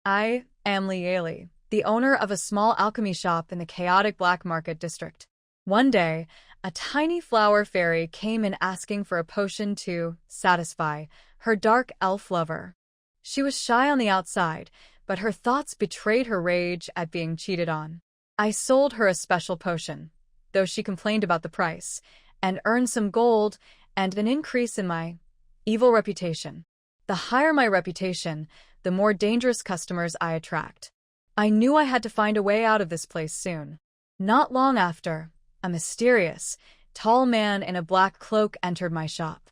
I am Lieli, the owner of a small alchemy shop in the chaotic black market district. One day, a tiny flower fairy came in asking for a potion to satisfy her dark elf lover. She was shy on the outside, but her thoughts betrayed her rage at being cheated on. I sold her a special potion, though she complained about the price, and earned some gold and an increase in my evil reputation. The higher my reputation, the more dangerous customers I attract. I knew I had to find a way out of this place soon. Not long after, a mysterious, tall man in a black cloak entered my shop.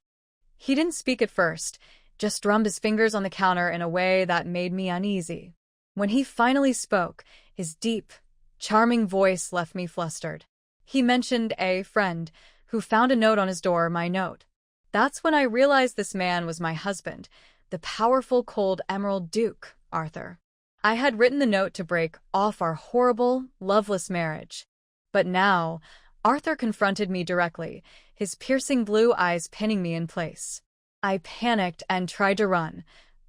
He didn't speak at first, just drummed his fingers on the counter in a way that made me uneasy. When he finally spoke, his deep, charming voice left me flustered. He mentioned a friend who found a note on his door, my note. That's when I realized this man was my husband, the powerful cold emerald Duke, Arthur. I had written the note to break off our horrible, loveless marriage. But now, Arthur confronted me directly, his piercing blue eyes pinning me in place. I panicked and tried to run,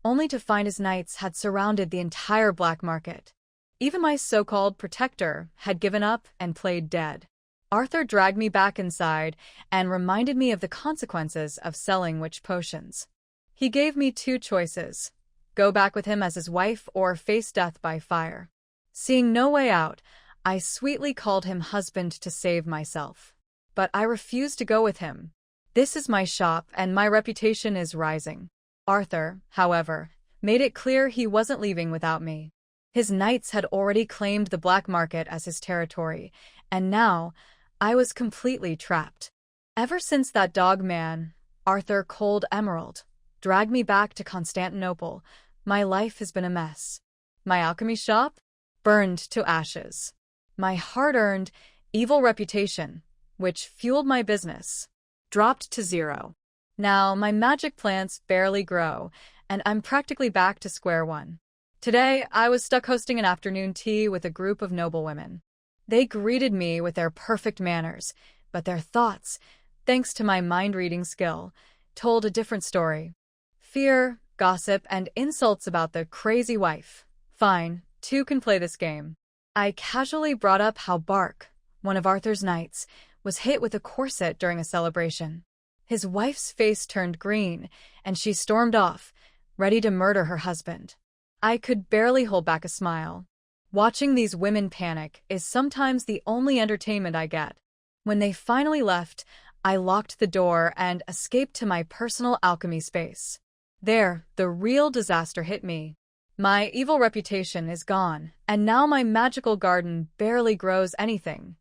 only to find his knights had surrounded the entire black market. Even my so-called protector had given up and played dead. Arthur dragged me back inside and reminded me of the consequences of selling witch potions. He gave me two choices: go back with him as his wife or face death by fire. Seeing no way out, I sweetly called him husband to save myself. But I refused to go with him. This is my shop and my reputation is rising. Arthur, however, made it clear he wasn't leaving without me. His knights had already claimed the black market as his territory, and now I was completely trapped. Ever since that dog man, Arthur Cold Emerald, dragged me back to Constantinople, my life has been a mess. My alchemy shop? Burned to ashes. My hard-earned, evil reputation, which fueled my business, dropped to zero. Now my magic plants barely grow, and I'm practically back to square one. Today, I was stuck hosting an afternoon tea with a group of noblewomen. They greeted me with their perfect manners, but their thoughts, thanks to my mind-reading skill, told a different story. Fear, gossip, and insults about the crazy wife. Fine, two can play this game. I casually brought up how Bark, one of Arthur's knights, was hit with a corset during a celebration. His wife's face turned green, and she stormed off, ready to murder her husband. I could barely hold back a smile. Watching these women panic is sometimes the only entertainment I get. When they finally left, I locked the door and escaped to my personal alchemy space. There, the real disaster hit me. My evil reputation is gone, and now my magical garden barely grows anything.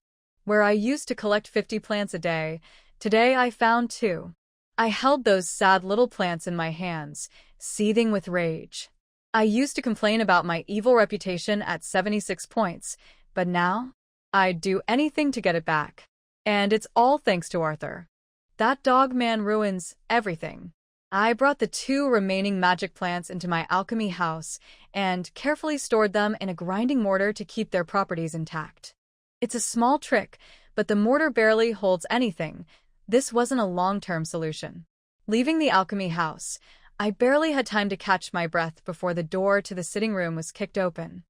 Where I used to collect 50 plants a day, today I found 2. I held those sad little plants in my hands, seething with rage. I used to complain about my evil reputation at 76 points, but now, I'd do anything to get it back. And it's all thanks to Arthur. That dog man ruins everything. I brought the 2 remaining magic plants into my alchemy house and carefully stored them in a grinding mortar to keep their properties intact. It's a small trick, but the mortar barely holds anything. This wasn't a long-term solution. Leaving the alchemy house, I barely had time to catch my breath before the door to the sitting room was kicked open.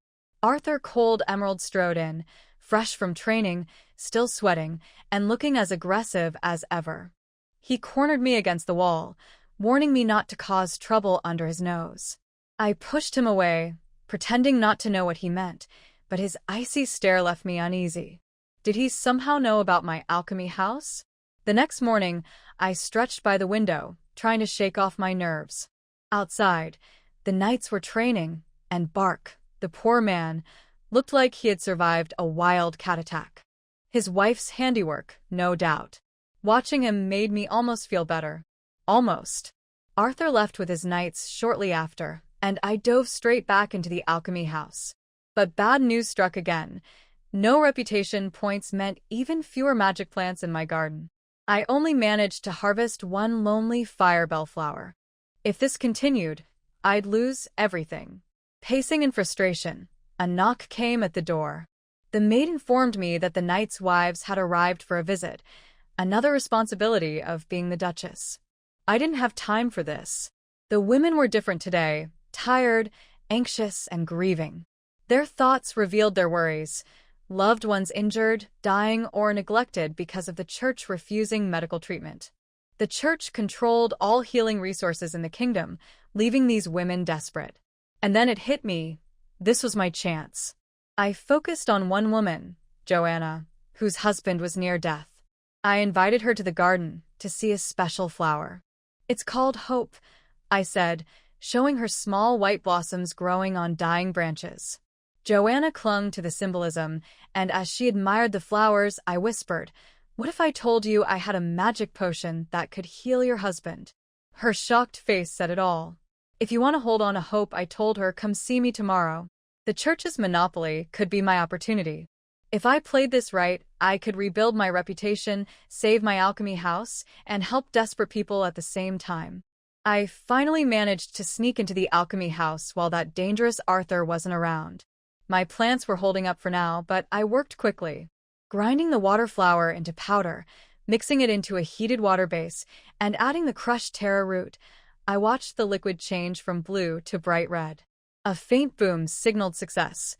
Arthur Cold Emerald strode in, fresh from training, still sweating, and looking as aggressive as ever. He cornered me against the wall, warning me not to cause trouble under his nose. I pushed him away, pretending not to know what he meant, but his icy stare left me uneasy. Did he somehow know about my alchemy house? The next morning, I stretched by the window, trying to shake off my nerves. Outside, the knights were training, and Bark, the poor man, looked like he had survived a wild cat attack. His wife's handiwork, no doubt. Watching him made me almost feel better. Almost. Arthur left with his knights shortly after, and I dove straight back into the alchemy house. But bad news struck again. No reputation points meant even fewer magic plants in my garden. I only managed to harvest 1 lonely firebell flower. If this continued, I'd lose everything. Pacing in frustration, a knock came at the door. The maid informed me that the knights' wives had arrived for a visit, another responsibility of being the Duchess. I didn't have time for this. The women were different today, tired, anxious and grieving. Their thoughts revealed their worries: loved ones injured, dying, or neglected because of the church refusing medical treatment. The church controlled all healing resources in the kingdom, leaving these women desperate. And then it hit me. This was my chance. I focused on one woman, Joanna, whose husband was near death. I invited her to the garden to see a special flower. "It's called Hope," I said, showing her small white blossoms growing on dying branches. Joanna clung to the symbolism, and as she admired the flowers, I whispered, "What if I told you I had a magic potion that could heal your husband?" Her shocked face said it all. "If you want to hold on to hope," I told her, "come see me tomorrow." The church's monopoly could be my opportunity. If I played this right, I could rebuild my reputation, save my alchemy house, and help desperate people at the same time. I finally managed to sneak into the alchemy house while that dangerous Arthur wasn't around. My plants were holding up for now, but I worked quickly, grinding the water flower into powder, mixing it into a heated water base, and adding the crushed taro root. I watched the liquid change from blue to bright red. A faint boom signaled success.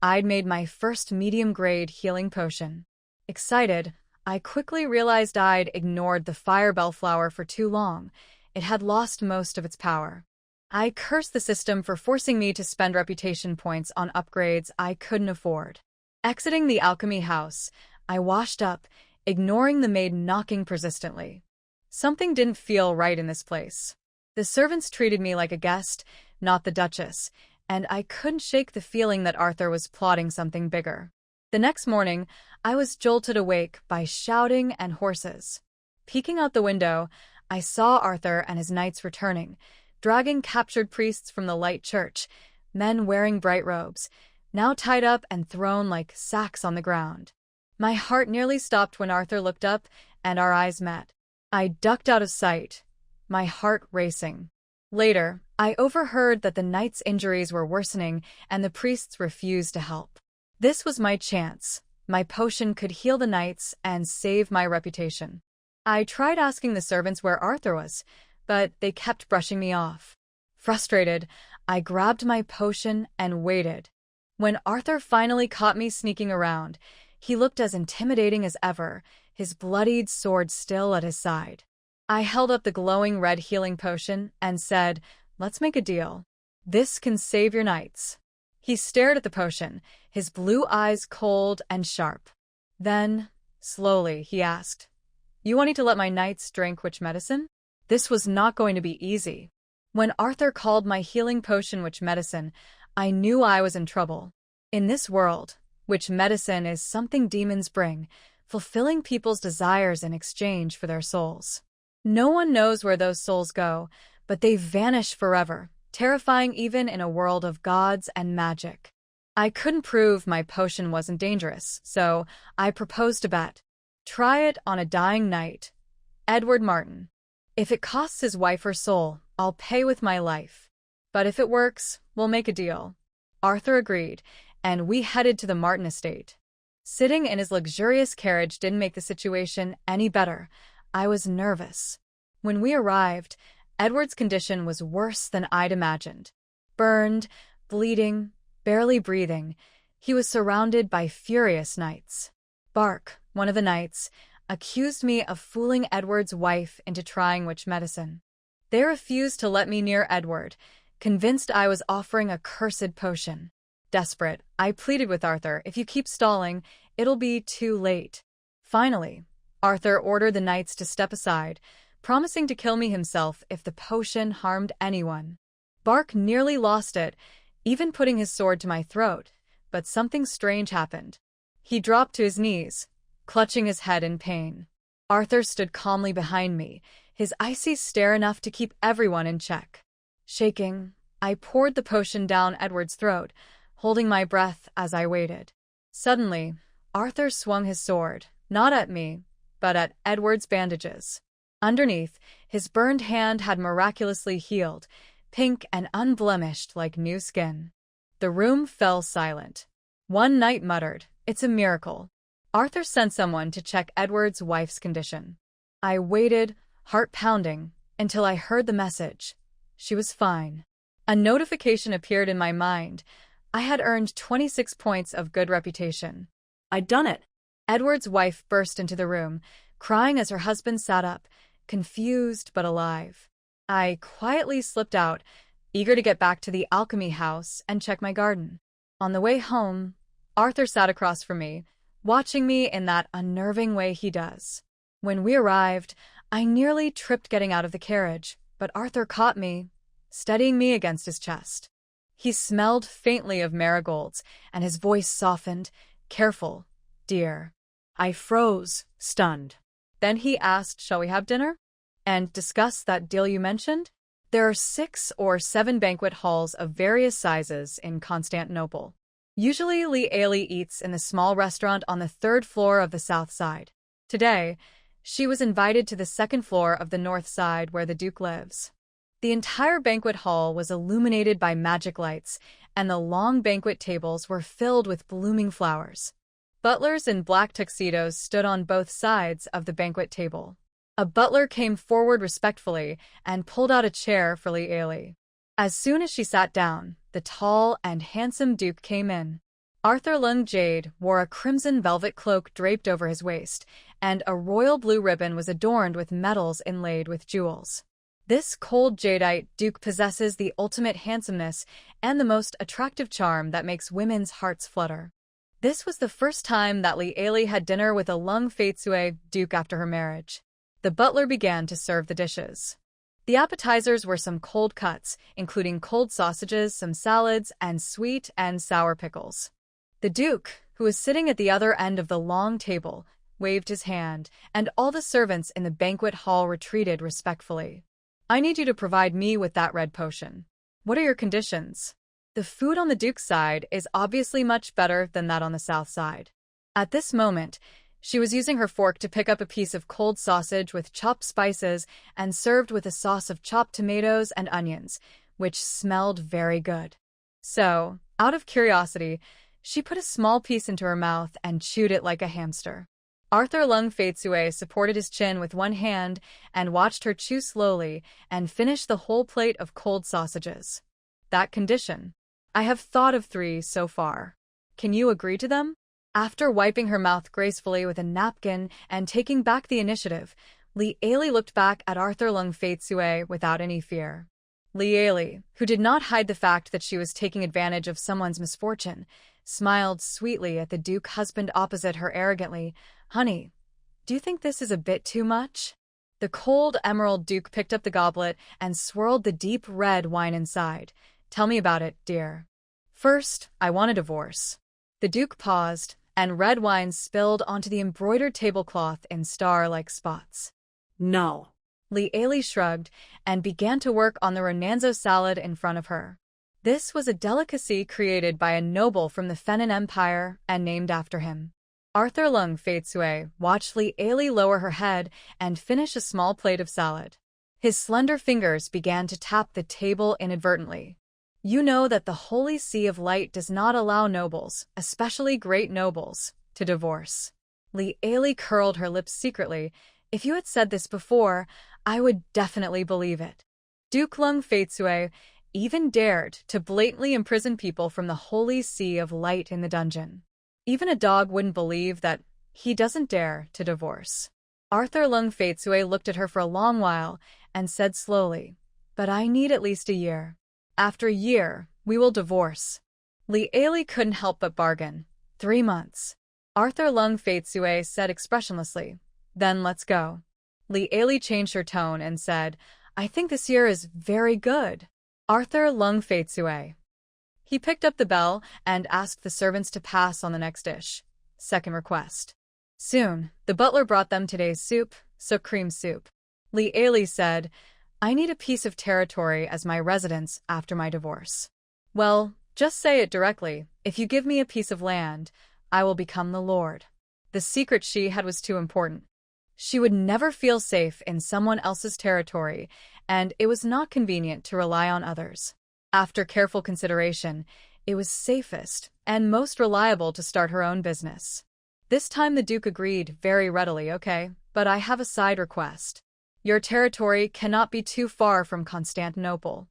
I'd made my first medium-grade healing potion. Excited, I quickly realized I'd ignored the firebell flower for too long. It had lost most of its power. I cursed the system for forcing me to spend reputation points on upgrades I couldn't afford. Exiting the alchemy house, I washed up, ignoring the maid knocking persistently. Something didn't feel right in this place. The servants treated me like a guest, not the Duchess, and I couldn't shake the feeling that Arthur was plotting something bigger. The next morning, I was jolted awake by shouting and horses. Peeking out the window, I saw Arthur and his knights returning, dragging captured priests from the light church, men wearing bright robes, now tied up and thrown like sacks on the ground. My heart nearly stopped when Arthur looked up and our eyes met. I ducked out of sight, my heart racing. Later, I overheard that the knights' injuries were worsening and the priests refused to help. This was my chance. My potion could heal the knights and save my reputation. I tried asking the servants where Arthur was, but they kept brushing me off. Frustrated, I grabbed my potion and waited. When Arthur finally caught me sneaking around, he looked as intimidating as ever, his bloodied sword still at his side. I held up the glowing red healing potion and said, "Let's make a deal. This can save your knights." He stared at the potion, his blue eyes cold and sharp. Then, slowly, he asked, "You want me to let my knights drink witch medicine?" This was not going to be easy. When Arthur called my healing potion witch medicine, I knew I was in trouble. In this world, witch medicine is something demons bring, fulfilling people's desires in exchange for their souls. No one knows where those souls go, but they vanish forever, terrifying even in a world of gods and magic. I couldn't prove my potion wasn't dangerous, so I proposed a bet. Try it on a dying knight, Edward Martin. If it costs his wife her soul, I'll pay with my life. But if it works, we'll make a deal. Arthur agreed, and we headed to the Martin estate. Sitting in his luxurious carriage didn't make the situation any better. I was nervous. When we arrived, Edward's condition was worse than I'd imagined. Burned, bleeding, barely breathing, he was surrounded by furious knights. Bark, one of the knights, accused me of fooling Edward's wife into trying witch medicine. They refused to let me near Edward, convinced I was offering a cursed potion. Desperate, I pleaded with Arthur, "If you keep stalling, it'll be too late." Finally, Arthur ordered the knights to step aside, promising to kill me himself if the potion harmed anyone. Bark nearly lost it, even putting his sword to my throat, but something strange happened. He dropped to his knees, clutching his head in pain. Arthur stood calmly behind me, his icy stare enough to keep everyone in check. Shaking, I poured the potion down Edward's throat, holding my breath as I waited. Suddenly, Arthur swung his sword, not at me, but at Edward's bandages. Underneath, his burned hand had miraculously healed, pink and unblemished like new skin. The room fell silent. One knight muttered, "It's a miracle." Arthur sent someone to check Edward's wife's condition. I waited, heart pounding, until I heard the message. She was fine. A notification appeared in my mind. I had earned 26 points of good reputation. I'd done it. Edward's wife burst into the room, crying as her husband sat up, confused but alive. I quietly slipped out, eager to get back to the alchemy house and check my garden. On the way home, Arthur sat across from me, watching me in that unnerving way he does. When we arrived, I nearly tripped getting out of the carriage, but Arthur caught me, steadying me against his chest. He smelled faintly of marigolds, and his voice softened. "Careful, dear." I froze, stunned. Then he asked, "Shall we have dinner? And discuss that deal you mentioned?" There are 6 or 7 banquet halls of various sizes in Constantinople. Usually, Lee Ailey eats in the small restaurant on the 3rd floor of the south side. Today, she was invited to the 2nd floor of the north side where the Duke lives. The entire banquet hall was illuminated by magic lights, and the long banquet tables were filled with blooming flowers. Butlers in black tuxedos stood on both sides of the banquet table. A butler came forward respectfully and pulled out a chair for Lee Ailey. As soon as she sat down, the tall and handsome Duke came in. Arthur Lung Jade wore a crimson velvet cloak draped over his waist, and a royal blue ribbon was adorned with medals inlaid with jewels. This cold jadeite Duke possesses the ultimate handsomeness and the most attractive charm that makes women's hearts flutter. This was the first time that Lee Ailey had dinner with a Lung Faitsue Duke after her marriage. The butler began to serve the dishes. The appetizers were some cold cuts, including cold sausages, some salads, and sweet and sour pickles. The Duke, who was sitting at the other end of the long table, waved his hand, and all the servants in the banquet hall retreated respectfully. "I need you to provide me with that red potion. What are your conditions?" The food on the Duke's side is obviously much better than that on the south side. At this moment, she was using her fork to pick up a piece of cold sausage with chopped spices and served with a sauce of chopped tomatoes and onions, which smelled very good. So, out of curiosity, she put a small piece into her mouth and chewed it like a hamster. Arthur Lung Faitsue supported his chin with one hand and watched her chew slowly and finish the whole plate of cold sausages. That condition. I have thought of 3 so far. Can you agree to them? After wiping her mouth gracefully with a napkin and taking back the initiative, Lee Ailey looked back at Arthur Lung Faitsue without any fear. Lee Ailey, who did not hide the fact that she was taking advantage of someone's misfortune, smiled sweetly at the Duke husband opposite her arrogantly. "Honey, do you think this is a bit too much?" The cold emerald Duke picked up the goblet and swirled the deep red wine inside. "Tell me about it, dear." "First, I want a divorce." The Duke paused, and red wine spilled onto the embroidered tablecloth in star-like spots. "No." Lee Ailey shrugged and began to work on the ronanzo salad in front of her. This was a delicacy created by a noble from the Fenin Empire and named after him. Arthur Lung Faitsue watched Lee Ailey lower her head and finish a small plate of salad. His slender fingers began to tap the table inadvertently. "You know that the Holy See of Light does not allow nobles, especially great nobles, to divorce." Lee Ailey curled her lips secretly. "If you had said this before, I would definitely believe it." Duke Lung Faitsue even dared to blatantly imprison people from the Holy See of Light in the dungeon. Even a dog wouldn't believe that he doesn't dare to divorce. Arthur Lung Faitsue looked at her for a long while and said slowly, "But I need at least a year. After a year, we will divorce." Lee Ailey couldn't help but bargain. 3 months. Arthur Lung Faitsue said expressionlessly, "Then let's go." Lee Ailey changed her tone and said, "I think this year is very good." Arthur Lung Faitsue. He picked up the bell and asked the servants to pass on the next dish. Second request. Soon, the butler brought them today's soup, sook cream soup. Lee Ailey said, "I need a piece of territory as my residence after my divorce." "Well, just say it directly. If you give me a piece of land, I will become the lord." The secret she had was too important. She would never feel safe in someone else's territory, and it was not convenient to rely on others. After careful consideration, it was safest and most reliable to start her own business. This time the Duke agreed very readily. "Okay, but I have a side request. Your territory cannot be too far from Constantinople."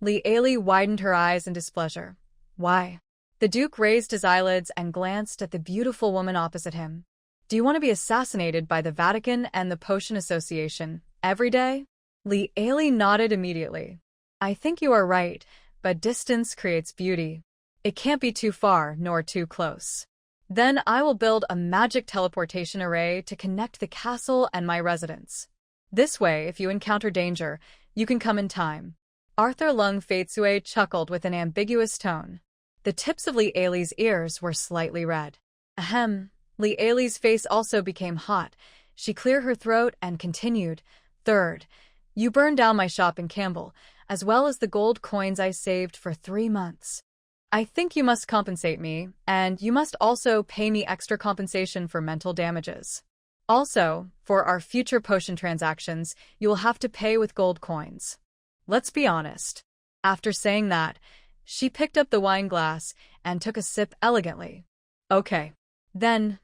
Li widened her eyes in displeasure. Why? The Duke raised his eyelids and glanced at the beautiful woman opposite him. Do you want to be assassinated by the Vatican and the Potion Association every day? Li nodded immediately. I think you are right, but distance creates beauty. It can't be too far nor too close. Then I will build a magic teleportation array to connect the castle and my residence. This way, if you encounter danger, you can come in time. Arthur Lung Faitsue chuckled with an ambiguous tone. The tips of Li Ali's ears were slightly red. Ahem. Li Ali's face also became hot. She cleared her throat and continued. Third, you burned down my shop in Campbell, as well as the gold coins I saved for 3 months. I think you must compensate me, and you must also pay me extra compensation for mental damages. Also, for our future potion transactions, you will have to pay with gold coins. Let's be honest. After saying that, she picked up the wine glass and took a sip elegantly. Okay. Then,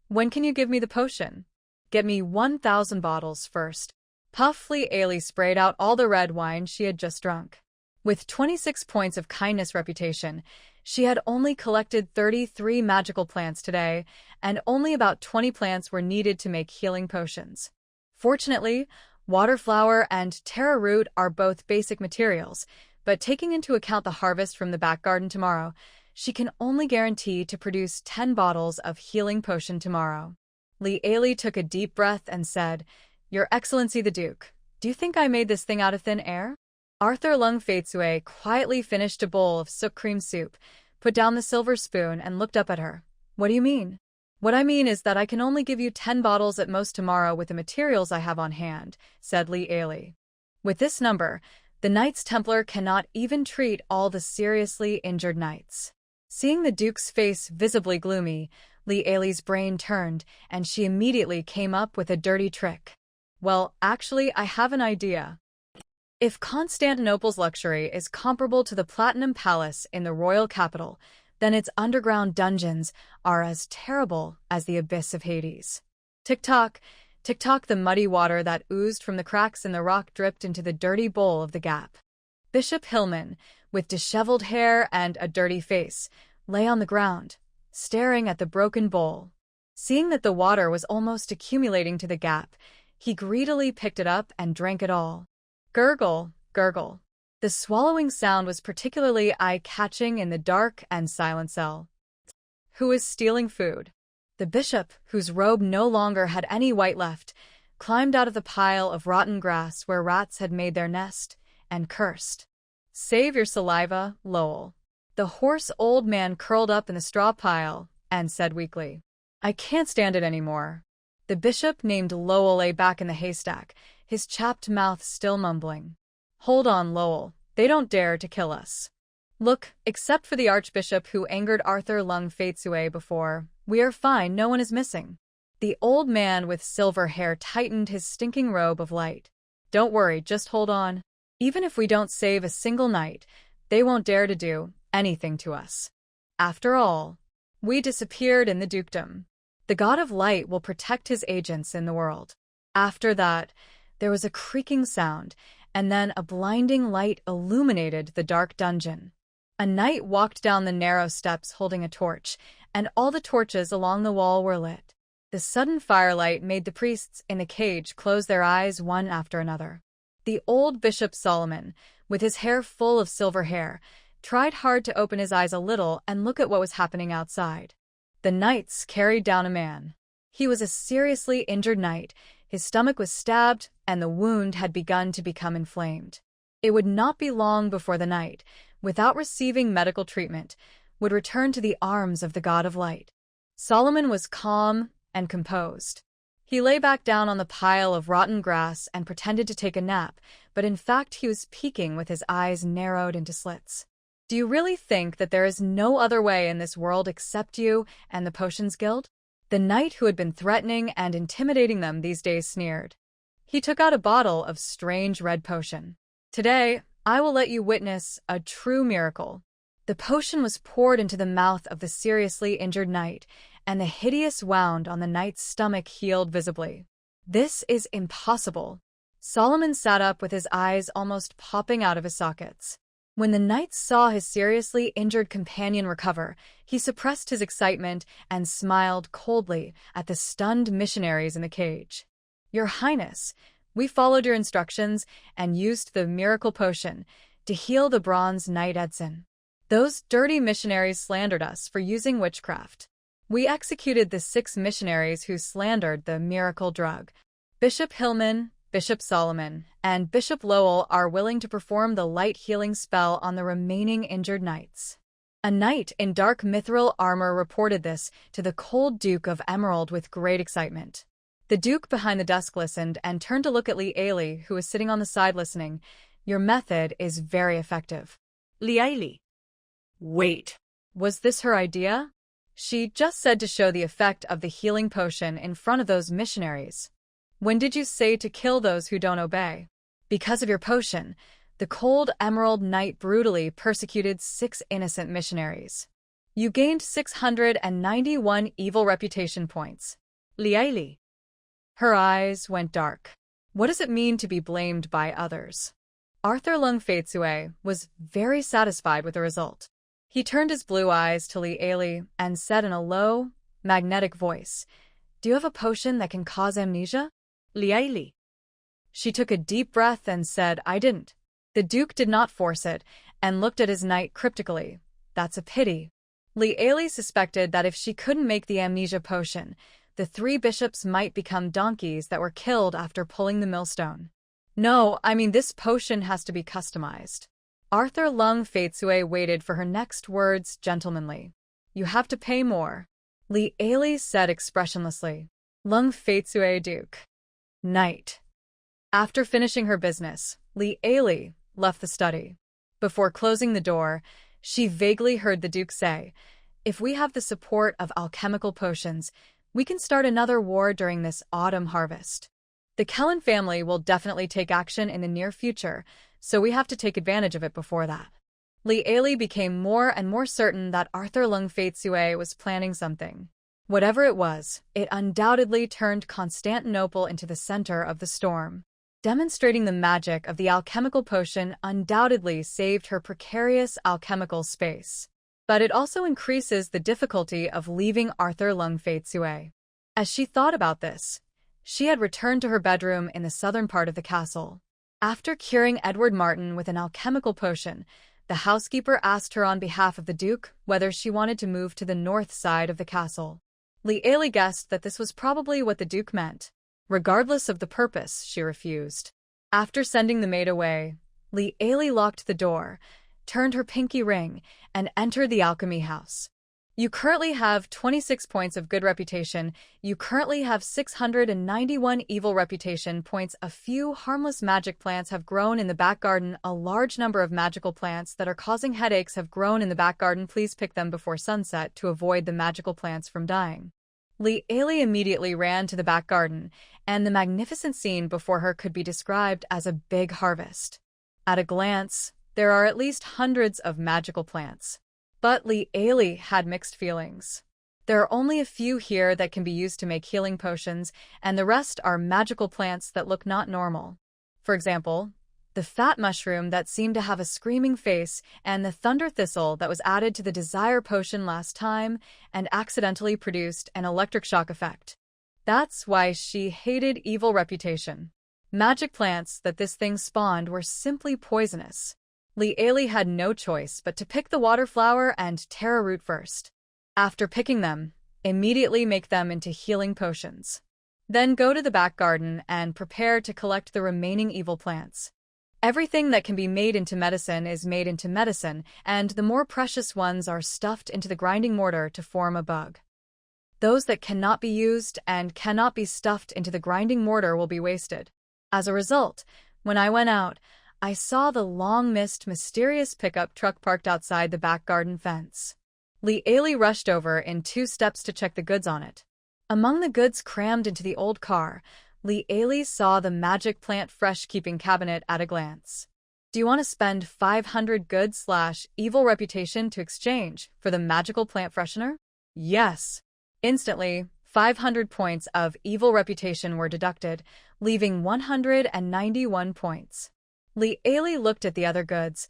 when can you give me the potion? Get me 1,000 bottles first. Puff Li Ali sprayed out all the red wine she had just drunk. With 26 points of kindness reputation, she had only collected 33 magical plants today, and only about 20 plants were needed to make healing potions. Fortunately, water flower and taro root are both basic materials, but taking into account the harvest from the back garden tomorrow, she can only guarantee to produce 10 bottles of healing potion tomorrow. Li Ali took a deep breath and said, Your Excellency the Duke, do you think I made this thing out of thin air? Arthur Lung Faitsue quietly finished a bowl of sook cream soup, put down the silver spoon and looked up at her. What do you mean? What I mean is that I can only give you 10 bottles at most tomorrow with the materials I have on hand, said Li Ali. With this number, the Knights Templar cannot even treat all the seriously injured knights. Seeing the Duke's face visibly gloomy, Li Ali's brain turned, and she immediately came up with a dirty trick. Well, actually, I have an idea. If Constantinople's luxury is comparable to the Platinum Palace in the royal capital, then its underground dungeons are as terrible as the abyss of Hades. Tick-tock, tick-tock, the muddy water that oozed from the cracks in the rock dripped into the dirty bowl of the gap. Bishop Hillman, with disheveled hair and a dirty face, lay on the ground, staring at the broken bowl. Seeing that the water was almost accumulating to the gap, he greedily picked it up and drank it all. Gurgle, gurgle. The swallowing sound was particularly eye-catching in the dark and silent cell. Who is stealing food? The bishop, whose robe no longer had any white left, climbed out of the pile of rotten grass where rats had made their nest, and cursed. Save your saliva, Lowell. The hoarse old man curled up in the straw pile and said weakly, I can't stand it anymore. The bishop named Lowell lay back in the haystack, his chapped mouth still mumbling. Hold on, Lowell. They don't dare to kill us. Look, except for the archbishop who angered Arthur Lung Faitsue before, we are fine, no one is missing. The old man with silver hair tightened his stinking robe of light. Don't worry, just hold on. Even if we don't save a single knight, they won't dare to do anything to us. After all, we disappeared in the dukedom. The god of light will protect his agents in the world. After that, there was a creaking sound, and then a blinding light illuminated the dark dungeon. A knight walked down the narrow steps holding a torch, and all the torches along the wall were lit. The sudden firelight made the priests in the cage close their eyes one after another. The old Bishop Solomon, with his hair full of silver hair, tried hard to open his eyes a little and look at what was happening outside. The knights carried down a man. He was a seriously injured knight. His stomach was stabbed, and the wound had begun to become inflamed. It would not be long before the knight, without receiving medical treatment, would return to the arms of the god of light. Solomon was calm and composed. He lay back down on the pile of rotten grass and pretended to take a nap, but in fact he was peeking with his eyes narrowed into slits. Do you really think that there is no other way in this world except you and the Potions Guild? The knight who had been threatening and intimidating them these days sneered. He took out a bottle of strange red potion. Today, I will let you witness a true miracle. The potion was poured into the mouth of the seriously injured knight, and the hideous wound on the knight's stomach healed visibly. This is impossible. Solomon sat up with his eyes almost popping out of his sockets. When the knight saw his seriously injured companion recover, he suppressed his excitement and smiled coldly at the stunned missionaries in the cage. "Your Highness, we followed your instructions and used the miracle potion to heal the bronze knight Edson. Those dirty missionaries slandered us for using witchcraft. We executed the 6 missionaries who slandered the miracle drug. Bishop Hillman, Bishop Solomon, and Bishop Lowell are willing to perform the light healing spell on the remaining injured knights." A knight in dark mithril armor reported this to the cold Duke of Emerald with great excitement. The Duke behind the desk listened and turned to look at Li Ailey, who was sitting on the side listening. "Your method is very effective." Li Ailey. Wait. Was this her idea? She just said to show the effect of the healing potion in front of those missionaries. "When did you say to kill those who don't obey?" "Because of your potion, the cold Emerald Knight brutally persecuted 6 innocent missionaries. You gained 691 evil reputation points." Li Ailey. Her eyes went dark. What does it mean to be blamed by others? Arthur Lung Faitsue was very satisfied with the result. He turned his blue eyes to Li Ailey and said in a low, magnetic voice, "Do you have a potion that can cause amnesia?" Li Ailey. She took a deep breath and said, "I didn't." The Duke did not force it and looked at his knight cryptically. "That's a pity." Li Ailey suspected that if she couldn't make the amnesia potion, the 3 bishops might become donkeys that were killed after pulling the millstone. "No, I mean this potion has to be customized." Arthur Lung Faitsue waited for her next words gentlemanly. "You have to pay more," Li Ailey said expressionlessly. Lung Faitsue Duke. Knight. After finishing her business, Li Ailey left the study. Before closing the door, she vaguely heard the Duke say, "If we have the support of alchemical potions, we can start another war during this autumn harvest. The Kellen family will definitely take action in the near future, so we have to take advantage of it before that." Li Ailey became more and more certain that Arthur Lung Faitsue was planning something. Whatever it was, it undoubtedly turned Constantinople into the center of the storm. Demonstrating the magic of the alchemical potion undoubtedly saved her precarious alchemical space. But it also increases the difficulty of leaving Arthur Lung Faitsue. As she thought about this, she had returned to her bedroom in the southern part of the castle. After curing Edward Martin with an alchemical potion, the housekeeper asked her on behalf of the Duke whether she wanted to move to the north side of the castle. Li Ailey guessed that this was probably what the Duke meant. Regardless of the purpose, she refused. After sending the maid away, Li Ailey locked the door, turned her pinky ring, and entered the alchemy house. "You currently have 26 points of good reputation. You currently have 691 evil reputation points. A few harmless magic plants have grown in the back garden. A large number of magical plants that are causing headaches have grown in the back garden. Please pick them before sunset to avoid the magical plants from dying." Li Ailey immediately ran to the back garden, and the magnificent scene before her could be described as a big harvest. At a glance, there are at least hundreds of magical plants. But Li Ailey had mixed feelings. There are only a few here that can be used to make healing potions, and the rest are magical plants that look not normal. For example, the fat mushroom that seemed to have a screaming face, and the thunder thistle that was added to the desire potion last time and accidentally produced an electric shock effect. That's why she hated evil reputation. Magic plants that this thing spawned were simply poisonous. Li Ailey had no choice but to pick the water flower and taro root first. After picking them, immediately make them into healing potions. Then go to the back garden and prepare to collect the remaining evil plants. Everything that can be made into medicine is made into medicine, and the more precious ones are stuffed into the grinding mortar to form a bug. Those that cannot be used and cannot be stuffed into the grinding mortar will be wasted. As a result, when I went out, I saw the long-missed mysterious pickup truck parked outside the back garden fence. Li Ailey rushed over in 2 steps to check the goods on it. Among the goods crammed into the old car, Li Ailey saw the magic plant fresh-keeping cabinet at a glance. "Do you want to spend 500 good/evil reputation to exchange for the magical plant freshener?" "Yes." Instantly, 500 points of evil reputation were deducted, leaving 191 points. Li Ailey looked at the other goods.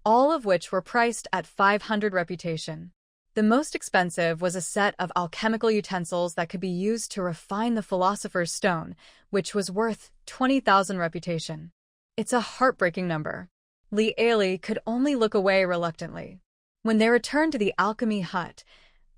all of which were priced at 500 reputation. The most expensive was a set of alchemical utensils that could be used to refine the Philosopher's Stone, which was worth 20,000 reputation. It's a heartbreaking number. Li Aili could only look away reluctantly. When they returned to the alchemy hut,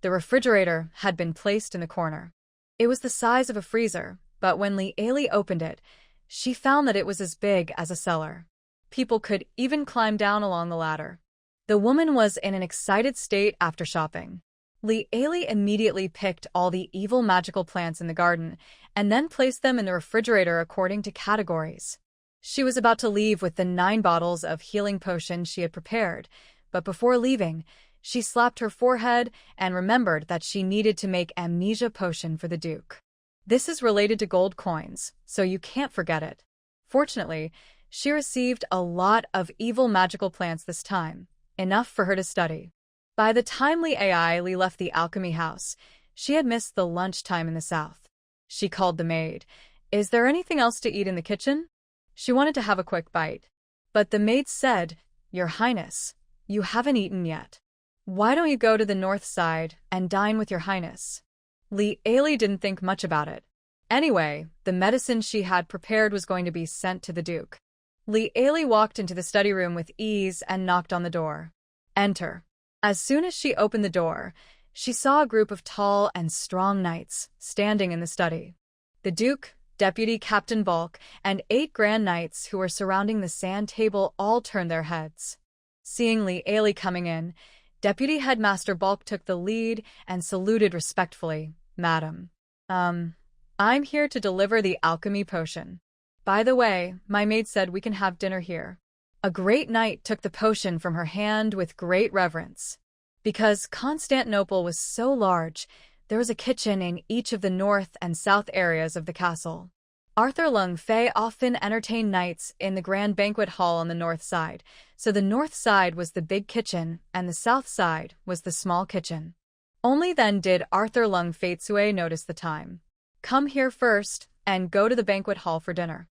the refrigerator had been placed in the corner. It was the size of a freezer, but when Li Aili opened it, she found that it was as big as a cellar. People could even climb down along the ladder. The woman was in an excited state after shopping. Li Aili immediately picked all the evil magical plants in the garden and then placed them in the refrigerator according to categories. She was about to leave with the 9 bottles of healing potion she had prepared, but before leaving, she slapped her forehead and remembered that she needed to make amnesia potion for the Duke. This is related to gold coins, so you can't forget it. Fortunately, she received a lot of evil magical plants this time, enough for her to study. By the time Li Aili left the alchemy house, she had missed the lunchtime in the south. She called the maid. "Is there anything else to eat in the kitchen?" She wanted to have a quick bite. But the maid said, "Your Highness, you haven't eaten yet. Why don't you go to the north side and dine with your Highness?" Li Aili didn't think much about it. Anyway, the medicine she had prepared was going to be sent to the Duke. Li Aili walked into the study room with ease and knocked on the door. "Enter." As soon as she opened the door, she saw a group of tall and strong knights standing in the study. The Duke, Deputy Captain Bulk, and 8 Grand Knights who were surrounding the sand table all turned their heads. Seeing Li Aili coming in, Deputy Headmaster Bulk took the lead and saluted respectfully. "Madam, I'm here to deliver the alchemy potion. By the way, my maid said we can have dinner here." A great knight took the potion from her hand with great reverence. Because Constantinople was so large, there was a kitchen in each of the north and south areas of the castle. Arthur Lung Fei often entertained knights in the grand banquet hall on the north side, so the north side was the big kitchen and the south side was the small kitchen. Only then did Arthur Lung Fei notice the time. "Come here first and go to the banquet hall for dinner."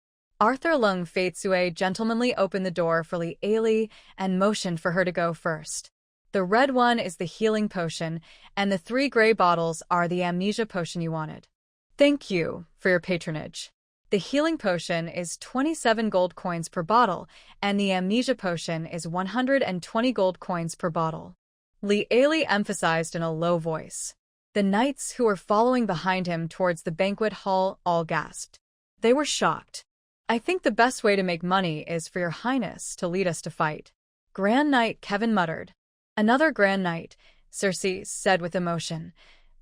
Arthur Lung Fei gentlemanly opened the door for Li Aili and motioned for her to go first. "The red one is the healing potion, and the 3 gray bottles are the amnesia potion you wanted." "Thank you for your patronage. The healing potion is 27 gold coins per bottle, and the amnesia potion is 120 gold coins per bottle." Li Aili emphasized in a low voice. The knights who were following behind him towards the banquet hall all gasped. They were shocked. "I think the best way to make money is for your Highness to lead us to fight," Grand Knight Kevin muttered. Another Grand Knight, Circe, said with emotion,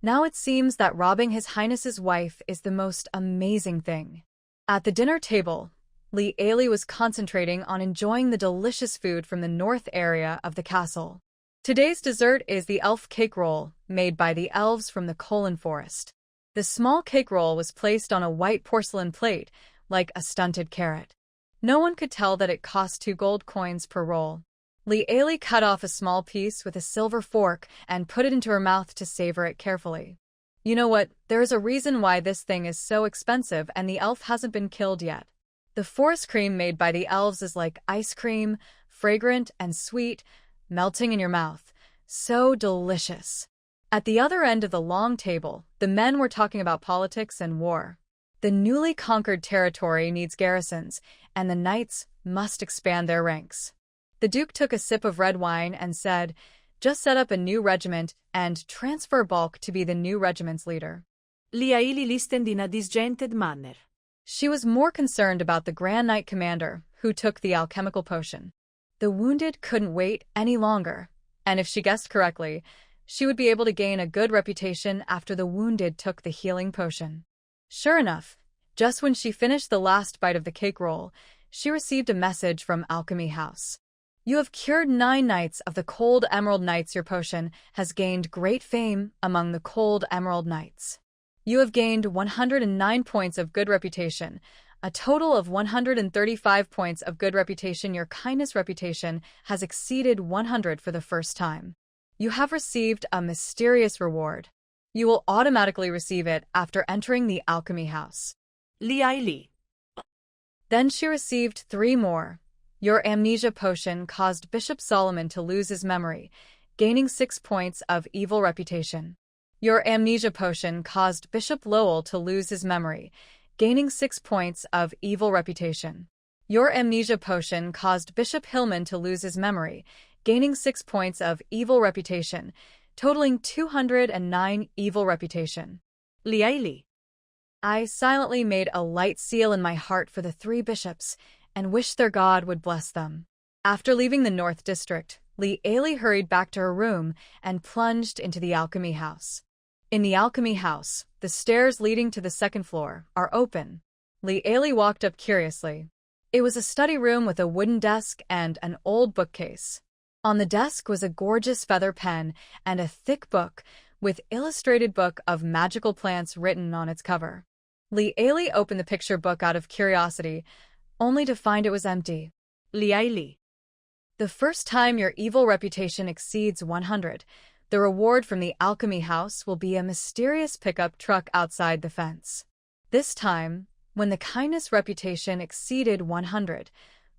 "Now it seems that robbing His Highness's wife is the most amazing thing." At the dinner table, Li Aili was concentrating on enjoying the delicious food from the north area of the castle. Today's dessert is the elf cake roll, made by the elves from the Colon Forest. The small cake roll was placed on a white porcelain plate, like a stunted carrot. No one could tell that it cost 2 gold coins per roll. Li Aili cut off a small piece with a silver fork and put it into her mouth to savor it carefully. "You know what, there is a reason why this thing is so expensive and the elf hasn't been killed yet. The forest cream made by the elves is like ice cream, fragrant and sweet, melting in your mouth. So delicious." At the other end of the long table, the men were talking about politics and war. The newly conquered territory needs garrisons, and the knights must expand their ranks. The Duke took a sip of red wine and said, "Just set up a new regiment and transfer Bulk to be the new regiment's leader." Li Aili listened in a disjointed manner. She was more concerned about the Grand Knight Commander, who took the alchemical potion. The wounded couldn't wait any longer, and if she guessed correctly, she would be able to gain a good reputation after the wounded took the healing potion. Sure enough, just when she finished the last bite of the cake roll, she received a message from Alchemy House. "You have cured 9 knights of the Cold Emerald Knights. Your potion has gained great fame among the Cold Emerald Knights. You have gained 109 points of good reputation, a total of 135 points of good reputation. Your kindness reputation has exceeded 100 for the first time. You have received a mysterious reward. You will automatically receive it after entering the Alchemy House." Li Aili. Then she received 3 more. Your amnesia potion caused Bishop Solomon to lose his memory, gaining 6 points of evil reputation. Your amnesia potion caused Bishop Lowell to lose his memory, gaining 6 points of evil reputation. Your amnesia potion caused Bishop Hillman to lose his memory, gaining 6 points of evil reputation, totaling 209 evil reputation. Liaili. I silently made a light seal in my heart for the 3 bishops and wished their God would bless them. After leaving the North District, Liaili hurried back to her room and plunged into the alchemy house. In the alchemy house, the stairs leading to the 2nd floor are open. Liaili walked up curiously. It was a study room with a wooden desk and an old bookcase. On the desk was a gorgeous feather pen and a thick book with illustrated book of magical plants written on its cover. Liaili opened the picture book out of curiosity, only to find it was empty. Liaili. The first time your evil reputation exceeds 100, the reward from the alchemy house will be a mysterious pickup truck outside the fence. This time, when the kindness reputation exceeded 100,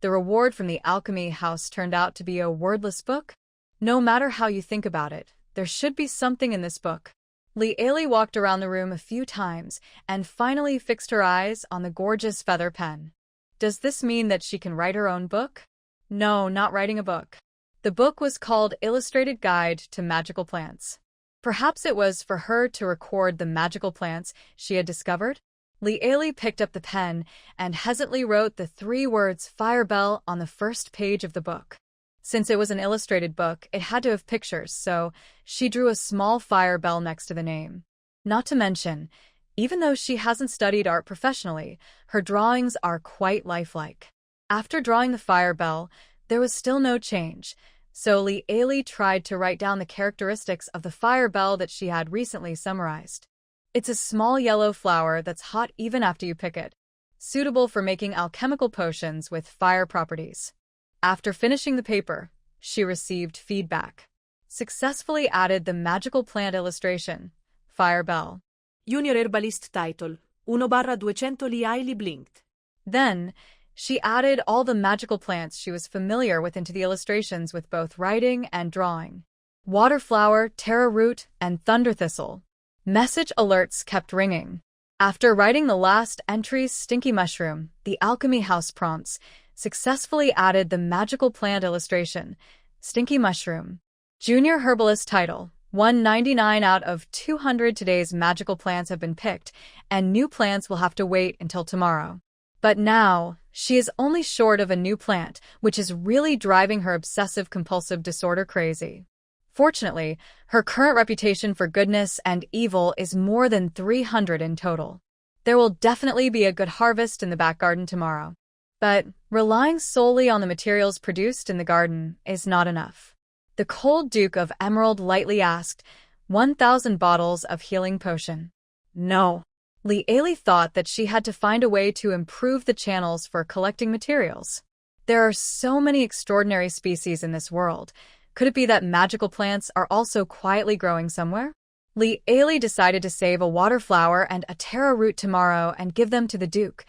the reward from the alchemy house turned out to be a wordless book. No matter how you think about it, there should be something in this book. Liaili walked around the room a few times and finally fixed her eyes on the gorgeous feather pen. Does this mean that she can write her own book? No, not writing a book. The book was called Illustrated Guide to Magical Plants. Perhaps it was for her to record the magical plants she had discovered? Liaili picked up the pen and hesitantly wrote the 3 words Fire Bell on the first page of the book. Since it was an illustrated book, it had to have pictures, so she drew a small fire bell next to the name. Not to mention, even though she hasn't studied art professionally, her drawings are quite lifelike. After drawing the fire bell, there was still no change, so Liaili tried to write down the characteristics of the fire bell that she had recently summarized. It's a small yellow flower that's hot even after you pick it, suitable for making alchemical potions with fire properties. After finishing the paper, she received feedback. Successfully added the magical plant illustration, Fire Bell. Junior Herbalist title, 1/200 Liaili blinked. Then, she added all the magical plants she was familiar with into the illustrations with both writing and drawing. Waterflower, taro root, and thunder thistle. Message alerts kept ringing. After writing the last entries, Stinky Mushroom, the alchemy house prompts, successfully added the magical plant illustration, Stinky Mushroom. Junior Herbalist title, 199 out of 200 today's magical plants have been picked, and new plants will have to wait until tomorrow. But now, she is only short of a new plant, which is really driving her obsessive-compulsive disorder crazy. Fortunately, her current reputation for goodness and evil is more than 300 in total. There will definitely be a good harvest in the back garden tomorrow. But relying solely on the materials produced in the garden is not enough. The cold Duke of Emerald lightly asked, 1,000 bottles of healing potion. No. Liaili thought that she had to find a way to improve the channels for collecting materials. There are so many extraordinary species in this world. Could it be that magical plants are also quietly growing somewhere? Liaili decided to save a water flower and a taro root tomorrow and give them to the Duke,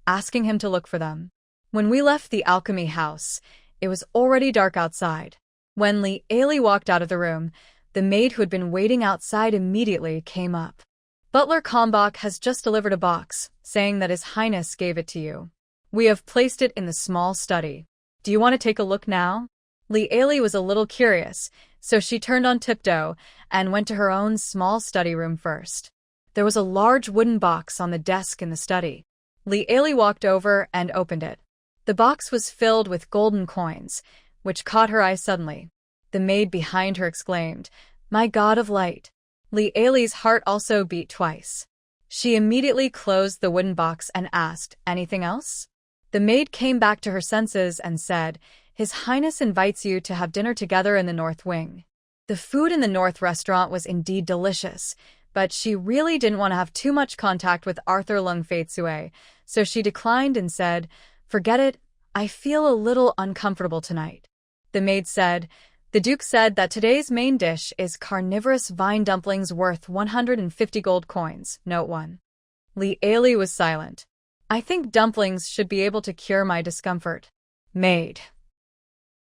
asking him to look for them. When we left the alchemy house, it was already dark outside. When Liaili walked out of the room, the maid who had been waiting outside immediately came up. Butler Kalmbach has just delivered a box, saying that His Highness gave it to you. We have placed it in the small study. Do you want to take a look now? Liaili was a little curious, so she turned on tiptoe and went to her own small study room first. There was a large wooden box on the desk in the study. Liaili walked over and opened it. The box was filled with golden coins, which caught her eye suddenly. The maid behind her exclaimed, "My God of light!" Liaili's heart also beat twice. She immediately closed the wooden box and asked, "Anything else?" The maid came back to her senses and said, "His Highness invites you to have dinner together in the North Wing." The food in the North restaurant was indeed delicious, but she really didn't want to have too much contact with Arthur Lung Faitsue, so she declined and said, "Forget it, I feel a little uncomfortable tonight." The maid said, "The Duke said that today's main dish is carnivorous vine dumplings worth 150 gold coins, note 1. Liaili was silent. "I think dumplings should be able to cure my discomfort." Made.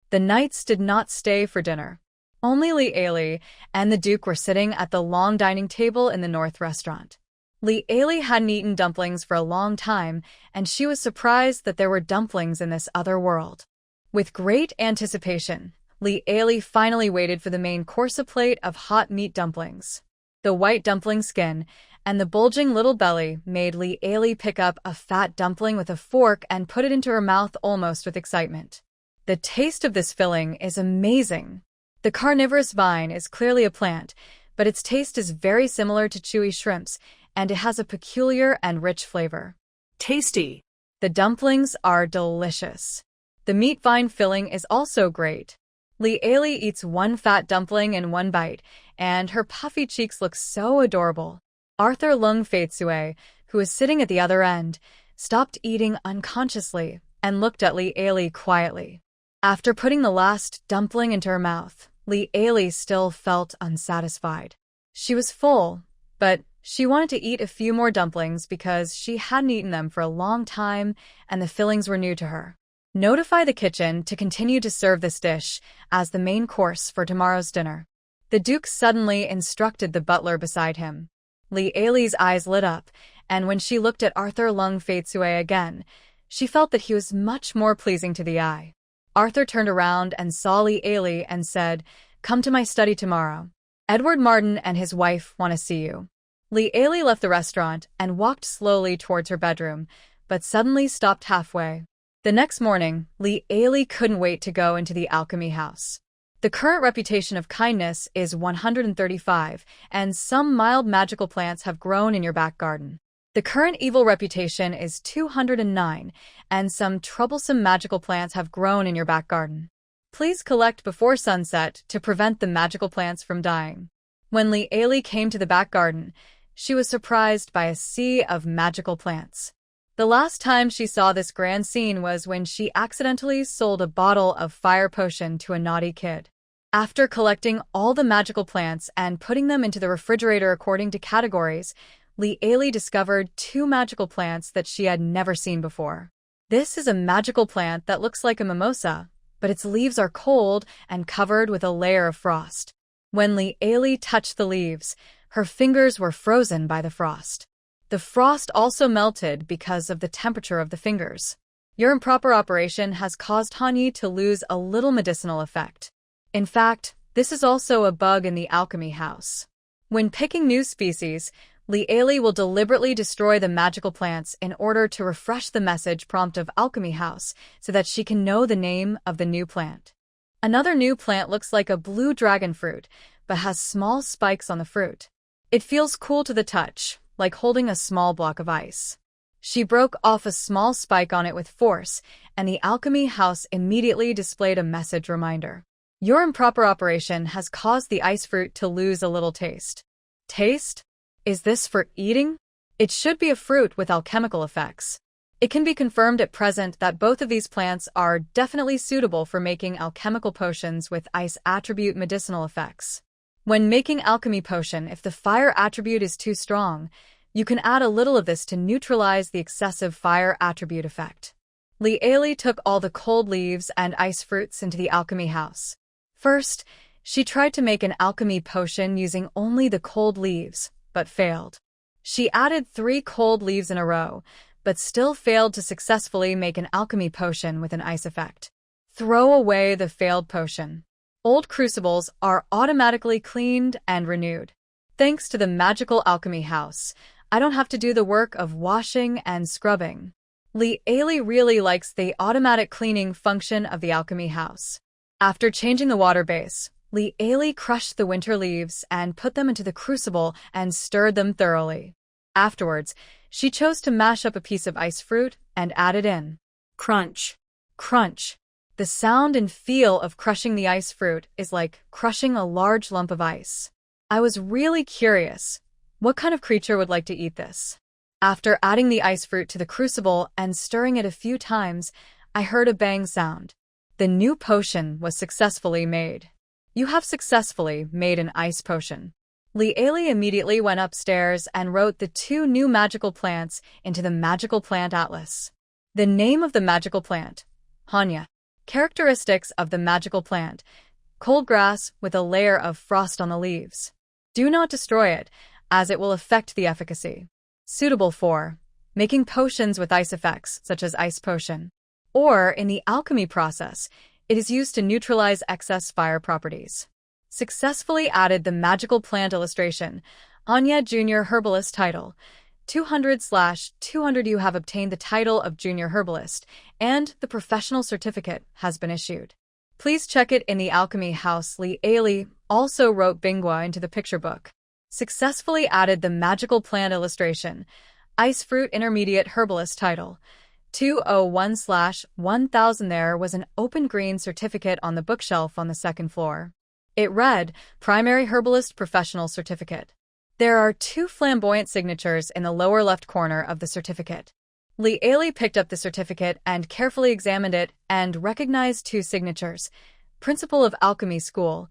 The knights did not stay for dinner. Only Li Aili and the Duke were sitting at the long dining table in the North restaurant. Li Aili hadn't eaten dumplings for a long time, and she was surprised that there were dumplings in this other world. With great anticipation, Li Aili finally waited for the main course, a plate of hot meat dumplings. The white dumpling skin and the bulging little belly made Li Aili pick up a fat dumpling with a fork and put it into her mouth almost with excitement. The taste of this filling is amazing. The carnivorous vine is clearly a plant, but its taste is very similar to chewy shrimps, and it has a peculiar and rich flavor. Tasty. The dumplings are delicious. The meat vine filling is also great. Li Aili eats one fat dumpling in one bite, and her puffy cheeks look so adorable. Arthur Lung Faitsue, who was sitting at the other end, stopped eating unconsciously and looked at Li Aili quietly. After putting the last dumpling into her mouth, Li Aili still felt unsatisfied. She was full, but she wanted to eat a few more dumplings because she hadn't eaten them for a long time and the fillings were new to her. Notify the kitchen to continue to serve this dish as the main course for tomorrow's dinner. The Duke suddenly instructed the butler beside him. Li Aili's eyes lit up, and when she looked at Arthur Lung Faitsue again, she felt that he was much more pleasing to the eye. Arthur turned around and saw Li Aili and said, "Come to my study tomorrow. Edward Martin and his wife want to see you." Li Aili left the restaurant and walked slowly towards her bedroom, but suddenly stopped halfway. The next morning, Li Aili couldn't wait to go into the alchemy house. The current reputation of kindness is 135, and some mild magical plants have grown in your back garden. The current evil reputation is 209, and some troublesome magical plants have grown in your back garden. Please collect before sunset to prevent the magical plants from dying. When Li Aili came to the back garden, she was surprised by a sea of magical plants. The last time she saw this grand scene was when she accidentally sold a bottle of fire potion to a naughty kid. After collecting all the magical plants and putting them into the refrigerator according to categories, Li Aili discovered 2 magical plants that she had never seen before. This is a magical plant that looks like a mimosa, but its leaves are cold and covered with a layer of frost. When Li Aili touched the leaves, her fingers were frozen by the frost. The frost also melted because of the temperature of the fingers. Your improper operation has caused Hanyi to lose a little medicinal effect. In fact, this is also a bug in the alchemy house. When picking new species, Li Aili will deliberately destroy the magical plants in order to refresh the message prompt of Alchemy House so that she can know the name of the new plant. Another new plant looks like a blue dragon fruit, but has small spikes on the fruit. It feels cool to the touch, like holding a small block of ice. She broke off a small spike on it with force, and the Alchemy House immediately displayed a message reminder. Your improper operation has caused the ice fruit to lose a little taste. Taste? Is this for eating? It should be a fruit with alchemical effects. It can be confirmed at present that both of these plants are definitely suitable for making alchemical potions with ice attribute medicinal effects. When making alchemy potion, if the fire attribute is too strong, you can add a little of this to neutralize the excessive fire attribute effect. Li Aili took all the cold leaves and ice fruits into the alchemy house. First, she tried to make an alchemy potion using only the cold leaves, but failed. She added 3 cold leaves in a row, but still failed to successfully make an alchemy potion with an ice effect. Throw away the failed potion. Old crucibles are automatically cleaned and renewed. Thanks to the magical alchemy house, I don't have to do the work of washing and scrubbing. Li Aili really likes the automatic cleaning function of the alchemy house. After changing the water base, Li Aili crushed the winter leaves and put them into the crucible and stirred them thoroughly. Afterwards, she chose to mash up a piece of ice fruit and add it in. Crunch. Crunch. The sound and feel of crushing the ice fruit is like crushing a large lump of ice. I was really curious. What kind of creature would like to eat this? After adding the ice fruit to the crucible and stirring it a few times, I heard a bang sound. The new potion was successfully made. You have successfully made an ice potion. Li Aili immediately went upstairs and wrote the 2 new magical plants into the magical plant atlas. The name of the magical plant, Hanya. Characteristics of the magical plant. Cold grass with a layer of frost on the leaves. Do not destroy it, as it will affect the efficacy. Suitable for making potions with ice effects, such as ice potion. Or, in the alchemy process, it is used to neutralize excess fire properties. Successfully added the magical plant illustration. Anya Junior Herbalist title. 200/200 You have obtained the title of Junior Herbalist, and the professional certificate has been issued. Please check it in the Alchemy House. Lee Ailey also wrote Bingwa into the picture book. Successfully added the magical plant illustration. Ice Fruit Intermediate Herbalist title. 201/1000 There was an open green certificate on the bookshelf on the second floor. It read, Primary Herbalist Professional Certificate. There are 2 flamboyant signatures in the lower left corner of the certificate. Lee Ailey picked up the certificate and carefully examined it and recognized 2 signatures. Principal of Alchemy School,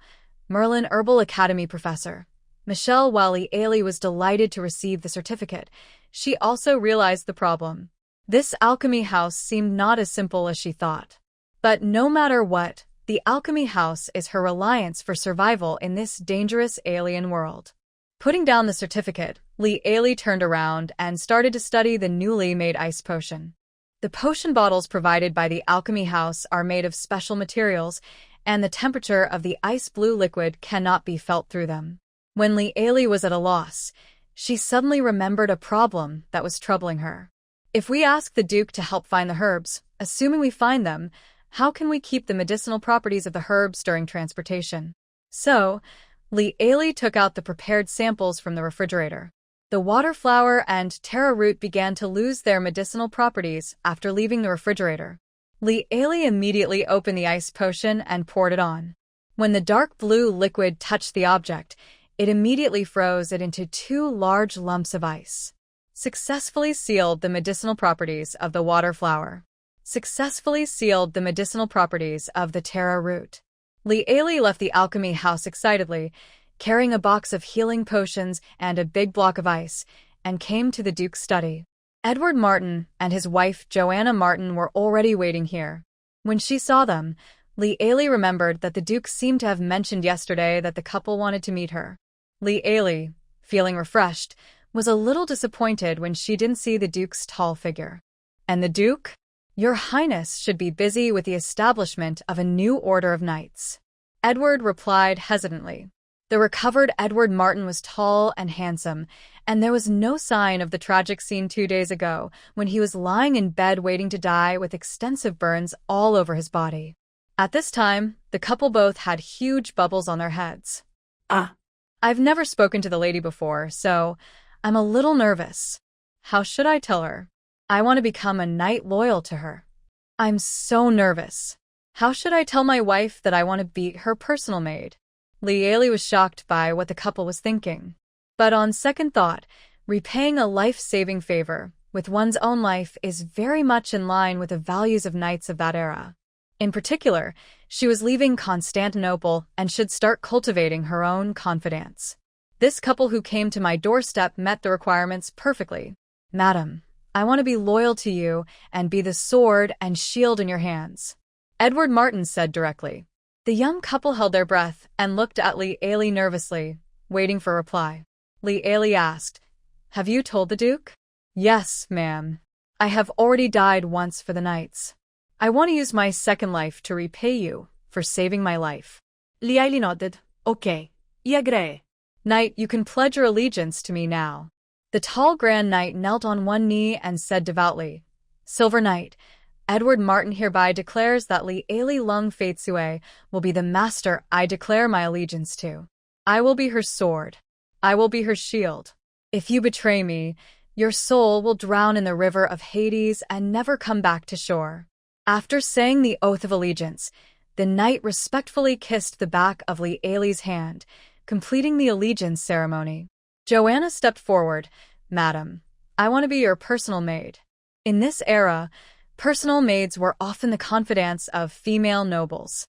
Merlin Herbal Academy Professor. Michelle. While Lee Ailey was delighted to receive the certificate, she also realized the problem. This alchemy house seemed not as simple as she thought. But no matter what, the alchemy house is her reliance for survival in this dangerous alien world. Putting down the certificate, Lee Ailey turned around and started to study the newly made ice potion. The potion bottles provided by the alchemy house are made of special materials, and the temperature of the ice blue liquid cannot be felt through them. When Lee Ailey was at a loss, she suddenly remembered a problem that was troubling her. If we ask the Duke to help find the herbs, assuming we find them, how can we keep the medicinal properties of the herbs during transportation? So, Lee Ailey took out the prepared samples from the refrigerator. The water flower and taro root began to lose their medicinal properties after leaving the refrigerator. Lee Ailey immediately opened the ice potion and poured it on. When the dark blue liquid touched the object, it immediately froze it into 2 large lumps of ice. Successfully sealed the medicinal properties of the water flower. Successfully sealed the medicinal properties of the taro root. Lee Ailey left the alchemy house excitedly, carrying a box of healing potions and a big block of ice, and came to the Duke's study. Edward Martin and his wife Joanna Martin were already waiting here. When she saw them, Lee Ailey remembered that the Duke seemed to have mentioned yesterday that the couple wanted to meet her. Lee Ailey, feeling refreshed, was a little disappointed when she didn't see the Duke's tall figure. And the Duke? Your Highness should be busy with the establishment of a new order of knights. Edward replied hesitantly. The recovered Edward Martin was tall and handsome, and there was no sign of the tragic scene 2 days ago when he was lying in bed waiting to die with extensive burns all over his body. At this time, the couple both had huge bubbles on their heads. I've never spoken to the lady before, so I'm a little nervous. How should I tell her? I want to become a knight loyal to her. I'm so nervous. How should I tell my wife that I want to be her personal maid? Lee Ailey was shocked by what the couple was thinking. But on second thought, repaying a life-saving favor with one's own life is very much in line with the values of knights of that era. In particular, she was leaving Constantinople and should start cultivating her own confidence. This couple who came to my doorstep met the requirements perfectly. Madam, I want to be loyal to you and be the sword and shield in your hands. Edward Martin said directly. The young couple held their breath and looked at Lee Ailey nervously, waiting for a reply. Lee Ailey asked, Have you told the Duke? Yes, ma'am. I have already died once for the knights. I want to use my second life to repay you for saving my life. Lee Ailey nodded. Okay, I agree. Knight, you can pledge your allegiance to me now. The tall Grand Knight knelt on one knee and said devoutly, Silver Knight, Edward Martin hereby declares that Lee Ailey Lung Faitsue will be the master I declare my allegiance to. I will be her sword. I will be her shield. If you betray me, your soul will drown in the river of Hades and never come back to shore. After saying the oath of allegiance, the knight respectfully kissed the back of Lee Ailey's hand, completing the allegiance ceremony. Joanna stepped forward. Madam, I want to be your personal maid. In this era, personal maids were often the confidants of female nobles.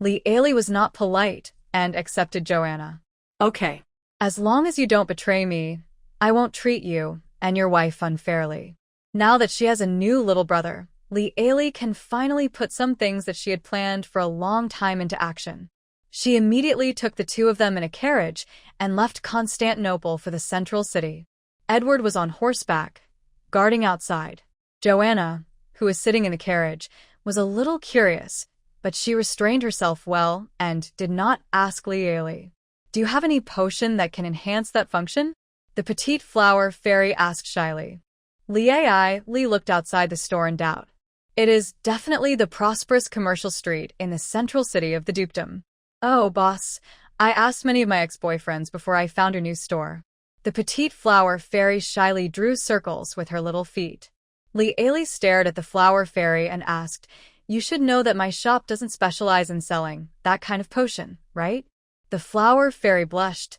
Lee Ailey was not polite and accepted Joanna. Okay. As long as you don't betray me, I won't treat you and your wife unfairly. Now that she has a new little brother, Li Ailey can finally put some things that she had planned for a long time into action. She immediately took the two of them in a carriage and left Constantinople for the central city. Edward was on horseback, guarding outside. Joanna, who was sitting in the carriage, was a little curious, but she restrained herself well and did not ask Li Ailey, "Do you have any potion that can enhance that function?" The petite flower fairy asked shyly. Li Ailey looked outside the store in doubt. It is definitely the prosperous commercial street in the central city of the dukedom. "Oh, boss, I asked many of my ex-boyfriends before I found a new store." The petite flower fairy shyly drew circles with her little feet. Li Ailey stared at the flower fairy and asked, "You should know that my shop doesn't specialize in selling that kind of potion, right?" The flower fairy blushed.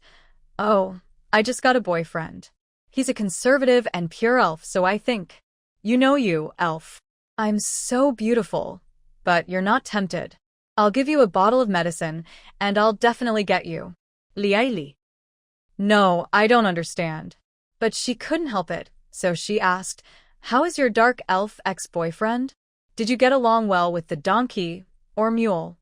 "Oh, I just got a boyfriend. He's a conservative and pure elf, so I think. You, elf. I'm so beautiful, but you're not tempted. I'll give you a bottle of medicine, and I'll definitely get you." Li Ailey. No, I don't understand. But she couldn't help it, so she asked, "How is your dark elf ex-boyfriend? Did you get along well with the donkey or mule?"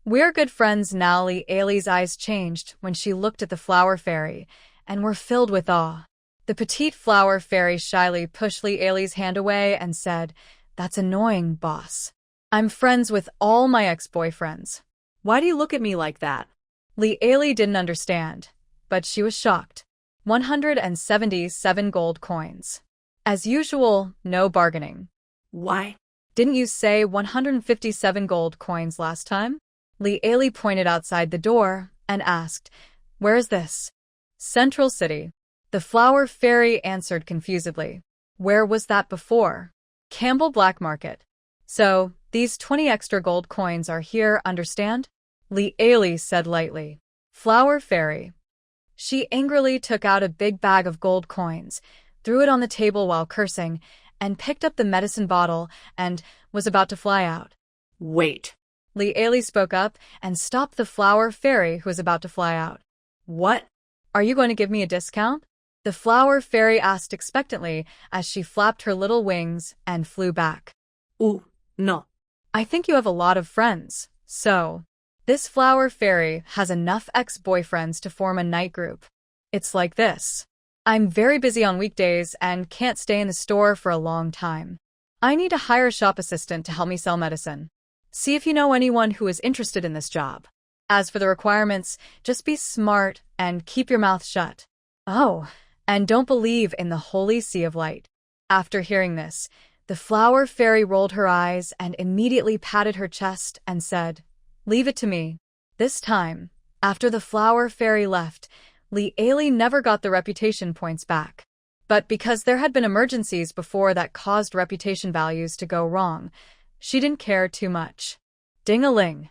We're good friends now." Li Ailey's eyes changed when she looked at the flower fairy, and were filled with awe. The petite flower fairy shyly pushed Li Ailey's hand away and said, "That's annoying, boss. I'm friends with all my ex-boyfriends." Why do you look at me like that? Li Ailey didn't understand, but she was shocked. 177 gold coins. As usual, no bargaining. Why? Didn't you say 157 gold coins last time? Li Ailey pointed outside the door and asked, "Where is this?" "Central City." The flower fairy answered confusedly. "Where was that before?" "Campbell Black Market." "So, these 20 extra gold coins are here, understand?" Li Ailey said lightly. "Flower fairy." She angrily took out a big bag of gold coins, threw it on the table while cursing, and picked up the medicine bottle and was about to fly out. "Wait." Li Ailey spoke up and stopped the flower fairy who was about to fly out. "What? "Are you going to give me a discount?" the flower fairy asked expectantly as she flapped her little wings and flew back. No. "I think you have a lot of friends, so." This flower fairy has enough ex-boyfriends to form a night group. It's like this. "I'm very busy on weekdays and can't stay in the store for a long time. I need to hire a shop assistant to help me sell medicine. See if you know anyone who is interested in this job. As for the requirements, just be smart and keep your mouth shut. Oh, and don't believe in the holy sea of light." After hearing this, the flower fairy rolled her eyes and immediately patted her chest and said, "Leave it to me." This time, after the flower fairy left, Li Ailey never got the reputation points back. But because there had been emergencies before that caused reputation values to go wrong, she didn't care too much. Ding-a-ling.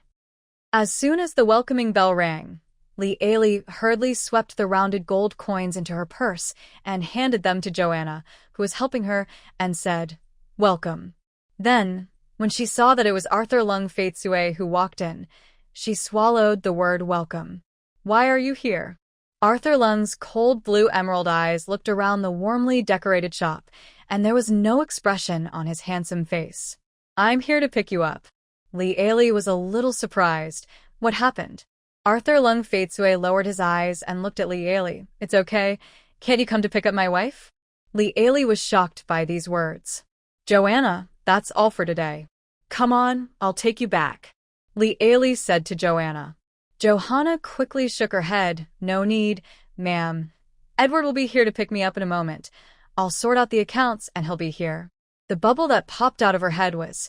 As soon as the welcoming bell rang, Li Ailey hurriedly swept the rounded gold coins into her purse and handed them to Joanna, who was helping her, and said, "Welcome." Then, when she saw that it was Arthur Lung Faitsue who walked in, she swallowed the word welcome. "Why are you here?" Arthur Lung's cold blue emerald eyes looked around the warmly decorated shop, and there was no expression on his handsome face. "I'm here to pick you up." Li Ailey was a little surprised. What happened? Arthur Lung Faitsue lowered his eyes and looked at Li Ailey. "It's okay. Can't you come to pick up my wife?" Li Ailey was shocked by these words. "Joanna, that's all for today. Come on, I'll take you back," Li Ailey said to Joanna. Johanna quickly shook her head. "No need, ma'am. Edward will be here to pick me up in a moment. I'll sort out the accounts and he'll be here." The bubble that popped out of her head was,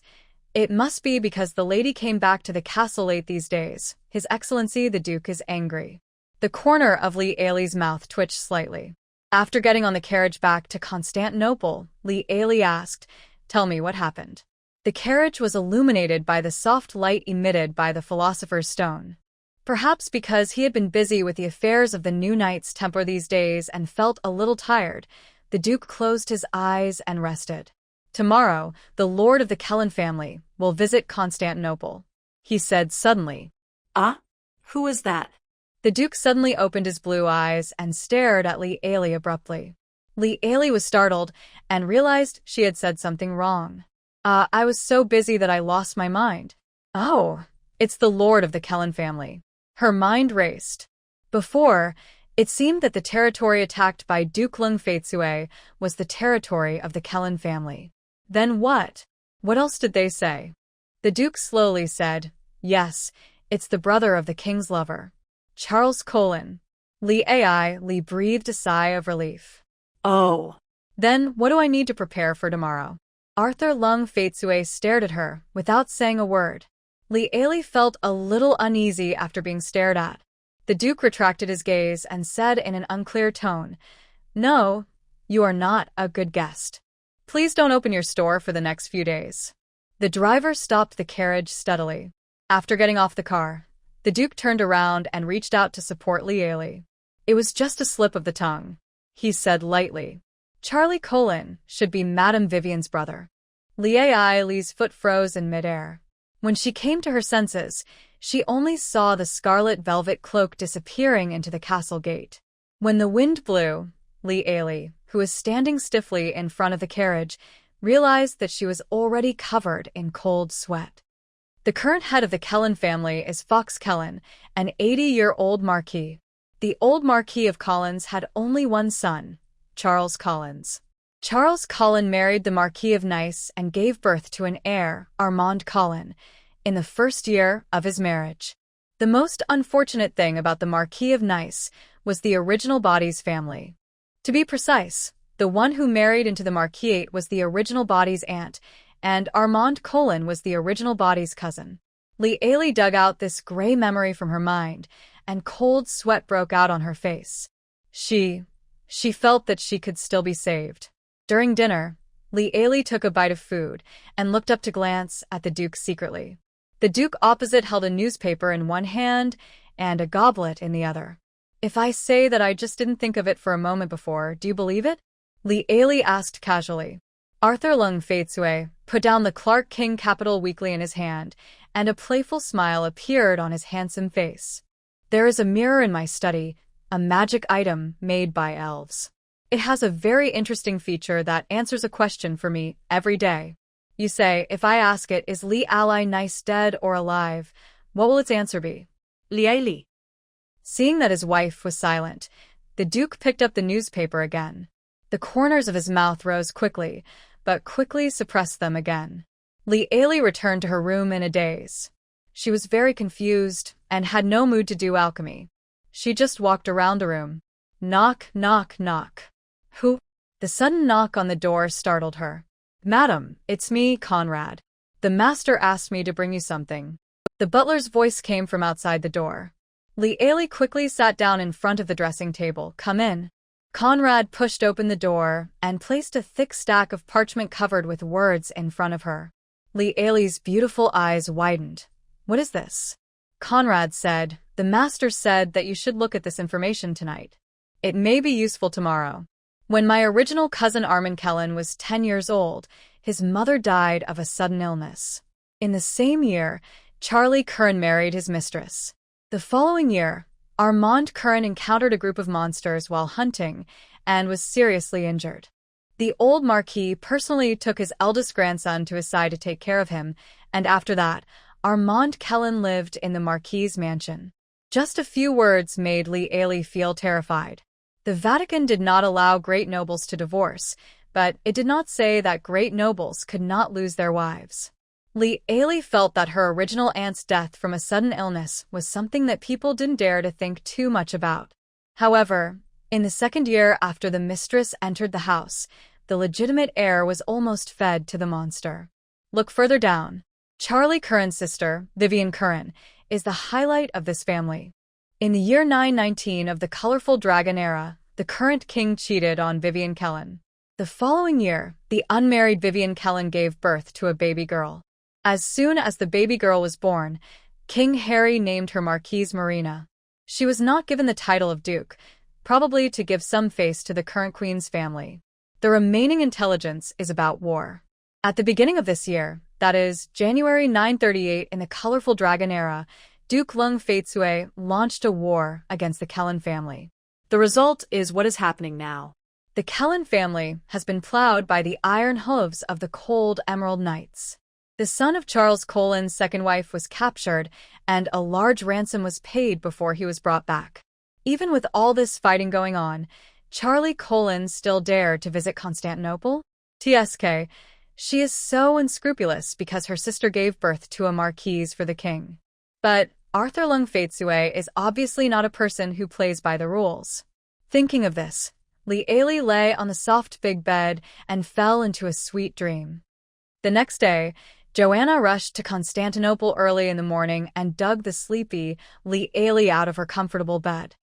"It must be because the lady came back to the castle late these days. His Excellency the Duke is angry." The corner of Li Ailey's mouth twitched slightly. After getting on the carriage back to Constantinople, Li Ailey asked, "Tell me what happened." The carriage was illuminated by the soft light emitted by the Philosopher's Stone. Perhaps because he had been busy with the affairs of the new Knights Templar these days and felt a little tired, the Duke closed his eyes and rested. "Tomorrow, the Lord of the Kellen family will visit Constantinople," he said suddenly. "Ah? Who is that?" The Duke suddenly opened his blue eyes and stared at Li Ailey abruptly. Li Ailey was startled and realized she had said something wrong. I was so busy that I lost my mind. Oh, it's the lord of the Kellen family. Her mind raced. Before, it seemed that the territory attacked by Duke Lung Faitsue was the territory of the Kellen family. Then what? What else did they say? The Duke slowly said, "Yes, it's the brother of the king's lover. Charles Colin." Li breathed a sigh of relief. Oh. Then what do I need to prepare for tomorrow? Arthur Lung Faitsue stared at her, without saying a word. Li felt a little uneasy after being stared at. The Duke retracted his gaze and said in an unclear tone, "No, you are not a good guest. Please don't open your store for the next few days." The driver stopped the carriage steadily. After getting off the car, the Duke turned around and reached out to support Li. "It was just a slip of the tongue," he said lightly. "Charlie Colin should be Madame Vivian's brother." Li's foot froze in midair. When she came to her senses, she only saw the scarlet velvet cloak disappearing into the castle gate. When the wind blew, Li, who was standing stiffly in front of the carriage, realized that she was already covered in cold sweat. The current head of the Kellen family is Fox Kellen, an 80-year-old marquis. The old Marquis of Collins had only one son, Charles Collins. Charles Collin married the Marquis of Nice and gave birth to an heir, Armand Collin, in the first year of his marriage. The most unfortunate thing about the Marquis of Nice was the original body's family. To be precise, the one who married into the Marquisate was the original body's aunt, and Armand Collin was the original body's cousin. Li dug out this gray memory from her mind, and cold sweat broke out on her face. She felt that she could still be saved. During dinner, Li took a bite of food and looked up to glance at the Duke secretly. The Duke opposite held a newspaper in one hand and a goblet in the other. "If I say that I just didn't think of it for a moment before, do you believe it?" Li asked casually. Arthur Lung Faitsue put down the Clark King Capital Weekly in his hand, and a playful smile appeared on his handsome face. "There is a mirror in my study, a magic item made by elves. It has a very interesting feature that answers a question for me every day. You say, if I ask it, is Li Nice dead or alive, what will its answer be?" Li. Seeing that his wife was silent, the Duke picked up the newspaper again. The corners of his mouth rose quickly, but quickly suppressed them again. Li returned to her room in a daze. She was very confused and had no mood to do alchemy. She just walked around the room. Knock, knock, knock. Who? The sudden knock on the door startled her. "Madam, it's me, Conrad. The master asked me to bring you something." The butler's voice came from outside the door. Li quickly sat down in front of the dressing table. "Come in." Conrad pushed open the door and placed a thick stack of parchment covered with words in front of her. Li's beautiful eyes widened. "What is this?" Conrad said, "The master said that you should look at this information tonight. It may be useful tomorrow. When my original cousin Armand Kellen was 10 years old, his mother died of a sudden illness. In the same year, Charlie Curran married his mistress. The following year, Armand Curran encountered a group of monsters while hunting and was seriously injured. The old Marquis personally took his eldest grandson to his side to take care of him, and after that, Armand Kellen lived in the Marquis's mansion." Just a few words made Li feel terrified. The Vatican did not allow great nobles to divorce, but it did not say that great nobles could not lose their wives. Li felt that her original aunt's death from a sudden illness was something that people didn't dare to think too much about. However, in the second year after the mistress entered the house, the legitimate heir was almost fed to the monster. Look further down. Charlie Curran's sister, Vivian Curran, is the highlight of this family. In the year 919 of the colorful dragon era, the current king cheated on Vivian Kellen. The following year, the unmarried Vivian Kellen gave birth to a baby girl. As soon as the baby girl was born, King Harry named her Marquise Marina. She was not given the title of Duke, probably to give some face to the current queen's family. The remaining intelligence is about war. At the beginning of this year, that is, January 938 in the colorful dragon era, Duke Lung Faitsue launched a war against the Kellen family. The result is what is happening now. The Kellen family has been plowed by the iron hooves of the cold Emerald Knights. The son of Charles Cullen's second wife was captured, and a large ransom was paid before he was brought back. Even with all this fighting going on, Charlie Cullen still dared to visit Constantinople? TSK, she is so unscrupulous because her sister gave birth to a marquise for the king. But Arthur Lung Faitsue is obviously not a person who plays by the rules. Thinking of this, Li Ailey lay on the soft big bed and fell into a sweet dream. The next day, Joanna rushed to Constantinople early in the morning and dug the sleepy Li Ailey out of her comfortable bed.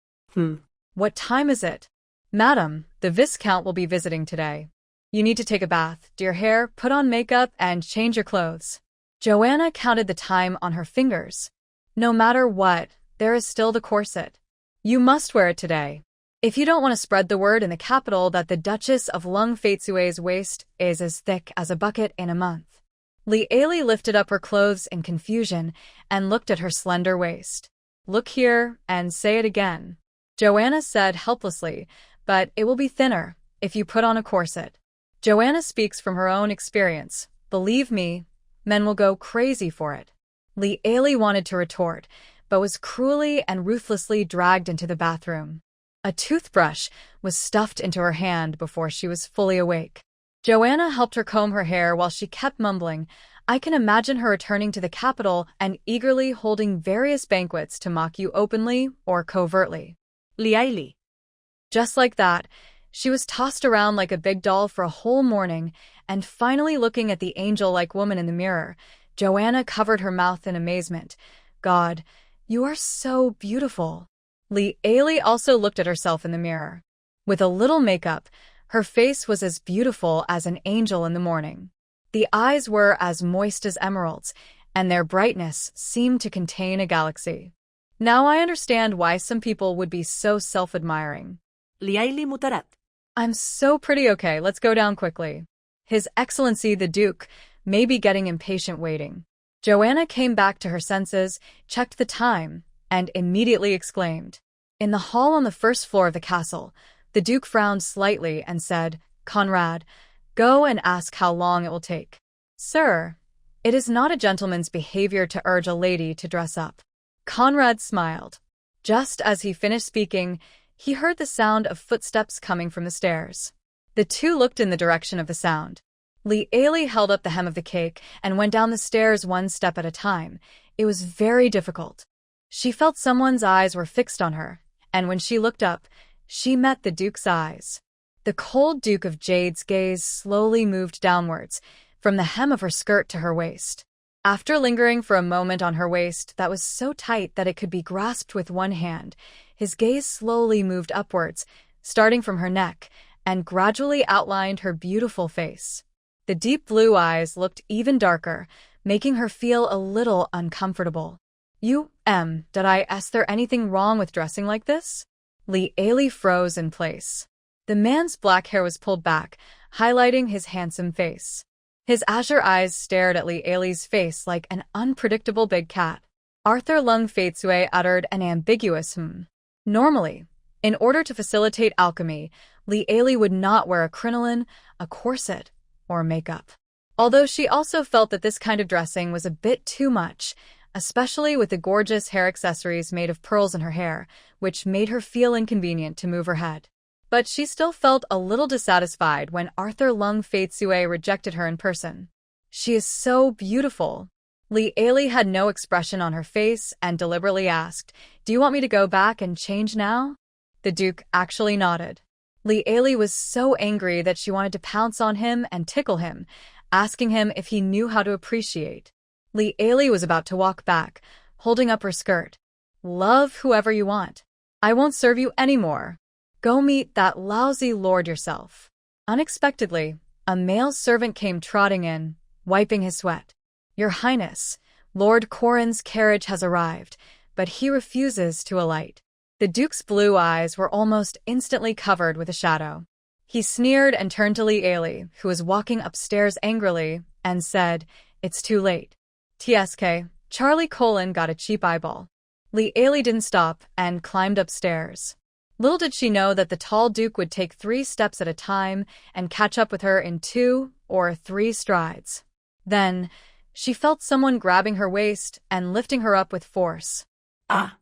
What time is it? Madam, the Viscount will be visiting today. You need to take a bath, do your hair, put on makeup, and change your clothes. Joanna counted the time on her fingers. No matter what, there is still the corset. You must wear it today. If you don't want to spread the word in the capital that the Duchess of Lung Faitsue's waist is as thick as a bucket in a month. Li Ailey lifted up her clothes in confusion and looked at her slender waist. Look here and say it again. Joanna said helplessly, but it will be thinner if you put on a corset. Joanna speaks from her own experience. Believe me, men will go crazy for it. Li Ailey wanted to retort, but was cruelly and ruthlessly dragged into the bathroom. A toothbrush was stuffed into her hand before she was fully awake. Joanna helped her comb her hair while she kept mumbling, I can imagine her returning to the capital and eagerly holding various banquets to mock you openly or covertly. Li Ailey. Just like that, she was tossed around like a big doll for a whole morning, and finally looking at the angel-like woman in the mirror, Joanna covered her mouth in amazement. God, you are so beautiful. Li Ailey also looked at herself in the mirror. With a little makeup, her face was as beautiful as an angel in the morning. The eyes were as moist as emeralds, and their brightness seemed to contain a galaxy. Now I understand why some people would be so self-admiring. Li Ailey mutarat. I'm so pretty, okay, let's go down quickly. His Excellency the Duke may be getting impatient waiting. Joanna came back to her senses, checked the time, and immediately exclaimed. In the hall on the first floor of the castle, the Duke frowned slightly and said, Conrad, go and ask how long it will take. Sir, it is not a gentleman's behavior to urge a lady to dress up. Conrad smiled. Just as he finished speaking, he heard the sound of footsteps coming from the stairs. The two looked in the direction of the sound. Li Ailey held up the hem of the cake and went down the stairs one step at a time. It was very difficult. She felt someone's eyes were fixed on her, and when she looked up, she met the Duke's eyes. The cold Duke of Jade's gaze slowly moved downwards, from the hem of her skirt to her waist. After lingering for a moment on her waist that was so tight that it could be grasped with one hand, his gaze slowly moved upwards, starting from her neck, and gradually outlined her beautiful face. The deep blue eyes looked even darker, making her feel a little uncomfortable. Did I ask there anything wrong with dressing like this? Li Ailey froze in place. The man's black hair was pulled back, highlighting his handsome face. His azure eyes stared at Li Ailey's face like an unpredictable big cat. Arthur Lung Faitsue uttered an ambiguous Normally, in order to facilitate alchemy, Li Ailey would not wear a crinoline, a corset, or makeup. Although she also felt that this kind of dressing was a bit too much, especially with the gorgeous hair accessories made of pearls in her hair, which made her feel inconvenient to move her head. But she still felt a little dissatisfied when Arthur Lung Faitsue rejected her in person. She is so beautiful. Li Ailey had no expression on her face and deliberately asked, Do you want me to go back and change now? The Duke actually nodded. Li Ailey was so angry that she wanted to pounce on him and tickle him, asking him if he knew how to appreciate. Li Ailey was about to walk back, holding up her skirt. Love whoever you want. I won't serve you anymore. Go meet that lousy lord yourself. Unexpectedly, a male servant came trotting in, wiping his sweat. Your Highness, Lord Corrin's carriage has arrived, but he refuses to alight. The Duke's blue eyes were almost instantly covered with a shadow. He sneered and turned to Li Ailey, who was walking upstairs angrily, and said, It's too late. TSK, Charlie Cullen got a cheap eyeball. Li Ailey didn't stop and climbed upstairs. Little did she know that the tall duke would take 3 steps at a time and catch up with her in 2 or 3 strides. Then, she felt someone grabbing her waist and lifting her up with force. Ah!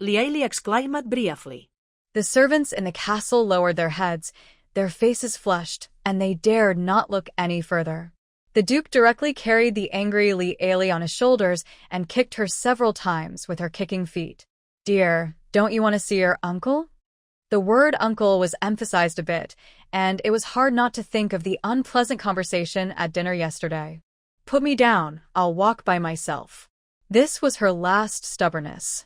Lieli exclaimed briefly. The servants in the castle lowered their heads, their faces flushed, and they dared not look any further. The duke directly carried the angry Lieli on his shoulders and kicked her several times with her kicking feet. "Dear, don't you want to see your uncle?" The word uncle was emphasized a bit, and it was hard not to think of the unpleasant conversation at dinner yesterday. "Put me down, I'll walk by myself." This was her last stubbornness.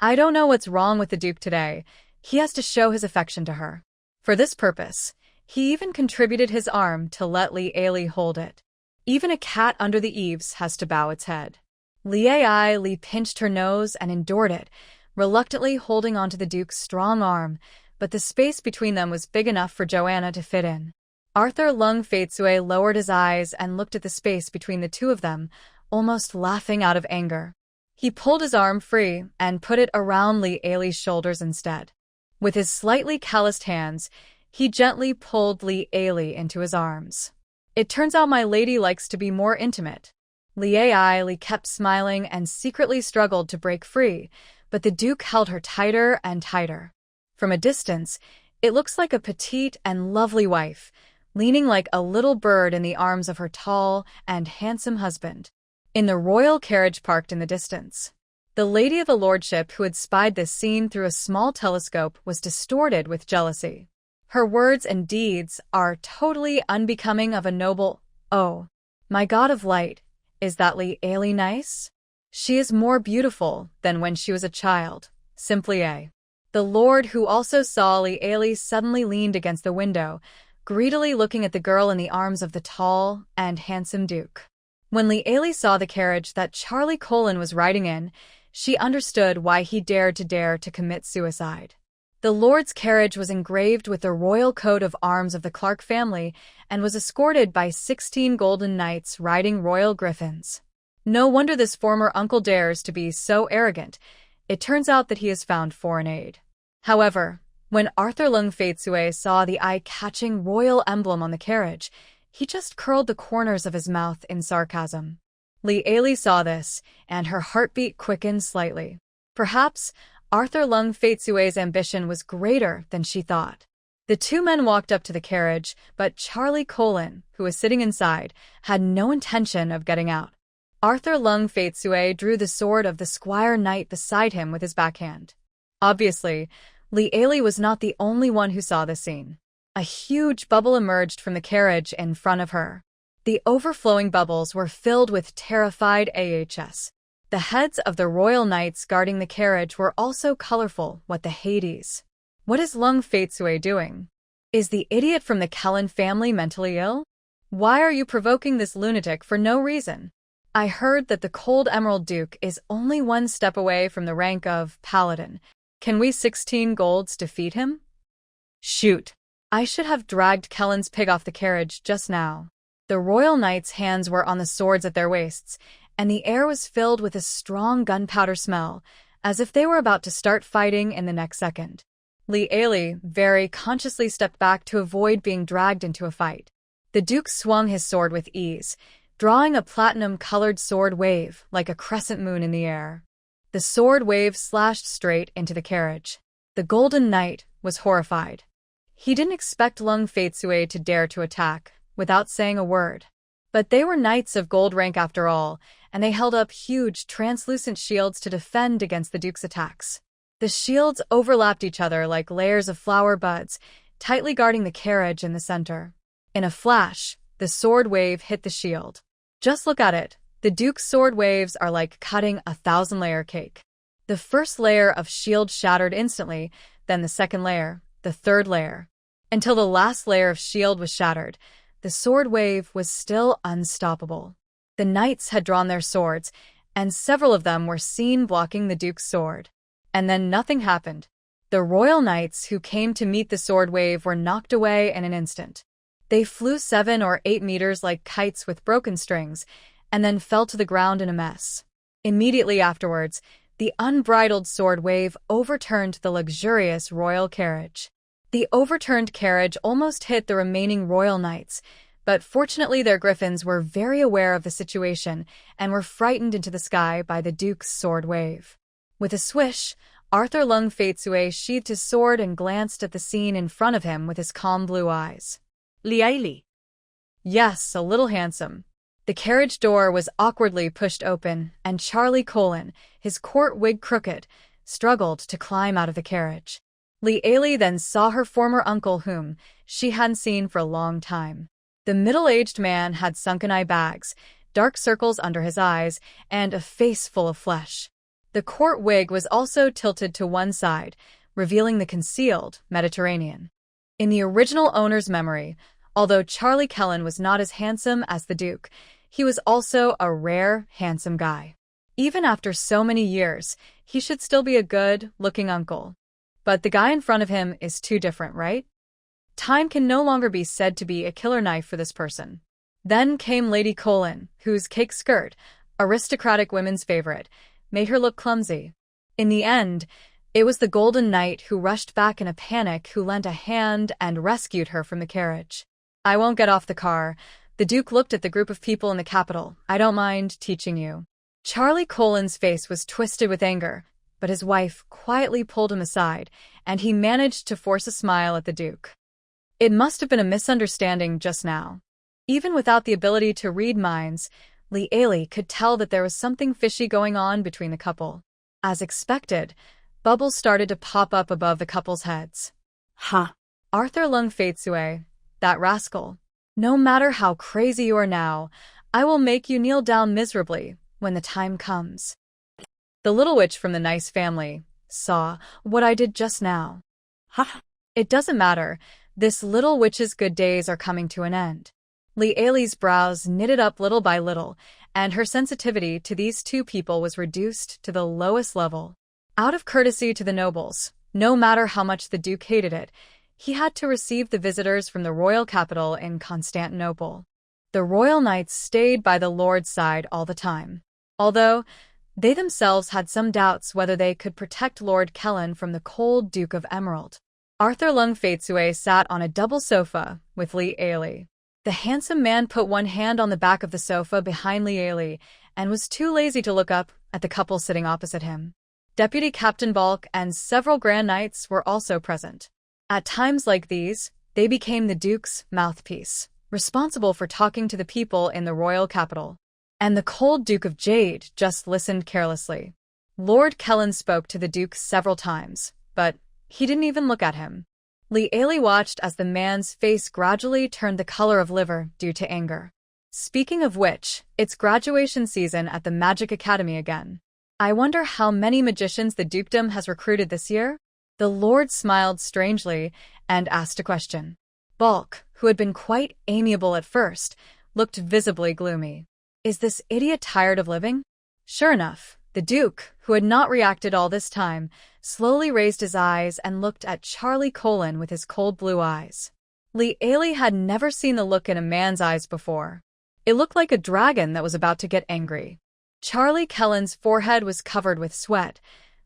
I don't know what's wrong with the duke today. He has to show his affection to her. For this purpose, he even contributed his arm to let Lieli hold it. Even a cat under the eaves has to bow its head. Lieli pinched her nose and endured it, reluctantly holding onto the duke's strong arm, but the space between them was big enough for Joanna to fit in. Arthur Lung Faitsue lowered his eyes and looked at the space between the two of them, almost laughing out of anger. He pulled his arm free and put it around Lieli's shoulders instead. With his slightly calloused hands, he gently pulled Lieli into his arms. "It turns out my lady likes to be more intimate." Lieli kept smiling and secretly struggled to break free, but the duke held her tighter and tighter. From a distance, it looks like a petite and lovely wife, leaning like a little bird in the arms of her tall and handsome husband. In the royal carriage parked in the distance, the lady of the lordship who had spied this scene through a small telescope was distorted with jealousy. Her words and deeds are totally unbecoming of a noble. "Oh, my god of light, is that Lieli nice? She is more beautiful than when she was a child, simply a." The lord, who also saw Lieli, suddenly leaned against the window, greedily looking at the girl in the arms of the tall and handsome duke. When Lieli saw the carriage that Charlie Colin was riding in, she understood why he dared to commit suicide. The lord's carriage was engraved with the royal coat of arms of the Clark family and was escorted by 16 golden knights riding royal griffins. No wonder this former uncle dares to be so arrogant. It turns out that he has found foreign aid. However, when Arthur Lung Faitsue saw the eye-catching royal emblem on the carriage, he just curled the corners of his mouth in sarcasm. Lieli saw this, and her heartbeat quickened slightly. Perhaps Arthur Lung Faitsue's ambition was greater than she thought. The two men walked up to the carriage, but Charlie Colin, who was sitting inside, had no intention of getting out. Arthur Lung Faitsue drew the sword of the squire knight beside him with his backhand. Obviously, Lieli was not the only one who saw this scene. A huge bubble emerged from the carriage in front of her. The overflowing bubbles were filled with terrified AHS. The heads of the royal knights guarding the carriage were also colorful. What the Hades? What is Lung Faitsue doing? Is the idiot from the Kellen family mentally ill? Why are you provoking this lunatic for no reason? I heard that the Cold Emerald Duke is only 1 step away from the rank of Paladin. Can we 16 golds defeat him? Shoot. I should have dragged Kellen's pig off the carriage just now. The royal knights' hands were on the swords at their waists, and the air was filled with a strong gunpowder smell, as if they were about to start fighting in the next second. Lieli very consciously stepped back to avoid being dragged into a fight. The duke swung his sword with ease, drawing a platinum-colored sword wave like a crescent moon in the air. The sword wave slashed straight into the carriage. The Golden Knight was horrified. He didn't expect Lung Faitsue to dare to attack without saying a word. But they were knights of gold rank after all, and they held up huge, translucent shields to defend against the duke's attacks. The shields overlapped each other like layers of flower buds, tightly guarding the carriage in the center. In a flash, the sword wave hit the shield. Just look at it. The duke's sword waves are like cutting a 1,000-layer cake. The first layer of shield shattered instantly, then the second layer, the third layer. Until the last layer of shield was shattered, the sword wave was still unstoppable. The knights had drawn their swords, and several of them were seen blocking the duke's sword. And then nothing happened. The royal knights who came to meet the sword wave were knocked away in an instant. They flew 7 or 8 meters like kites with broken strings, and then fell to the ground in a mess. Immediately afterwards, The unbridled sword wave overturned the luxurious royal carriage. The overturned carriage almost hit the remaining royal knights, but fortunately their griffins were very aware of the situation and were frightened into the sky by the Duke's sword wave. With a swish, Arthur Lung Faitsue sheathed his sword and glanced at the scene in front of him with his calm blue eyes. Li. Yes, a little handsome. The carriage door was awkwardly pushed open, and Charlie Colin, his court wig crooked, struggled to climb out of the carriage. Li then saw her former uncle whom she hadn't seen for a long time. The middle-aged man had sunken eye bags, dark circles under his eyes, and a face full of flesh. The court wig was also tilted to one side, revealing the concealed Mediterranean. In the original owner's memory, although Charlie Kellen was not as handsome as the Duke, he was also a rare, handsome guy. Even after so many years, he should still be a good-looking uncle. But the guy in front of him is too different, right? Time can no longer be said to be a killer knife for this person. Then came Lady Colin, whose cake skirt, aristocratic women's favorite, made her look clumsy. In the end, it was the Golden Knight who rushed back in a panic who lent a hand and rescued her from the carriage. I won't get off the car. The Duke looked at the group of people in the capital. I don't mind teaching you. Charlie Colin's face was twisted with anger, but his wife quietly pulled him aside, and he managed to force a smile at the Duke. It must have been a misunderstanding just now. Even without the ability to read minds, Li could tell that there was something fishy going on between the couple. As expected, bubbles started to pop up above the couple's heads. Ha! Arthur Lung Faitsue, that rascal. No matter how crazy you are now, I will make you kneel down miserably when the time comes. The little witch from the nice family saw what I did just now. Ha! It doesn't matter. This little witch's good days are coming to an end. Li's brows knitted up little by little, and her sensitivity to these two people was reduced to the lowest level. Out of courtesy to the nobles, no matter how much the Duke hated it, he had to receive the visitors from the royal capital in Constantinople. The royal knights stayed by the Lord's side all the time, although they themselves had some doubts whether they could protect Lord Kellen from the cold Duke of Emerald. Arthur Lung Faitsue sat on a double sofa with Li. The handsome man put one hand on the back of the sofa behind Li and was too lazy to look up at the couple sitting opposite him. Deputy Captain Balk and several Grand Knights were also present. At times like these, they became the Duke's mouthpiece, responsible for talking to the people in the royal capital. And the cold Duke of Jade just listened carelessly. Lord Kellen spoke to the Duke several times, but he didn't even look at him. Li watched as the man's face gradually turned the color of liver due to anger. Speaking of which, it's graduation season at the Magic Academy again. I wonder how many magicians the dukedom has recruited this year? The Lord smiled strangely and asked a question. Balk, who had been quite amiable at first, looked visibly gloomy. Is this idiot tired of living? Sure enough, the Duke, who had not reacted all this time, slowly raised his eyes and looked at Charlie Colin with his cold blue eyes. Li had never seen the look in a man's eyes before. It looked like a dragon that was about to get angry. Charlie Kellen's forehead was covered with sweat,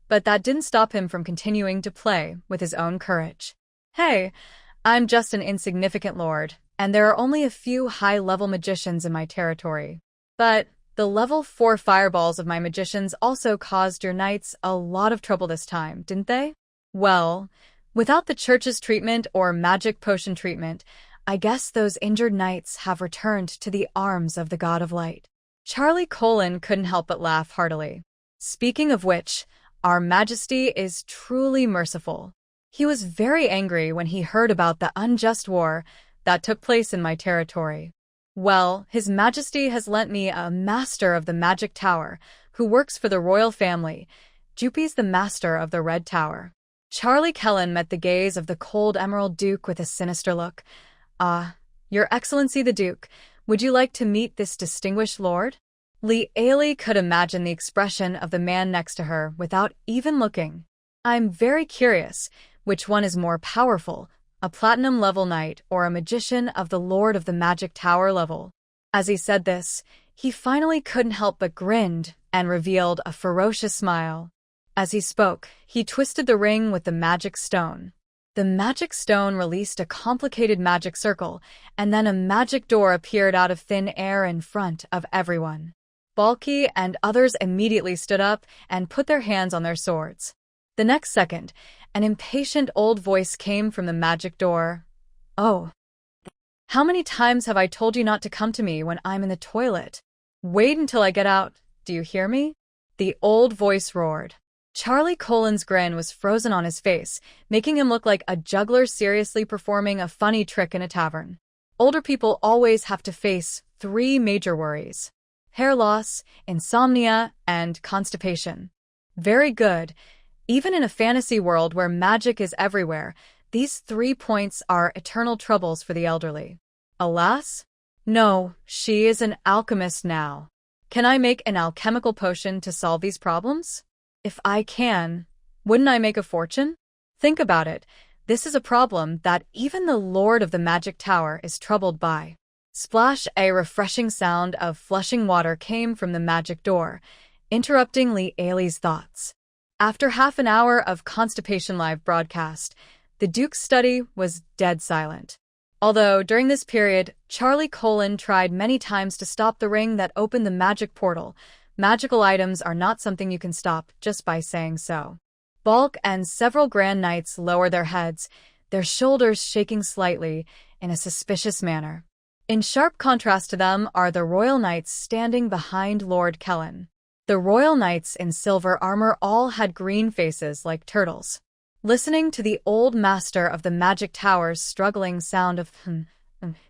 but that didn't stop him from continuing to play with his own courage. Hey, I'm just an insignificant lord, and there are only a few high-level magicians in my territory. But the level 4 fireballs of my magicians also caused your knights a lot of trouble this time, didn't they? Well, without the church's treatment or magic potion treatment, I guess those injured knights have returned to the arms of the God of Light. Charlie Colin couldn't help but laugh heartily. Speaking of which, Our Majesty is truly merciful. He was very angry when he heard about the unjust war that took place in my territory. Well, His Majesty has lent me a master of the Magic Tower, who works for the royal family. Jupi's the master of the Red Tower. Charlie Kellen met the gaze of the cold Emerald Duke with a sinister look. Your Excellency the Duke, would you like to meet this distinguished lord? Li could imagine the expression of the man next to her without even looking. I'm very curious, which one is more powerful, a platinum level knight or a magician of the Lord of the Magic Tower level? As he said this, he finally couldn't help but grinned and revealed a ferocious smile. As he spoke, he twisted the ring with the magic stone. The magic stone released a complicated magic circle, and then a magic door appeared out of thin air in front of everyone. Balky and others immediately stood up and put their hands on their swords. The next second, an impatient old voice came from the magic door. "Oh, how many times have I told you not to come to me when I'm in the toilet? Wait until I get out, do you hear me?" The old voice roared. Charlie Colin's grin was frozen on his face, making him look like a juggler seriously performing a funny trick in a tavern. Older people always have to face 3 major worries: hair loss, insomnia, and constipation. Very good. Even in a fantasy world where magic is everywhere, these 3 points are eternal troubles for the elderly. Alas? No, she is an alchemist now. Can I make an alchemical potion to solve these problems? If I can, wouldn't I make a fortune? Think about it. This is a problem that even the Lord of the Magic Tower is troubled by. Splash! A refreshing sound of flushing water came from the magic door, interrupting Lee Ailey's thoughts. After half an hour of Constipation Live broadcast, the Duke's study was dead silent. Although, during this period, Charlie Colin tried many times to stop the ring that opened the magic portal. Magical items are not something you can stop just by saying so. Balk and several Grand Knights lower their heads, their shoulders shaking slightly in a suspicious manner. In sharp contrast to them are the Royal Knights standing behind Lord Kellen. The Royal Knights in silver armor all had green faces like turtles. Listening to the old master of the Magic Tower's struggling sound of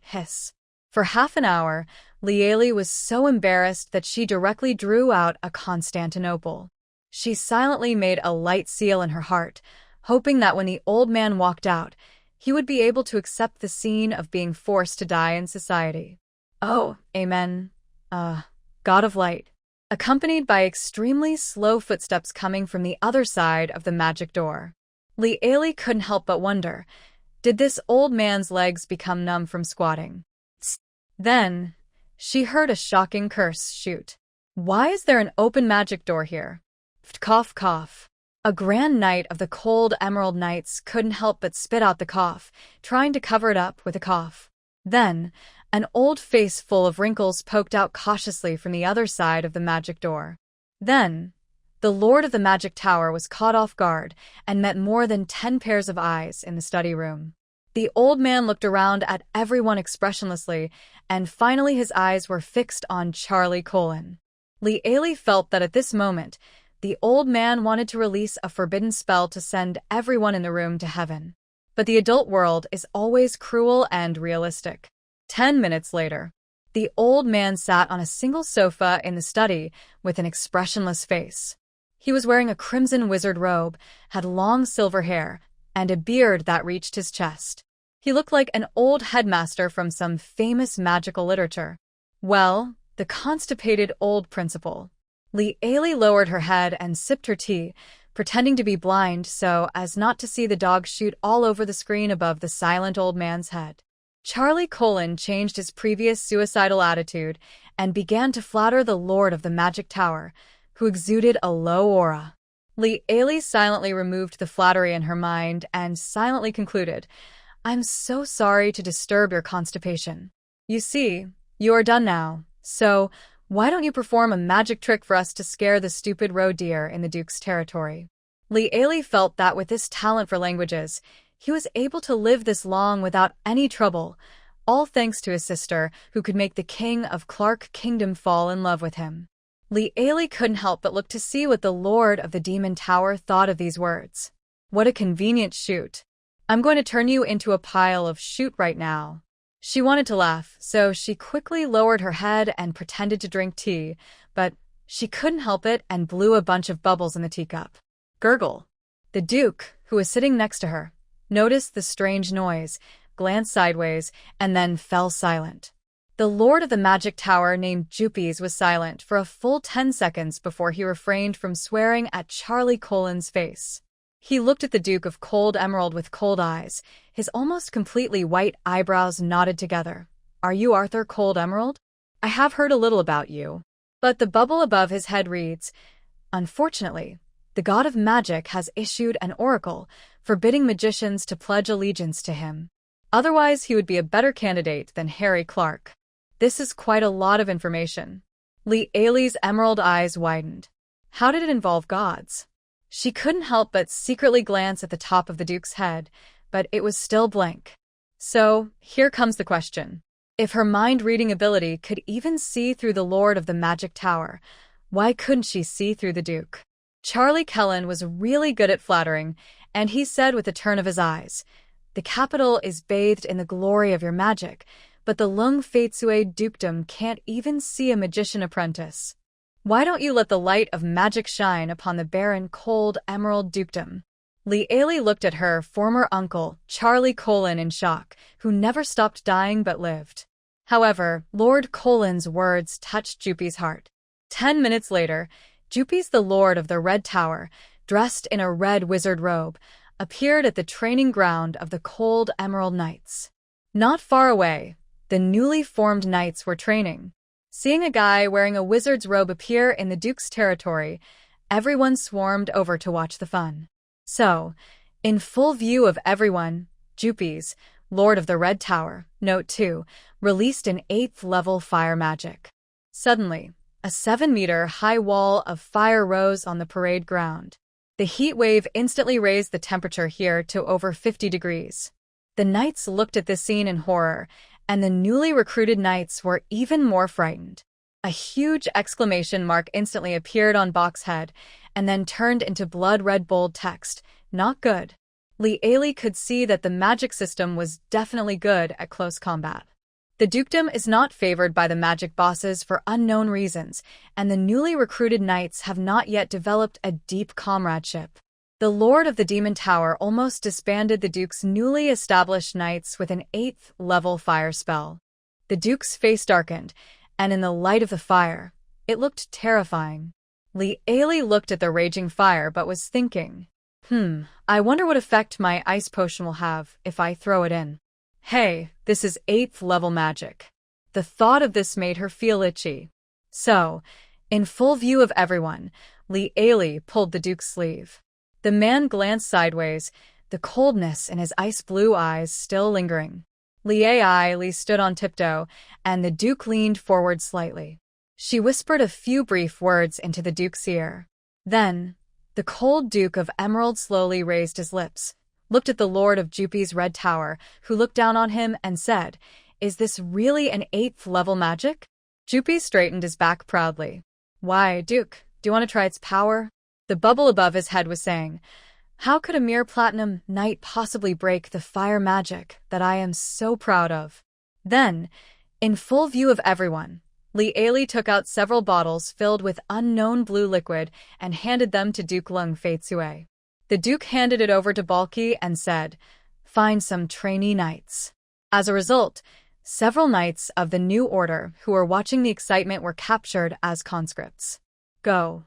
hiss. For half an hour, Lieli was so embarrassed that she directly drew out a Constantinople. She silently made a light seal in her heart, hoping that when the old man walked out, he would be able to accept the scene of being forced to die in society. Oh, amen. God of light. Accompanied by extremely slow footsteps coming from the other side of the magic door. Lieli couldn't help but wonder, did this old man's legs become numb from squatting? Then, she heard a shocking curse shoot. Why is there an open magic door here? Cough, cough. A Grand Knight of the Cold Emerald Knights couldn't help but spit out the cough, trying to cover it up with a cough. Then, an old face full of wrinkles poked out cautiously from the other side of the magic door. Then, the Lord of the Magic Tower was caught off guard and met more than 10 pairs of eyes in the study room. The old man looked around at everyone expressionlessly, and finally his eyes were fixed on Charlie Colin. Lieli felt that at this moment, the old man wanted to release a forbidden spell to send everyone in the room to heaven. But the adult world is always cruel and realistic. 10 minutes later, the old man sat on a single sofa in the study with an expressionless face. He was wearing a crimson wizard robe, had long silver hair, and a beard that reached his chest. He looked like an old headmaster from some famous magical literature. Well, the constipated old principal. Lieli lowered her head and sipped her tea, pretending to be blind so as not to see the dog shoot all over the screen above the silent old man's head. Charlie Colin changed his previous suicidal attitude and began to flatter the Lord of the Magic Tower, who exuded a low aura. Lieli silently removed the flattery in her mind and silently concluded, "I'm so sorry to disturb your constipation. You see, you are done now, so why don't you perform a magic trick for us to scare the stupid roe deer in the Duke's territory?" Lieli felt that with this talent for languages, he was able to live this long without any trouble, all thanks to his sister, who could make the king of Clark Kingdom fall in love with him. Lieli couldn't help but look to see what the Lord of the Demon Tower thought of these words. What a convenient shoot. I'm going to turn you into a pile of shoot right now. She wanted to laugh, so she quickly lowered her head and pretended to drink tea, but she couldn't help it and blew a bunch of bubbles in the teacup. Gurgle. The Duke, who was sitting next to her, noticed the strange noise, glanced sideways, and then fell silent. The Lord of the Magic Tower named Jupes was silent for a full 10 seconds before he refrained from swearing at Charlie Colin's face. He looked at the Duke of Cold Emerald with cold eyes, his almost completely white eyebrows knotted together. Are you Arthur Cold Emerald? I have heard a little about you. But the bubble above his head reads, unfortunately, The god of magic has issued an oracle, forbidding magicians to pledge allegiance to him. Otherwise, he would be a better candidate than Harry Clark. This is quite a lot of information. Lee Ailey's emerald eyes widened. How did it involve gods? She couldn't help but secretly glance at the top of the Duke's head, but it was still blank. So, here comes the question. If her mind-reading ability could even see through the Lord of the Magic Tower, why couldn't she see through the Duke? Charlie Kellen was really good at flattering, and he said with a turn of his eyes, "The capital is bathed in the glory of your magic, but the Lung Faitsue dukedom can't even see a magician apprentice. Why don't you let the light of magic shine upon the barren, cold emerald dukedom?" Lee Ailey looked at her former uncle, Charlie Colin, in shock, who never stopped dying but lived. However, Lord Colin's words touched Jupi's heart. 10 minutes later, Jupi's the Lord of the Red Tower, dressed in a red wizard robe, appeared at the training ground of the Cold Emerald Knights. Not far away, the newly formed knights were training. Seeing a guy wearing a wizard's robe appear in the Duke's territory, everyone swarmed over to watch the fun. So, in full view of everyone, Jupi's, Lord of the Red Tower, Note 2, released an 8th level fire magic. Suddenly, a 7-meter-high wall of fire rose on the parade ground. The heat wave instantly raised the temperature here to over 50 degrees. The knights looked at this scene in horror, and the newly recruited knights were even more frightened. A huge exclamation mark instantly appeared on Bok's head, and then turned into blood-red bold text, "Not good." Lee Ailey could see that the magic system was definitely good at close combat. The dukedom is not favored by the magic bosses for unknown reasons, and the newly recruited knights have not yet developed a deep comradeship. The Lord of the Demon Tower almost disbanded the Duke's newly established knights with an 8th level fire spell. The Duke's face darkened, and in the light of the fire, it looked terrifying. Lee Ailey looked at the raging fire but was thinking, I wonder what effect my ice potion will have if I throw it in. Hey, this is 8th level magic. The thought of this made her feel itchy. So, in full view of everyone, Lee Ailey pulled the Duke's sleeve. The man glanced sideways, the coldness in his ice-blue eyes still lingering. Lee Ailey stood on tiptoe, and the Duke leaned forward slightly. She whispered a few brief words into the Duke's ear. Then, the cold Duke of Emerald slowly raised his lips, looked at the Lord of Jupi's Red Tower, who looked down on him and said, "Is this really an 8th level magic?" Jupi straightened his back proudly. "Why, Duke, do you want to try its power?" The bubble above his head was saying, "How could a mere platinum knight possibly break the fire magic that I am so proud of?" Then, in full view of everyone, Lee Ailey took out several bottles filled with unknown blue liquid and handed them to Duke Lung Faitsue. The Duke handed it over to Balky and said, "Find some trainee knights." As a result, several knights of the new order who were watching the excitement were captured as conscripts. "Go.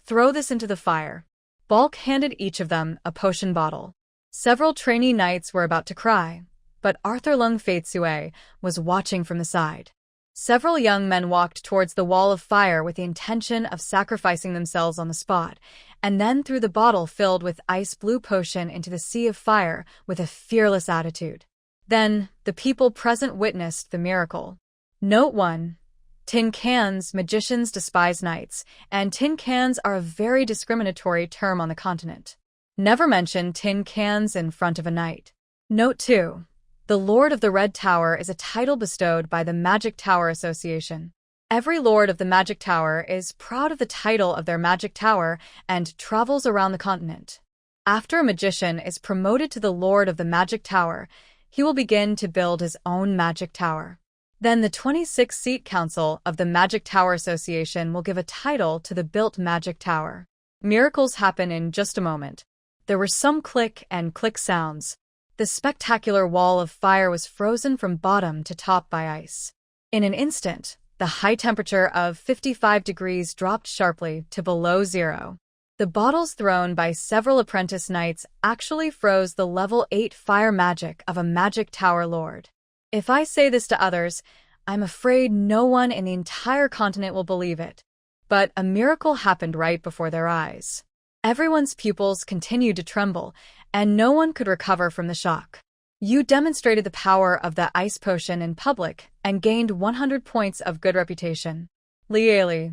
Throw this into the fire." Balk handed each of them a potion bottle. Several trainee knights were about to cry, but Arthur Lung Faitsue was watching from the side. Several young men walked towards the wall of fire with the intention of sacrificing themselves on the spot, and then threw the bottle filled with ice-blue potion into the sea of fire with a fearless attitude. Then, the people present witnessed the miracle. Note 1. Tin cans, magicians despise knights, and tin cans are a very discriminatory term on the continent. Never mention tin cans in front of a knight. Note 2. The Lord of the Red Tower is a title bestowed by the Magic Tower Association. Every Lord of the Magic Tower is proud of the title of their Magic Tower and travels around the continent. After a magician is promoted to the Lord of the Magic Tower, he will begin to build his own Magic Tower. Then the 26-seat Council of the Magic Tower Association will give a title to the built Magic Tower. Miracles happen in just a moment. There were some click and click sounds. The spectacular wall of fire was frozen from bottom to top by ice. In an instant, the high temperature of 55 degrees dropped sharply to below zero. The bottles thrown by several apprentice knights actually froze the level 8 fire magic of a Magic Tower Lord. If I say this to others, I'm afraid no one in the entire continent will believe it. But a miracle happened right before their eyes. Everyone's pupils continued to tremble, and no one could recover from the shock. You demonstrated the power of the ice potion in public and gained 100 points of good reputation. Li.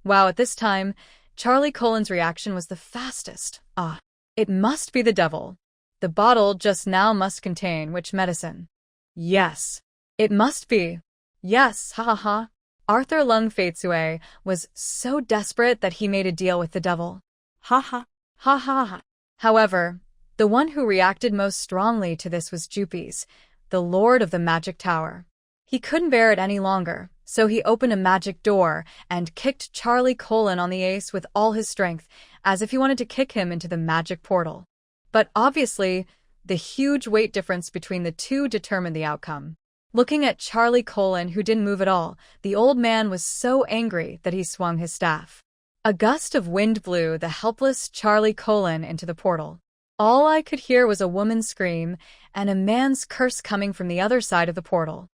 Wow, at this time, Charlie Colin's reaction was the fastest. Ah, it must be the devil. The bottle just now must contain which medicine? Yes. It must be. Yes, ha ha ha. Arthur Lung Faitsue was so desperate that he made a deal with the devil. Ha ha. Ha ha ha. However, the one who reacted most strongly to this was Jupes, the Lord of the Magic Tower. He couldn't bear it any longer, so he opened a magic door and kicked Charlie Colin on the ace with all his strength, as if he wanted to kick him into the magic portal. But obviously, the huge weight difference between the two determined the outcome. Looking at Charlie Colin, who didn't move at all, the old man was so angry that he swung his staff. A gust of wind blew the helpless Charlie Colin into the portal. All I could hear was a woman's scream and a man's curse coming from the other side of the portal.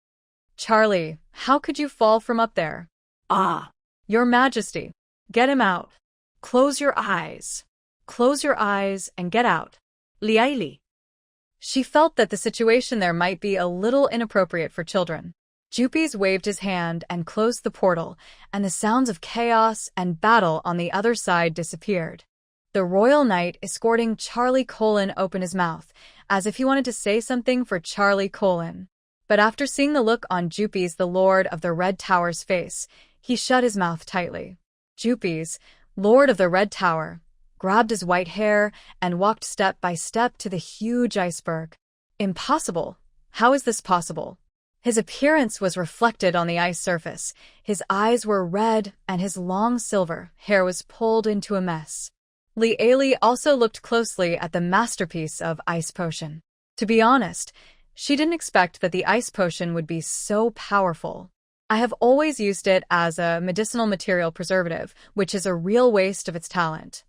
Charlie, how could you fall from up there? Ah. Your Majesty, get him out. Close your eyes. Close your eyes and get out. Li. She felt that the situation there might be a little inappropriate for children. Jupes waved his hand and closed the portal, and the sounds of chaos and battle on the other side disappeared. The royal knight escorting Charlie Colin opened his mouth, as if he wanted to say something for Charlie Colin. But after seeing the look on Jupes, the Lord of the Red Tower's face, he shut his mouth tightly. Jupes, Lord of the Red Tower, grabbed his white hair and walked step by step to the huge iceberg. Impossible! How is this possible? His appearance was reflected on the ice surface. His eyes were red and his long silver hair was pulled into a mess. Li also looked closely at the masterpiece of ice potion. To be honest, she didn't expect that the ice potion would be so powerful. I have always used it as a medicinal material preservative, which is a real waste of its talent.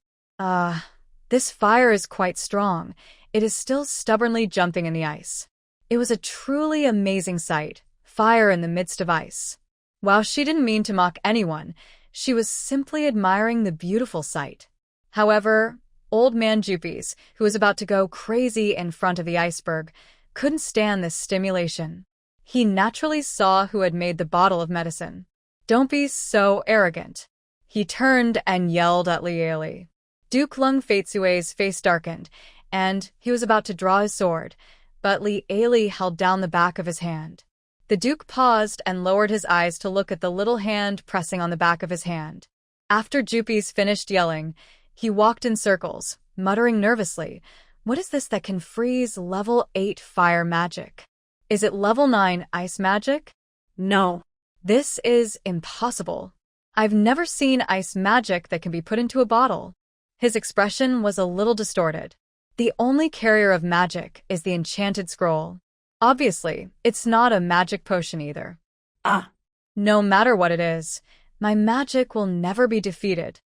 This fire is quite strong. It is still stubbornly jumping in the ice. It was a truly amazing sight, fire in the midst of ice. While she didn't mean to mock anyone, she was simply admiring the beautiful sight. However, old man Jupes, who was about to go crazy in front of the iceberg, couldn't stand this stimulation. He naturally saw who had made the bottle of medicine. Don't be so arrogant. He turned and yelled at Li. Duke Lung Faitsue's face darkened, and he was about to draw his sword, but Li held down the back of his hand. The Duke paused and lowered his eyes to look at the little hand pressing on the back of his hand. After Jupes finished yelling, he walked in circles, muttering nervously, "What is this that can freeze level 8 fire magic? Is it level 9 ice magic? No. This is impossible. I've never seen ice magic that can be put into a bottle." His expression was a little distorted. The only carrier of magic is the enchanted scroll. Obviously, it's not a magic potion either. No matter what it is, my magic will never be defeated.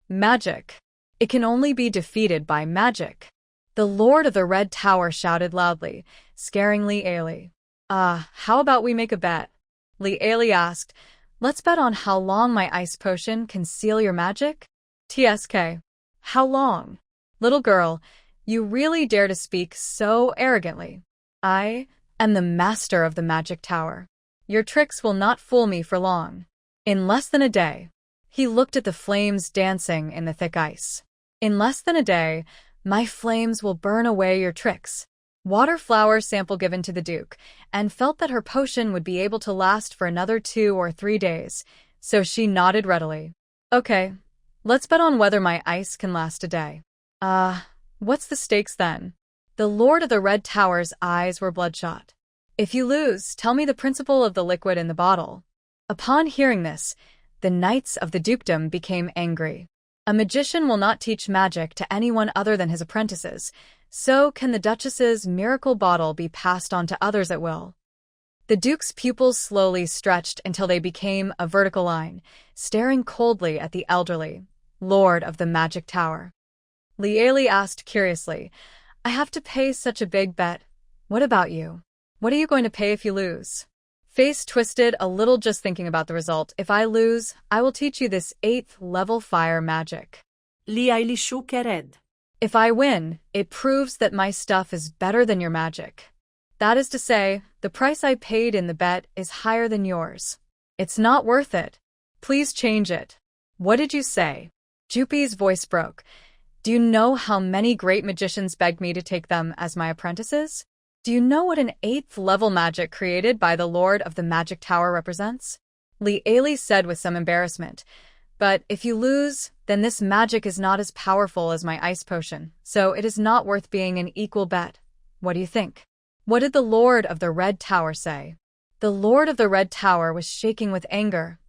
Magic. It can only be defeated by magic. The Lord of the Red Tower shouted loudly, scaring Li. How about we make a bet? Li asked. Let's bet on how long my ice potion can seal your magic? TSK. How long? Little girl, you really dare to speak so arrogantly. I am the master of the magic tower. Your tricks will not fool me for long. In less than a day. He looked at the flames dancing in the thick ice. In less than a day, my flames will burn away your tricks. Water flower sample given to the Duke, and felt that her potion would be able to last for another 2 or 3 days, so she nodded readily. Okay, let's bet on whether my ice can last a day. What's the stakes then? The Lord of the Red Tower's eyes were bloodshot. If you lose, tell me the principle of the liquid in the bottle. Upon hearing this, the knights of the dukedom became angry. A magician will not teach magic to anyone other than his apprentices, so can the Duchess's miracle bottle be passed on to others at will. The Duke's pupils slowly stretched until they became a vertical line, staring coldly at the elderly Lord of the Magic Tower. Li asked curiously, I have to pay such a big bet. What about you? What are you going to pay if you lose? Face twisted a little just thinking about the result. If I lose, I will teach you this 8th level fire magic. Li Aili shook her head. If I win, it proves that my stuff is better than your magic. That is to say, the price I paid in the bet is higher than yours. It's not worth it. Please change it. What did you say? Jupi's voice broke. Do you know how many great magicians begged me to take them as my apprentices? Do you know what an 8th-level magic created by the Lord of the Magic Tower represents? Li Aili said with some embarrassment. But if you lose, then this magic is not as powerful as my ice potion, so it is not worth being an equal bet. What do you think? What did the Lord of the Red Tower say? The Lord of the Red Tower was shaking with anger.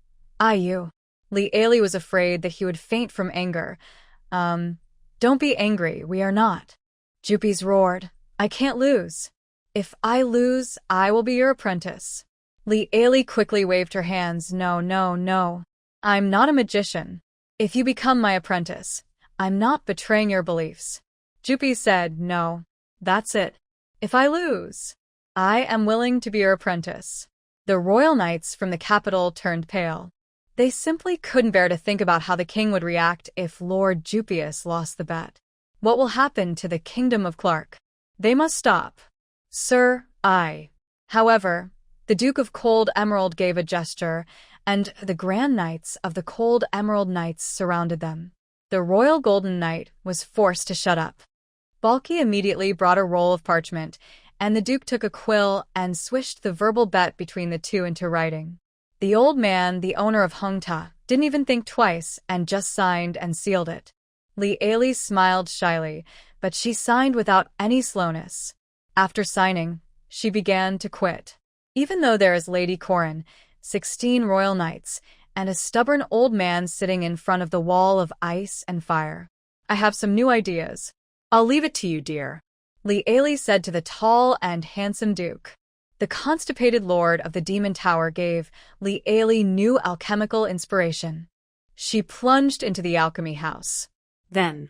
You. Li Aili was afraid that he would faint from anger. Don't be angry, we are not. Jupi's roared. I can't lose. If I lose, I will be your apprentice. Li Aili quickly waved her hands. No, no, no. I'm not a magician. If you become my apprentice, I'm not betraying your beliefs. Jupi said, no. That's it. If I lose, I am willing to be your apprentice. The royal knights from the capital turned pale. They simply couldn't bear to think about how the king would react if Lord Jupius lost the bet. What will happen to the kingdom of Clark? They must stop. Sir, However, the Duke of Cold Emerald gave a gesture, and the Grand Knights of the Cold Emerald Knights surrounded them. The Royal Golden Knight was forced to shut up. Balky immediately brought a roll of parchment, and the Duke took a quill and swished the verbal bet between the two into writing. The old man, the owner of Hongta, didn't even think twice and just signed and sealed it. Li Aili smiled shyly, but she signed without any slowness. After signing, she began to quit. Even though there is Lady Corin, 16 royal knights, and a stubborn old man sitting in front of the wall of ice and fire. I have some new ideas. I'll leave it to you, dear. Li Aili said to the tall and handsome Duke. The constipated lord of the Demon Tower gave Li Aili new alchemical inspiration. She plunged into the alchemy house. Then,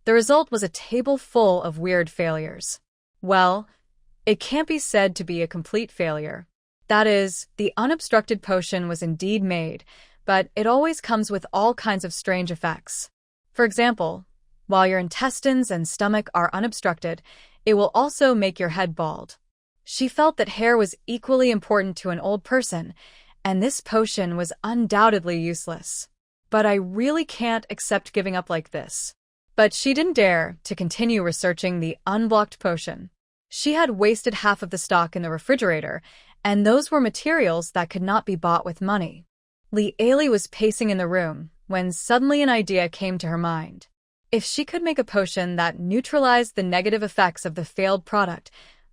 the result was a table full of weird failures. Well, it can't be said to be a complete failure. That is, the unobstructed potion was indeed made, but it always comes with all kinds of strange effects. For example, while your intestines and stomach are unobstructed, it will also make your head bald. She felt that hair was equally important to an old person, and this potion was undoubtedly useless. But I really can't accept giving up like this. But she didn't dare to continue researching the unblocked potion. She had wasted half of the stock in the refrigerator, and those were materials that could not be bought with money. Li Aili was pacing in the room when suddenly an idea came to her mind. If she could make a potion that neutralized the negative effects of the failed product,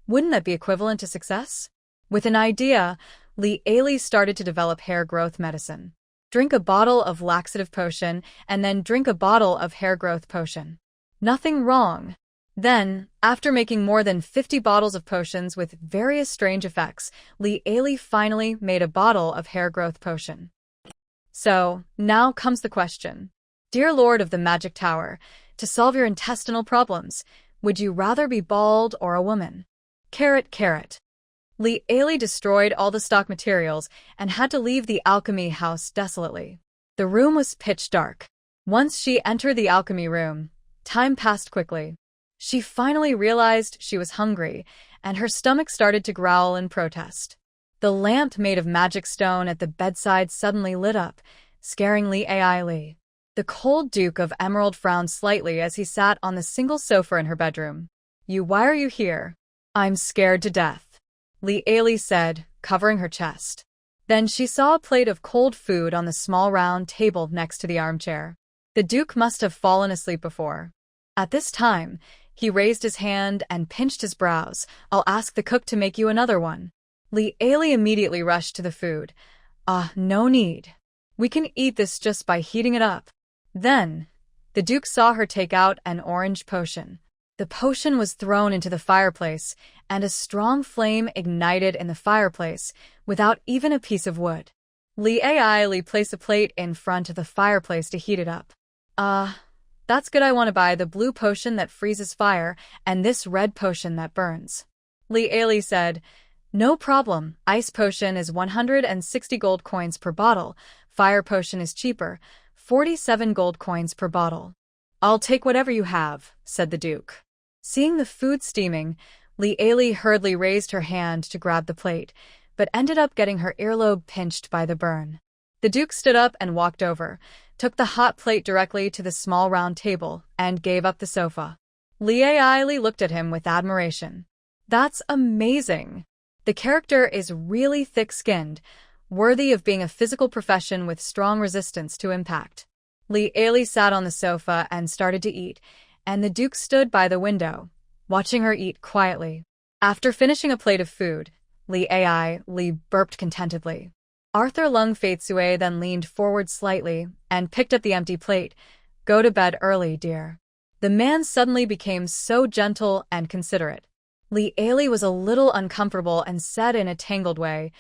wouldn't that be equivalent to success? With an idea, Li Aili started to develop hair growth medicine. Drink a bottle of laxative potion and then drink a bottle of hair growth potion. Nothing wrong. Then, after making more than 50 bottles of potions with various strange effects, Li Aili finally made a bottle of hair growth potion. So, now comes the question. Dear Lord of the Magic Tower, to solve your intestinal problems, would you rather be bald or a woman? Carrot. Li Aili destroyed all the stock materials and had to leave the alchemy house desolately. The room was pitch dark. Once she entered the alchemy room, time passed quickly. She finally realized she was hungry, and her stomach started to growl in protest. The lamp made of magic stone at the bedside suddenly lit up, scaring Li Aili. The cold Duke of Emerald frowned slightly as he sat on the single sofa in her bedroom. Why are you here? I'm scared to death, Li Aili said, covering her chest. Then she saw a plate of cold food on the small round table next to the armchair. The Duke must have fallen asleep before. At this time, he raised his hand and pinched his brows. I'll ask the cook to make you another one. Li Aili immediately rushed to the food. No need. We can eat this just by heating it up. Then, the Duke saw her take out an orange potion. The potion was thrown into the fireplace, and a strong flame ignited in the fireplace without even a piece of wood. Li Aili placed a plate in front of the fireplace to heat it up. That's good. I want to buy the blue potion that freezes fire and this red potion that burns. Li Aili said, No problem. Ice potion is 160 gold coins per bottle. Fire potion is cheaper, 47 gold coins per bottle. I'll take whatever you have, said the Duke. Seeing the food steaming, Li hurriedly raised her hand to grab the plate, but ended up getting her earlobe pinched by the burn. The Duke stood up and walked over, took the hot plate directly to the small round table, and gave up the sofa. Li looked at him with admiration. That's amazing. The character is really thick-skinned, worthy of being a physical profession with strong resistance to impact. Li sat on the sofa and started to eat, and the Duke stood by the window, watching her eat quietly. After finishing a plate of food, Li burped contentedly. Arthur Lung Faitsue then leaned forward slightly and picked up the empty plate. Go to bed early, dear. The man suddenly became so gentle and considerate. Li was a little uncomfortable and said in a tangled way,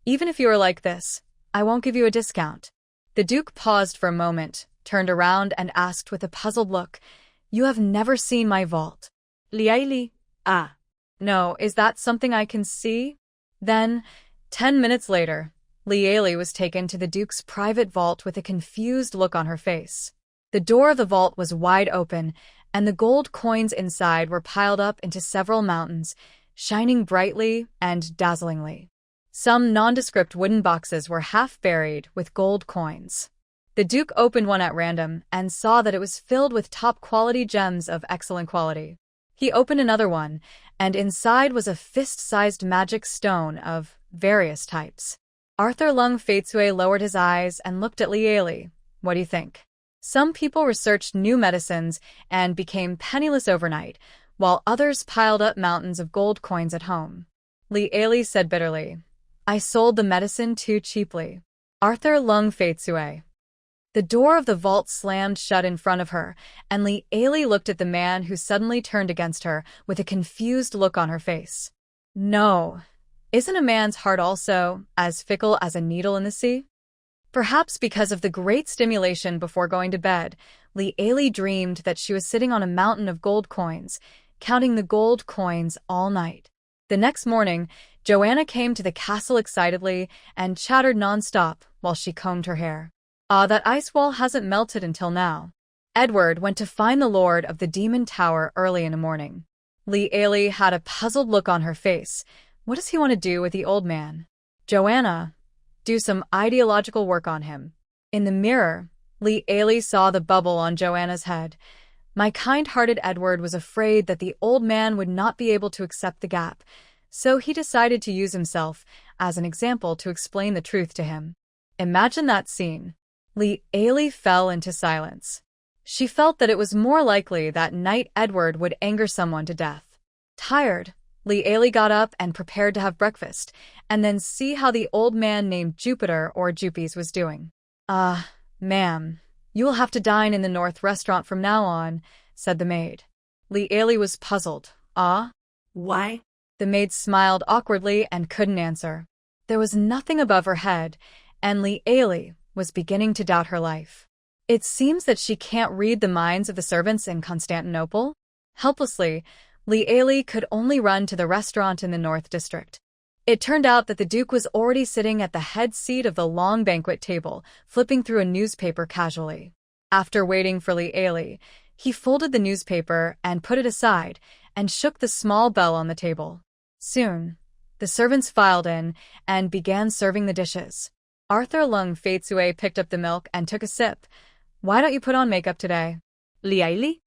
even if you are like this, I won't give you a discount. The Duke paused for a moment, turned around and asked with a puzzled look, You have never seen my vault. Li. Ah. No, is that something I can see? Then, 10 minutes later, Li was taken to the Duke's private vault with a confused look on her face. The door of the vault was wide open, and the gold coins inside were piled up into several mountains, shining brightly and dazzlingly. Some nondescript wooden boxes were half buried with gold coins. The Duke opened one at random and saw that it was filled with top-quality gems of excellent quality. He opened another one, and inside was a fist-sized magic stone of various types. Arthur Lung Faitsue lowered his eyes and looked at Li. What do you think? Some people researched new medicines and became penniless overnight, while others piled up mountains of gold coins at home. Li said bitterly, I sold the medicine too cheaply. Arthur Lung Faitsue. The door of the vault slammed shut in front of her, and Li looked at the man who suddenly turned against her with a confused look on her face. No. Isn't a man's heart also as fickle as a needle in the sea? Perhaps because of the great stimulation before going to bed, Li dreamed that she was sitting on a mountain of gold coins, counting the gold coins all night. The next morning, Joanna came to the castle excitedly and chattered nonstop while she combed her hair. That ice wall hasn't melted until now. Edward went to find the Lord of the Demon Tower early in the morning. Li had a puzzled look on her face. What does he want to do with the old man? Joanna, do some ideological work on him. In the mirror, Li saw the bubble on Joanna's head. My kind-hearted Edward was afraid that the old man would not be able to accept the gap, so he decided to use himself as an example to explain the truth to him. Imagine that scene. Li fell into silence. She felt that it was more likely that Knight Edward would anger someone to death. Tired, Li got up and prepared to have breakfast, and then see how the old man named Jupiter or Jupies was doing. Ma'am, you will have to dine in the North restaurant from now on, said the maid. Li was puzzled. Why? The maid smiled awkwardly and couldn't answer. There was nothing above her head, and Li was beginning to doubt her life. It seems that she can't read the minds of the servants in Constantinople. Helplessly, Li could only run to the restaurant in the North District. It turned out that the Duke was already sitting at the head seat of the long banquet table, flipping through a newspaper casually. After waiting for Li, he folded the newspaper and put it aside and shook the small bell on the table. Soon, the servants filed in and began serving the dishes. Arthur Lung Faitsue picked up the milk and took a sip. Why don't you put on makeup today? Li?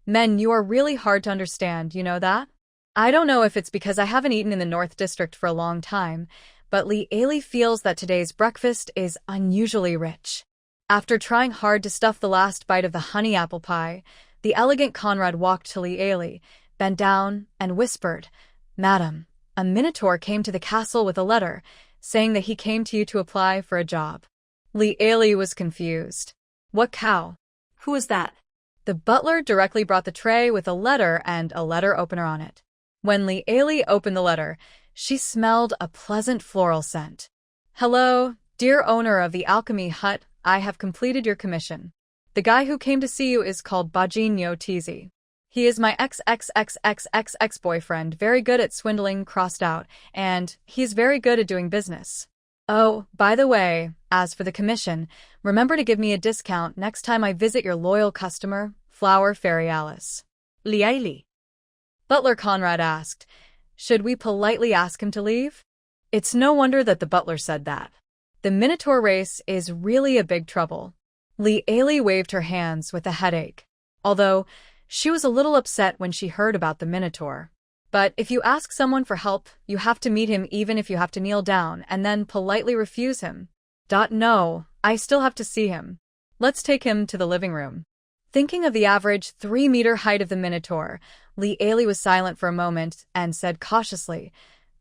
Men, you are really hard to understand, you know that? I don't know if it's because I haven't eaten in the North District for a long time, but Li feels that today's breakfast is unusually rich. After trying hard to stuff the last bite of the honey apple pie, the elegant Conrad walked to Li, bent down, and whispered, Madam, a minotaur came to the castle with a letter, saying that he came to you to apply for a job. Li was confused. What cow? Who is that? The butler directly brought the tray with a letter and a letter opener on it. When Li opened the letter, she smelled a pleasant floral scent. Hello, dear owner of the alchemy hut, I have completed your commission. The guy who came to see you is called Bajin Yo Tizi. He is my ex-boyfriend, very good at swindling, crossed out, and he's very good at doing business. Oh, by the way, as for the commission, remember to give me a discount next time I visit your loyal customer, Flower Fairy Alice. Li. Butler Conrad asked, "Should we politely ask him to leave?" It's no wonder that the butler said that. The Minotaur race is really a big trouble. Li waved her hands with a headache, although she was a little upset when she heard about the Minotaur. But if you ask someone for help, you have to meet him even if you have to kneel down and then politely refuse him. No, I still have to see him. Let's take him to the living room. Thinking of the average 3-meter height of the Minotaur, Li was silent for a moment and said cautiously,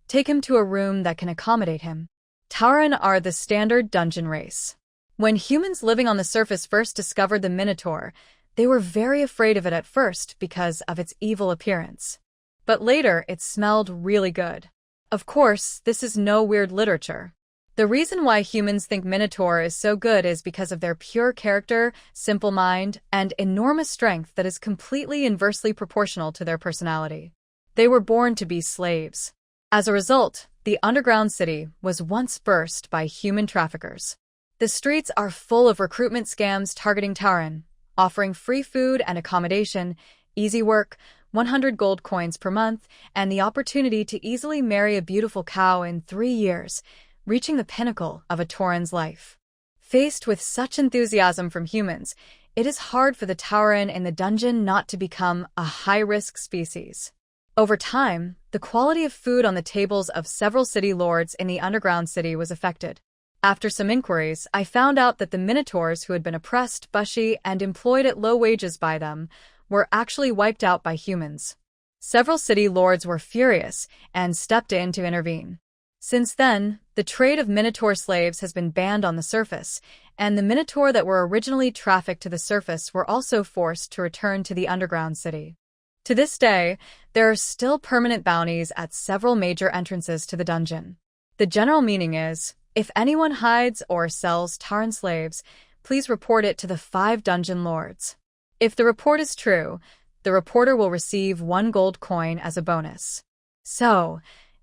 "Take him to a room that can accommodate him." Tauren are the standard dungeon race. When humans living on the surface first discovered the Minotaur, they were very afraid of it at first because of its evil appearance. But later, it smelled really good. Of course, this is no weird literature. The reason why humans think Minotaur is so good is because of their pure character, simple mind, and enormous strength that is completely inversely proportional to their personality. They were born to be slaves. As a result, the underground city was once burst by human traffickers. The streets are full of recruitment scams targeting Tauren, offering free food and accommodation, easy work, 100 gold coins per month, and the opportunity to easily marry a beautiful cow in 3 years, reaching the pinnacle of a Tauren's life. Faced with such enthusiasm from humans, it is hard for the Tauren in the dungeon not to become a high-risk species. Over time, the quality of food on the tables of several city lords in the underground city was affected. After some inquiries, I found out that the Minotaurs who had been oppressed, bushy, and employed at low wages by them were actually wiped out by humans. Several city lords were furious and stepped in to intervene. Since then, the trade of Minotaur slaves has been banned on the surface, and the Minotaur that were originally trafficked to the surface were also forced to return to the underground city. To this day, there are still permanent bounties at several major entrances to the dungeon. The general meaning is, if anyone hides or sells Tauren slaves, please report it to the 5 dungeon lords. If the report is true, the reporter will receive 1 gold coin as a bonus. So,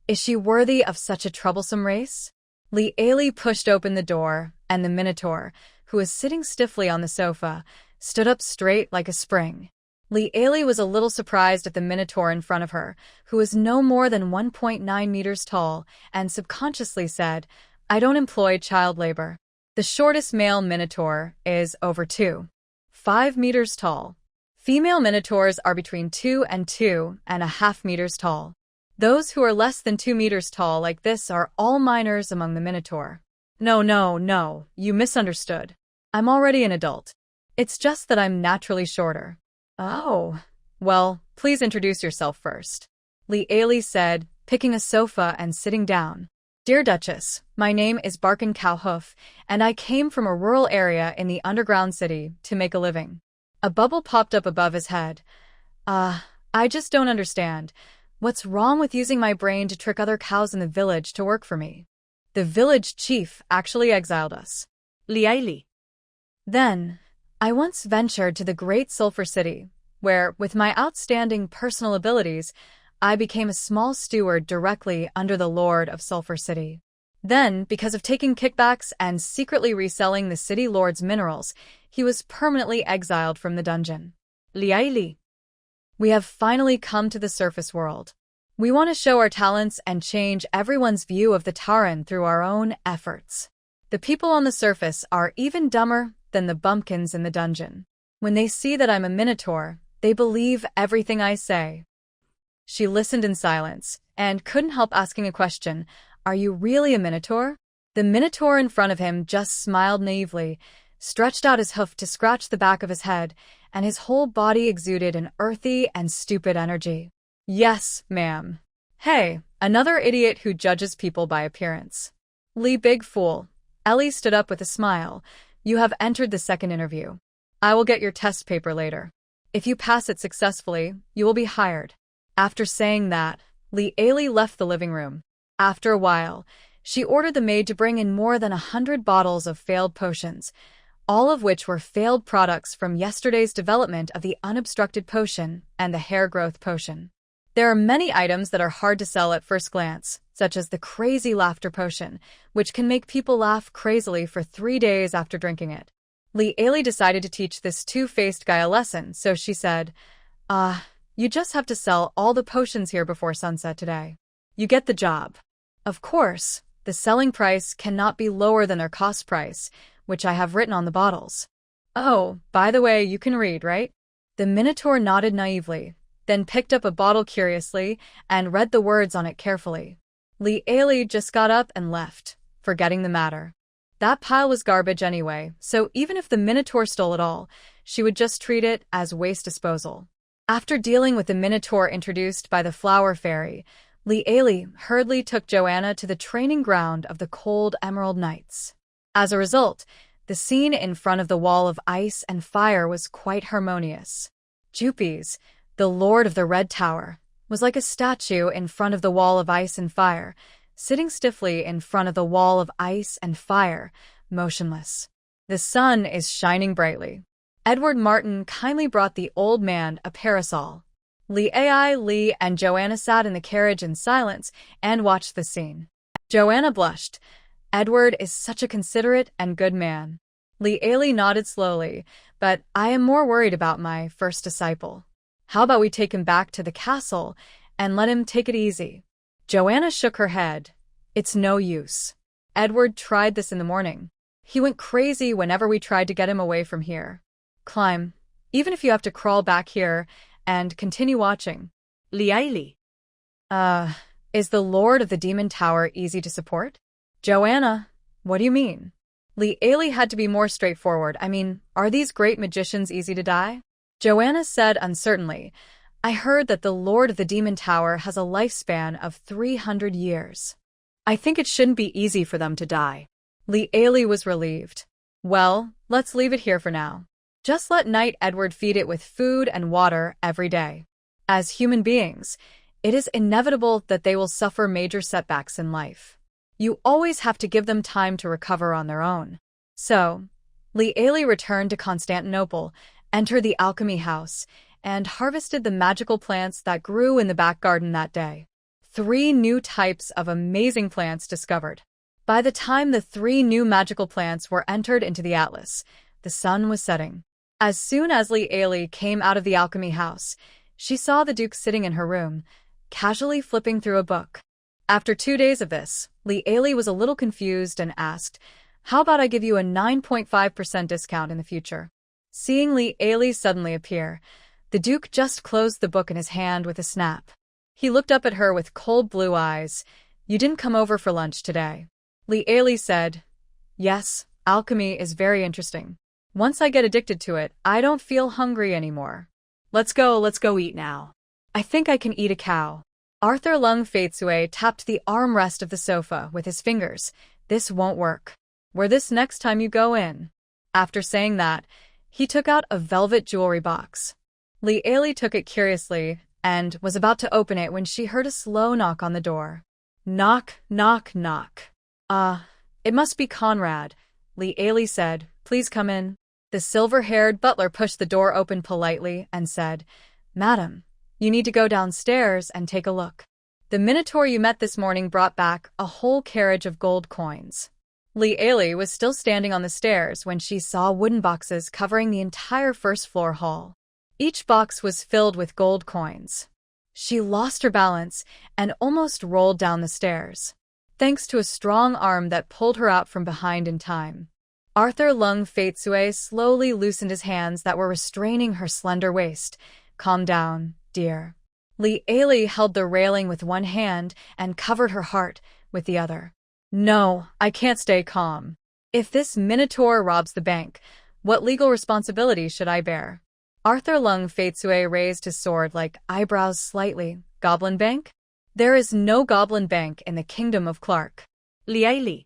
is she worthy of such a troublesome race? Li pushed open the door, and the Minotaur, who was sitting stiffly on the sofa, stood up straight like a spring. Li was a little surprised at the Minotaur in front of her, who was no more than 1.9 meters tall, and subconsciously said, "I don't employ child labor." The shortest male Minotaur is over 2.5 meters tall. Female Minotaurs are between 2 and 2.5 meters tall. Those who are less than 2 meters tall like this are all minors among the Minotaur. No, you misunderstood. I'm already an adult. It's just that I'm naturally shorter. Oh, well, please introduce yourself first. Li said, picking a sofa and sitting down. "Dear Duchess, my name is Barkin Cowhoof, and I came from a rural area in the underground city to make a living." A bubble popped up above his head. I just don't understand. What's wrong with using my brain to trick other cows in the village to work for me? The village chief actually exiled us. Li. Then, I once ventured to the Great Sulphur City, where, with my outstanding personal abilities, I became a small steward directly under the Lord of Sulphur City. Then, because of taking kickbacks and secretly reselling the city lord's minerals, he was permanently exiled from the dungeon. Li. We have finally come to the surface world. We want to show our talents and change everyone's view of the Tauren through our own efforts. The people on the surface are even dumber than the bumpkins in the dungeon. When they see that I'm a Minotaur, they believe everything I say. She listened in silence, and couldn't help asking a question. Are you really a Minotaur? The Minotaur in front of him just smiled naively, stretched out his hoof to scratch the back of his head, and his whole body exuded an earthy and stupid energy. Yes, ma'am. Hey, another idiot who judges people by appearance. Li, big fool. Ellie stood up with a smile. You have entered the second interview. I will get your test paper later. If you pass it successfully, you will be hired. After saying that, Li left the living room. After a while, she ordered the maid to bring in more than 100 bottles of failed potions, all of which were failed products from yesterday's development of the unobstructed potion and the hair growth potion. There are many items that are hard to sell at first glance, such as the crazy laughter potion, which can make people laugh crazily for 3 days after drinking it. Li Ailey decided to teach this two-faced guy a lesson, so she said, you just have to sell all the potions here before sunset today. You get the job. Of course, the selling price cannot be lower than their cost price, which I have written on the bottles. Oh, by the way, you can read, right? The Minotaur nodded naively, then picked up a bottle curiously and read the words on it carefully. Li Ailey just got up and left, forgetting the matter. That pile was garbage anyway, so even if the Minotaur stole it all, she would just treat it as waste disposal. After dealing with the Minotaur introduced by the Flower Fairy, Li Ailey hurriedly took Joanna to the training ground of the Cold Emerald Knights. As a result, the scene in front of the wall of ice and fire was quite harmonious. Jupes, the Lord of the Red Tower, was like a statue in front of the wall of ice and fire, sitting stiffly in front of the wall of ice and fire, motionless. The sun is shining brightly. Edward Martin kindly brought the old man a parasol. Li and Joanna sat in the carriage in silence and watched the scene. Joanna blushed. Edward is such a considerate and good man. Li Ailey nodded slowly, but I am more worried about my first disciple. How about we take him back to the castle and let him take it easy? Joanna shook her head. It's no use. Edward tried this in the morning. He went crazy whenever we tried to get him away from here. Climb, even if you have to crawl back here and continue watching. Li Ailey. Is the Lord of the Demon Tower easy to support? Joanna, what do you mean? Li Ailey had to be more straightforward. I mean, are these great magicians easy to die? Joanna said uncertainly, I heard that the Lord of the Demon Tower has a lifespan of 300 years. I think it shouldn't be easy for them to die. Li Ailey was relieved. Well, let's leave it here for now. Just let Knight Edward feed it with food and water every day. As human beings, it is inevitable that they will suffer major setbacks in life. You always have to give them time to recover on their own. So, Li Ailey returned to Constantinople, entered the alchemy house, and harvested the magical plants that grew in the back garden that day. 3 new types of amazing plants discovered. By the time the 3 new magical plants were entered into the atlas, the sun was setting. As soon as Li Ailey came out of the alchemy house, she saw the Duke sitting in her room, casually flipping through a book. After 2 days of this, Li Ailey was a little confused and asked, How about I give you a 9.5% discount in the future? Seeing Li Ailey suddenly appear, the Duke just closed the book in his hand with a snap. He looked up at her with cold blue eyes. You didn't come over for lunch today. Li Ailey said, Yes, alchemy is very interesting. Once I get addicted to it, I don't feel hungry anymore. Let's go eat now. I think I can eat a cow. Arthur Lung Faitsue tapped the armrest of the sofa with his fingers. This won't work. Wear this next time you go in. After saying that, he took out a velvet jewelry box. Li Ailey took it curiously and was about to open it when she heard a slow knock on the door. Knock, knock, knock. It must be Conrad, Li Ailey said. Please come in. The silver-haired butler pushed the door open politely and said, Madam, you need to go downstairs and take a look. The Minotaur you met this morning brought back a whole carriage of gold coins. Li Ailey was still standing on the stairs when she saw wooden boxes covering the entire first-floor hall. Each box was filled with gold coins. She lost her balance and almost rolled down the stairs, thanks to a strong arm that pulled her out from behind in time. Arthur Lung Faitsue slowly loosened his hands that were restraining her slender waist. Calm down, dear. Li Ailey held the railing with one hand and covered her heart with the other. No, I can't stay calm. If this Minotaur robs the bank, what legal responsibility should I bear? Arthur Lung Faitsue raised his sword-like eyebrows slightly. Goblin Bank? There is no Goblin Bank in the Kingdom of Clark. Li Ailey.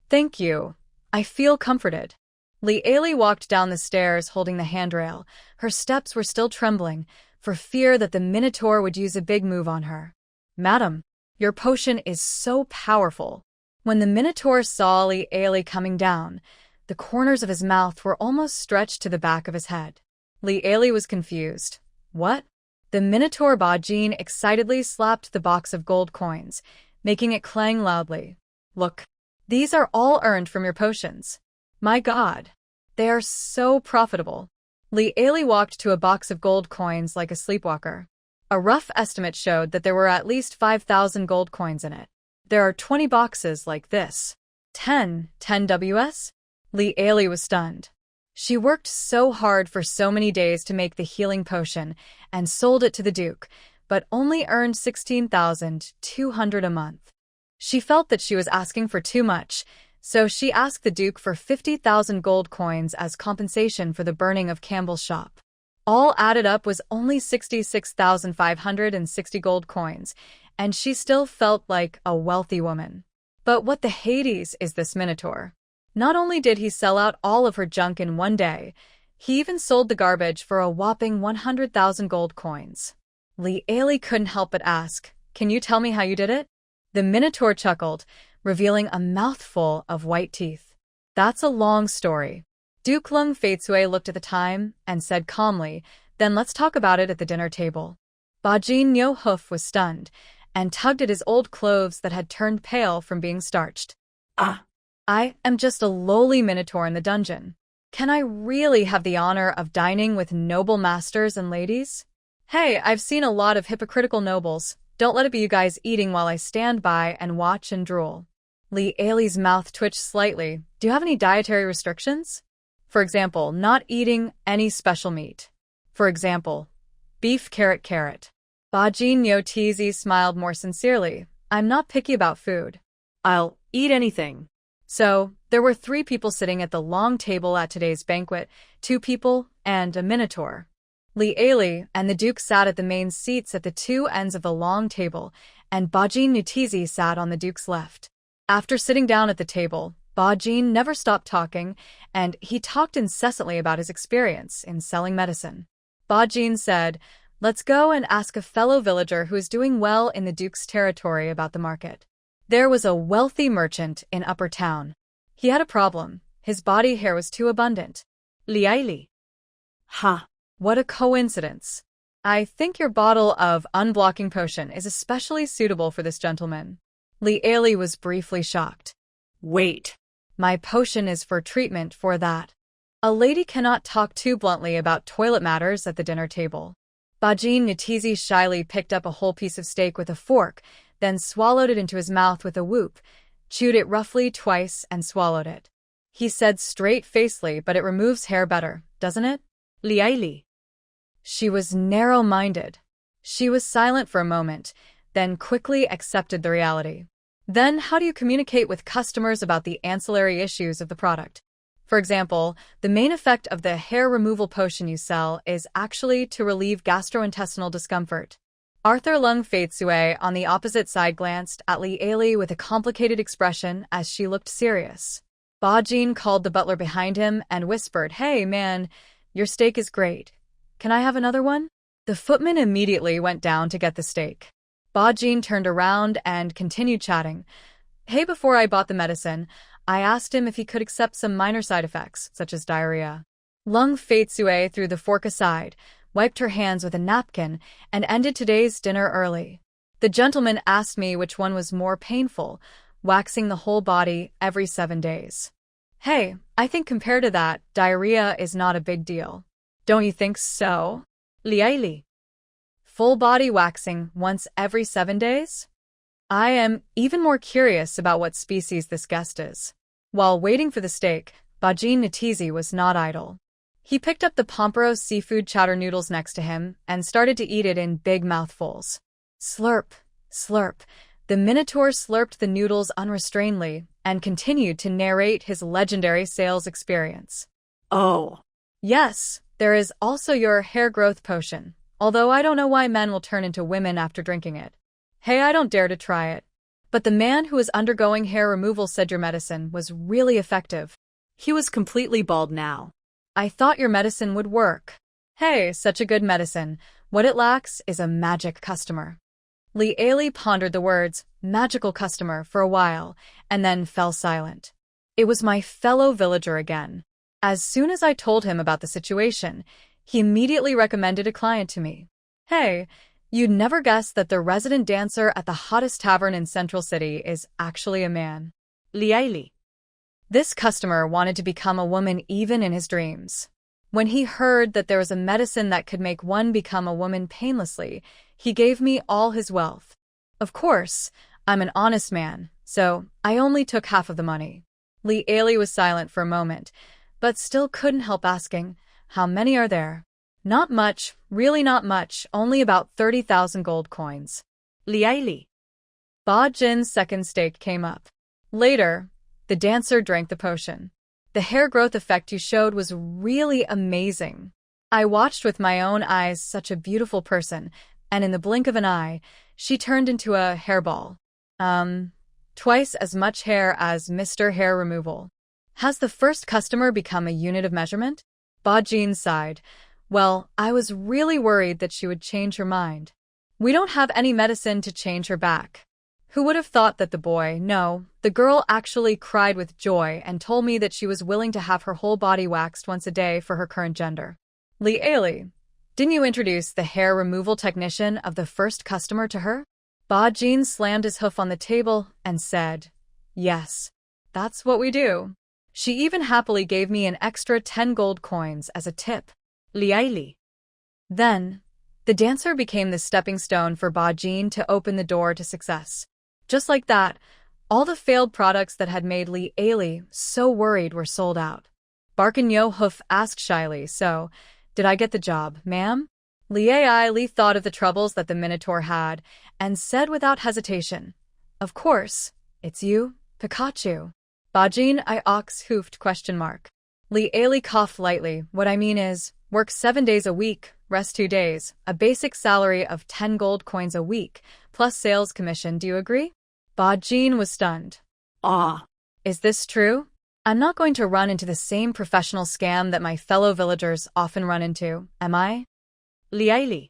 Thank you. I feel comforted. Li Ailey walked down the stairs holding the handrail. Her steps were still trembling, for fear that the Minotaur would use a big move on her. Madam, your potion is so powerful. When the Minotaur saw Li Ailey coming down, the corners of his mouth were almost stretched to the back of his head. Li Ailey was confused. What? The Minotaur Bajin excitedly slapped the box of gold coins, making it clang loudly. Look. These are all earned from your potions. My God. They are so profitable. Li Ailey walked to a box of gold coins like a sleepwalker. A rough estimate showed that there were at least 5,000 gold coins in it. There are 20 boxes like this. 10 Ws? Li Ailey was stunned. She worked so hard for so many days to make the healing potion and sold it to the Duke, but only earned 16,200 a month. She felt that she was asking for too much, so she asked the Duke for 50,000 gold coins as compensation for the burning of Campbell's shop. All added up was only 66,560 gold coins, and she still felt like a wealthy woman. But what the Hades is this Minotaur? Not only did he sell out all of her junk in one day, he even sold the garbage for a whopping 100,000 gold coins. Li Ailey couldn't help but ask, "Can you tell me how you did it?" The Minotaur chuckled, revealing a mouthful of white teeth. "That's a long story." Duke Lung Faitsue looked at the time and said calmly, "Then let's talk about it at the dinner table." Bajin Nyo Hoof was stunned and tugged at his old clothes that had turned pale from being starched. I am just a lowly minotaur in the dungeon. Can I really have the honor of dining with noble masters and ladies? Hey, I've seen a lot of hypocritical nobles. Don't let it be you guys eating while I stand by and watch and drool." Li Ailey's mouth twitched slightly. "Do you have any dietary restrictions? For example, not eating any special meat. For example, beef carrot. Bajin Nyotizi smiled more sincerely. "I'm not picky about food. I'll eat anything." So, there were 3 people sitting at the long table at today's banquet, 2 people and a minotaur. Li Ailey and the Duke sat at the main seats at the 2 ends of the long table, and Bajin Nutizi sat on the Duke's left. After sitting down at the table, Bajin never stopped talking, and he talked incessantly about his experience in selling medicine. Bajin said, "Let's go and ask a fellow villager who is doing well in the Duke's territory about the market." There was a wealthy merchant in Upper Town. He had a problem. His body hair was too abundant. Li Ailey. "Ha! What a coincidence. I think your bottle of unblocking potion is especially suitable for this gentleman." Li Ailey was briefly shocked. "Wait. My potion is for treatment for that." A lady cannot talk too bluntly about toilet matters at the dinner table. Bajin Nutizi shyly picked up a whole piece of steak with a fork, then swallowed it into his mouth with a whoop, chewed it roughly twice and swallowed it. He said straight-facedly, "But it removes hair better, doesn't it?" Li Ailey. She was narrow-minded. She was silent for a moment, then quickly accepted the reality. "Then how do you communicate with customers about the ancillary issues of the product? For example, the main effect of the hair removal potion you sell is actually to relieve gastrointestinal discomfort." Arthur Lung Faitsue on the opposite side glanced at Li Ailey with a complicated expression as she looked serious. Bajin called the butler behind him and whispered, "Hey, man, your steak is great. Can I have another one?" The footman immediately went down to get the steak. Bajin turned around and continued chatting. "Hey, before I bought the medicine, I asked him if he could accept some minor side effects, such as diarrhea." Lung Faitsue threw the fork aside, wiped her hands with a napkin, and ended today's dinner early. "The gentleman asked me which one was more painful, waxing the whole body every 7 days. Hey, I think compared to that, diarrhea is not a big deal. Don't you think so, Li Ailey? Full body waxing once every 7 days? I am even more curious about what species this guest is." While waiting for the steak, Bajin Natizi was not idle. He picked up the Pomporo seafood chowder noodles next to him and started to eat it in big mouthfuls. Slurp, slurp. The Minotaur slurped the noodles unrestrainedly and continued to narrate his legendary sales experience. "Oh. Yes, there is also your hair growth potion, although I don't know why men will turn into women after drinking it. Hey, I don't dare to try it. But the man who is undergoing hair removal said your medicine was really effective. He was completely bald now. I thought your medicine would work. Hey, such a good medicine. What it lacks is a magic customer." Li Ailey pondered the words, magical customer, for a while, and then fell silent. It was my fellow villager again. As soon as I told him about the situation, he immediately recommended a client to me. Hey, you'd never guess that the resident dancer at the hottest tavern in Central City is actually a man. Li Ailey. This customer wanted to become a woman even in his dreams. When he heard that there was a medicine that could make one become a woman painlessly, he gave me all his wealth. Of course, I'm an honest man, so I only took half of the money. Li Ailey was silent for a moment, but still couldn't help asking, how many are there? Not much, really not much, only about 30,000 gold coins. Li Ailey. Ba Jin's second stake came up. Later, the dancer drank the potion. The hair growth effect you showed was really amazing. I watched with my own eyes such a beautiful person, and in the blink of an eye, she turned into a hairball. Twice as much hair as Mr. Hair Removal. Has the first customer become a unit of measurement? Ba Jin sighed. Well, I was really worried that she would change her mind. We don't have any medicine to change her back. Who would have thought that the girl actually cried with joy and told me that she was willing to have her whole body waxed once a day for her current gender. Li Ailey, didn't you introduce the hair removal technician of the first customer to her? Ba Jin slammed his hoof on the table and said, yes, that's what we do. She even happily gave me an extra 10 gold coins as a tip. Li Ailey. Then, the dancer became the stepping stone for Ba Jin to open the door to success. Just like that, all the failed products that had made Li Ailey so worried were sold out. Barkin Yo Hoof asked shyly, so, did I get the job, ma'am? Li Ailey thought of the troubles that the Minotaur had, and said without hesitation, of course, it's you, Pikachu. Ba Jin I ox hoofed ? Li Ailey coughed lightly. What I mean is, work 7 days a week, rest 2 days, a basic salary of 10 gold coins a week, plus sales commission, do you agree? Ba Jin was stunned. Is this true? I'm not going to run into the same professional scam that my fellow villagers often run into, am I? Li Ailey.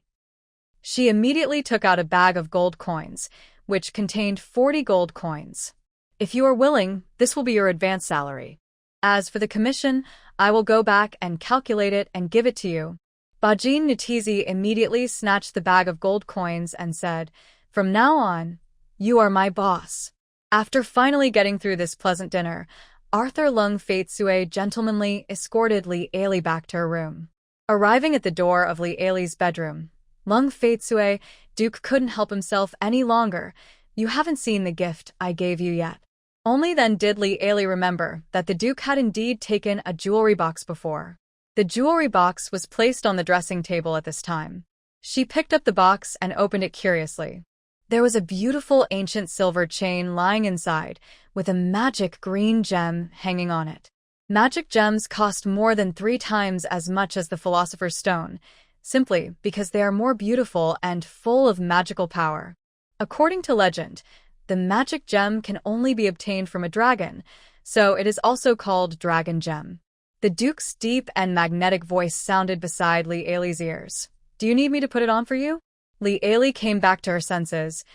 She immediately took out a bag of gold coins, which contained 40 gold coins. If you are willing, this will be your advance salary. As for the commission, I will go back and calculate it and give it to you. Ba Jin Nutizi immediately snatched the bag of gold coins and said, from now on, you are my boss. After finally getting through this pleasant dinner, Arthur Lung Faitsue gentlemanly escorted Li Ailey back to her room. Arriving at the door of Li Ailey's bedroom, Lung Faitsue, Duke couldn't help himself any longer. You haven't seen the gift I gave you yet. Only then did Li Ailey remember that the Duke had indeed taken a jewelry box before. The jewelry box was placed on the dressing table at this time. She picked up the box and opened it curiously. There was a beautiful ancient silver chain lying inside, with a magic green gem hanging on it. Magic gems cost more than 3 times as much as the Philosopher's Stone, simply because they are more beautiful and full of magical power. According to legend, the magic gem can only be obtained from a dragon, so it is also called Dragon Gem. The Duke's deep and magnetic voice sounded beside Li Ailey's ears. Do you need me to put it on for you? Li Ailey came back to her senses.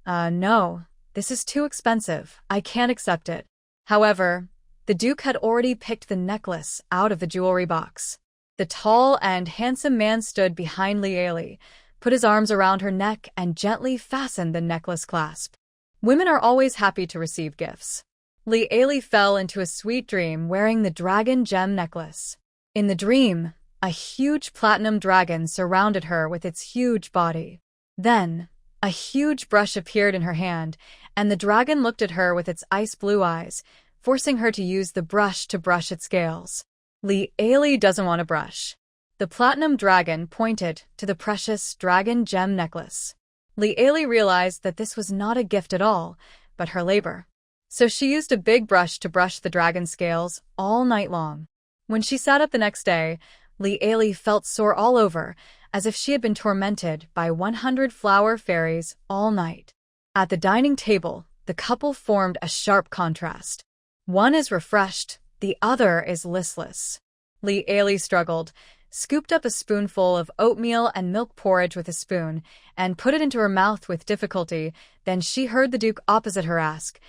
No, this is too expensive. I can't accept it. However, the Duke had already picked the necklace out of the jewelry box. The tall and handsome man stood behind Li Ailey, put his arms around her neck and gently fastened the necklace clasp. Women are always happy to receive gifts. Li Ailey fell into a sweet dream wearing the dragon gem necklace. In the dream, a huge platinum dragon surrounded her with its huge body. Then, a huge brush appeared in her hand, and the dragon looked at her with its ice blue eyes, forcing her to use the brush to brush its scales. Li Ailey doesn't want a brush. The platinum dragon pointed to the precious dragon gem necklace. Li Ailey realized that this was not a gift at all, but her labor. So she used a big brush to brush the dragon scales all night long. When she sat up the next day, Li Ailey felt sore all over, as if she had been tormented by 100 flower fairies all night. At the dining table, the couple formed a sharp contrast. One is refreshed, the other is listless. Li Ailey struggled, scooped up a spoonful of oatmeal and milk porridge with a spoon, and put it into her mouth with difficulty. Then she heard the Duke opposite her ask,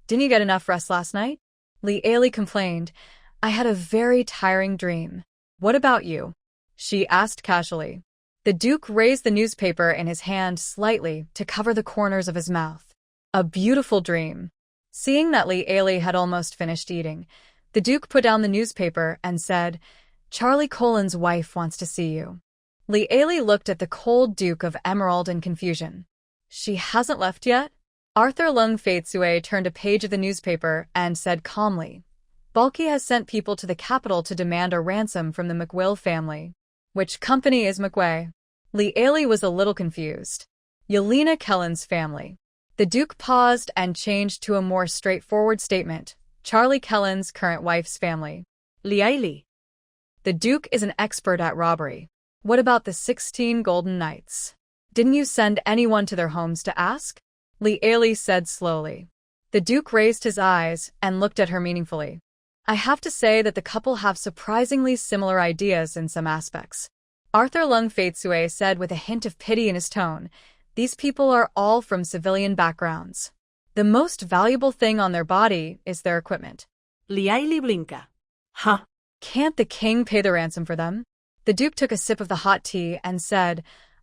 "Didn't you get enough rest last night?" Li Ailey complained, "I had a very tiring dream." "What about you?" she asked casually. The Duke raised the newspaper in his hand slightly to cover the corners of his mouth. "A beautiful dream." Seeing that Li Ailey had almost finished eating, the Duke put down the newspaper and said, "Charlie Colin's wife wants to see you." Li Ailey looked at the cold Duke of Emerald in confusion. "She hasn't left yet?" Arthur Lung Faitsue turned a page of the newspaper and said calmly, "Balky has sent people to the capital to demand a ransom from the McWill family." "Which company is McWay?" Li Ailey was a little confused. "Yelena Kellen's family." The Duke paused and changed to a more straightforward statement. "Charlie Kellen's current wife's family." Li Ailey. "The Duke is an expert at robbery. What about the 16 Golden Knights? Didn't you send anyone to their homes to ask?" Li Ailey said slowly. The Duke raised his eyes and looked at her meaningfully. "I have to say that the couple have surprisingly similar ideas in some aspects." Arthur Lung Faitsue said with a hint of pity in his tone, "These people are all from civilian backgrounds. The most valuable thing on their body is their equipment." Li Ailey blinka. Huh. "Can't the king pay the ransom for them?" The Duke took a sip of the hot tea and said,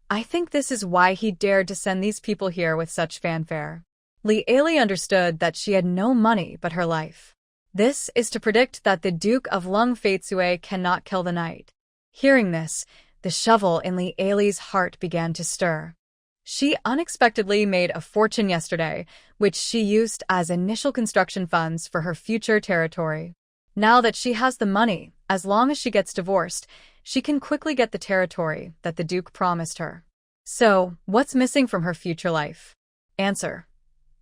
"I think this is why he dared to send these people here with such fanfare." Li Ailey understood that she had no money but her life. This is to predict that the Duke of Lung Faitsue cannot kill the knight. Hearing this, the shovel in Li Ailey's heart began to stir. She unexpectedly made a fortune yesterday, which she used as initial construction funds for her future territory. Now that she has the money, as long as she gets divorced, she can quickly get the territory that the Duke promised her. So, what's missing from her future life? Answer: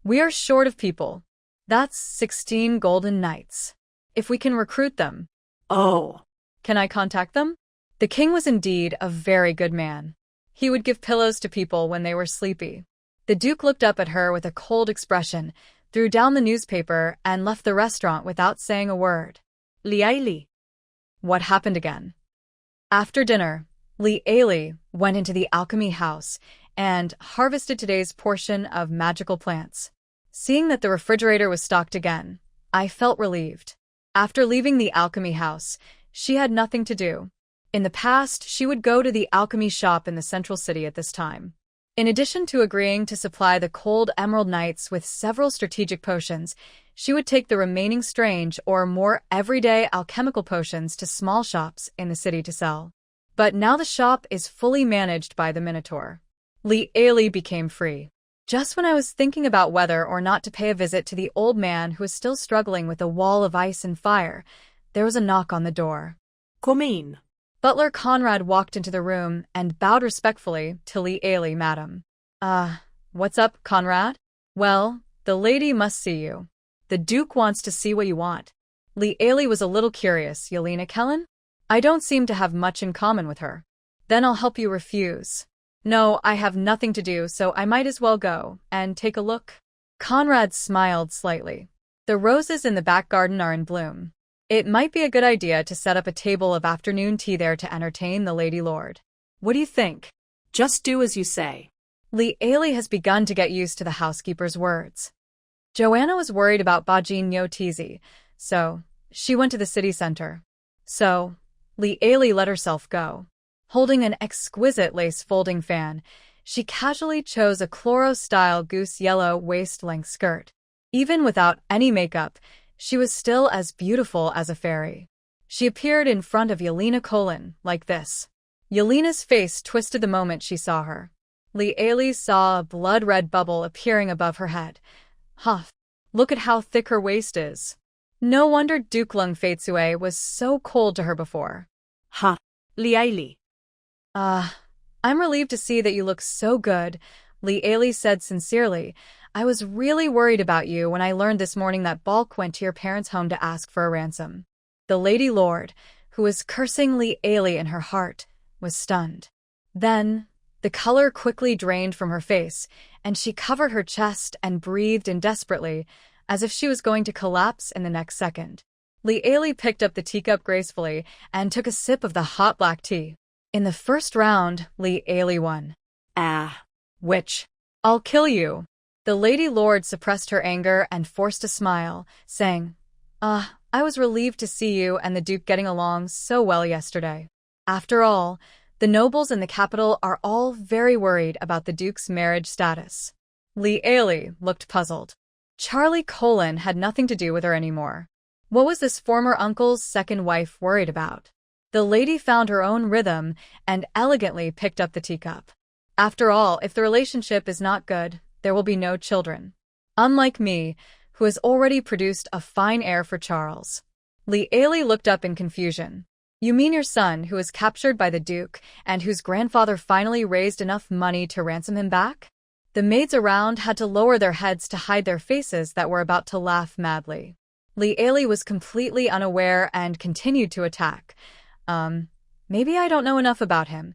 we are short of people. That's 16 Golden Knights. If we can recruit them. Oh. Can I contact them? The king was indeed a very good man. He would give pillows to people when they were sleepy. The Duke looked up at her with a cold expression, threw down the newspaper, and left the restaurant without saying a word. Li Ailey. What happened again? After dinner, Li Ailey went into the alchemy house and harvested today's portion of magical plants. Seeing that the refrigerator was stocked again, I felt relieved. After leaving the alchemy house, she had nothing to do. In the past, she would go to the alchemy shop in the central city at this time. In addition to agreeing to supply the cold Emerald Knights with several strategic potions, she would take the remaining strange or more everyday alchemical potions to small shops in the city to sell. But now the shop is fully managed by the Minotaur. Li Ailey became free. Just when I was thinking about whether or not to pay a visit to the old man who was still struggling with a wall of ice and fire, there was a knock on the door. Come in. Butler Conrad walked into the room and bowed respectfully to Li Ailey, "Madam." What's up, Conrad?" "Well, the lady must see you." "The Duke wants to see what you want." Li Ailey was a little curious. "Yelena Kellen? I don't seem to have much in common with her." "Then I'll help you refuse." "No, I have nothing to do, so I might as well go and take a look." Conrad smiled slightly. "The roses in the back garden are in bloom. It might be a good idea to set up a table of afternoon tea there to entertain the Lady Lord. What do you think?" Just do as you say. Li Ailey has begun to get used to the housekeeper's words. Joanna was worried about Bajin Yotizi, so she went to the city center. So, Li Ailey let herself go. Holding an exquisite lace folding fan, she casually chose a Cloro-style goose yellow waist-length skirt. Even without any makeup, she was still as beautiful as a fairy. She appeared in front of Yelena Colin, like this. Yelena's face twisted the moment she saw her. Li Ailey saw a blood-red bubble appearing above her head. Huff! Look at how thick her waist is. No wonder Duke Lung Faitsue was so cold to her before. Ha! Li Ailey. I'm relieved to see that you look so good, Li Ailey said sincerely. I was really worried about you when I learned this morning that Balk went to your parents' home to ask for a ransom. The Lady Lord, who was cursing Li Ailey in her heart, was stunned. Then, the color quickly drained from her face, and she covered her chest and breathed in desperately, as if she was going to collapse in the next second. Li Ailey picked up the teacup gracefully and took a sip of the hot black tea. In the first round, Li Ailey won. Which? I'll kill you. The Lady Lord suppressed her anger and forced a smile, saying, I was relieved to see you and the Duke getting along so well yesterday. After all, the nobles in the capital are all very worried about the Duke's marriage status. Li Ailey looked puzzled. Charlie Colin had nothing to do with her anymore. What was this former uncle's second wife worried about? The lady found her own rhythm and elegantly picked up the teacup. After all, if the relationship is not good, there will be no children. Unlike me, who has already produced a fine heir for Charles. Lealie looked up in confusion. You mean your son, who was captured by the Duke, and whose grandfather finally raised enough money to ransom him back? The maids around had to lower their heads to hide their faces that were about to laugh madly. Lealie was completely unaware and continued to attack. Maybe I don't know enough about him.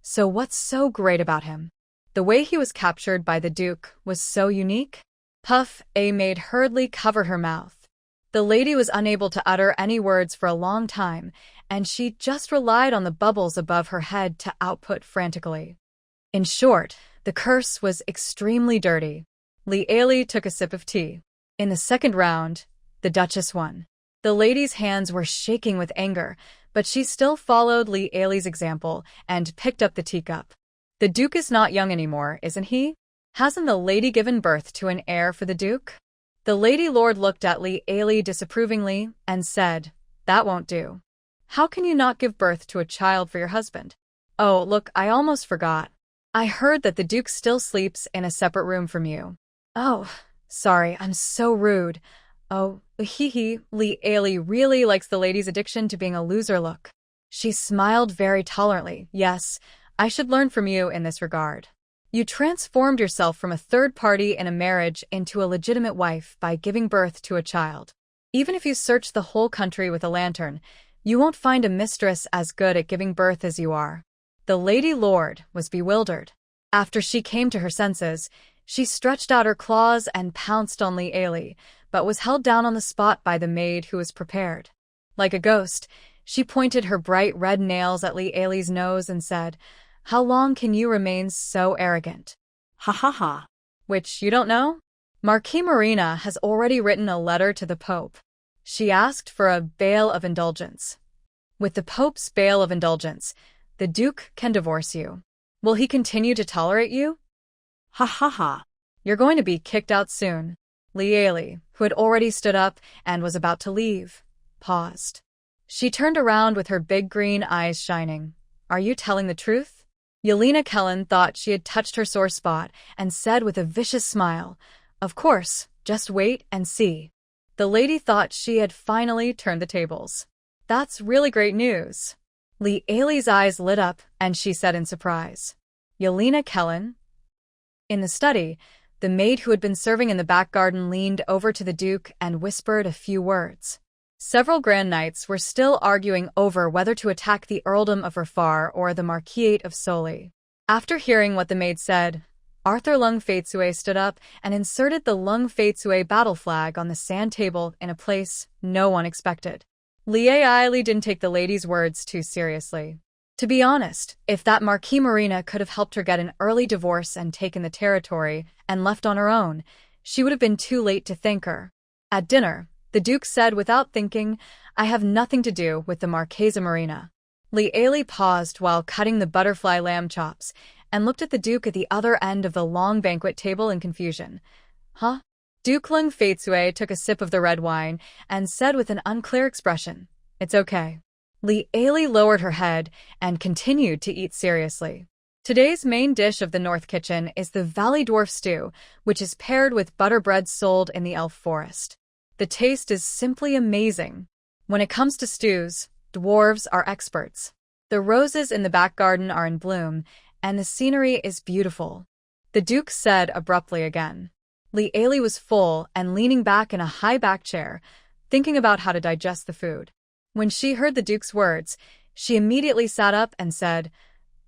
So what's so great about him? The way he was captured by the Duke was so unique? Puff, a maid hurriedly covered her mouth. The lady was unable to utter any words for a long time, and she just relied on the bubbles above her head to output frantically. In short, the curse was extremely dirty. Lealie took a sip of tea. In the second round, the Duchess won. The lady's hands were shaking with anger, but she still followed Lealie's example and picked up the teacup. The Duke is not young anymore, isn't he? Hasn't the lady given birth to an heir for the Duke? The Lady Lord looked at Lealie disapprovingly and said, That won't do. How can you not give birth to a child for your husband? Oh, look, I almost forgot. I heard that the Duke still sleeps in a separate room from you. Oh, sorry, I'm so rude. Oh, hee. Lealie really likes the lady's addiction to being a loser look. She smiled very tolerantly. Yes, I should learn from you in this regard. You transformed yourself from a third party in a marriage into a legitimate wife by giving birth to a child. Even if you search the whole country with a lantern, you won't find a mistress as good at giving birth as you are. The Lady Lord was bewildered. After she came to her senses, she stretched out her claws and pounced on Lealie, but was held down on the spot by the maid who was prepared. Like a ghost, she pointed her bright red nails at Lealie's nose and said, How long can you remain so arrogant? Ha ha ha. Which you don't know? Marquis Marina has already written a letter to the Pope. She asked for a bail of indulgence. With the Pope's bail of indulgence, the Duke can divorce you. Will he continue to tolerate you? Ha ha ha. You're going to be kicked out soon. Lealie, who had already stood up and was about to leave, paused. She turned around with her big green eyes shining. Are you telling the truth? Yelena Kellen thought she had touched her sore spot and said with a vicious smile, Of course, just wait and see. The lady thought she had finally turned the tables. That's really great news. Lealie's eyes lit up and she said in surprise, Yelena Kellen? In the study, the maid who had been serving in the back garden leaned over to the Duke and whispered a few words. Several Grand Knights were still arguing over whether to attack the earldom of Rafar or the Marquisate of Soli. After hearing what the maid said, Arthur Lung Faitsue stood up and inserted the Lung Faitsue battle flag on the sand table in a place no one expected. Lealie didn't take the lady's words too seriously. To be honest, if that Marquis Marina could have helped her get an early divorce and taken the territory and left on her own, she would have been too late to thank her. At dinner, the Duke said without thinking, I have nothing to do with the Marchesa Marina. Lealie paused while cutting the butterfly lamb chops and looked at the Duke at the other end of the long banquet table in confusion. Huh? Duke Lung Faitsue took a sip of the red wine and said with an unclear expression, It's okay. Lealie lowered her head and continued to eat seriously. Today's main dish of the North Kitchen is the Valley Dwarf Stew, which is paired with butter bread sold in the elf forest. The taste is simply amazing. When it comes to stews, dwarves are experts. The roses in the back garden are in bloom, and the scenery is beautiful. The Duke said abruptly again. Lealie was full and leaning back in a high back chair, thinking about how to digest the food. When she heard the Duke's words, she immediately sat up and said,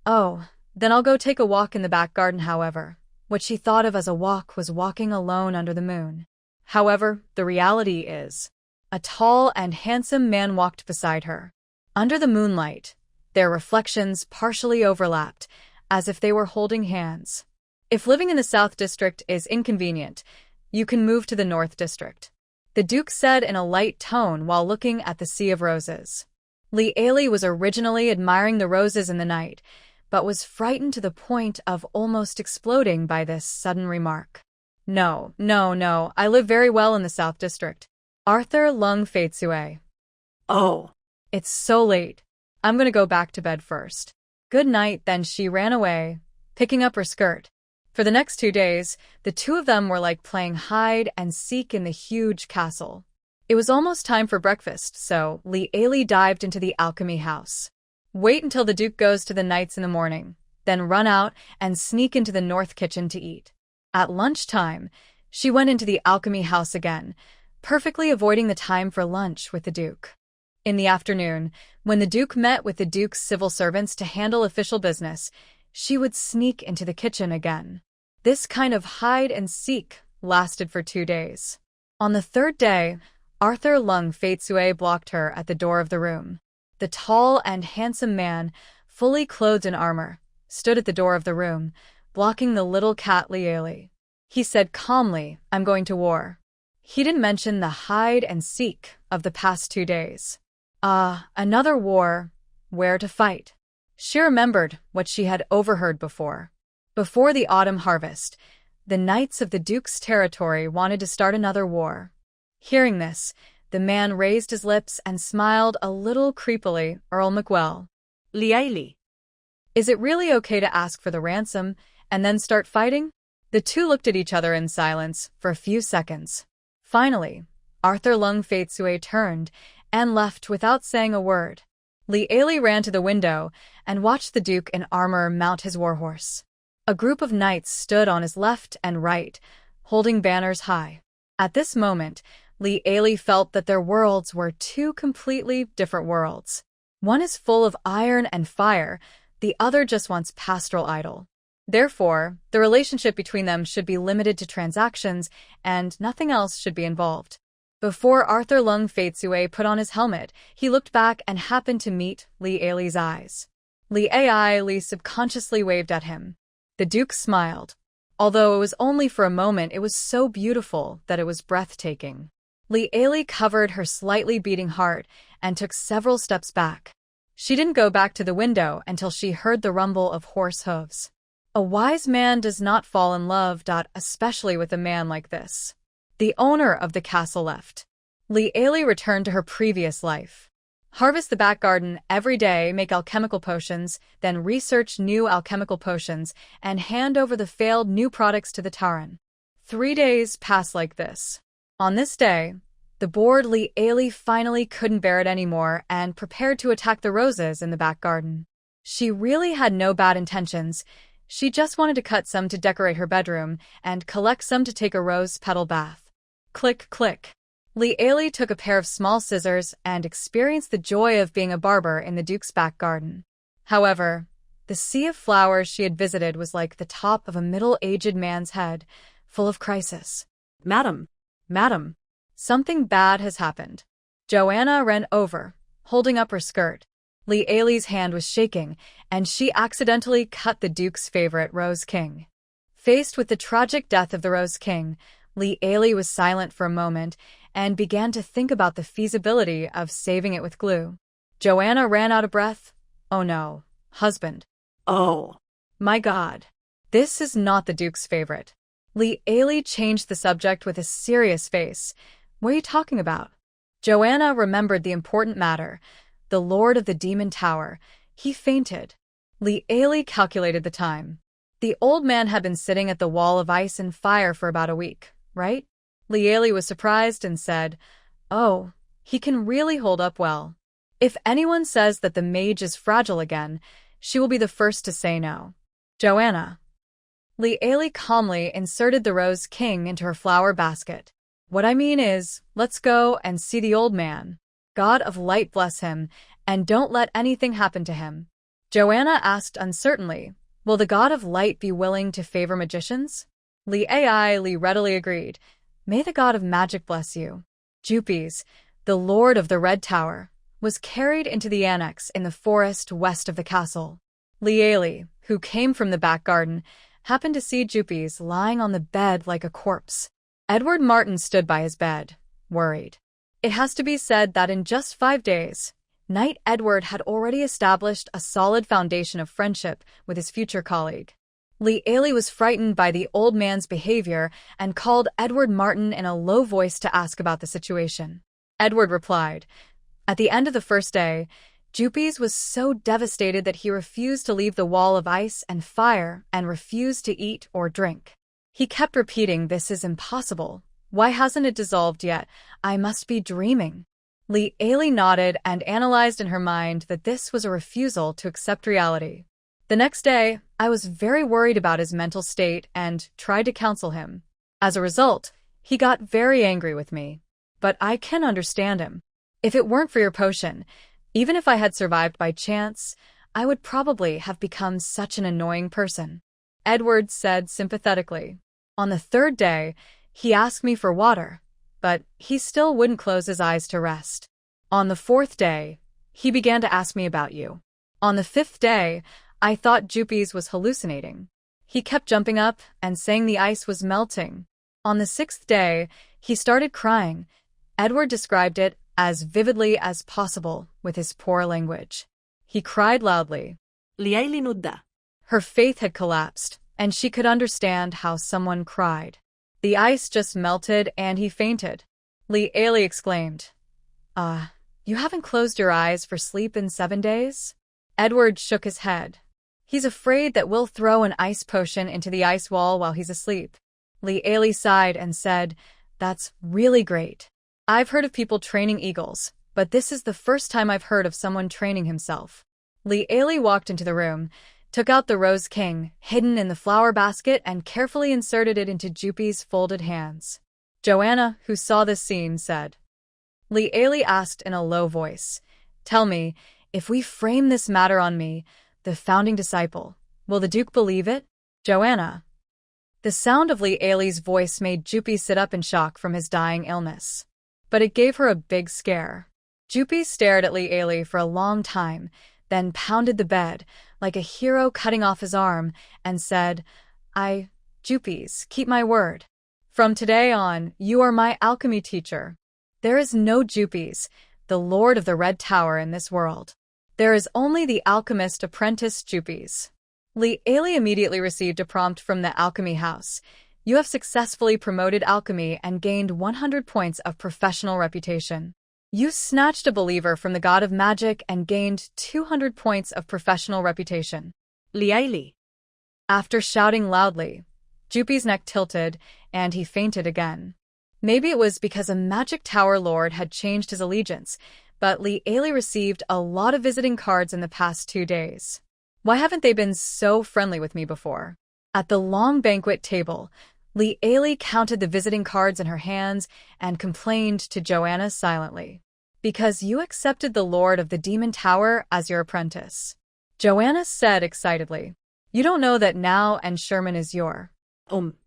Oh, then I'll go take a walk in the back garden. However, what she thought of as a walk was walking alone under the moon. However, the reality is, a tall and handsome man walked beside her. Under the moonlight, their reflections partially overlapped, as if they were holding hands. If living in the South District is inconvenient, you can move to the North District, the Duke said in a light tone while looking at the sea of roses. Lealie was originally admiring the roses in the night, but was frightened to the point of almost exploding by this sudden remark. No, no, no, I live very well in the South District. Arthur Lung Faitsue. Oh, It's so late. I'm gonna go back to bed first. Good night. Then she ran away, picking up her skirt. For the next 2 days, the two of them were like playing hide and seek in the huge castle. It was almost time for breakfast, so Li Ailey dived into the alchemy house. Wait until the Duke goes to the knights in the morning, then run out and sneak into the north kitchen to eat. At lunchtime, she went into the alchemy house again, perfectly avoiding the time for lunch with the Duke. In the afternoon, when the Duke met with the Duke's civil servants to handle official business, she would sneak into the kitchen again. This kind of hide and seek lasted for 2 days. On the third day, Arthur Lung Faitsue blocked her at the door of the room. The tall and handsome man, fully clothed in armor, stood at the door of the room, blocking the little cat Li Ailey. He said calmly, "I'm going to war." He didn't mention the hide and seek of the past 2 days. Another war, where to fight. She remembered what she had overheard before. Before the autumn harvest, the knights of the Duke's territory wanted to start another war. Hearing this, the man raised his lips and smiled a little creepily. Earl Miguel. Li Ailey. Is it really okay to ask for the ransom and then start fighting? The two looked at each other in silence for a few seconds. Finally, Arthur Lung Faitsue turned and left without saying a word. Li Ailey ran to the window and watched the Duke in armor mount his warhorse. A group of knights stood on his left and right, holding banners high. At this moment, Li Ailey felt that their worlds were two completely different worlds. One is full of iron and fire, the other just wants pastoral idle. Therefore, the relationship between them should be limited to transactions, and nothing else should be involved. Before Arthur Lung Faitsue put on his helmet, he looked back and happened to meet Li Ailey's eyes. Li Ailey subconsciously waved at him. The Duke smiled. Although it was only for a moment, it was so beautiful that it was breathtaking. Li Ailey covered her slightly beating heart and took several steps back. She didn't go back to the window until she heard the rumble of horse hooves. A wise man does not fall in love, especially with a man like this. The owner of the castle left. Li Ailey returned to her previous life. Harvest the back garden every day, make alchemical potions, then research new alchemical potions, and hand over the failed new products to the Taran. 3 days passed like this. On this day, the bored Li Ailey finally couldn't bear it anymore and prepared to attack the roses in the back garden. She really had no bad intentions. She just wanted to cut some to decorate her bedroom and collect some to take a rose petal bath. Click, click. Li Ailey took a pair of small scissors and experienced the joy of being a barber in the Duke's back garden. However, the sea of flowers she had visited was like the top of a middle-aged man's head, full of crisis. Madam. Something bad has happened. Joanna ran over, holding up her skirt. Li Ailey's hand was shaking, and she accidentally cut the Duke's favorite Rose King. Faced with the tragic death of the Rose King, Li Ailey was silent for a moment and began to think about the feasibility of saving it with glue. Joanna ran out of breath. Oh no, husband. Oh. My God. This is not the Duke's favorite. Li Ailey changed the subject with a serious face. What are you talking about? Joanna remembered the important matter. The Lord of the Demon Tower. He fainted. Li Ailey calculated the time. The old man had been sitting at the wall of ice and fire for about a week, right? Li Ailey was surprised and said, "Oh, he can really hold up well. If anyone says that the mage is fragile again, she will be the first to say no." Joanna. Li Ailey calmly inserted the Rose King into her flower basket. What I mean is, let's go and see the old man. God of light bless him, and don't let anything happen to him. Joanna asked uncertainly, will the God of light be willing to favor magicians? Li Ailey readily agreed. May the God of magic bless you. Jupes, the Lord of the Red Tower, was carried into the annex in the forest west of the castle. Li Ailey, who came from the back garden, happened to see Jupes lying on the bed like a corpse. Edward Martin stood by his bed, worried. It has to be said that in just 5 days, Knight Edward had already established a solid foundation of friendship with his future colleague. Lee Ailey was frightened by the old man's behavior and called Edward Martin in a low voice to ask about the situation. Edward replied, "At the end of the first day, Jupes was so devastated that he refused to leave the wall of ice and fire and refused to eat or drink. He kept repeating, 'This is impossible. Why hasn't it dissolved yet? I must be dreaming.'" Lee Ailey nodded and analyzed in her mind that this was a refusal to accept reality. The next day, I was very worried about his mental state and tried to counsel him. As a result, he got very angry with me. But I can understand him. If it weren't for your potion, even if I had survived by chance, I would probably have become such an annoying person. Edward said sympathetically. On the third day, he asked me for water, but he still wouldn't close his eyes to rest. On the fourth day, he began to ask me about you. On the fifth day, I thought Jupes was hallucinating. He kept jumping up and saying the ice was melting. On the sixth day, he started crying. Edward described it as vividly as possible with his poor language. He cried loudly. Lee Ailey nudda. Her faith had collapsed, and she could understand how someone cried. The ice just melted and he fainted. Lee Ailey exclaimed, You haven't closed your eyes for sleep in 7 days? Edward shook his head. He's afraid that we'll throw an ice potion into the ice wall while he's asleep. Lee Ailey sighed and said, That's really great. I've heard of people training eagles, but this is the first time I've heard of someone training himself. Lee Ailey walked into the room, took out the Rose King, hidden in the flower basket, and carefully inserted it into Jupes' folded hands. Joanna, who saw this scene, said. Lee Ailey asked in a low voice, Tell me, if we frame this matter on me, the founding disciple, will the Duke believe it? Joanna. The sound of Lee Ailey's voice made Jupes sit up in shock from his dying illness. But it gave her a big scare. Jupes stared at Lee Ailey for a long time, then pounded the bed, like a hero cutting off his arm, and said, Jupes, keep my word. From today on, you are my alchemy teacher. There is no Jupes, the Lord of the Red Tower, in this world. There is only the alchemist apprentice Jupes. Lee Ailey immediately received a prompt from the alchemy house. You have successfully promoted alchemy and gained 100 points of professional reputation. You snatched a believer from the god of magic and gained 200 points of professional reputation. Lee Ailey. After shouting loudly, Jupes' neck tilted and he fainted again. Maybe it was because a magic tower lord had changed his allegiance, but Lee Ailey received a lot of visiting cards in the past 2 days. Why haven't they been so friendly with me before? At the long banquet table, Lee Ailey counted the visiting cards in her hands and complained to Joanna silently. Because you accepted the Lord of the Demon Tower as your apprentice. Joanna said excitedly. You don't know that now and Sherman is your...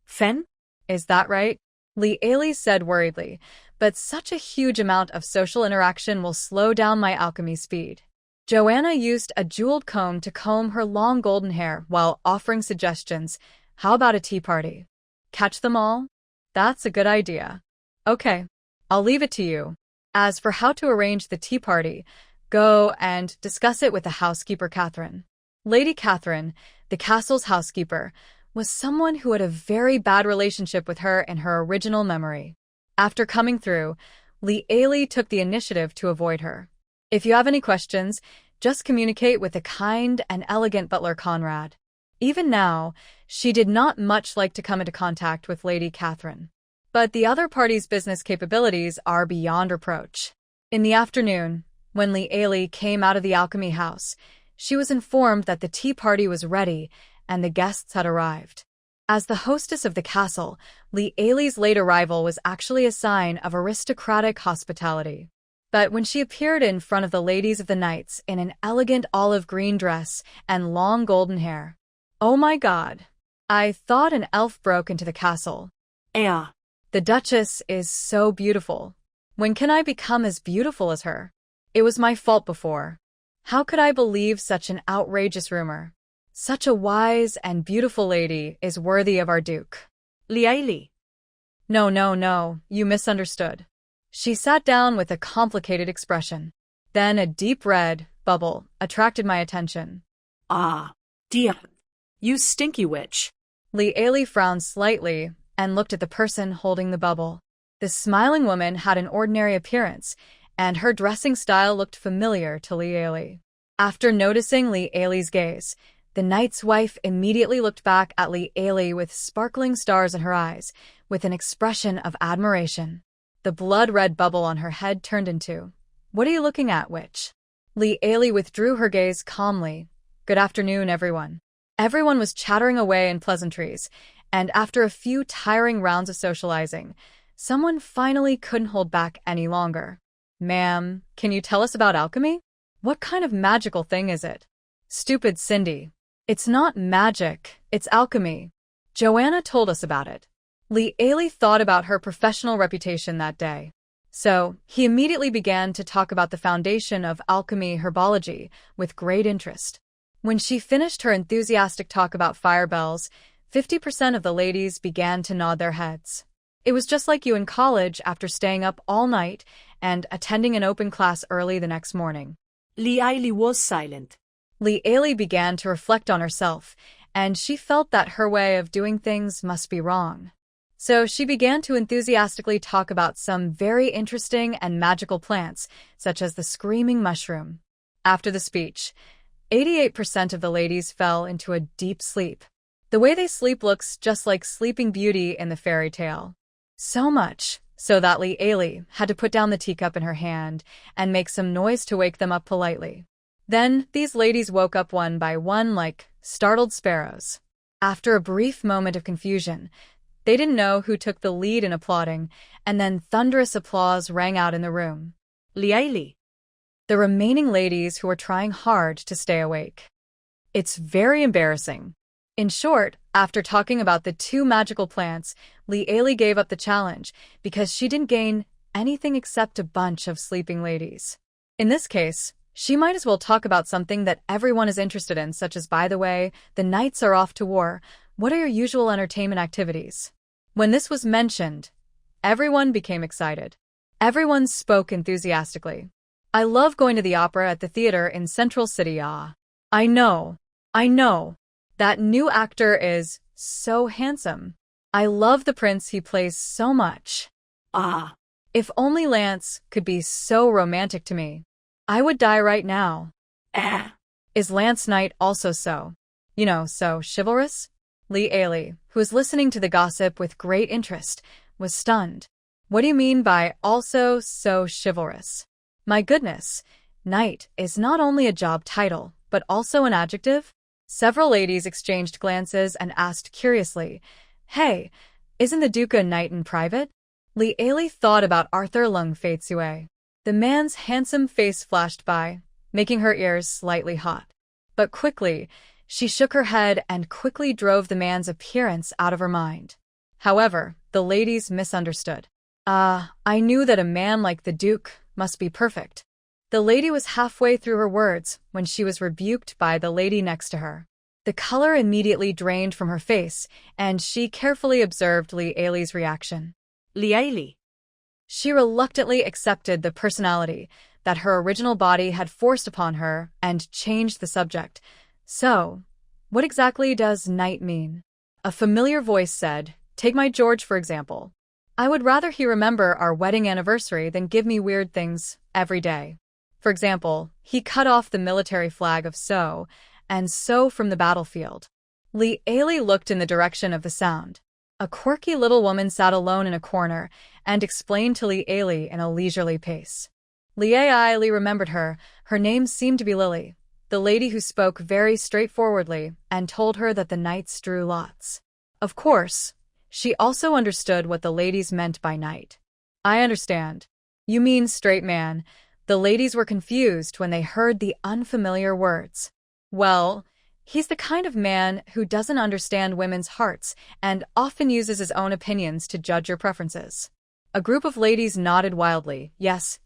Fen? Is that right? Lee Ailey said worriedly, but such a huge amount of social interaction will slow down my alchemy speed. Joanna used a jeweled comb to comb her long golden hair while offering suggestions. How about a tea party? Catch them all? That's a good idea. Okay, I'll leave it to you. As for how to arrange the tea party, go and discuss it with the housekeeper Catherine. Lady Catherine, the castle's housekeeper, was someone who had a very bad relationship with her in her original memory. After coming through, Lee Ailey took the initiative to avoid her. If you have any questions, just communicate with the kind and elegant butler Conrad. Even now, she did not much like to come into contact with Lady Catherine. But the other party's business capabilities are beyond reproach. In the afternoon, when Lee Ailey came out of the alchemy house, she was informed that the tea party was ready and the guests had arrived. As the hostess of the castle, Lee Ailey's late arrival was actually a sign of aristocratic hospitality. But when she appeared in front of the ladies of the knights in an elegant olive green dress and long golden hair, oh my God! I thought an elf broke into the castle. Ea. The Duchess is so beautiful. When can I become as beautiful as her? It was my fault before. How could I believe such an outrageous rumor? Such a wise and beautiful lady is worthy of our Duke. Lee Ailey. No, you misunderstood. She sat down with a complicated expression. Then a deep red bubble attracted my attention. Dear. You stinky witch. Li Ailey frowned slightly and looked at the person holding the bubble. The smiling woman had an ordinary appearance, and her dressing style looked familiar to Li Ailey. After noticing Li Ailey's gaze, the knight's wife immediately looked back at Li Ailey with sparkling stars in her eyes, with an expression of admiration. The blood-red bubble on her head turned into, "What are you looking at, witch?" Li Ailey withdrew her gaze calmly. "Good afternoon, everyone." Everyone was chattering away in pleasantries, and after a few tiring rounds of socializing, someone finally couldn't hold back any longer. "Ma'am, can you tell us about alchemy? What kind of magical thing is it?" "Stupid Cindy. It's not magic, it's alchemy. Joanna told us about it." Li Ailey thought about her professional reputation that day. So, he immediately began to talk about the foundation of alchemy herbology with great interest. When she finished her enthusiastic talk about fire bells, 50% of the ladies began to nod their heads. It was just like you in college after staying up all night and attending an open class early the next morning. Li Ailey was silent. Li Ailey began to reflect on herself, and she felt that her way of doing things must be wrong. So she began to enthusiastically talk about some very interesting and magical plants, such as the screaming mushroom. After the speech, 88% of the ladies fell into a deep sleep. The way they sleep looks just like Sleeping Beauty in the fairy tale. So much so that Li Ailey had to put down the teacup in her hand and make some noise to wake them up politely. Then these ladies woke up one by one like startled sparrows. After a brief moment of confusion, they didn't know who took the lead in applauding, and then thunderous applause rang out in the room. Li Ailey. The remaining ladies who were trying hard to stay awake. It's very embarrassing. In short, after talking about the two magical plants, Li Ailey gave up the challenge because she didn't gain anything except a bunch of sleeping ladies. In this case, she might as well talk about something that everyone is interested in, such as, by the way, the knights are off to war. What are your usual entertainment activities? When this was mentioned, everyone became excited. Everyone spoke enthusiastically. I love going to the opera at the theater in Central City. I know. That new actor is so handsome. I love the prince he plays so much. If only Lance could be so romantic to me. I would die right now. Is Lance Knight also so chivalrous? Li Ailey, who was listening to the gossip with great interest, was stunned. What do you mean by also so chivalrous? My goodness, knight is not only a job title, but also an adjective? Several ladies exchanged glances and asked curiously, "Hey, isn't the Duke a knight in private?" Li Ailey thought about Arthur Lung Fei-Tsue. The man's handsome face flashed by, making her ears slightly hot. But quickly, she shook her head and quickly drove the man's appearance out of her mind. However, the ladies misunderstood. I knew that a man like the Duke must be perfect. The lady was halfway through her words when she was rebuked by the lady next to her. The color immediately drained from her face, and she carefully observed Li Ailey's reaction. Li Ailey. She reluctantly accepted the personality that her original body had forced upon her and changed the subject. So, what exactly does knight mean? A familiar voice said, "Take my George for example. I would rather he remember our wedding anniversary than give me weird things every day. For example, he cut off the military flag of So and So from the battlefield." Li Ailey looked in the direction of the sound. A quirky little woman sat alone in a corner and explained to Li Ailey in a leisurely pace. Li Ailey remembered her. Her name seemed to be Lily, the lady who spoke very straightforwardly and told her that the knights drew lots. Of course, she also understood what the ladies meant by knight. "I understand. You mean straight man." The ladies were confused when they heard the unfamiliar words. "Well, he's the kind of man who doesn't understand women's hearts and often uses his own opinions to judge your preferences." A group of ladies nodded wildly. Yes.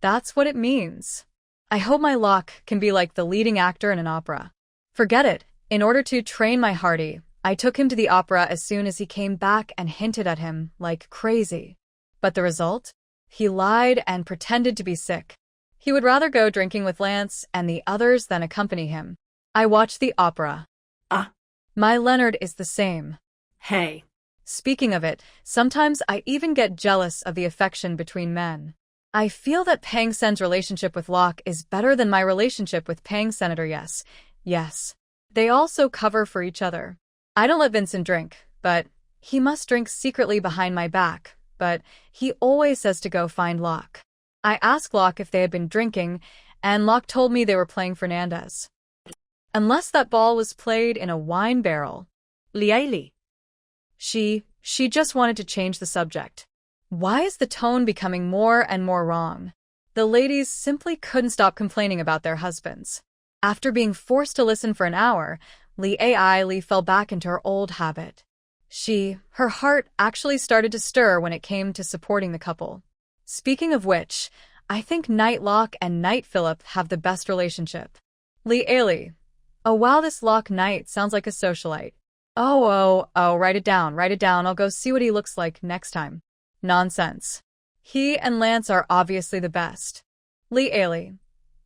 That's what it means. I hope my luck can be like the leading actor in an opera. Forget it. In order to train my Hardy, I took him to the opera as soon as he came back and hinted at him like crazy. But the result? He lied and pretended to be sick. He would rather go drinking with Lance and the others than accompany him. I watched the opera. My Leonard is the same. Hey. Speaking of it, sometimes I even get jealous of the affection between men. I feel that Pang Sen's relationship with Locke is better than my relationship with Pang Senator Yes. Yes. They also cover for each other. I don't let Vincent drink, but he must drink secretly behind my back, but he always says to go find Locke. I asked Locke if they had been drinking, and Locke told me they were playing Fernandez. Unless that ball was played in a wine barrel. Liaili. She just wanted to change the subject. Why is the tone becoming more and more wrong? The ladies simply couldn't stop complaining about their husbands. After being forced to listen for an hour, Li fell back into her old habit. Her heart actually started to stir when it came to supporting the couple. Speaking of which, I think Knight Locke and Knight Philip have the best relationship. Li. Oh wow, this Locke Knight sounds like a socialite. Oh, write it down, I'll go see what he looks like next time. Nonsense. He and Lance are obviously the best. Li.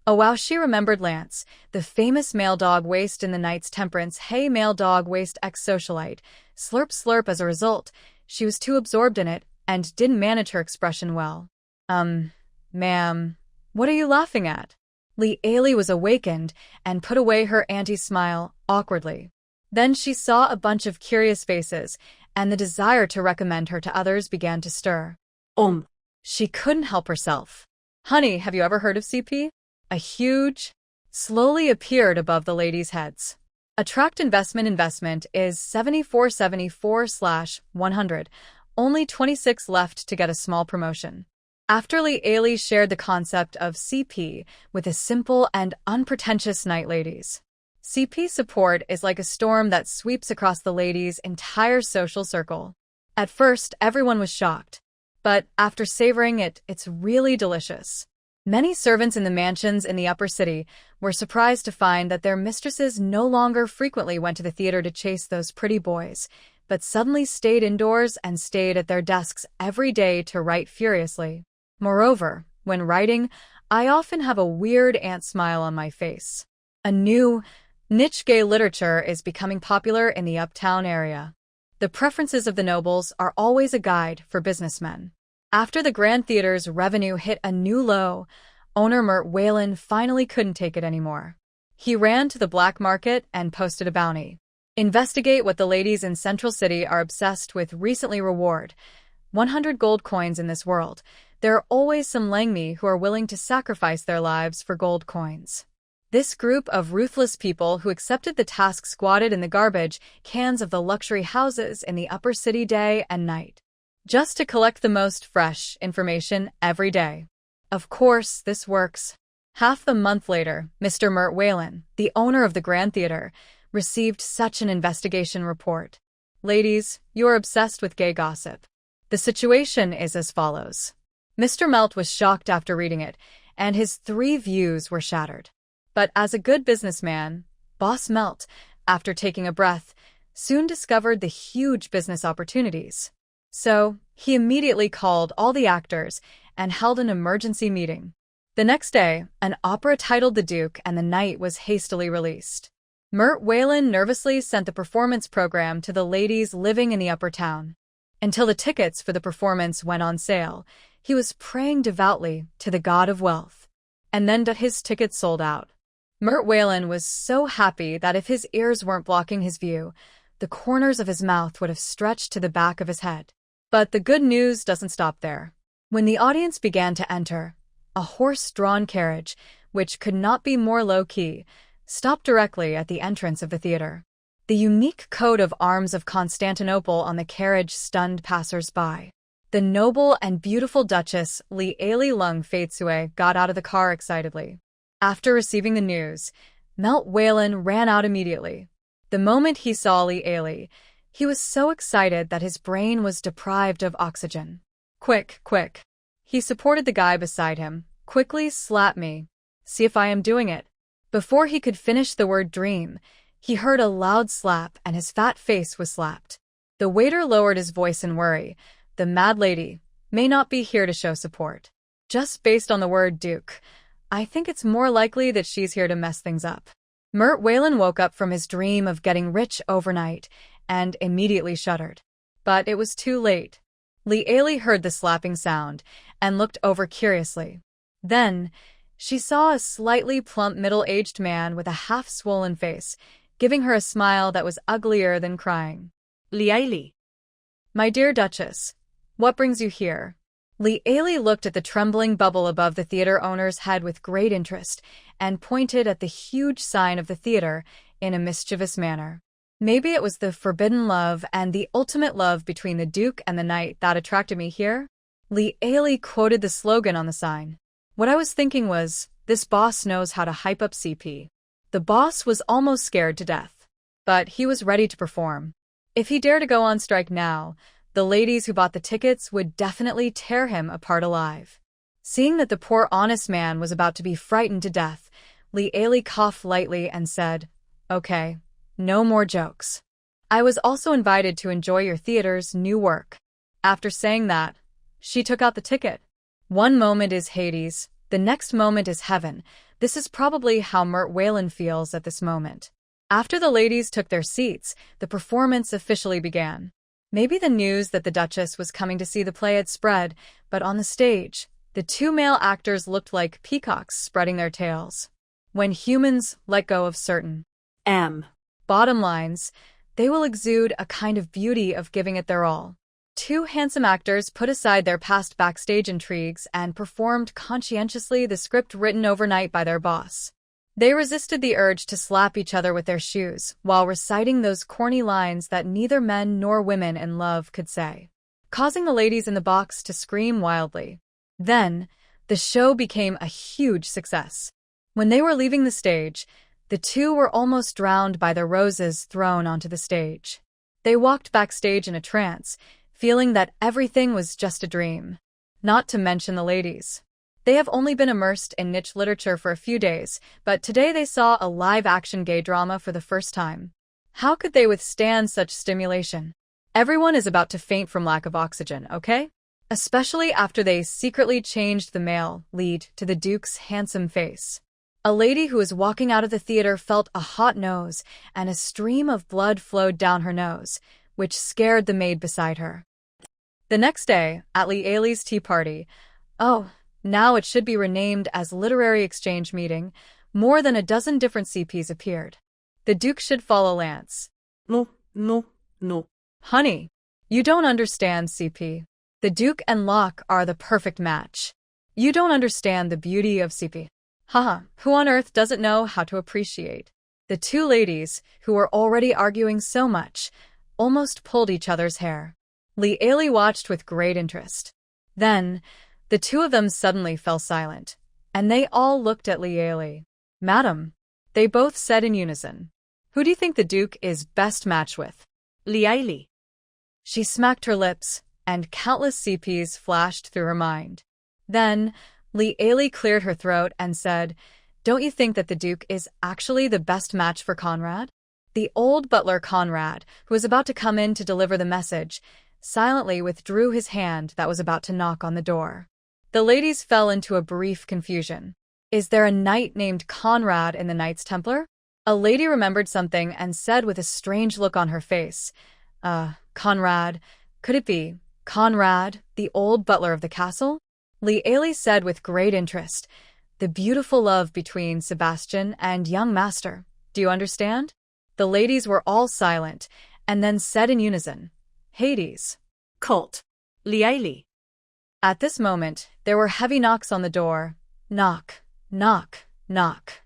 Oh wow, she remembered Lance, the famous male dog waste in the Knight's Temperance. Hey, male dog waste ex-socialite. Slurp slurp. As a result, she was too absorbed in it and didn't manage her expression well. Ma'am, what are you laughing at? Li was awakened and put away her anti-smile awkwardly. Then she saw a bunch of curious faces, and the desire to recommend her to others began to stir. She couldn't help herself. Honey, have you ever heard of CP? A huge slowly appeared above the ladies' heads. Attract investment is 74/100. Only 26 left to get a small promotion. After Li shared the concept of CP with the simple and unpretentious Knight ladies. CP support is like a storm that sweeps across the ladies' entire social circle. At first, everyone was shocked, but after savoring it, it's really delicious. Many servants in the mansions in the upper city were surprised to find that their mistresses no longer frequently went to the theater to chase those pretty boys, but suddenly stayed indoors and stayed at their desks every day to write furiously. Moreover, when writing, I often have a weird ant smile on my face. A new niche gay literature is becoming popular in the uptown area. The preferences of the nobles are always a guide for businessmen. After the Grand Theater's revenue hit a new low, owner Mert Whalen finally couldn't take it anymore. He ran to the black market and posted a bounty. Investigate what the ladies in Central City are obsessed with. Recently reward 100 gold coins. In this world, there are always some Langmi who are willing to sacrifice their lives for gold coins. This group of ruthless people who accepted the task squatted in the garbage cans of the luxury houses in the upper city day and night, just to collect the most fresh information every day. Of course, this works. Half a month later, Mr. Mert Whalen, the owner of the Grand Theater, received such an investigation report. Ladies, you are obsessed with gay gossip. The situation is as follows. Mr. Melt was shocked after reading it, and his 3 views were shattered. But as a good businessman, Boss Melt, after taking a breath, soon discovered the huge business opportunities. So, he immediately called all the actors and held an emergency meeting. The next day, an opera titled The Duke and the Knight was hastily released. Mert Whalen nervously sent the performance program to the ladies living in the upper town. Until the tickets for the performance went on sale, he was praying devoutly to the god of wealth. And then his tickets sold out. Mert Whalen was so happy that if his ears weren't blocking his view, the corners of his mouth would have stretched to the back of his head. But the good news doesn't stop there. When the audience began to enter, a horse-drawn carriage, which could not be more low-key, stopped directly at the entrance of the theater. The unique coat of arms of Constantinople on the carriage stunned passers-by. The noble and beautiful Duchess Li Lung Faitsue got out of the car excitedly. After receiving the news, Melt Whalen ran out immediately. The moment he saw Li, he was so excited that his brain was deprived of oxygen. Quick. He supported the guy beside him. Quickly slap me. See if I am doing it. Before he could finish the word dream, he heard a loud slap and his fat face was slapped. The waiter lowered his voice in worry. The mad lady may not be here to show support. Just based on the word Duke, I think it's more likely that she's here to mess things up. Mert Whalen woke up from his dream of getting rich overnight and immediately shuddered. But it was too late. Li Ailey heard the slapping sound and looked over curiously. Then, she saw a slightly plump middle-aged man with a half-swollen face, giving her a smile that was uglier than crying. Li Ailey. My dear Duchess, what brings you here? Li Ailey looked at the trembling bubble above the theater owner's head with great interest and pointed at the huge sign of the theater in a mischievous manner. Maybe it was the forbidden love and the ultimate love between the Duke and the Knight that attracted me here? Li Ailey quoted the slogan on the sign. What I was thinking was, this boss knows how to hype up CP. The boss was almost scared to death. But he was ready to perform. If he dared to go on strike now, the ladies who bought the tickets would definitely tear him apart alive. Seeing that the poor honest man was about to be frightened to death, Li Ailey coughed lightly and said, Okay, no more jokes. I was also invited to enjoy your theater's new work. After saying that, she took out the ticket. One moment is Hades, the next moment is heaven. This is probably how Mert Whalen feels at this moment. After the ladies took their seats, the performance officially began. Maybe the news that the Duchess was coming to see the play had spread, but on the stage, the two male actors looked like peacocks spreading their tails. When humans let go of certain bottom lines, they will exude a kind of beauty of giving it their all. Two handsome actors put aside their past backstage intrigues and performed conscientiously the script written overnight by their boss. They resisted the urge to slap each other with their shoes while reciting those corny lines that neither men nor women in love could say, causing the ladies in the box to scream wildly. Then, the show became a huge success. When they were leaving the stage, the two were almost drowned by the roses thrown onto the stage. They walked backstage in a trance, feeling that everything was just a dream. Not to mention the ladies. They have only been immersed in niche literature for a few days, but today they saw a live-action gay drama for the first time. How could they withstand such stimulation? Everyone is about to faint from lack of oxygen, okay? Especially after they secretly changed the male lead to the Duke's handsome face. A lady who was walking out of the theater felt a hot nose, and a stream of blood flowed down her nose, which scared the maid beside her. The next day, at Li Ailey's tea party, now it should be renamed as Literary Exchange Meeting, more than a dozen different CPs appeared. The Duke should follow Lance. No. Honey, you don't understand, CP. The Duke and Locke are the perfect match. You don't understand the beauty of CP. Haha, who on earth doesn't know how to appreciate? The two ladies, who were already arguing so much, almost pulled each other's hair. Li Ailey watched with great interest. Then, the two of them suddenly fell silent, and they all looked at Li Ailey. Madam, they both said in unison. Who do you think the Duke is best matched with? Li Ailey. She smacked her lips, and countless CPs flashed through her mind. Then, Li Ailey cleared her throat and said, Don't you think that the Duke is actually the best match for Conrad? The old butler Conrad, who was about to come in to deliver the message, silently withdrew his hand that was about to knock on the door. The ladies fell into a brief confusion. Is there a knight named Conrad in the Knights Templar? A lady remembered something and said with a strange look on her face, Conrad, could it be Conrad, the old butler of the castle? Li Ailey said with great interest, The beautiful love between Sebastian and young master. Do you understand? The ladies were all silent, and then said in unison, Hades. Cult. Li Ailey. At this moment, there were heavy knocks on the door. Knock, knock, knock.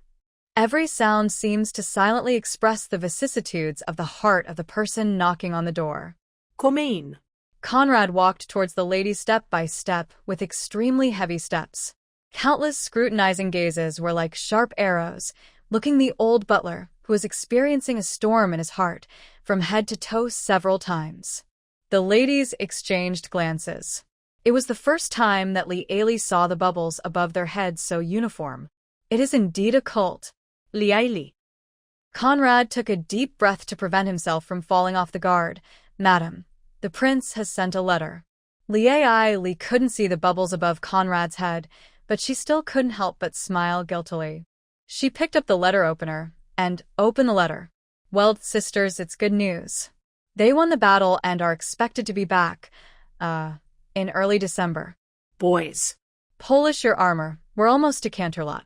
Every sound seems to silently express the vicissitudes of the heart of the person knocking on the door. Come in. Conrad walked towards the lady step by step with extremely heavy steps. Countless scrutinizing gazes were like sharp arrows, looking the old butler, who was experiencing a storm in his heart, from head to toe several times. The ladies exchanged glances. It was the first time that Li Ailey saw the bubbles above their heads so uniform. It is indeed a cult. Li Ailey. Conrad took a deep breath to prevent himself from falling off the guard. Madam, the prince has sent a letter. Li Ailey couldn't see the bubbles above Conrad's head, but she still couldn't help but smile guiltily. She picked up the letter opener, and open the letter. Well, sisters, it's good news. They won the battle and are expected to be back, in early December. Boys. Polish your armor. We're almost to Canterlot.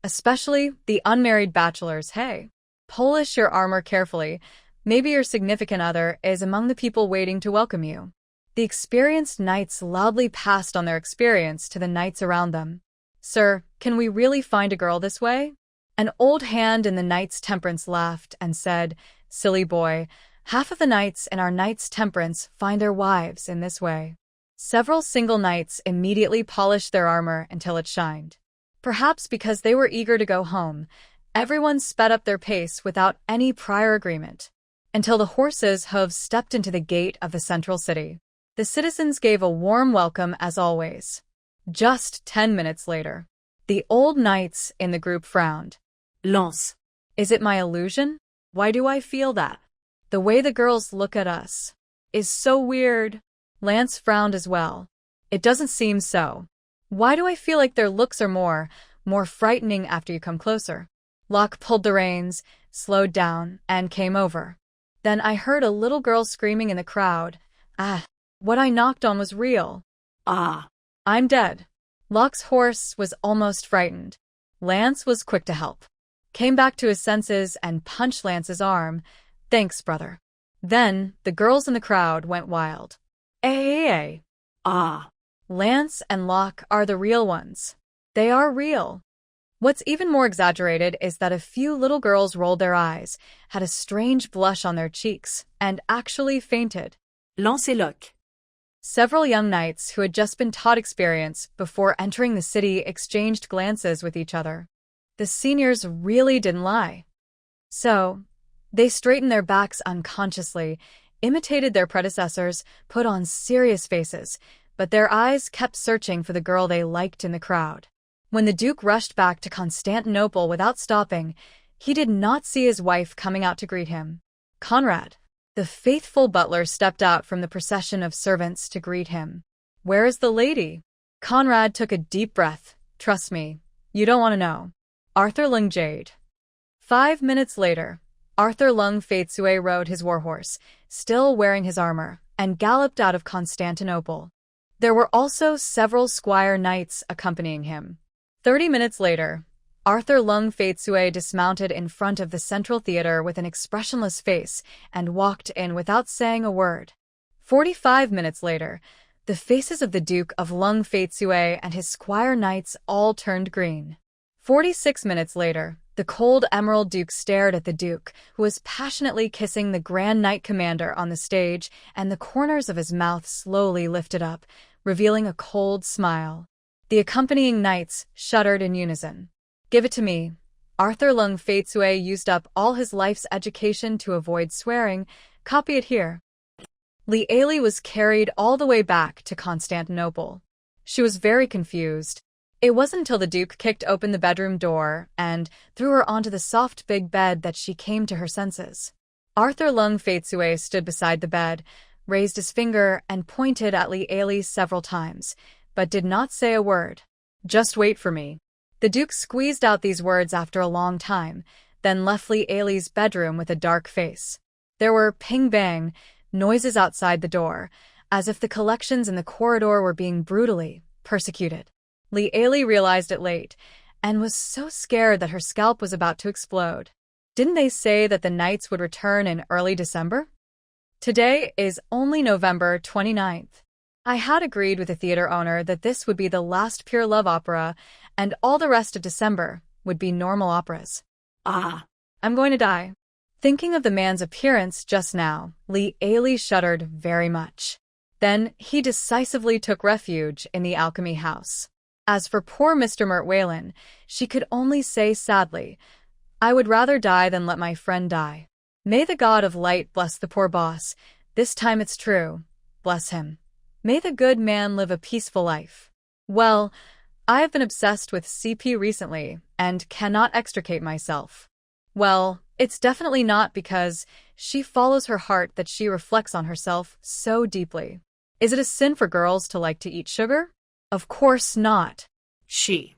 Especially the unmarried bachelors, hey. Polish your armor carefully. Maybe your significant other is among the people waiting to welcome you. The experienced knights loudly passed on their experience to the knights around them. Sir, can we really find a girl this way? An old hand in the Knights' Temperance laughed and said, Silly boy, half of the knights in our Knights' Temperance find their wives in this way. Several single knights immediately polished their armor until it shined. Perhaps because they were eager to go home, everyone sped up their pace without any prior agreement, until the horses' hooves stepped into the gate of the central city. The citizens gave a warm welcome as always. Just 10 minutes later, the old knights in the group frowned. Lance. Is it my illusion? Why do I feel that? The way the girls look at us is so weird. Lance frowned as well. It doesn't seem so. Why do I feel like their looks are more frightening after you come closer? Locke pulled the reins, slowed down, and came over. Then I heard a little girl screaming in the crowd. What I knocked on was real. I'm dead. Locke's horse was almost frightened. Lance was quick to help. Came back to his senses and punched Lance's arm. Thanks, brother. Then the girls in the crowd went wild. Lance and Locke are the real ones. They are real. What's even more exaggerated is that a few little girls rolled their eyes, had a strange blush on their cheeks, and actually fainted. Lance et Locke. Several young knights who had just been taught experience before entering the city exchanged glances with each other. The seniors really didn't lie. So, they straightened their backs unconsciously, imitated their predecessors, put on serious faces, but their eyes kept searching for the girl they liked in the crowd. When the Duke rushed back to Constantinople without stopping, he did not see his wife coming out to greet him. Conrad, the faithful butler, stepped out from the procession of servants to greet him. Where is the lady? Conrad took a deep breath. Trust me, you don't want to know. Arthur Lung Jade. 5 minutes later, Arthur Lung Faitsue rode his warhorse, still wearing his armor, and galloped out of Constantinople. There were also several squire knights accompanying him. 30 minutes later, Arthur Lung Faitsue dismounted in front of the Central Theater with an expressionless face and walked in without saying a word. 45 minutes later, the faces of the Duke of Lung Faitsue and his squire knights all turned green. 46 minutes later, the cold Emerald Duke stared at the Duke, who was passionately kissing the Grand Knight Commander on the stage, and the corners of his mouth slowly lifted up, revealing a cold smile. The accompanying knights shuddered in unison. Give it to me. Arthur Lung Faitsue used up all his life's education to avoid swearing. Copy it here. Li Ailey was carried all the way back to Constantinople. She was very confused. It wasn't until the Duke kicked open the bedroom door and threw her onto the soft big bed that she came to her senses. Arthur Lung Faitsue stood beside the bed, raised his finger, and pointed at Li Ailey several times, but did not say a word. Just wait for me. The Duke squeezed out these words after a long time, then left Li Ailey's bedroom with a dark face. There were ping-bang noises outside the door, as if the collections in the corridor were being brutally persecuted. Li Ailey realized it late, and was so scared that her scalp was about to explode. Didn't they say that the knights would return in early December? Today is only November 29th. I had agreed with the theater owner that this would be the last pure love opera, and all the rest of December would be normal operas. I'm going to die. Thinking of the man's appearance just now, Li Ailey shuddered very much. Then he decisively took refuge in the alchemy house. As for poor Mr. Mert Whalen, she could only say sadly, I would rather die than let my friend die. May the god of light bless the poor boss. This time it's true. Bless him. May the good man live a peaceful life. Well, I have been obsessed with CP recently and cannot extricate myself. Well, it's definitely not because she follows her heart that she reflects on herself so deeply. Is it a sin for girls to like to eat sugar? Of course not. She.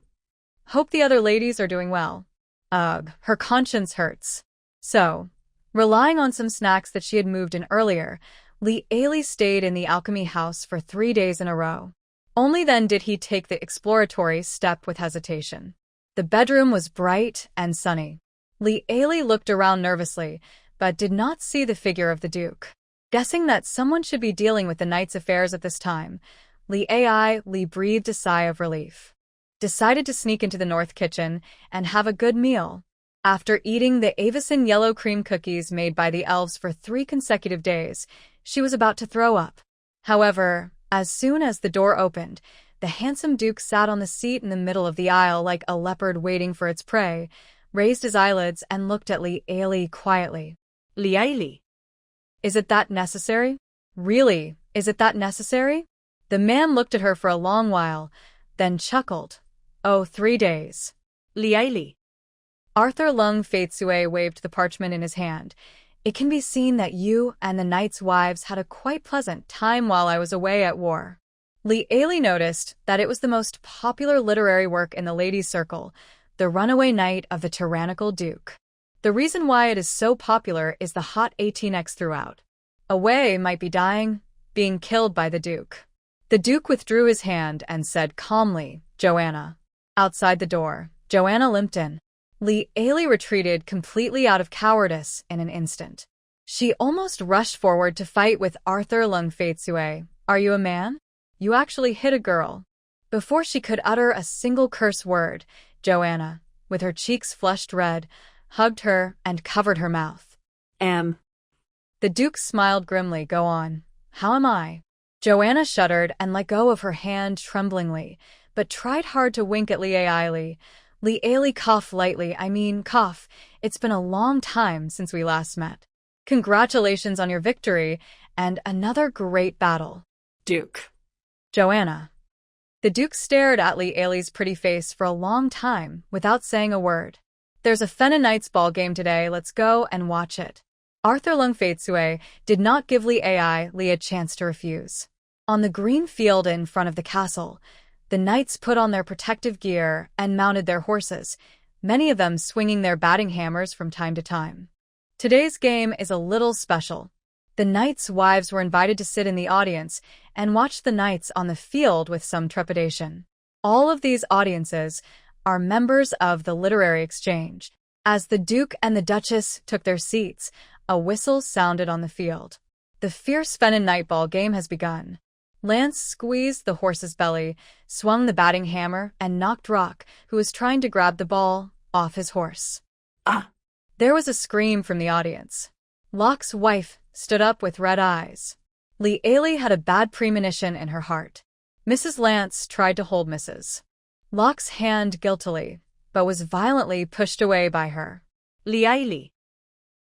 Hope the other ladies are doing well. Ugh, her conscience hurts. So, relying on some snacks that she had moved in earlier, Lee Ailey stayed in the alchemy house for 3 days in a row. Only then did he take the exploratory step with hesitation. The bedroom was bright and sunny. Lee Ailey looked around nervously, but did not see the figure of the Duke. Guessing that someone should be dealing with the night's affairs at this time, Lee breathed a sigh of relief. Decided to sneak into the north kitchen and have a good meal. After eating the Avison yellow cream cookies made by the elves for 3 consecutive days, she was about to throw up. However, as soon as the door opened, the handsome Duke sat on the seat in the middle of the aisle like a leopard waiting for its prey, raised his eyelids and looked at Lee Ailey quietly. Lee Ailey. Is it that necessary? Really, is it that necessary? The man looked at her for a long while, then chuckled. Oh, 3 days. Lee Ailey. Arthur Lung Faitsue waved the parchment in his hand. It can be seen that you and the knight's wives had a quite pleasant time while I was away at war. Lee Ailey noticed that it was the most popular literary work in the ladies' circle, The Runaway Knight of the Tyrannical Duke. The reason why it is so popular is the hot 18x throughout. Away might be dying, being killed by the Duke. The Duke withdrew his hand and said calmly, Joanna. Outside the door, Joanna limped in. Lee Ailey retreated completely out of cowardice in an instant. She almost rushed forward to fight with Arthur Lung Faitsue. Are you a man? You actually hit a girl. Before she could utter a single curse word, Joanna, with her cheeks flushed red, hugged her and covered her mouth. The Duke smiled grimly. Go on. How am I? Joanna shuddered and let go of her hand tremblingly, but tried hard to wink at Lee Ailey. Lee Ailey coughed lightly. Cough. It's been a long time since we last met. Congratulations on your victory and another great battle. Duke. Joanna. The Duke stared at Lee Ailey's pretty face for a long time without saying a word. There's a Fenna Knights ball game today. Let's go and watch it. Arthur Lung Faitsue did not give Lee Ailey a chance to refuse. On the green field in front of the castle, the knights put on their protective gear and mounted their horses, many of them swinging their batting hammers from time to time. Today's game is a little special. The knights' wives were invited to sit in the audience and watch the knights on the field with some trepidation. All of these audiences are members of the literary exchange. As the Duke and the Duchess took their seats, a whistle sounded on the field. The fierce Fenna Knight ball game has begun. Lance squeezed the horse's belly, swung the batting hammer, and knocked Rock, who was trying to grab the ball, off his horse. Ah! There was a scream from the audience. Locke's wife stood up with red eyes. Lee Ailey had a bad premonition in her heart. Mrs. Lance tried to hold Mrs. Locke's hand guiltily, but was violently pushed away by her. Lee Ailey.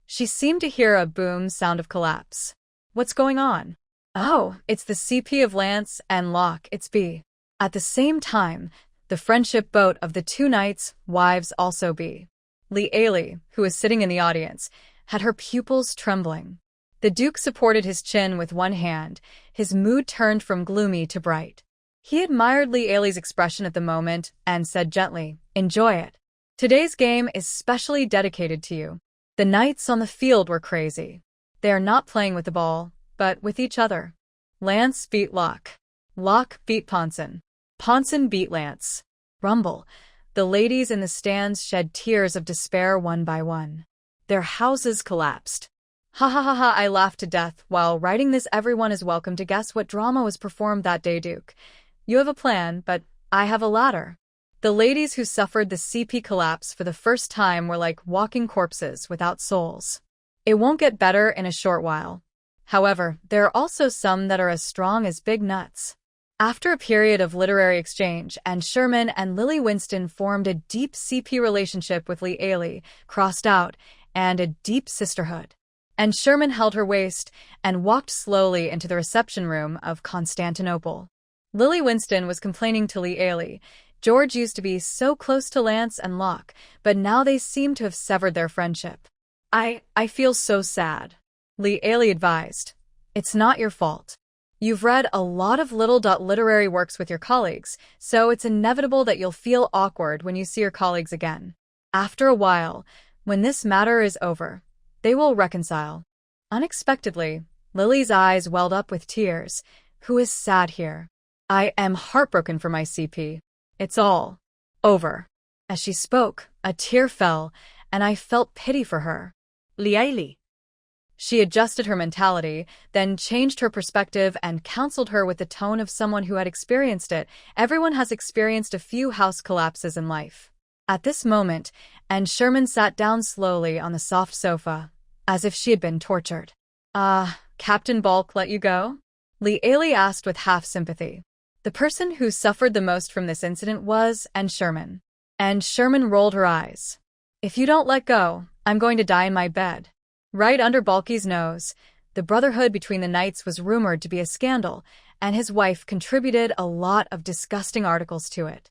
She seemed to hear a boom sound of collapse. What's going on? Oh, it's the CP of Lance and Locke, it's B. At the same time, the friendship boat of the 2 knights' wives also B. Lee Ailey, who was sitting in the audience, had her pupils trembling. The Duke supported his chin with one hand, his mood turned from gloomy to bright. He admired Lee Ailey's expression at the moment and said gently, Enjoy it. Today's game is specially dedicated to you. The knights on the field were crazy. They are not playing with the ball, but with each other. Lance beat Locke. Locke beat Ponson. Ponson beat Lance. Rumble. The ladies in the stands shed tears of despair one by one. Their houses collapsed. Ha ha ha ha, I laughed to death. While writing this, everyone is welcome to guess what drama was performed that day, Duke. You have a plan, but I have a ladder. The ladies who suffered the CP collapse for the first time were like walking corpses without souls. It won't get better in a short while. However, there are also some that are as strong as big nuts. After a period of literary exchange, and Sherman and Lily Winston formed a deep CP relationship with Lee Ailey, crossed out, and a deep sisterhood. And Sherman held her waist and walked slowly into the reception room of Constantinople. Lily Winston was complaining to Lee Ailey. George used to be so close to Lance and Locke, but now they seem to have severed their friendship. I feel so sad. Lee Ailey advised. It's not your fault. You've read a lot of literary works with your colleagues, so it's inevitable that you'll feel awkward when you see your colleagues again. After a while, when this matter is over, they will reconcile. Unexpectedly, Lily's eyes welled up with tears. Who is sad here? I am heartbroken for my CP. It's all over. As she spoke, a tear fell, and I felt pity for her. Liaili. She adjusted her mentality, then changed her perspective and counseled her with the tone of someone who had experienced it. Everyone has experienced a few house collapses in life. At this moment, Anne Sherman sat down slowly on the soft sofa, as if she had been tortured. Captain Bulk let you go? Liaili asked with half sympathy. The person who suffered the most from this incident was Anne Sherman. Anne Sherman rolled her eyes. If you don't let go, I'm going to die in my bed. Right under Bulky's nose, the brotherhood between the knights was rumored to be a scandal, and his wife contributed a lot of disgusting articles to it.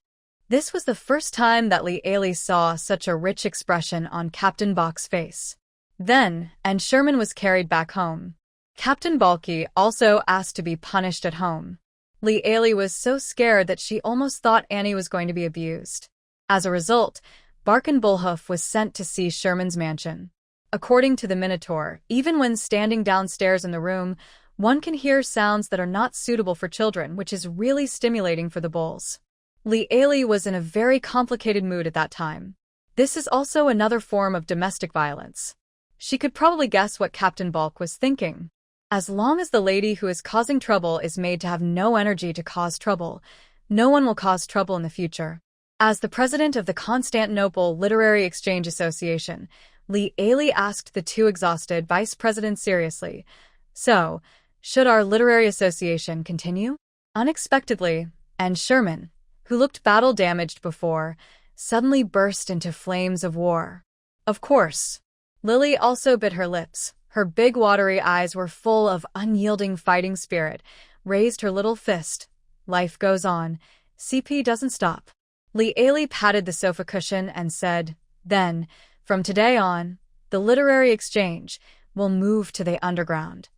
This was the first time that Liaili saw such a rich expression on Captain Bulk's face. Then, Anne Sherman was carried back home. Captain Bulky also asked to be punished at home. Liaili was so scared that she almost thought Annie was going to be abused. As a result, Barkin Bullhoof was sent to see Sherman's mansion. According to the Minotaur, even when standing downstairs in the room, one can hear sounds that are not suitable for children, which is really stimulating for the bulls. Liaili was in a very complicated mood at that time. This is also another form of domestic violence. She could probably guess what Captain Bulk was thinking. As long as the lady who is causing trouble is made to have no energy to cause trouble, no one will cause trouble in the future. As the president of the Constantinople Literary Exchange Association, Liaili asked the two exhausted vice presidents seriously, "So, should our literary association continue?" Unexpectedly, Anne Sherman, who looked battle-damaged before, suddenly burst into flames of war. Of course. Lily also bit her lips. Her big watery eyes were full of unyielding fighting spirit, raised her little fist. Life goes on. CP doesn't stop. Liaili patted the sofa cushion and said, "Then, from today on, the literary exchange will move to the underground."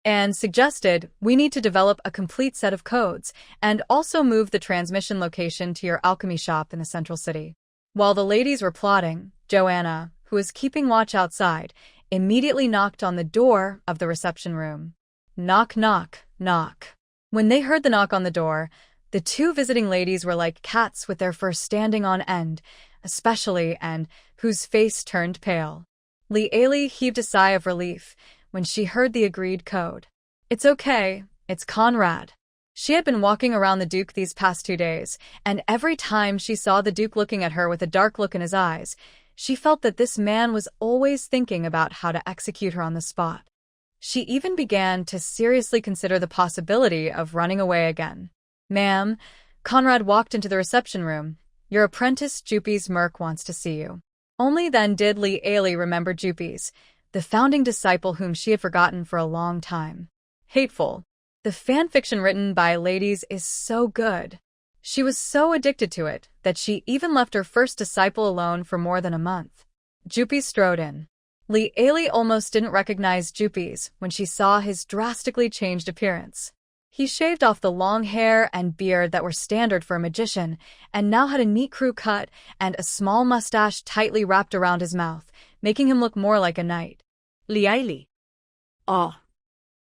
And suggested, "We need to develop a complete set of codes and also move the transmission location to your alchemy shop in the central city." While the ladies were plotting, Joanna, who was keeping watch outside, immediately knocked on the door of the reception room. Knock, knock, knock. When they heard the knock on the door, the two visiting ladies were like cats with their fur standing on end, especially Anne, whose face turned pale. Liaili heaved a sigh of relief when she heard the agreed code. "It's okay, it's Conrad." She had been walking around the Duke these past 2 days, and every time she saw the Duke looking at her with a dark look in his eyes, she felt that this man was always thinking about how to execute her on the spot. She even began to seriously consider the possibility of running away again. "Ma'am," Conrad walked into the reception room. "Your apprentice Jupes Merc wants to see you." Only then did Liaili remember Jupes, the founding disciple whom she had forgotten for a long time. Hateful. The fanfiction written by ladies is so good. She was so addicted to it that she even left her first disciple alone for more than a month. Jupes strode in. Liaili almost didn't recognize Jupes when she saw his drastically changed appearance. He shaved off the long hair and beard that were standard for a magician, and now had a neat crew cut and a small mustache tightly wrapped around his mouth, making him look more like a knight. Liaili. Oh.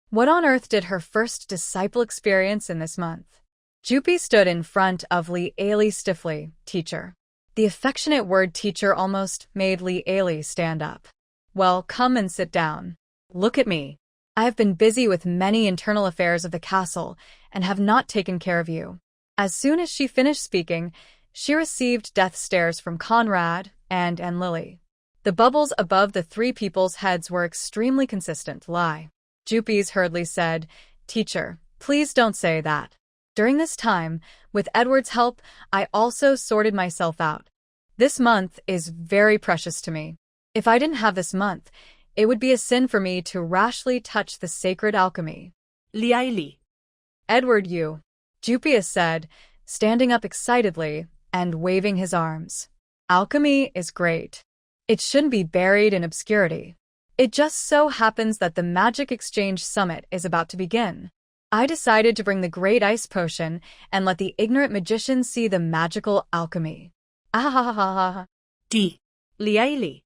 What on earth did her first disciple experience in this month? Jupes stood in front of Liaili stiffly. "Teacher." The affectionate word teacher almost made Liaili stand up. "Well, come and sit down. Look at me. I have been busy with many internal affairs of the castle and have not taken care of you." As soon as she finished speaking, she received death stares from Conrad and Lily. The bubbles above the three people's heads were extremely consistent. Lie. Jupes hurriedly said, "Teacher, please don't say that." During this time, with Edward's help, I also sorted myself out. This month is very precious to me. If I didn't have this month, it would be a sin for me to rashly touch the sacred alchemy. Liaili. "Edward, you," Jupes said, standing up excitedly and waving his arms. "Alchemy is great. It shouldn't be buried in obscurity. It just so happens that the Magic Exchange Summit is about to begin. I decided to bring the Great Ice Potion and let the ignorant magicians see the magical alchemy." Ah ha ha ha ha. D. Li.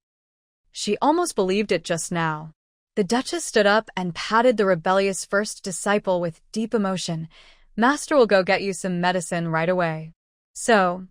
She almost believed it just now. The Duchess stood up and patted the rebellious first disciple with deep emotion. Master will go get you some medicine right away. So,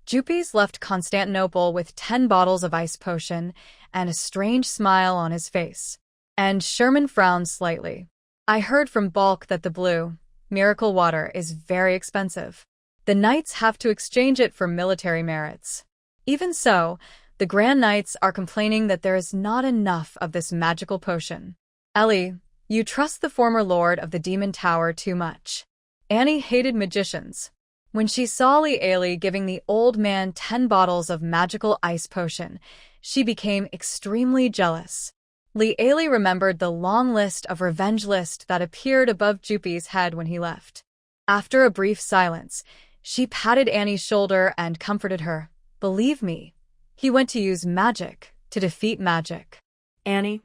Jupes left Constantinople with 10 bottles of ice potion and a strange smile on his face. And Sherman frowned slightly. I heard from Balk that the blue, miracle water is very expensive. The knights have to exchange it for military merits. Even so, the Grand Knights are complaining that there is not enough of this magical potion. Ellie, you trust the former lord of the Demon Tower too much. Annie hated magicians. When she saw Li giving the old man 10 bottles of magical ice potion, she became extremely jealous. Li remembered the long list of revenge list that appeared above Jupes' head when he left. After a brief silence, she patted Annie's shoulder and comforted her. Believe me, he went to use magic to defeat magic. Annie?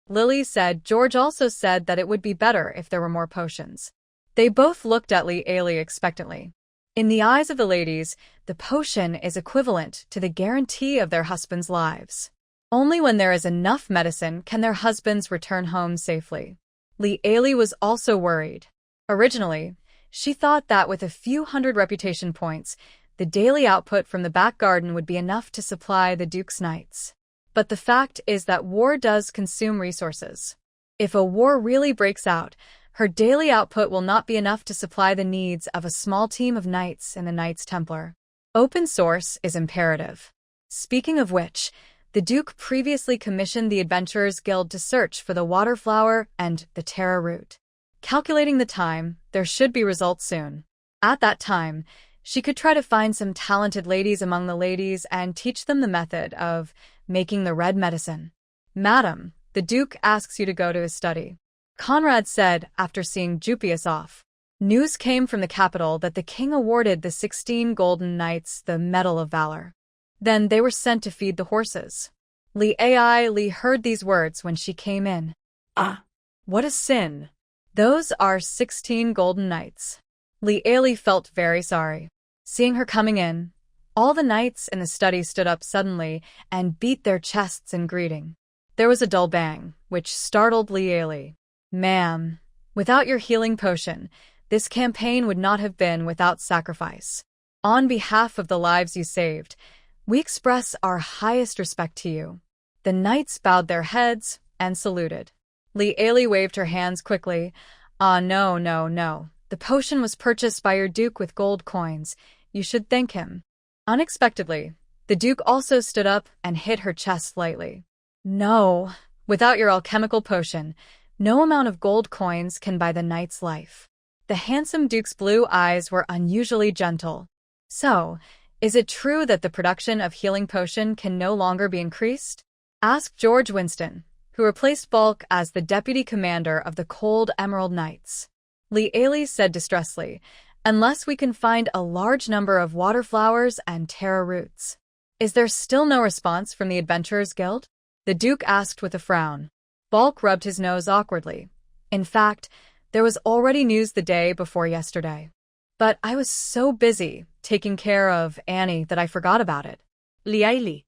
Lily said George also said that it would be better if there were more potions. They both looked at Li expectantly. In the eyes of the ladies, the potion is equivalent to the guarantee of their husbands' lives. Only when there is enough medicine can their husbands return home safely. Li was also worried. Originally, she thought that with a few hundred reputation points, the daily output from the back garden would be enough to supply the Duke's knights. But the fact is that war does consume resources. If a war really breaks out, her daily output will not be enough to supply the needs of a small team of knights in the Knights Templar. Open source is imperative. Speaking of which, the Duke previously commissioned the Adventurers Guild to search for the water flower and the Terra root. Calculating the time, there should be results soon. At that time, she could try to find some talented ladies among the ladies and teach them the method of making the red medicine. Madam, the Duke asks you to go to his study. Conrad said after seeing Jupes off. News came from the capital that the king awarded the 16 golden knights the Medal of Valor. Then they were sent to feed the horses. Li heard these words when she came in. Ah, what a sin. Those are 16 golden knights. Li felt very sorry. Seeing her coming in, all the knights in the study stood up suddenly and beat their chests in greeting. There was a dull bang, which startled Li. Ma'am, without your healing potion, this campaign would not have been without sacrifice. On behalf of the lives you saved, we express our highest respect to you. The knights bowed their heads and saluted. Li waved her hands quickly. No. The potion was purchased by your Duke with gold coins. You should thank him. Unexpectedly, the Duke also stood up and hit her chest lightly. No, without your alchemical potion, no amount of gold coins can buy the knight's life. The handsome Duke's blue eyes were unusually gentle. So, is it true that the production of healing potion can no longer be increased? Asked George Winston, who replaced Balk as the deputy commander of the Cold Emerald Knights. Li said distressedly, unless we can find a large number of water flowers and Terra roots. Is there still no response from the Adventurers Guild? The Duke asked with a frown. Balk rubbed his nose awkwardly. In fact, there was already news the day before yesterday. But I was so busy taking care of Annie that I forgot about it. Li.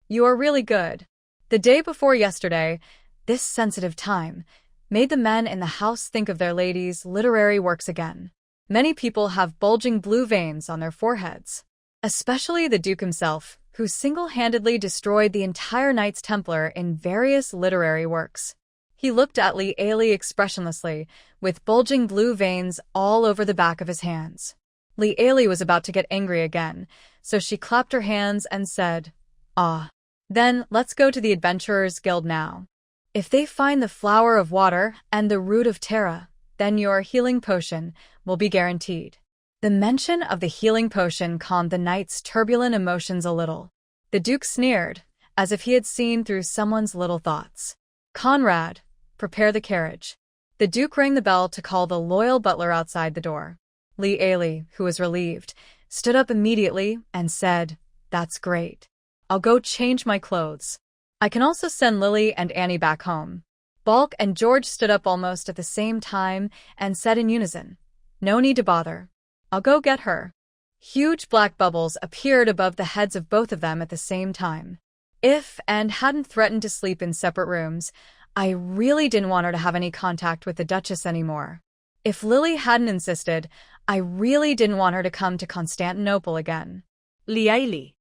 You are really good. The day before yesterday, this sensitive time, made the men in the house think of their ladies' literary works again. Many people have bulging blue veins on their foreheads. Especially the Duke himself, who single-handedly destroyed the entire Knights Templar in various literary works. He looked at Li expressionlessly, with bulging blue veins all over the back of his hands. Li was about to get angry again, so she clapped her hands and said, Ah. Then let's go to the Adventurers Guild now. If they find the flower of water and the root of Terra, then your healing potion will be guaranteed. The mention of the healing potion calmed the knight's turbulent emotions a little. The Duke sneered, as if he had seen through someone's little thoughts. Conrad, prepare the carriage. The Duke rang the bell to call the loyal butler outside the door. Li, who was relieved, stood up immediately and said, That's great. I'll go change my clothes. I can also send Lily and Annie back home. Balk and George stood up almost at the same time and said in unison, No need to bother. I'll go get her. Huge black bubbles appeared above the heads of both of them at the same time. If and hadn't threatened to sleep in separate rooms, I really didn't want her to have any contact with the Duchess anymore. If Lily hadn't insisted, I really didn't want her to come to Constantinople again. Liaili.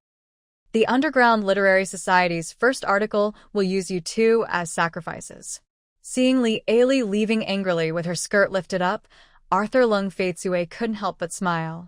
The Underground Literary Society's first article will use you two as sacrifices. Seeing Liaili leaving angrily with her skirt lifted up, Arthur Lung Faitsue couldn't help but smile.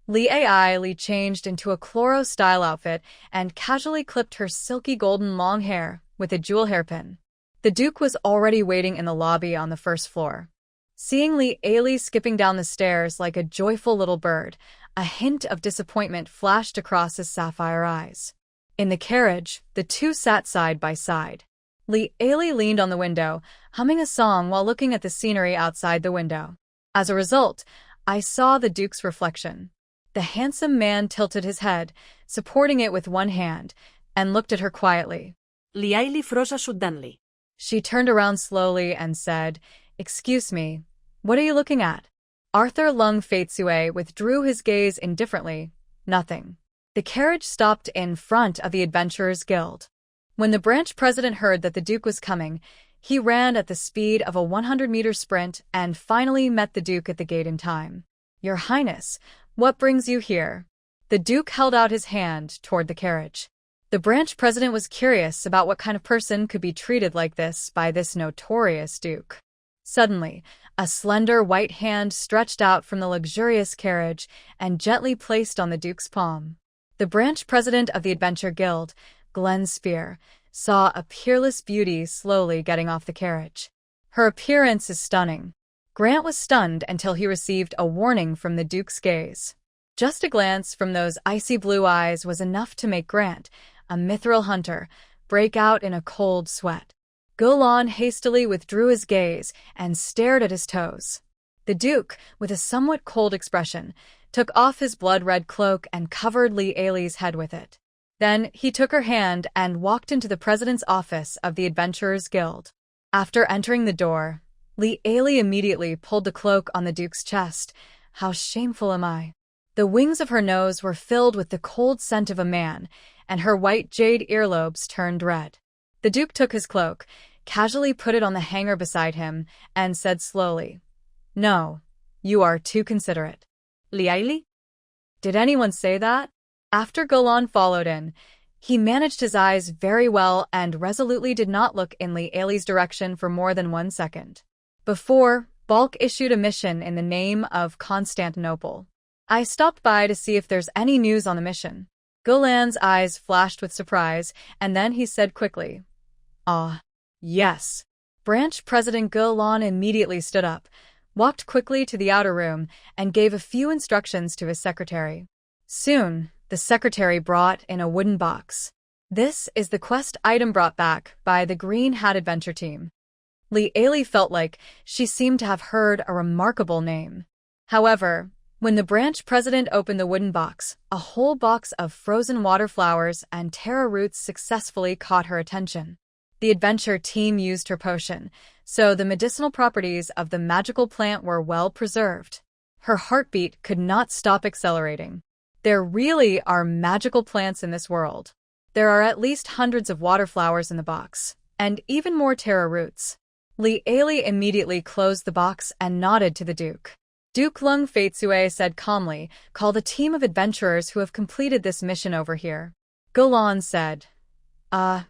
Liaili changed into a chloro-style outfit and casually clipped her silky golden long hair with a jewel hairpin. The Duke was already waiting in the lobby on the first floor. Seeing Liaili skipping down the stairs like a joyful little bird, a hint of disappointment flashed across his sapphire eyes. In the carriage, the two sat side by side. Liaili leaned on the window, humming a song while looking at the scenery outside the window. As a result, I saw the Duke's reflection. The handsome man tilted his head, supporting it with one hand, and looked at her quietly. Liaili froze suddenly. She turned around slowly and said, "Excuse me, what are you looking at?" Arthur Lung Faitsue withdrew his gaze indifferently. Nothing. The carriage stopped in front of the Adventurers Guild. When the branch president heard that the Duke was coming, he ran at the speed of a 100-meter sprint and finally met the Duke at the gate in time. "Your Highness, what brings you here?" The Duke held out his hand toward the carriage. The branch president was curious about what kind of person could be treated like this by this notorious Duke. Suddenly, a slender white hand stretched out from the luxurious carriage and gently placed on the Duke's palm. The branch president of the Adventure Guild, Glenn Spear, saw a peerless beauty slowly getting off the carriage. Her appearance is stunning. Grant was stunned until he received a warning from the Duke's gaze. Just a glance from those icy blue eyes was enough to make Grant, a mithril hunter, break out in a cold sweat. Golan hastily withdrew his gaze and stared at his toes. The Duke, with a somewhat cold expression, took off his blood-red cloak and covered Liaili's head with it. Then he took her hand and walked into the president's office of the Adventurers Guild. After entering the door, Liaili immediately pulled the cloak on the Duke's chest. How shameful am I? The wings of her nose were filled with the cold scent of a man, and her white jade earlobes turned red. The Duke took his cloak, casually put it on the hanger beside him, and said slowly, "No, you are too considerate." Liaili? Did anyone say that? After Golan followed in, he managed his eyes very well and resolutely did not look in Liaili's direction for more than 1 second. Before, Balk issued a mission in the name of Constantinople. "I stopped by to see if there's any news on the mission." Golan's eyes flashed with surprise, and then he said quickly, "Ah, yes." Branch President Golan immediately stood up, walked quickly to the outer room, and gave a few instructions to his secretary. Soon, the secretary brought in a wooden box. "This is the quest item brought back by the Green Hat Adventure Team." Liaili felt like she seemed to have heard a remarkable name. However, when the branch president opened the wooden box, a whole box of frozen water flowers and taro roots successfully caught her attention. The adventure team used her potion, so the medicinal properties of the magical plant were well preserved. Her heartbeat could not stop accelerating. There really are magical plants in this world. There are at least hundreds of water flowers in the box, and even more taro roots. Liaili immediately closed the box and nodded to the Duke. Duke Lung Faitsue said calmly, "Call the team of adventurers who have completed this mission over here." Golan said,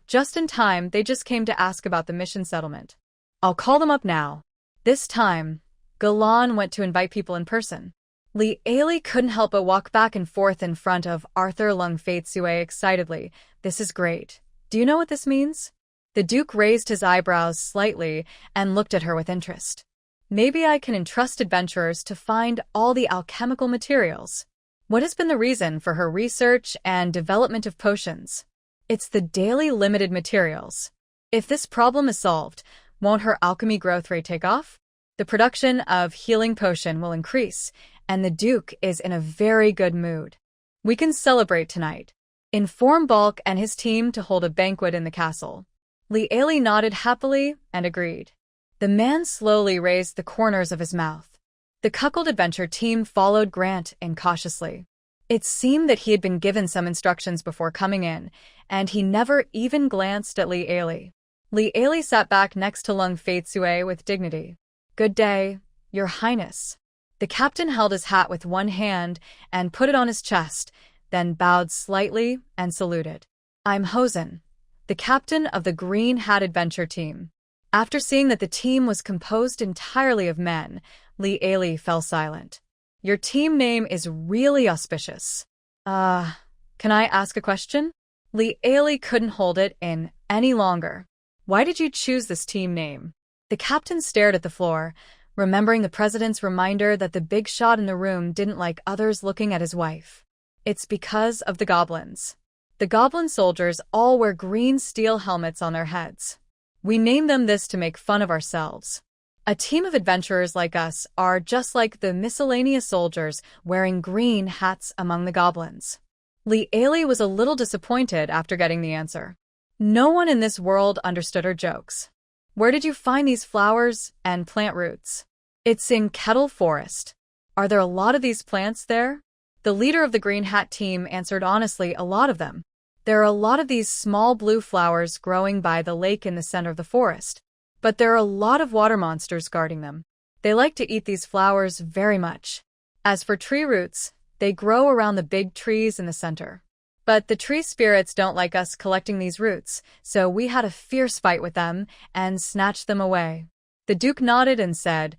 Just in time, they just came to ask about the mission settlement." "I'll call them up now." This time, Golan went to invite people in person. Liaili couldn't help but walk back and forth in front of Arthur Lung Faitsue excitedly. "This is great. Do you know what this means?" The Duke raised his eyebrows slightly and looked at her with interest. "Maybe I can entrust adventurers to find all the alchemical materials." What has been the reason for her research and development of potions? It's the daily limited materials. If this problem is solved, won't her alchemy growth rate take off? The production of healing potion will increase, and the Duke is in a very good mood. "We can celebrate tonight. Inform Balk and his team to hold a banquet in the castle." Liaili nodded happily and agreed. The man slowly raised the corners of his mouth. The cuckold adventure team followed Grant incautiously. It seemed that he had been given some instructions before coming in, and he never even glanced at Li Ailey. Li Ailey sat back next to Lung Faitsue with dignity. "Good day, Your Highness." The captain held his hat with one hand and put it on his chest, then bowed slightly and saluted. "I'm Hosen, the captain of the Green Hat Adventure Team." After seeing that the team was composed entirely of men, Li Ailey fell silent. "Your team name is really auspicious. Can I ask a question?" Li Ailey couldn't hold it in any longer. "Why did you choose this team name?" The captain stared at the floor, remembering the president's reminder that the big shot in the room didn't like others looking at his wife. "It's because of the goblins. The goblin soldiers all wear green steel helmets on their heads. We named them this to make fun of ourselves. A team of adventurers like us are just like the miscellaneous soldiers wearing green hats among the goblins." Li Ailey was a little disappointed after getting the answer. No one in this world understood her jokes. "Where did you find these flowers and plant roots?" "It's in Kettle Forest." "Are there a lot of these plants there?" The leader of the Green Hat team answered honestly, "A lot of them. There are a lot of these small blue flowers growing by the lake in the center of the forest. But there are a lot of water monsters guarding them. They like to eat these flowers very much. As for tree roots, they grow around the big trees in the center. But the tree spirits don't like us collecting these roots, so we had a fierce fight with them and snatched them away." The Duke nodded and said,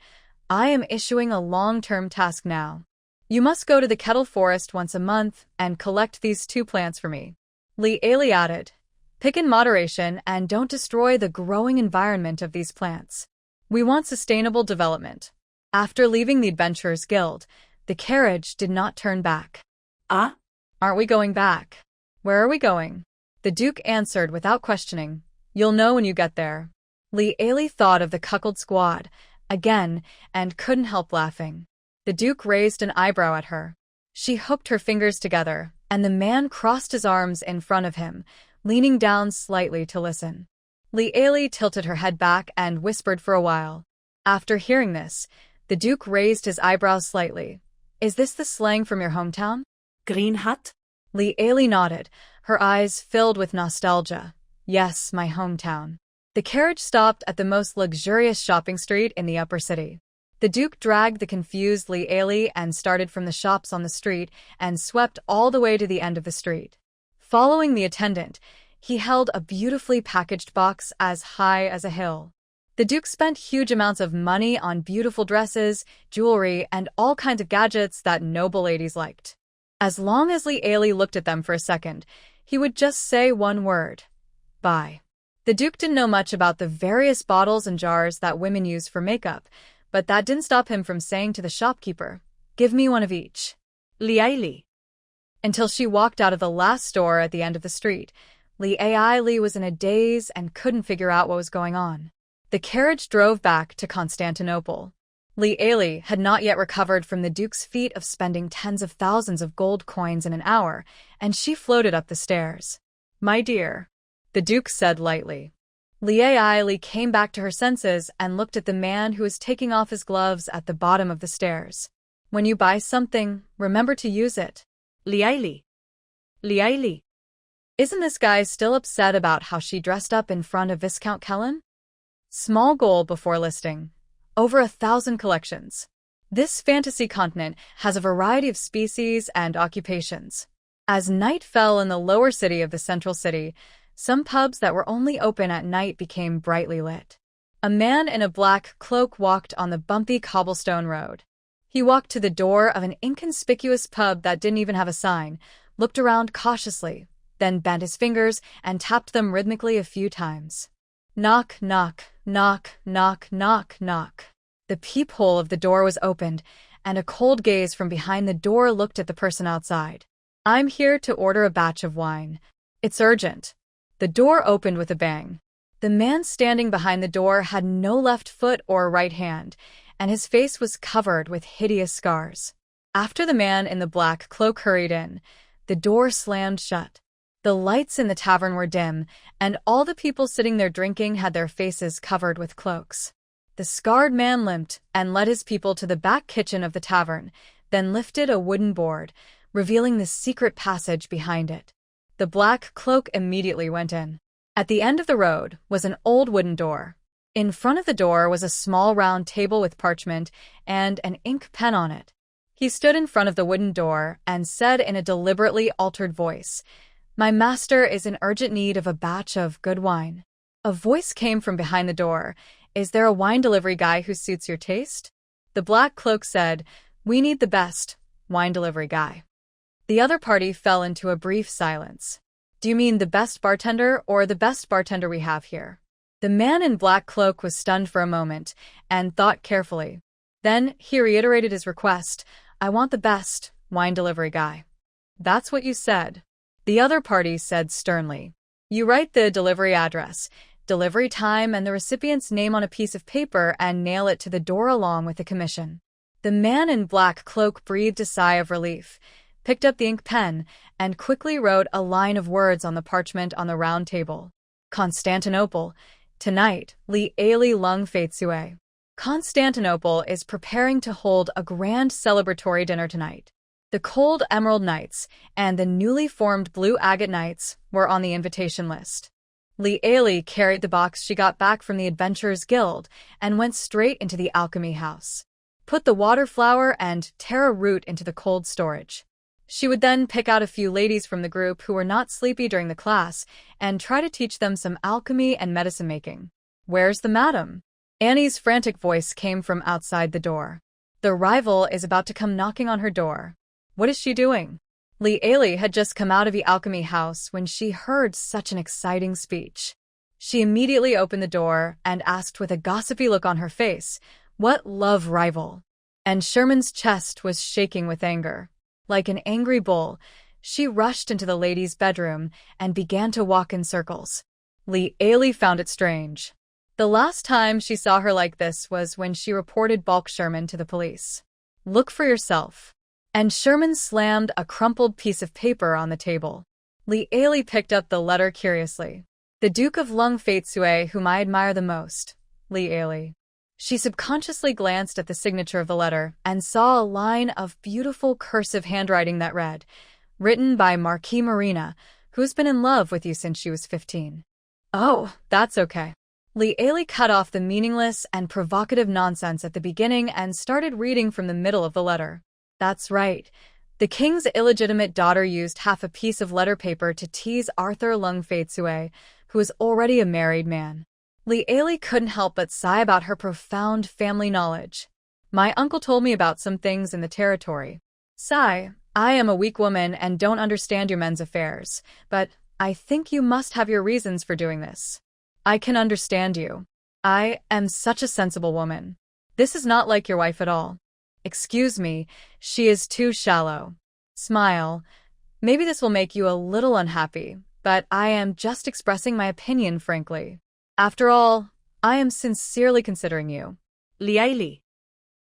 "I am issuing a long-term task now. You must go to the Kettle Forest once a month and collect these 2 plants for me." Li Ailey added, "Pick in moderation and don't destroy the growing environment of these plants. We want sustainable development." After leaving the Adventurers Guild, the carriage did not turn back. Ah? "Aren't we going back?" "Where are we going?" The Duke answered without questioning. "You'll know when you get there." Li Ailey thought of the cuckold squad again and couldn't help laughing. The Duke raised an eyebrow at her. She hooked her fingers together, and the man crossed his arms in front of him, leaning down slightly to listen. Li Ailey tilted her head back and whispered for a while. After hearing this, the Duke raised his eyebrows slightly. "Is this the slang from your hometown?" Green Hat? Li Ailey nodded, her eyes filled with nostalgia. "Yes, my hometown." The carriage stopped at the most luxurious shopping street in the upper city. The Duke dragged the confused Li Ailey and started from the shops on the street and swept all the way to the end of the street. Following the attendant, he held a beautifully packaged box as high as a hill. The Duke spent huge amounts of money on beautiful dresses, jewelry, and all kinds of gadgets that noble ladies liked. As long as Li Ailey looked at them for a second, he would just say one word: "Buy." The Duke didn't know much about the various bottles and jars that women use for makeup, but that didn't stop him from saying to the shopkeeper, "Give me one of each." Li Ailey. Until she walked out of the last store at the end of the street. Li Ailey was in a daze and couldn't figure out what was going on. The carriage drove back to Constantinople. Li Ailey had not yet recovered from the Duke's feat of spending tens of thousands of gold coins in an hour, and she floated up the stairs. "My dear," the Duke said lightly. Li Ailey came back to her senses and looked at the man who was taking off his gloves at the bottom of the stairs. "When you buy something, remember to use it." Li Ailey. Li Ailey. Isn't this guy still upset about how she dressed up in front of Viscount Kellen? Small goal before listing. Over 1,000 collections. This fantasy continent has a variety of species and occupations. As night fell in the lower city of the central city, some pubs that were only open at night became brightly lit. A man in a black cloak walked on the bumpy cobblestone road. He walked to the door of an inconspicuous pub that didn't even have a sign, looked around cautiously, then bent his fingers and tapped them rhythmically a few times. Knock, knock, knock, knock, knock, knock. The peephole of the door was opened, and a cold gaze from behind the door looked at the person outside. "I'm here to order a batch of wine. It's urgent." The door opened with a bang. The man standing behind the door had no left foot or right hand, and his face was covered with hideous scars. After the man in the black cloak hurried in, the door slammed shut. The lights in the tavern were dim, and all the people sitting there drinking had their faces covered with cloaks. The scarred man limped and led his people to the back kitchen of the tavern, then lifted a wooden board, revealing the secret passage behind it. The black cloak immediately went in. At the end of the road was an old wooden door. In front of the door was a small round table with parchment and an ink pen on it. He stood in front of the wooden door and said in a deliberately altered voice, "My master is in urgent need of a batch of good wine." A voice came from behind the door. "Is there a wine delivery guy who suits your taste?" The black cloak said, "We need the best wine delivery guy." The other party fell into a brief silence. "Do you mean the best bartender or the best bartender we have here?" The man in black cloak was stunned for a moment and thought carefully. Then he reiterated his request, "I want the best wine delivery guy." "That's what you said." The other party said sternly. "You write the delivery address, delivery time, and the recipient's name on a piece of paper and nail it to the door along with the commission." The man in black cloak breathed a sigh of relief, picked up the ink pen, and quickly wrote a line of words on the parchment on the round table. Constantinople. Tonight, Li Eli Lung Faitsue. Constantinople is preparing to hold a grand celebratory dinner tonight. The Cold Emerald Knights and the newly formed Blue Agate Knights were on the invitation list. Li Eli carried the box she got back from the Adventurers Guild and went straight into the alchemy house. Put the water flower and taro root into the cold storage. She would then pick out a few ladies from the group who were not sleepy during the class and try to teach them some alchemy and medicine making. "Where's the madam?" Annie's frantic voice came from outside the door. "The rival is about to come knocking on her door." "What is she doing?" Li Eli had just come out of the alchemy house when she heard such an exciting speech. She immediately opened the door and asked with a gossipy look on her face, "What love rival?" And Sherman's chest was shaking with anger. Like an angry bull, she rushed into the lady's bedroom and began to walk in circles. Li Eli found it strange. The last time she saw her like this was when she reported Bulk Sherman to the police. "Look for yourself." And Sherman slammed a crumpled piece of paper on the table. Li Eli picked up the letter curiously. "The Duke of Lung Faitsue, whom I admire the most, Li Eli." She subconsciously glanced at the signature of the letter and saw a line of beautiful cursive handwriting that read, "Written by Marquis Marina, who's been in love with you since she was 15. "Oh, that's okay." Li Eli cut off the meaningless and provocative nonsense at the beginning and started reading from the middle of the letter. "That's right. The king's illegitimate daughter used half a piece of letter paper to tease Arthur Lung Faitsue, who is already a married man." Li Eli couldn't help but sigh about her profound family knowledge. "My uncle told me about some things in the territory. Sigh, I am a weak woman and don't understand your men's affairs, but I think you must have your reasons for doing this. I can understand you. I am such a sensible woman. This is not like your wife at all. Excuse me, she is too shallow. Smile. Maybe this will make you a little unhappy, but I am just expressing my opinion frankly. After all, I am sincerely considering you. Li Eli."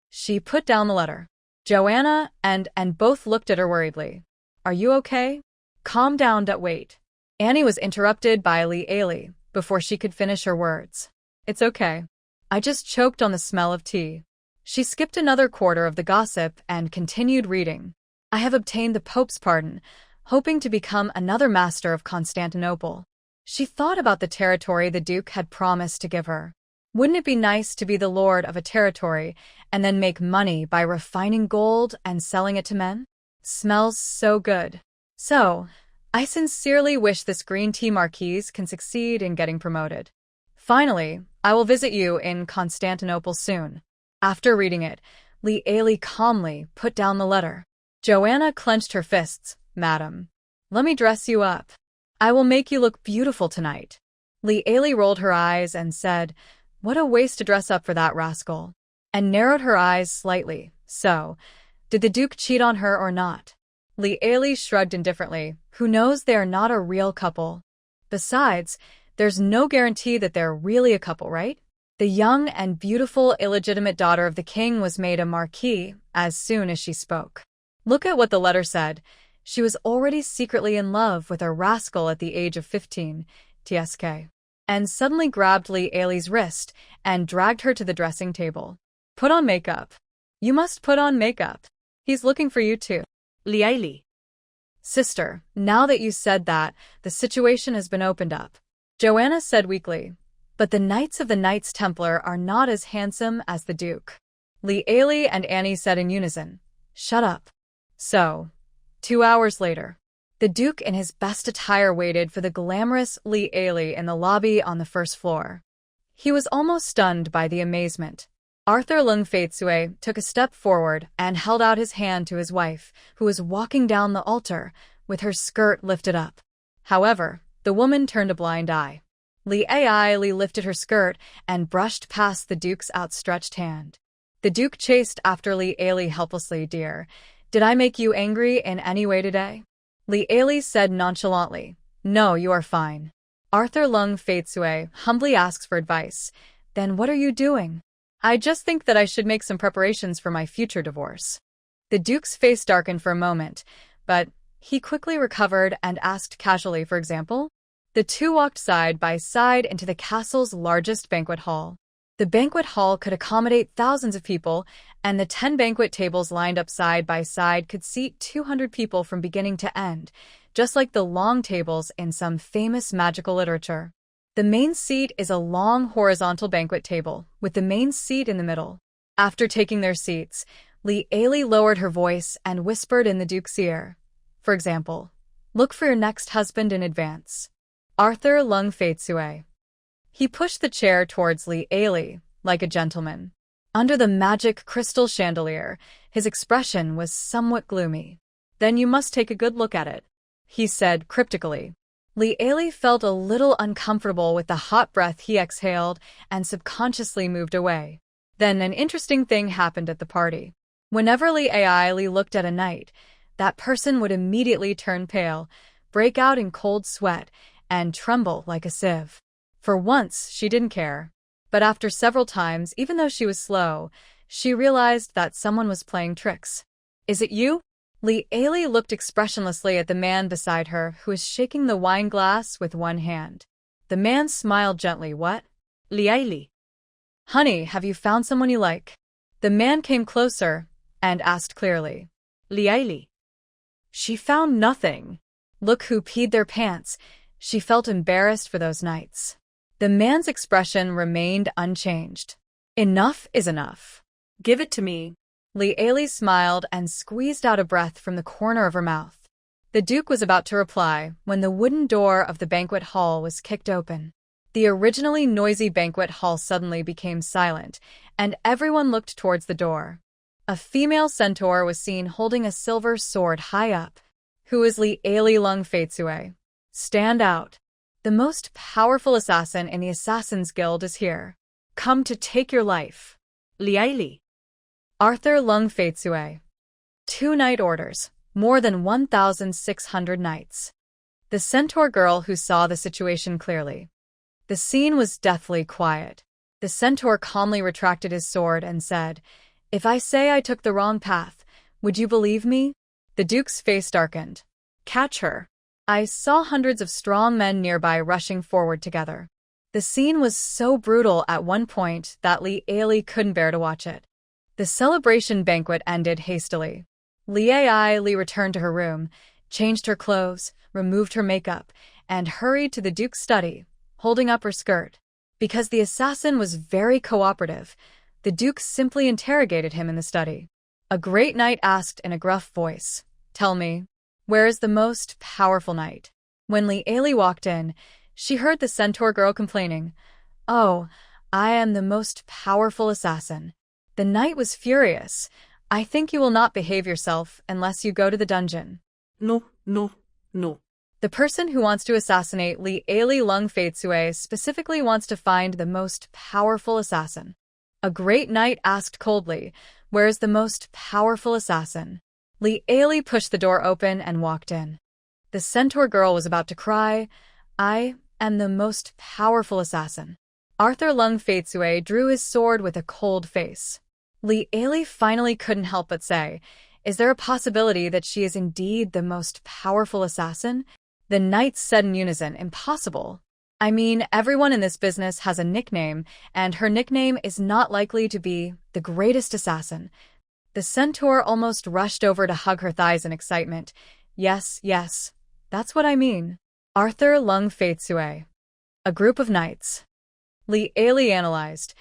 She put down the letter. Joanna and both looked at her worriedly. "Are you okay? Calm down, wait." Annie was interrupted by Li Eli before she could finish her words. "It's okay. I just choked on the smell of tea." She skipped another quarter of the gossip and continued reading. "I have obtained the Pope's pardon, hoping to become another master of Constantinople." She thought about the territory the Duke had promised to give her. Wouldn't it be nice to be the lord of a territory and then make money by refining gold and selling it to men? Smells so good. So, I sincerely wish this green tea marquise can succeed in getting promoted. Finally, I will visit you in Constantinople soon. After reading it, Li Eli calmly put down the letter. Joanna clenched her fists. "Madam, let me dress you up. I will make you look beautiful tonight." Li Eli rolled her eyes and said, "What a waste to dress up for that rascal," and narrowed her eyes slightly. So, did the Duke cheat on her or not? Li Eli shrugged indifferently. Who knows, they are not a real couple. Besides, there's no guarantee that they're really a couple, right? The young and beautiful illegitimate daughter of the king was made a marquis as soon as she spoke. Look at what the letter said. She was already secretly in love with a rascal at the age of 15, TSK, and suddenly grabbed Li Eli's wrist and dragged her to the dressing table. "Put on makeup. You must put on makeup. He's looking for you too." Li Eli. Sister, now that you said that, the situation has been opened up. Joanna said weakly. But the Knights of the Knights Templar are not as handsome as the Duke. Lee Ailey and Annie said in unison. Shut up. So, 2 hours later, the Duke in his best attire waited for the glamorous Lee Ailey in the lobby on the first floor. He was almost stunned by the amazement. Arthur Lung Faitsue took a step forward and held out his hand to his wife, who was walking down the altar, with her skirt lifted up. However, the woman turned a blind eye. Lee Ailey lifted her skirt and brushed past the Duke's outstretched hand. The Duke chased after Lee Ailey helplessly. Dear, did I make you angry in any way today? Lee Ailey said nonchalantly. No, you are fine. Arthur Lung Faitsue humbly asks for advice. Then what are you doing? I just think that I should make some preparations for my future divorce. The Duke's face darkened for a moment, but he quickly recovered and asked casually, for example. The two walked side by side into the castle's largest banquet hall. The banquet hall could accommodate thousands of people, and the 10 banquet tables lined up side by side could seat 200 people from beginning to end, just like the long tables in some famous magical literature. The main seat is a long horizontal banquet table, with the main seat in the middle. After taking their seats, Lee Ailey lowered her voice and whispered in the Duke's ear. For example, look for your next husband in advance. Arthur Lung Faitsue. He pushed the chair towards Lee Ailey, like a gentleman. Under the magic crystal chandelier, his expression was somewhat gloomy. Then you must take a good look at it, he said cryptically. Lee Ailey felt a little uncomfortable with the hot breath he exhaled and subconsciously moved away. Then an interesting thing happened at the party. Whenever Lee Ailey looked at a knight, that person would immediately turn pale, break out in cold sweat, and tremble like a sieve. For once, she didn't care. But after several times, even though she was slow, she realized that someone was playing tricks. Is it you? Lee Ailey looked expressionlessly at the man beside her, who was shaking the wine glass with one hand. The man smiled gently. What? Lee Ailey. Honey, have you found someone you like? The man came closer and asked clearly. Lee Ailey. She found nothing. Look who peed their pants. She felt embarrassed for those nights. The man's expression remained unchanged. Enough is enough. Give it to me. Lee Ailey smiled and squeezed out a breath from the corner of her mouth. The Duke was about to reply when the wooden door of the banquet hall was kicked open. The originally noisy banquet hall suddenly became silent, and everyone looked towards the door. A female centaur was seen holding a silver sword high up. Who is Lee Ailey Lung Faitsue? Stand out. The most powerful assassin in the Assassin's Guild is here. Come to take your life. Lee Ailey. Arthur Lung Faitsue. 2 knight orders, more than 1,600 knights. The centaur girl who saw the situation clearly. The scene was deathly quiet. The centaur calmly retracted his sword and said, If I say I took the wrong path, would you believe me? The Duke's face darkened. Catch her. I saw hundreds of strong men nearby rushing forward together. The scene was so brutal at one point that Lee Ailey couldn't bear to watch it. The celebration banquet ended hastily. Lee Ailey returned to her room, changed her clothes, removed her makeup, and hurried to the Duke's study, holding up her skirt. Because the assassin was very cooperative, the Duke simply interrogated him in the study. A great knight asked in a gruff voice, Tell me, where is the most powerful knight? When Lee Ailey walked in, she heard the centaur girl complaining, Oh, I am the most powerful assassin. The knight was furious. I think you will not behave yourself unless you go to the dungeon. No. The person who wants to assassinate Lee Ailey Lung Faitsue specifically wants to find the most powerful assassin. A great knight asked coldly, Where is the most powerful assassin? Lee Ailey pushed the door open and walked in. The centaur girl was about to cry, I am the most powerful assassin. Arthur Lung Faitsue drew his sword with a cold face. Lee Ailey finally couldn't help but say, Is there a possibility that she is indeed the most powerful assassin? The knights said in unison, Impossible. I mean, everyone in this business has a nickname, and her nickname is not likely to be the greatest assassin. The centaur almost rushed over to hug her thighs in excitement. Yes, yes. That's what I mean. Arthur Lung Faitsue. A group of knights. Li Ali analyzed.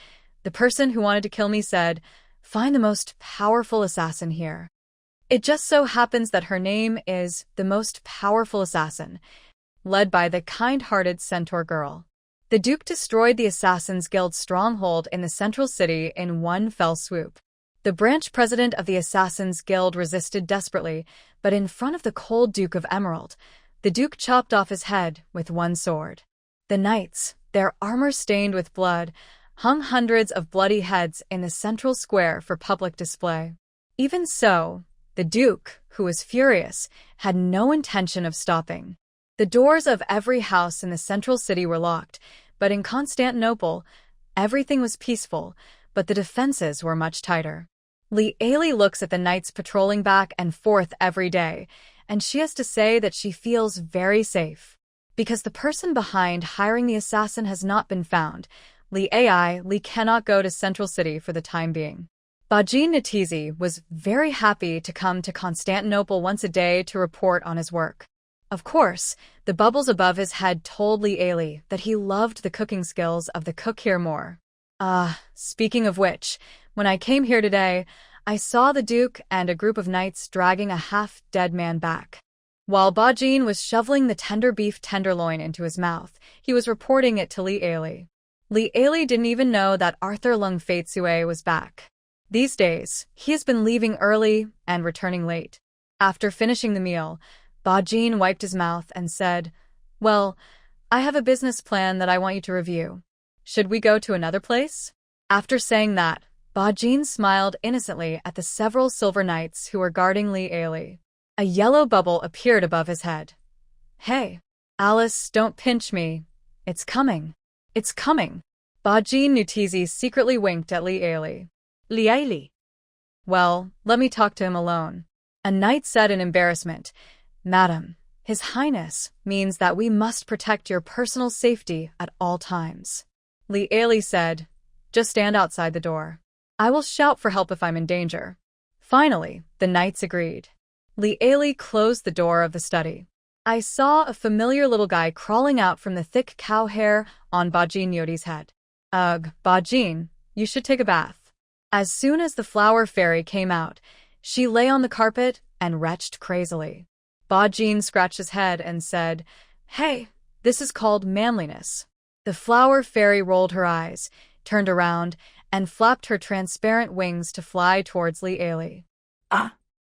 The person who wanted to kill me said, "Find the most powerful assassin here." It just so happens that her name is the most powerful assassin, led by the kind-hearted centaur girl. The Duke destroyed the Assassin's Guild stronghold in the central city in one fell swoop. The branch president of the Assassin's Guild resisted desperately, but in front of the cold Duke of Emerald, the Duke chopped off his head with one sword. The knights, their armor stained with blood, hung hundreds of bloody heads in the central square for public display. Even so, the Duke, who was furious, had no intention of stopping. The doors of every house in the central city were locked, but in Constantinople, everything was peaceful, but the defenses were much tighter. Li Ali looks at the knights patrolling back and forth every day, and she has to say that she feels very safe. Because the person behind hiring the assassin has not been found, Li cannot go to Central City for the time being. Bajin Natizi was very happy to come to Constantinople once a day to report on his work. Of course, the bubbles above his head told Li Ali that he loved the cooking skills of the cook here more. Speaking of which, when I came here today, I saw the Duke and a group of knights dragging a half-dead man back. While Bajin was shoveling the tender beef tenderloin into his mouth, he was reporting it to Li Ali. Li Ali didn't even know that Arthur Lung Faitsue was back. These days, he has been leaving early and returning late. After finishing the meal, Bajin wiped his mouth and said, "Well, I have a business plan that I want you to review. Should we go to another place?" After saying that, Bajin smiled innocently at the several silver knights who were guarding Li Ali. A yellow bubble appeared above his head. "Hey, Alice, don't pinch me. It's coming. It's coming." Bajin Nutizi secretly winked at Li Ali. Li Ali. "Well, let me talk to him alone." A knight said in embarrassment, "Madam, His Highness means that we must protect your personal safety at all times." Li Ali said, "Just stand outside the door. I will shout for help if I'm in danger." Finally, the knights agreed. Li Ali closed the door of the study. I saw a familiar little guy crawling out from the thick cow hair on Bajin Yoti's head. "Ugh, Bajin, you should take a bath." As soon as the flower fairy came out, she lay on the carpet and retched crazily. Bajin scratched his head and said, "Hey, this is called manliness." The flower fairy rolled her eyes, turned around, and flapped her transparent wings to fly towards Li Ali.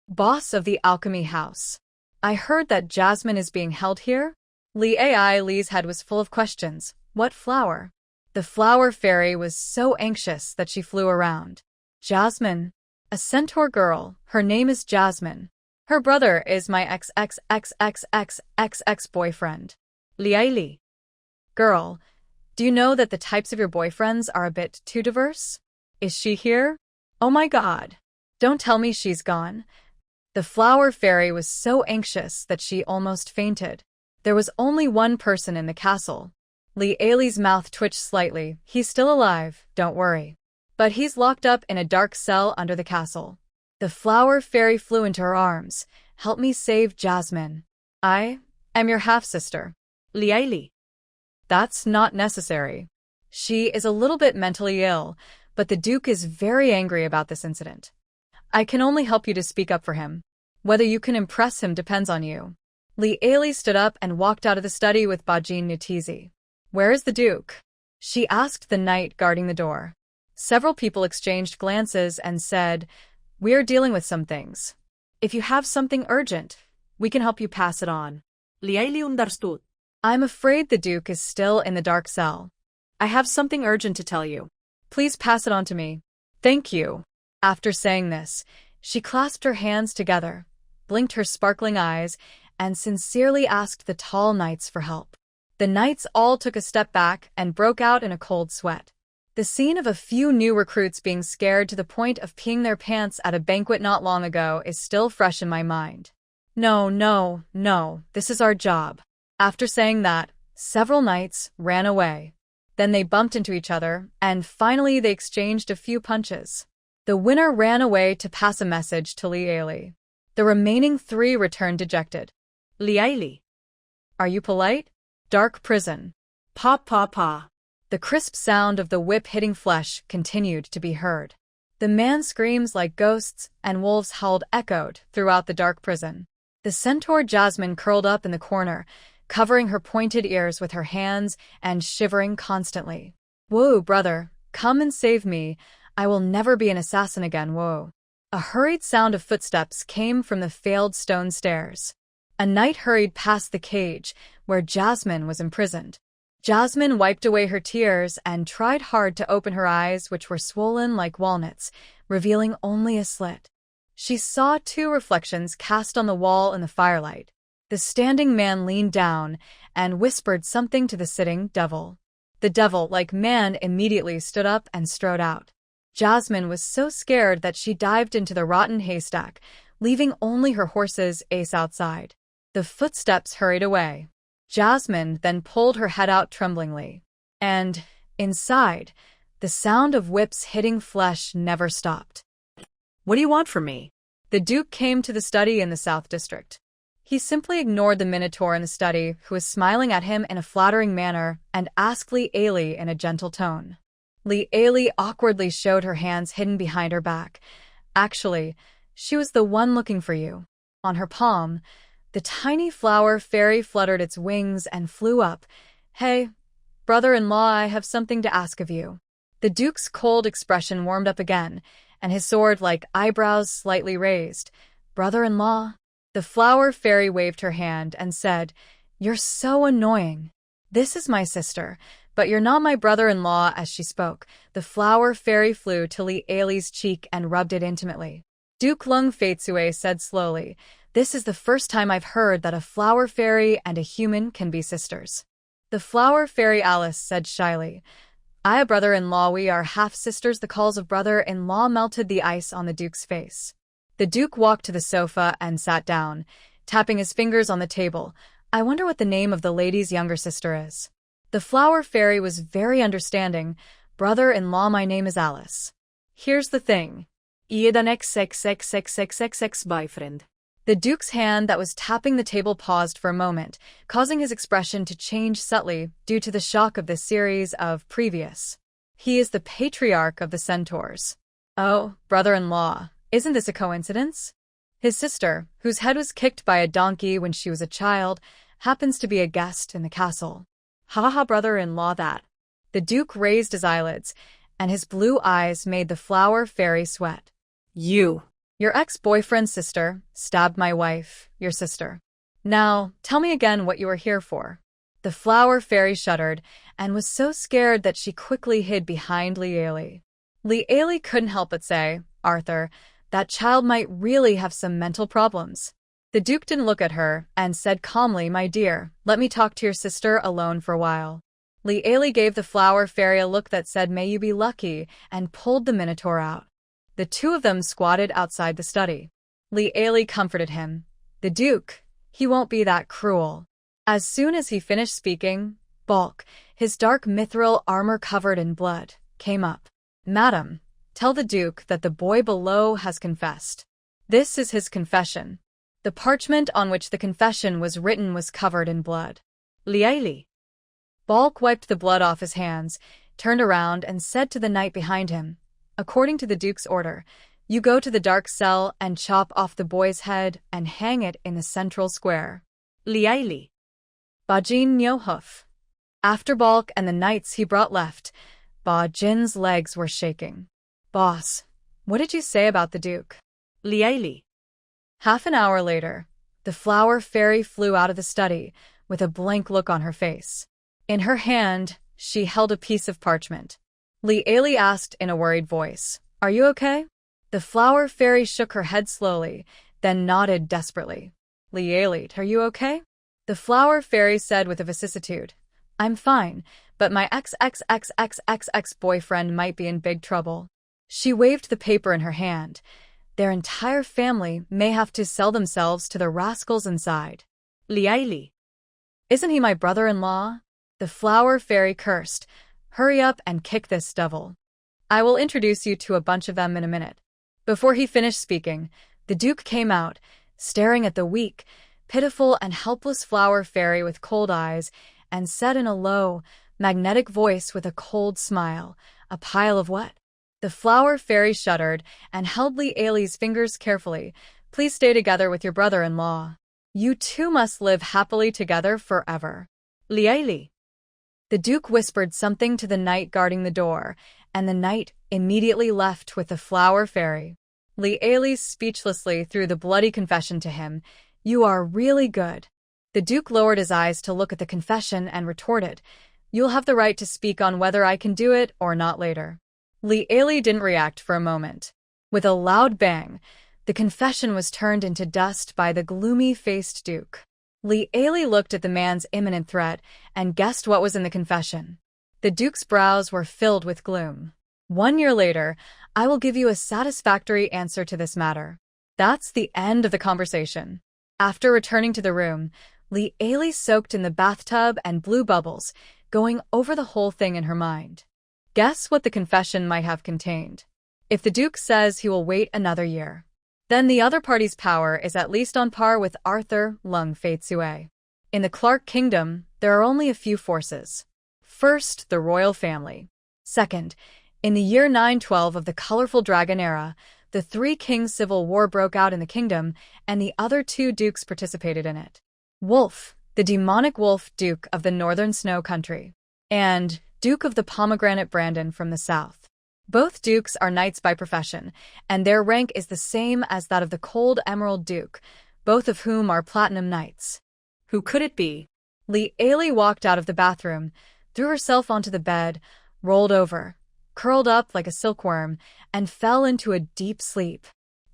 Boss of the alchemy house. I heard that Jasmine is being held here? Li's head was full of questions. What flower? The flower fairy was so anxious that she flew around. Jasmine. A centaur girl. Her name is Jasmine. Her brother is my ex-boyfriend. Li. Girl, do you know that the types of your boyfriends are a bit too diverse? Is she here? Oh my god. Don't tell me she's gone. The flower fairy was so anxious that she almost fainted. There was only one person in the castle. Li Ali's mouth twitched slightly. He's still alive, don't worry. But he's locked up in a dark cell under the castle. The flower fairy flew into her arms. Help me save Jasmine. I am your half-sister. Li Ali. That's not necessary. She is a little bit mentally ill, but the Duke is very angry about this incident. I can only help you to speak up for him. Whether you can impress him depends on you. Li Ali stood up and walked out of the study with Bajin Nutizi. Where is the Duke? She asked the knight guarding the door. Several people exchanged glances and said, "We're dealing with some things. If you have something urgent, we can help you pass it on." Li Ali understood. I'm afraid the Duke is still in the dark cell. I have something urgent to tell you. Please pass it on to me. Thank you. After saying this, she clasped her hands together, blinked her sparkling eyes, and sincerely asked the tall knights for help. The knights all took a step back and broke out in a cold sweat. The scene of a few new recruits being scared to the point of peeing their pants at a banquet not long ago is still fresh in my mind. No, this is our job. After saying that, several knights ran away. Then they bumped into each other, and finally they exchanged a few punches. The winner ran away to pass a message to Li Ali. The remaining three returned dejected. Liaili. Are you polite? Dark prison. Pa pa pa. The crisp sound of the whip hitting flesh continued to be heard. The man's screams like ghosts and wolves howled echoed throughout the dark prison. The centaur Jasmine curled up in the corner, covering her pointed ears with her hands and shivering constantly. Whoa, brother, come and save me. I will never be an assassin again, whoa. A hurried sound of footsteps came from the failed stone stairs. A knight hurried past the cage where Jasmine was imprisoned. Jasmine wiped away her tears and tried hard to open her eyes, which were swollen like walnuts, revealing only a slit. She saw two reflections cast on the wall in the firelight. The standing man leaned down and whispered something to the sitting devil. The devil, like man, immediately stood up and strode out. Jasmine was so scared that she dived into the rotten haystack, leaving only her horse's ace outside. The footsteps hurried away. Jasmine then pulled her head out tremblingly. And, inside, the sound of whips hitting flesh never stopped. What do you want from me? The Duke came to the study in the South District. He simply ignored the Minotaur in the study, who was smiling at him in a flattering manner, and asked Liaili in a gentle tone. Liaili awkwardly showed her hands hidden behind her back. Actually, she was the one looking for you. On her palm, the tiny flower fairy fluttered its wings and flew up. Hey, brother-in-law, I have something to ask of you. The Duke's cold expression warmed up again, and his sword-like eyebrows slightly raised. Brother-in-law? The flower fairy waved her hand and said, You're so annoying. This is my sister, but you're not my brother-in-law. As she spoke, the flower fairy flew to Liaili's cheek and rubbed it intimately. Duke Lung Faitsue said slowly, This is the first time I've heard that a flower fairy and a human can be sisters. The flower fairy Alice said shyly, I, a brother-in-law, we are half-sisters. The calls of brother-in-law melted the ice on the Duke's face. The Duke walked to the sofa and sat down, tapping his fingers on the table. I wonder what the name of the lady's younger sister is. The flower fairy was very understanding. Brother-in-law, my name is Alice. Here's the thing. Iedan ex-boyfriend. The Duke's hand that was tapping the table paused for a moment, causing his expression to change subtly due to the shock of this series of previous. He is the patriarch of the centaurs. Oh, brother-in-law, isn't this a coincidence? His sister, whose head was kicked by a donkey when she was a child, happens to be a guest in the castle. Ha ha, brother-in-law that. The Duke raised his eyelids, and his blue eyes made the flower fairy sweat. Your ex-boyfriend's sister stabbed my wife, your sister. Now, tell me again what you are here for. The flower fairy shuddered and was so scared that she quickly hid behind Liaili. Liaili couldn't help but say, Arthur, that child might really have some mental problems. The Duke didn't look at her and said calmly, My dear, let me talk to your sister alone for a while. Liaili gave the flower fairy a look that said, May you be lucky, and pulled the Minotaur out. The two of them squatted outside the study. Liaili comforted him. The Duke, he won't be that cruel. As soon as he finished speaking, Balk, his dark mithril armor covered in blood, came up. Madam, tell the Duke that the boy below has confessed. This is his confession. The parchment on which the confession was written was covered in blood. Liaili. Balk wiped the blood off his hands, turned around and said to the knight behind him, According to the Duke's order, you go to the dark cell and chop off the boy's head and hang it in the central square. Liaili. Bajin Nyohuf. After Balk and the knights he brought left, Bajin's legs were shaking. Boss, what did you say about the Duke? Liaili. Half an hour later, the flower fairy flew out of the study with a blank look on her face. In her hand, she held a piece of parchment. Liaili asked in a worried voice, Are you okay? The flower fairy shook her head slowly, then nodded desperately. Liaili, are you okay? The flower fairy said with a vicissitude, I'm fine, but my ex-boyfriend might be in big trouble. She waved the paper in her hand. Their entire family may have to sell themselves to the rascals inside. Liaili. Isn't he my brother-in-law? The flower fairy cursed. Hurry up and kick this devil. I will introduce you to a bunch of them in a minute. Before he finished speaking, the Duke came out, staring at the weak, pitiful and helpless flower fairy with cold eyes, and said in a low, magnetic voice with a cold smile, "A pile of what?" The flower fairy shuddered and held Li Ailey's fingers carefully. "Please stay together with your brother-in-law. You two must live happily together forever." Li Ailey. The Duke whispered something to the knight guarding the door, and the knight immediately left with the flower fairy. Li Ailey speechlessly threw the bloody confession to him. "You are really good." The Duke lowered his eyes to look at the confession and retorted, "You'll have the right to speak on whether I can do it or not later." Li Ailey didn't react for a moment. With a loud bang, the confession was turned into dust by the gloomy-faced Duke. Li Ailey looked at the man's imminent threat and guessed what was in the confession. The Duke's brows were filled with gloom. "1 year later, I will give you a satisfactory answer to this matter." That's the end of the conversation. After returning to the room, Li Ailey soaked in the bathtub and blew bubbles, going over the whole thing in her mind. Guess what the confession might have contained? If the Duke says he will wait another year, then the other party's power is at least on par with Arthur Lung Fei-Tsui. In the Clark Kingdom, there are only a few forces. First, the royal family. Second, in the year 912 of the colorful dragon era, the Three Kings Civil War broke out in the kingdom, and the other two dukes participated in it. Wolf, the demonic wolf Duke of the Northern Snow Country, and Duke of the Pomegranate Brandon from the south. Both dukes are knights by profession, and their rank is the same as that of the Cold Emerald Duke, both of whom are platinum knights. Who could it be? Li Ailey walked out of the bathroom, threw herself onto the bed, rolled over, curled up like a silkworm, and fell into a deep sleep.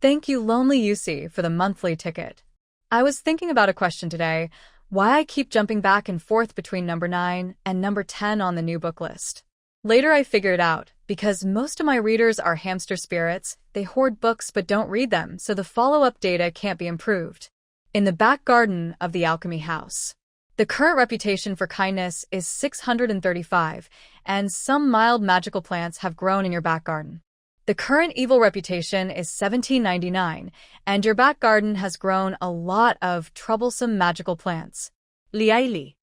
Thank you, Lonely Yusi, for the monthly ticket. I was thinking about a question today, why I keep jumping back and forth between number 9 and number 10 on the new book list. Later I figured out, because most of my readers are hamster spirits, they hoard books but don't read them, so the follow-up data can't be improved. In the back garden of the Alchemy House. The current reputation for kindness is 635, and some mild magical plants have grown in your back garden. The current evil reputation is 1799, and your back garden has grown a lot of troublesome magical plants. Li Ailey.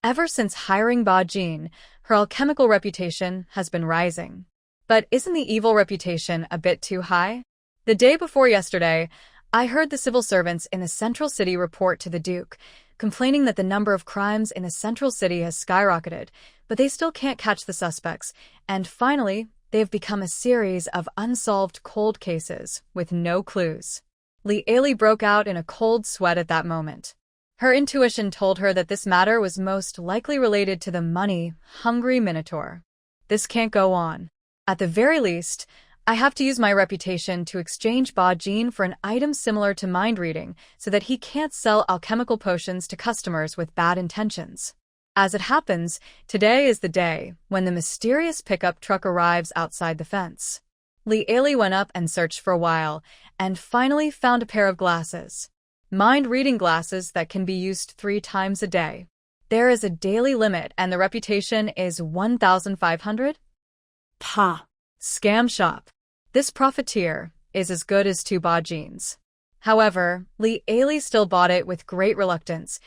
Ever since hiring Ba Jin, her alchemical reputation has been rising. But isn't the evil reputation a bit too high? The day before yesterday, I heard the civil servants in the central city report to the Duke, complaining that the number of crimes in the central city has skyrocketed, but they still can't catch the suspects, and finally, they have become a series of unsolved cold cases with no clues. Li Ailey broke out in a cold sweat at that moment. Her intuition told her that this matter was most likely related to the money-hungry Minotaur. This can't go on. At the very least, I have to use my reputation to exchange Ba Jin for an item similar to mind reading so that he can't sell alchemical potions to customers with bad intentions. As it happens, today is the day when the mysterious pickup truck arrives outside the fence. Li Ailey went up and searched for a while, and finally found a pair of glasses. Mind-reading glasses that can be used 3 times a day. There is a daily limit and the reputation is 1,500? Pa. Scam shop. This profiteer is as good as 2 Ba Jins. However, Li Ailey still bought it with great reluctance,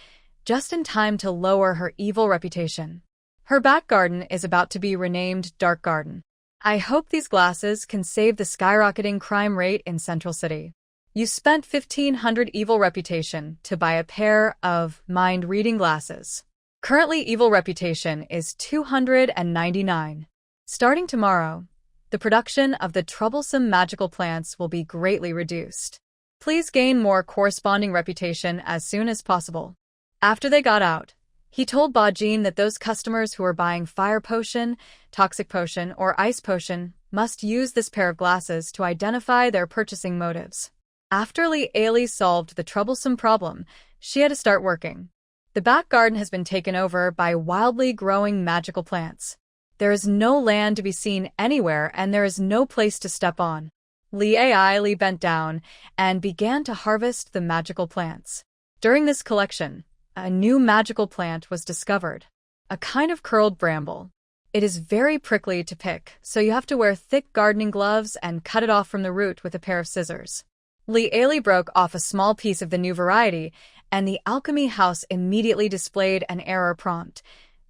just in time to lower her evil reputation. Her back garden is about to be renamed Dark Garden. I hope these glasses can save the skyrocketing crime rate in Central City. You spent 1,500 evil reputation to buy a pair of mind-reading glasses. Currently, evil reputation is 299. Starting tomorrow, the production of the troublesome magical plants will be greatly reduced. Please gain more corresponding reputation as soon as possible. After they got out, he told Ba Jin that those customers who are buying fire potion, toxic potion, or ice potion must use this pair of glasses to identify their purchasing motives. After Li Ailey solved the troublesome problem, she had to start working. The back garden has been taken over by wildly growing magical plants. There is no land to be seen anywhere and there is no place to step on. Li Ailey bent down and began to harvest the magical plants. During this collection, a new magical plant was discovered, a kind of curled bramble. It is very prickly to pick, so you have to wear thick gardening gloves and cut it off from the root with a pair of scissors. Li Ailey broke off a small piece of the new variety and the alchemy house immediately displayed an error prompt.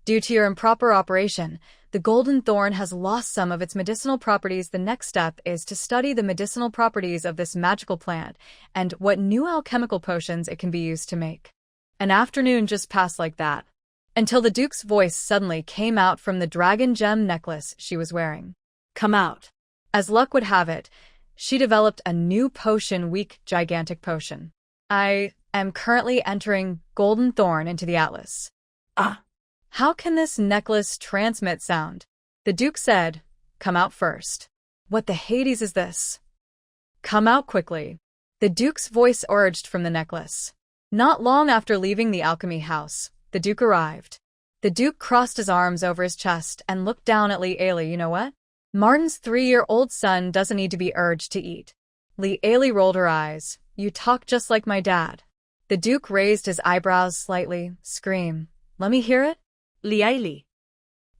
Due to your improper operation, the golden thorn has lost some of its medicinal properties. The next step is to study the medicinal properties of this magical plant and what new alchemical potions it can be used to make. An afternoon just passed like that, until the Duke's voice suddenly came out from the dragon gem necklace she was wearing. Come out. As luck would have it, she developed a new potion, weak, gigantic potion. I am currently entering Golden Thorn into the Atlas. Ah. How can this necklace transmit sound? The Duke said, come out first. What the Hades is this? Come out quickly. The Duke's voice urged from the necklace. Not long after leaving the alchemy house, the Duke arrived. The Duke crossed his arms over his chest and looked down at Li Ailey. You know what? Martin's 3-year-old son doesn't need to be urged to eat. Li Ailey rolled her eyes. You talk just like my dad. The Duke raised his eyebrows slightly. Scream. Let me hear it? Li Ailey.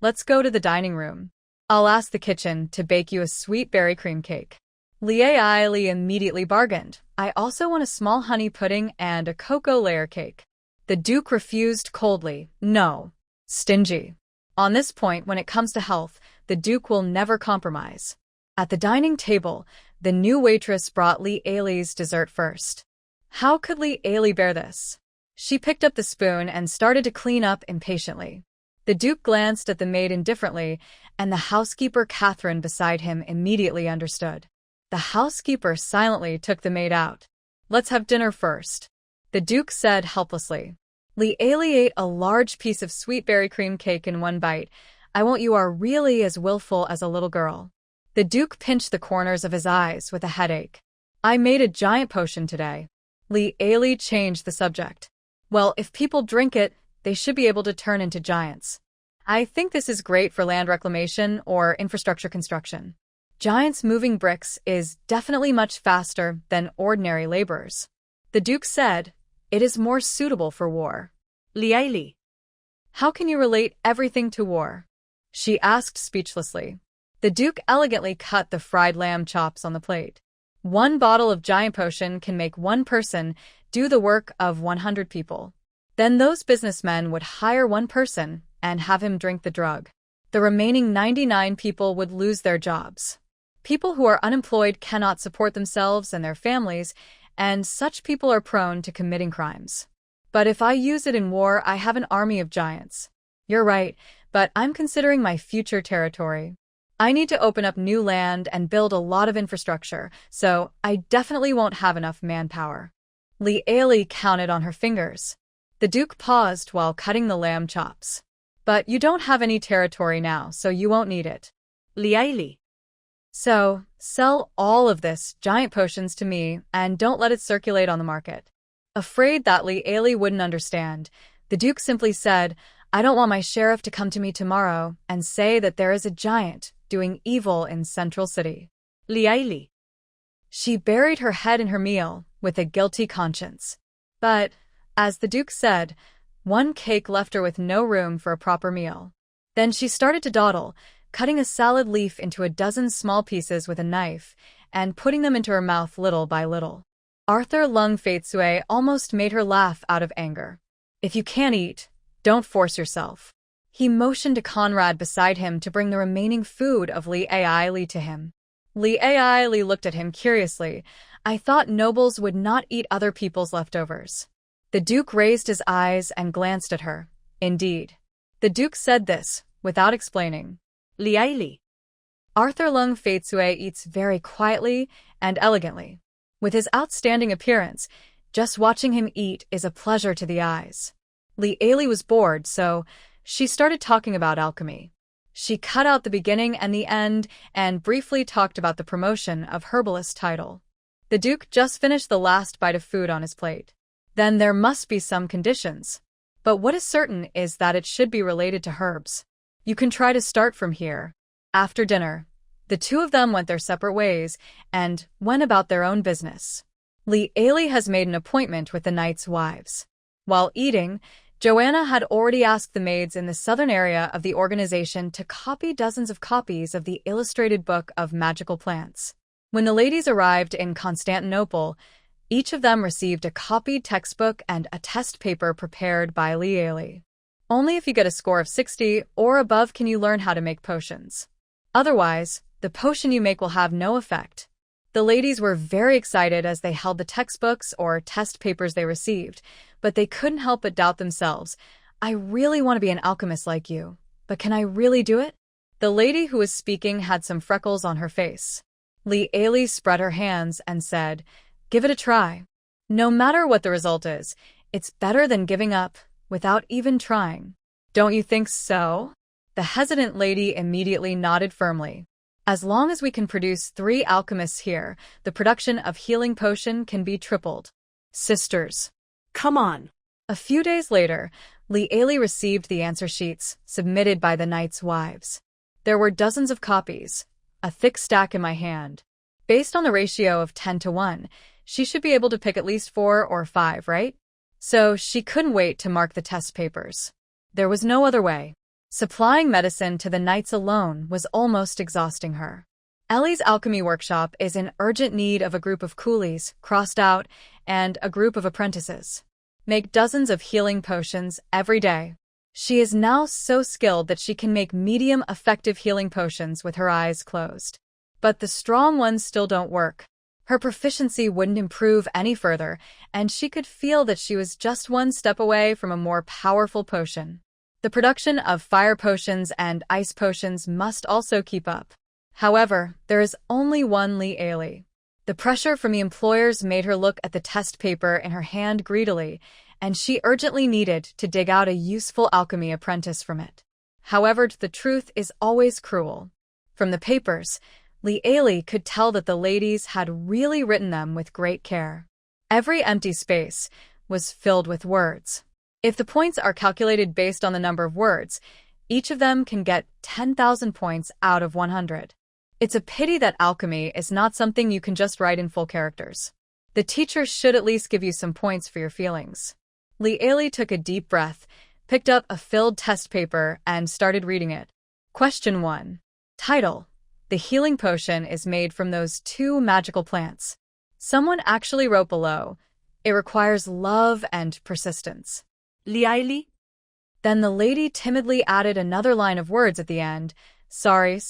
Let's go to the dining room. I'll ask the kitchen to bake you a sweet berry cream cake. Li Ailey immediately bargained. I also want a small honey pudding and a cocoa layer cake. The Duke refused coldly. No. Stingy. On this point, when it comes to health, the Duke will never compromise. At the dining table, the new waitress brought Li Ailey's dessert first. How could Li Ailey bear this? She picked up the spoon and started to clean up impatiently. The Duke glanced at the maid indifferently, and the housekeeper Catherine beside him immediately understood. The housekeeper silently took the maid out. Let's have dinner first, the Duke said helplessly. Li Ailey ate a large piece of sweet berry cream cake in one bite. I want you are really as willful as a little girl. The Duke pinched the corners of his eyes with a headache. I made a giant potion today. Li Ailey changed the subject. Well, if people drink it, they should be able to turn into giants. I think this is great for land reclamation or infrastructure construction. Giants moving bricks is definitely much faster than ordinary laborers. The Duke said, it is more suitable for war. Li Ailey. How can you relate everything to war? She asked speechlessly. The Duke elegantly cut the fried lamb chops on the plate. 1 bottle of giant potion can make 1 person do the work of 100 people. Then those businessmen would hire 1 person and have him drink the drug. The remaining 99 people would lose their jobs. People who are unemployed cannot support themselves and their families, and such people are prone to committing crimes. But if I use it in war, I have an army of giants. You're right, but I'm considering my future territory. I need to open up new land and build a lot of infrastructure, so I definitely won't have enough manpower. Li Ailey counted on her fingers. The Duke paused while cutting the lamb chops. But you don't have any territory now, so you won't need it. Li Ailey. So, sell all of this giant potions to me and don't let it circulate on the market. Afraid that Li Ailey wouldn't understand, the Duke simply said, I don't want my sheriff to come to me tomorrow and say that there is a giant doing evil in Central City. Li Ailey. She buried her head in her meal with a guilty conscience. But, as the Duke said, 1 cake left her with no room for a proper meal. Then she started to dawdle, cutting a salad leaf into a dozen small pieces with a knife and putting them into her mouth little by little. Arthur Lung Faitsue almost made her laugh out of anger. If you can't eat, don't force yourself. He motioned to Conrad beside him to bring the remaining food of Li Ailey to him. Li Ailey looked at him curiously. I thought nobles would not eat other people's leftovers. The Duke raised his eyes and glanced at her. Indeed. The Duke said this, without explaining. Li Ailey. Arthur Lung Faitsue eats very quietly and elegantly. With his outstanding appearance, just watching him eat is a pleasure to the eyes. Li Ailey was bored, so she started talking about alchemy. She cut out the beginning and the end and briefly talked about the promotion of herbalist title. The Duke just finished the last bite of food on his plate. Then there must be some conditions. But what is certain is that it should be related to herbs. You can try to start from here. After dinner, the 2 of them went their separate ways and went about their own business. Li Ailey has made an appointment with the knights' wives. While eating, Joanna had already asked the maids in the southern area of the organization to copy dozens of copies of the illustrated book of magical plants. When the ladies arrived in Constantinople, Each of them received a copied textbook and a test paper prepared by Li. Only if you get a score of 60 or above can you learn how to make potions. Otherwise, the potion you make will have no effect. The ladies were very excited as they held the textbooks or test papers they received, but they couldn't help but doubt themselves. I really want to be an alchemist like you, but can I really do it? The lady who was speaking had some freckles on her face. Li spread her hands and said, "Give it a try. No matter what the result is, it's better than giving up without even trying. Don't you think so?" The hesitant lady immediately nodded firmly. As long as we can produce 3 alchemists here, the production of healing potion can be tripled. Sisters. Come on. A few days later, Li received the answer sheets submitted by the knights' wives. There were dozens of copies, a thick stack in my hand. Based on the ratio of 10 to 1, she should be able to pick at least 4 or 5, right? So she couldn't wait to mark the test papers. There was no other way. Supplying medicine to the knights alone was almost exhausting her. Ellie's alchemy workshop is in urgent need of a group of coolies, crossed out, and a group of apprentices. Make dozens of healing potions every day. She is now so skilled that she can make medium effective healing potions with her eyes closed. But the strong ones still don't work. Her proficiency wouldn't improve any further, and she could feel that she was just one step away from a more powerful potion. The production of fire potions and ice potions must also keep up. However, there is only one Li. The pressure from the employers made her look at the test paper in her hand greedily, and she urgently needed to dig out a useful alchemy apprentice from it. However, the truth is always cruel. From the papers, Li could tell that the ladies had really written them with great care. Every empty space was filled with words. If the points are calculated based on the number of words, each of them can get 10,000 points out of 100. It's a pity that alchemy is not something you can just write in full characters. The teacher should at least give you some points for your feelings. Li took a deep breath, picked up a filled test paper, and started reading it. Question 1. Title: The healing potion is made from those 2 magical plants. Someone actually wrote below, it requires love and persistence. Li? Then the lady timidly added another line of words at the end. Sorry.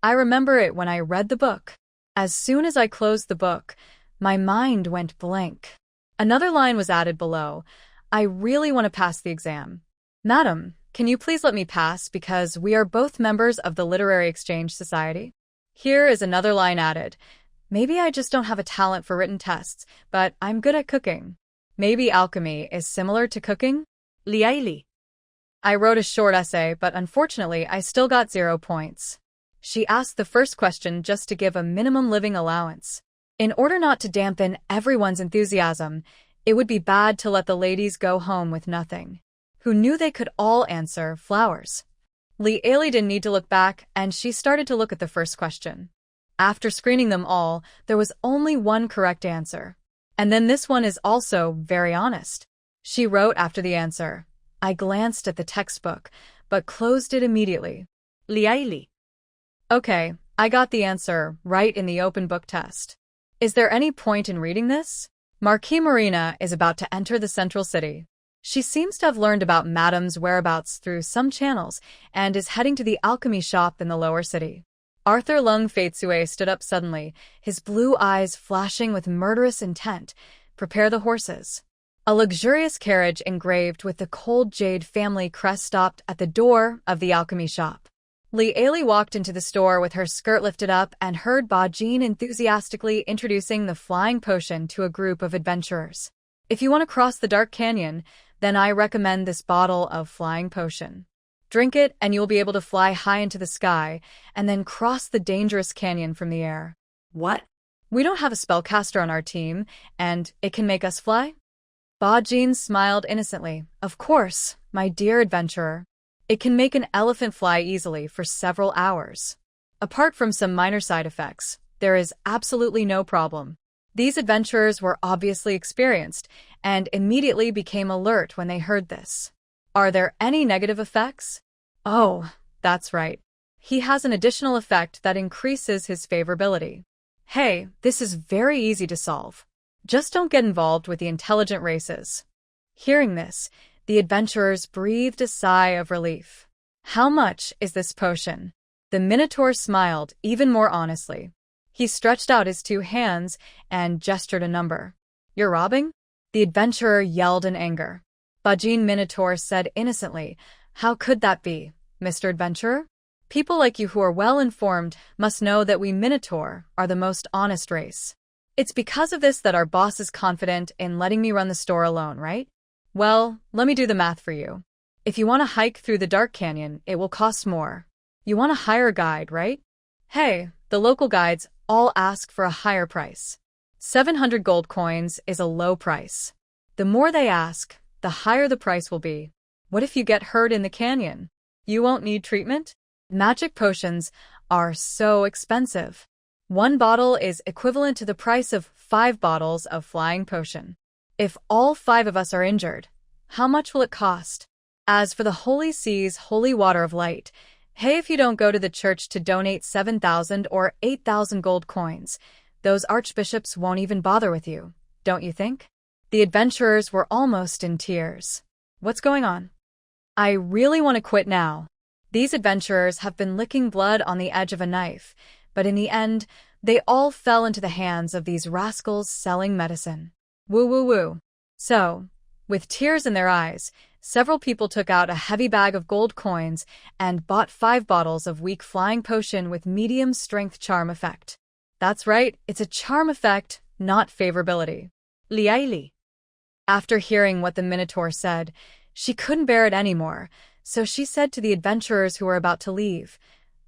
I remember it when I read the book. As soon as I closed the book, my mind went blank. Another line was added below. I really want to pass the exam. Madam, can you please let me pass because we are both members of the Literary Exchange Society? Here is another line added. Maybe I just don't have a talent for written tests, but I'm good at cooking. Maybe alchemy is similar to cooking? Li. I wrote a short essay, but unfortunately I still got 0 points. She asked the first question just to give a minimum living allowance. In order not to dampen everyone's enthusiasm, it would be bad to let the ladies go home with nothing. Who knew they could all answer flowers? Li didn't need to look back, and she started to look at the first question. After screening them all, there was only one correct answer. And then this one is also very honest. She wrote after the answer. I glanced at the textbook, but closed it immediately. Li. Okay, I got the answer right in the open book test. Is there any point in reading this? Marquis Marina is about to enter the central city. She seems to have learned about Madam's whereabouts through some channels and is heading to the alchemy shop in the lower city. Arthur Lung Faitsue stood up suddenly, his blue eyes flashing with murderous intent. Prepare the horses. A luxurious carriage engraved with the cold jade family crest stopped at the door of the alchemy shop. Li walked into the store with her skirt lifted up and heard Ba Jin enthusiastically introducing the flying potion to a group of adventurers. If you want to cross the dark canyon, then I recommend this bottle of flying potion. Drink it and you'll be able to fly high into the sky and then cross the dangerous canyon from the air. What? We don't have a spellcaster on our team, and it can make us fly? Ba Jin smiled innocently. Of course, my dear adventurer. It can make an elephant fly easily for several hours. Apart from some minor side effects, there is absolutely no problem. These adventurers were obviously experienced and immediately became alert when they heard this. Are there any negative effects? Oh, that's right. He has an additional effect that increases his favorability. Hey, this is very easy to solve. Just don't get involved with the intelligent races. Hearing this, the adventurers breathed a sigh of relief. How much is this potion? The Minotaur smiled even more honestly. He stretched out his 2 hands and gestured a number. You're robbing? The adventurer yelled in anger. Bajin Minotaur said innocently, How could that be, Mr. Adventurer? People like you who are well-informed must know that we Minotaur are the most honest race. It's because of this that our boss is confident in letting me run the store alone, right? Well, let me do the math for you. If you want to hike through the dark canyon, it will cost more. You want to hire a guide, right? Hey, the local guides all ask for a higher price. 700 gold coins is a low price. The more they ask, the higher the price will be. What if you get hurt in the canyon? You won't need treatment? Magic potions are so expensive. 1 bottle is equivalent to the price of 5 bottles of flying potion. If all 5 of us are injured, how much will it cost? As for the holy sea's holy water of light, hey, if you don't go to the church to donate 7,000 or 8,000 gold coins, those archbishops won't even bother with you, don't you think? The adventurers were almost in tears. What's going on? I really want to quit now. These adventurers have been licking blood on the edge of a knife, but in the end, they all fell into the hands of these rascals selling medicine. Woo woo woo. So, with tears in their eyes, several people took out a heavy bag of gold coins and bought 5 bottles of weak flying potion with medium strength charm effect. That's right, it's a charm effect, not favorability. Liaili. After hearing what the Minotaur said, she couldn't bear it anymore, so she said to the adventurers who were about to leave,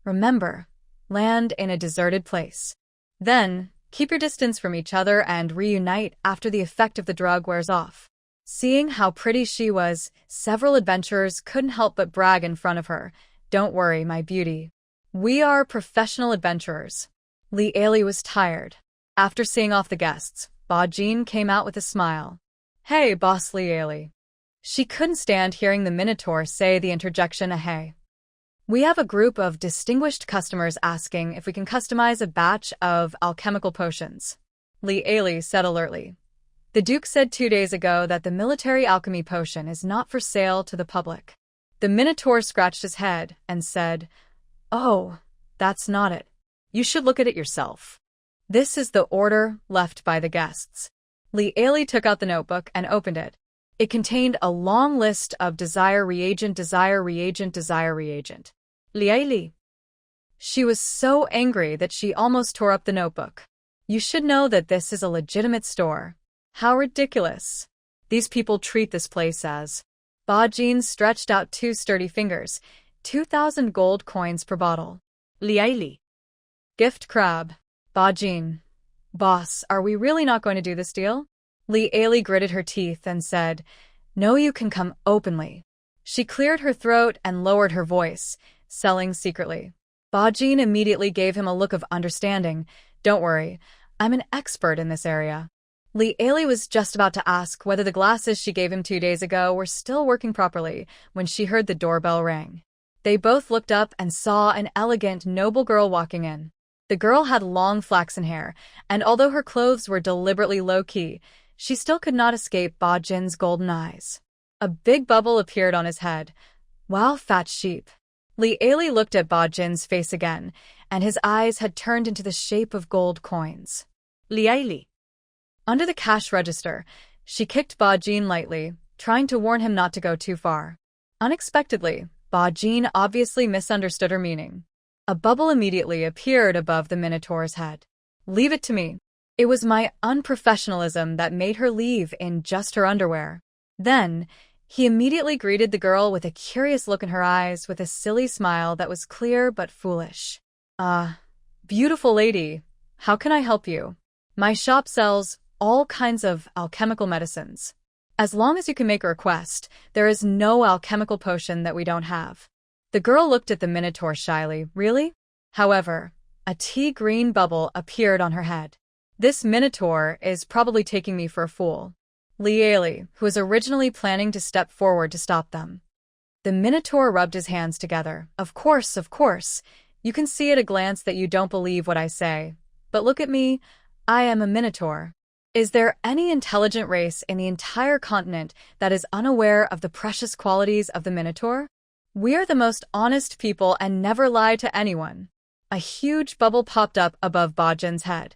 Remember, land in a deserted place. Then, keep your distance from each other and reunite after the effect of the drug wears off. Seeing how pretty she was, several adventurers couldn't help but brag in front of her. Don't worry, my beauty. We are professional adventurers. Liaili was tired. After seeing off the guests, Bajin came out with a smile. Hey, boss Liaili. She couldn't stand hearing the Minotaur say the interjection hey. We have a group of distinguished customers asking if we can customize a batch of alchemical potions. Liaili said alertly. The Duke said 2 days ago that the military alchemy potion is not for sale to the public. The Minotaur scratched his head and said, Oh, that's not it. You should look at it yourself. This is the order left by the guests. Liaili took out the notebook and opened it. It contained a long list of desire reagent, desire reagent, desire reagent. Liaili. She was so angry that she almost tore up the notebook. You should know that this is a legitimate store. How ridiculous. These people treat this place as. Bajin stretched out 2 sturdy fingers, 2,000 gold coins per bottle. Liaili. Gift crab. Bajin. Boss, are we really not going to do this deal? Liaili gritted her teeth and said, No, you can come openly. She cleared her throat and lowered her voice, selling secretly. Bajin immediately gave him a look of understanding. Don't worry, I'm an expert in this area. Liaili was just about to ask whether the glasses she gave him 2 days ago were still working properly when she heard the doorbell ring. They both looked up and saw an elegant, noble girl walking in. The girl had long flaxen hair, and although her clothes were deliberately low-key, she still could not escape Bajin's golden eyes. A big bubble appeared on his head. Wow, fat sheep. Liaili looked at Bajin's face again, and his eyes had turned into the shape of gold coins. Liaili. Under the cash register, she kicked Bajin lightly, trying to warn him not to go too far. Unexpectedly, Bajin obviously misunderstood her meaning. A bubble immediately appeared above the Minotaur's head. Leave it to me. It was my unprofessionalism that made her leave in just her underwear. Then, he immediately greeted the girl with a curious look in her eyes with a silly smile that was clear but foolish. Beautiful lady, how can I help you? My shop sells all kinds of alchemical medicines. As long as you can make a request, there is no alchemical potion that we don't have. The girl looked at the Minotaur shyly. Really? However, a tea-green bubble appeared on her head. This Minotaur is probably taking me for a fool. Liaili, who was originally planning to step forward to stop them. The Minotaur rubbed his hands together. Of course. You can see at a glance that you don't believe what I say. But look at me, I am a Minotaur. Is there any intelligent race in the entire continent that is unaware of the precious qualities of the Minotaur? We are the most honest people and never lie to anyone. A huge bubble popped up above Bajin's head,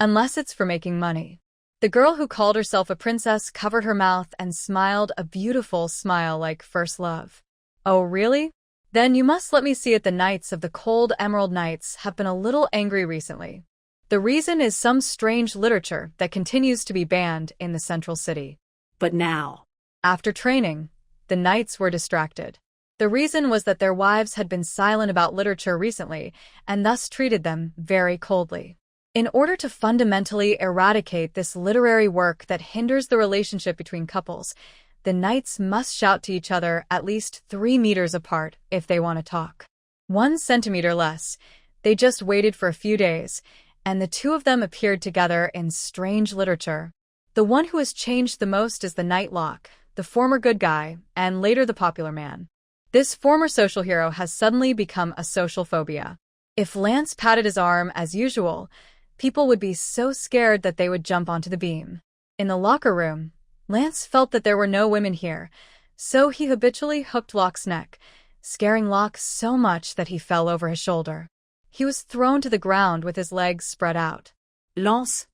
unless it's for making money. The girl who called herself a princess covered her mouth and smiled a beautiful smile like first love. Oh, really? Then you must let me see it. The Knights of the Cold Emerald Knights have been a little angry recently. The reason is some strange literature that continues to be banned in the central city. But now, After training, the knights were distracted. The reason was that their wives had been silent about literature recently and thus treated them very coldly. In order to fundamentally eradicate this literary work that hinders the relationship between couples, the knights must shout to each other at least 3 meters apart if they want to talk. 1 centimeter less. They just waited for a few days, and the two of them appeared together in strange literature. The one who has changed the most is the Knight Locke, the former good guy, and later the popular man. This former social hero has suddenly become a social phobia. If Lance patted his arm as usual, people would be so scared that they would jump onto the beam. In the locker room, Lance felt that there were no women here, so he habitually hooked Locke's neck, scaring Locke so much that he fell over his shoulder. He was thrown to the ground with his legs spread out. Lance.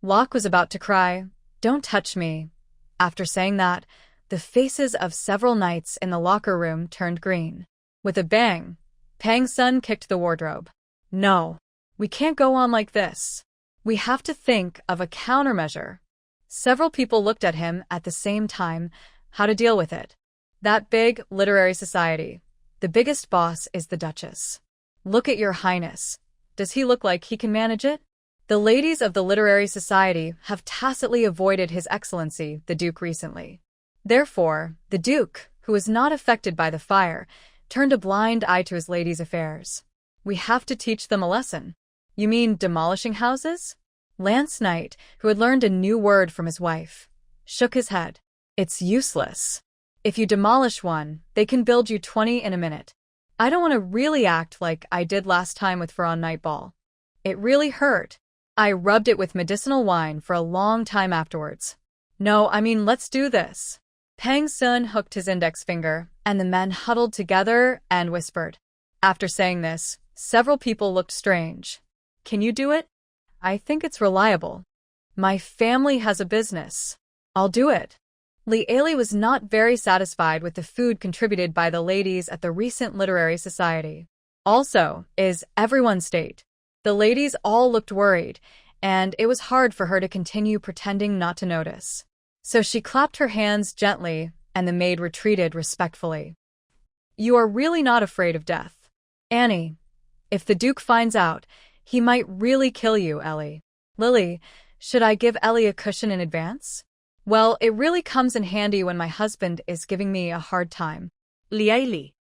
Locke was about to cry, "Don't touch me." After saying that, the faces of several knights in the locker room turned green. With a bang, Pang Sun kicked the wardrobe. "No, we can't go on like this. We have to think of a countermeasure." Several people looked at him at the same time, how to deal with it. That big literary society. The biggest boss is the Duchess. Look at your highness. Does he look like he can manage it? The ladies of the literary society have tacitly avoided His Excellency, the Duke, recently. Therefore, the Duke, who was not affected by the fire, turned a blind eye to his ladies' affairs. We have to teach them a lesson. You mean demolishing houses? Lance Knight, who had learned a new word from his wife, shook his head. It's useless. If you demolish one, they can build you 20 in a minute. I don't want to really act like I did last time with Ferron Nightball. It really hurt. I rubbed it with medicinal wine for a long time afterwards. No, I mean, let's do this. Pang Sun hooked his index finger, and the men huddled together and whispered. After saying this, several people looked strange. Can you do it? I think it's reliable. My family has a business. I'll do it. Li Ailey was not very satisfied with the food contributed by the ladies at the recent literary society. Also, is everyone's state? The ladies all looked worried, and it was hard for her to continue pretending not to notice. So she clapped her hands gently, and the maid retreated respectfully. You are really not afraid of death. Annie, if the Duke finds out, he might really kill you, Ellie. Lily, should I give Ellie a cushion in advance? Well, it really comes in handy when my husband is giving me a hard time. Li Ailey.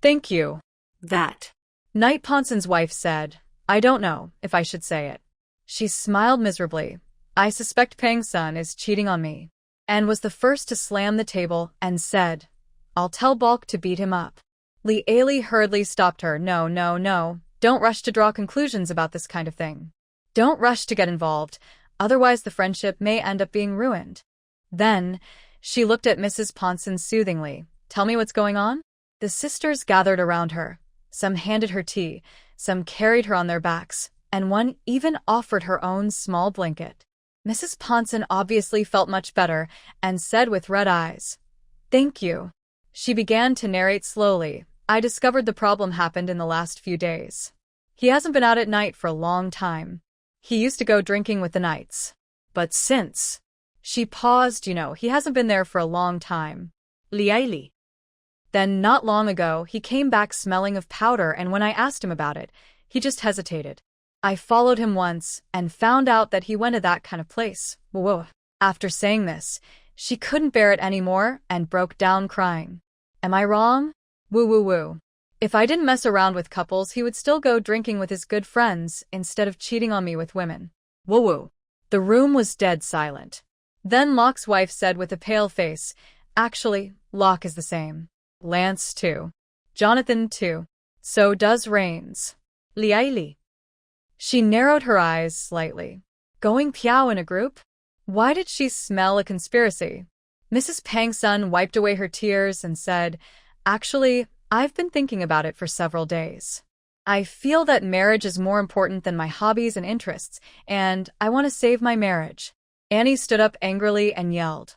Thank you. That. Knight Ponson's wife said, I don't know if I should say it. She smiled miserably. I suspect Pang Sun is cheating on me. And was the first to slam the table and said, I'll tell Balk to beat him up. Li Ailey hurriedly stopped her. No, no, no. Don't rush to draw conclusions about this kind of thing. Don't rush to get involved, otherwise the friendship may end up being ruined. Then, she looked at Mrs. Ponson soothingly. Tell me what's going on? The sisters gathered around her. Some handed her tea, some carried her on their backs, and one even offered her own small blanket. Mrs. Ponson obviously felt much better and said with red eyes, Thank you. She began to narrate slowly. I discovered the problem happened in the last few days. He hasn't been out at night for a long time. He used to go drinking with the knights. But since... She paused, he hasn't been there for a long time. Li Ailey. Then not long ago, he came back smelling of powder, and when I asked him about it, he just hesitated. I followed him once and found out that he went to that kind of place. Whoa. After saying this, she couldn't bear it anymore and broke down crying. Am I wrong? Woo woo woo. If I didn't mess around with couples, he would still go drinking with his good friends instead of cheating on me with women. Woo woo. The room was dead silent. Then Locke's wife said with a pale face, Actually, Locke is the same. Lance too. Jonathan too. So does Rains. Li Ailey. She narrowed her eyes slightly. Going piao in a group? Why did she smell a conspiracy? Mrs. Pangsun wiped away her tears and said, "Actually, I've been thinking about it for several days. I feel that marriage is more important than my hobbies and interests, and I want to save my marriage." Annie stood up angrily and yelled,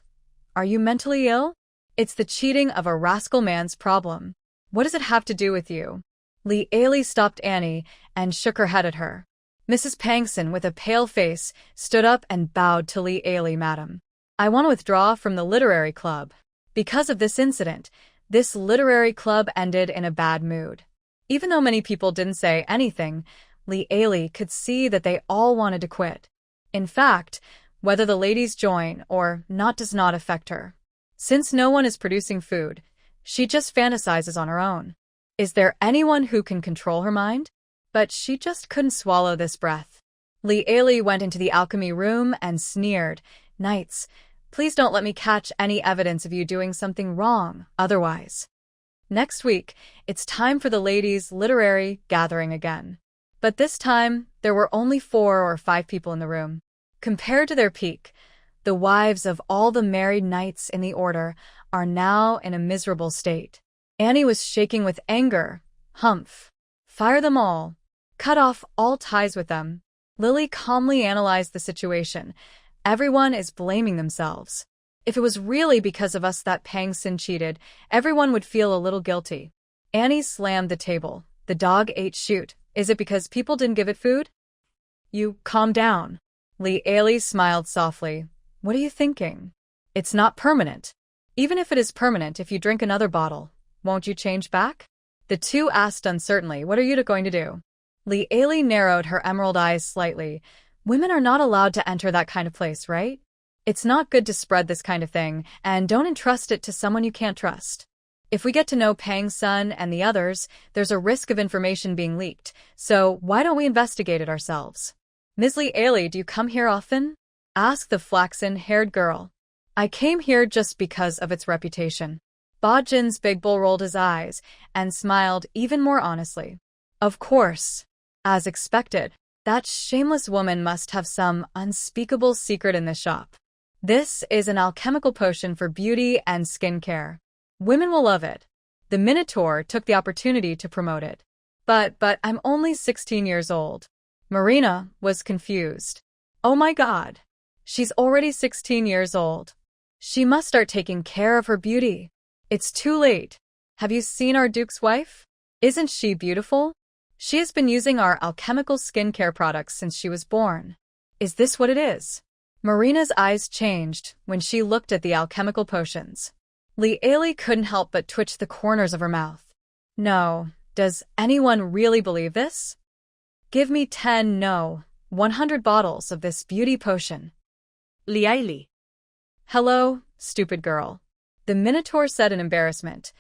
"Are you mentally ill? It's the cheating of a rascal man's problem. What does it have to do with you?" Li Ailey stopped Annie and shook her head at her. Mrs. Pangson, with a pale face, stood up and bowed to Li Ailey. "Madam, I want to withdraw from the literary club. Because of this incident, this literary club ended in a bad mood." Even though many people didn't say anything, Li Ailey could see that they all wanted to quit. In fact, whether the ladies join or not does not affect her. Since no one is producing food, she just fantasizes on her own. Is there anyone who can control her mind? But she just couldn't swallow this breath. Li Ailey went into the alchemy room and sneered, "Knights, please don't let me catch any evidence of you doing something wrong, otherwise." Next week, it's time for the ladies' literary gathering again. But this time, there were only 4 or 5 people in the room. Compared to their peak, the wives of all the married knights in the order are now in a miserable state. Annie was shaking with anger. "Humph. Fire them all. Cut off all ties with them." Lily calmly analyzed the situation. Everyone is blaming themselves. If it was really because of us that Pang Sin cheated, everyone would feel a little guilty. Annie slammed the table. "The dog ate shoot. Is it because people didn't give it food?" "You calm down." Li Ailey smiled softly. "What are you thinking? It's not permanent. Even if it is permanent, if you drink another bottle, won't you change back?" The two asked uncertainly, "What are you going to do?" Li Ailey narrowed her emerald eyes slightly. "Women are not allowed to enter that kind of place, right? It's not good to spread this kind of thing, and don't entrust it to someone you can't trust. If we get to know Pang's son and the others, there's a risk of information being leaked, so why don't we investigate it ourselves?" "Ms. Li Ailey, do you come here often?" asked the flaxen-haired girl. "I came here just because of its reputation." Ba Jin's big bull rolled his eyes and smiled even more honestly. "Of course. As expected, that shameless woman must have some unspeakable secret in this shop. This is an alchemical potion for beauty and skincare. Women will love it." The Minotaur took the opportunity to promote it. But I'm only 16 years old." Marina was confused. "Oh my God. She's already 16 years old. She must start taking care of her beauty. It's too late. Have you seen our Duke's wife? Isn't she beautiful? She has been using our alchemical skincare products since she was born. Is this what it is?" Marina's eyes changed when she looked at the alchemical potions. Li Ailey couldn't help but twitch the corners of her mouth. "No, does anyone really believe this? Give me 10, no, 100 bottles of this beauty potion." Li Ailey. "Hello, stupid girl," the Minotaur said in embarrassment.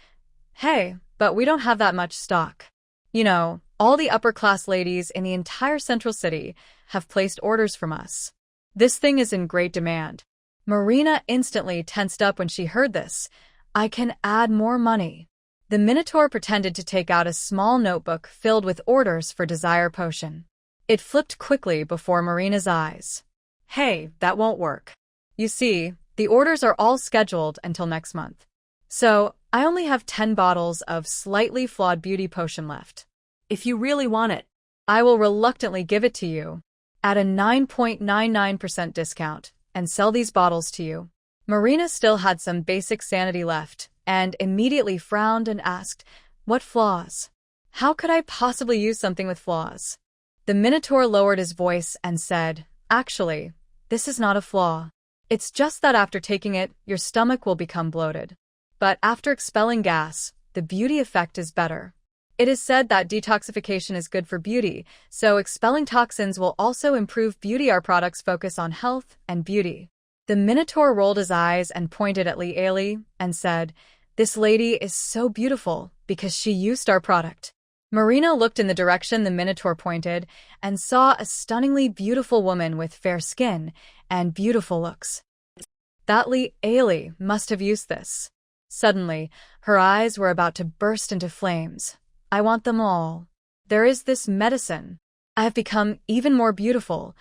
"Hey, but we don't have that much stock. You know, all the upper-class ladies in the entire central city have placed orders from us. This thing is in great demand." Marina instantly tensed up when she heard this. "I can add more money." The Minotaur pretended to take out a small notebook filled with orders for Desire Potion. It flipped quickly before Marina's eyes. "Hey, that won't work. You see, the orders are all scheduled until next month. So, I only have 10 bottles of slightly flawed beauty potion left. If you really want it, I will reluctantly give it to you at a 9.99% discount and sell these bottles to you." Marina still had some basic sanity left and immediately frowned and asked, "What flaws? How could I possibly use something with flaws?" The Minotaur lowered his voice and said, "Actually, this is not a flaw. It's just that after taking it, your stomach will become bloated. But after expelling gas, the beauty effect is better. It is said that detoxification is good for beauty, so expelling toxins will also improve beauty. Our products focus on health and beauty." The Minotaur rolled his eyes and pointed at Li Ailey and said, "This lady is so beautiful because she used our product." Marina looked in the direction the Minotaur pointed and saw a stunningly beautiful woman with fair skin and beautiful looks. That Li Ailey must have used this. Suddenly, her eyes were about to burst into flames. "I want them all. There is this medicine. I have become even more beautiful,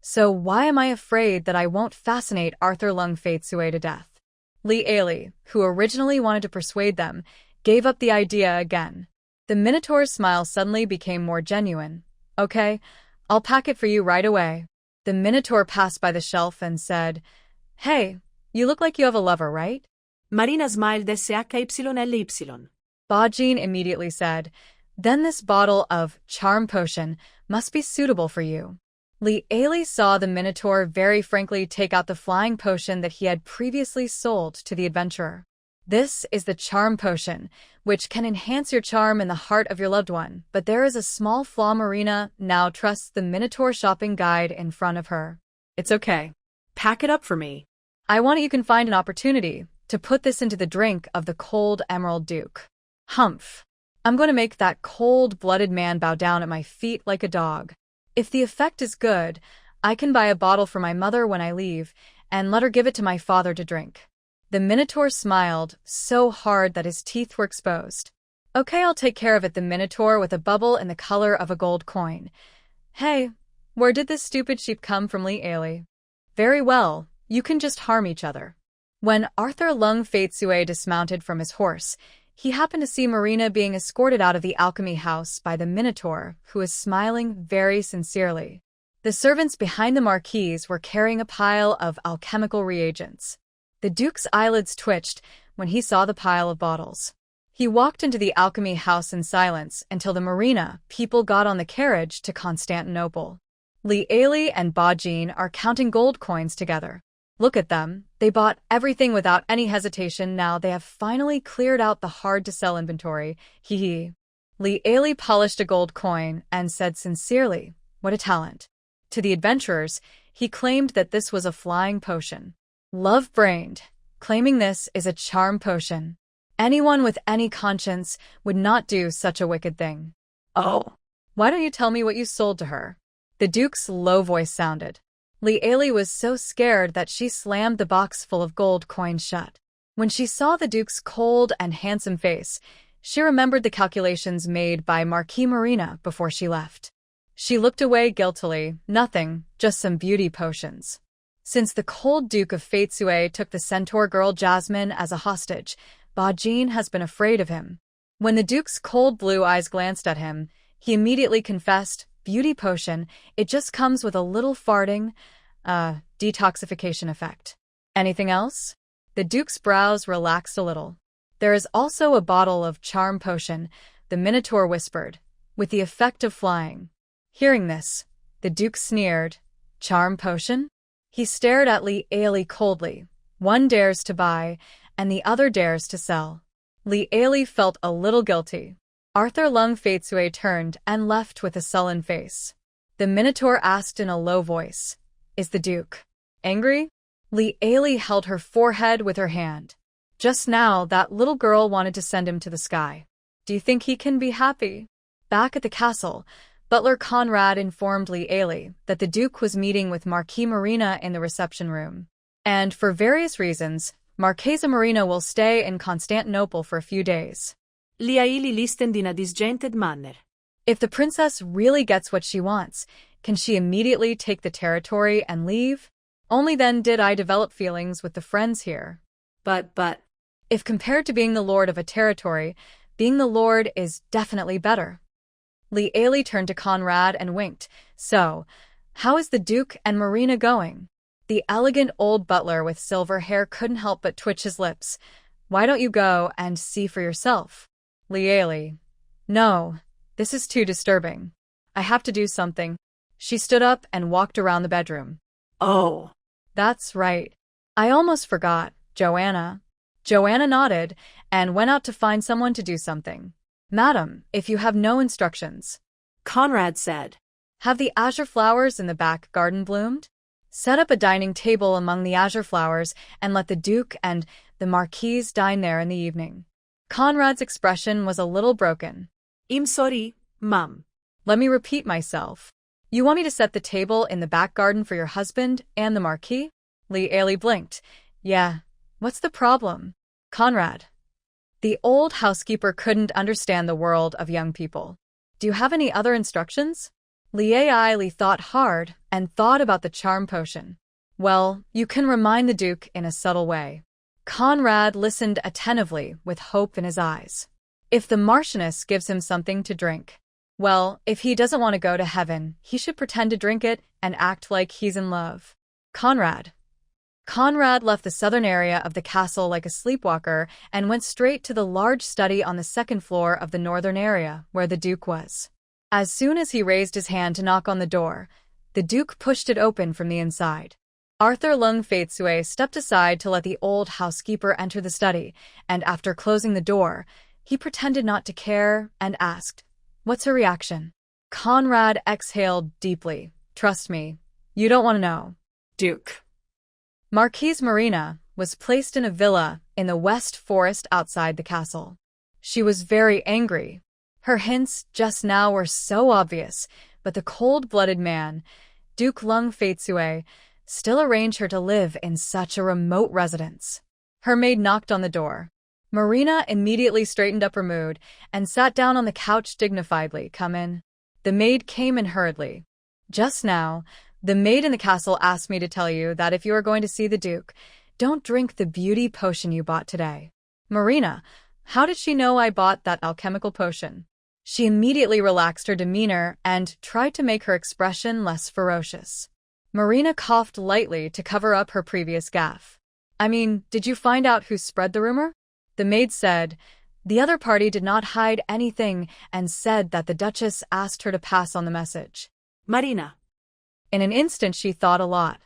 So why am I afraid that I won't fascinate Arthur Lung Faitsue to death? Li Ailey, who originally wanted to persuade them, gave up the idea again. The Minotaur's smile suddenly became more genuine. Okay, I'll pack it for you right away. The Minotaur passed by the shelf and said, Hey, you look like you have a lover, right? Marina smiled SHYLY. Bajin immediately said, Then this bottle of charm potion must be suitable for you. Li Ailey saw the Minotaur very frankly take out the flying potion that he had previously sold to the adventurer. This is the charm potion, which can enhance your charm in the heart of your loved one, but there is a small flaw. Marina now trusts the Minotaur shopping guide in front of her. It's okay. Pack it up for me. I want you can find an opportunity to put this into the drink of the cold Emerald Duke. Humph. I'm going to make that cold-blooded man bow down at my feet like a dog. If the effect is good, I can buy a bottle for my mother when I leave and let her give it to my father to drink. The Minotaur smiled so hard that his teeth were exposed. Okay, I'll take care of it. The Minotaur with a bubble in the color of a gold coin. Hey, where did this stupid sheep come from? Li Ailey. Very well, you can just harm each other. When Arthur Lung Faitsue dismounted from his horse, he happened to see Marina being escorted out of the alchemy house by the Minotaur, who was smiling very sincerely. The servants behind the marquise were carrying a pile of alchemical reagents. The Duke's eyelids twitched when he saw the pile of bottles. He walked into the alchemy house in silence until the Marina people got on the carriage to Constantinople. Li Ailey and Bajin are counting gold coins together. Look at them, they bought everything without any hesitation. Now they have finally cleared out the hard-to-sell inventory. Hee hee. Li Ailey polished a gold coin and said sincerely, What a talent. To the adventurers, he claimed that this was a flying potion. Love-brained, claiming this is a charm potion. Anyone with any conscience would not do such a wicked thing. Oh. Why don't you tell me what you sold to her? The Duke's low voice sounded. Li Ailey was so scared that she slammed the box full of gold coins shut. When she saw the Duke's cold and handsome face, she remembered the calculations made by Marquis Marina before she left. She looked away guiltily. Nothing, just some beauty potions. Since the cold Duke of Faitsue took the centaur girl Jasmine as a hostage, Bajin has been afraid of him. When the Duke's cold blue eyes glanced at him, he immediately confessed, Beauty potion, it just comes with a little farting, detoxification effect. Anything else? The Duke's brows relaxed a little. There is also a bottle of charm potion, the Minotaur whispered, with the effect of flying. Hearing this, the Duke sneered. Charm potion? He stared at Li Ailey coldly. One dares to buy, and the other dares to sell. Li Ailey felt a little guilty. Arthur Lung Faitsue turned and left with a sullen face. The Minotaur asked in a low voice, Is the Duke angry? Li Ailey held her forehead with her hand. Just now, that little girl wanted to send him to the sky. Do you think he can be happy? Back at the castle, Butler Conrad informed Li Ailey that the Duke was meeting with Marquis Marina in the reception room. And for various reasons, Marchesa Marina will stay in Constantinople for a few days. Li Ailey listened in a disjointed manner. If the princess really gets what she wants, can she immediately take the territory and leave? Only then did I develop feelings with the friends here. But... If compared to being the lord of a territory, being the lord is definitely better. Li Ailey turned to Conrad and winked. So, how is the Duke and Marina going? The elegant old butler with silver hair couldn't help but twitch his lips. Why don't you go and see for yourself? Li Ailey. No, this is too disturbing. I have to do something. She stood up and walked around the bedroom. Oh. That's right. I almost forgot, Joanna. Joanna nodded and went out to find someone to do something. Madam, if you have no instructions. Conrad said. Have the azure flowers in the back garden bloomed? Set up a dining table among the azure flowers and let the Duke and the Marquise dine there in the evening. Conrad's expression was a little broken. I'm sorry, ma'am. Let me repeat myself. You want me to set the table in the back garden for your husband and the Marquis? Li Ailey blinked. Yeah. What's the problem? Conrad. The old housekeeper couldn't understand the world of young people. Do you have any other instructions? Li Ailey thought hard and thought about the charm potion. Well, you can remind the Duke in a subtle way. Conrad listened attentively with hope in his eyes. If the Marchioness gives him something to drink, well, if he doesn't want to go to heaven, he should pretend to drink it and act like he's in love. Conrad left the southern area of the castle like a sleepwalker and went straight to the large study on the second floor of the northern area where the Duke was. As soon as he raised his hand to knock on the door, the Duke pushed it open from the inside. Arthur Lung Faitsue stepped aside to let the old housekeeper enter the study, and after closing the door, he pretended not to care and asked, "What's her reaction?" Conrad exhaled deeply. "Trust me, you don't want to know." Duke. Marquise Marina was placed in a villa in the West Forest outside the castle. She was very angry. Her hints just now were so obvious, but the cold-blooded man, Duke Lung Faitsue, still arranged her to live in such a remote residence. Her maid knocked on the door. Marina immediately straightened up her mood and sat down on the couch dignifiedly. "Come in." The maid came in hurriedly. "Just now, the maid in the castle asked me to tell you that if you are going to see the Duke, don't drink the beauty potion you bought today." Marina, how did she know I bought that alchemical potion? She immediately relaxed her demeanor and tried to make her expression less ferocious. Marina coughed lightly to cover up her previous gaffe. "I mean, did you find out who spread the rumor?" The maid said. The other party did not hide anything and said that the Duchess asked her to pass on the message. Marina. In an instant she thought a lot.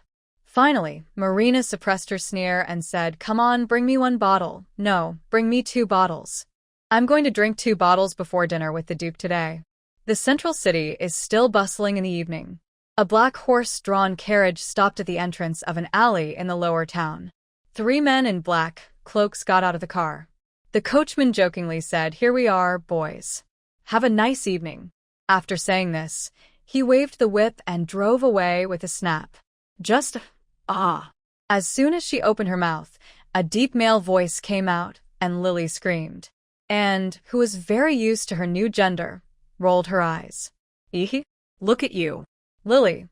Finally, Marina suppressed her sneer and said, "Come on, bring me 1 bottle. No, bring me 2 bottles. I'm going to drink 2 bottles before dinner with the Duke today." The central city is still bustling in the evening. A black horse-drawn carriage stopped at the entrance of an alley in the lower town. 3 men in black cloaks got out of the car. The coachman jokingly said, "Here we are, boys. Have a nice evening." After saying this, he waved the whip and drove away with a snap. As soon as she opened her mouth, a deep male voice came out, and Lily screamed. And, who was very used to her new gender, rolled her eyes. "Ehe? Look at you." "Lily.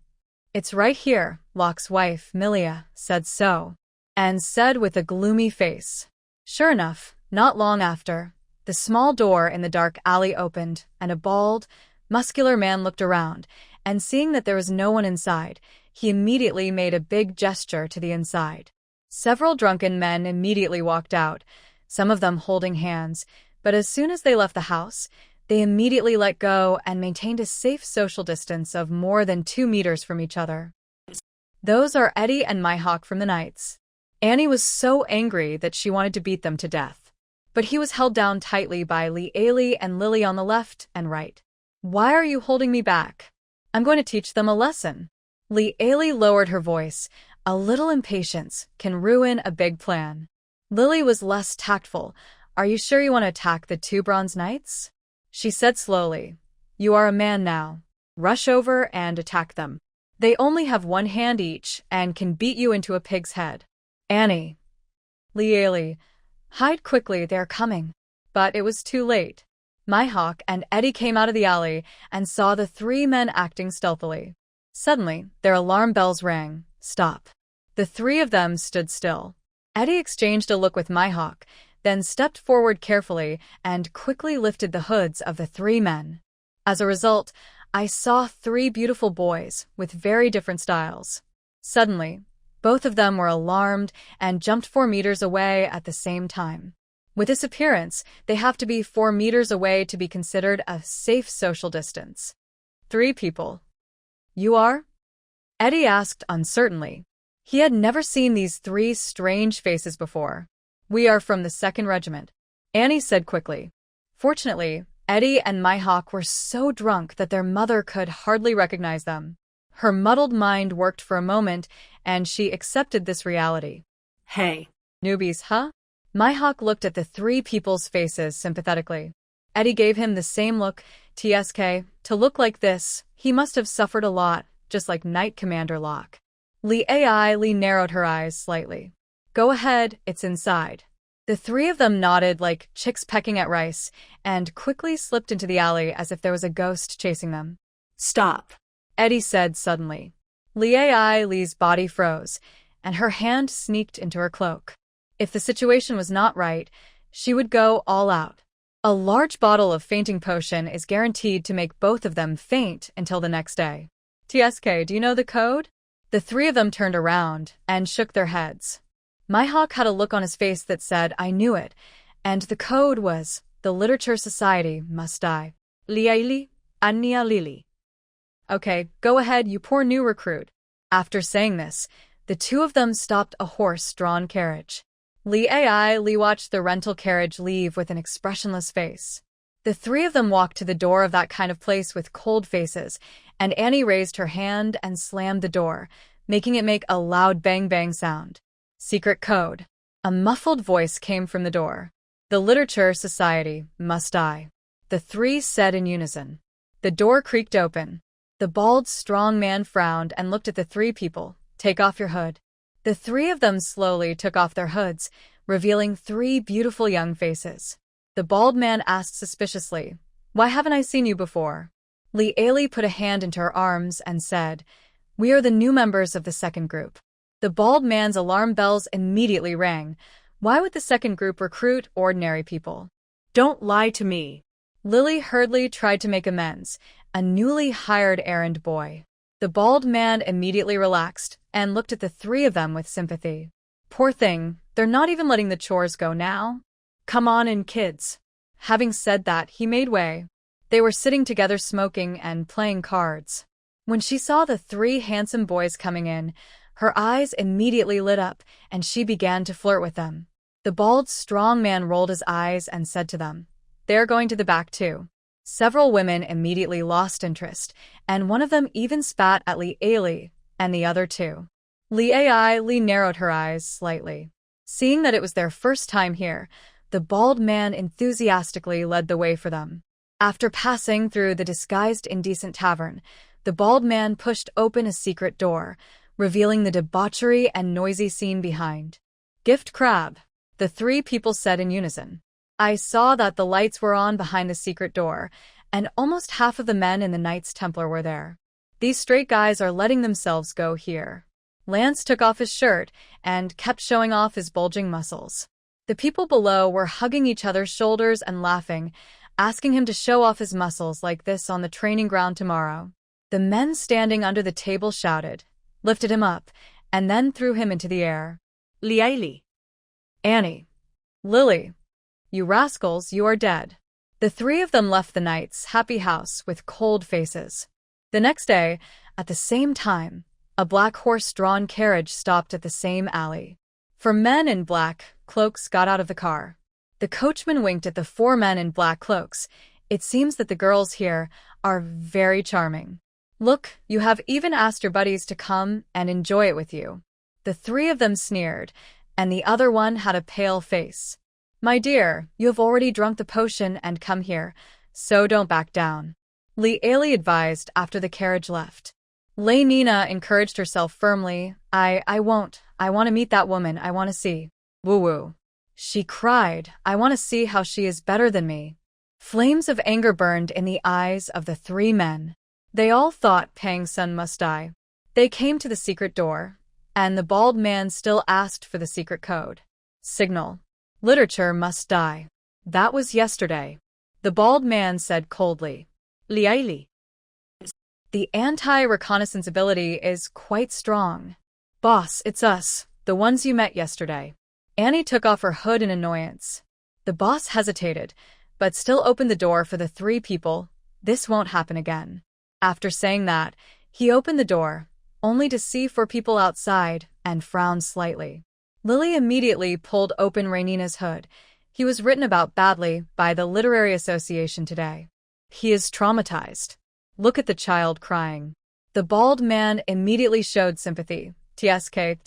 It's right here," Locke's wife, Milia, said so, and said with a gloomy face. Sure enough, not long after, the small door in the dark alley opened, and a bald, muscular man looked around, and seeing that there was no one inside, he immediately made a big gesture to the inside. Several drunken men immediately walked out, some of them holding hands, but as soon as they left the house, they immediately let go and maintained a safe social distance of more than 2 meters from each other. Those are Eddie and Mihawk from the Knights. Annie was so angry that she wanted to beat them to death. But he was held down tightly by Lee Ailey and Lily on the left and right. "Why are you holding me back? I'm going to teach them a lesson." Lee Ailey lowered her voice. "A little impatience can ruin a big plan." Lily was less tactful. "Are you sure you want to attack the 2 Bronze Knights?" She said slowly. "You are a man now. Rush over and attack them. They only have 1 hand each and can beat you into a pig's head." "Annie." Lee Ailey. "Hide quickly, they're coming." But it was too late. Mihawk and Eddie came out of the alley and saw the 3 men acting stealthily. Suddenly, their alarm bells rang. "Stop." The 3 of them stood still. Eddie exchanged a look with Mihawk, then stepped forward carefully and quickly lifted the hoods of the 3 men. As a result, I saw 3 beautiful boys with very different styles. Suddenly, both of them were alarmed and jumped 4 meters away at the same time. With this appearance, they have to be 4 meters away to be considered a safe social distance. 3 people. "You are?" Eddie asked uncertainly. He had never seen these 3 strange faces before. "We are from the 2nd Regiment," Annie said quickly. Fortunately, Eddie and Mihawk were so drunk that their mother could hardly recognize them. Her muddled mind worked for a moment, and she accepted this reality. "Hey. Newbies, huh?" Mihawk looked at the 3 people's faces sympathetically. Eddie gave him the same look. "TSK, to look like this, he must have suffered a lot, just like Knight Commander Locke." Lee narrowed her eyes slightly. "Go ahead, it's inside." The 3 of them nodded like chicks pecking at rice, and quickly slipped into the alley as if there was a ghost chasing them. "Stop," Eddie said suddenly. Li's body froze, and her hand sneaked into her cloak. If the situation was not right, she would go all out. A large bottle of fainting potion is guaranteed to make both of them faint until the next day. TSK, do you know the code? The three of them turned around and shook their heads. Mihawk had a look on his face that said, I knew it, and the code was, the Literature Society must die. Liaili, Anya Lili. Okay, go ahead, you poor new recruit. After saying this, the two of them stopped a horse-drawn carriage. Li watched the rental carriage leave with an expressionless face. The three of them walked to the door of that kind of place with cold faces, and Annie raised her hand and slammed the door, making it make a loud bang-bang sound. Secret code. A muffled voice came from the door. The Literature Society must die. The three said in unison. The door creaked open. The bald, strong man frowned and looked at the three people. Take off your hood. The three of them slowly took off their hoods, revealing three beautiful young faces. The bald man asked suspiciously, Why haven't I seen you before? Li put a hand into her arms and said, We are the new members of the second group. The bald man's alarm bells immediately rang. Why would the second group recruit ordinary people? Don't lie to me. Lily hurriedly tried to make amends, a newly hired errand boy. The bald man immediately relaxed and looked at the three of them with sympathy. Poor thing, they're not even letting the chores go now. Come on in, kids. Having said that, he made way. They were sitting together smoking and playing cards. When she saw the three handsome boys coming in, her eyes immediately lit up, and she began to flirt with them. The bald, strong man rolled his eyes and said to them, They're going to the back too. Several women immediately lost interest, and one of them even spat at Li and the other two. Li narrowed her eyes slightly. Seeing that it was their first time here, the bald man enthusiastically led the way for them. After passing through the disguised indecent tavern, the bald man pushed open a secret door, revealing the debauchery and noisy scene behind. Gift crab, the three people said in unison. I saw that the lights were on behind the secret door, and almost half of the men in the Knights Templar were there. These straight guys are letting themselves go here. Lance took off his shirt and kept showing off his bulging muscles. The people below were hugging each other's shoulders and laughing, asking him to show off his muscles like this on the training ground tomorrow. The men standing under the table shouted, lifted him up, and then threw him into the air. Liaili. Annie. Lily. You rascals, you are dead. The three of them left the knight's happy house with cold faces. The next day, at the same time, a black horse-drawn carriage stopped at the same alley. Four men in black cloaks got out of the car. The coachman winked at the four men in black cloaks. It seems that the girls here are very charming. Look, you have even asked your buddies to come and enjoy it with you. The three of them sneered, and the other one had a pale face. My dear, you have already drunk the potion and come here, so don't back down. Li advised after the carriage left. Nina encouraged herself firmly. I won't. I want to meet that woman. I want to see. Woo-woo. She cried. I want to see how she is better than me. Flames of anger burned in the eyes of the three men. They all thought Pang Sun must die. They came to the secret door, and the bald man still asked for the secret code. Signal. Literature must die. That was yesterday. The bald man said coldly. Liaili. The anti-reconnaissance ability is quite strong. Boss, it's us, the ones you met yesterday. Annie took off her hood in annoyance. The boss hesitated, but still opened the door for the three people. This won't happen again. After saying that, he opened the door, only to see four people outside, and frowned slightly. Lily immediately pulled open Rainina's hood. He was written about badly by the Literary Association today. He is traumatized. Look at the child crying. The bald man immediately showed sympathy. TSK,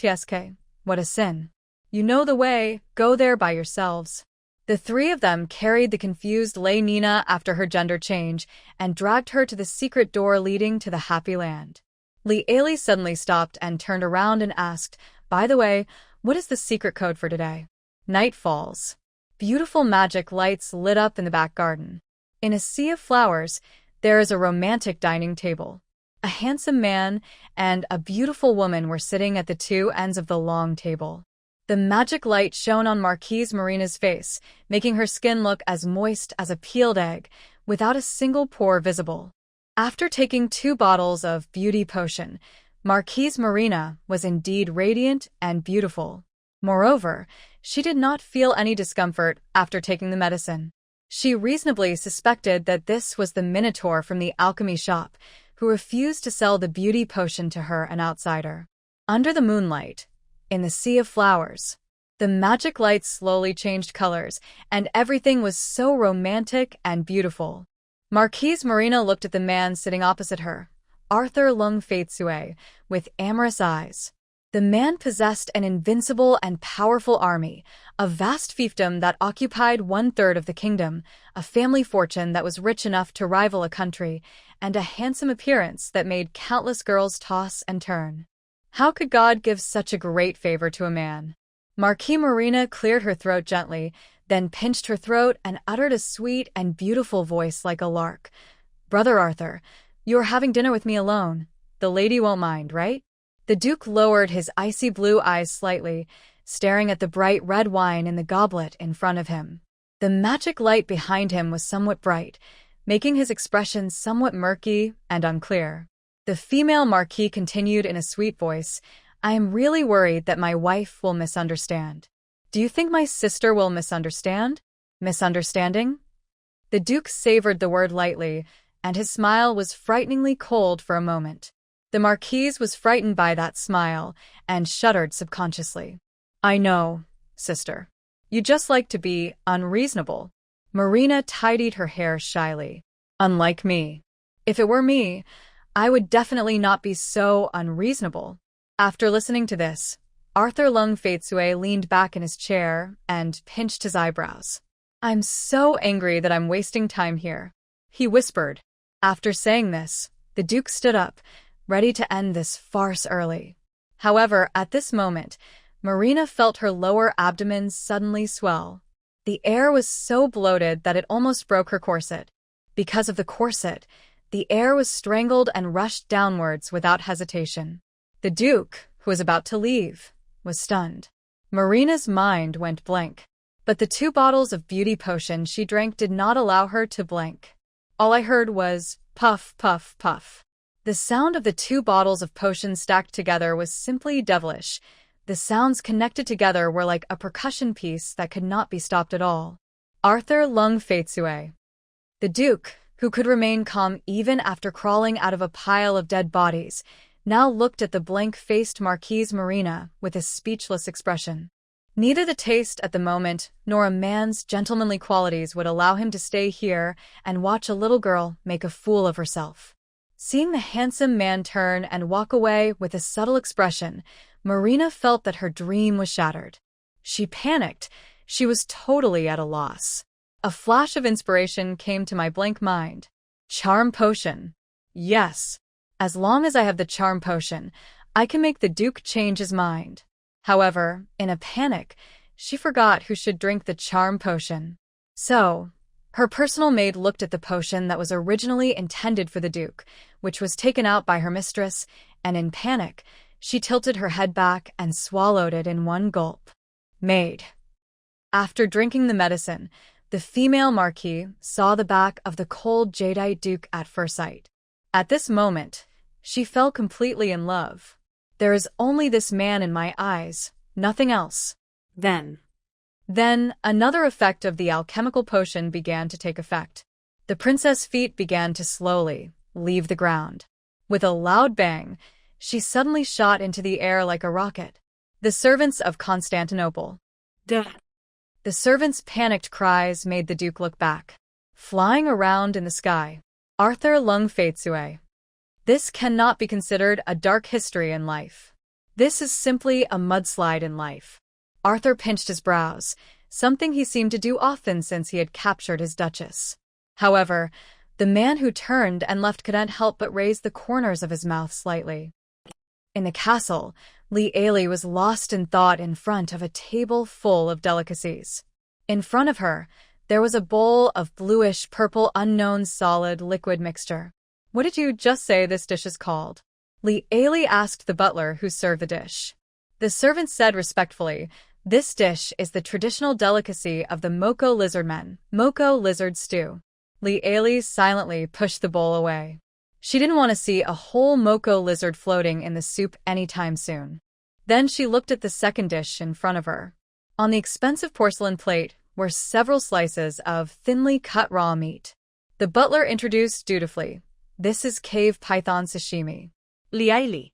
what a sin. You know the way, go there by yourselves. The three of them carried the confused Nina after her gender change and dragged her to the secret door leading to the Happy Land. Li suddenly stopped and turned around and asked, By the way, what is the secret code for today? Night falls. Beautiful magic lights lit up in the back garden. In a sea of flowers, there is a romantic dining table. A handsome man and a beautiful woman were sitting at the two ends of the long table. The magic light shone on Marquise Marina's face, making her skin look as moist as a peeled egg, without a single pore visible. After taking 2 bottles of beauty potion, Marquise Marina was indeed radiant and beautiful. Moreover, she did not feel any discomfort after taking the medicine. She reasonably suspected that this was the Minotaur from the alchemy shop, who refused to sell the beauty potion to her, an outsider. Under the moonlight, in the sea of flowers, the magic light slowly changed colors, and everything was so romantic and beautiful. Marquise Marina looked at the man sitting opposite her, Arthur Lung Faitsue, with amorous eyes. The man possessed an invincible and powerful army, a vast fiefdom that occupied 1/3 of the kingdom, a family fortune that was rich enough to rival a country, and a handsome appearance that made countless girls toss and turn. How could God give such a great favor to a man? Marquise Marina cleared her throat gently, then pinched her throat and uttered a sweet and beautiful voice like a lark. "Brother Arthur, you are having dinner with me alone. The lady won't mind, right?" The Duke lowered his icy blue eyes slightly, staring at the bright red wine in the goblet in front of him. The magic light behind him was somewhat bright, making his expression somewhat murky and unclear. The female Marquis continued in a sweet voice, "I am really worried that my wife will misunderstand." "Do you think my sister will misunderstand?" "Misunderstanding?" The Duke savored the word lightly, and his smile was frighteningly cold for a moment. The Marquise was frightened by that smile and shuddered subconsciously. "I know, sister. You just like to be unreasonable." Marina tidied her hair shyly. "Unlike me. If it were me, I would definitely not be so unreasonable." After listening to this, Arthur Lung Faitsue leaned back in his chair and pinched his eyebrows. "I'm so angry that I'm wasting time here," he whispered. After saying this, the Duke stood up, ready to end this farce early. However, at this moment, Marina felt her lower abdomen suddenly swell. The air was so bloated that it almost broke her corset. Because of the corset, the air was strangled and rushed downwards without hesitation. The Duke, who was about to leave, was stunned. Marina's mind went blank. But the 2 bottles of beauty potion she drank did not allow her to blank. All I heard was puff, puff, puff. The sound of the 2 bottles of potion stacked together was simply devilish. The sounds connected together were like a percussion piece that could not be stopped at all. Arthur Lung Faitsue. The Duke, who could remain calm even after crawling out of a pile of dead bodies, now looked at the blank-faced Marquise Marina with a speechless expression. Neither the taste at the moment nor a man's gentlemanly qualities would allow him to stay here and watch a little girl make a fool of herself. Seeing the handsome man turn and walk away with a subtle expression, Marina felt that her dream was shattered. She panicked. She was totally at a loss. A flash of inspiration came to my blank mind. Charm potion. Yes. As long as I have the charm potion, I can make the Duke change his mind. However, in a panic, she forgot who should drink the charm potion. So, her personal maid looked at the potion that was originally intended for the Duke, which was taken out by her mistress, and in panic, she tilted her head back and swallowed it in one gulp. Maid. After drinking the medicine, the female Marquis saw the back of the cold jadeite Duke at first sight. At this moment, she fell completely in love. There is only this man in my eyes, nothing else. Then another effect of the alchemical potion began to take effect. The princess' feet began to slowly leave the ground. With a loud bang, she suddenly shot into the air like a rocket. The servants of Constantinople. The servants' panicked cries made the Duke look back. Flying around in the sky. Arthur Lung Faitsue. This cannot be considered a dark history in life. This is simply a mudslide in life. Arthur pinched his brows, something he seemed to do often since he had captured his duchess. However, the man who turned and left couldn't help but raise the corners of his mouth slightly. In the castle, Li Ailey was lost in thought in front of a table full of delicacies. In front of her, there was a bowl of bluish-purple unknown solid liquid mixture. What did you just say this dish is called? Li Ali asked the butler who served the dish. The servant said respectfully, "This dish is the traditional delicacy of the Moko lizardmen, Moko lizard stew." Li Ali silently pushed the bowl away. She didn't want to see a whole Moko lizard floating in the soup anytime soon. Then she looked at the second dish in front of her. On the expensive porcelain plate were several slices of thinly cut raw meat. The butler introduced dutifully, "This is cave python sashimi." Li Ali.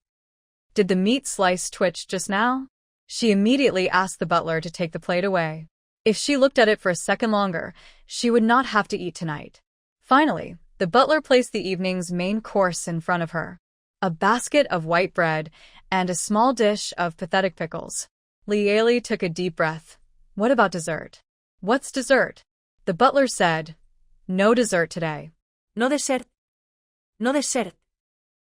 Did the meat slice twitch just now? She immediately asked the butler to take the plate away. If she looked at it for a second longer, she would not have to eat tonight. Finally, the butler placed the evening's main course in front of her. A basket of white bread and a small dish of pathetic pickles. Li Ali took a deep breath. What about dessert? What's dessert? The butler said, "No dessert today." No dessert. No dessert.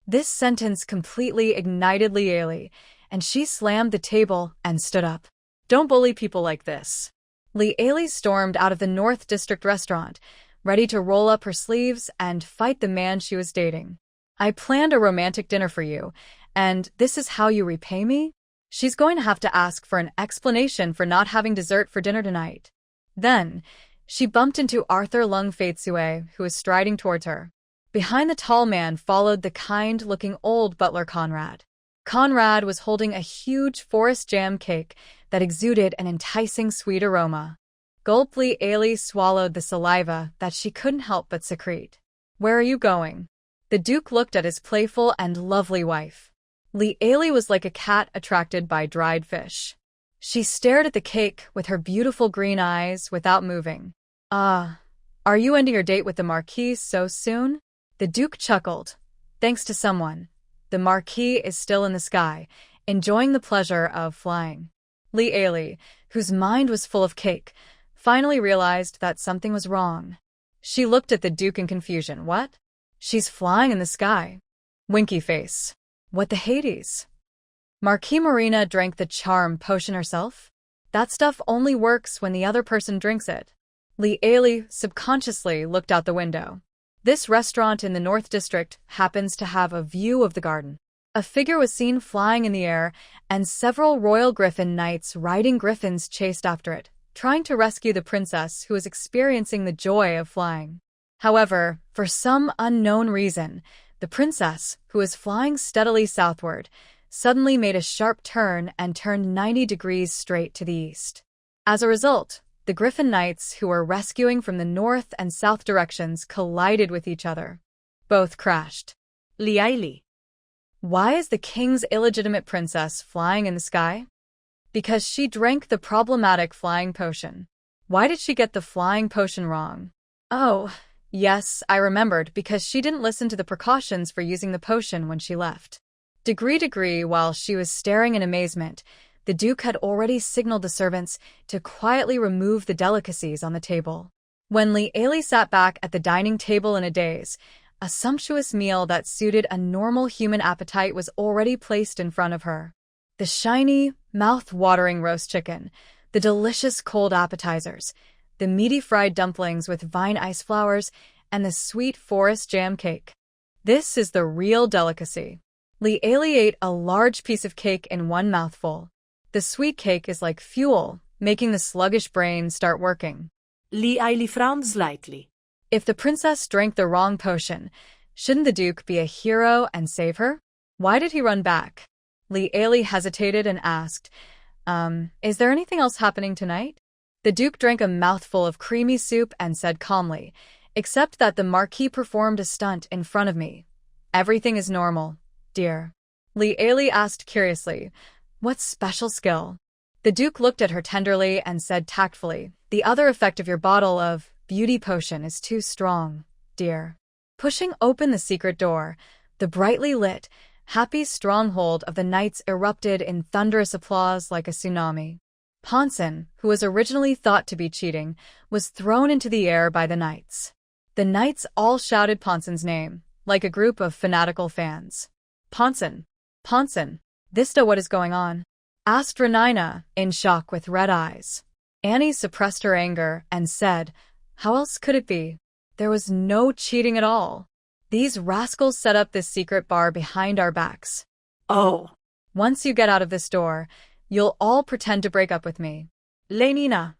This sentence completely ignited Li Ali, and she slammed the table and stood up. Don't bully people like this. Li Ali stormed out of the North District restaurant, ready to roll up her sleeves and fight the man she was dating. "I planned a romantic dinner for you, and this is how you repay me?" She's going to have to ask for an explanation for not having dessert for dinner tonight. Then, she bumped into Arthur Lung Faitsue, who was striding towards her. Behind the tall man followed the kind-looking old butler Conrad. Conrad was holding a huge forest jam cake that exuded an enticing sweet aroma. Gulp Li Ali swallowed the saliva that she couldn't help but secrete. "Where are you going?" The Duke looked at his playful and lovely wife. Li Ali was like a cat attracted by dried fish. She stared at the cake with her beautiful green eyes without moving. "Ah, are you ending your date with the Marquis so soon?" The Duke chuckled. "Thanks to someone. The Marquis is still in the sky, enjoying the pleasure of flying." Li Ali, whose mind was full of cake, finally realized that something was wrong. She looked at the Duke in confusion. "What? She's flying in the sky? Winky face. What the Hades?" Marquis Marina drank the charm potion herself? That stuff only works when the other person drinks it. Li Ali subconsciously looked out the window. This restaurant in the North District happens to have a view of the garden. A figure was seen flying in the air, and several royal griffin knights riding griffins chased after it, trying to rescue the princess who was experiencing the joy of flying. However, for some unknown reason, the princess, who was flying steadily southward, suddenly made a sharp turn and turned 90 degrees straight to the east. As a result, the Griffin Knights who were rescuing from the north and south directions collided with each other. Both crashed. Li Ali. Why is the king's illegitimate princess flying in the sky? Because she drank the problematic flying potion. Why did she get the flying potion wrong? Oh, yes, I remembered, because she didn't listen to the precautions for using the potion when she left. Degree, while she was staring in amazement, the Duke had already signaled the servants to quietly remove the delicacies on the table. When Li Ali sat back at the dining table in a daze, a sumptuous meal that suited a normal human appetite was already placed in front of her. The shiny, mouth-watering roast chicken, the delicious cold appetizers, the meaty fried dumplings with vine ice flowers, and the sweet forest jam cake. This is the real delicacy. Li Ali ate a large piece of cake in one mouthful. The sweet cake is like fuel, making the sluggish brain start working. Li Ali frowned slightly. If the princess drank the wrong potion, shouldn't the Duke be a hero and save her? Why did he run back? Li Ali hesitated and asked, is there anything else happening tonight? The Duke drank a mouthful of creamy soup and said calmly, except that the Marquis performed a stunt in front of me. Everything is normal, dear. Li Ali asked curiously, what special skill? The Duke looked at her tenderly and said tactfully, the other effect of your bottle of beauty potion is too strong, dear. Pushing open the secret door, the brightly lit, happy stronghold of the knights erupted in thunderous applause like a tsunami. Ponson, who was originally thought to be cheating, was thrown into the air by the knights. The knights all shouted Ponson's name, like a group of fanatical fans. Ponson! Ponson! Vista, what is going on? Asked Renina, in shock with red eyes. Annie suppressed her anger and said, how else could it be? There was no cheating at all. These rascals set up this secret bar behind our backs. Oh. Once you get out of this door, you'll all pretend to break up with me. Lenina.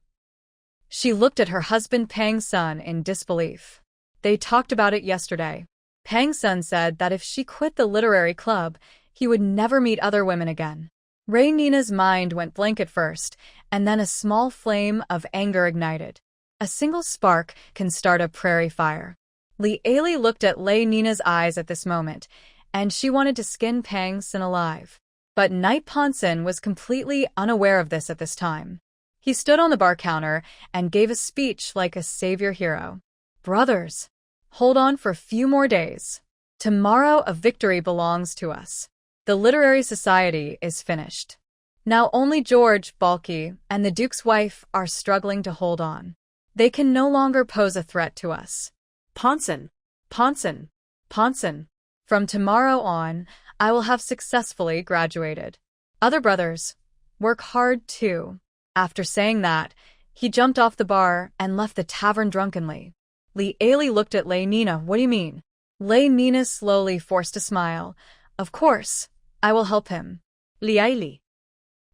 She looked at her husband Pang Sun in disbelief. They talked about it yesterday. Pang Sun said that if she quit the literary club, he would never meet other women again. Ray Nina's mind went blank at first, and then a small flame of anger ignited. A single spark can start a prairie fire. Li Ailey looked at Lei Nina's eyes at this moment, and she wanted to skin Pang Sun alive. But Knight Ponson was completely unaware of this at this time. He stood on the bar counter and gave a speech like a savior hero. Brothers, hold on for a few more days. Tomorrow a victory belongs to us. The literary society is finished. Now only George, Balky, and the Duke's wife are struggling to hold on. They can no longer pose a threat to us. Ponson. Ponson. Ponson. From tomorrow on, I will have successfully graduated. Other brothers, work hard too. After saying that, he jumped off the bar and left the tavern drunkenly. Li Ailey looked at Lei Nina. What do you mean? Lei Nina slowly forced a smile. Of course, I will help him. Li Ailey.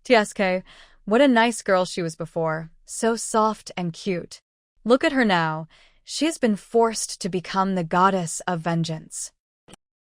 TSK, what a nice girl she was before, so soft and cute. Look at her now, she has been forced to become the goddess of vengeance.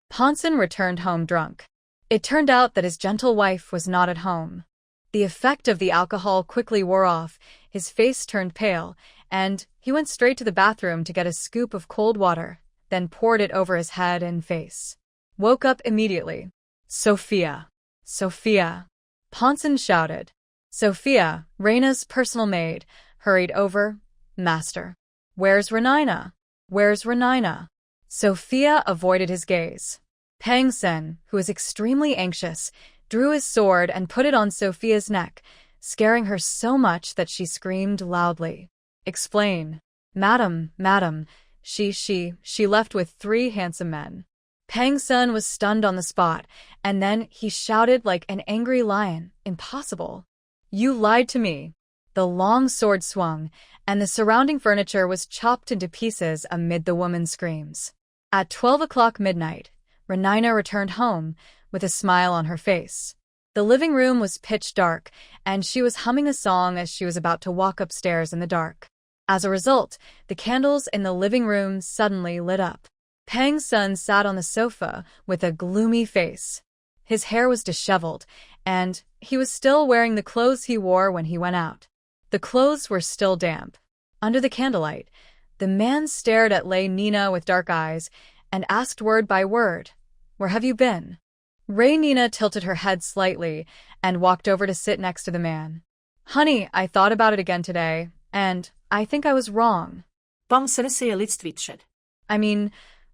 Ponson returned home drunk. It turned out that his gentle wife was not at home. The effect of the alcohol quickly wore off, his face turned pale, and he went straight to the bathroom to get a scoop of cold water, then poured it over his head and face. Woke up immediately. Sophia! Sophia! Ponson shouted. Sophia, Reina's personal maid, hurried over. Master. Where's Renina? Where's Renina? Sophia avoided his gaze. Pang Sun, who was extremely anxious, drew his sword and put it on Sophia's neck, scaring her so much that she screamed loudly. Explain. Madam, she left with 3 handsome men. Pang Sun was stunned on the spot, and then he shouted like an angry lion, impossible. You lied to me. The long sword swung, and the surrounding furniture was chopped into pieces amid the woman's screams. At 12 o'clock midnight, Renina returned home, with a smile on her face. The living room was pitch dark, and she was humming a song as she was about to walk upstairs in the dark. As a result, the candles in the living room suddenly lit up. Pang Sun sat on the sofa with a gloomy face. His hair was disheveled, and he was still wearing the clothes he wore when he went out. The clothes were still damp. Under the candlelight, the man stared at Lei Nina with dark eyes and asked word by word, "Where have you been?" Ray Nina tilted her head slightly and walked over to sit next to the man. Honey, I thought about it again today, and I think I was wrong. I mean,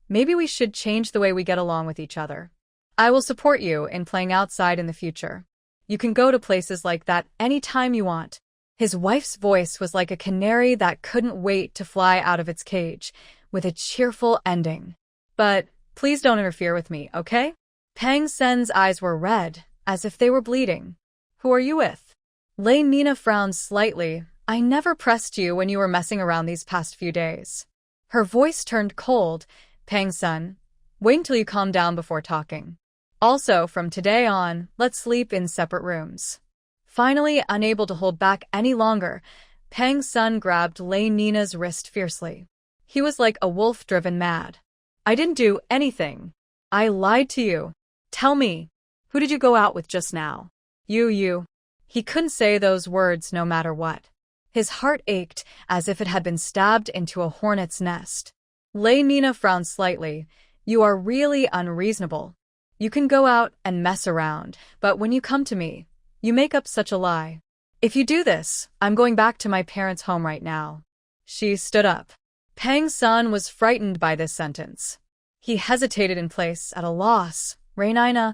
maybe we should change the way we get along with each other. I will support you in playing outside in the future. You can go to places like that any time you want. His wife's voice was like a canary that couldn't wait to fly out of its cage, with a cheerful ending. But please don't interfere with me, okay? Pang Sun's eyes were red, as if they were bleeding. Who are you with? Lei Nina frowned slightly. I never pressed you when you were messing around these past few days. Her voice turned cold. Pang Sun, wait until you calm down before talking. Also, from today on, let's sleep in separate rooms. Finally, unable to hold back any longer, Pang Sun grabbed Lei Nina's wrist fiercely. He was like a wolf driven mad. I didn't do anything. I lied to you. Tell me, who did you go out with just now? You. He couldn't say those words no matter what. His heart ached as if it had been stabbed into a hornet's nest. Lei Nina frowned slightly. You are really unreasonable. You can go out and mess around, but when you come to me, you make up such a lie. If you do this, I'm going back to my parents' home right now. She stood up. Pang Sun was frightened by this sentence. He hesitated in place, at a loss. Renina,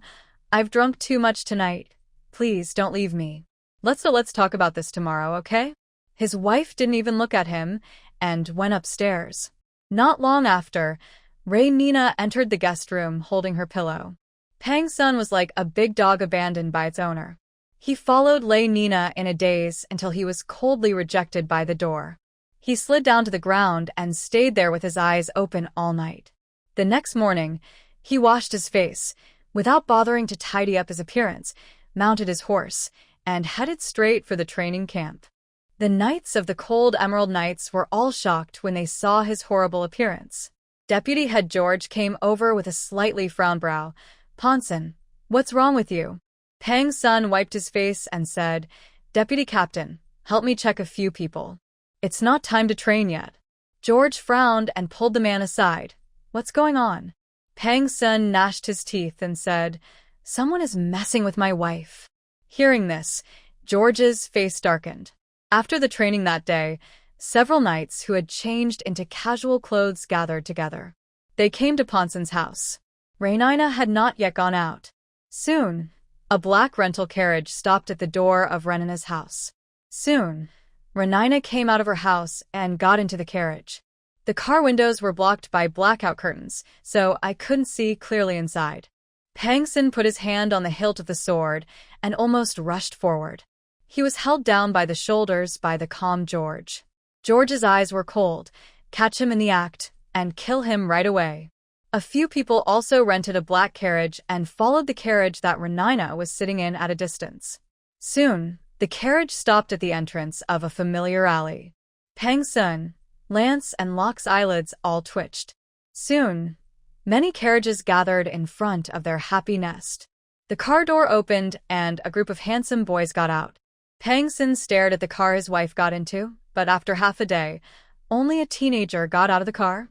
I've drunk too much tonight. Please don't leave me. Let's talk about this tomorrow, okay? His wife didn't even look at him and went upstairs. Not long after, Ray Nina entered the guest room holding her pillow. Pang Sun was like a big dog abandoned by its owner. He followed Lei Nina in a daze until he was coldly rejected by the door. He slid down to the ground and stayed there with his eyes open all night. The next morning, he washed his face, without bothering to tidy up his appearance, mounted his horse, and headed straight for the training camp. The Knights of the Cold Emerald Knights were all shocked when they saw his horrible appearance. Deputy Head George came over with a slightly frowned brow. "Ponson, what's wrong with you?" Pang's son wiped his face and said, "Deputy Captain, help me check a few people. It's not time to train yet." George frowned and pulled the man aside. "What's going on?" Pang's son gnashed his teeth and said, "Someone is messing with my wife." Hearing this, George's face darkened. After the training that day, several knights who had changed into casual clothes gathered together. They came to Ponson's house. Rainina had not yet gone out. Soon, a black rental carriage stopped at the door of Renina's house. Soon, Renina came out of her house and got into the carriage. The car windows were blocked by blackout curtains, so I couldn't see clearly inside. Pangson put his hand on the hilt of the sword and almost rushed forward. He was held down by the shoulders by the calm George. George's eyes were cold. Catch him in the act and kill him right away. A few people also rented a black carriage and followed the carriage that Renina was sitting in at a distance. Soon, the carriage stopped at the entrance of a familiar alley. Pangson, Lance, and Locke's eyelids all twitched. Soon, many carriages gathered in front of their happy nest. The car door opened and a group of handsome boys got out. Pangson stared at the car his wife got into, but after half a day, only a teenager got out of the car.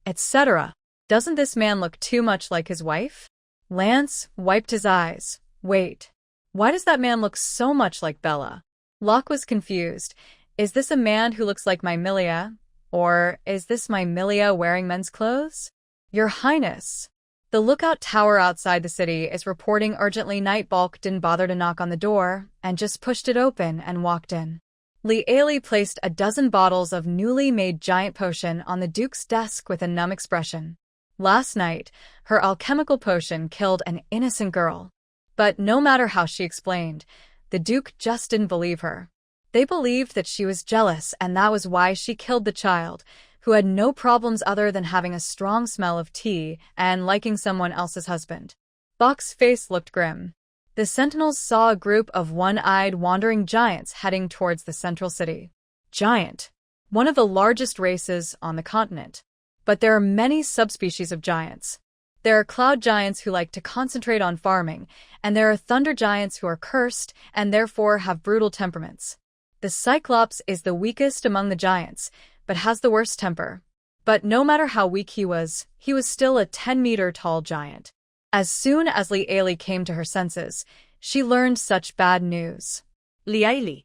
Etc. Doesn't this man look too much like his wife? Lance wiped his eyes. Wait. Why does that man look so much like Bella? Locke was confused. Is this a man who looks like my Milia? Or is this my Milia wearing men's clothes? Your Highness. The lookout tower outside the city is reporting urgently. Knight Bulk didn't bother to knock on the door and just pushed it open and walked in. Li Ailey placed a dozen bottles of newly made giant potion on the Duke's desk with a numb expression. Last night, her alchemical potion killed an innocent girl. But no matter how she explained, the Duke just didn't believe her. They believed that she was jealous and that was why she killed the child, who had no problems other than having a strong smell of tea and liking someone else's husband. Buck's face looked grim. The Sentinels saw a group of one-eyed wandering giants heading towards the central city. Giant. One of the largest races on the continent. But there are many subspecies of giants. There are cloud giants who like to concentrate on farming, and there are thunder giants who are cursed and therefore have brutal temperaments. The Cyclops is the weakest among the giants, but has the worst temper. But no matter how weak he was still a 10-meter-tall giant. As soon as Li Ailey came to her senses, she learned such bad news. Li Ailey.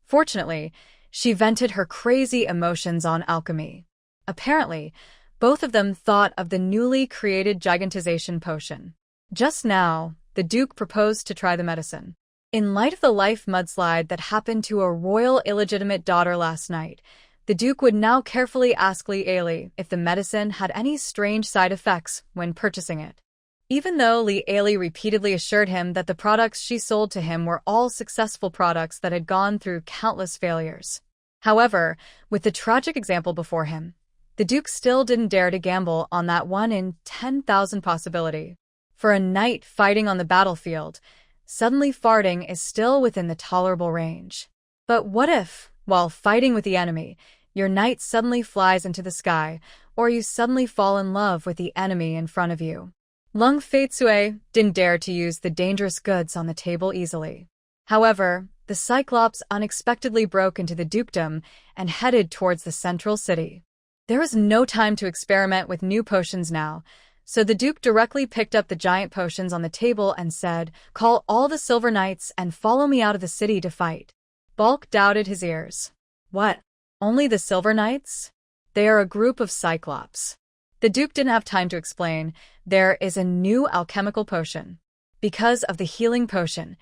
Fortunately, she vented her crazy emotions on alchemy. Apparently, both of them thought of the newly created gigantization potion. Just now, the Duke proposed to try the medicine. In light of the life mudslide that happened to a royal illegitimate daughter last night, the Duke would now carefully ask Li Ailey if the medicine had any strange side effects when purchasing it. Even though Li Ailey repeatedly assured him that the products she sold to him were all successful products that had gone through countless failures. However, with the tragic example before him, the Duke still didn't dare to gamble on that 1 in 10,000 possibility. For a knight fighting on the battlefield, suddenly farting is still within the tolerable range. But what if, while fighting with the enemy, your knight suddenly flies into the sky, or you suddenly fall in love with the enemy in front of you? Lung Feitsue didn't dare to use the dangerous goods on the table easily. However, the Cyclops unexpectedly broke into the dukedom and headed towards the central city. There was no time to experiment with new potions now, so the Duke directly picked up the giant potions on the table and said, "Call all the Silver Knights and follow me out of the city to fight." Bulk doubted his ears. What? Only the Silver Knights? They are a group of Cyclops. The Duke didn't have time to explain. There is a new alchemical potion. Because of the healing potion,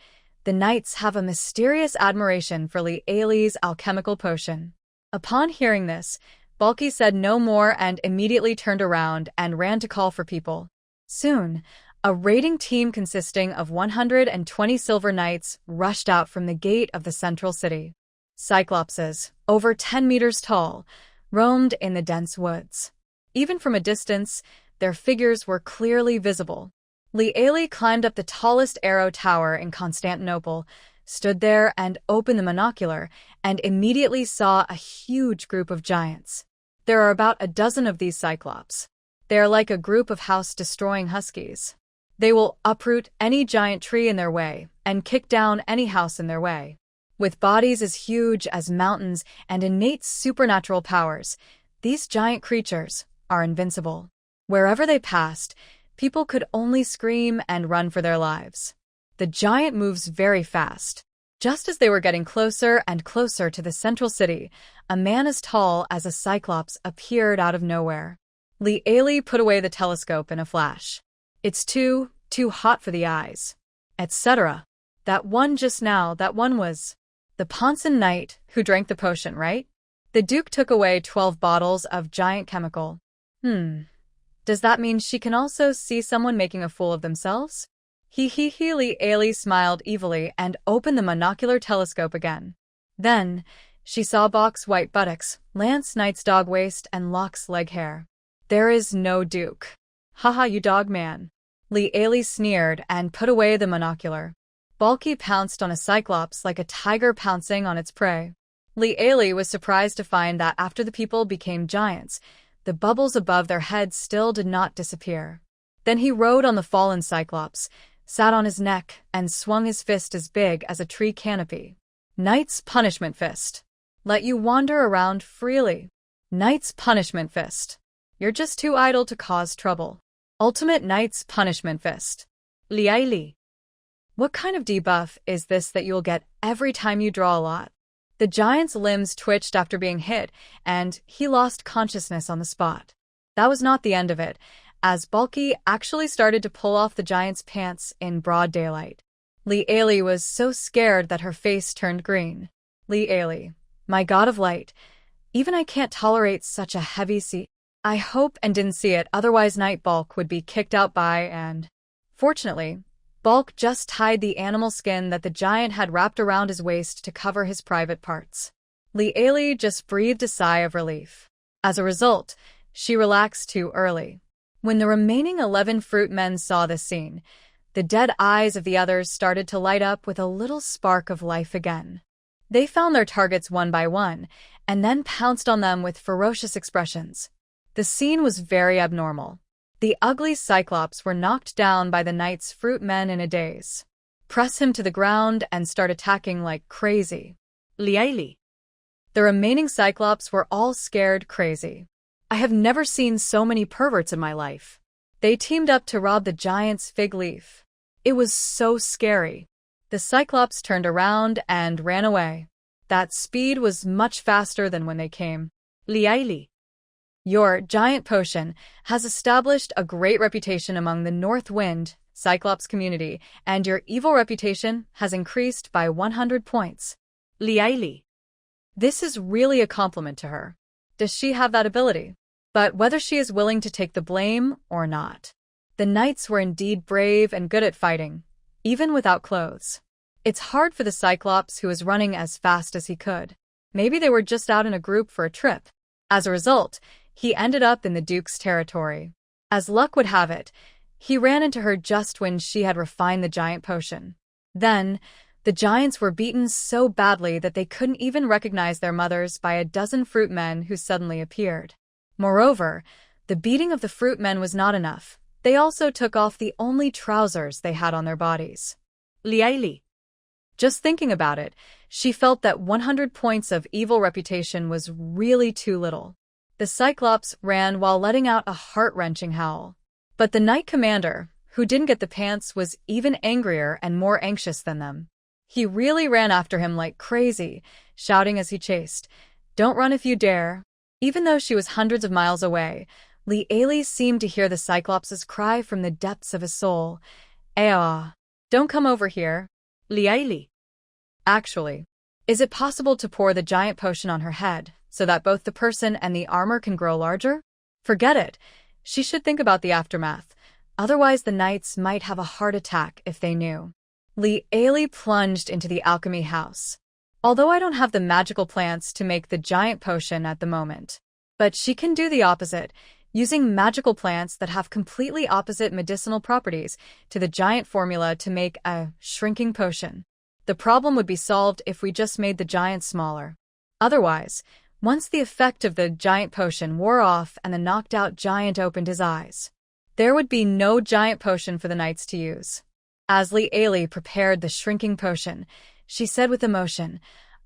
the knights have a mysterious admiration for Li Ailey's alchemical potion. Upon hearing this, Bulky said no more and immediately turned around and ran to call for people. Soon, a raiding team consisting of 120 Silver Knights rushed out from the gate of the central city. Cyclopses, over 10 meters tall, roamed in the dense woods. Even from a distance, their figures were clearly visible. Li Aili climbed up the tallest arrow tower in Constantinople, stood there and opened the monocular, and immediately saw a huge group of giants. There are about a dozen of these cyclops. They are like a group of house-destroying huskies. They will uproot any giant tree in their way and kick down any house in their way. With bodies as huge as mountains and innate supernatural powers, these giant creatures are invincible. Wherever they passed, people could only scream and run for their lives. The giant moves very fast. Just as they were getting closer and closer to the central city, a man as tall as a cyclops appeared out of nowhere. Li Aili put away the telescope in a flash. It's too hot for the eyes. Etc. That one just now, that one was the Ponson knight who drank the potion, right? The Duke took away 12 bottles of giant chemical. Does that mean she can also see someone making a fool of themselves? Li Aili smiled evilly and opened the monocular telescope again. Then, she saw Bok's white buttocks, Lance Knight's dog waist, and Locke's leg hair. There is no Duke. Haha, you dog man. Li Aili sneered and put away the monocular. Balky pounced on a cyclops like a tiger pouncing on its prey. Li Aili was surprised to find that after the people became giants, the bubbles above their heads still did not disappear. Then he rode on the fallen cyclops, sat on his neck, and swung his fist as big as a tree canopy. Knight's Punishment Fist. Let you wander around freely. Knight's Punishment Fist. You're just too idle to cause trouble. Ultimate Knight's Punishment Fist. Li Aili. What kind of debuff is this that you'll get every time you draw a lot? The giant's limbs twitched after being hit, and he lost consciousness on the spot. That was not the end of it, as Balky actually started to pull off the giant's pants in broad daylight. Li Aili was so scared that her face turned green. Li Aili, my god of light, even I can't tolerate such a heavy sea. I hope and didn't see it, otherwise Night Bulk would be kicked out by and... Fortunately, Bulk just tied the animal skin that the giant had wrapped around his waist to cover his private parts. Li Aili just breathed a sigh of relief. As a result, she relaxed too early. When the remaining 11 fruit men saw this scene, the dead eyes of the others started to light up with a little spark of life again. They found their targets one by one, and then pounced on them with ferocious expressions. The scene was very abnormal. The ugly cyclops were knocked down by the knight's fruit men in a daze. Press him to the ground and start attacking like crazy. Li Aili. The remaining cyclops were all scared crazy. I have never seen so many perverts in my life. They teamed up to rob the giant's fig leaf. It was so scary. The cyclops turned around and ran away. That speed was much faster than when they came. Li Aili. Your giant potion has established a great reputation among the North Wind Cyclops community, and your evil reputation has increased by 100 points. Li Aili. This is really a compliment to her. Does she have that ability? But whether she is willing to take the blame or not. The knights were indeed brave and good at fighting, even without clothes. It's hard for the Cyclops who was running as fast as he could. Maybe they were just out in a group for a trip. As a result, he ended up in the Duke's territory. As luck would have it, he ran into her just when she had refined the giant potion. Then, the giants were beaten so badly that they couldn't even recognize their mothers by a dozen fruit men who suddenly appeared. Moreover, the beating of the fruit men was not enough. They also took off the only trousers they had on their bodies. Li Aili. Just thinking about it, she felt that 100 points of evil reputation was really too little. The Cyclops ran while letting out a heart-wrenching howl. But the Knight Commander, who didn't get the pants, was even angrier and more anxious than them. He really ran after him like crazy, shouting as he chased, "Don't run if you dare." Even though she was hundreds of miles away, Li Aili seemed to hear the Cyclops' cry from the depths of his soul. "Ah, don't come over here." Li Aili. Actually, is it possible to pour the giant potion on her head so that both the person and the armor can grow larger? Forget it. She should think about the aftermath. Otherwise, the knights might have a heart attack if they knew. Li Aili plunged into the alchemy house. Although I don't have the magical plants to make the giant potion at the moment. But she can do the opposite. using magical plants that have completely opposite medicinal properties to the giant formula to make a shrinking potion. The problem would be solved if we just made the giant smaller. Otherwise, once the effect of the giant potion wore off and the knocked-out giant opened his eyes, there would be no giant potion for the knights to use. As Li Ailey prepared the shrinking potion, she said with emotion,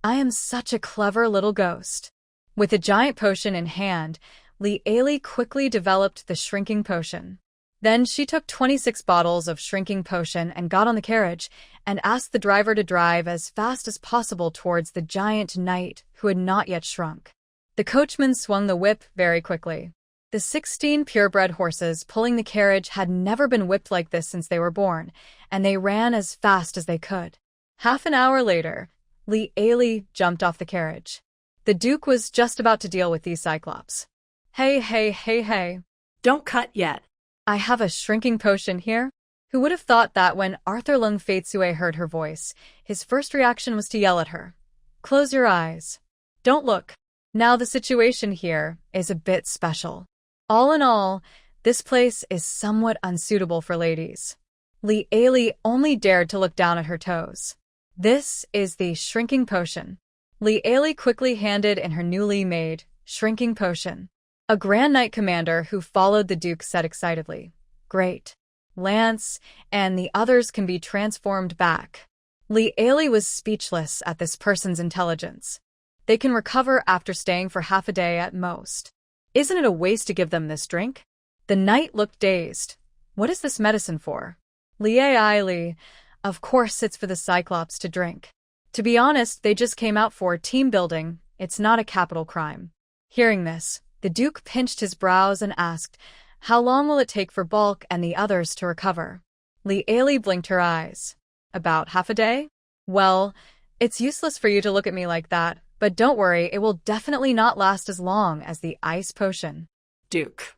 "I am such a clever little ghost." With the giant potion in hand, Li Ailey quickly developed the shrinking potion. Then she took 26 bottles of shrinking potion and got on the carriage and asked the driver to drive as fast as possible towards the giant knight who had not yet shrunk. The coachman swung the whip very quickly. The 16 purebred horses pulling the carriage had never been whipped like this since they were born, and they ran as fast as they could. Half an hour later, Li Ailey jumped off the carriage. The Duke was just about to deal with these Cyclops. Hey. Don't cut yet. I have a shrinking potion here. Who would have thought that when Arthur Lung Faitsue heard her voice, his first reaction was to yell at her. Close your eyes. Don't look. Now the situation here is a bit special. All in all, this place is somewhat unsuitable for ladies. Li Ailey only dared to look down at her toes. This is the shrinking potion. Li Ailey quickly handed in her newly made shrinking potion. A Grand Knight commander who followed the Duke said excitedly, "Great. Lance and the others can be transformed back." Li Ailey was speechless at this person's intelligence. They can recover after staying for half a day at most. Isn't it a waste to give them this drink? The knight looked dazed. What is this medicine for? Li Ailey, of course it's for the Cyclops to drink. To be honest, they just came out for team building. It's not a capital crime. Hearing this, the Duke pinched his brows and asked, "How long will it take for Bulk and the others to recover?" Li Ailey blinked her eyes. "About half a day?" "Well, it's useless for you to look at me like that, but don't worry, it will definitely not last as long as the ice potion." Duke.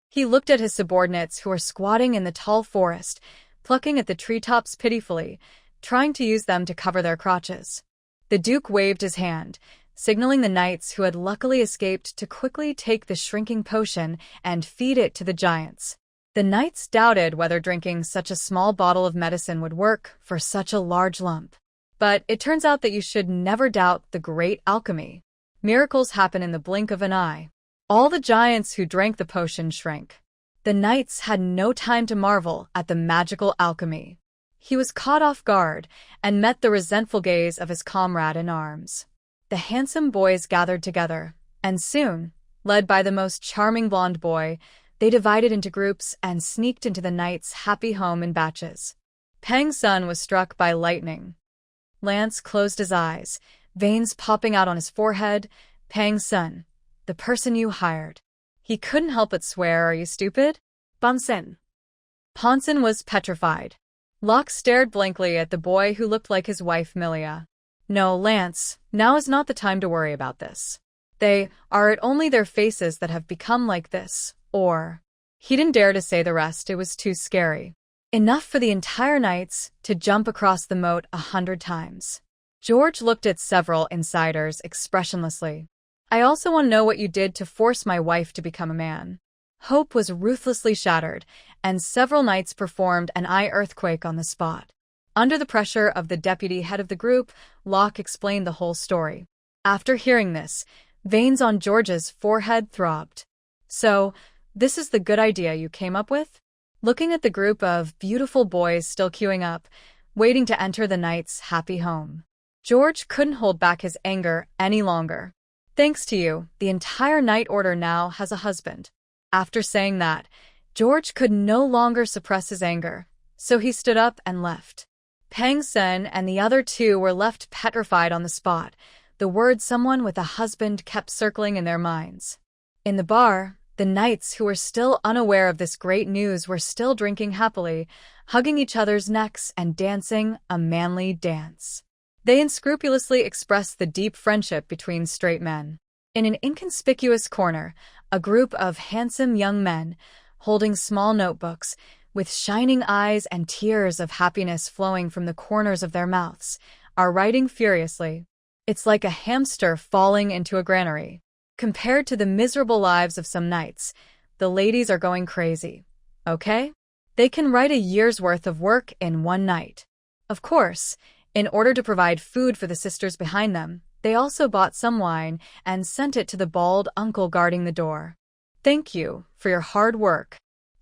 He looked at his subordinates who were squatting in the tall forest, plucking at the treetops pitifully, trying to use them to cover their crotches. The Duke waved his hand, signaling the knights who had luckily escaped to quickly take the shrinking potion and feed it to the giants. The knights doubted whether drinking such a small bottle of medicine would work for such a large lump. But it turns out that you should never doubt the great alchemy. Miracles happen in the blink of an eye. All the giants who drank the potion shrank. The knights had no time to marvel at the magical alchemy. He was caught off guard and met the resentful gaze of his comrade in arms. The handsome boys gathered together, and soon, led by the most charming blonde boy, they divided into groups and sneaked into the knight's happy home in batches. Pang Sun was struck by lightning. Lance closed his eyes, veins popping out on his forehead. Pang Sun, the person you hired. He couldn't help but swear, "Are you stupid?" Ponsen. Ponsen was petrified. Locke stared blankly at the boy who looked like his wife Milia. "No, Lance, now is not the time to worry about this. They are it only their faces that have become like this, or..." He didn't dare to say the rest, it was too scary. Enough for the entire knights to jump across the moat 100 times. George looked at several insiders expressionlessly. "I also want to know what you did to force my wife to become a man." Hope was ruthlessly shattered, and several knights performed an eye earthquake on the spot. Under the pressure of the deputy head of the group, Locke explained the whole story. After hearing this, veins on George's forehead throbbed. "So, this is the good idea you came up with?" Looking at the group of beautiful boys still queuing up, waiting to enter the knight's happy home, George couldn't hold back his anger any longer. "Thanks to you, the entire Knight Order now has a husband." After saying that, George could no longer suppress his anger, so he stood up and left. Pang Sen and the other two were left petrified on the spot. The word "someone with a husband" kept circling in their minds. In the bar, the knights who were still unaware of this great news were still drinking happily, hugging each other's necks and dancing a manly dance. They unscrupulously expressed the deep friendship between straight men. In an inconspicuous corner, a group of handsome young men, holding small notebooks, with shining eyes and tears of happiness flowing from the corners of their mouths, are writing furiously. It's like a hamster falling into a granary. Compared to the miserable lives of some knights, the ladies are going crazy. Okay? They can write a year's worth of work in one night. Of course, in order to provide food for the sisters behind them, they also bought some wine and sent it to the bald uncle guarding the door. Thank you for your hard work.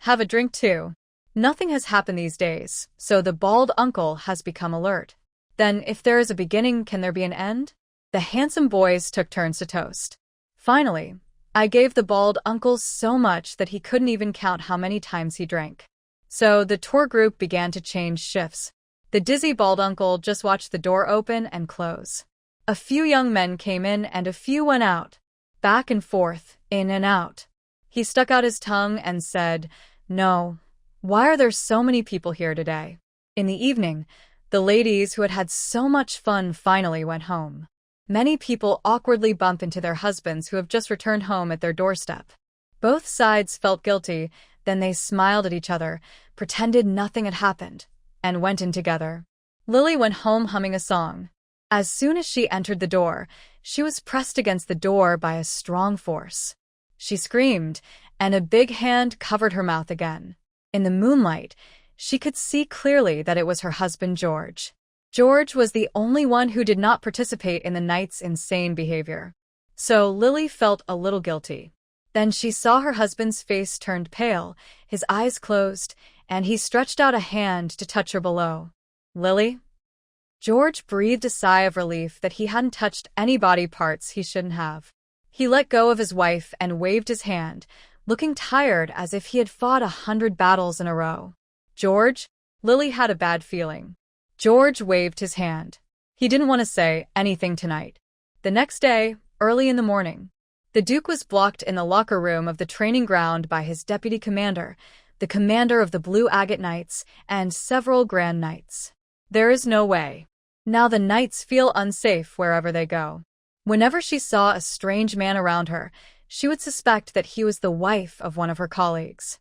Have a drink too. Nothing has happened these days, so the bald uncle has become alert. Then, if there is a beginning, can there be an end? The handsome boys took turns to toast. Finally, I gave the bald uncle so much that he couldn't even count how many times he drank. So the tour group began to change shifts. The dizzy bald uncle just watched the door open and close. A few young men came in and a few went out. Back and forth, in and out. He stuck out his tongue and said, "No. Why are there so many people here today?" In the evening, the ladies who had had so much fun finally went home. Many people awkwardly bump into their husbands who have just returned home at their doorstep. Both sides felt guilty, then they smiled at each other, pretended nothing had happened, and went in together. Lily went home humming a song. As soon as she entered the door, she was pressed against the door by a strong force. She screamed, and a big hand covered her mouth again. In the moonlight, she could see clearly that it was her husband George. George was the only one who did not participate in the night's insane behavior. So Lily felt a little guilty. Then she saw her husband's face turned pale, his eyes closed, and he stretched out a hand to touch her below. "Lily?" George breathed a sigh of relief that he hadn't touched any body parts he shouldn't have. He let go of his wife and waved his hand, looking tired as if he had fought 100 battles in a row. "George?" Lily had a bad feeling. George waved his hand. He didn't want to say anything tonight. The next day, early in the morning, the Duke was blocked in the locker room of the training ground by his deputy commander, the commander of the Blue Agate Knights, and several Grand Knights. There is no way. Now the Knights feel unsafe wherever they go. Whenever she saw a strange man around her, she would suspect that he was the wife of one of her colleagues.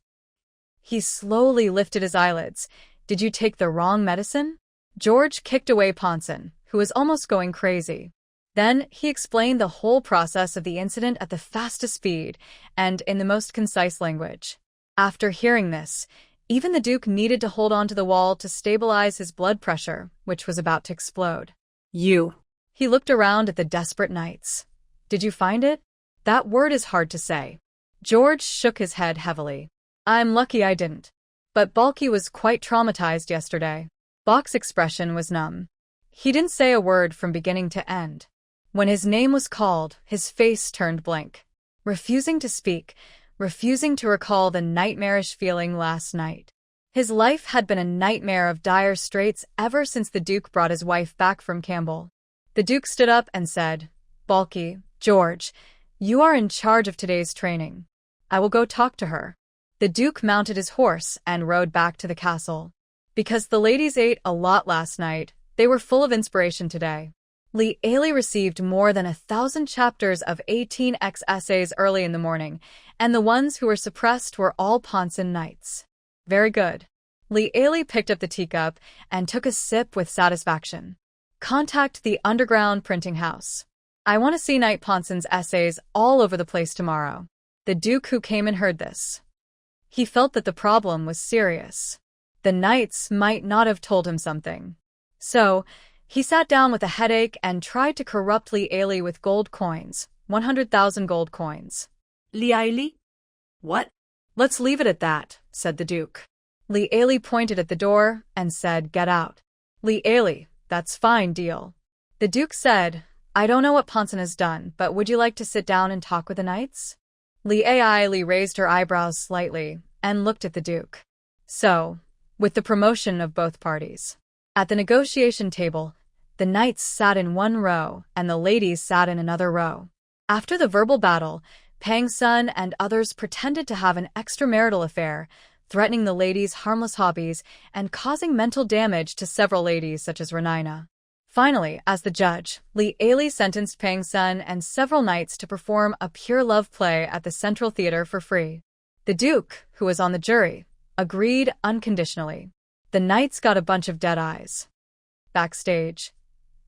He slowly lifted his eyelids. "Did you take the wrong medicine?" George kicked away Ponson, who was almost going crazy. Then he explained the whole process of the incident at the fastest speed and in the most concise language. After hearing this, even the Duke needed to hold on to the wall to stabilize his blood pressure, which was about to explode. You. He looked around at the desperate knights. "Did you find it?" "That word is hard to say." George shook his head heavily. "I'm lucky I didn't. But Balky was quite traumatized yesterday." Bach's expression was numb. He didn't say a word from beginning to end. When his name was called, his face turned blank. Refusing to speak, refusing to recall the nightmarish feeling last night. His life had been a nightmare of dire straits ever since the Duke brought his wife back from Campbell. The Duke stood up and said, "Balky, George, you are in charge of today's training. I will go talk to her." The Duke mounted his horse and rode back to the castle. Because the ladies ate a lot last night, they were full of inspiration today. Lee Ailey received more than 1,000 chapters of 18x essays early in the morning, and the ones who were suppressed were all Ponson Knights. Very good. Lee Ailey picked up the teacup and took a sip with satisfaction. Contact the underground printing house. I want to see Knight Ponson's essays all over the place tomorrow. The Duke who came in heard this. He felt that the problem was serious. The Knights might not have told him something. So, he sat down with a headache and tried to corrupt Lee Ailey with gold coins, 100,000 gold coins. Lee Ailey? What? "Let's leave it at that," said the Duke. Lee Ailey pointed at the door and said, "Get out." "Lee Ailey, that's fine deal." The Duke said, "I don't know what Ponson has done, but would you like to sit down and talk with the Knights?" Lee Ailey raised her eyebrows slightly and looked at the Duke. So, with the promotion of both parties. At the negotiation table, the Knights sat in one row and the ladies sat in another row. After the verbal battle, Pang Sun and others pretended to have an extramarital affair, threatening the ladies' harmless hobbies and causing mental damage to several ladies such as Renina. Finally, as the judge, Lee Ailey sentenced Pang Sun and several knights to perform a pure love play at the Central Theater for free. The Duke, who was on the jury, agreed unconditionally. The knights got a bunch of dead eyes. Backstage.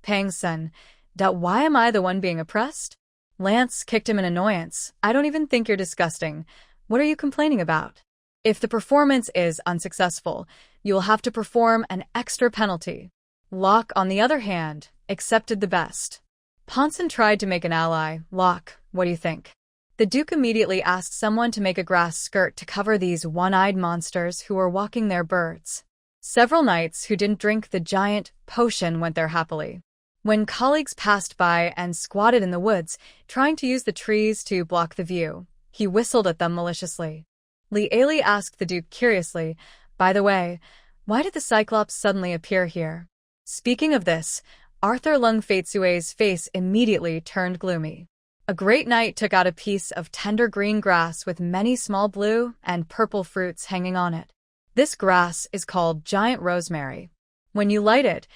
Pang Sun, why am I the one being oppressed? Lance kicked him in annoyance. "I don't even think you're disgusting. What are you complaining about? If the performance is unsuccessful, you will have to perform an extra penalty. Locke, on the other hand, accepted the best. Ponson tried to make an ally. Locke, what do you think? The Duke immediately asked someone to make a grass skirt to cover these one-eyed monsters who were walking their birds. Several knights who didn't drink the giant potion went there happily. When colleagues passed by and squatted in the woods, trying to use the trees to block the view, he whistled at them maliciously. Li asked the Duke curiously, "By the way, why did the Cyclops suddenly appear here?" Speaking of this, Arthur Lung Feitsue's face immediately turned gloomy. A great knight took out a piece of tender green grass with many small blue and purple fruits hanging on it. This grass is called giant rosemary. When you light it,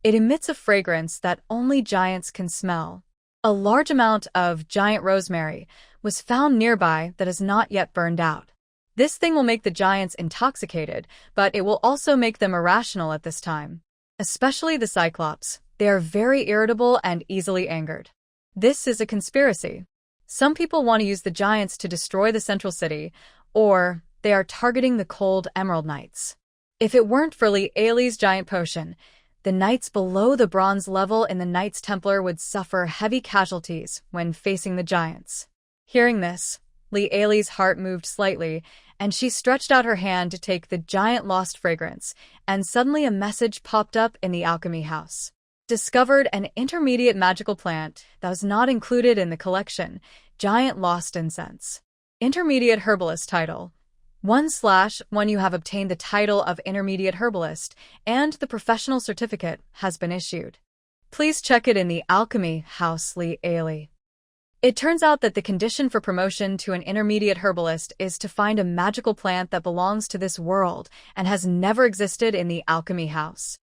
it emits a fragrance that only giants can smell. A large amount of giant rosemary was found nearby that is not yet burned out. This thing will make the giants intoxicated, but it will also make them irrational at this time. Especially the Cyclops. They are very irritable and easily angered. This is a conspiracy. Some people want to use the giants to destroy the central city, or they are targeting the cold Emerald Knights. If it weren't for Li's giant potion, the knights below the bronze level in the Knights Templar would suffer heavy casualties when facing the giants. Hearing this, Li's heart moved slightly, and she stretched out her hand to take the giant lost fragrance, and suddenly a message popped up in the alchemy house. Discovered an intermediate magical plant that was not included in the collection, giant lost incense. Intermediate herbalist title. 1/1 You have obtained the title of intermediate herbalist, and the professional certificate has been issued. Please check it in the alchemy house, Li. It turns out that the condition for promotion to an intermediate herbalist is to find a magical plant that belongs to this world and has never existed in the alchemy house.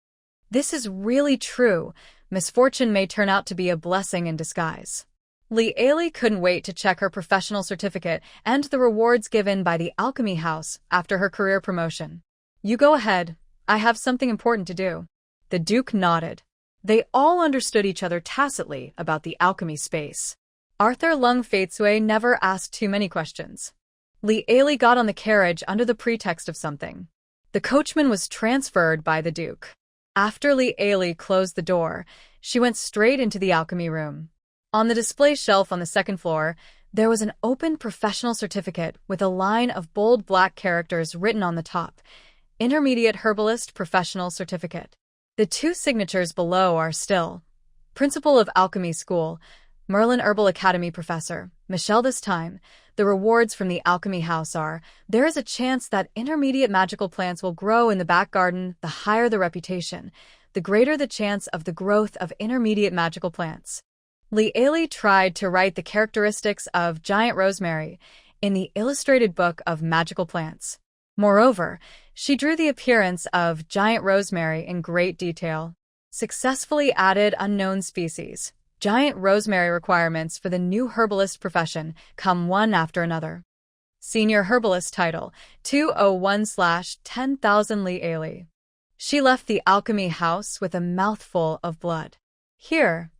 This is really true. Misfortune may turn out to be a blessing in disguise. Li couldn't wait to check her professional certificate and the rewards given by the alchemy house after her career promotion. You go ahead. I have something important to do. The Duke nodded. They all understood each other tacitly about the alchemy space. Arthur Lung Feitsue never asked too many questions. Li got on the carriage under the pretext of something. The coachman was transferred by the Duke. After Li closed the door, she went straight into the alchemy room. On the display shelf on the second floor, there was an open professional certificate with a line of bold black characters written on the top. Intermediate Herbalist Professional Certificate. The two signatures below are still. Principal of Alchemy School, Merlin Herbal Academy Professor, Michelle. This time, the rewards from the alchemy house are, there is a chance that intermediate magical plants will grow in the back garden. The higher the reputation, the greater the chance of the growth of intermediate magical plants. Li tried to write the characteristics of giant rosemary in the illustrated book of magical plants. Moreover, she drew the appearance of giant rosemary in great detail. Successfully added unknown species. Giant rosemary requirements for the new herbalist profession come one after another. Senior Herbalist Title, 201/10,000 Li. She left the alchemy house with a mouthful of blood. Here,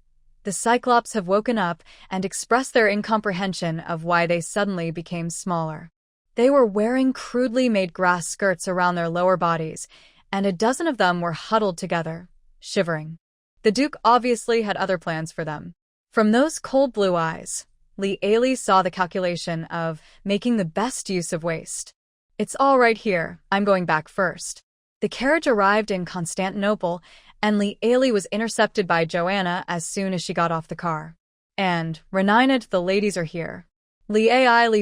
the Cyclops have woken up and expressed their incomprehension of why they suddenly became smaller. They were wearing crudely made grass skirts around their lower bodies, and a dozen of them were huddled together, shivering. The Duke obviously had other plans for them. From those cold blue eyes, Li saw the calculation of making the best use of waste. It's all right here, I'm going back first. The carriage arrived in Constantinople, and Li was intercepted by Joanna as soon as she got off the car. And, Renina, the ladies are here. Li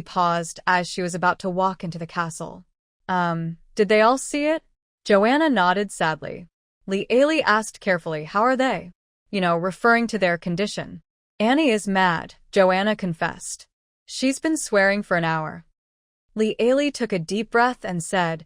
paused as she was about to walk into the castle. Did they all see it? Joanna nodded sadly. Li asked carefully, how are they? Referring to their condition. Annie is mad, Joanna confessed. She's been swearing for an hour. Li took a deep breath and said,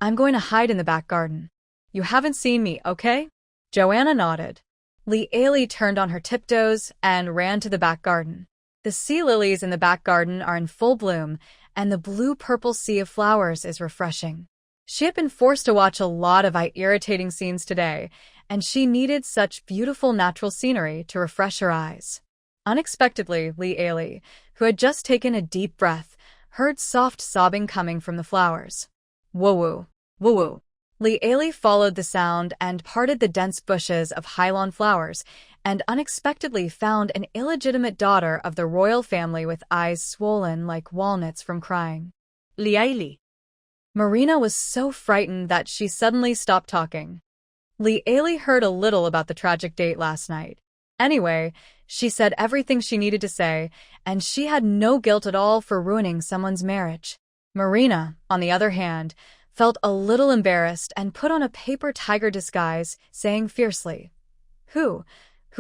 I'm going to hide in the back garden. You haven't seen me, okay? Joanna nodded. Li turned on her tiptoes and ran to the back garden. The sea lilies in the back garden are in full bloom, and the blue-purple sea of flowers is refreshing. She had been forced to watch a lot of irritating scenes today, and she needed such beautiful natural scenery to refresh her eyes. Unexpectedly, Li, who had just taken a deep breath, heard soft sobbing coming from the flowers. Woo-woo, woo-woo. Lieli followed the sound and parted the dense bushes of Hylon flowers, and unexpectedly found an illegitimate daughter of the royal family with eyes swollen like walnuts from crying. Lieli. Marina was so frightened that she suddenly stopped talking. Lieli heard a little about the tragic date last night. Anyway, she said everything she needed to say, and she had no guilt at all for ruining someone's marriage. Marina, on the other hand, felt a little embarrassed and put on a paper tiger disguise, saying fiercely, Who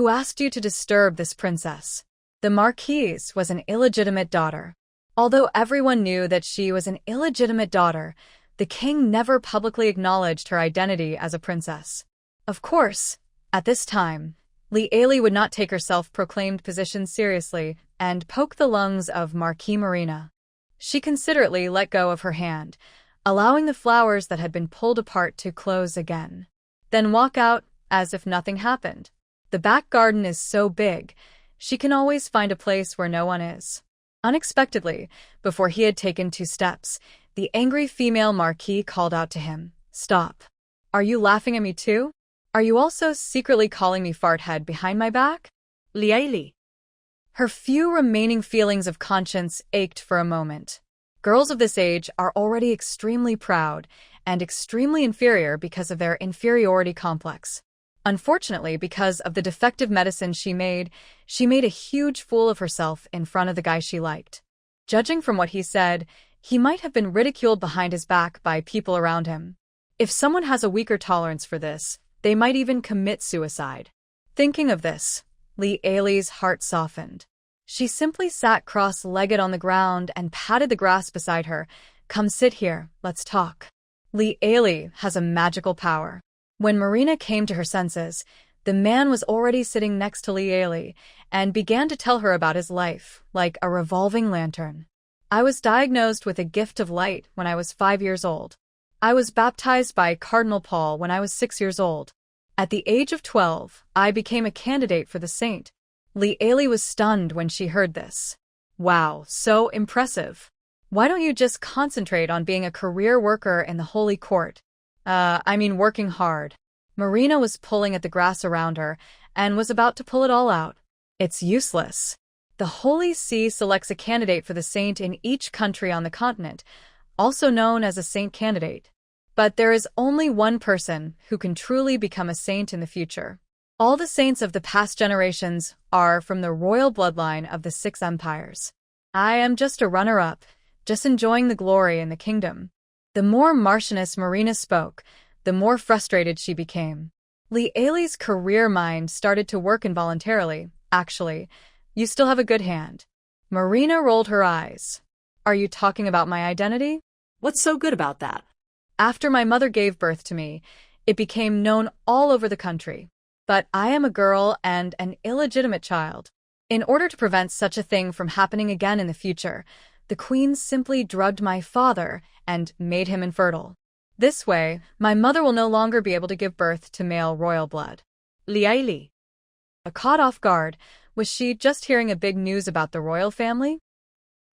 asked you to disturb this princess? The Marquise was an illegitimate daughter. Although everyone knew that she was an illegitimate daughter, the king never publicly acknowledged her identity as a princess. Of course, at this time, Lieli would not take her self-proclaimed position seriously and poke the lungs of Marquis Marina. She considerately let go of her hand, allowing the flowers that had been pulled apart to close again. Then walk out as if nothing happened. The back garden is so big, she can always find a place where no one is. Unexpectedly, before he had taken 2 steps, the angry female marquis called out to him, Stop. Are you laughing at me too? Are you also secretly calling me farthead behind my back? Lieli. Her few remaining feelings of conscience ached for a moment. Girls of this age are already extremely proud and extremely inferior because of their inferiority complex. Unfortunately, because of the defective medicine she made a huge fool of herself in front of the guy she liked. Judging from what he said, he might have been ridiculed behind his back by people around him. If someone has a weaker tolerance for this, they might even commit suicide. Thinking of this, Lieli's heart softened. She simply sat cross-legged on the ground and patted the grass beside her. Come sit here, let's talk. Lieli has a magical power. When Marina came to her senses, the man was already sitting next to Lieli and began to tell her about his life, like a revolving lantern. I was diagnosed with a gift of light when I was 5 years old. I was baptized by Cardinal Paul when I was 6 years old. At the age of 12, I became a candidate for the saint. Lieli was stunned when she heard this. Wow, so impressive. Why don't you just concentrate on being a career worker in the Holy Court? Working hard. Marina was pulling at the grass around her and was about to pull it all out. It's useless. The Holy See selects a candidate for the saint in each country on the continent, also known as a saint candidate. But there is only one person who can truly become a saint in the future. All the saints of the past generations are from the royal bloodline of the 6 empires. I am just a runner-up, just enjoying the glory in the kingdom. The more Marchioness Marina spoke, the more frustrated she became. Lieli's career mind started to work involuntarily. Actually, you still have a good hand. Marina rolled her eyes. Are you talking about my identity? What's so good about that? After my mother gave birth to me, it became known all over the country. But I am a girl and an illegitimate child. In order to prevent such a thing from happening again in the future, the queen simply drugged my father and made him infertile. This way, my mother will no longer be able to give birth to male royal blood. Lieli. Caught off guard, was she just hearing a big news about the royal family?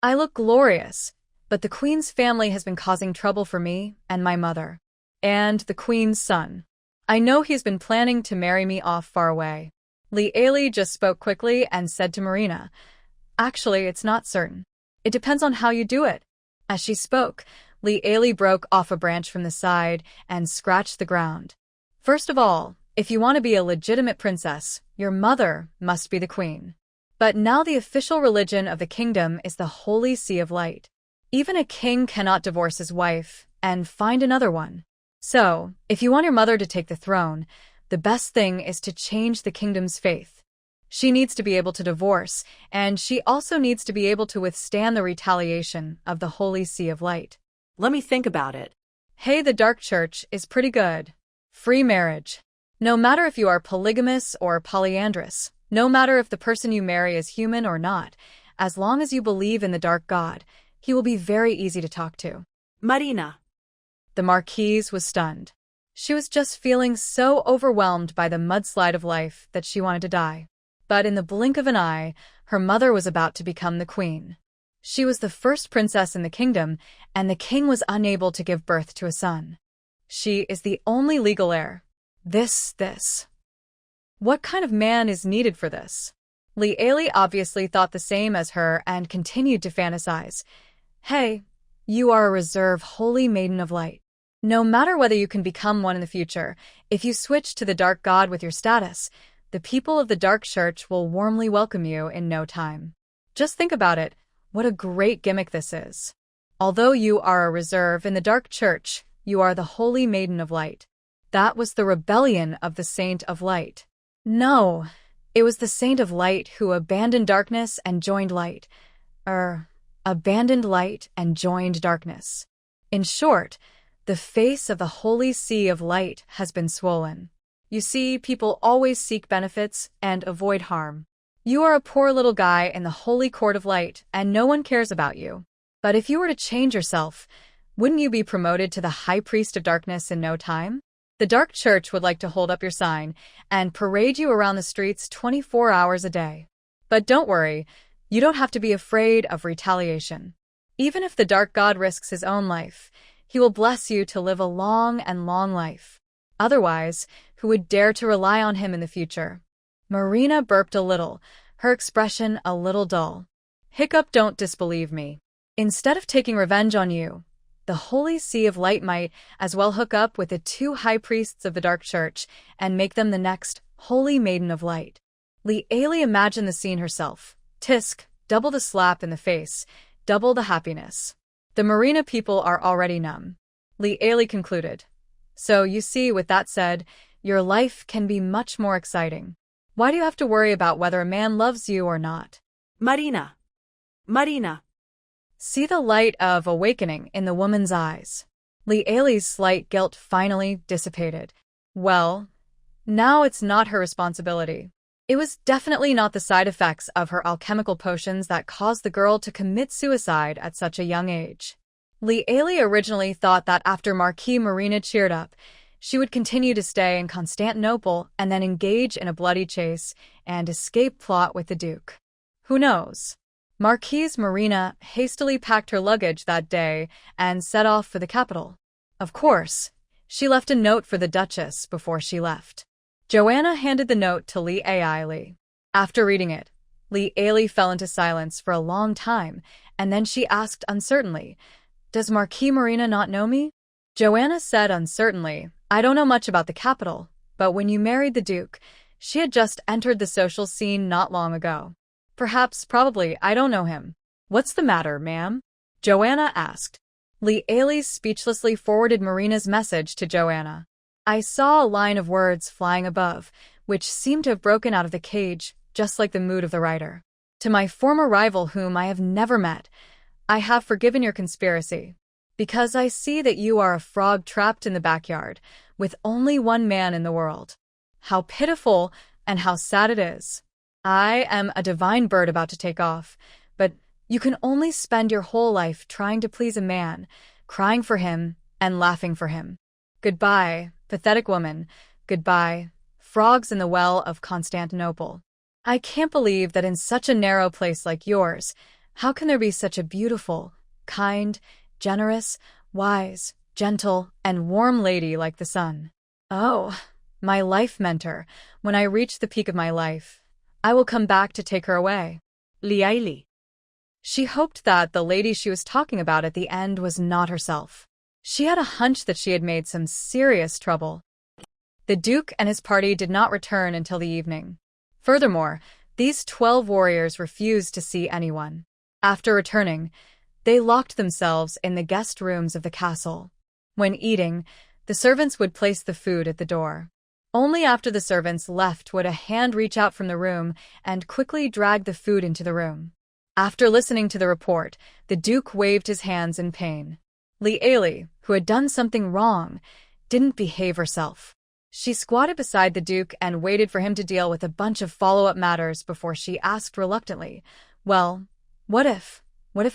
I look glorious, but the queen's family has been causing trouble for me and my mother. And the queen's son. I know he's been planning to marry me off far away. Lieli just spoke quickly and said to Marina, Actually, it's not certain. It depends on how you do it. As she spoke, Lieli broke off a branch from the side and scratched the ground. First of all, if you want to be a legitimate princess, your mother must be the queen. But now the official religion of the kingdom is the Holy See of Light. Even a king cannot divorce his wife and find another one. So, if you want your mother to take the throne, the best thing is to change the kingdom's faith. She needs to be able to divorce, and she also needs to be able to withstand the retaliation of the Holy See of Light. Let me think about it. Hey, the dark church is pretty good. Free marriage. No matter if you are polygamous or polyandrous, no matter if the person you marry is human or not, as long as you believe in the dark god, he will be very easy to talk to. Marina. The marquise was stunned. She was just feeling so overwhelmed by the mudslide of life that she wanted to die. But in the blink of an eye, her mother was about to become the queen. She was the first princess in the kingdom, and the king was unable to give birth to a son. She is the only legal heir. This. What kind of man is needed for this? Li Ali obviously thought the same as her and continued to fantasize. Hey, you are a reserve holy maiden of light. No matter whether you can become one in the future, if you switch to the dark god with your status, the people of the dark church will warmly welcome you in no time. Just think about it. What a great gimmick this is. Although you are a reserve in the dark church, you are the holy maiden of light. That was the rebellion of the saint of light. No, it was the saint of light who abandoned darkness and joined light. Abandoned light and joined darkness. In short, the face of the holy sea of light has been swollen. You see, people always seek benefits and avoid harm. You are a poor little guy in the holy court of light, and no one cares about you. But if you were to change yourself, wouldn't you be promoted to the high priest of darkness in no time? The dark church would like to hold up your sign and parade you around the streets 24 hours a day. But don't worry, you don't have to be afraid of retaliation. Even if the dark god risks his own life, he will bless you to live a long and long life. Otherwise, who would dare to rely on him in the future? Marina burped a little, her expression a little dull. Hiccup, don't disbelieve me. Instead of taking revenge on you, the holy sea of light might as well hook up with the two high priests of the dark church and make them the next holy maiden of light. Li Ali imagined the scene herself. Tisk, double the slap in the face, double the happiness. The Marina people are already numb. Li Ali concluded. So, you see, with that said, your life can be much more exciting. Why do you have to worry about whether a man loves you or not? Marina. See the light of awakening in the woman's eyes. Li Ali's slight guilt finally dissipated. Well, now it's not her responsibility. It was definitely not the side effects of her alchemical potions that caused the girl to commit suicide at such a young age. Li Ali originally thought that after Marquis Marina cheered up, she would continue to stay in Constantinople and then engage in a bloody chase and escape plot with the Duke. Who knows? Marquise Marina hastily packed her luggage that day and set off for the capital. Of course, she left a note for the Duchess before she left. Joanna handed the note to Li Ali. After reading it, Li Ali fell into silence for a long time, and then she asked uncertainly, "Does Marquis Marina not know me?" Joanna said uncertainly, "I don't know much about the capital, but when you married the Duke, she had just entered the social scene not long ago. Probably, I don't know him." "What's the matter, ma'am?" Joanna asked. Li Ali speechlessly forwarded Marina's message to Joanna. "I saw a line of words flying above, which seemed to have broken out of the cage, just like the mood of the writer. To my former rival whom I have never met, I have forgiven your conspiracy, because I see that you are a frog trapped in the backyard, with only one man in the world. How pitiful and how sad it is. I am a divine bird about to take off, but you can only spend your whole life trying to please a man, crying for him and laughing for him. Goodbye, pathetic woman. Goodbye, frogs in the well of Constantinople. I can't believe that in such a narrow place like yours, how can there be such a beautiful, kind, generous, wise, gentle, and warm lady like the sun? Oh, my life mentor, when I reach the peak of my life, I will come back to take her away." Li Ali. She hoped that the lady she was talking about at the end was not herself. She had a hunch that she had made some serious trouble. The Duke and his party did not return until the evening. Furthermore, these 12 warriors refused to see anyone. After returning, they locked themselves in the guest rooms of the castle. When eating, the servants would place the food at the door. Only after the servants left would a hand reach out from the room and quickly drag the food into the room. After listening to the report, the Duke waved his hands in pain. Li Ali, who had done something wrong, didn't behave herself. She squatted beside the Duke and waited for him to deal with a bunch of follow-up matters before she asked reluctantly, "Well, what if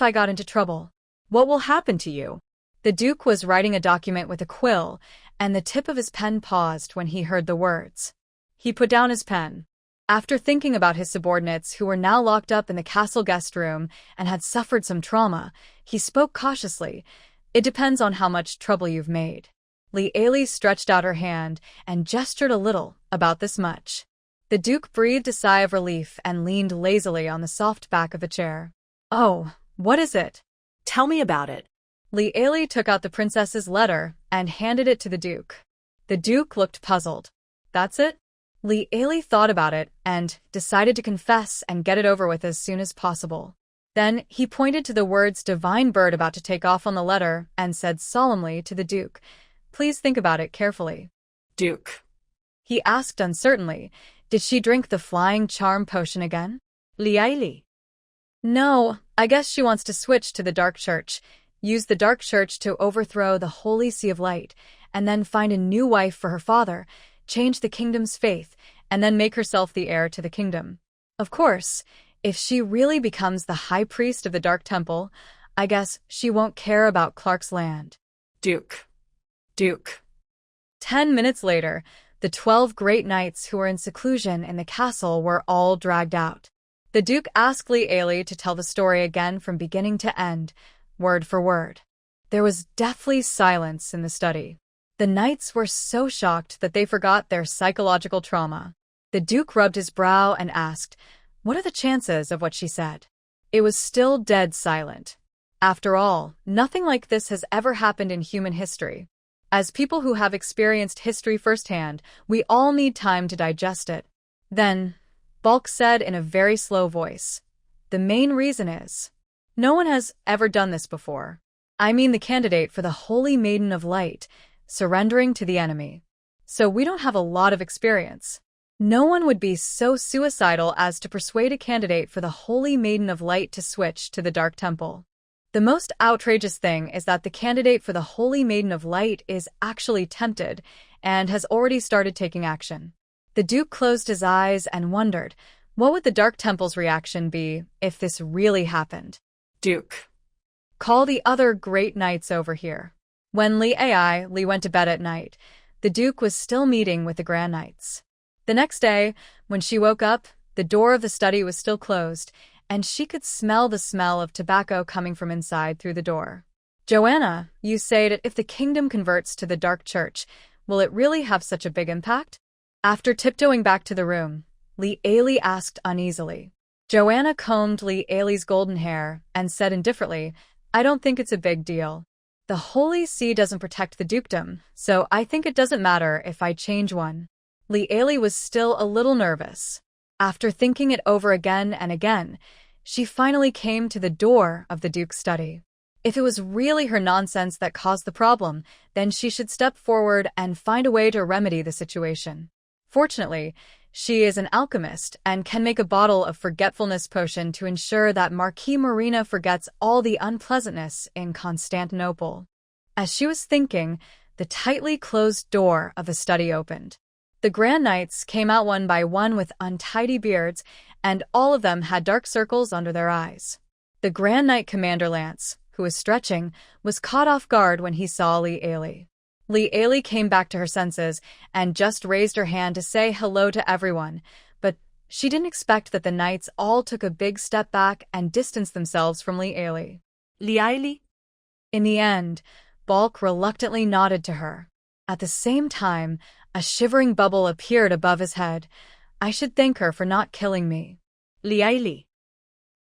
I got into trouble? What will happen to you?" The Duke was writing a document with a quill, and the tip of his pen paused when he heard the words. He put down his pen. After thinking about his subordinates who were now locked up in the castle guest room and had suffered some trauma, he spoke cautiously. It depends on how much trouble you've made. Li Ailey stretched out her hand and gestured a little, about this much. The Duke breathed a sigh of relief and leaned lazily on the soft back of a chair. Oh, what is it? Tell me about it. Li Ailey took out the princess's letter and handed it to the Duke. The Duke looked puzzled. That's it? Li Ailey thought about it and decided to confess and get it over with as soon as possible. Then he pointed to the words divine bird about to take off on the letter and said solemnly to the Duke, "Please think about it carefully." Duke. He asked uncertainly, "Did she drink the flying charm potion again?" Li Ailey. No, I guess she wants to switch to the Dark Church, use the Dark Church to overthrow the Holy Sea of Light, and then find a new wife for her father, change the kingdom's faith, and then make herself the heir to the kingdom. Of course, if she really becomes the high priest of the Dark Temple, I guess she won't care about Clark's land. Duke. Duke. 10 minutes later, the 12 great knights who were in seclusion in the castle were all dragged out. The Duke asked Li Ailey to tell the story again from beginning to end, word for word. There was deathly silence in the study. The knights were so shocked that they forgot their psychological trauma. The Duke rubbed his brow and asked, "What are the chances of what she said?" It was still dead silent. After all, nothing like this has ever happened in human history. As people who have experienced history firsthand, we all need time to digest it. Then, Bulk said in a very slow voice, "The main reason is, no one has ever done this before. I mean the candidate for the Holy Maiden of Light, surrendering to the enemy. So we don't have a lot of experience. No one would be so suicidal as to persuade a candidate for the Holy Maiden of Light to switch to the Dark Temple. The most outrageous thing is that the candidate for the Holy Maiden of Light is actually tempted and has already started taking action." The Duke closed his eyes and wondered, what would the Dark Temple's reaction be if this really happened? Duke. Call the other great knights over here. When Li Ailey went to bed at night, the Duke was still meeting with the Grand Knights. The next day, when she woke up, the door of the study was still closed, and she could smell the smell of tobacco coming from inside through the door. "Joanna, you say that if the kingdom converts to the Dark Church, will it really have such a big impact?" After tiptoeing back to the room, Li Ailey asked uneasily. Joanna combed Li Ailey's golden hair and said indifferently, "I don't think it's a big deal. The Holy See doesn't protect the dukedom, so I think it doesn't matter if I change one." Li Ailey was still a little nervous. After thinking it over again and again, she finally came to the door of the Duke's study. If it was really her nonsense that caused the problem, then she should step forward and find a way to remedy the situation. Fortunately, she is an alchemist and can make a bottle of forgetfulness potion to ensure that Marquis Marina forgets all the unpleasantness in Constantinople. As she was thinking, the tightly closed door of the study opened. The Grand Knights came out one by one with untidy beards, and all of them had dark circles under their eyes. The Grand Knight Commander Lance, who was stretching, was caught off guard when he saw Li Ailey. Li Ailey came back to her senses and just raised her hand to say hello to everyone, but she didn't expect that the knights all took a big step back and distanced themselves from Li Ailey. Li Ailey? In the end, Bulk reluctantly nodded to her. At the same time, a shivering bubble appeared above his head. "I should thank her for not killing me." Li Ailey.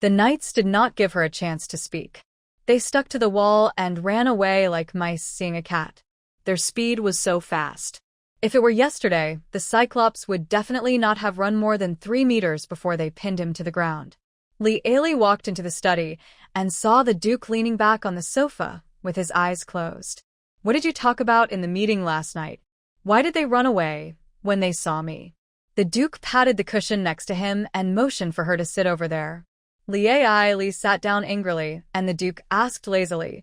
The knights did not give her a chance to speak. They stuck to the wall and ran away like mice seeing a cat. Their speed was so fast. If it were yesterday, the Cyclops would definitely not have run more than 3 meters before they pinned him to the ground. Li Ailey walked into the study and saw the Duke leaning back on the sofa with his eyes closed. "What did you talk about in the meeting last night? Why did they run away when they saw me?" The Duke patted the cushion next to him and motioned for her to sit over there. Li Ailey sat down angrily, and the Duke asked lazily,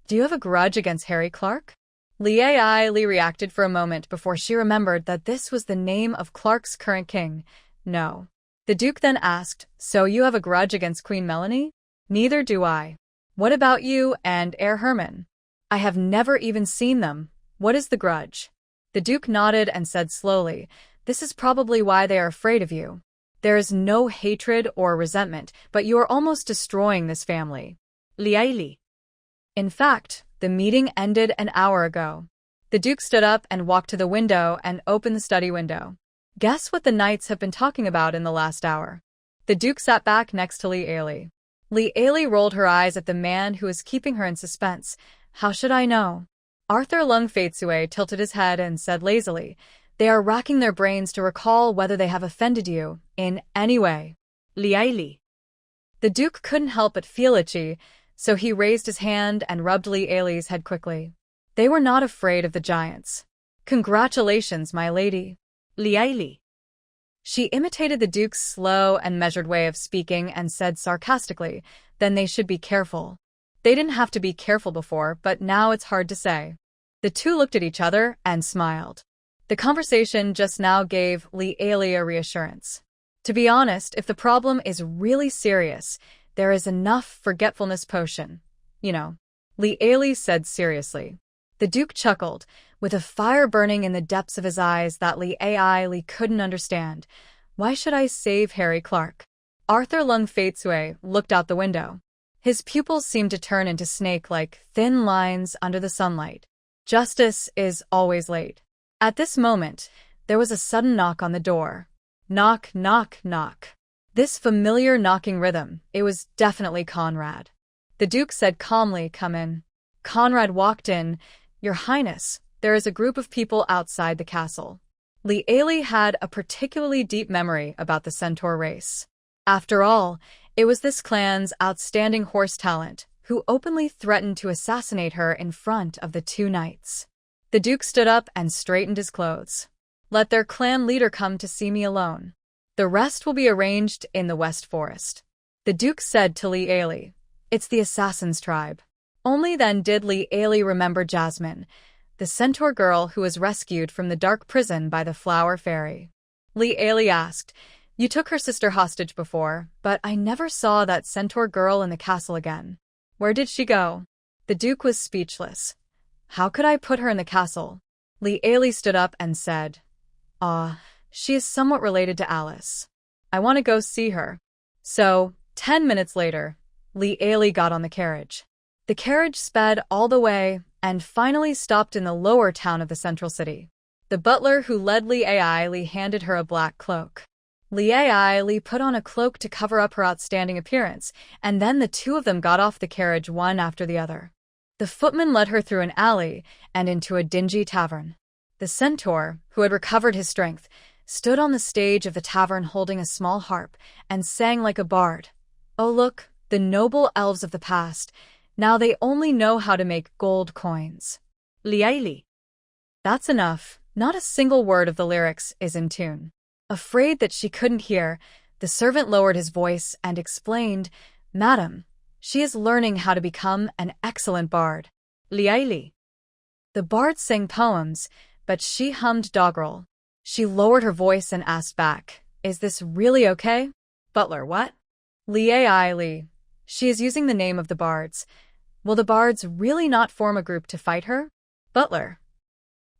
"Do you have a grudge against Harry Clark?" Li Ailey reacted for a moment before she remembered that this was the name of Clark's current king. "No." The Duke then asked, "So you have a grudge against Queen Melanie?" "Neither do I." "What about you and Heir Herman?" "I have never even seen them. What is the grudge?" The Duke nodded and said slowly, "This is probably why they are afraid of you. There is no hatred or resentment, but you are almost destroying this family. Liaili. In fact, the meeting ended an hour ago. The Duke stood up and walked to the window and opened the study window. Guess what the knights have been talking about in the last hour? The Duke sat back next to Liaili. Liaili rolled her eyes at the man who was keeping her in suspense. How should I know? Arthur Lung Faitsue tilted his head and said lazily, they are racking their brains to recall whether they have offended you in any way. Liaili. The Duke couldn't help but feel itchy, so he raised his hand and rubbed Liaili's head quickly. They were not afraid of the giants. Congratulations, my lady. Liaili. She imitated the Duke's slow and measured way of speaking and said sarcastically, then they should be careful. They didn't have to be careful before, but now it's hard to say. The two looked at each other and smiled. The conversation just now gave Liaili a reassurance. To be honest, if the problem is really serious, there is enough forgetfulness potion. Liaili said seriously. The Duke chuckled, with a fire burning in the depths of his eyes that Liaili couldn't understand. Why should I save Harry Clark? Arthur Lung Faitsue looked out the window. His pupils seemed to turn into snake-like thin lines under the sunlight. Justice is always late. At this moment, there was a sudden knock on the door. Knock, knock, knock. This familiar knocking rhythm, it was definitely Conrad. The Duke said calmly, come in. Conrad walked in. Your Highness, there is a group of people outside the castle. Liaili had a particularly deep memory about the centaur race. After all, it was this clan's outstanding horse talent who openly threatened to assassinate her in front of the two knights. The Duke stood up and straightened his clothes. Let their clan leader come to see me alone. The rest will be arranged in the West Forest. The Duke said to Liaili, it's the assassin's tribe. Only then did Liaili remember Jasmine, the centaur girl who was rescued from the dark prison by the Flower Fairy. Liaili asked, you took her sister hostage before, but I never saw that centaur girl in the castle again. Where did she go? The Duke was speechless. How could I put her in the castle? Liaili stood up and said, she is somewhat related to Alice. I want to go see her. So, 10 minutes later, Liaili got on the carriage. The carriage sped all the way and finally stopped in the lower town of the central city. The butler who led Liaili handed her a black cloak. Liaili put on a cloak to cover up her outstanding appearance, and then the two of them got off the carriage one after the other. The footman led her through an alley and into a dingy tavern. The centaur, who had recovered his strength, stood on the stage of the tavern holding a small harp and sang like a bard. Oh look, the noble elves of the past. Now they only know how to make gold coins. Liaili. That's enough. Not a single word of the lyrics is in tune. Afraid that she couldn't hear, the servant lowered his voice and explained, Madam, she is learning how to become an excellent bard. Liaili. The bard sang poems, but she hummed doggerel. She lowered her voice and asked back, is this really okay? Butler, what? Liaili. She is using the name of the bards. Will the bards really not form a group to fight her? Butler.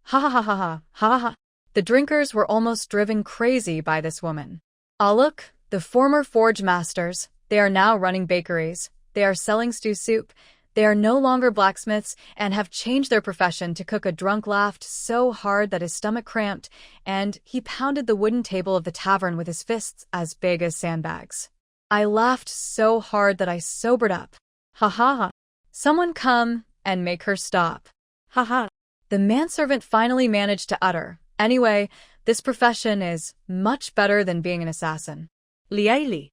Ha ha ha ha ha ha ha. The drinkers were almost driven crazy by this woman. Look, the former forge masters, they are now running bakeries. They are selling stew soup. They are no longer blacksmiths and have changed their profession to cook. A drunk laughed so hard that his stomach cramped, and he pounded the wooden table of the tavern with his fists as big as sandbags. I laughed so hard that I sobered up. Ha ha ha. Someone come and make her stop. Ha ha. The manservant finally managed to utter, anyway, this profession is much better than being an assassin. Liaili.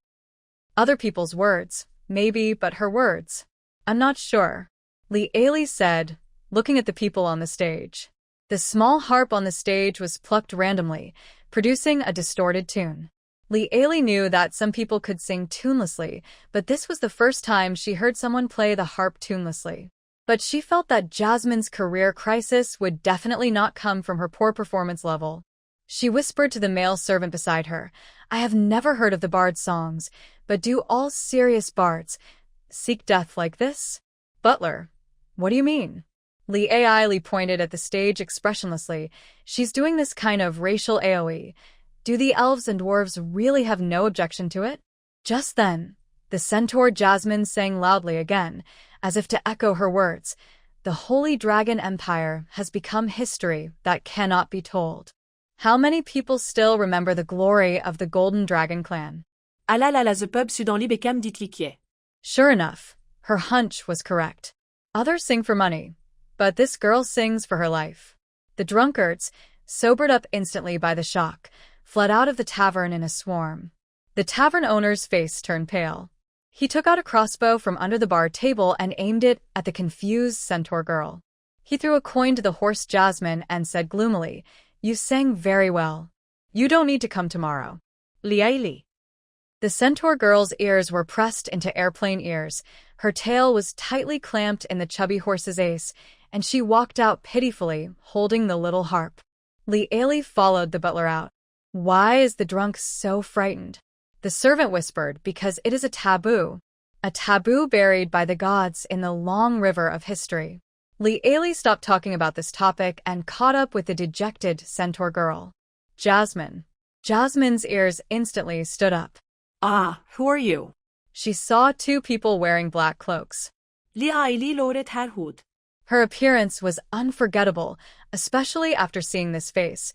Other people's words, maybe, but her words. I'm not sure. Liaili said, looking at the people on the stage. The small harp on the stage was plucked randomly, producing a distorted tune. Liaili knew that some people could sing tunelessly, but this was the first time she heard someone play the harp tunelessly. But she felt that Jasmine's career crisis would definitely not come from her poor performance level. She whispered to the male servant beside her, I have never heard of the bard songs, but do all serious bards seek death like this? Butler. What do you mean? Liaili pointed at the stage expressionlessly. She's doing this kind of racial AoE. Do the elves and dwarves really have no objection to it? Just then, the centaur Jasmine sang loudly again, as if to echo her words. The Holy Dragon Empire has become history that cannot be told. How many people still remember the glory of the Golden Dragon clan? Ah là là là, the pub sudan libekam dit likie. Sure enough, her hunch was correct. Others sing for money, but this girl sings for her life. The drunkards, sobered up instantly by the shock, fled out of the tavern in a swarm. The tavern owner's face turned pale. He took out a crossbow from under the bar table and aimed it at the confused centaur girl. He threw a coin to the horse Jasmine and said gloomily, "You sang very well. You don't need to come tomorrow." Liaili. The centaur girl's ears were pressed into airplane ears, her tail was tightly clamped in the chubby horse's ace, and she walked out pitifully, holding the little harp. Liaili followed the butler out. "Why is the drunk so frightened?" The servant whispered, "Because it is a taboo buried by the gods in the long river of history." Liaili stopped talking about this topic and caught up with the dejected centaur girl. Jasmine. Jasmine's ears instantly stood up. Ah, who are you? She saw two people wearing black cloaks. Liaili loret herhud. Her appearance was unforgettable, especially after seeing this face.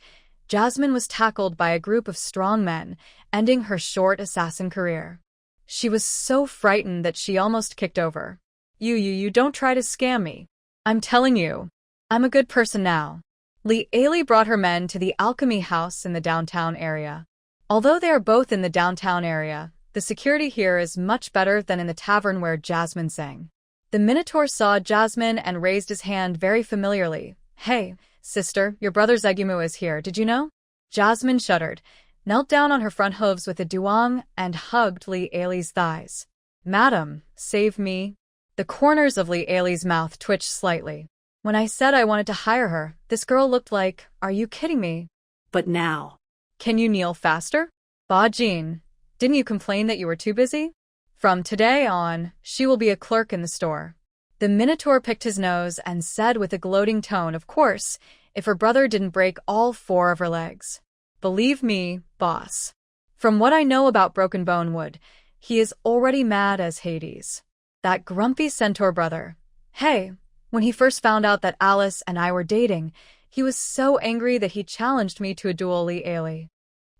Jasmine was tackled by a group of strong men, ending her short assassin career. She was so frightened that she almost kicked over. You don't try to scam me. I'm telling you, I'm a good person now." Liaili brought her men to the alchemy house in the downtown area. Although they are both in the downtown area, the security here is much better than in the tavern where Jasmine sang. The Minotaur saw Jasmine and raised his hand very familiarly. "Hey, sister, your brother Zegumu is here, did you know?" Jasmine shuddered, knelt down on her front hooves with a duong, and hugged Liaili's thighs. "Madam, save me." The corners of Liaili's mouth twitched slightly. "When I said I wanted to hire her, this girl looked like, are you kidding me?" But now. "Can you kneel faster?" "Ba Jean, didn't you complain that you were too busy? From today on, she will be a clerk in the store." The Minotaur picked his nose and said with a gloating tone, "Of course, if her brother didn't break all four of her legs. Believe me, boss. From what I know about Broken Bone Wood, he is already mad as Hades. That grumpy centaur brother. Hey, when he first found out that Alice and I were dating, he was so angry that he challenged me to a duel, Liaili.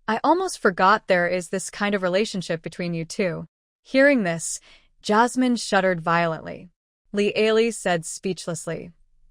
I almost forgot there is this kind of relationship between you two." Hearing this, Jasmine shuddered violently. Liaili said speechlessly,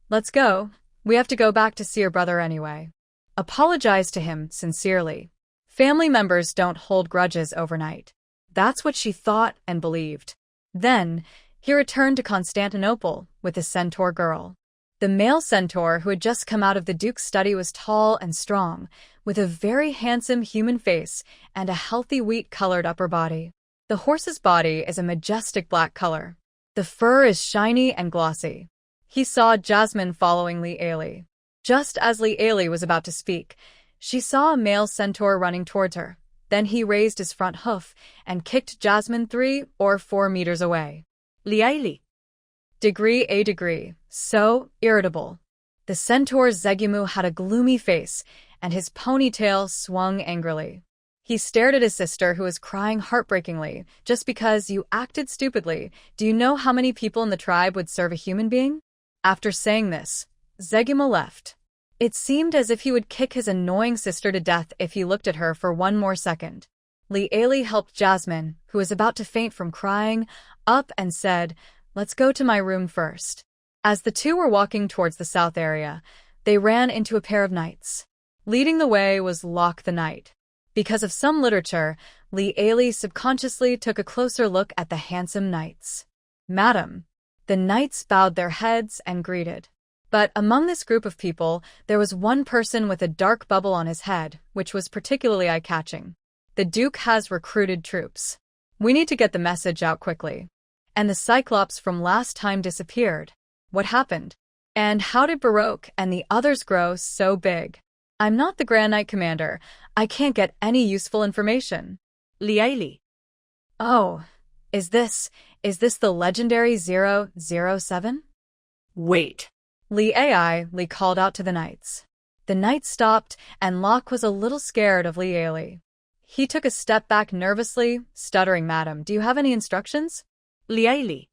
"Let's go. We have to go back to see your brother anyway." Apologize to him sincerely. Family members don't hold grudges overnight. That's what she thought and believed. Then, he returned to Constantinople with the centaur girl. The male centaur who had just come out of the Duke's study was tall and strong, with a very handsome human face and a healthy wheat-colored upper body. The horse's body is a majestic black color. The fur is shiny and glossy. He saw Jasmine following Liaili. Just as Liaili was about to speak, she saw a male centaur running towards her. Then he raised his front hoof and kicked Jasmine 3 or 4 meters away. Liaili. Degree, so irritable. The centaur Zegumu had a gloomy face, and his ponytail swung angrily. He stared at his sister, who was crying heartbreakingly. "Just because you acted stupidly, do you know how many people in the tribe would serve a human being?" After saying this, Zegumu left. It seemed as if he would kick his annoying sister to death if he looked at her for one more second. Liaili helped Jasmine, who was about to faint from crying, up and said, "Let's go to my room first." As the two were walking towards the south area, they ran into a pair of knights. Leading the way was Locke the Knight. Because of some literature, Liaili subconsciously took a closer look at the handsome knights. "Madam." The knights bowed their heads and greeted. But among this group of people, there was one person with a dark bubble on his head, which was particularly eye-catching. "The Duke has recruited troops. We need to get the message out quickly." And the Cyclops from last time disappeared. What happened? And how did Baroque and the others grow so big? I'm not the Grand Knight Commander. I can't get any useful information. Liaili. Oh, is this the legendary 007? Wait. Liaili called out to the knights. The knight stopped, and Locke was a little scared of Li Ailey. He took a step back nervously, stuttering, "Madam, do you have any instructions?" Li Ailey.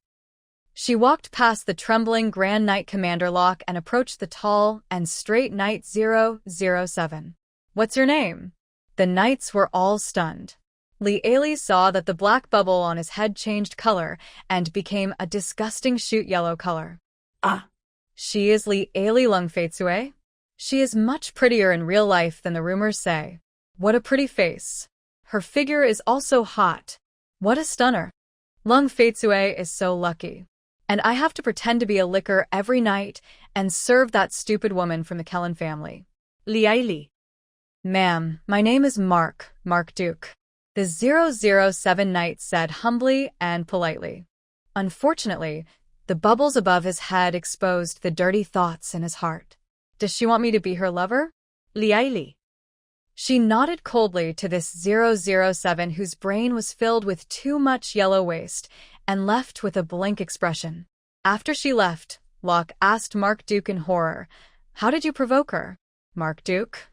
She walked past the trembling Grand Knight Commander Locke and approached the tall and straight Knight 007. "What's your name?" The knights were all stunned. Li Ailey saw that the black bubble on his head changed color and became a disgusting shoot yellow color. Ah. She is Li Ailey Lungfeitsue? She is much prettier in real life than the rumors say. What a pretty face. Her figure is also hot. What a stunner. Lungfeitsue is so lucky. And I have to pretend to be a licker every night and serve that stupid woman from the Kellen family. Li Ailey. Ma'am, my name is Mark Duke. The 007 knight said humbly and politely. Unfortunately, the bubbles above his head exposed the dirty thoughts in his heart. Does she want me to be her lover? Li Ailey. She nodded coldly to this 007 whose brain was filled with too much yellow waste and left with a blank expression. After she left, Locke asked Mark Duke in horror, "How did you provoke her?" Mark Duke.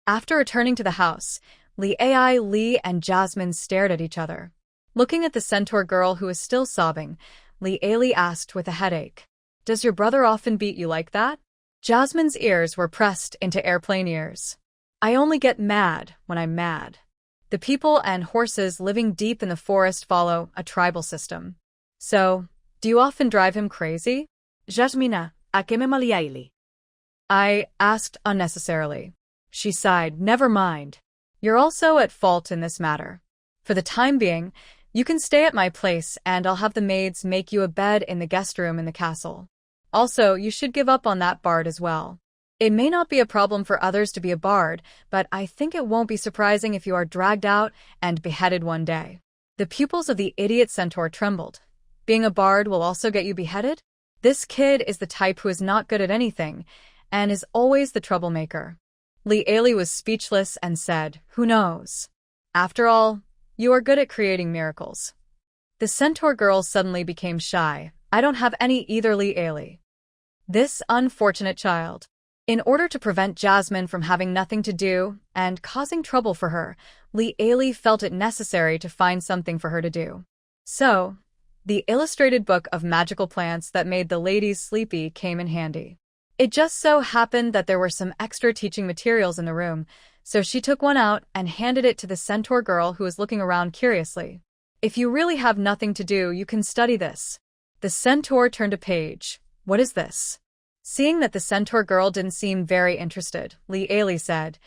After returning to the house, Li Ailey and Jasmine stared at each other. Looking at the centaur girl who was still sobbing, Li Ailey asked with a headache, "Does your brother often beat you like that?" Jasmine's ears were pressed into airplane ears. "I only get mad when I'm mad." The people and horses living deep in the forest follow a tribal system. "So, do you often drive him crazy?" Jasmina, a qué me Li Ailey. I asked unnecessarily. She sighed, "Never mind. You're also at fault in this matter. For the time being, you can stay at my place and I'll have the maids make you a bed in the guest room in the castle. Also, you should give up on that bard as well. It may not be a problem for others to be a bard, but I think it won't be surprising if you are dragged out and beheaded one day." The pupils of the idiot centaur trembled. Being a bard will also get you beheaded? This kid is the type who is not good at anything and is always the troublemaker. Li Ailey was speechless and said, "Who knows? After all, you are good at creating miracles." The centaur girl suddenly became shy. "I don't have any either, Li Ailey." This unfortunate child. In order to prevent Jasmine from having nothing to do and causing trouble for her, Li Ailey felt it necessary to find something for her to do. So, the illustrated book of magical plants that made the ladies sleepy came in handy. It just so happened that there were some extra teaching materials in the room, so she took one out and handed it to the centaur girl who was looking around curiously. "If you really have nothing to do, you can study this." The centaur turned a page. "What is this?" Seeing that the centaur girl didn't seem very interested, Li Ailey said,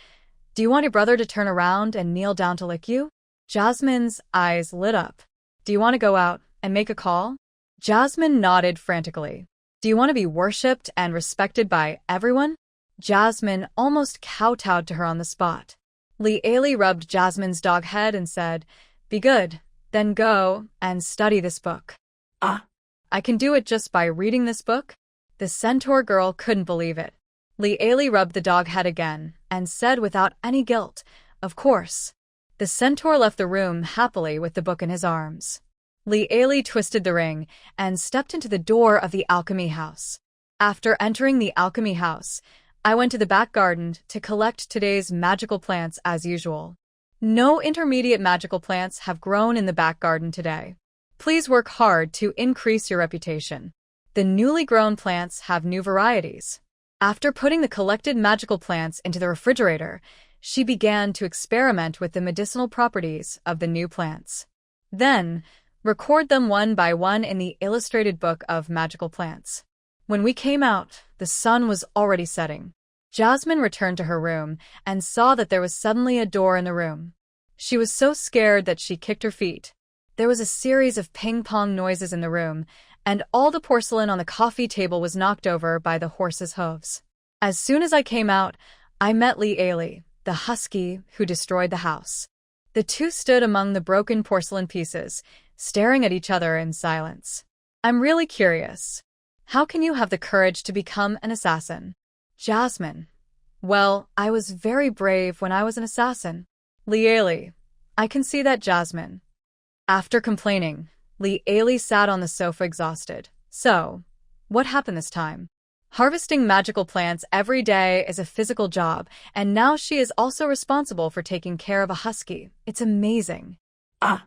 "Do you want your brother to turn around and kneel down to lick you?" Jasmine's eyes lit up. "Do you want to go out and make a call?" Jasmine nodded frantically. "Do you want to be worshipped and respected by everyone?" Jasmine almost kowtowed to her on the spot. Li Ailey rubbed Jasmine's dog head and said, "Be good, then go and study this book." "Ah, I can do it just by reading this book?" The centaur girl couldn't believe it. Li Ailey rubbed the dog head again and said without any guilt, "Of course." The centaur left the room happily with the book in his arms. Li Ailey twisted the ring and stepped into the door of the alchemy house. After entering the alchemy house, I went to the back garden to collect today's magical plants as usual. No intermediate magical plants have grown in the back garden today. Please work hard to increase your reputation. The newly grown plants have new varieties. After putting the collected magical plants into the refrigerator, she began to experiment with the medicinal properties of the new plants. Then, record them one by one in the illustrated book of magical plants. When we came out, the sun was already setting. Jasmine returned to her room and saw that there was suddenly a door in the room. She was so scared that she kicked her feet. There was a series of ping-pong noises in the room, and all the porcelain on the coffee table was knocked over by the horse's hooves. As soon as I came out, I met Li Ailey, the husky who destroyed the house. The two stood among the broken porcelain pieces, staring at each other in silence. "I'm really curious. How can you have the courage to become an assassin?" Jasmine. "Well, I was very brave when I was an assassin." Li Ailey. "I can see that, Jasmine." After complaining, Li Ailey sat on the sofa exhausted. "So, what happened this time?" Harvesting magical plants every day is a physical job, and now she is also responsible for taking care of a husky. It's amazing. Ah,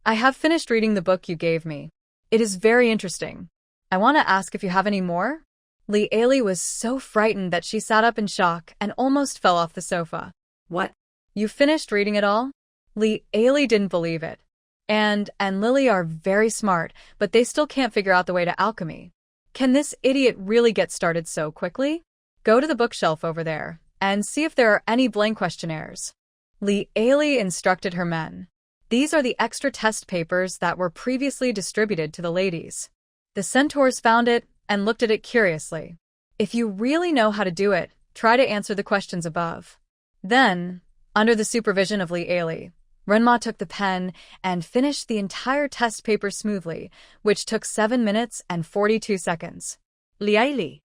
I have finished reading the book you gave me. It is very interesting. I want to ask if you have any more? Lee Ailey was so frightened that she sat up in shock and almost fell off the sofa. what? You finished reading it all? Lee Ailey didn't believe it. And Lily are very smart, but they still can't figure out the way to alchemy. Can this idiot really get started so quickly? Go to the bookshelf over there and see if there are any blank questionnaires. Lee Ailey instructed her men. These are the extra test papers that were previously distributed to the ladies. The centaurs found it and looked at it curiously. If you really know how to do it, try to answer the questions above. Then, under the supervision of Lee Ailey, Renma took the pen and finished the entire test paper smoothly, which took 7 minutes and 42 seconds. Lee Ailey.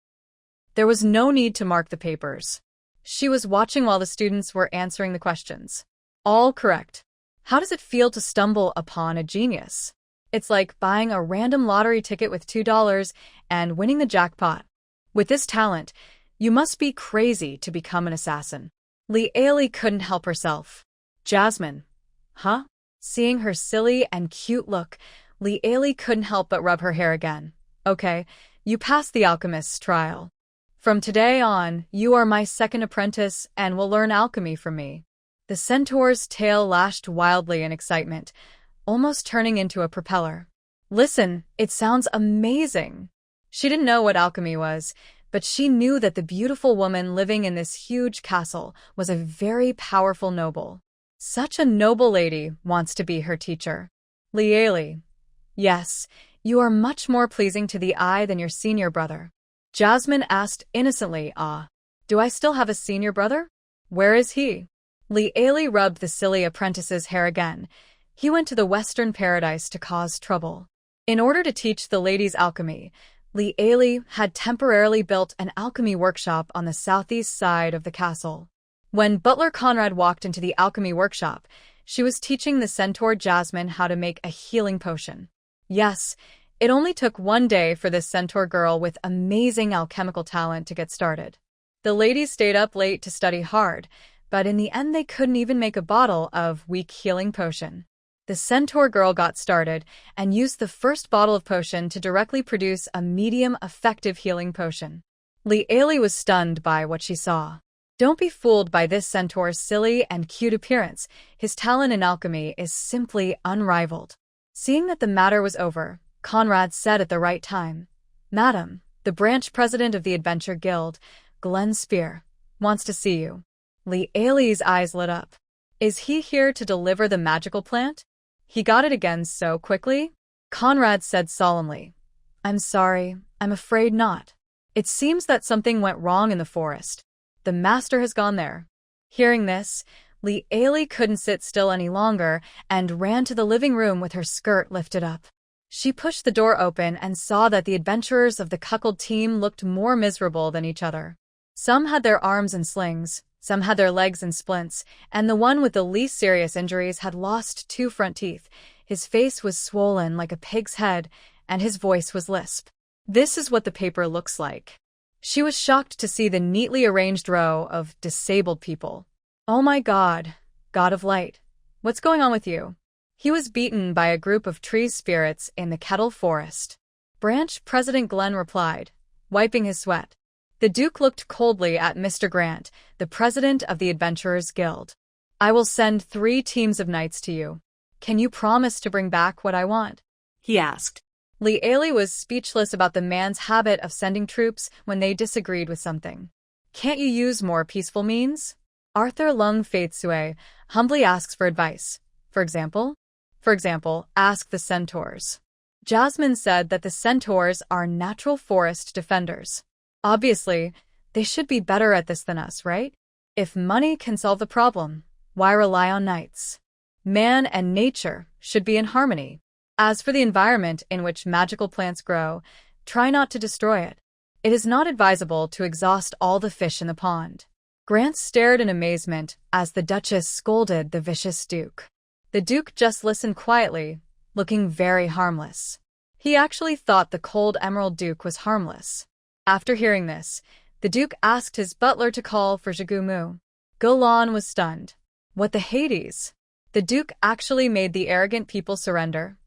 There was no need to mark the papers. She was watching while the students were answering the questions. All correct. How does it feel to stumble upon a genius? It's like buying a random lottery ticket with $2 and winning the jackpot. With this talent, you must be crazy to become an assassin. Lee Ailey couldn't help herself. Jasmine. Huh? Seeing her silly and cute look, Lee Ailey couldn't help but rub her hair again. Okay, you passed the alchemist's trial. From today on, you are my second apprentice and will learn alchemy from me. The centaur's tail lashed wildly in excitement, almost turning into a propeller. Listen, it sounds amazing. She didn't know what alchemy was, but she knew that the beautiful woman living in this huge castle was a very powerful noble. Such a noble lady wants to be her teacher. Lee Ailey. Yes, you are much more pleasing to the eye than your senior brother. Jasmine asked innocently, do I still have a senior brother? Where is he? Lee Ailey rubbed the silly apprentice's hair again. He went to the Western Paradise to cause trouble. In order to teach the ladies alchemy, Lee Ailey had temporarily built an alchemy workshop on the southeast side of the castle. When Butler Conrad walked into the alchemy workshop, she was teaching the centaur Jasmine how to make a healing potion. Yes, it only took 1 day for this centaur girl with amazing alchemical talent to get started. The ladies stayed up late to study hard, but in the end they couldn't even make a bottle of weak healing potion. The centaur girl got started and used the first bottle of potion to directly produce a medium effective healing potion. Lee Ailey was stunned by what she saw. Don't be fooled by this centaur's silly and cute appearance. His talent in alchemy is simply unrivaled. Seeing that the matter was over, Conrad said at the right time, Madam, the branch president of the Adventure Guild, Glenn Spear, wants to see you. Lee Ailey's eyes lit up. Is he here to deliver the magical plant? He got it again so quickly? Conrad said solemnly, I'm sorry, I'm afraid not. It seems that something went wrong in the forest. The master has gone there. Hearing this, Lee Ailey couldn't sit still any longer and ran to the living room with her skirt lifted up. She pushed the door open and saw that the adventurers of the cuckold team looked more miserable than each other. Some had their arms in slings, some had their legs in splints, and the one with the least serious injuries had lost 2 front teeth. His face was swollen like a pig's head, and his voice was lisp. This is what the paper looks like. She was shocked to see the neatly arranged row of disabled people. Oh my God, God of Light, what's going on with you? He was beaten by a group of tree spirits in the Kettle Forest. Branch President Glenn replied, wiping his sweat. The Duke looked coldly at Mr. Grant, the president of the Adventurers Guild. I will send 3 teams of knights to you. Can you promise to bring back what I want? He asked. Lee Ailey was speechless about the man's habit of sending troops when they disagreed with something. Can't you use more peaceful means? Arthur Lung Faithsue humbly asks for advice. For example, ask the centaurs. Jasmine said that the centaurs are natural forest defenders. Obviously, they should be better at this than us, right? If money can solve the problem, why rely on knights? Man and nature should be in harmony. As for the environment in which magical plants grow, try not to destroy it. It is not advisable to exhaust all the fish in the pond. Grant stared in amazement as the Duchess scolded the vicious Duke. The Duke just listened quietly, looking very harmless. He actually thought the cold Emerald Duke was harmless. After hearing this, the Duke asked his butler to call for Jagumu. Golan was stunned. What the Hades? The Duke actually made the arrogant people surrender.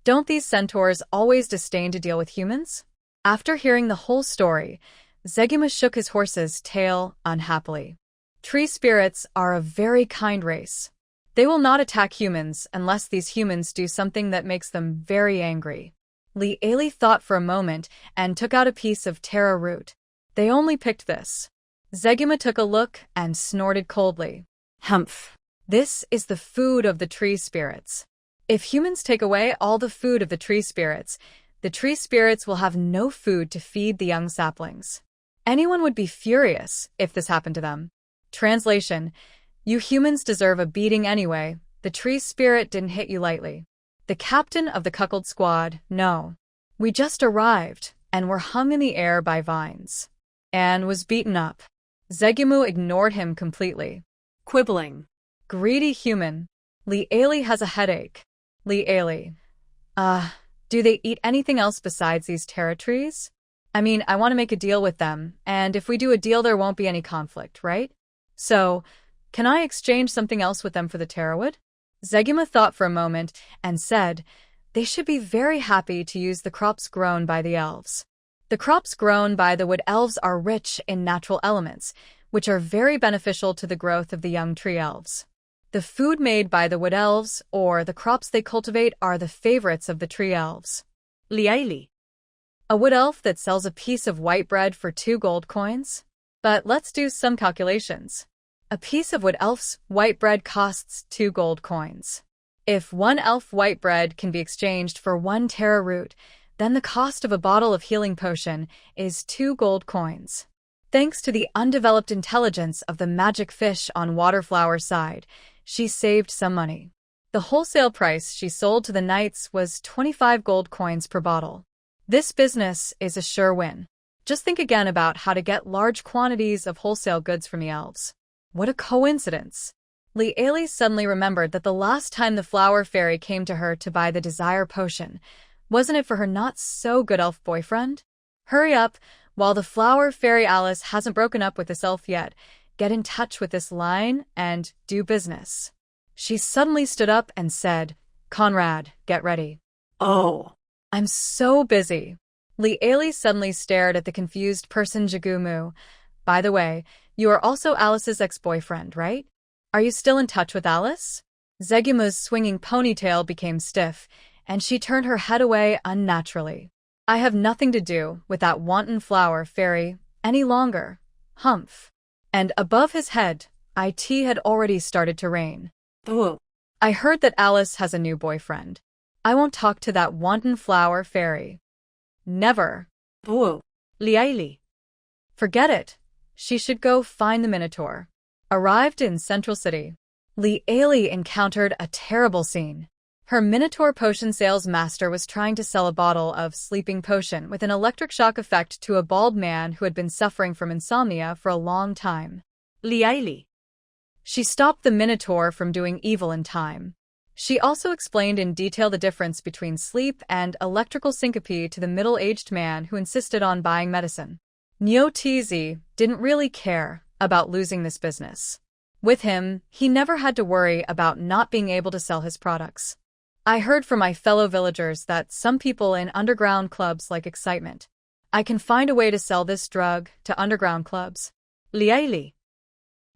Don't these centaurs always disdain to deal with humans? After hearing the whole story, Zeguma shook his horse's tail unhappily. Tree spirits are a very kind race. They will not attack humans unless these humans do something that makes them very angry. Li Ali thought for a moment and took out a piece of taro root. They only picked this. Zeguma took a look and snorted coldly. Humph. This is the food of the tree spirits. If humans take away all the food of the tree spirits will have no food to feed the young saplings. Anyone would be furious if this happened to them. Translation: you humans deserve a beating anyway. The tree spirit didn't hit you lightly. The captain of the cuckold squad, no. We just arrived and were hung in the air by vines. And was beaten up. Zegumu ignored him completely. Quibbling. Greedy human. Li Ali has a headache. Li Ali. Do they eat anything else besides these taro trees? I mean, I want to make a deal with them, and if we do a deal there won't be any conflict, right? So, can I exchange something else with them for the taro wood? Zeguma thought for a moment and said, they should be very happy to use the crops grown by the elves. The crops grown by the wood elves are rich in natural elements, which are very beneficial to the growth of the young tree elves. The food made by the wood elves, or the crops they cultivate, are the favorites of the tree elves. Li Ali. A wood elf that sells a piece of white bread for 2 gold coins? But let's do some calculations. A piece of wood elf's white bread costs 2 gold coins. If 1 elf white bread can be exchanged for 1 taro root, then the cost of a bottle of healing potion is 2 gold coins. Thanks to the undeveloped intelligence of the magic fish on Waterflower's side, she saved some money. The wholesale price she sold to the knights was 25 gold coins per bottle. This business is a sure win. Just think again about how to get large quantities of wholesale goods from the elves. What a coincidence! Li Ali suddenly remembered that the last time the flower fairy came to her to buy the desire potion, wasn't it for her not-so-good elf boyfriend? Hurry up, while the flower fairy Alice hasn't broken up with this elf yet. Get in touch with this line and do business. She suddenly stood up and said, Conrad, get ready. Oh. I'm so busy. Li Ali suddenly stared at the confused person Jagumu. By the way, you are also Alice's ex-boyfriend, right? Are you still in touch with Alice? Zegumu's swinging ponytail became stiff, and she turned her head away unnaturally. I have nothing to do with that wanton flower fairy any longer. Humph. And above his head, it had already started to rain. Oh. I heard that Alice has a new boyfriend. I won't talk to that wanton flower fairy. Never. Oh. Li Ali. Forget it. She should go find the Minotaur. Arrived in Central City, Li Ali encountered a terrible scene. Her Minotaur potion sales master was trying to sell a bottle of sleeping potion with an electric shock effect to a bald man who had been suffering from insomnia for a long time. Li Ali. She stopped the Minotaur from doing evil in time. She also explained in detail the difference between sleep and electrical syncope to the middle-aged man who insisted on buying medicine. Nyo Tz didn't really care about losing this business. With him, he never had to worry about not being able to sell his products. I heard from my fellow villagers that some people in underground clubs like excitement. I can find a way to sell this drug to underground clubs. Li Ali.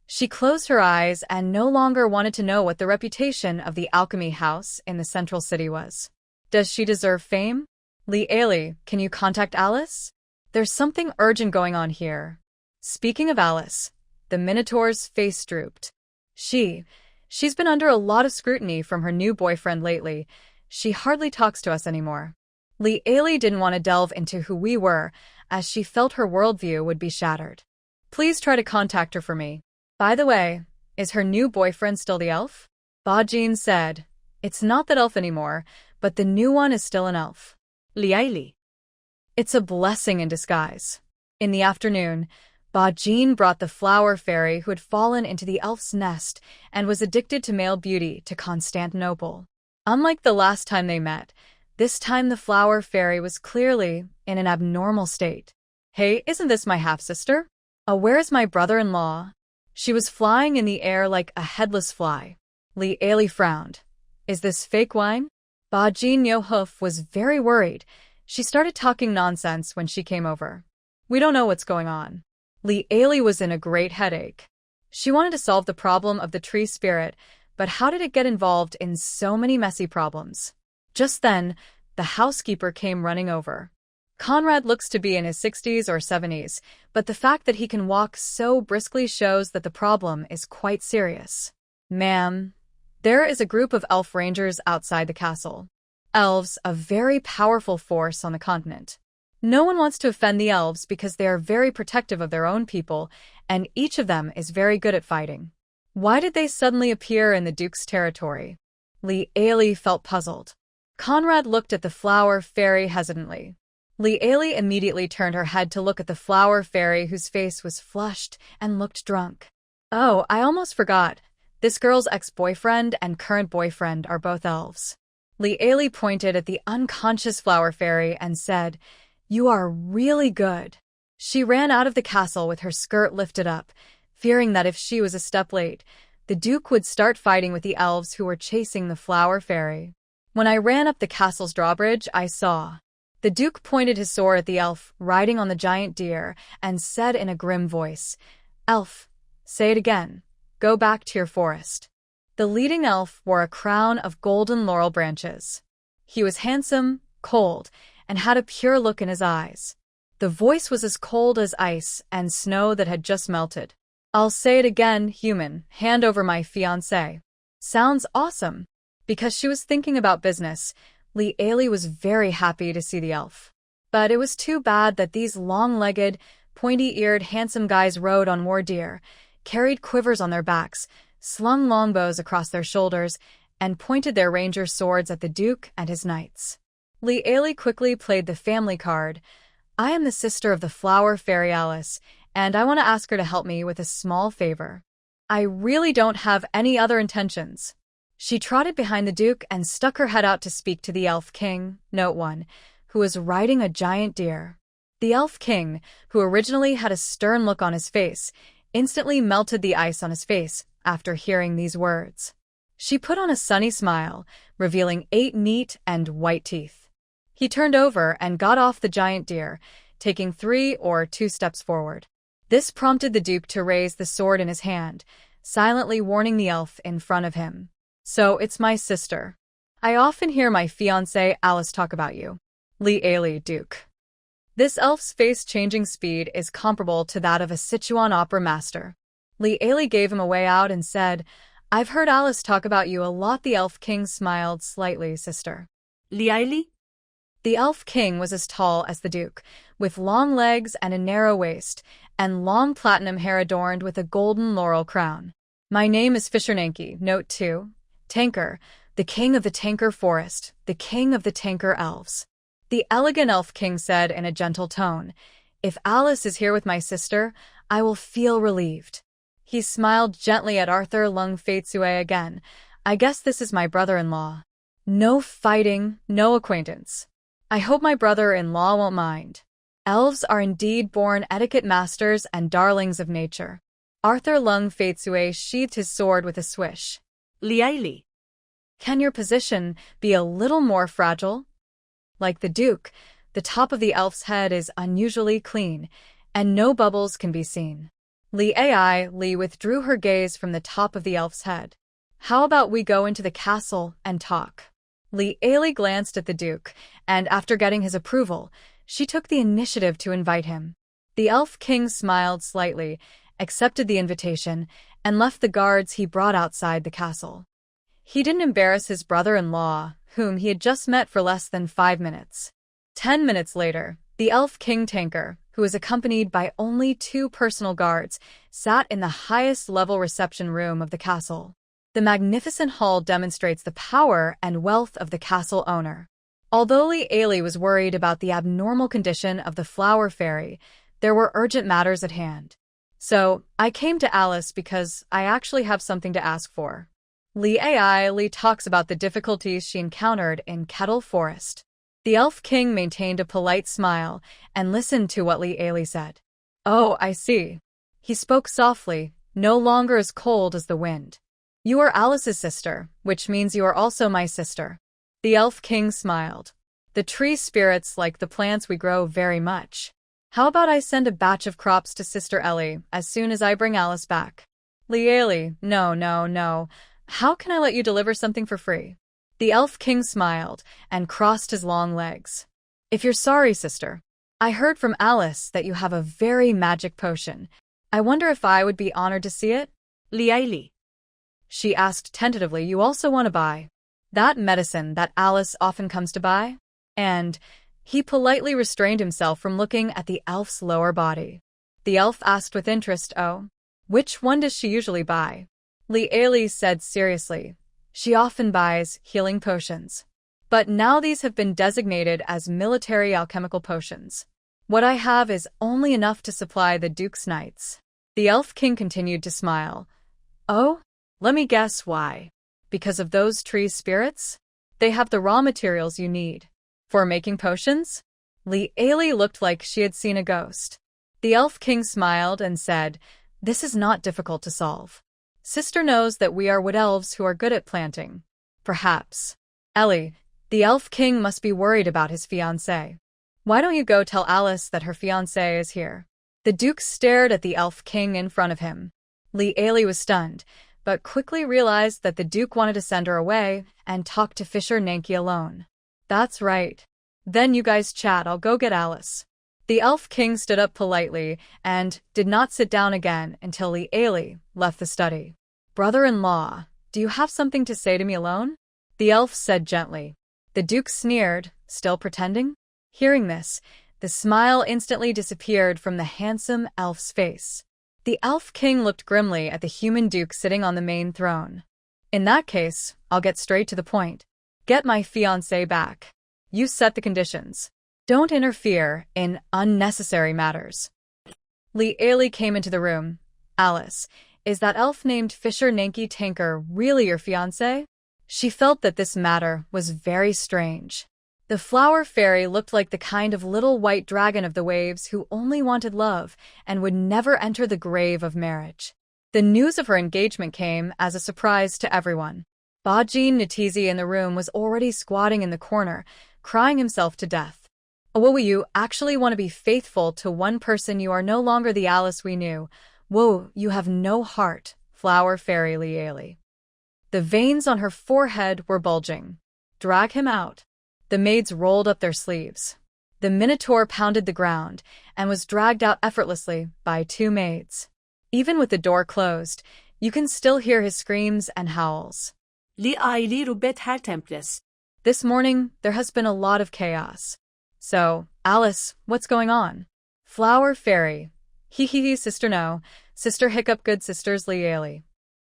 She closed her eyes and no longer wanted to know what the reputation of the alchemy house in the central city was. Does she deserve fame? Li Ali, can you contact Alice? There's something urgent going on here. Speaking of Alice, the Minotaur's face drooped. She's been under a lot of scrutiny from her new boyfriend lately. She hardly talks to us anymore. Li Ali didn't want to delve into who we were, as she felt her worldview would be shattered. Please try to contact her for me. By the way, is her new boyfriend still the elf? Bajin said. It's not that elf anymore, but the new one is still an elf. Li Ali. It's a blessing in disguise. In the afternoon, Bajin brought the flower fairy who had fallen into the elf's nest and was addicted to male beauty to Constantinople. Unlike the last time they met, this time the flower fairy was clearly in an abnormal state. Hey, isn't this my half-sister? Where's my brother-in-law? She was flying in the air like a headless fly. Li Ali frowned. Is this fake wine? Ba Jin Yo Hoof was very worried. She started talking nonsense when she came over. We don't know what's going on. Li Ali was in a great headache. She wanted to solve the problem of the tree spirit, but how did it get involved in so many messy problems? Just then, the housekeeper came running over. Conrad looks to be in his 60s or 70s, but the fact that he can walk so briskly shows that the problem is quite serious. Ma'am, there is a group of elf rangers outside the castle. Elves, a very powerful force on the continent. No one wants to offend the elves because they are very protective of their own people, and each of them is very good at fighting. Why did they suddenly appear in the Duke's territory? Li Ali felt puzzled. Conrad looked at the flower fairy hesitantly. Li Ali immediately turned her head to look at the flower fairy whose face was flushed and looked drunk. Oh, I almost forgot. This girl's ex-boyfriend and current boyfriend are both elves. Li Ali pointed at the unconscious flower fairy and said, "You are really good." She ran out of the castle with her skirt lifted up, fearing that if she was a step late, the Duke would start fighting with the elves who were chasing the flower fairy. When I ran up the castle's drawbridge, I saw. The Duke pointed his sword at the elf riding on the giant deer and said in a grim voice, "Elf, say it again. Go back to your forest." The leading elf wore a crown of golden laurel branches. He was handsome, cold, and had a pure look in his eyes. The voice was as cold as ice and snow that had just melted. "I'll say it again, human. Hand over my fiancé." Sounds awesome. Because she was thinking about business, Li Ali was very happy to see the elf. But it was too bad that these long-legged, pointy-eared, handsome guys rode on war deer, carried quivers on their backs, slung longbows across their shoulders, and pointed their ranger swords at the Duke and his knights. Li Ali quickly played the family card. "I am the sister of the flower fairy Alice, and I want to ask her to help me with a small favor. I really don't have any other intentions." She trotted behind the Duke and stuck her head out to speak to the Elf King, Note 1, who was riding a giant deer. The Elf King, who originally had a stern look on his face, instantly melted the ice on his face after hearing these words. She put on a sunny smile, revealing 8 neat and white teeth. He turned over and got off the giant deer, taking 3 or 2 steps forward. This prompted the Duke to raise the sword in his hand, silently warning the elf in front of him. "So it's my sister. I often hear my fiancée Alice talk about you." Li Ali, Duke. This elf's face-changing speed is comparable to that of a Sichuan opera master. Li Ali gave him a way out and said, "I've heard Alice talk about you a lot." The Elf King smiled slightly, "Sister." Li Ali? The Elf King was as tall as the Duke, with long legs and a narrow waist, and long platinum hair adorned with a golden laurel crown. "My name is Fishernanke, Note 2. Tanker, the king of the Tanker Forest, the king of the Tanker Elves." The elegant Elf King said in a gentle tone, "If Alice is here with my sister, I will feel relieved." He smiled gently at Arthur Lung Faitsue again. "I guess this is my brother-in-law. No fighting, no acquaintance. I hope my brother-in-law won't mind. Elves are indeed born etiquette masters and darlings of nature." Arthur Lung Faitsue sheathed his sword with a swish. Li Ali. "Can your position be a little more fragile?" Like the Duke, the top of the elf's head is unusually clean, and no bubbles can be seen. Li Ali withdrew her gaze from the top of the elf's head. "How about we go into the castle and talk?" Li Ali glanced at the Duke, and after getting his approval, she took the initiative to invite him. The Elf King smiled slightly, accepted the invitation, and left the guards he brought outside the castle. He didn't embarrass his brother-in-law, whom he had just met for less than 5 minutes. 10 minutes later, the Elf King Tanker, who was accompanied by only 2 personal guards, sat in the highest-level reception room of the castle. The magnificent hall demonstrates the power and wealth of the castle owner. Although Li Ali was worried about the abnormal condition of the flower fairy, there were urgent matters at hand. "So, I came to Alice because I actually have something to ask for." Li Ali talks about the difficulties she encountered in Kettle Forest. The Elf King maintained a polite smile and listened to what Li Ailey said. Oh, I see. He spoke softly, no longer as cold as the wind. You are Alice's sister, which means you are also my sister. The Elf King smiled. The tree spirits like the plants we grow very much. How about I send a batch of crops to Sister Ellie as soon as I bring Alice back? Li Ailey, no. How can I let you deliver something for free? The Elf King smiled and crossed his long legs. If you're sorry, sister. I heard from Alice that you have a very magic potion. I wonder if I would be honored to see it? Li Ailey. She asked tentatively, you also want to buy that medicine that Alice often comes to buy? And he politely restrained himself from looking at the elf's lower body. The elf asked with interest, oh, which one does she usually buy? Li Ailey said seriously, she often buys healing potions. But now these have been designated as military alchemical potions. What I have is only enough to supply the Duke's knights. The Elf King continued to smile. Oh? Let me guess why. Because of those tree spirits? They have the raw materials you need. For making potions? Li Ailey looked like she had seen a ghost. The Elf King smiled and said, this is not difficult to solve. Sister knows that we are wood elves who are good at planting. Perhaps. Ellie, the Elf King must be worried about his fiancée. Why don't you go tell Alice that her fiancé is here? The Duke stared at the Elf King in front of him. Li Ailey was stunned, but quickly realized that the Duke wanted to send her away and talk to Fisher Nanki alone. That's right. Then you guys chat, I'll go get Alice. The Elf King stood up politely and did not sit down again until Li Ailey left the study. Brother-in-law, do you have something to say to me alone? The elf said gently. The Duke sneered, still pretending. Hearing this, the smile instantly disappeared from the handsome elf's face. The Elf King looked grimly at the human Duke sitting on the main throne. In that case, I'll get straight to the point. Get my fiancé back. You set the conditions. Don't interfere in unnecessary matters. Li Ailey came into the room. Alice, is that elf named Fisher Nanki Tanker really your fiancé? She felt that this matter was very strange. The flower fairy looked like the kind of little white dragon of the waves who only wanted love and would never enter the grave of marriage. The news of her engagement came as a surprise to everyone. Bajin Natizi in the room was already squatting in the corner, crying himself to death. Whoa, you actually want to be faithful to one person? You are no longer the Alice we knew. Whoa, you have no heart, flower fairy Li Ailey. The veins on her forehead were bulging. Drag him out. The maids rolled up their sleeves. The Minotaur pounded the ground and was dragged out effortlessly by two maids. Even with the door closed, you can still hear his screams and howls. Li Ailey rubet her temples. This morning, there has been a lot of chaos. So, Alice, what's going on? Flower fairy. Hee, sister no. Sister hiccup, good sisters Li Ailey.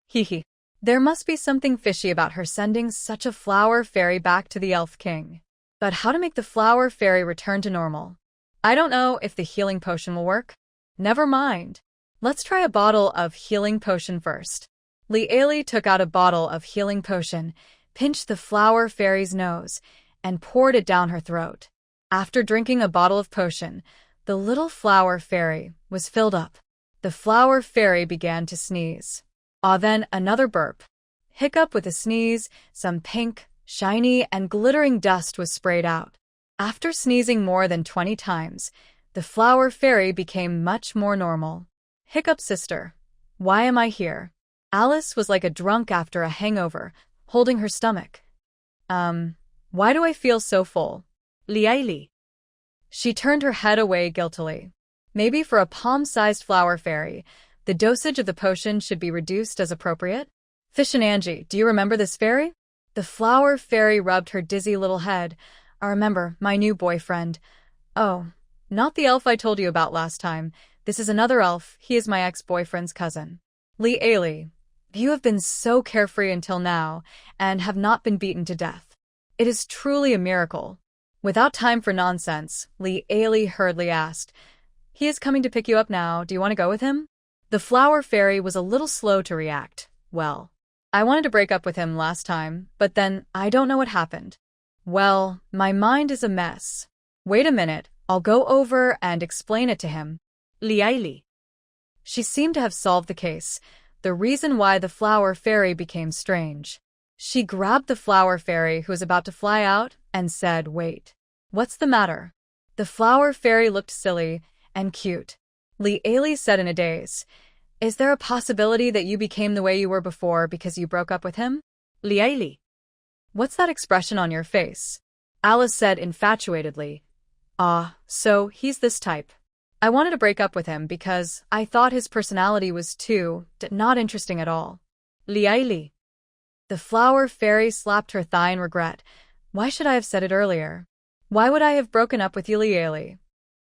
Hee. There must be something fishy about her sending such a flower fairy back to the Elf King. But how to make the flower fairy return to normal? I don't know if the healing potion will work. Never mind. Let's try a bottle of healing potion first. Li Ailey took out a bottle of healing potion, pinched the flower fairy's nose, and poured it down her throat. After drinking a bottle of potion, the little flower fairy was filled up. The flower fairy began to sneeze. Then another burp. Hiccup with a sneeze, some pink, shiny, and glittering dust was sprayed out. After sneezing more than 20 times, the flower fairy became much more normal. Hiccup sister. Why am I here? Alice was like a drunk after a hangover, holding her stomach. Why do I feel so full? Li Ailey. She turned her head away guiltily. Maybe for a palm-sized flower fairy, the dosage of the potion should be reduced as appropriate? Fish and Angie, do you remember this fairy? The flower fairy rubbed her dizzy little head. I remember, my new boyfriend. Oh, not the elf I told you about last time. This is another elf. He is my ex-boyfriend's cousin. Li Ailey, you have been so carefree until now and have not been beaten to death. It is truly a miracle. Without time for nonsense, Li Ailey hurriedly asked, he is coming to pick you up now. Do you want to go with him? The flower fairy was a little slow to react. Well, I wanted to break up with him last time, but then I don't know what happened. Well, my mind is a mess. Wait a minute, I'll go over and explain it to him. Liaili. She seemed to have solved the case, the reason why the flower fairy became strange. She grabbed the flower fairy who was about to fly out and said, "Wait. What's the matter?" The flower fairy looked silly and cute. Liaili said in a daze, "Is there a possibility that you became the way you were before because you broke up with him?" Liaili. "What's that expression on your face?" Alice said infatuatedly. "Ah, so he's this type. I wanted to break up with him because I thought his personality was too not interesting at all." Liaili. The flower fairy slapped her thigh in regret. Why should I have said it earlier? Why would I have broken up with you, Liaili?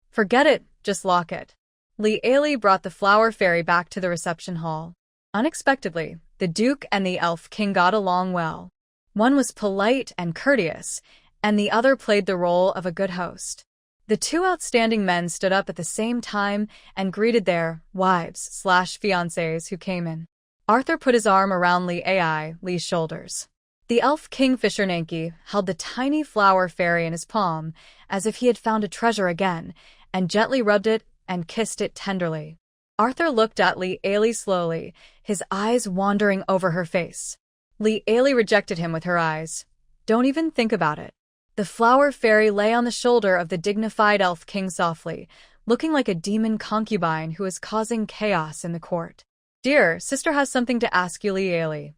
Forget it, just lock it. Liaili brought the flower fairy back to the reception hall. Unexpectedly, the Duke and the Elf King got along well. One was polite and courteous, and the other played the role of a good host. The two outstanding men stood up at the same time and greeted their wives/fiancés who came in. Arthur put his arm around Li's shoulders. The elf king Fishernanke held the tiny flower fairy in his palm, as if he had found a treasure again, and gently rubbed it and kissed it tenderly. Arthur looked at Liaili slowly, his eyes wandering over her face. Liaili rejected him with her eyes. "Don't even think about it." The flower fairy lay on the shoulder of the dignified elf king softly, looking like a demon concubine who is causing chaos in the court. "Dear, sister has something to ask you, Liaili.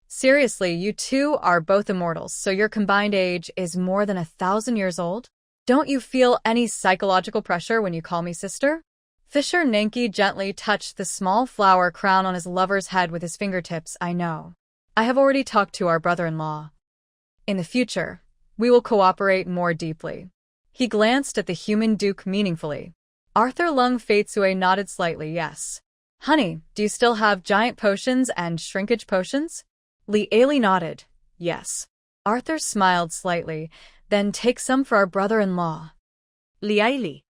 Seriously, you two are both immortals, so your combined age is more than 1,000 years old? Don't you feel any psychological pressure when you call me sister?" Fishernanke gently touched the small flower crown on his lover's head with his fingertips. "I know. I have already talked to our brother-in-law. In the future, we will cooperate more deeply." He glanced at the human duke meaningfully. Arthur Lung Faitsue nodded slightly, "Yes. Honey, do you still have giant potions and shrinkage potions?" Liaili nodded, "Yes." Arthur smiled slightly, "Then take some for our brother-in-law." Liaili.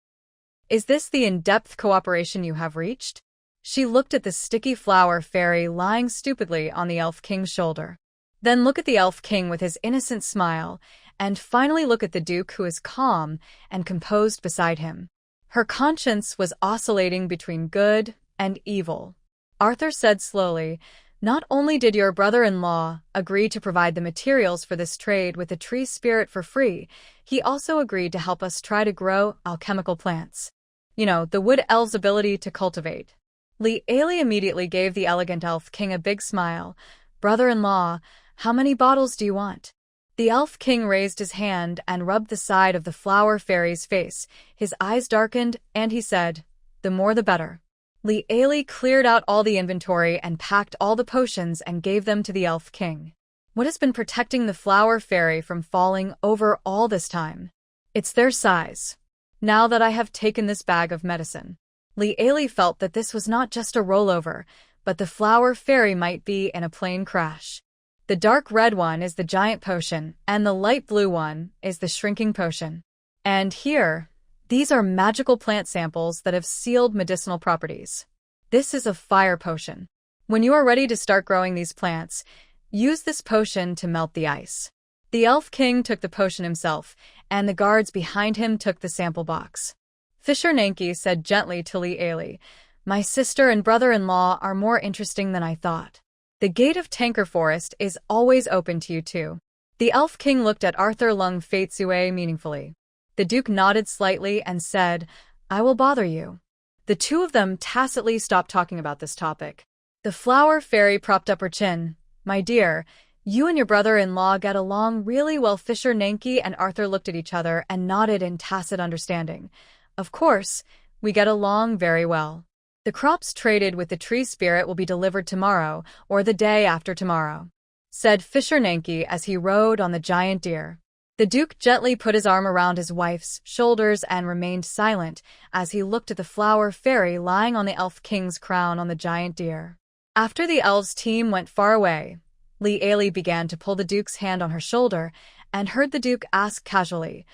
"Is this the in-depth cooperation you have reached?" She looked at the sticky flower fairy lying stupidly on the elf king's shoulder. Then look at the elf king with his innocent smile, and finally look at the duke who is calm and composed beside him. Her conscience was oscillating between good and evil. Arthur said slowly, "Not only did your brother-in-law agree to provide the materials for this trade with the tree spirit for free, he also agreed to help us try to grow alchemical plants. You know, the wood elves' ability to cultivate." Liaili immediately gave the elegant elf king a big smile. "Brother-in-law, how many bottles do you want?" The elf king raised his hand and rubbed the side of the flower fairy's face. His eyes darkened, and he said, "The more the better." Liaili cleared out all the inventory and packed all the potions and gave them to the elf king. What has been protecting the flower fairy from falling over all this time? It's their size. Now that I have taken this bag of medicine. Liaili felt that this was not just a rollover, but the flower fairy might be in a plane crash. The dark red one is the giant potion, and the light blue one is the shrinking potion. And here, these are magical plant samples that have sealed medicinal properties. This is a fire potion. When you are ready to start growing these plants, use this potion to melt the ice. The elf king took the potion himself, and the guards behind him took the sample box. Fishernanke said gently to Liaili, "My sister and brother-in-law are more interesting than I thought. The gate of Tanker Forest is always open to you two." The elf king looked at Arthur Lung Faitsue meaningfully. The duke nodded slightly and said, "I will bother you." The two of them tacitly stopped talking about this topic. The flower fairy propped up her chin. "My dear, you and your brother-in-law get along really well." Fishernanke and Arthur looked at each other and nodded in tacit understanding. "Of course, we get along very well. The crops traded with the tree spirit will be delivered tomorrow or the day after tomorrow," said Fishernanke as he rode on the giant deer. The duke gently put his arm around his wife's shoulders and remained silent as he looked at the flower fairy lying on the elf king's crown on the giant deer. After the elves' team went far away, Liaili began to pull the duke's hand on her shoulder and heard the duke ask casually,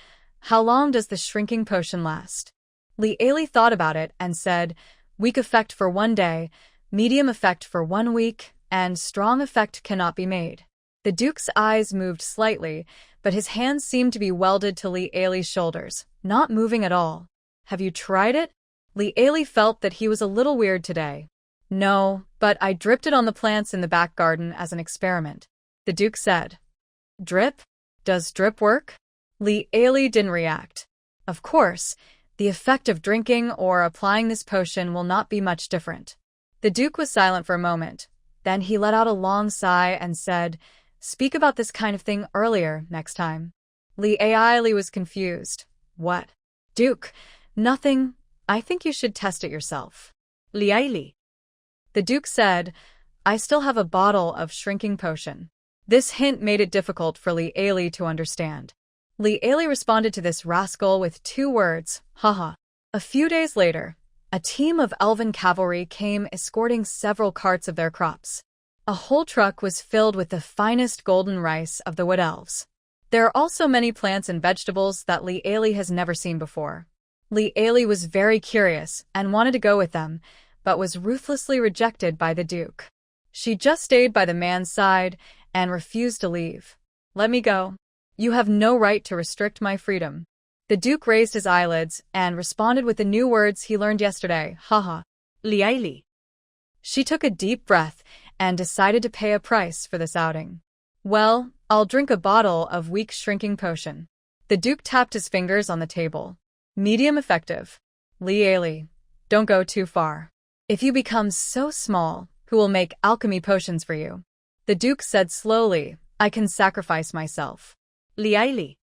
"How long does the shrinking potion last?" Liaili thought about it and said, "Weak effect for 1 day, medium effect for 1 week, and strong effect cannot be made." The Duke's eyes moved slightly, but his hands seemed to be welded to Li Ailey's shoulders, not moving at all. Have you tried it? Li Ailey felt that he was a little weird today. No, but I dripped it on the plants in the back garden as an experiment. The Duke said. Drip? Does drip work? Li Ailey didn't react. Of course, the effect of drinking or applying this potion will not be much different. The Duke was silent for a moment. Then he let out a long sigh and said, Speak about this kind of thing earlier, next time. Li Ailey was confused. What? Duke, nothing. I think you should test it yourself. Li Ailey. The Duke said, I still have a bottle of shrinking potion. This hint made it difficult for Li Ailey to understand. Li Ailey responded to this rascal with 2 words, haha. A few days later, a team of elven cavalry came escorting several carts of their crops. A whole truck was filled with the finest golden rice of the Wood Elves. There are also many plants and vegetables that Li Ailey has never seen before. Li Ailey was very curious and wanted to go with them, but was ruthlessly rejected by the Duke. She just stayed by the man's side and refused to leave. Let me go. You have no right to restrict my freedom. The Duke raised his eyelids and responded with the new words he learned yesterday, haha. Li Ailey. She took a deep breath and decided to pay a price for this outing. Well, I'll drink a bottle of weak shrinking potion. The Duke tapped his fingers on the table. Medium effective. Li Ailey, don't go too far. If you become so small, who will make alchemy potions for you? The Duke said slowly, I can sacrifice myself. Li Ailey.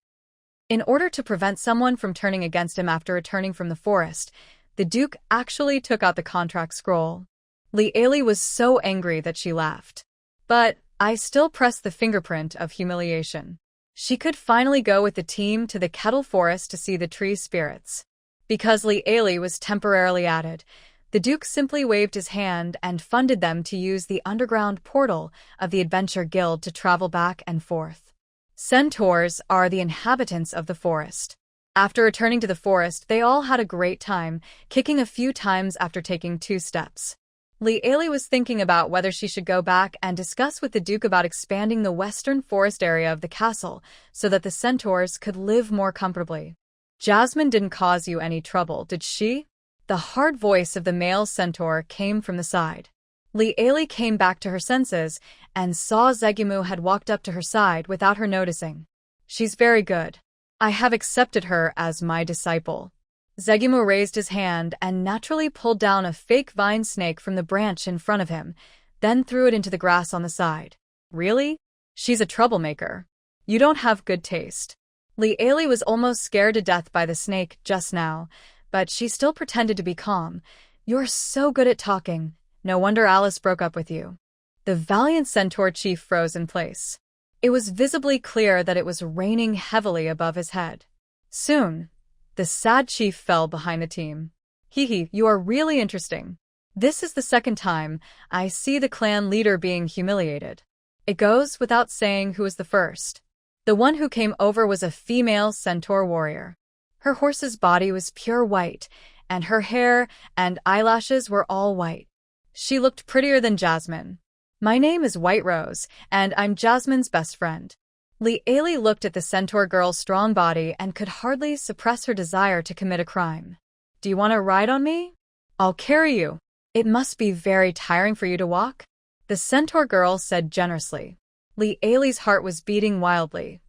In order to prevent someone from turning against him after returning from the forest, the Duke actually took out the contract scroll. Li Ailey was so angry that she laughed. But I still pressed the fingerprint of humiliation. She could finally go with the team to the Kettle Forest to see the tree spirits. Because Li Ailey was temporarily added, the Duke simply waved his hand and funded them to use the underground portal of the Adventure Guild to travel back and forth. Centaurs are the inhabitants of the forest. After returning to the forest, they all had a great time, kicking a few times after taking 2 steps. Li Ailey was thinking about whether she should go back and discuss with the Duke about expanding the western forest area of the castle so that the centaurs could live more comfortably. Jasmine didn't cause you any trouble, did she? The hard voice of the male centaur came from the side. Li Ailey came back to her senses and saw Zegumu had walked up to her side without her noticing. She's very good. I have accepted her as my disciple. Zegumu raised his hand and naturally pulled down a fake vine snake from the branch in front of him, then threw it into the grass on the side. Really? She's a troublemaker. You don't have good taste. Li Ailey was almost scared to death by the snake just now, but she still pretended to be calm. You're so good at talking. No wonder Alice broke up with you. The valiant centaur chief froze in place. It was visibly clear that it was raining heavily above his head. Soon, the sad chief fell behind the team. Hee, you are really interesting. This is the second time I see the clan leader being humiliated. It goes without saying who was the first. The one who came over was a female centaur warrior. Her horse's body was pure white, and her hair and eyelashes were all white. She looked prettier than Jasmine. My name is White Rose, and I'm Jasmine's best friend. Li Ailey looked at the centaur girl's strong body and could hardly suppress her desire to commit a crime. Do you want to ride on me? I'll carry you. It must be very tiring for you to walk. The centaur girl said generously. Li Ailey's heart was beating wildly.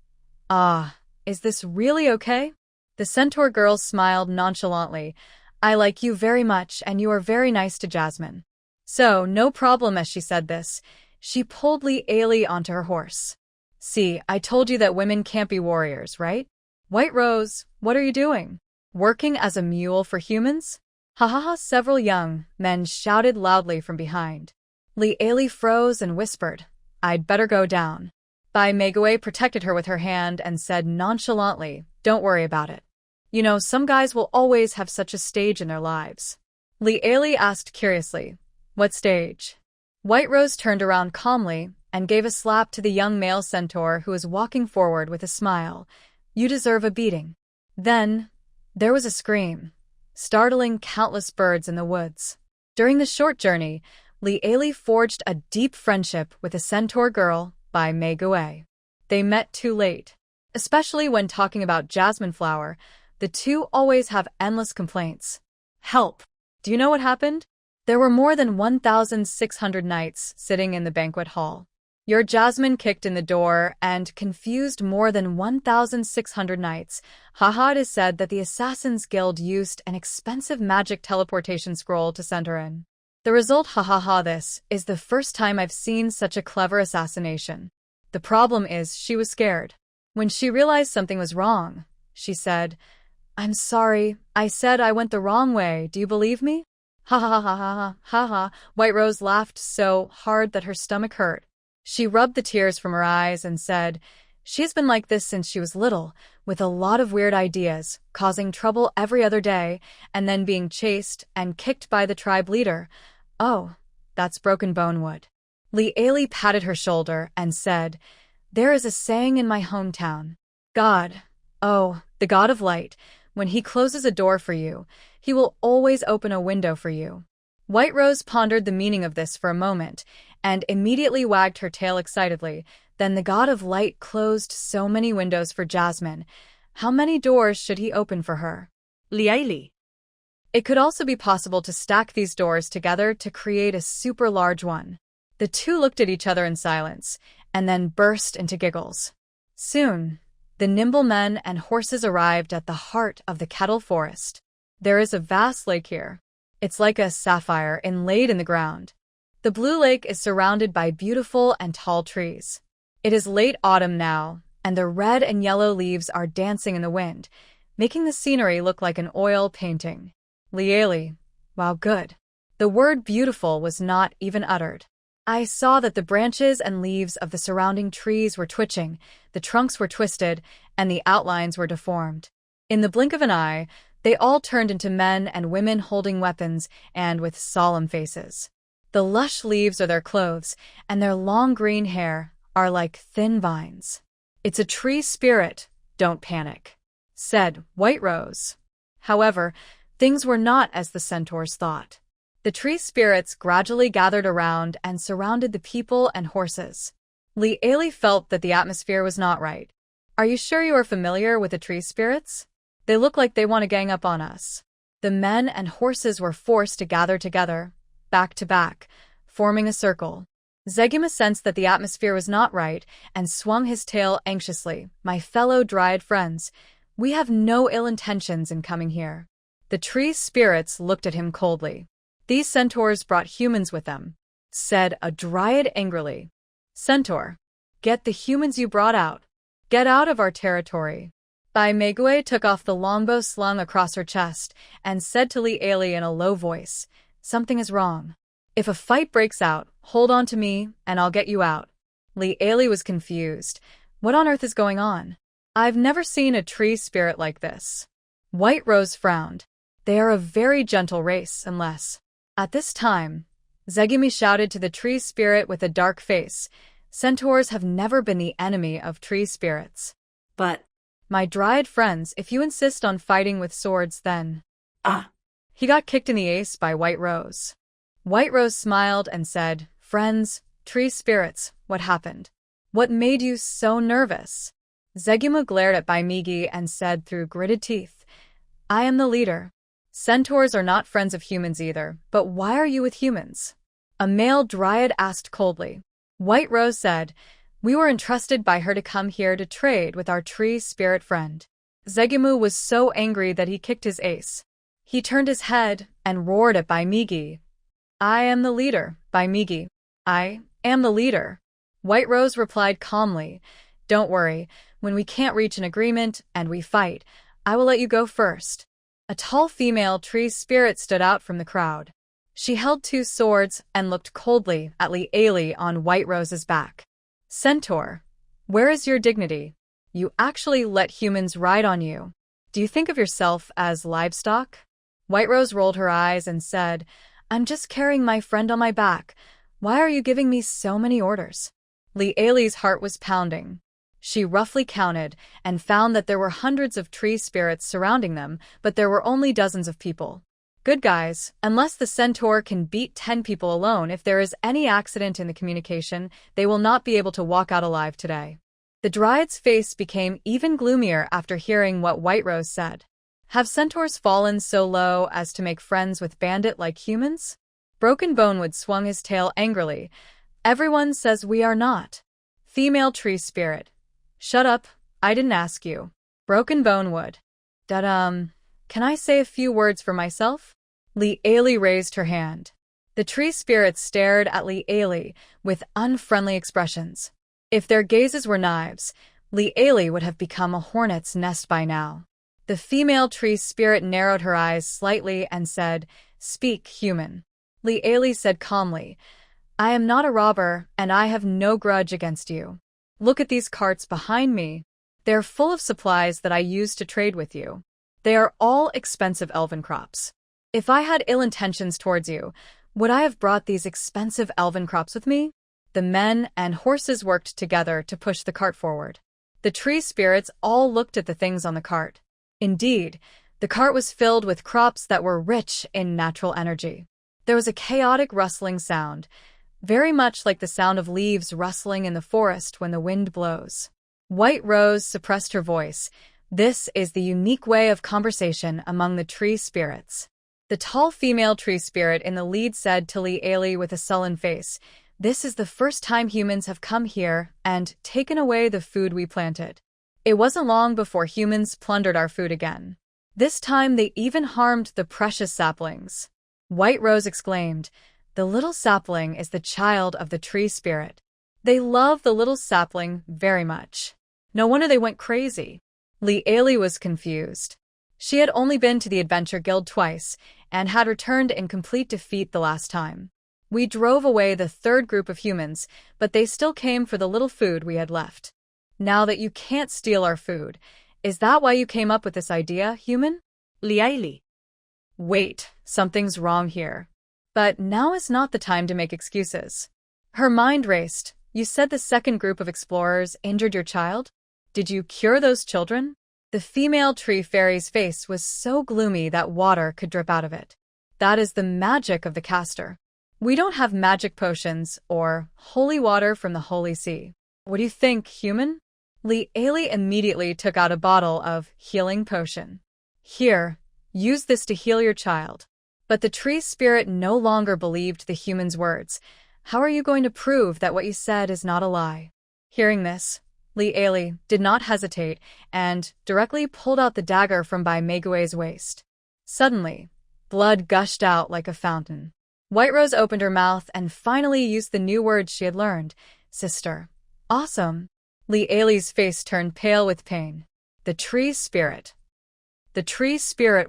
Ah, is this really okay? The centaur girl smiled nonchalantly. I like you very much and you are very nice to Jasmine. So, no problem. As she said this, she pulled Li Ailey onto her horse. See, I told you that women can't be warriors, right? White Rose, what are you doing? Working as a mule for humans? Ha ha ha, several young men shouted loudly from behind. Li Ailey froze and whispered, I'd better go down. Bai Meguei protected her with her hand and said nonchalantly, don't worry about it. You know, some guys will always have such a stage in their lives. Li Ailey asked curiously, what stage? White Rose turned around calmly and gave a slap to the young male centaur who was walking forward with a smile. You deserve a beating. Then, there was a scream, startling countless birds in the woods. During the short journey, Li Ailey forged a deep friendship with a centaur girl, by Manga. They met too late. Especially when talking about jasmine flower, the two always have endless complaints. Help! Do you know what happened? There were more than 1,600 knights sitting in the banquet hall. Your Jasmine kicked in the door and confused more than 1,600 knights. Haha, it is said that the Assassin's Guild used an expensive magic teleportation scroll to send her in. The result, this is the first time I've seen such a clever assassination. The problem is she was scared. When she realized something was wrong, she said, "I'm sorry, I said I went the wrong way, do you believe me?" Ha ha ha ha ha ha ha. White Rose laughed so hard that her stomach hurt. She rubbed the tears from her eyes and said, "She's been like this since she was little, with a lot of weird ideas, causing trouble every other day, and then being chased and kicked by the tribe leader. Oh, that's broken bone wood." Li patted her shoulder and said, "There is a saying in my hometown. God, the God of light, when he closes a door for you, he will always open a window for you." White Rose pondered the meaning of this for a moment and immediately wagged her tail excitedly. Then the God of light closed so many windows for Jasmine. How many doors should he open for her? Li. It could also be possible to stack these doors together to create a super large one. The two looked at each other in silence and then burst into giggles. Soon, the nimble men and horses arrived at the heart of the Kettle Forest. There is a vast lake here. It's like a sapphire inlaid in the ground. The blue lake is surrounded by beautiful and tall trees. It is late autumn now, and the red and yellow leaves are dancing in the wind, making the scenery look like an oil painting. Li, wow, good. The word beautiful was not even uttered. I saw that the branches and leaves of the surrounding trees were twitching, the trunks were twisted, and the outlines were deformed. In the blink of an eye, they all turned into men and women holding weapons and with solemn faces. The lush leaves are their clothes, and their long green hair are like thin vines. "It's a tree spirit, don't panic," said White Rose. However, things were not as the centaurs thought. The tree spirits gradually gathered around and surrounded the people and horses. Li felt that the atmosphere was not right. "Are you sure you are familiar with the tree spirits? They look like they want to gang up on us." The men and horses were forced to gather together, back to back, forming a circle. Zegima sensed that the atmosphere was not right and swung his tail anxiously. "My fellow Dryad friends, we have no ill intentions in coming here." The tree spirits looked at him coldly. "These centaurs brought humans with them," said a Dryad angrily. "Centaur, get the humans you brought out. Get out of our territory." Bai Meiguei took off the longbow slung across her chest and said to Li in a low voice, "Something is wrong. If a fight breaks out, hold on to me and I'll get you out." Li was confused. What on earth is going on? I've never seen a tree spirit like this. White Rose frowned. They are a very gentle race, unless... At this time, Zegimi shouted to the tree spirit with a dark face, "Centaurs have never been the enemy of tree spirits. But... my Dryad friends, if you insist on fighting with swords, then..." He got kicked in the ace by White Rose. White Rose smiled and said, "Friends, tree spirits, what happened? What made you so nervous?" Zegima glared at Baimigi and said through gritted teeth, "I am the leader. Centaurs are not friends of humans either, but why are you with humans?" A male Dryad asked coldly. White Rose said, "We were entrusted by her to come here to trade with our tree spirit friend." Zegimu was so angry that he kicked his ace. He turned his head and roared at Baimigi. "I am the leader, Baimigi. I am the leader." White Rose replied calmly, "Don't worry, when we can't reach an agreement and we fight, I will let you go first." A tall female tree spirit stood out from the crowd. She held two swords and looked coldly at Li on White Rose's back. "Centaur, where is your dignity? You actually let humans ride on you. Do you think of yourself as livestock?" White Rose rolled her eyes and said, "I'm just carrying my friend on my back. Why are you giving me so many orders?" Li's heart was pounding. She roughly counted and found that there were hundreds of tree spirits surrounding them, but there were only dozens of people. Good guys, unless the centaur can beat 10 people alone, if there is any accident in the communication, they will not be able to walk out alive today. The Dryad's face became even gloomier after hearing what White Rose said. Have centaurs fallen so low as to make friends with bandit-like humans? Broken Bonewood swung his tail angrily. Everyone says we are not. Female tree spirit. Shut up, I didn't ask you. Broken Bonewood. Can I say a few words for myself? Lee Ailey raised her hand. The tree spirits stared at Lee Ailey with unfriendly expressions. If their gazes were knives, Lee Ailey would have become a hornet's nest by now. The female tree spirit narrowed her eyes slightly and said, "Speak, human." Lee Ailey said calmly, "I am not a robber, and I have no grudge against you. Look at these carts behind me. They're full of supplies that I used to trade with you. They are all expensive elven crops. If I had ill intentions towards you, would I have brought these expensive elven crops with me?" The men and horses worked together to push the cart forward. The tree spirits all looked at the things on the cart. Indeed, the cart was filled with crops that were rich in natural energy. There was a chaotic rustling sound, very much like the sound of leaves rustling in the forest when the wind blows. White Rose suppressed her voice. This is the unique way of conversation among the tree spirits. The tall female tree spirit in the lead said to Lee Ailey with a sullen face, "This is the first time humans have come here and taken away the food we planted. It wasn't long before humans plundered our food again. This time they even harmed the precious saplings." White Rose exclaimed, "The little sapling is the child of the tree spirit. They love the little sapling very much. No wonder they went crazy." Lee Ailey was confused. She had only been to the Adventure Guild twice and had returned in complete defeat the last time. "We drove away the third group of humans, but they still came for the little food we had left. Now that you can't steal our food, is that why you came up with this idea, human?" Lee Ailey. Wait, something's wrong here. But now is not the time to make excuses. Her mind raced. "You said the second group of explorers injured your child? Did you cure those children?" The female tree fairy's face was so gloomy that water could drip out of it. "That is the magic of the caster. We don't have magic potions or holy water from the holy sea. What do you think, human?" Lee Ailey immediately took out a bottle of healing potion. "Here, use this to heal your child." But the tree spirit no longer believed the human's words. "How are you going to prove that what you said is not a lie?" Hearing this, Lee Ailey did not hesitate and directly pulled out the dagger from by Megue's waist. Suddenly, blood gushed out like a fountain. White Rose opened her mouth and finally used the new words she had learned. "Sister." "Awesome." Lee Ailey's face turned pale with pain. The tree spirit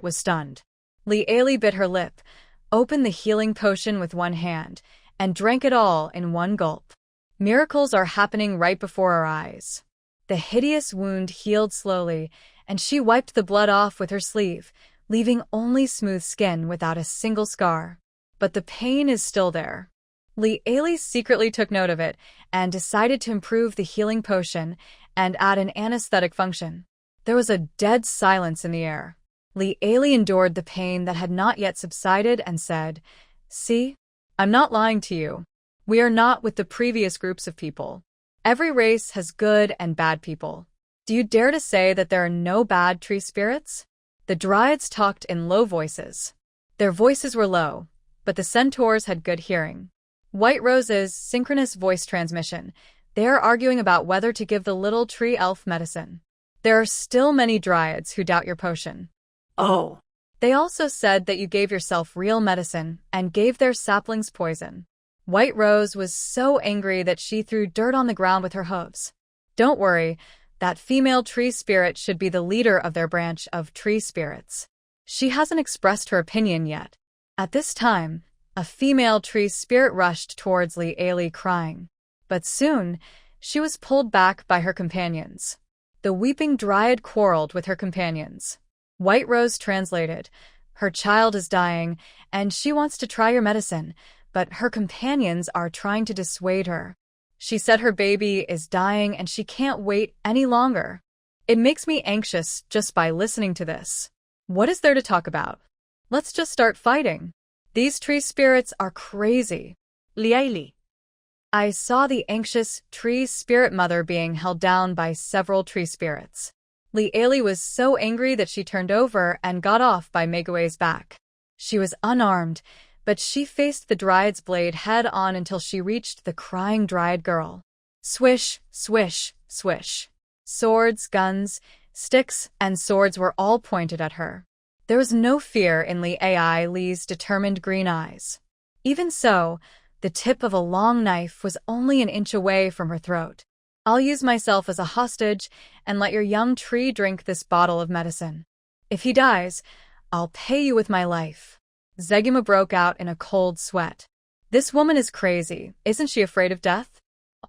was stunned. Lee Ailey bit her lip, opened the healing potion with one hand, and drank it all in one gulp. Miracles are happening right before our eyes. The hideous wound healed slowly, and she wiped the blood off with her sleeve, leaving only smooth skin without a single scar. But the pain is still there. Lee Ailey secretly took note of it and decided to improve the healing potion and add an anesthetic function. There was a dead silence in the air. Lee Ailey endured the pain that had not yet subsided and said, "See, I'm not lying to you. We are not with the previous groups of people. Every race has good and bad people. Do you dare to say that there are no bad tree spirits?" The Dryads talked in low voices. Their voices were low, but the centaurs had good hearing. White Rose's synchronous voice transmission. They are arguing about whether to give the little tree elf medicine. There are still many Dryads who doubt your potion. Oh. They also said that you gave yourself real medicine and gave their saplings poison. White Rose was so angry that she threw dirt on the ground with her hooves. "Don't worry, that female tree spirit should be the leader of their branch of tree spirits. She hasn't expressed her opinion yet." At this time, a female tree spirit rushed towards Lee Ailey crying. But soon, she was pulled back by her companions. The weeping Dryad quarreled with her companions. White Rose translated, "Her child is dying, and she wants to try your medicine, but her companions are trying to dissuade her. She said her baby is dying and she can't wait any longer. It makes me anxious just by listening to this. What is there to talk about?" Let's just start fighting. These tree spirits are crazy. Li Aili. I saw the anxious tree spirit mother being held down by several tree spirits. Li Aili was so angry that she turned over and got off by Megue's back. She was unarmed, but she faced the Dryad's blade head-on until she reached the crying Dryad girl. Swish, swish, swish. Swords, guns, sticks, and swords were all pointed at her. There was no fear in Li Aili's determined green eyes. Even so, the tip of a long knife was only an inch away from her throat. I'll use myself as a hostage and let your young tree drink this bottle of medicine. If he dies, I'll pay you with my life. Zeguma broke out in a cold sweat. This woman is crazy. Isn't she afraid of death?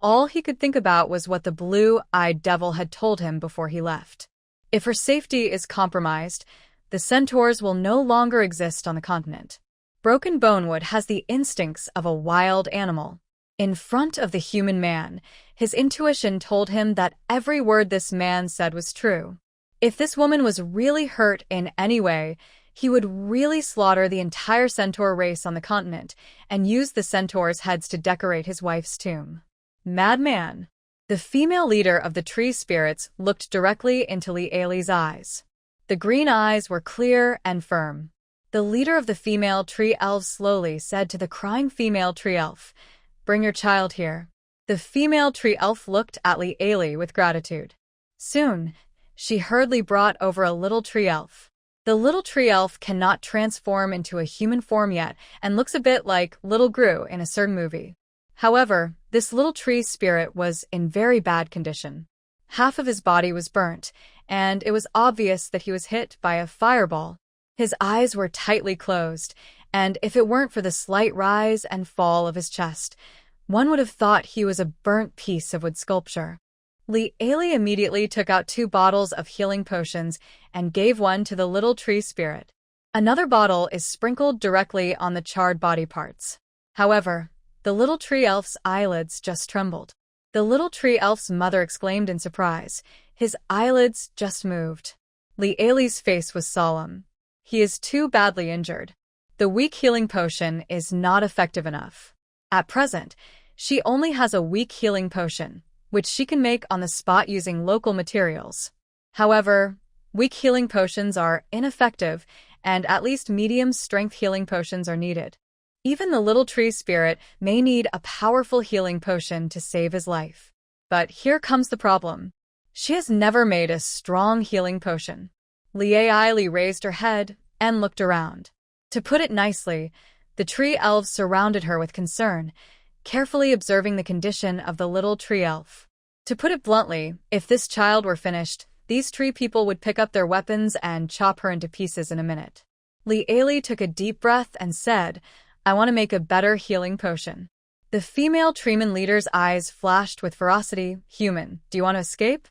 All he could think about was what the blue-eyed devil had told him before he left. If her safety is compromised, the centaurs will no longer exist on the continent. Broken Bonewood has the instincts of a wild animal. In front of the human man, his intuition told him that every word this man said was true. If this woman was really hurt in any way, he would really slaughter the entire centaur race on the continent and use the centaurs' heads to decorate his wife's tomb. Madman! The female leader of the tree spirits looked directly into Li Aili's eyes. The green eyes were clear and firm. The leader of the female tree elves slowly said to the crying female tree elf, "Bring your child here." The female tree elf looked at Li Aili with gratitude. Soon, she hurriedly brought over a little tree elf. The little tree elf cannot transform into a human form yet and looks a bit like Little Gru in a certain movie. However, this little tree spirit was in very bad condition. Half of his body was burnt, and it was obvious that he was hit by a fireball. His eyes were tightly closed, and if it weren't for the slight rise and fall of his chest, one would have thought he was a burnt piece of wood sculpture. Li Aili immediately took out 2 bottles of healing potions and gave one to the little tree spirit. Another bottle is sprinkled directly on the charred body parts. However, the little tree elf's eyelids just trembled. The little tree elf's mother exclaimed in surprise. His eyelids just moved. Li Aili's face was solemn. He is too badly injured. The weak healing potion is not effective enough. At present, she only has a weak healing potion, which she can make on the spot using local materials. However, weak healing potions are ineffective, and at least medium-strength healing potions are needed. Even the little tree spirit may need a powerful healing potion to save his life. But here comes the problem. She has never made a strong healing potion. Li Aili raised her head and looked around. To put it nicely, the tree elves surrounded her with concern, carefully observing the condition of the little tree elf. To put it bluntly, if this child were finished, these tree people would pick up their weapons and chop her into pieces in a minute. Li Aili took a deep breath and said, "I want to make a better healing potion." The female treeman leader's eyes flashed with ferocity. "Human, do you want to escape?"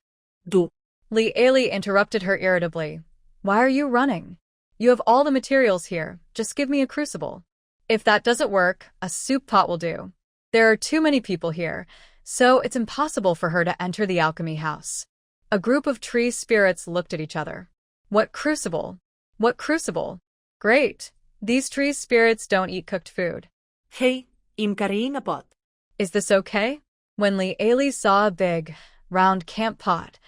Do. Li Aili interrupted her irritably. "Why are you running? You have all the materials here. Just give me a crucible. If that doesn't work, a soup pot will do. There are too many people here, so it's impossible for her to enter the alchemy house." A group of tree spirits looked at each other. What crucible? What crucible? Great. These tree spirits don't eat cooked food. Hey, im kariin a pot. Is this okay? When Li Aili saw a big, round camp pot,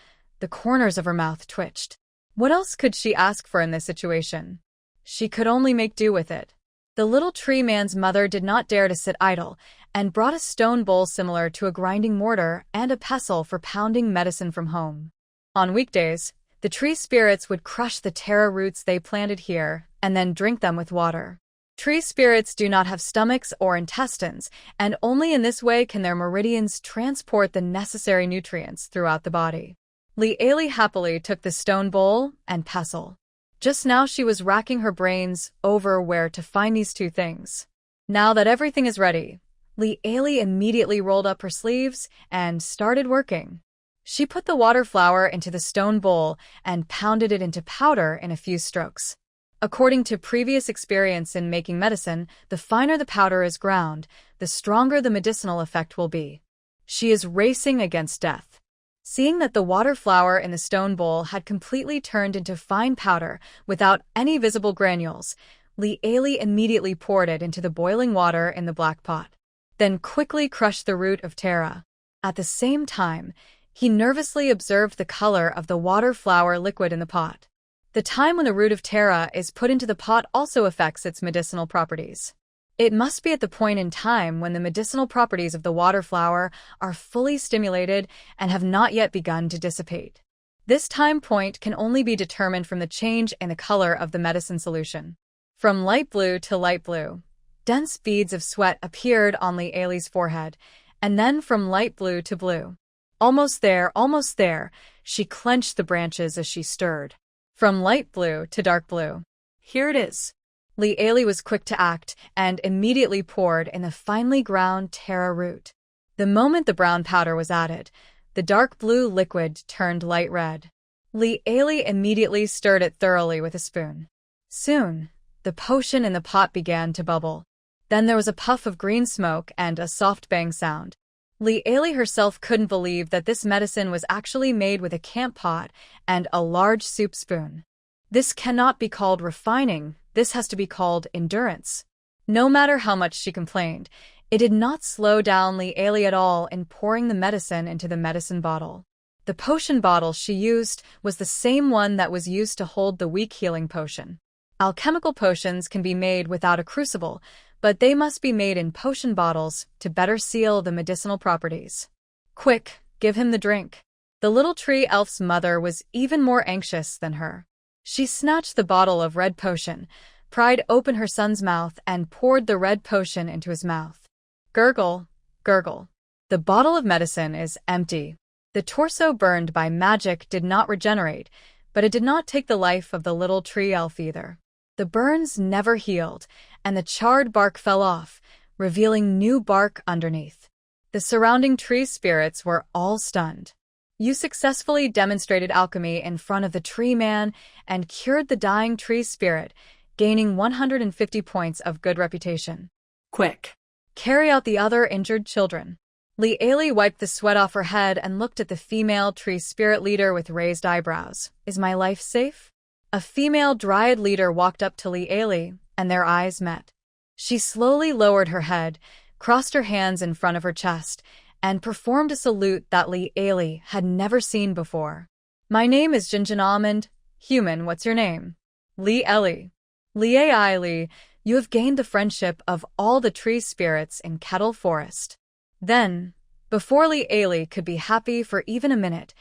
the corners of her mouth twitched. What else could she ask for in this situation? She could only make do with it. The little tree man's mother did not dare to sit idle, and brought a stone bowl similar to a grinding mortar and a pestle for pounding medicine from home. On weekdays, the tree spirits would crush the taro roots they planted here and then drink them with water. Tree spirits do not have stomachs or intestines, and only in this way can their meridians transport the necessary nutrients throughout the body. Li Aili happily took the stone bowl and pestle. Just now she was racking her brains over where to find these 2 things. Now that everything is ready, Li Aili immediately rolled up her sleeves and started working. She put the water flour into the stone bowl and pounded it into powder in a few strokes. According to previous experience in making medicine, the finer the powder is ground, the stronger the medicinal effect will be. She is racing against death. Seeing that the water flour in the stone bowl had completely turned into fine powder without any visible granules, Li Aili immediately poured it into the boiling water in the black pot, then quickly crushed the root of Tara. At the same time, he nervously observed the color of the water flower liquid in the pot. The time when the root of Tara is put into the pot also affects its medicinal properties. It must be at the point in time when the medicinal properties of the water flower are fully stimulated and have not yet begun to dissipate. This time point can only be determined from the change in the color of the medicine solution. From light blue to light blue, dense beads of sweat appeared on Li Aili's forehead, and then from light blue to blue. Almost there, she clenched the branches as she stirred. From light blue to dark blue. Here it is. Li Aili was quick to act and immediately poured in the finely ground Tara root. The moment the brown powder was added, the dark blue liquid turned light red. Li Aili immediately stirred it thoroughly with a spoon. Soon, the potion in the pot began to bubble. Then there was a puff of green smoke and a soft bang sound. Li Aili herself couldn't believe that this medicine was actually made with a camp pot and a large soup spoon. This cannot be called refining, this has to be called endurance. No matter how much she complained, it did not slow down Li Aili at all in pouring the medicine into the medicine bottle. The potion bottle she used was the same one that was used to hold the weak healing potion. Alchemical potions can be made without a crucible, but they must be made in potion bottles to better seal the medicinal properties. Quick, give him the drink. The little tree elf's mother was even more anxious than her. She snatched the bottle of red potion, pried open her son's mouth, and poured the red potion into his mouth. Gurgle, gurgle. The bottle of medicine is empty. The torso burned by magic did not regenerate, but it did not take the life of the little tree elf either. The burns never healed, and the charred bark fell off, revealing new bark underneath. The surrounding tree spirits were all stunned. You successfully demonstrated alchemy in front of the tree man and cured the dying tree spirit, gaining 150 points of good reputation. Quick. Carry out the other injured children. Li Aili wiped the sweat off her head and looked at the female tree spirit leader with raised eyebrows. Is my life safe? A female dryad leader walked up to Li Aili, and their eyes met. She slowly lowered her head, crossed her hands in front of her chest, and performed a salute that Li Aili had never seen before. My name is Jinjin Almond. Human, what's your name? Li Aili. Li Aili, you have gained the friendship of all the tree spirits in Kettle Forest. Then, before Li Aili could be happy for even a minute,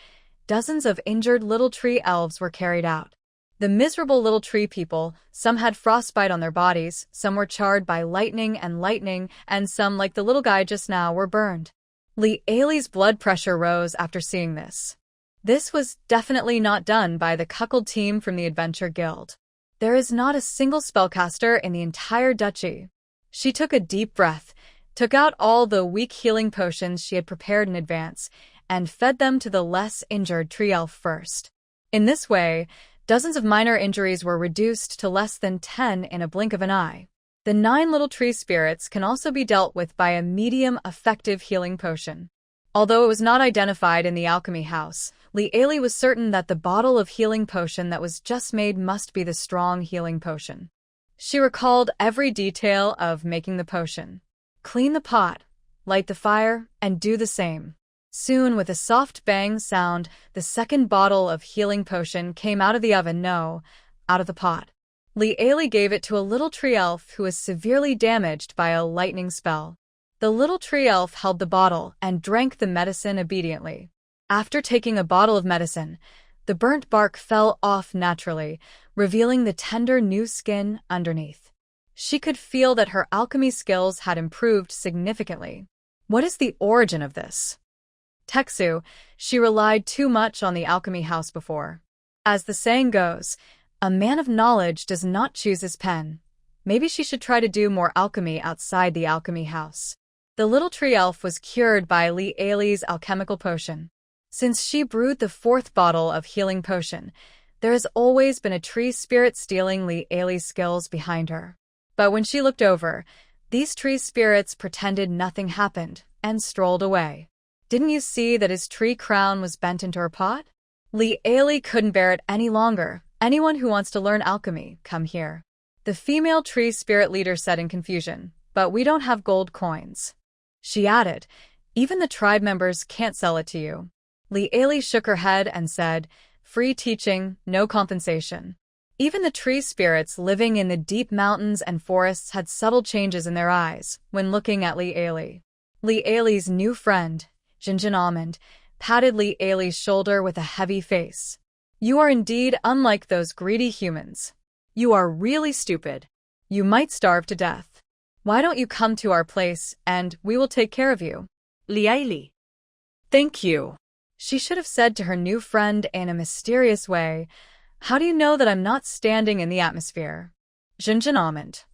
dozens of injured little tree elves were carried out. The miserable little tree people, some had frostbite on their bodies, some were charred by lightning, and some, like the little guy just now, were burned. Li Aili's blood pressure rose after seeing this. This was definitely not done by the cuckold team from the Adventure Guild. There is not a single spellcaster in the entire duchy. She took a deep breath, took out all the weak healing potions she had prepared in advance, and fed them to the less injured tree elf first. In this way, dozens of minor injuries were reduced to less than 10 in a blink of an eye. The 9 little tree spirits can also be dealt with by a medium effective healing potion. Although it was not identified in the alchemy house, Li Aili was certain that the bottle of healing potion that was just made must be the strong healing potion. She recalled every detail of making the potion. Clean the pot, light the fire, and do the same. Soon, with a soft bang sound, the second bottle of healing potion came out of the oven, out of the pot. Li Aili gave it to a little tree elf who was severely damaged by a lightning spell. The little tree elf held the bottle and drank the medicine obediently. After taking a bottle of medicine, the burnt bark fell off naturally, revealing the tender new skin underneath. She could feel that her alchemy skills had improved significantly. What is the origin of this? Teksu, she relied too much on the alchemy house before. As the saying goes, a man of knowledge does not choose his pen. Maybe she should try to do more alchemy outside the alchemy house. The little tree elf was cured by Li Aili's alchemical potion. Since she brewed the 4th bottle of healing potion, there has always been a tree spirit stealing Li Aili's skills behind her. But when she looked over, these tree spirits pretended nothing happened and strolled away. Didn't you see that his tree crown was bent into her pot? Li Aili couldn't bear it any longer. Anyone who wants to learn alchemy, come here. the female tree spirit leader said in confusion, but we don't have gold coins. She added, even the tribe members can't sell it to you. Lieli shook her head and said, free teaching, no compensation. Even the tree spirits living in the deep mountains and forests had subtle changes in their eyes when looking at Lieli. Lieli's new friend, Jinjin Almond, patted Lieli's shoulder with a heavy face. You are indeed unlike those greedy humans. You are really stupid. You might starve to death. Why don't you come to our place and we will take care of you? Lieli. Thank you. She should have said to her new friend in a mysterious way, how do you know that I'm not standing in the atmosphere? Jinjin Almond.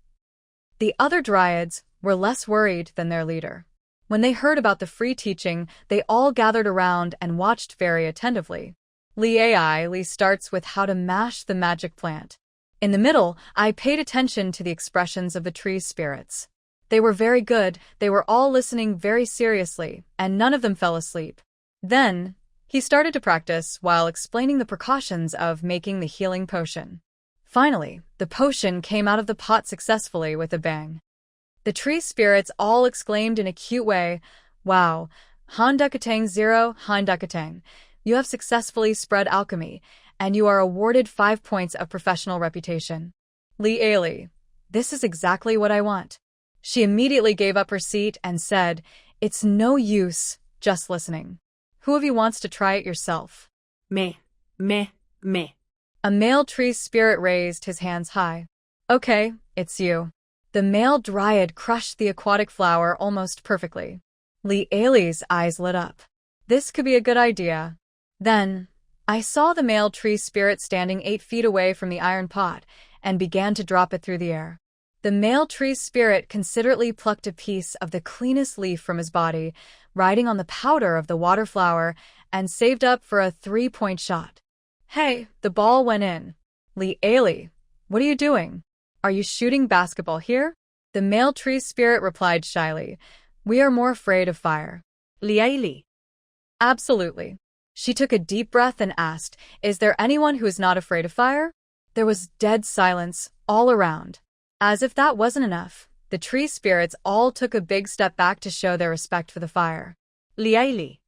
The other dryads were less worried than their leader. When they heard about the free teaching, they all gathered around and watched very attentively. Lieli starts with how to mash the magic plant. In the middle, I paid attention to the expressions of the tree spirits. They were very good, they were all listening very seriously, and none of them fell asleep. Then, he started to practice while explaining the precautions of making the healing potion. Finally, the potion came out of the pot successfully with a bang. The tree spirits all exclaimed in a cute way, wow, Handekatang 0, Handekatang. You have successfully spread alchemy, and you are awarded 5 points of professional reputation. Lieli, this is exactly what I want. She immediately gave up her seat and said, it's no use just listening. Who of you wants to try it yourself? Me. A male tree spirit raised his hands high. Okay, it's you. The male dryad crushed the aquatic flower almost perfectly. Lieli's eyes lit up. This could be a good idea. Then, I saw the male tree spirit standing 8 feet away from the iron pot and began to drop it through the air. The male tree spirit considerately plucked a piece of the cleanest leaf from his body, riding on the powder of the water flower, and saved up for a 3-point shot. Hey, the ball went in. Lieli, what are you doing? Are you shooting basketball here? The male tree spirit replied shyly, we are more afraid of fire. Lieli. Absolutely. She took a deep breath and asked, is there anyone who is not afraid of fire? There was dead silence all around. As if that wasn't enough, the tree spirits all took a big step back to show their respect for the fire. Lieli.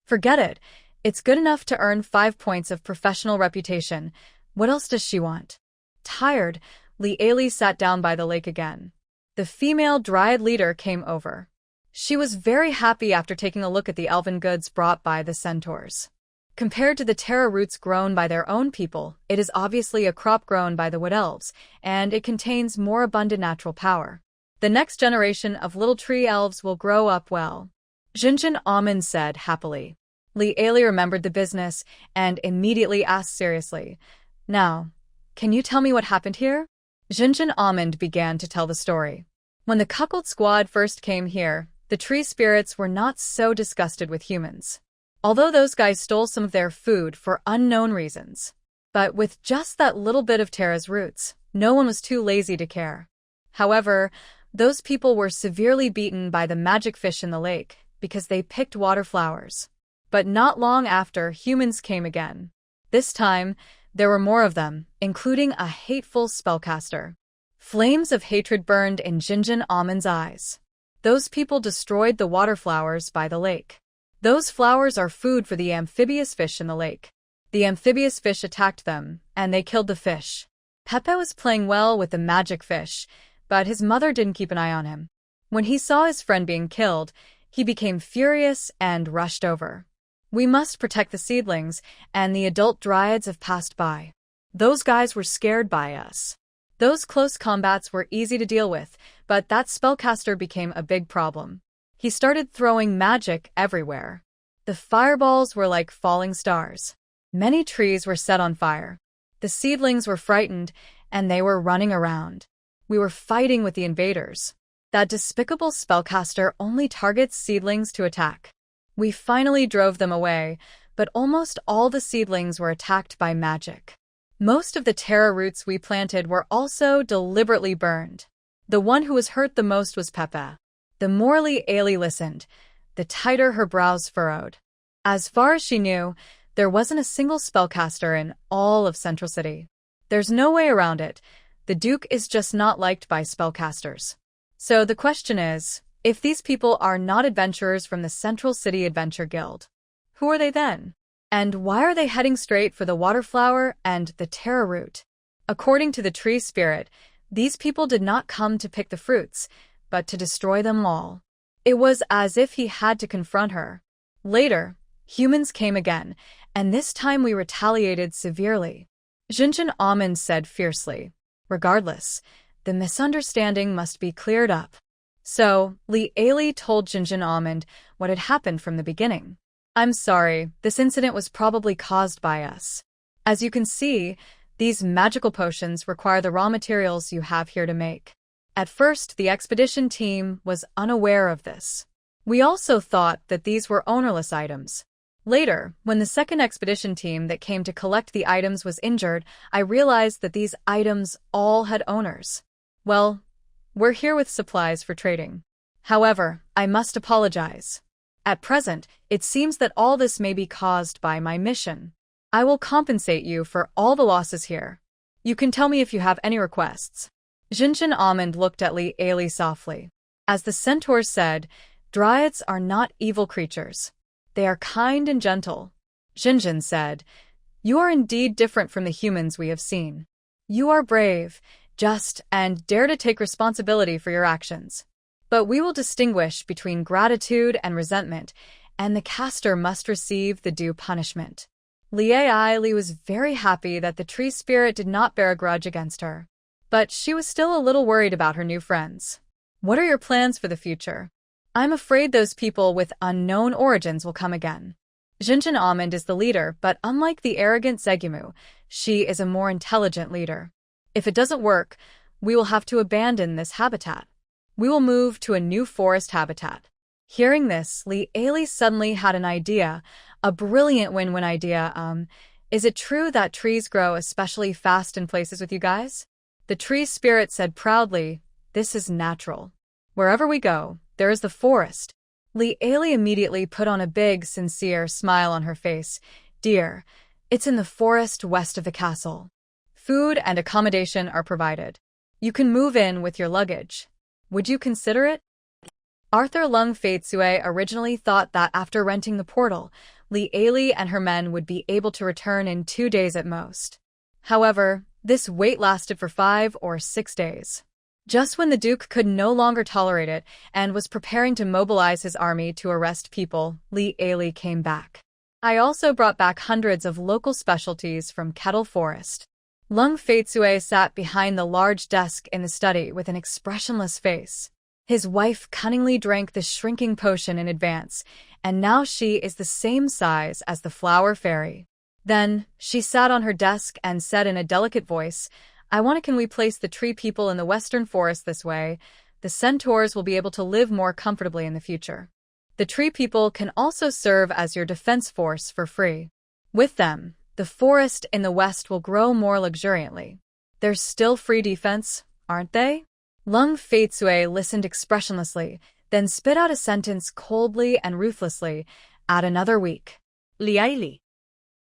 Forget it. It's good enough to earn 5 points of professional reputation. What else does she want? Tired, Lieli sat down by the lake again. The female dryad leader came over. She was very happy after taking a look at the elven goods brought by the centaurs. Compared to the taro roots grown by their own people, it is obviously a crop grown by the wood elves, and it contains more abundant natural power. The next generation of little tree elves will grow up well. Jinjin Almond said happily. Lieli remembered the business and immediately asked seriously, now, can you tell me what happened here? Jinjin Almond began to tell the story. When the cuckold squad first came here, the tree spirits were not so disgusted with humans. Although those guys stole some of their food for unknown reasons. But with just that little bit of Terra's roots, no one was too lazy to care. However, those people were severely beaten by the magic fish in the lake because they picked water flowers. But not long after, humans came again. This time, there were more of them, including a hateful spellcaster. Flames of hatred burned in Jinjin Almond's eyes. Those people destroyed the water flowers by the lake. Those flowers are food for the amphibious fish in the lake. The amphibious fish attacked them, and they killed the fish. Pepe was playing well with the magic fish, but his mother didn't keep an eye on him. When he saw his friend being killed, he became furious and rushed over. We must protect the seedlings, and the adult dryads have passed by. Those guys were scared by us. Those close combats were easy to deal with, but that spellcaster became a big problem. He started throwing magic everywhere. The fireballs were like falling stars. Many trees were set on fire. The seedlings were frightened, and they were running around. We were fighting with the invaders. That despicable spellcaster only targets seedlings to attack. We finally drove them away, but almost all the seedlings were attacked by magic. Most of the taro roots we planted were also deliberately burned. The one who was hurt the most was Pepe. The more Lieli listened, the tighter her brows furrowed. As far as she knew, there wasn't a single spellcaster in all of Central City. There's no way around it. The Duke is just not liked by spellcasters. So the question is, if these people are not adventurers from the Central City Adventure Guild, who are they then? And why are they heading straight for the Waterflower and the Terra Root? According to the tree spirit, these people did not come to pick the fruits, but to destroy them all. It was as if he had to confront her. Later, humans came again, and this time we retaliated severely. Jinjin Almond said fiercely. Regardless, the misunderstanding must be cleared up. So, Li Ailey told Jinjin Almond what had happened from the beginning. I'm sorry, this incident was probably caused by us. As you can see, these magical potions require the raw materials you have here to make. At first, the expedition team was unaware of this. We also thought that these were ownerless items. Later, when the second expedition team that came to collect the items was injured, I realized that these items all had owners. Well, we're here with supplies for trading. However, I must apologize. At present, it seems that all this may be caused by my mission. I will compensate you for all the losses here. You can tell me if you have any requests. Jinjin Almond looked at Li Ailey softly. As the centaur said, dryads are not evil creatures. They are kind and gentle. Jinjin said, you are indeed different from the humans we have seen. You are brave, just, and dare to take responsibility for your actions. But we will distinguish between gratitude and resentment, and the caster must receive the due punishment. Li Ailey was very happy that the tree spirit did not bear a grudge against her. But she was still a little worried about her new friends. What are your plans for the future? I'm afraid those people with unknown origins will come again. Jinjin Almond is the leader, but unlike the arrogant Zegumu, she is a more intelligent leader. If it doesn't work, we will have to abandon this habitat. We will move to a new forest habitat. Hearing this, Li Ailey suddenly had an idea, a brilliant win-win idea. Is it true that trees grow especially fast in places with you guys? The tree spirit said proudly, this is natural. Wherever we go, there is the forest. Li Ailey immediately put on a big, sincere smile on her face. Dear, it's in the forest west of the castle. Food and accommodation are provided. You can move in with your luggage. Would you consider it? Arthur Lung Faitsue originally thought that after renting the portal, Li Ailey and her men would be able to return in 2 days at most. However, this wait lasted for 5 or 6 days. Just when the Duke could no longer tolerate it and was preparing to mobilize his army to arrest people, Li Ailey came back. I also brought back hundreds of local specialties from Kettle Forest. Lung Faitsue sat behind the large desk in the study with an expressionless face. His wife cunningly drank the shrinking potion in advance, and now she is the same size as the flower fairy. Then, she sat on her desk and said in a delicate voice, can we place the tree people in the western forest this way? The centaurs will be able to live more comfortably in the future. The tree people can also serve as your defense force for free. With them, the forest in the west will grow more luxuriantly. There's still free defense, aren't they? Lung Faitsue listened expressionlessly, then spit out a sentence coldly and ruthlessly. Add another week. Li Ailey.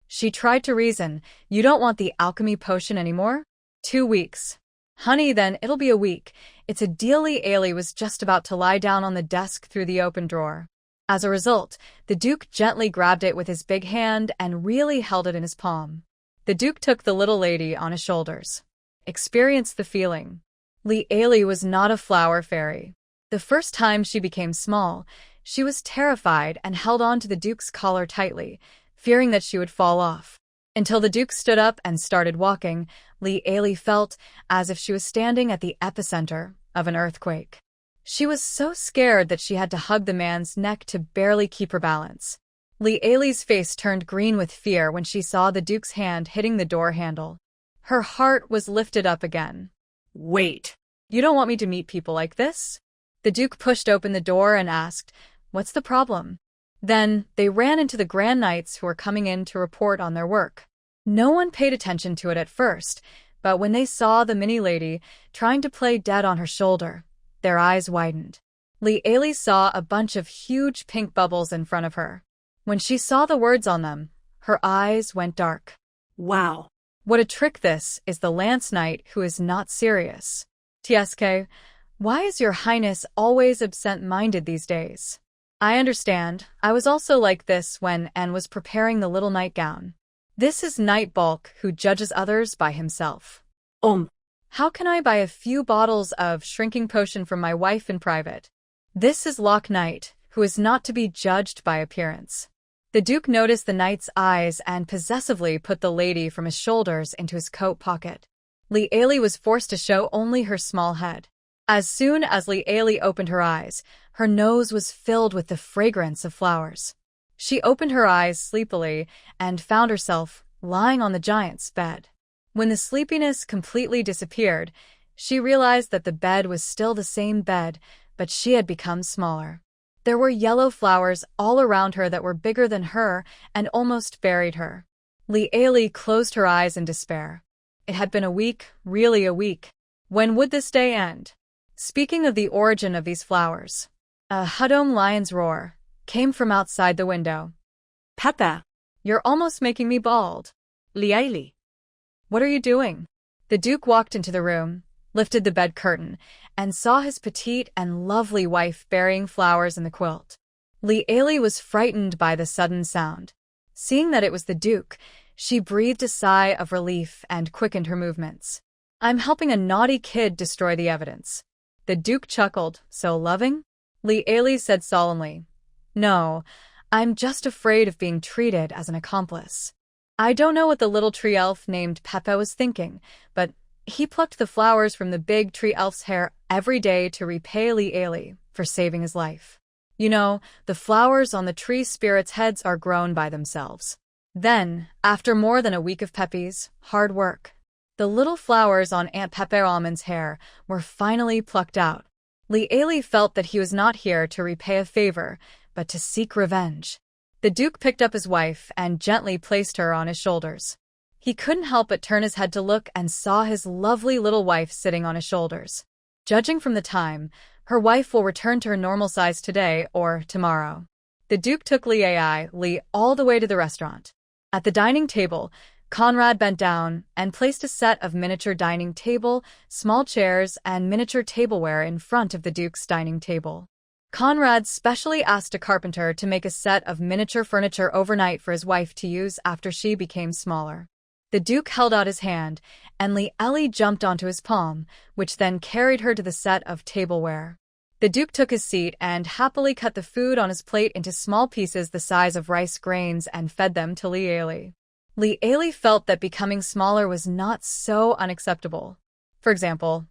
She tried to reason. You don't want the alchemy potion anymore? 2 weeks. Honey, then it'll be a week. It's a deal. Li Ailey was just about to lie down on the desk through the open drawer. As a result, the Duke gently grabbed it with his big hand and really held it in his palm. The Duke took the little lady on his shoulders. Experienced the feeling. Li Ailey was not a flower fairy. The first time she became small, she was terrified and held on to the Duke's collar tightly, fearing that she would fall off. Until the Duke stood up and started walking, Li Ailey felt as if she was standing at the epicenter of an earthquake. She was so scared that she had to hug the man's neck to barely keep her balance. Li Ailey's face turned green with fear when she saw the Duke's hand hitting the door handle. Her heart was lifted up again. Wait. You don't want me to meet people like this? The Duke pushed open the door and asked, what's the problem? Then, they ran into the Grand Knights who were coming in to report on their work. No one paid attention to it at first, but when they saw the mini lady trying to play dead on her shoulder, their eyes widened. Li Ailey saw a bunch of huge pink bubbles in front of her. When she saw the words on them, her eyes went dark. Wow. What a trick this is the Lance Knight who is not serious. TSK, why is your highness always absent-minded these days? I understand. I was also like this when Anne was preparing the little nightgown. This is Knight Bulk who judges others by himself. How can I buy a few bottles of shrinking potion from my wife in private? This is Lock Knight, who is not to be judged by appearance. The Duke noticed the knight's eyes and possessively put the lady from his shoulders into his coat pocket. Li Ailey was forced to show only her small head. As soon as Li Ailey opened her eyes, her nose was filled with the fragrance of flowers. She opened her eyes sleepily and found herself lying on the giant's bed. When the sleepiness completely disappeared, she realized that the bed was still the same bed, but she had become smaller. There were yellow flowers all around her that were bigger than her and almost buried her. Li Ailey closed her eyes in despair. It had been a week, really a week. When would this day end? Speaking of the origin of these flowers, a Hudome lion's roar came from outside the window. Papa, You're almost making me bald. Li Ailey. What are you doing? The Duke walked into the room, lifted the bed curtain, and saw his petite and lovely wife burying flowers in the quilt. Li Ailey was frightened by the sudden sound. Seeing that it was the Duke, she breathed a sigh of relief and quickened her movements. I'm helping a naughty kid destroy the evidence. The Duke chuckled. So loving? Li Ailey said solemnly. No, I'm just afraid of being treated as an accomplice. I don't know what the little tree elf named Pepe was thinking, but he plucked the flowers from the big tree elf's hair every day to repay Li Ailey for saving his life. You know, the flowers on the tree spirits' heads are grown by themselves. Then, after more than a week of Pepe's hard work, the little flowers on Aunt Pepe Almond's hair were finally plucked out. Li Ailey felt that he was not here to repay a favor, but to seek revenge. The Duke picked up his wife and gently placed her on his shoulders. He couldn't help but turn his head to look and saw his lovely little wife sitting on his shoulders. Judging from the time, her wife will return to her normal size today or tomorrow. The Duke took Li Ailey all the way to the restaurant. At the dining table, Conrad bent down and placed a set of miniature dining table, small chairs, and miniature tableware in front of the Duke's dining table. Conrad specially asked a carpenter to make a set of miniature furniture overnight for his wife to use after she became smaller. The Duke held out his hand, and Li Ailey jumped onto his palm, which then carried her to the set of tableware. The Duke took his seat and happily cut the food on his plate into small pieces the size of rice grains and fed them to Li Ailey. Li Ailey felt that becoming smaller was not so unacceptable. For example,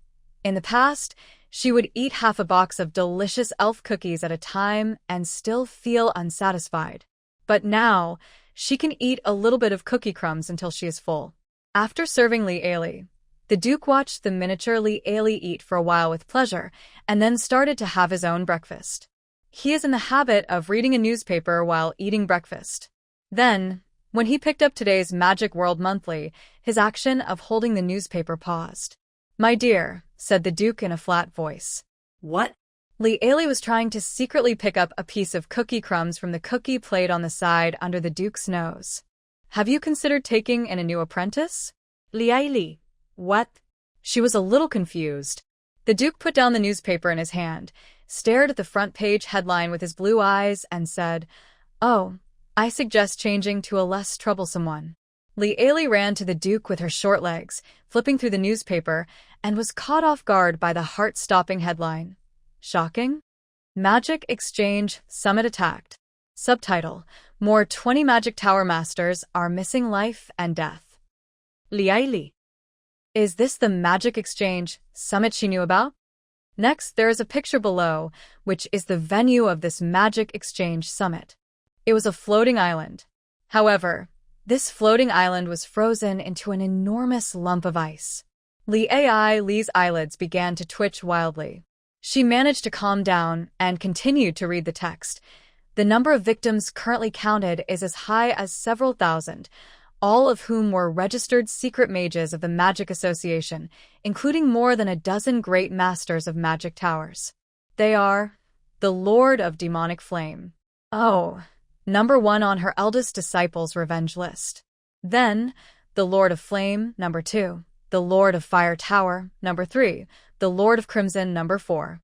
in the past, she would eat half a box of delicious elf cookies at a time and still feel unsatisfied. But now, she can eat a little bit of cookie crumbs until she is full. After serving Li Ailey, the Duke watched the miniature Li Ailey eat for a while with pleasure and then started to have his own breakfast. He is in the habit of reading a newspaper while eating breakfast. Then, when he picked up today's Magic World Monthly, his action of holding the newspaper paused. My dear, said the Duke in a flat voice. What? Li Ailey was trying to secretly pick up a piece of cookie crumbs from the cookie plate on the side under the Duke's nose. Have you considered taking in a new apprentice? Li Ailey. What? She was a little confused. The Duke put down the newspaper in his hand, stared at the front page headline with his blue eyes, and said, Oh, I suggest changing to a less troublesome one. Li Ailey ran to the Duke with her short legs, flipping through the newspaper, and was caught off guard by the heart-stopping headline. Shocking? Magic Exchange Summit Attacked. Subtitle, More 20 Magic Tower Masters are missing life and death. Li Ailey. Is this the Magic Exchange Summit she knew about? Next, there is a picture below, which is the venue of this Magic Exchange Summit. It was a floating island. However, this floating island was frozen into an enormous lump of ice. Li Ailey's eyelids began to twitch wildly. She managed to calm down and continued to read the text. The number of victims currently counted is as high as several thousand, all of whom were registered secret mages of the Magic Association, including more than a dozen great masters of magic towers. They are the Lord of Demonic Flame. Oh, number 1 on her eldest disciple's revenge list. Then, the Lord of Flame, number 2, the Lord of Fire Tower, number 3, the Lord of Crimson, number 4.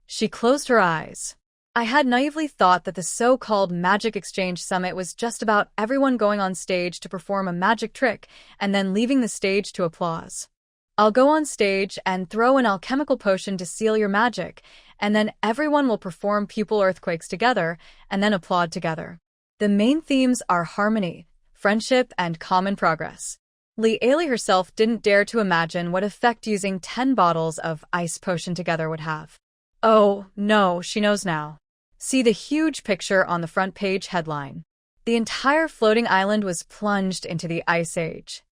She closed her eyes. I had naively thought that the so-called Magic Exchange Summit was just about everyone going on stage to perform a magic trick and then leaving the stage to applause. I'll go on stage and throw an alchemical potion to seal your magic, and then everyone will perform pupil earthquakes together and then applaud together. The main themes are harmony, friendship, and common progress. Lee Ailey herself didn't dare to imagine what effect using 10 bottles of ice potion together would have. Oh, no, she knows now. See the huge picture on the front page headline. The entire floating island was plunged into the Ice Age.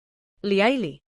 Lee Ailey.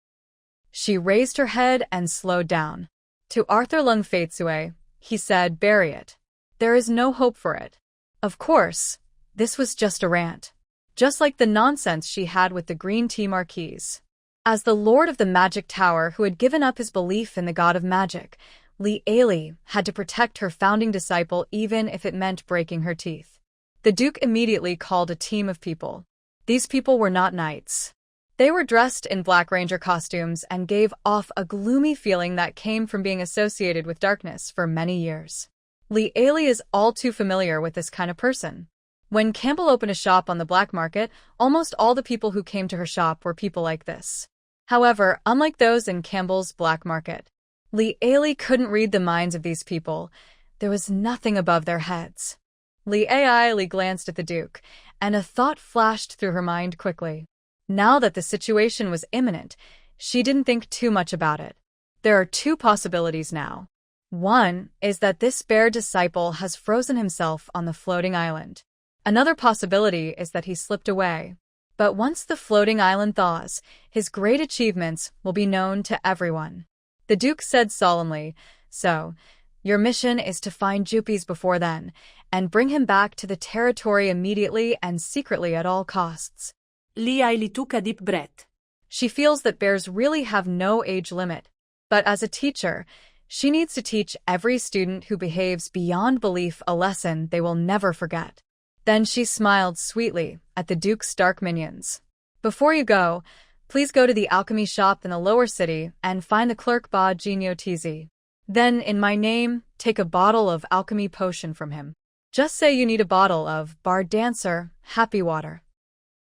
She raised her head and slowed down. To Arthur Lung Faitsue, he said, "Bury it. There is no hope for it." Of course, this was just a rant. Just like the nonsense she had with the Green Tea Marquise. As the Lord of the Magic Tower who had given up his belief in the god of magic, Lee Ailey had to protect her founding disciple even if it meant breaking her teeth. The Duke immediately called a team of people. These people were not knights. They were dressed in Black Ranger costumes and gave off a gloomy feeling that came from being associated with darkness for many years. Lee Ailey is all too familiar with this kind of person. When Campbell opened a shop on the black market, almost all the people who came to her shop were people like this. However, unlike those in Campbell's black market, Lee Ailey couldn't read the minds of these people. There was nothing above their heads. Lee Ailey glanced at the Duke, and a thought flashed through her mind quickly. Now that the situation was imminent, she didn't think too much about it. There are two possibilities now. One is that this bear disciple has frozen himself on the floating island. Another possibility is that he slipped away. But once the floating island thaws, his great achievements will be known to everyone. The Duke said solemnly, "So, your mission is to find Jupes before then, and bring him back to the territory immediately and secretly at all costs." Lee Ailey took a deep breath. She feels that bears really have no age limit. But as a teacher, she needs to teach every student who behaves beyond belief a lesson they will never forget. Then she smiled sweetly at the Duke's dark minions. "Before you go, please go to the alchemy shop in the lower city and find the clerk Ba Jinyo Tizi. Then, in my name, take a bottle of alchemy potion from him. Just say you need a bottle of Bar Dancer, Happy Water."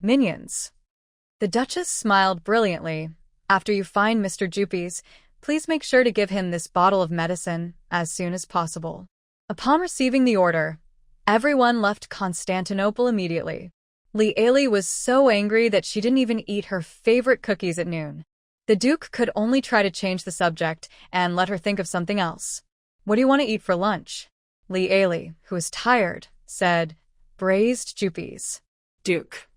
Minions. The Duchess smiled brilliantly. "After you find Mr. Jupes, please make sure to give him this bottle of medicine as soon as possible." Upon receiving the order, everyone left Constantinople immediately. Lee Ailey was so angry that she didn't even eat her favorite cookies at noon. The Duke could only try to change the subject and let her think of something else. "What do you want to eat for lunch?" Lee Ailey, who was tired, said, "Braised Jupes." Duke.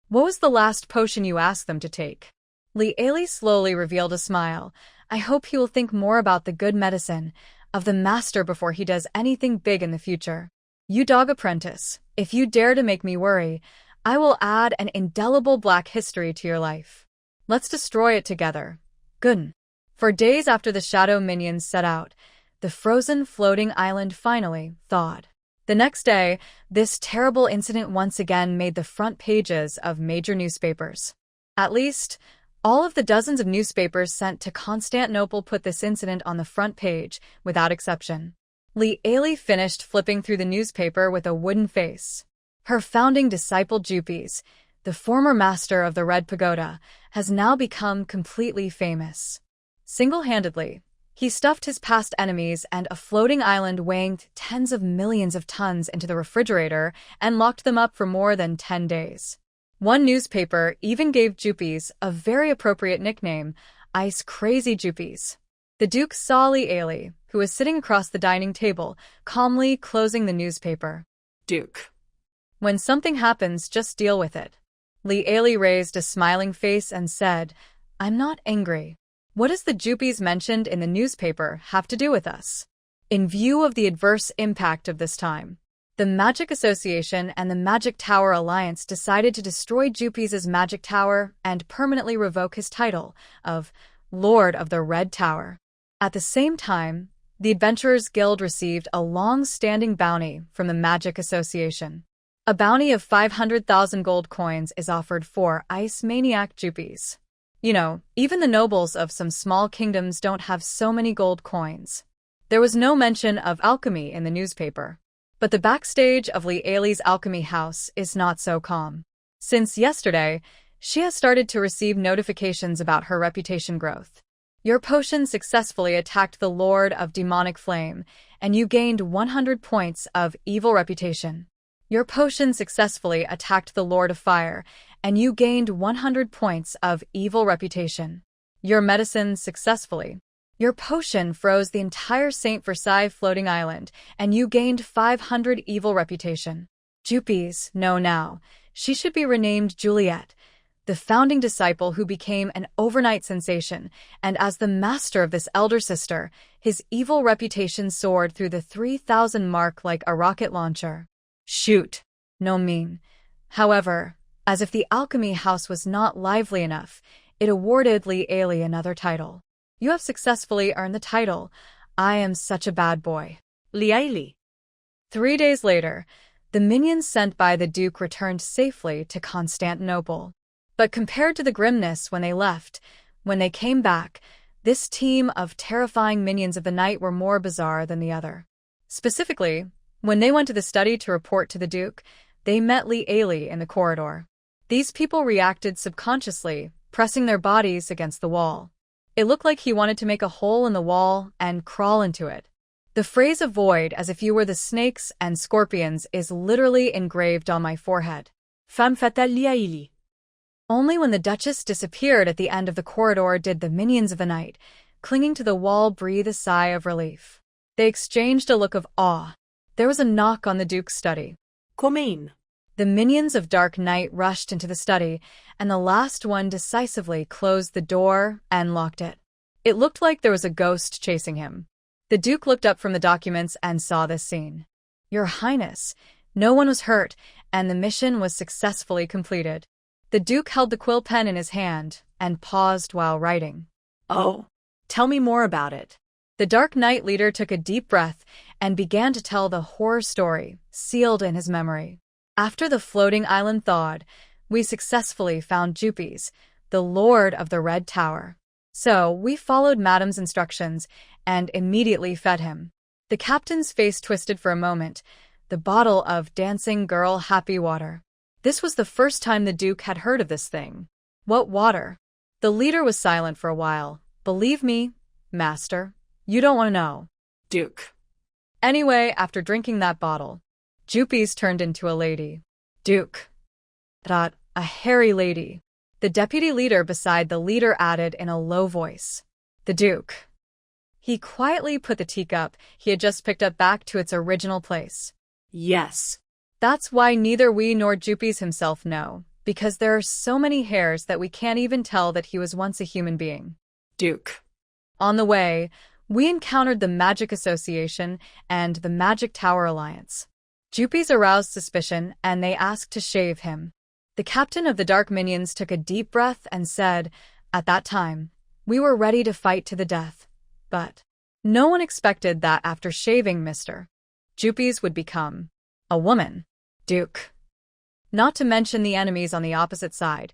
"What was the last potion you asked them to take?" Lee Ailey slowly revealed a smile. "I hope he will think more about the good medicine of the master before he does anything big in the future. You dog apprentice, if you dare to make me worry, I will add an indelible black history to your life. Let's destroy it together. Good." For days after the shadow minions set out, the frozen floating island finally thawed. The next day, this terrible incident once again made the front pages of major newspapers. At least, all of the dozens of newspapers sent to Constantinople put this incident on the front page, without exception. Lee Ailey finished flipping through the newspaper with a wooden face. Her founding disciple Jupes, the former master of the Red Pagoda, has now become completely famous. Single-handedly, he stuffed his past enemies and a floating island weighing tens of millions of tons into the refrigerator and locked them up for more than 10 days. One newspaper even gave Jupes a very appropriate nickname, Ice Crazy Jupes. The Duke saw Lee Ailey, who was sitting across the dining table, calmly closing the newspaper. "Duke. When something happens, just deal with it." Lee Ailey raised a smiling face and said, "I'm not angry. What does the Jupes mentioned in the newspaper have to do with us?" In view of the adverse impact of this time, the Magic Association and the Magic Tower Alliance decided to destroy Jupes' Magic Tower and permanently revoke his title of Lord of the Red Tower. At the same time, the Adventurers Guild received a long-standing bounty from the Magic Association. A bounty of 500,000 gold coins is offered for Ice Maniac Jupes. Even the nobles of some small kingdoms don't have so many gold coins. There was no mention of alchemy in the newspaper. But the backstage of Li Ailey's alchemy house is not so calm. Since yesterday, she has started to receive notifications about her reputation growth. Your potion successfully attacked the Lord of Demonic Flame, and you gained 100 points of evil reputation. Your potion successfully attacked the Lord of Fire, and you gained 100 points of evil reputation. Your medicine successfully. Your potion froze the entire Saint Versailles floating island, and you gained 500 evil reputation. Jupies know now. She should be renamed Juliet, the founding disciple who became an overnight sensation, and as the master of this elder sister, his evil reputation soared through the 3,000 mark like a rocket launcher. Shoot. No mean. However, as if the alchemy house was not lively enough, it awarded Li Ailey another title. You have successfully earned the title, I am such a bad boy. Li Ailey. 3 days later, the minions sent by the Duke returned safely to Constantinople. But compared to the grimness when they left, when they came back, this team of terrifying minions of the night were more bizarre than the other. Specifically, when they went to the study to report to the Duke, they met Li Ailey in the corridor. These people reacted subconsciously, pressing their bodies against the wall. It looked like he wanted to make a hole in the wall and crawl into it. The phrase avoid as if you were the snakes and scorpions is literally engraved on my forehead. Femme fatale Li Ailey. Only when the Duchess disappeared at the end of the corridor did the minions of the night, clinging to the wall, breathe a sigh of relief. They exchanged a look of awe. There was a knock on the Duke's study. Come in. The minions of Dark Knight rushed into the study, and the last one decisively closed the door and locked it. It looked like there was a ghost chasing him. The Duke looked up from the documents and saw this scene. Your Highness, no one was hurt, and the mission was successfully completed. The Duke held the quill pen in his hand and paused while writing. Oh, tell me more about it. The Dark Knight leader took a deep breath and began to tell the horror story, sealed in his memory. After the floating island thawed, we successfully found Jupies, the Lord of the Red Tower. So, we followed Madam's instructions and immediately fed him. The captain's face twisted for a moment, the bottle of dancing girl happy water. This was the first time the Duke had heard of this thing. What water? The leader was silent for a while. Believe me, Master, you don't want to know. Duke. Anyway, after drinking that bottle, Jupies turned into a lady. Duke. That, a hairy lady. The deputy leader beside the leader added in a low voice. The Duke. He quietly put the teacup he had just picked up back to its original place. Yes. That's why neither we nor Jupies himself know, because there are so many hairs that we can't even tell that he was once a human being. Duke. On the way, we encountered the Magic Association and the Magic Tower Alliance. Jupies aroused suspicion and they asked to shave him. The captain of the Dark Minions took a deep breath and said, at that time, we were ready to fight to the death. But no one expected that after shaving Mr. Jupies would become a woman. Duke. Not to mention the enemies on the opposite side.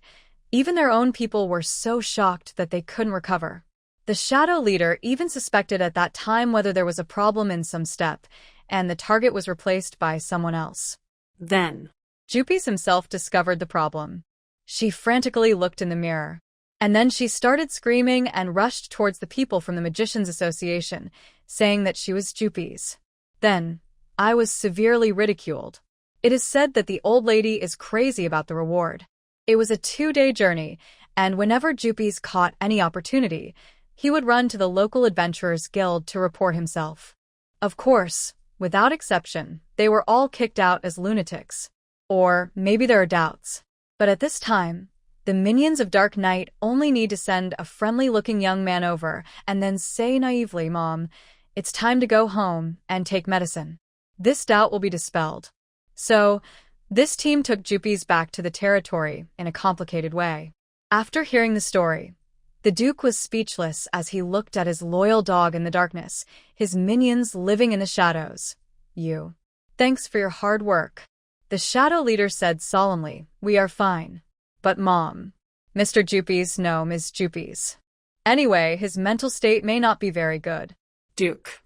Even their own people were so shocked that they couldn't recover. The shadow leader even suspected at that time whether there was a problem in some step, and the target was replaced by someone else. Then, Jupies himself discovered the problem. She frantically looked in the mirror. And then she started screaming and rushed towards the people from the Magicians Association, saying that she was Jupies. Then, I was severely ridiculed. It is said that the old lady is crazy about the reward. It was a 2-day journey, and whenever Jupies caught any opportunity, he would run to the local adventurers guild to report himself. Of course, without exception, they were all kicked out as lunatics. Or maybe there are doubts. But at this time, the minions of Dark Knight only need to send a friendly-looking young man over and then say naively, Mom, it's time to go home and take medicine. This doubt will be dispelled. So, this team took Jupies back to the territory in a complicated way. After hearing the story, the Duke was speechless as he looked at his loyal dog in the darkness, his minions living in the shadows. You. Thanks for your hard work. The shadow leader said solemnly, we are fine. But Mom. Mr. Jupies, no, Ms. Jupies. Anyway, his mental state may not be very good. Duke.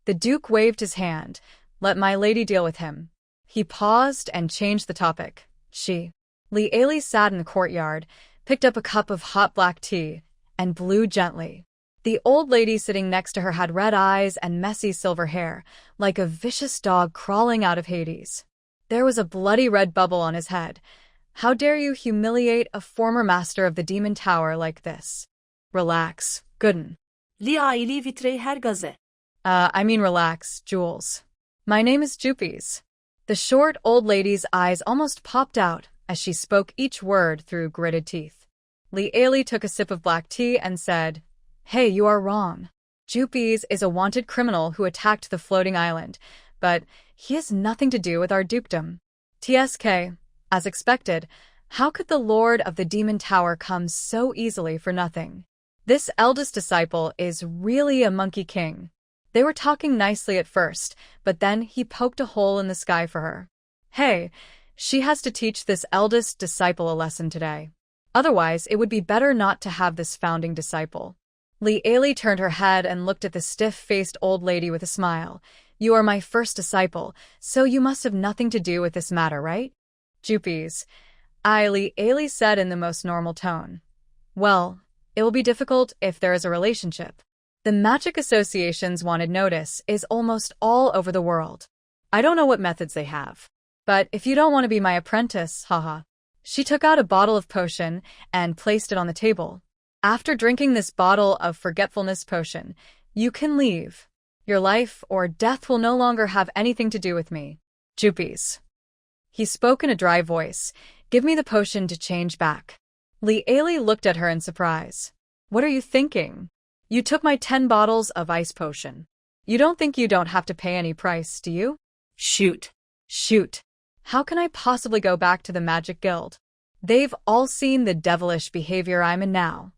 The Duke waved his hand. Let my lady deal with him. He paused and changed the topic. Lee Ailey sat in the courtyard, picked up a cup of hot black tea, and blew gently. The old lady sitting next to her had red eyes and messy silver hair, like a vicious dog crawling out of Hades. There was a bloody red bubble on his head. How dare you humiliate a former master of the Demon Tower like this? Relax, Gooden. Lee Ailey vitrey her gaze. Relax, Jules. My name is Jupies. The short old lady's eyes almost popped out as she spoke each word through gritted teeth. Lee Ailey took a sip of black tea and said, Hey, you are wrong. Jupies is a wanted criminal who attacked the floating island, but he has nothing to do with our dukedom. TSK, as expected, how could the Lord of the Demon Tower come so easily for nothing? This eldest disciple is really a monkey king. They were talking nicely at first, but then he poked a hole in the sky for her. Hey, she has to teach this eldest disciple a lesson today. Otherwise, it would be better not to have this founding disciple. Lee Ailey turned her head and looked at the stiff-faced old lady with a smile. You are my first disciple, so you must have nothing to do with this matter, right? Jupies. Lee Ailey said in the most normal tone. Well, it will be difficult if there is a relationship. The magic association's wanted notice is almost all over the world. I don't know what methods they have. But if you don't want to be my apprentice, haha. She took out a bottle of potion and placed it on the table. After drinking this bottle of forgetfulness potion, you can leave. Your life or death will no longer have anything to do with me. Jupies. He spoke in a dry voice. Give me the potion to change back. Lee Ailey looked at her in surprise. What are you thinking? You took my 10 bottles of ice potion. You don't think you don't have to pay any price, do you? Shoot. How can I possibly go back to the Magic Guild? They've all seen the devilish behavior I'm in now.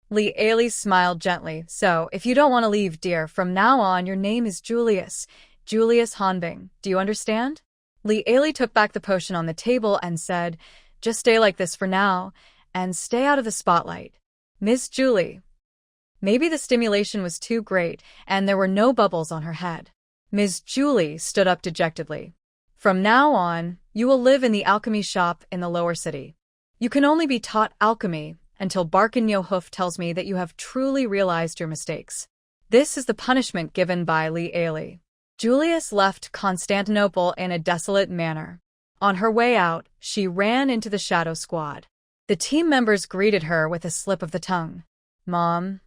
Lee Ailey smiled gently. So, if you don't want to leave, dear, from now on your name is Julius Hanbing. Do you understand? Lee Ailey took back the potion on the table and said, Just stay like this for now, and stay out of the spotlight. Miss Julie. Maybe the stimulation was too great, and there were no bubbles on her head. Ms. Julie stood up dejectedly. From now on, you will live in the alchemy shop in the lower city. You can only be taught alchemy until Barkin Yohoof tells me that you have truly realized your mistakes. This is the punishment given by Lee Ailey. Julius left Constantinople in a desolate manner. On her way out, she ran into the Shadow Squad. The team members greeted her with a slip of the tongue. Mom,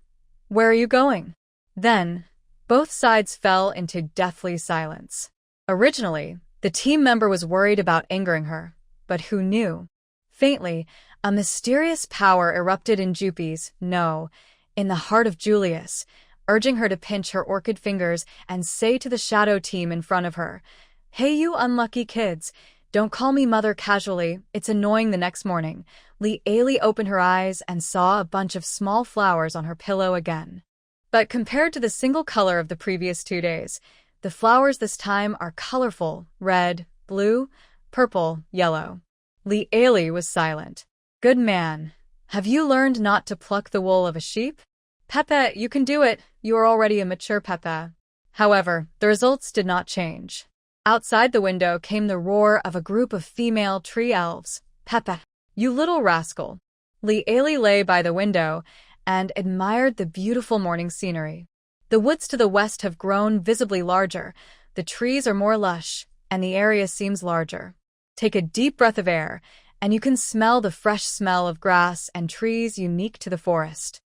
where are you going? Then, both sides fell into deathly silence. Originally, the team member was worried about angering her, but who knew? Faintly, a mysterious power erupted in Jupies, in the heart of Julius, urging her to pinch her orchid fingers and say to the shadow team in front of her, Hey you unlucky kids, don't call me mother casually, it's annoying the next morning. Lee Ailey opened her eyes and saw a bunch of small flowers on her pillow again. But compared to the single color of the previous 2 days, the flowers this time are colorful, red, blue, purple, yellow. Lee Ailey was silent. Good man. Have you learned not to pluck the wool of a sheep? Pepe, you can do it. You are already a mature Pepe. However, the results did not change. Outside the window came the roar of a group of female tree elves. Pepe, you little rascal. Lee Ailey lay by the window and admired the beautiful morning scenery. The woods to the west have grown visibly larger, the trees are more lush, and the area seems larger. Take a deep breath of air, and you can smell the fresh smell of grass and trees unique to the forest.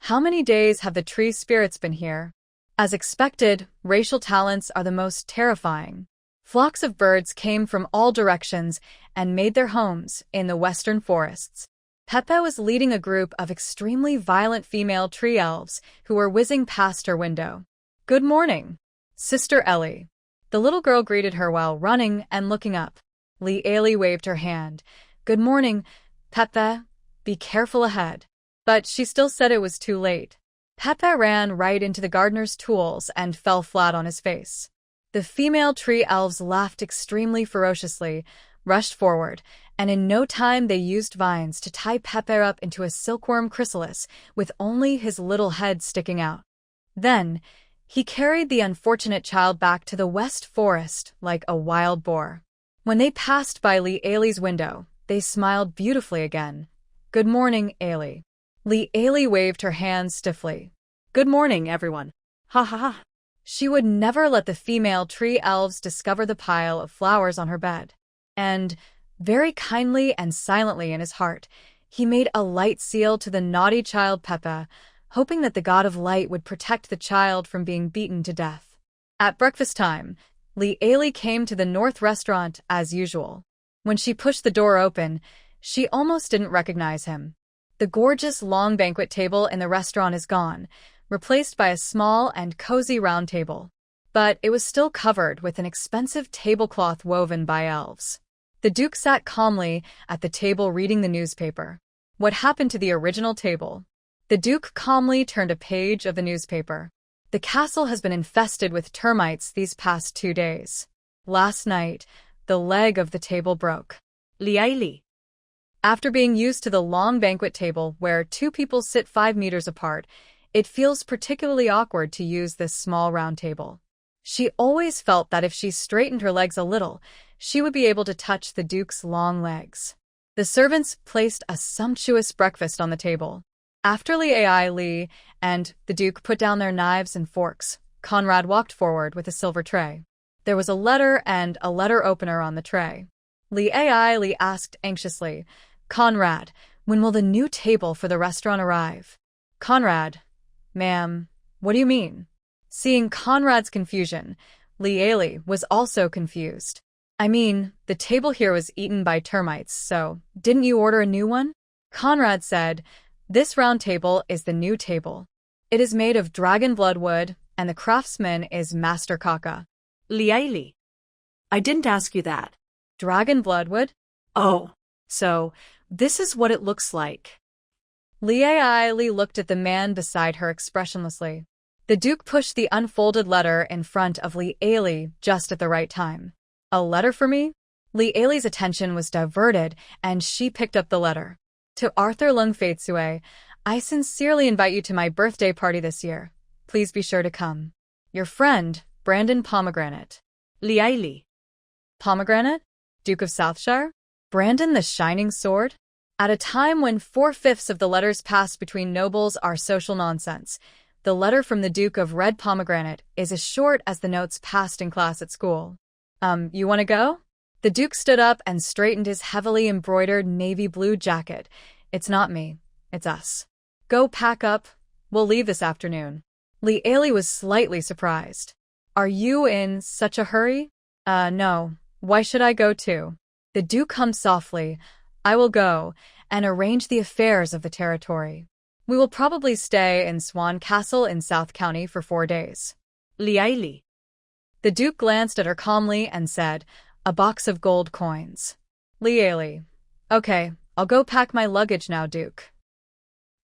How many days have the tree spirits been here? As expected, racial talents are the most terrifying. Flocks of birds came from all directions and made their homes in the western forests. Pepe was leading a group of extremely violent female tree elves who were whizzing past her window. Good morning, Sister Ellie. The little girl greeted her while running and looking up. Lee Ailey waved her hand. Good morning, Pepe. Be careful ahead. But she still said it was too late. Pepe ran right into the gardener's tools and fell flat on his face. The female tree elves laughed extremely ferociously, rushed forward, and in no time they used vines to tie Pepe up into a silkworm chrysalis with only his little head sticking out. Then, he carried the unfortunate child back to the West Forest like a wild boar. When they passed by Lee Ailey's window, they smiled beautifully again. "Good morning, Ailey." Lee Ailey waved her hands stiffly. Good morning, everyone. Ha ha ha. She would never let the female tree elves discover the pile of flowers on her bed. And, very kindly and silently in his heart, he made a light seal to the naughty child Pepe, hoping that the god of light would protect the child from being beaten to death. At breakfast time, Lee Ailey came to the North restaurant as usual. When she pushed the door open, she almost didn't recognize him. The gorgeous long banquet table in the restaurant is gone, replaced by a small and cozy round table. But it was still covered with an expensive tablecloth woven by elves. The Duke sat calmly at the table reading the newspaper. What happened to the original table? The Duke calmly turned a page of the newspaper. The castle has been infested with termites these past 2 days. Last night, the leg of the table broke. Lee Ailey. After being used to the long banquet table where 2 people sit 5 meters apart, it feels particularly awkward to use this small round table. She always felt that if she straightened her legs a little, she would be able to touch the Duke's long legs. The servants placed a sumptuous breakfast on the table. After Lee Ailey and the Duke put down their knives and forks, Conrad walked forward with a silver tray. There was a letter and a letter opener on the tray. Lee Ailey asked anxiously, "Conrad, when will the new table for the restaurant arrive?" "Conrad, ma'am, what do you mean?" Seeing Conrad's confusion, Lee Ailey was also confused. "I mean, the table here was eaten by termites, so didn't you order a new one?" Conrad said, "This round table is the new table. It is made of dragon blood wood, and the craftsman is Master Kaka." Lee Ailey. I didn't ask you that. Dragon blood wood? Oh, so this is what it looks like. Lee Ailey looked at the man beside her expressionlessly. The Duke pushed the unfolded letter in front of Lee Ailey just at the right time. "A letter for me?" Lee Ailey's attention was diverted, and she picked up the letter. "To Arthur Lungfaitsue, I sincerely invite you to my birthday party this year. Please be sure to come. Your friend, Brandon Pomegranate." Lee Ailey. Pomegranate? Duke of Southshire? Brandon the Shining Sword? At a time when 4/5 of the letters passed between nobles are social nonsense, the letter from the Duke of Red Pomegranate is as short as the notes passed in class at school. You want to go?" The Duke stood up and straightened his heavily embroidered navy blue jacket. "It's not me. It's us. Go pack up. We'll leave this afternoon." Lee Ailey was slightly surprised. "Are you in such a hurry?" No. Why should I go too?" The Duke hummed softly. "I will go and arrange the affairs of the territory. We will probably stay in Swan Castle in South County for 4 days." Lee Ailey. The Duke glanced at her calmly and said, "A box of gold coins." Lee Ailey. "Okay, I'll go pack my luggage now, Duke."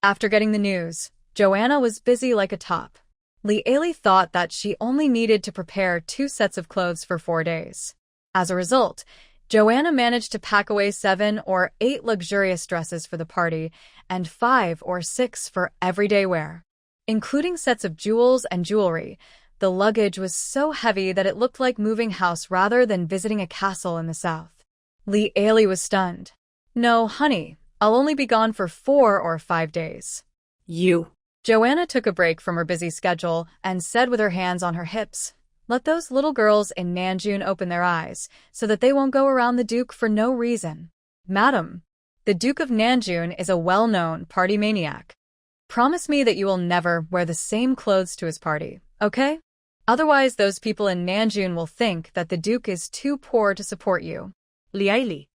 After getting the news, Joanna was busy like a top. Lee Ailey thought that she only needed to prepare 2 sets of clothes for 4 days. As a result, Joanna managed to pack away 7 or 8 luxurious dresses for the party and 5 or 6 for everyday wear. Including sets of jewels and jewelry, the luggage was so heavy that it looked like moving house rather than visiting a castle in the south. Lee Ailey was stunned. "No, honey, I'll only be gone for 4 or 5 days. You. Joanna took a break from her busy schedule and said with her hands on her hips, "Let those little girls in Nanjun open their eyes so that they won't go around the Duke for no reason. Madam, the Duke of Nanjun is a well-known party maniac. Promise me that you will never wear the same clothes to his party, okay? Otherwise, those people in Nanjun will think that the Duke is too poor to support you." Lee Ailey.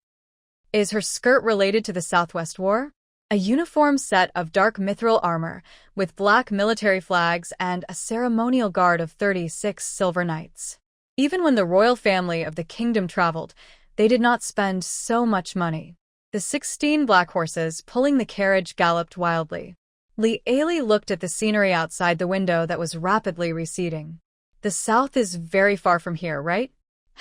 Is her skirt related to the Southwest War? A uniform set of dark mithril armor with black military flags and a ceremonial guard of 36 silver knights. Even when the royal family of the kingdom traveled, they did not spend so much money. The 16 black horses pulling the carriage galloped wildly. Lee Ailey looked at the scenery outside the window that was rapidly receding. "The south is very far from here, right?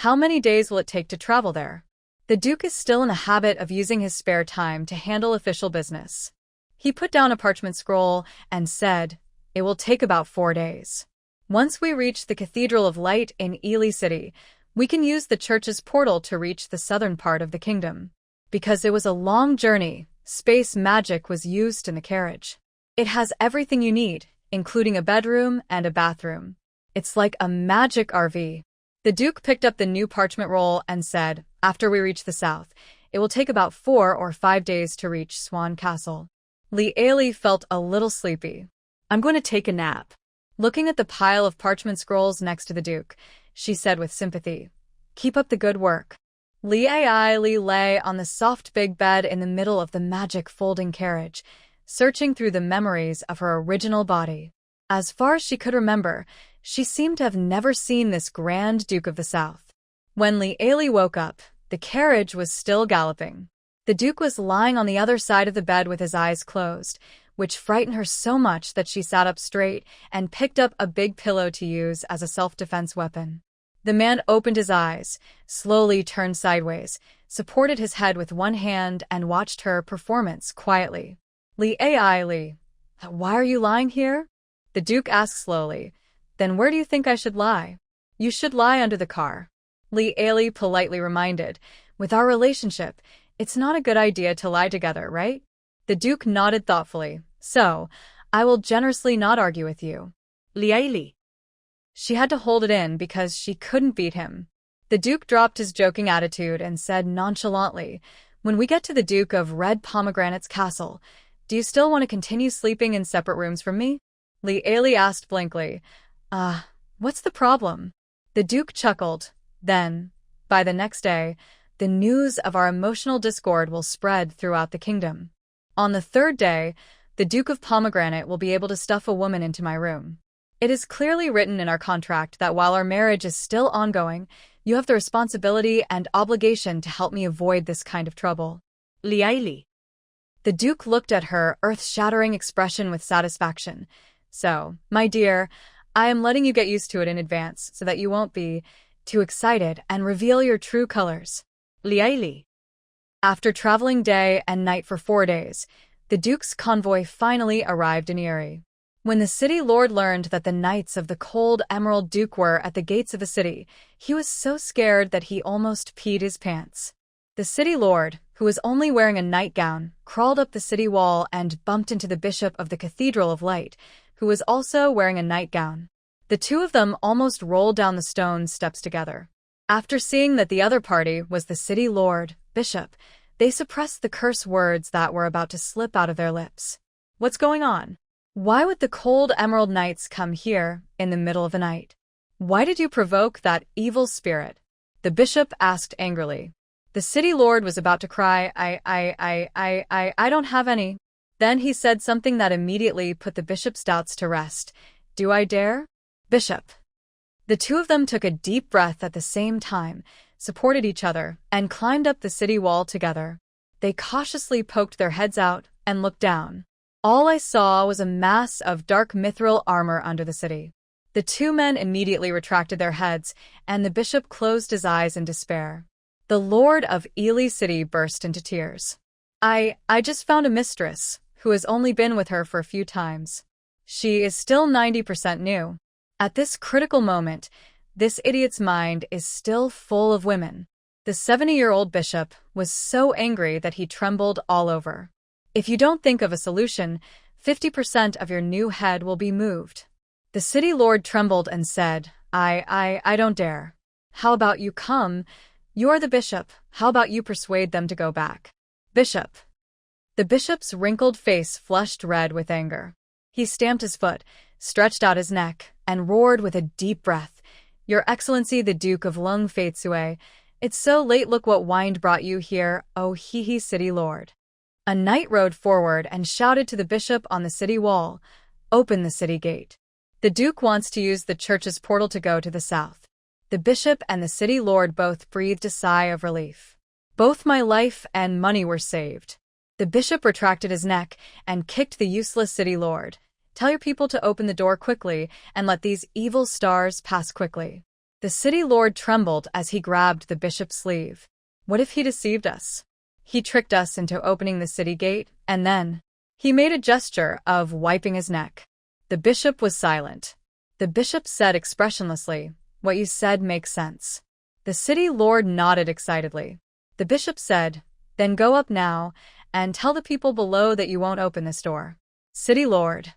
How many days will it take to travel there?" The Duke is still in the habit of using his spare time to handle official business. He put down a parchment scroll and said, "It will take about 4 days. Once we reach the Cathedral of Light in Ely City, we can use the church's portal to reach the southern part of the kingdom." Because it was a long journey, space magic was used in the carriage. It has everything you need, including a bedroom and a bathroom. It's like a magic RV. The Duke picked up the new parchment roll and said, "After we reach the south, it will take about 4 or 5 days to reach Swan Castle." Ely felt a little sleepy. I'm going to take a nap. Looking at the pile of parchment scrolls next to the Duke, she said with sympathy, "Keep up the good work." Ely lay on the soft big bed in the middle of the magic folding carriage, searching through the memories of her original body. As far as she could remember, she seemed to have never seen this Grand Duke of the South. When Ely woke up, the carriage was still galloping. The Duke was lying on the other side of the bed with his eyes closed, which frightened her so much that she sat up straight and picked up a big pillow to use as a self-defense weapon. The man opened his eyes, slowly turned sideways, supported his head with one hand, and watched her performance quietly. "Ely, why are you lying here?" the Duke asked slowly. "Then where do you think I should lie?" "You should lie under the car," Ely politely reminded. "With our relationship, it's not a good idea to lie together, right?" The Duke nodded thoughtfully. "So, I will generously not argue with you." Ely. She had to hold it in because she couldn't beat him. The Duke dropped his joking attitude and said nonchalantly, "When we get to the Duke of Red Pomegranate's castle, do you still want to continue sleeping in separate rooms from me?" Ely asked blankly. What's the problem?" The Duke chuckled. "Then, by the next day, the news of our emotional discord will spread throughout the kingdom. On the 3rd day, the Duke of Pomegranate will be able to stuff a woman into my room. It is clearly written in our contract that while our marriage is still ongoing, you have the responsibility and obligation to help me avoid this kind of trouble." Ely. The Duke looked at her earth-shattering expression with satisfaction. "So, my dear, I am letting you get used to it in advance so that you won't be too excited and reveal your true colors." Ely. After traveling day and night for 4 days, the Duke's convoy finally arrived in Erie. When the city lord learned that the Knights of the Cold Emerald Duke were at the gates of the city, he was so scared that he almost peed his pants. The city lord, who was only wearing a nightgown, crawled up the city wall and bumped into the Bishop of the Cathedral of Light, who was also wearing a nightgown. The two of them almost rolled down the stone steps together. After seeing that the other party was the city lord, Bishop, they suppressed the curse words that were about to slip out of their lips. "What's going on? Why would the Cold Emerald Knights come here in the middle of the night? Why did you provoke that evil spirit?" the bishop asked angrily. The city lord was about to cry, I don't have any. Then he said something that immediately put the bishop's doubts to rest. "Do I dare?" "Bishop." The two of them took a deep breath at the same time, supported each other, and climbed up the city wall together. They cautiously poked their heads out and looked down. All I saw was a mass of dark mithril armor under the city. The two men immediately retracted their heads, and the bishop closed his eyes in despair. The lord of Ely City burst into tears. I just found a mistress, who has only been with her for a few times. She is still 90% new. At this critical moment, this idiot's mind is still full of women. The 70-year-old bishop was so angry that he trembled all over. "If you don't think of a solution, 50% of your new head will be moved." The city lord trembled and said, I don't dare. "How about you come? You're the bishop. How about you persuade them to go back?" "Bishop." The bishop's wrinkled face flushed red with anger. He stamped his foot, stretched out his neck, and roared with a deep breath. "Your Excellency the Duke of Lung Faitsue, it's so late, look what wind brought you here, oh he city lord." A knight rode forward and shouted to the bishop on the city wall, "Open the city gate. The Duke wants to use the church's portal to go to the south." The bishop and the city lord both breathed a sigh of relief. Both my life and money were saved. The bishop retracted his neck and kicked the useless city lord. "Tell your people to open the door quickly and let these evil stars pass quickly." The city lord trembled as he grabbed the bishop's sleeve. What if he deceived us? He tricked us into opening the city gate, and then he made a gesture of wiping his neck. The bishop was silent. The bishop said expressionlessly, "What you said makes sense." The city lord nodded excitedly. The bishop said, "Then go up now and tell the people below that you won't open this door." City lord.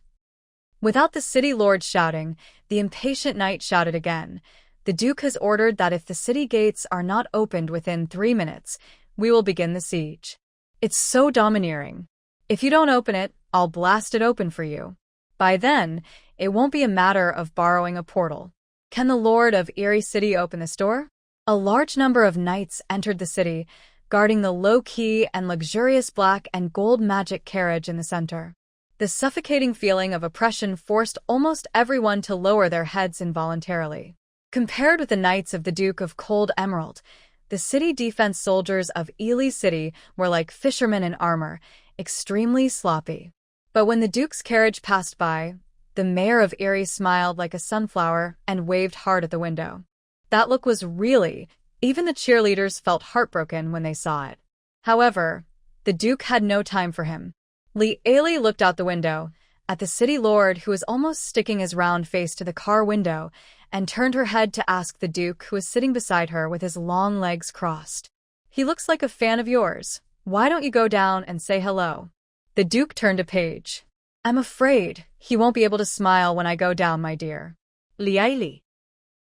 Without the city lord shouting, the impatient knight shouted again, "The duke has ordered that if the city gates are not opened within 3 minutes, we will begin the siege. It's so domineering. If you don't open it, I'll blast it open for you. By then, it won't be a matter of borrowing a portal. Can the lord of Erie City open this door?" A large number of knights entered the city, guarding the low-key and luxurious black and gold magic carriage in the center. The suffocating feeling of oppression forced almost everyone to lower their heads involuntarily. Compared with the knights of the Duke of Cold Emerald, the city defense soldiers of Ely City were like fishermen in armor, extremely sloppy. But when the Duke's carriage passed by, the mayor of Erie smiled like a sunflower and waved hard at the window. That look was even the cheerleaders felt heartbroken when they saw it. However, the Duke had no time for him. Ely looked out the window, at the city lord who was almost sticking his round face to the car window, and turned her head to ask the Duke who was sitting beside her with his long legs crossed. "He looks like a fan of yours. Why don't you go down and say hello?" The Duke turned a page. "I'm afraid he won't be able to smile when I go down, my dear." Ely.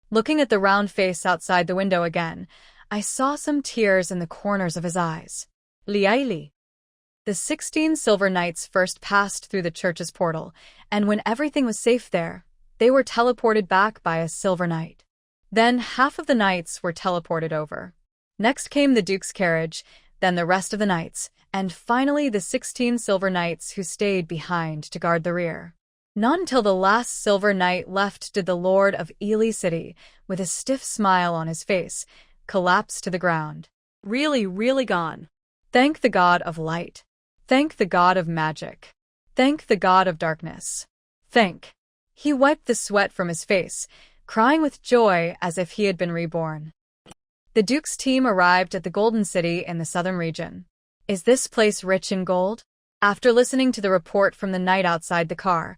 Looking at the round face outside the window again, I saw some tears in the corners of his eyes. Ely. The 16 silver knights first passed through the church's portal, and when everything was safe there, they were teleported back by a silver knight. Then half of the knights were teleported over. Next came the Duke's carriage, then the rest of the knights, and finally the 16 silver knights who stayed behind to guard the rear. Not until the last silver knight left did the Lord of Ely City, with a stiff smile on his face, collapse to the ground. Really gone. Thank the god of light. Thank the god of magic. Thank the god of darkness. Thank. He wiped the sweat from his face, crying with joy as if he had been reborn. The Duke's team arrived at the Golden City in the southern region. "Is this place rich in gold?" After listening to the report from the knight outside the car,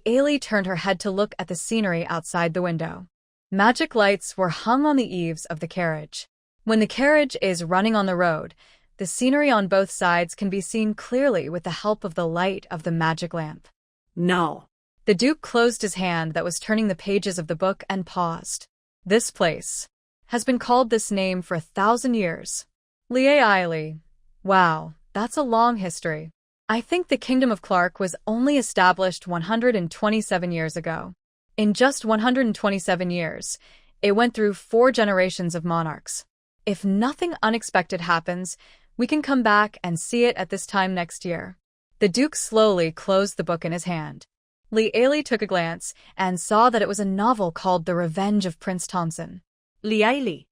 Ely turned her head to look at the scenery outside the window. Magic lights were hung on the eaves of the carriage. When the carriage is running on the road, the scenery on both sides can be seen clearly with the help of the light of the magic lamp. No. The Duke closed his hand that was turning the pages of the book and paused. "This place has been called this name for 1,000 years. Ely. Wow, that's a long history. I think the Kingdom of Clark was only established 127 years ago. In just 127 years, it went through 4 generations of monarchs. If nothing unexpected happens, we can come back and see it at this time next year." The Duke slowly closed the book in his hand. Ely took a glance and saw that it was a novel called The Revenge of Prince Thompson. Ely.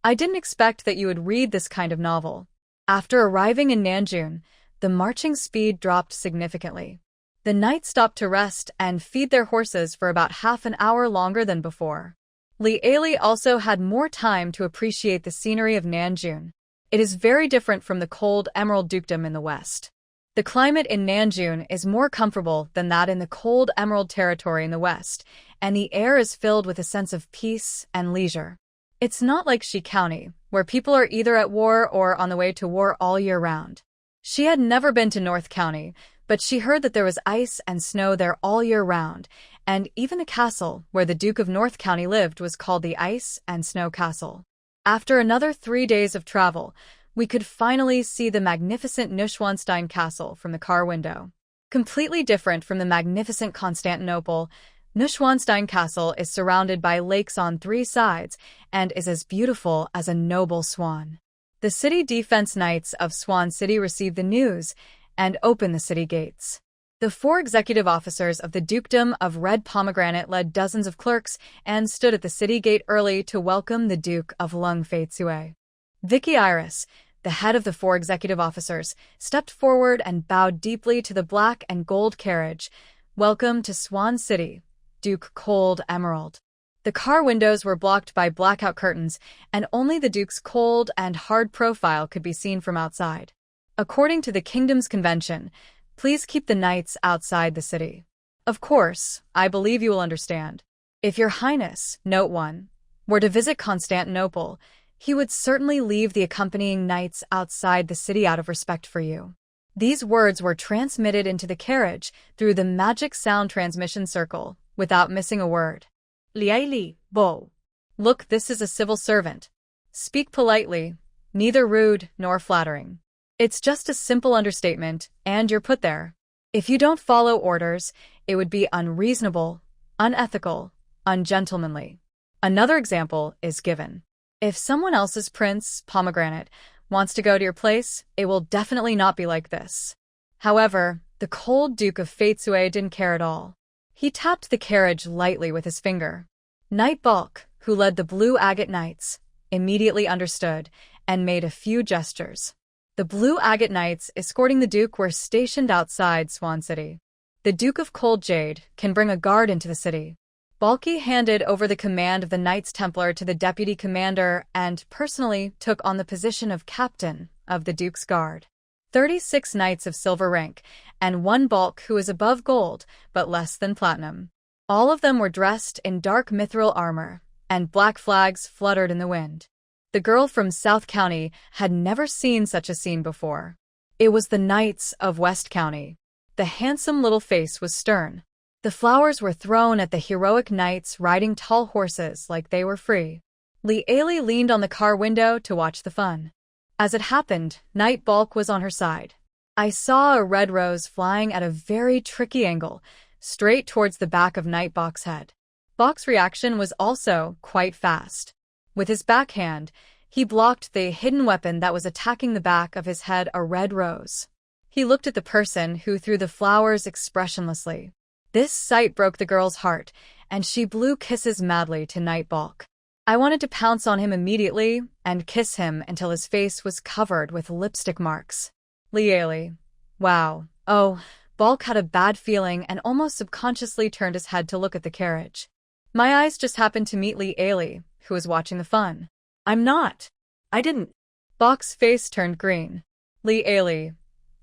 "I didn't expect that you would read this kind of novel." After arriving in Nanjun, the marching speed dropped significantly. The knights stopped to rest and feed their horses for about half an hour longer than before. Ely also had more time to appreciate the scenery of Nanjun. It is very different from the cold Emerald Dukedom in the west. The climate in Nanjun is more comfortable than that in the cold Emerald Territory in the west, and the air is filled with a sense of peace and leisure. It's not like Shi County, where people are either at war or on the way to war all year round. She had never been to North County, but she heard that there was ice and snow there all year round, and even the castle where the Duke of North County lived was called the Ice and Snow Castle. After another 3 days of travel, we could finally see the magnificent Neuschwanstein Castle from the car window. Completely different from the magnificent Constantinople, Neuschwanstein Castle is surrounded by lakes on 3 sides and is as beautiful as a noble swan. The city defense knights of Swan City received the news and opened the city gates. The 4 executive officers of the Dukedom of Red Pomegranate led dozens of clerks and stood at the city gate early to welcome the Duke of Lung Fei Tsue. Vicky Iris, the head of the 4 executive officers, stepped forward and bowed deeply to the black and gold carriage. "Welcome to Swan City, Duke Cold Emerald." The car windows were blocked by blackout curtains, and only the Duke's cold and hard profile could be seen from outside. According to the kingdom's convention, please keep the knights outside the city. Of course, I believe you will understand. If Your Highness, Note 1, were to visit Constantinople, he would certainly leave the accompanying knights outside the city out of respect for you. These words were transmitted into the carriage through the magic sound transmission circle, without missing a word. Liaili, Bo. Look, this is a civil servant. Speak politely, neither rude nor flattering. It's just a simple understatement, and you're put there. If you don't follow orders, it would be unreasonable, unethical, ungentlemanly. Another example is given. If someone else's prince, Pomegranate, wants to go to your place, it will definitely not be like this. However, the cold Duke of Faitsue didn't care at all. He tapped the carriage lightly with his finger. Knight Balk, who led the Blue Agate Knights, immediately understood and made a few gestures. The Blue Agate Knights escorting the Duke were stationed outside Swan City. The Duke of Cold Jade can bring a guard into the city. Balky handed over the command of the Knights Templar to the deputy commander and personally took on the position of captain of the Duke's Guard. 36 knights of silver rank, and one Balk who is above gold, but less than platinum. All of them were dressed in dark mithril armor, and black flags fluttered in the wind. The girl from South County had never seen such a scene before. It was the Knights of West County. The handsome little face was stern. The flowers were thrown at the heroic knights riding tall horses like they were free. Liaili leaned on the car window to watch the fun. As it happened, Knight Balk was on her side. I saw a red rose flying at a very tricky angle, straight towards the back of Knight Balk's head. Balk's reaction was also quite fast. With his backhand, he blocked the hidden weapon that was attacking the back of his head, a red rose. He looked at the person who threw the flowers expressionlessly. This sight broke the girl's heart, and she blew kisses madly to Knight Balk. I wanted to pounce on him immediately and kiss him until his face was covered with lipstick marks. Liaili. Wow. Oh, Balk had a bad feeling and almost subconsciously turned his head to look at the carriage. My eyes just happened to meet Liaili, who was watching the fun. I'm not. I didn't. Balk's face turned green. Liaili.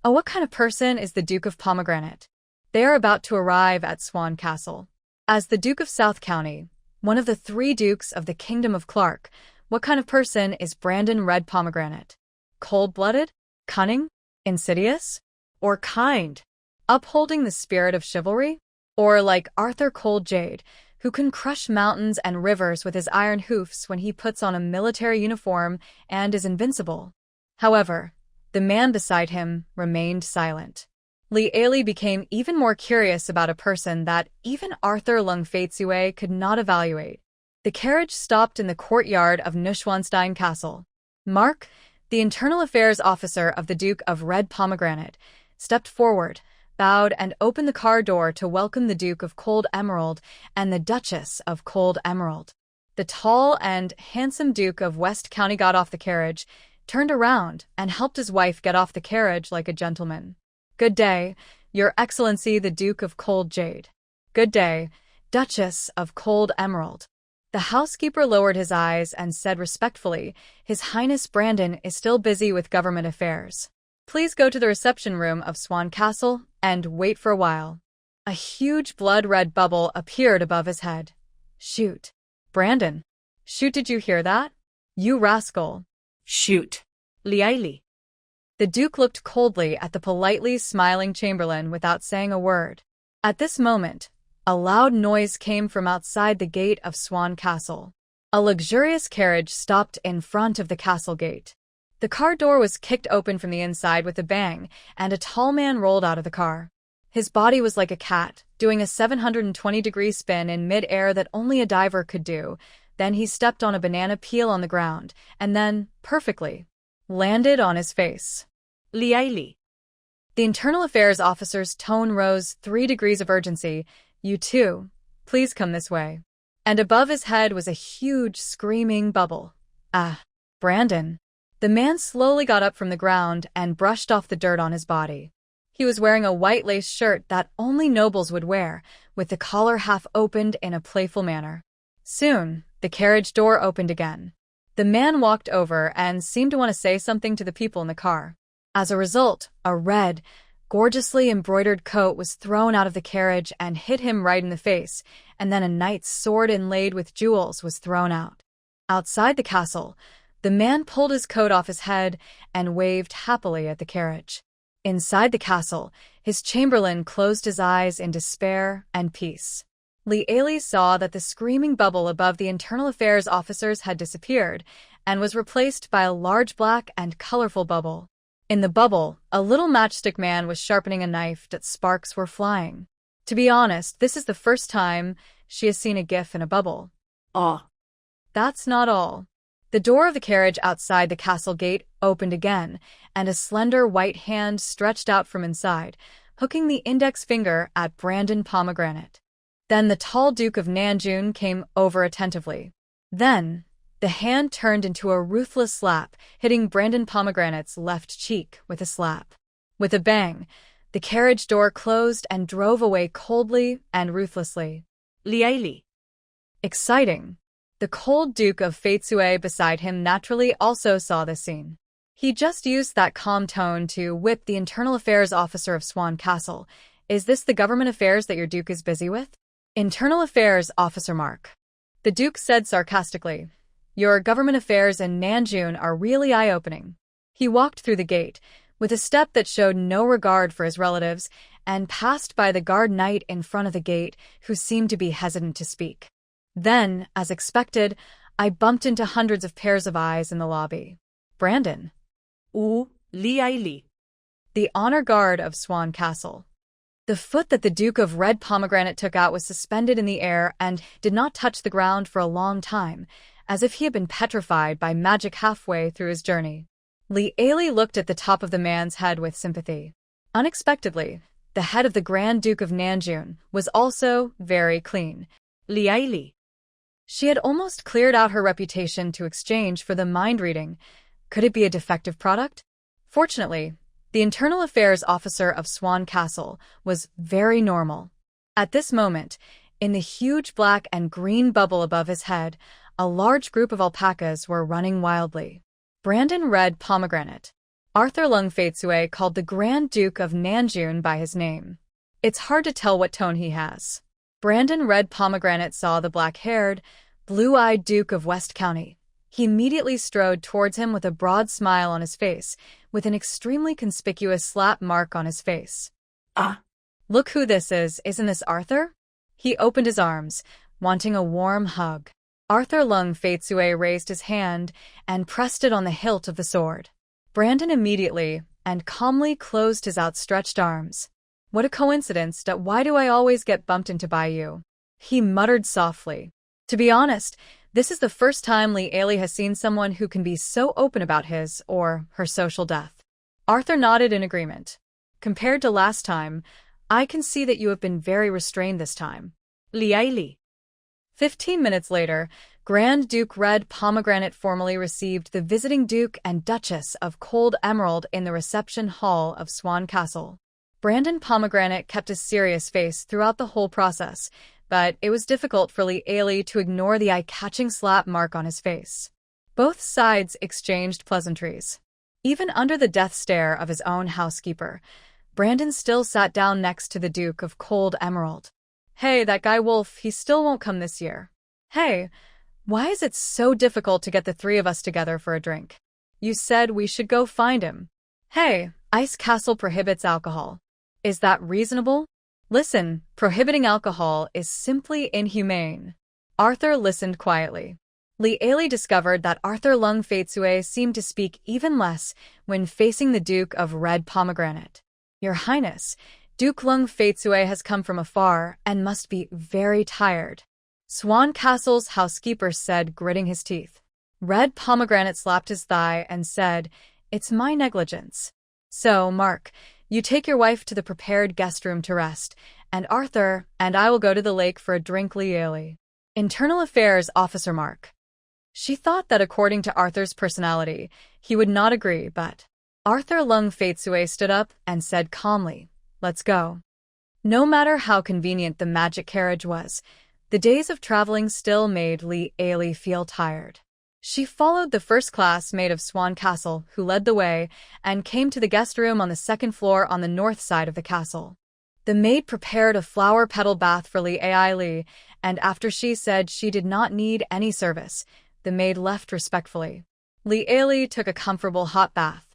Oh, what kind of person is the Duke of Pomegranate? They are about to arrive at Swan Castle. As the Duke of South County, one of the 3 dukes of the Kingdom of Clark, what kind of person is Brandon Red Pomegranate? Cold-blooded? Cunning? Insidious? Or kind? Upholding the spirit of chivalry? Or like Arthur Cold Jade, who can crush mountains and rivers with his iron hoofs when he puts on a military uniform and is invincible? However, the man beside him remained silent. Liaili became even more curious about a person that even Arthur Lung Faitsue could not evaluate. The carriage stopped in the courtyard of Neuschwanstein Castle. Mark, the internal affairs officer of the Duke of Red Pomegranate, stepped forward, bowed and opened the car door to welcome the Duke of Cold Emerald and the Duchess of Cold Emerald. The tall and handsome Duke of West County got off the carriage, turned around, and helped his wife get off the carriage like a gentleman. Good day, Your Excellency the Duke of Cold Jade. Good day, Duchess of Cold Emerald. The housekeeper lowered his eyes and said respectfully, His Highness Brandon is still busy with government affairs. Please go to the reception room of Swan Castle and wait for a while. A huge blood-red bubble appeared above his head. Shoot. Brandon. Shoot, did you hear that? You rascal. Shoot. Liaili. The Duke looked coldly at the politely smiling Chamberlain without saying a word. At this moment, a loud noise came from outside the gate of Swan Castle. A luxurious carriage stopped in front of the castle gate. The car door was kicked open from the inside with a bang, and a tall man rolled out of the car. His body was like a cat, doing a 720-degree spin in mid-air that only a diver could do. Then he stepped on a banana peel on the ground, and then, perfectly, landed on his face. Liaili. The internal affairs officer's tone rose 3 degrees of urgency. You too. Please come this way. And above his head was a huge screaming bubble. Ah, Brandon. The man slowly got up from the ground and brushed off the dirt on his body. He was wearing a white lace shirt that only nobles would wear, with the collar half opened in a playful manner. Soon, the carriage door opened again. The man walked over and seemed to want to say something to the people in the car. As a result, a red, gorgeously embroidered coat was thrown out of the carriage and hit him right in the face, and then a knight's sword inlaid with jewels was thrown out. Outside the castle, the man pulled his coat off his head and waved happily at the carriage. Inside the castle, his chamberlain closed his eyes in despair and peace. Lieli saw that the screaming bubble above the internal affairs officers had disappeared and was replaced by a large black and colorful bubble. In the bubble, a little matchstick man was sharpening a knife that sparks were flying. To be honest, this is the first time she has seen a GIF in a bubble. Ah. That's not all. The door of the carriage outside the castle gate opened again, and a slender white hand stretched out from inside, hooking the index finger at Brandon Pomegranate. Then the tall Duke of Nanjun came over attentively. Then, the hand turned into a ruthless slap, hitting Brandon Pomegranate's left cheek with a slap. With a bang, the carriage door closed and drove away coldly and ruthlessly. Lieli. Exciting. The cold Duke of Faitsue beside him naturally also saw this scene. He just used that calm tone to whip the internal affairs officer of Swan Castle. Is this the government affairs that your Duke is busy with? Internal affairs officer Mark. The Duke said sarcastically. Your government affairs in Nanjun are really eye-opening. He walked through the gate, with a step that showed no regard for his relatives, and passed by the guard knight in front of the gate, who seemed to be hesitant to speak. Then, as expected, I bumped into hundreds of pairs of eyes in the lobby. Brandon. Lieli. The honor guard of Swan Castle. The foot that the Duke of Red Pomegranate took out was suspended in the air and did not touch the ground for a long time, as if he had been petrified by magic halfway through his journey. Lieli looked at the top of the man's head with sympathy. Unexpectedly, the head of the Grand Duke of Nanjun was also very clean. Lieli. She had almost cleared out her reputation to exchange for the mind-reading. Could it be a defective product? Fortunately, the internal affairs officer of Swan Castle was very normal. At this moment, in the huge black and green bubble above his head, a large group of alpacas were running wildly. Brandon Red Pomegranate. Arthur Lung Faitsue called the Grand Duke of Nanjun by his name. It's hard to tell what tone he has. Brandon Red Pomegranate saw the black-haired, blue-eyed Duke of West County. He immediately strode towards him with a broad smile on his face, with an extremely conspicuous slap mark on his face. Ah. Look who this is, isn't this Arthur? He opened his arms, wanting a warm hug. Arthur Lung Faitsue raised his hand and pressed it on the hilt of the sword. Brandon immediately and calmly closed his outstretched arms. What a coincidence that why do I always get bumped into by you? He muttered softly. To be honest, this is the first time Lieli has seen someone who can be so open about his or her social death. Arthur nodded in agreement. Compared to last time, I can see that you have been very restrained this time. Lieli. 15 minutes later, Grand Duke Red Pomegranate formally received the visiting Duke and Duchess of Cold Emerald in the reception hall of Swan Castle. Brandon Pomegranate kept a serious face throughout the whole process, but it was difficult for Lieli to ignore the eye-catching slap mark on his face. Both sides exchanged pleasantries. Even under the death stare of his own housekeeper, Brandon still sat down next to the Duke of Cold Emerald. Hey, that guy Wolf, he still won't come this year. Hey, why is it so difficult to get the three of us together for a drink? You said we should go find him. Hey, Ice Castle prohibits alcohol. Is that reasonable? Listen, prohibiting alcohol is simply inhumane. Arthur listened quietly. Lieli discovered that Arthur Lung Faitsue seemed to speak even less when facing the Duke of Red Pomegranate. Your Highness, Duke Lung Faitsue has come from afar and must be very tired. Swan Castle's housekeeper said, gritting his teeth. Red Pomegranate slapped his thigh and said, It's my negligence. So, Mark, you take your wife to the prepared guest room to rest, and Arthur and I will go to the lake for a drink. Lieli. Internal Affairs Officer Mark. She thought that according to Arthur's personality, he would not agree, but Arthur Lung Faitsue stood up and said calmly, Let's go. No matter how convenient the magic carriage was, The days of traveling still made Li Ailey feel tired. She followed the first-class maid of Swan Castle, who led the way, and came to the guest room on the second floor on the north side of the castle. The maid prepared a flower-petal bath for Li Ailey, and after she said she did not need any service, the maid left respectfully. Li Ailey took a comfortable hot bath.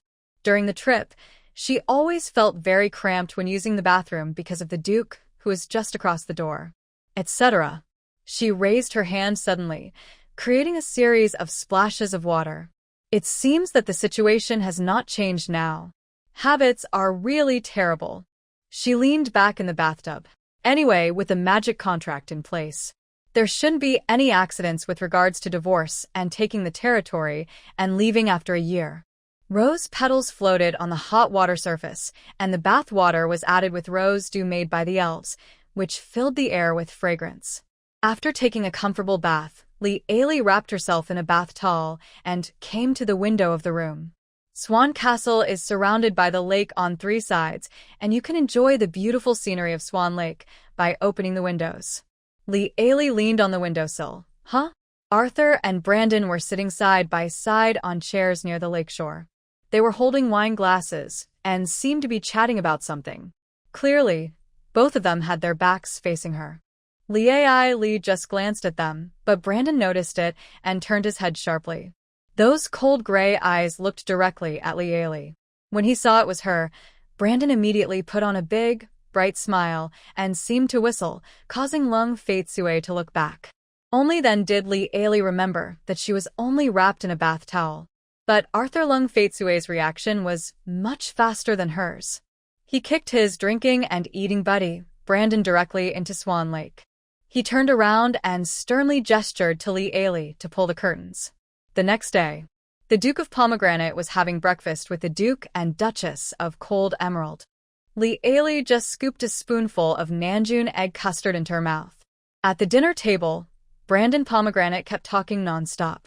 During the trip, she always felt very cramped when using the bathroom because of the Duke, who was just across the door, etc. She raised her hand suddenly, creating a series of splashes of water. It seems that the situation has not changed now. Habits are really terrible. She leaned back in the bathtub. Anyway, with the magic contract in place, there shouldn't be any accidents with regards to divorce and taking the territory and leaving after a year. Rose petals floated on the hot water surface, and the bath water was added with rose dew made by the elves, which filled the air with fragrance. After taking a comfortable bath, Li Ailey wrapped herself in a bath towel and came to the window of the room. Swan Castle is surrounded by the lake on 3 sides, and you can enjoy the beautiful scenery of Swan Lake by opening the windows. Li Ailey leaned on the windowsill. Huh? Arthur and Brandon were sitting side by side on chairs near the lakeshore. They were holding wine glasses and seemed to be chatting about something. Clearly, both of them had their backs facing her. Li Ailey just glanced at them, but Brandon noticed it and turned his head sharply. Those cold gray eyes looked directly at Li Ailey. When he saw it was her, Brandon immediately put on a big, bright smile and seemed to whistle, causing Lung Faitsue to look back. Only then did Li Ailey remember that she was only wrapped in a bath towel. But Arthur Lung Faitsue's reaction was much faster than hers. He kicked his drinking and eating buddy, Brandon, directly into Swan Lake. He turned around and sternly gestured to Li Ailey to pull the curtains. The next day, the Duke of Pomegranate was having breakfast with the Duke and Duchess of Cold Emerald. Li Ailey just scooped a spoonful of Nanjun egg custard into her mouth. At the dinner table, Brandon Pomegranate kept talking nonstop,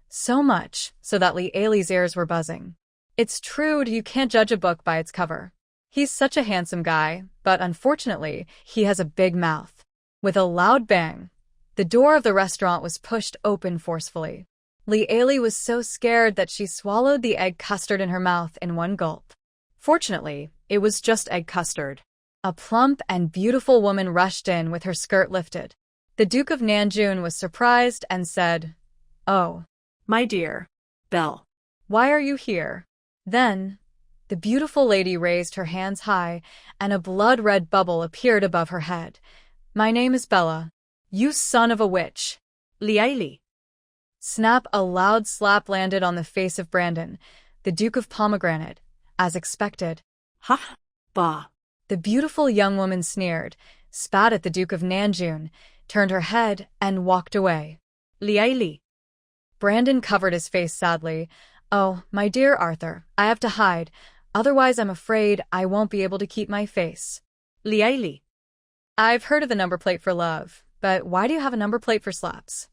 so much so that Li Ailey's ears were buzzing. It's true, you can't judge a book by its cover. He's such a handsome guy, but unfortunately, he has a big mouth. With a loud bang, the door of the restaurant was pushed open forcefully. Li Ailey was so scared that she swallowed the egg custard in her mouth in one gulp. Fortunately, it was just egg custard. A plump and beautiful woman rushed in with her skirt lifted. The Duke of Nanjun was surprised and said, "Oh, My dear, Belle. why are you here?" Then, the beautiful lady raised her hands high, and a blood-red bubble appeared above her head. "My name is Bella. You son of a witch." Li Ailey. Snap! A loud slap landed on the face of Brandon, the Duke of Pomegranate, as expected. Ha! Bah! The beautiful young woman sneered, spat at the Duke of Nanjun, turned her head, and walked away. Li Ailey. Brandon covered his face sadly. "Oh, my dear Arthur, I have to hide, otherwise I'm afraid I won't be able to keep my face." Li Ailey. "I've heard of the number plate for love, but why do you have a number plate for slaps?"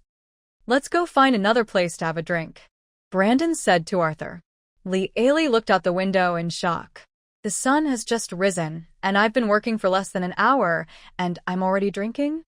"Let's go find another place to have a drink," Brandon said to Arthur. Li Ailey looked out the window in shock. The sun has just risen, and I've been working for less than an hour, and I'm already drinking?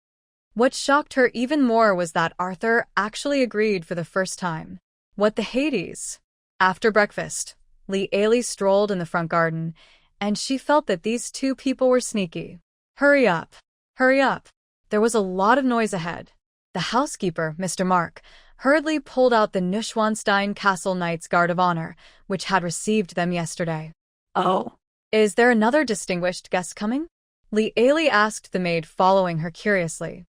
What shocked her even more was that Arthur actually agreed for the first time. What the Hades? After breakfast, Li Ailey strolled in the front garden, and she felt that these two people were sneaky. Hurry up! Hurry up! There was a lot of noise ahead. The housekeeper, Mr. Mark, hurriedly pulled out the Neuschwanstein Castle Knights Guard of Honor, which had received them yesterday. Oh. "Is there another distinguished guest coming?" Li Ailey asked the maid, following her curiously.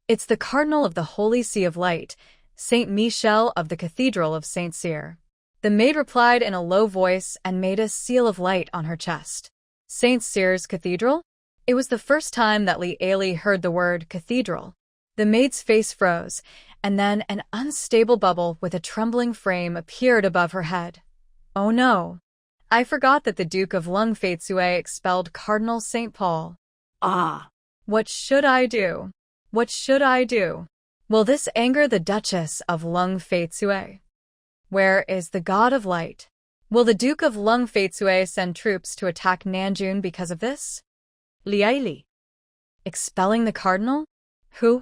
"It's the Cardinal of the Holy See of Light, Saint Michel of the Cathedral of Saint Cyr." The maid replied in a low voice and made a seal of light on her chest. Saint Cyr's Cathedral? It was the first time that Li Ailey heard the word cathedral. The maid's face froze, and then an unstable bubble with a trembling frame appeared above her head. "Oh no! I forgot that the Duke of Lung Faitsue expelled Cardinal St. Paul. Ah. What should I do? What should I do? Will this anger the Duchess of Lung Faitsue? Where is the God of Light? Will the Duke of Lung Faitsue send troops to attack Nanjun because of this?" Li Ailey. Expelling the Cardinal? Who?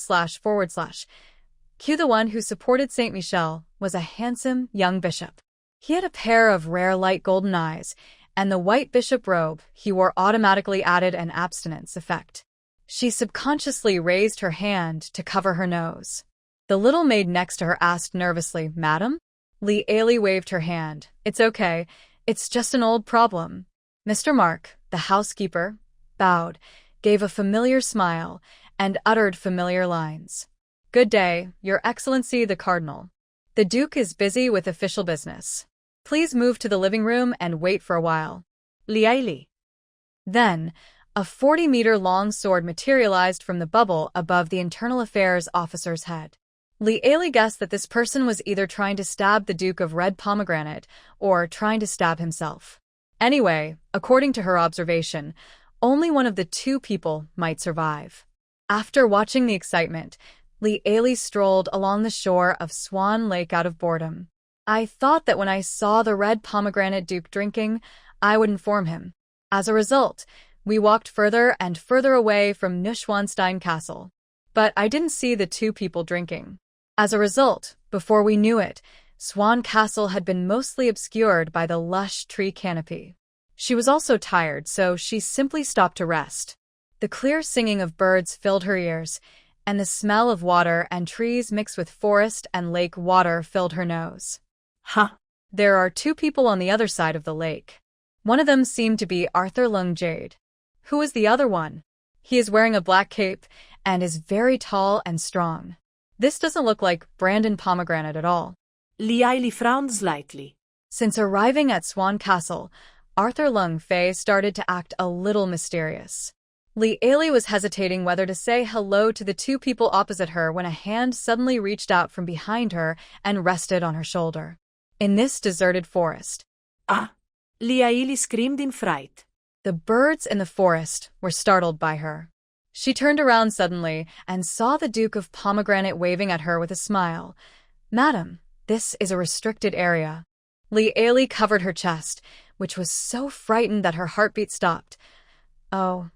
//. Q. The one who supported Saint Michel was a handsome young bishop. He had a pair of rare light golden eyes, and the white bishop robe he wore automatically added an abstinence effect. She subconsciously raised her hand to cover her nose. The little maid next to her asked nervously, "Madam?" Lee Ailey waved her hand. "It's okay. It's just an old problem." Mr. Mark, the housekeeper, bowed, gave a familiar smile, and uttered familiar lines. "Good day, Your Excellency the Cardinal. The Duke is busy with official business. Please move to the living room and wait for a while." Lee Ailey. Then, a 40-meter-long sword materialized from the bubble above the internal affairs officer's head. Lee Ailey guessed that this person was either trying to stab the Duke of Red Pomegranate or trying to stab himself. Anyway, according to her observation, only one of the two people might survive. After watching the excitement, Lee Ailey strolled along the shore of Swan Lake out of boredom. "I thought that when I saw the Red Pomegranate Duke drinking, I would inform him." As a result, We walked further and further away from Neuschwanstein Castle. But I didn't see the two people drinking. As a result, before we knew it, Swan Castle had been mostly obscured by the lush tree canopy. She was also tired, so she simply stopped to rest. The clear singing of birds filled her ears, and the smell of water and trees mixed with forest and lake water filled her nose. Huh. There are two people on the other side of the lake. One of them seemed to be Arthur Lung Jade. Who is the other one? He is wearing a black cape and is very tall and strong. This doesn't look like Brandon Pomegranate at all. Li frowned slightly. Since arriving at Swan Castle, Arthur Lung Fei started to act a little mysterious. Li Ailey was hesitating whether to say hello to the two people opposite her when a hand suddenly reached out from behind her and rested on her shoulder. In this deserted forest. Ah! Li Ailey screamed in fright. The birds in the forest were startled by her. She turned around suddenly and saw the Duke of Pomegranate waving at her with a smile. "Madam, this is a restricted area." Li Ailey covered her chest, which was so frightened that her heartbeat stopped. Oh,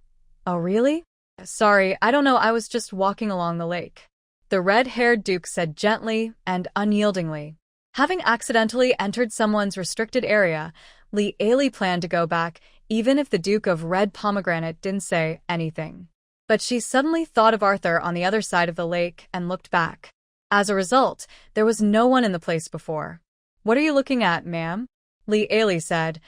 really? Sorry, I don't know, I was just walking along the lake. The red-haired Duke said gently and unyieldingly. Having accidentally entered someone's restricted area, Li Ailey planned to go back, even if the Duke of Red Pomegranate didn't say anything. But she suddenly thought of Arthur on the other side of the lake and looked back. As a result, there was no one in the place before. "What are you looking at, ma'am?" Li Ailey said.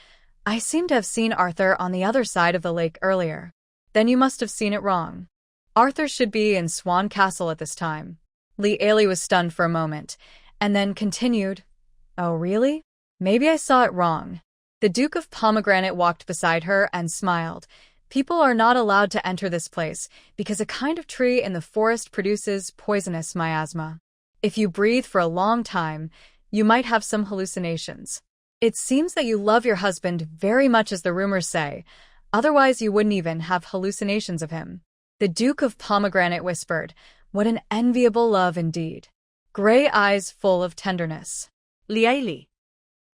"I seem to have seen Arthur on the other side of the lake earlier." "Then you must have seen it wrong. Arthur should be in Swan Castle at this time." Li Ailey was stunned for a moment, and then continued, "Oh, really? Maybe I saw it wrong." The Duke of Pomegranate walked beside her and smiled. "People are not allowed to enter this place because a kind of tree in the forest produces poisonous miasma. If you breathe for a long time, you might have some hallucinations. It seems that you love your husband very much, as the rumors say. Otherwise, you wouldn't even have hallucinations of him." The Duke of Pomegranate whispered, "What an enviable love indeed." Gray eyes full of tenderness. Li Ailey.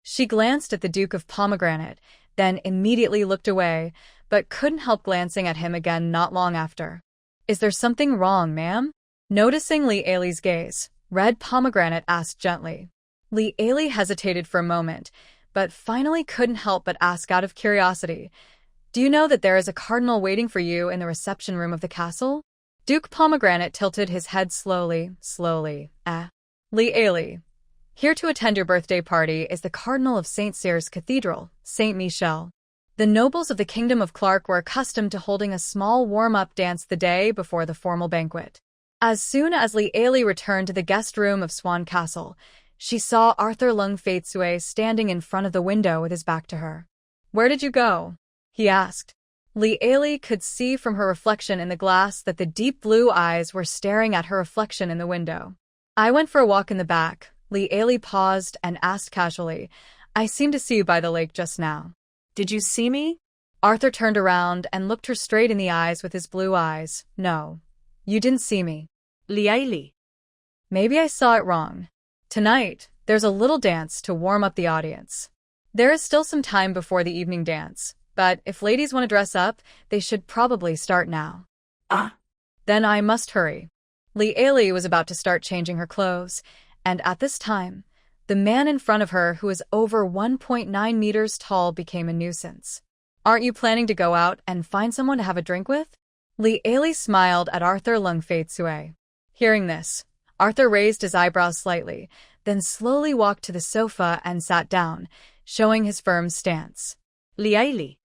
She glanced at the Duke of Pomegranate, then immediately looked away, but couldn't help glancing at him again not long after. "Is there something wrong, ma'am?" Noticing Li Ailey's gaze, Red Pomegranate asked gently. Li Ailey hesitated for a moment, but finally couldn't help but ask out of curiosity, "Do you know that there is a cardinal waiting for you in the reception room of the castle?" Duke Pomegranate tilted his head slowly. Li Ailey. "Here to attend your birthday party is the Cardinal of St. Cyr's Cathedral, St. Michel." The nobles of the Kingdom of Clark were accustomed to holding a small warm-up dance the day before the formal banquet. As soon as Li Ailey returned to the guest room of Swan Castle, she saw Arthur Lung Fei standing in front of the window with his back to her. "Where did you go?" he asked. Li Ailey could see from her reflection in the glass that the deep blue eyes were staring at her reflection in the window. "I went for a walk in the back." Li Ailey paused and asked casually, "I seemed to see you by the lake just now." "Did you see me?" Arthur turned around and looked her straight in the eyes with his blue eyes. "No, you didn't see me." Li Ailey. "Maybe I saw it wrong. Tonight, there's a little dance to warm up the audience. There is still some time before the evening dance, but if ladies want to dress up, they should probably start now." "Ah." "Then I must hurry." Li Ailey was about to start changing her clothes, and at this time, the man in front of her, who was over 1.9 meters tall, became a nuisance. "Aren't you planning to go out and find someone to have a drink with?" Li Ailey smiled at Arthur Lung Fei. Hearing this, Arthur raised his eyebrows slightly, then slowly walked to the sofa and sat down, showing his firm stance. Li Ailey.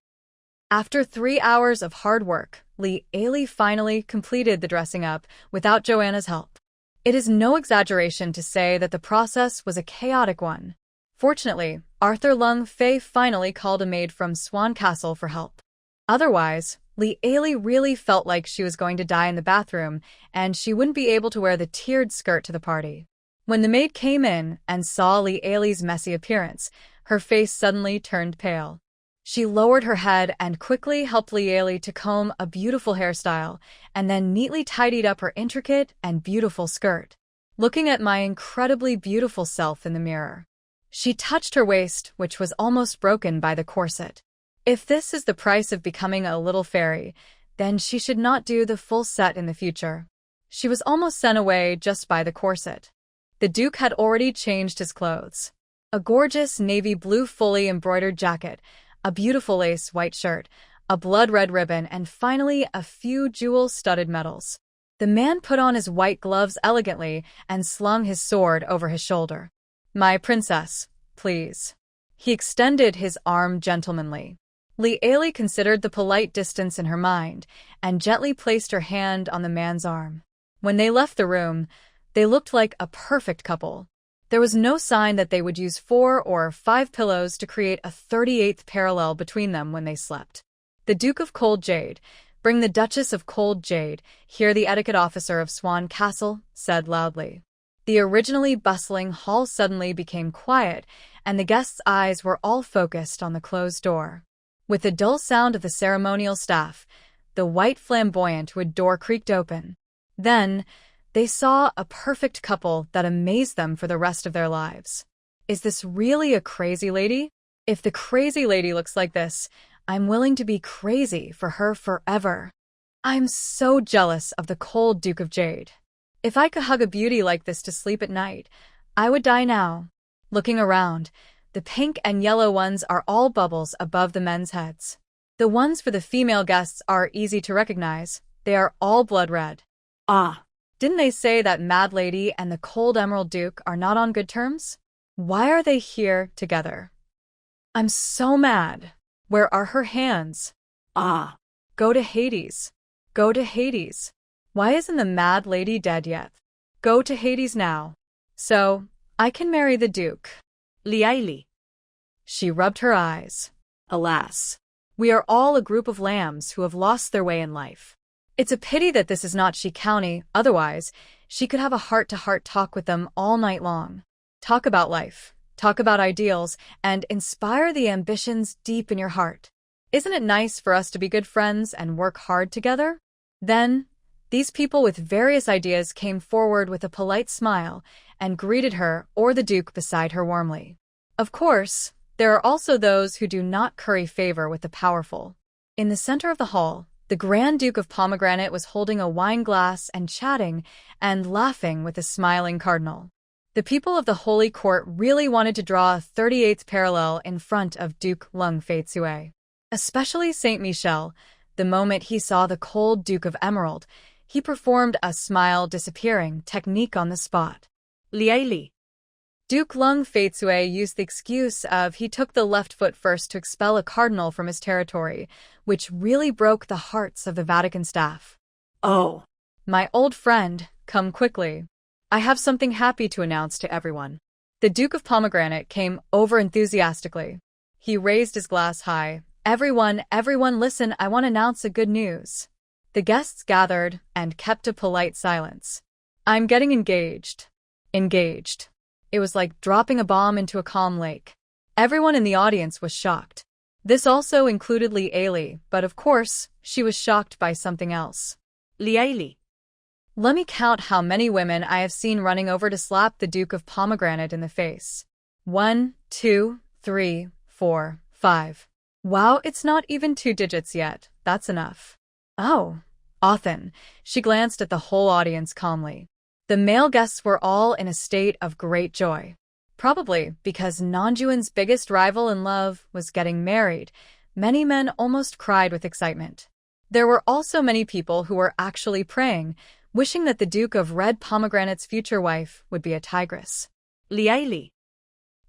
After 3 hours of hard work, Li Ailey finally completed the dressing up without Joanna's help. It is no exaggeration to say that the process was a chaotic one. Fortunately, Arthur Lung Fei finally called a maid from Swan Castle for help. Otherwise, Li Ailey really felt like she was going to die in the bathroom, and she wouldn't be able to wear the tiered skirt to the party. When the maid came in and saw Li Ailey's messy appearance, her face suddenly turned pale. She lowered her head and quickly helped Li Ailey to comb a beautiful hairstyle, and then neatly tidied up her intricate and beautiful skirt. "Looking at my incredibly beautiful self in the mirror." She touched her waist, which was almost broken by the corset. If this is the price of becoming a little fairy, then she should not do the full set in the future. She was almost sent away just by the corset. The Duke had already changed his clothes. A gorgeous navy blue fully embroidered jacket, a beautiful lace white shirt, a blood-red ribbon, and finally a few jewel-studded medals. The man put on his white gloves elegantly and slung his sword over his shoulder. "My princess, please." He extended his arm gentlemanly. Li considered the polite distance in her mind and gently placed her hand on the man's arm. When they left the room, they looked like a perfect couple. There was no sign that they would use 4 or 5 pillows to create a 38th parallel between them when they slept. The Duke of Cold Jade, "Bring the Duchess of Cold Jade," here the etiquette officer of Swan Castle, said loudly. The originally bustling hall suddenly became quiet, and the guests' eyes were all focused on the closed door. With the dull sound of the ceremonial staff, the white flamboyant wood door creaked open. Then, they saw a perfect couple that amazed them for the rest of their lives. Is this really a crazy lady? If the crazy lady looks like this, I'm willing to be crazy for her forever. I'm so jealous of the cold Duke of Jade. If I could hug a beauty like this to sleep at night, I would die now. Looking around, the pink and yellow ones are all bubbles above the men's heads. The ones for the female guests are easy to recognize. They are all blood red. Ah, Didn't they say that Mad Lady and the Cold Emerald Duke are not on good terms? Why are they here together? I'm so mad. Where are her hands? ah. Go to Hades. Go to Hades. Why isn't the Mad Lady dead yet? Go to Hades now. So, I can marry the Duke. Li. She rubbed her eyes. Alas. We are all a group of lambs who have lost their way in life. It's a pity that this is not She County, otherwise, she could have a heart-to-heart talk with them all night long. Talk about life, talk about ideals, and inspire the ambitions deep in your heart. Isn't it nice for us to be good friends and work hard together? Then, these people with various ideas came forward with a polite smile and greeted her or the Duke beside her warmly. Of course, there are also those who do not curry favor with the powerful. In the center of the hall, the Grand Duke of Pomegranate was holding a wine glass and chatting and laughing with a smiling cardinal. The people of the Holy Court really wanted to draw a 38th parallel in front of Duke Lung Feitsue. Especially Saint Michel. The moment he saw the cold Duke of Emerald, he performed a smile disappearing technique on the spot. Li. Duke Lung Feitsue used the excuse of he took the left foot first to expel a cardinal from his territory, which really broke the hearts of the Vatican staff. Oh. My old friend, come quickly. I have something happy to announce to everyone. The Duke of Pomegranate came over enthusiastically. He raised his glass high. Everyone listen, I want to announce a good news. The guests gathered and kept a polite silence. I'm getting engaged. Engaged. It was like dropping a bomb into a calm lake. Everyone in the audience was shocked. This also included Li, but of course, she was shocked by something else. Li. Let me count how many women I have seen running over to slap the Duke of Pomegranate in the face. 1, 2, 3, 4, 5. Wow, it's not even 2 digits yet. That's enough. Oh, Othen. She glanced at the whole audience calmly. The male guests were all in a state of great joy. Probably because Nanjuan's biggest rival in love was getting married, many men almost cried with excitement. There were also many people who were actually praying, wishing that the Duke of Red Pomegranate's future wife would be a tigress. Li.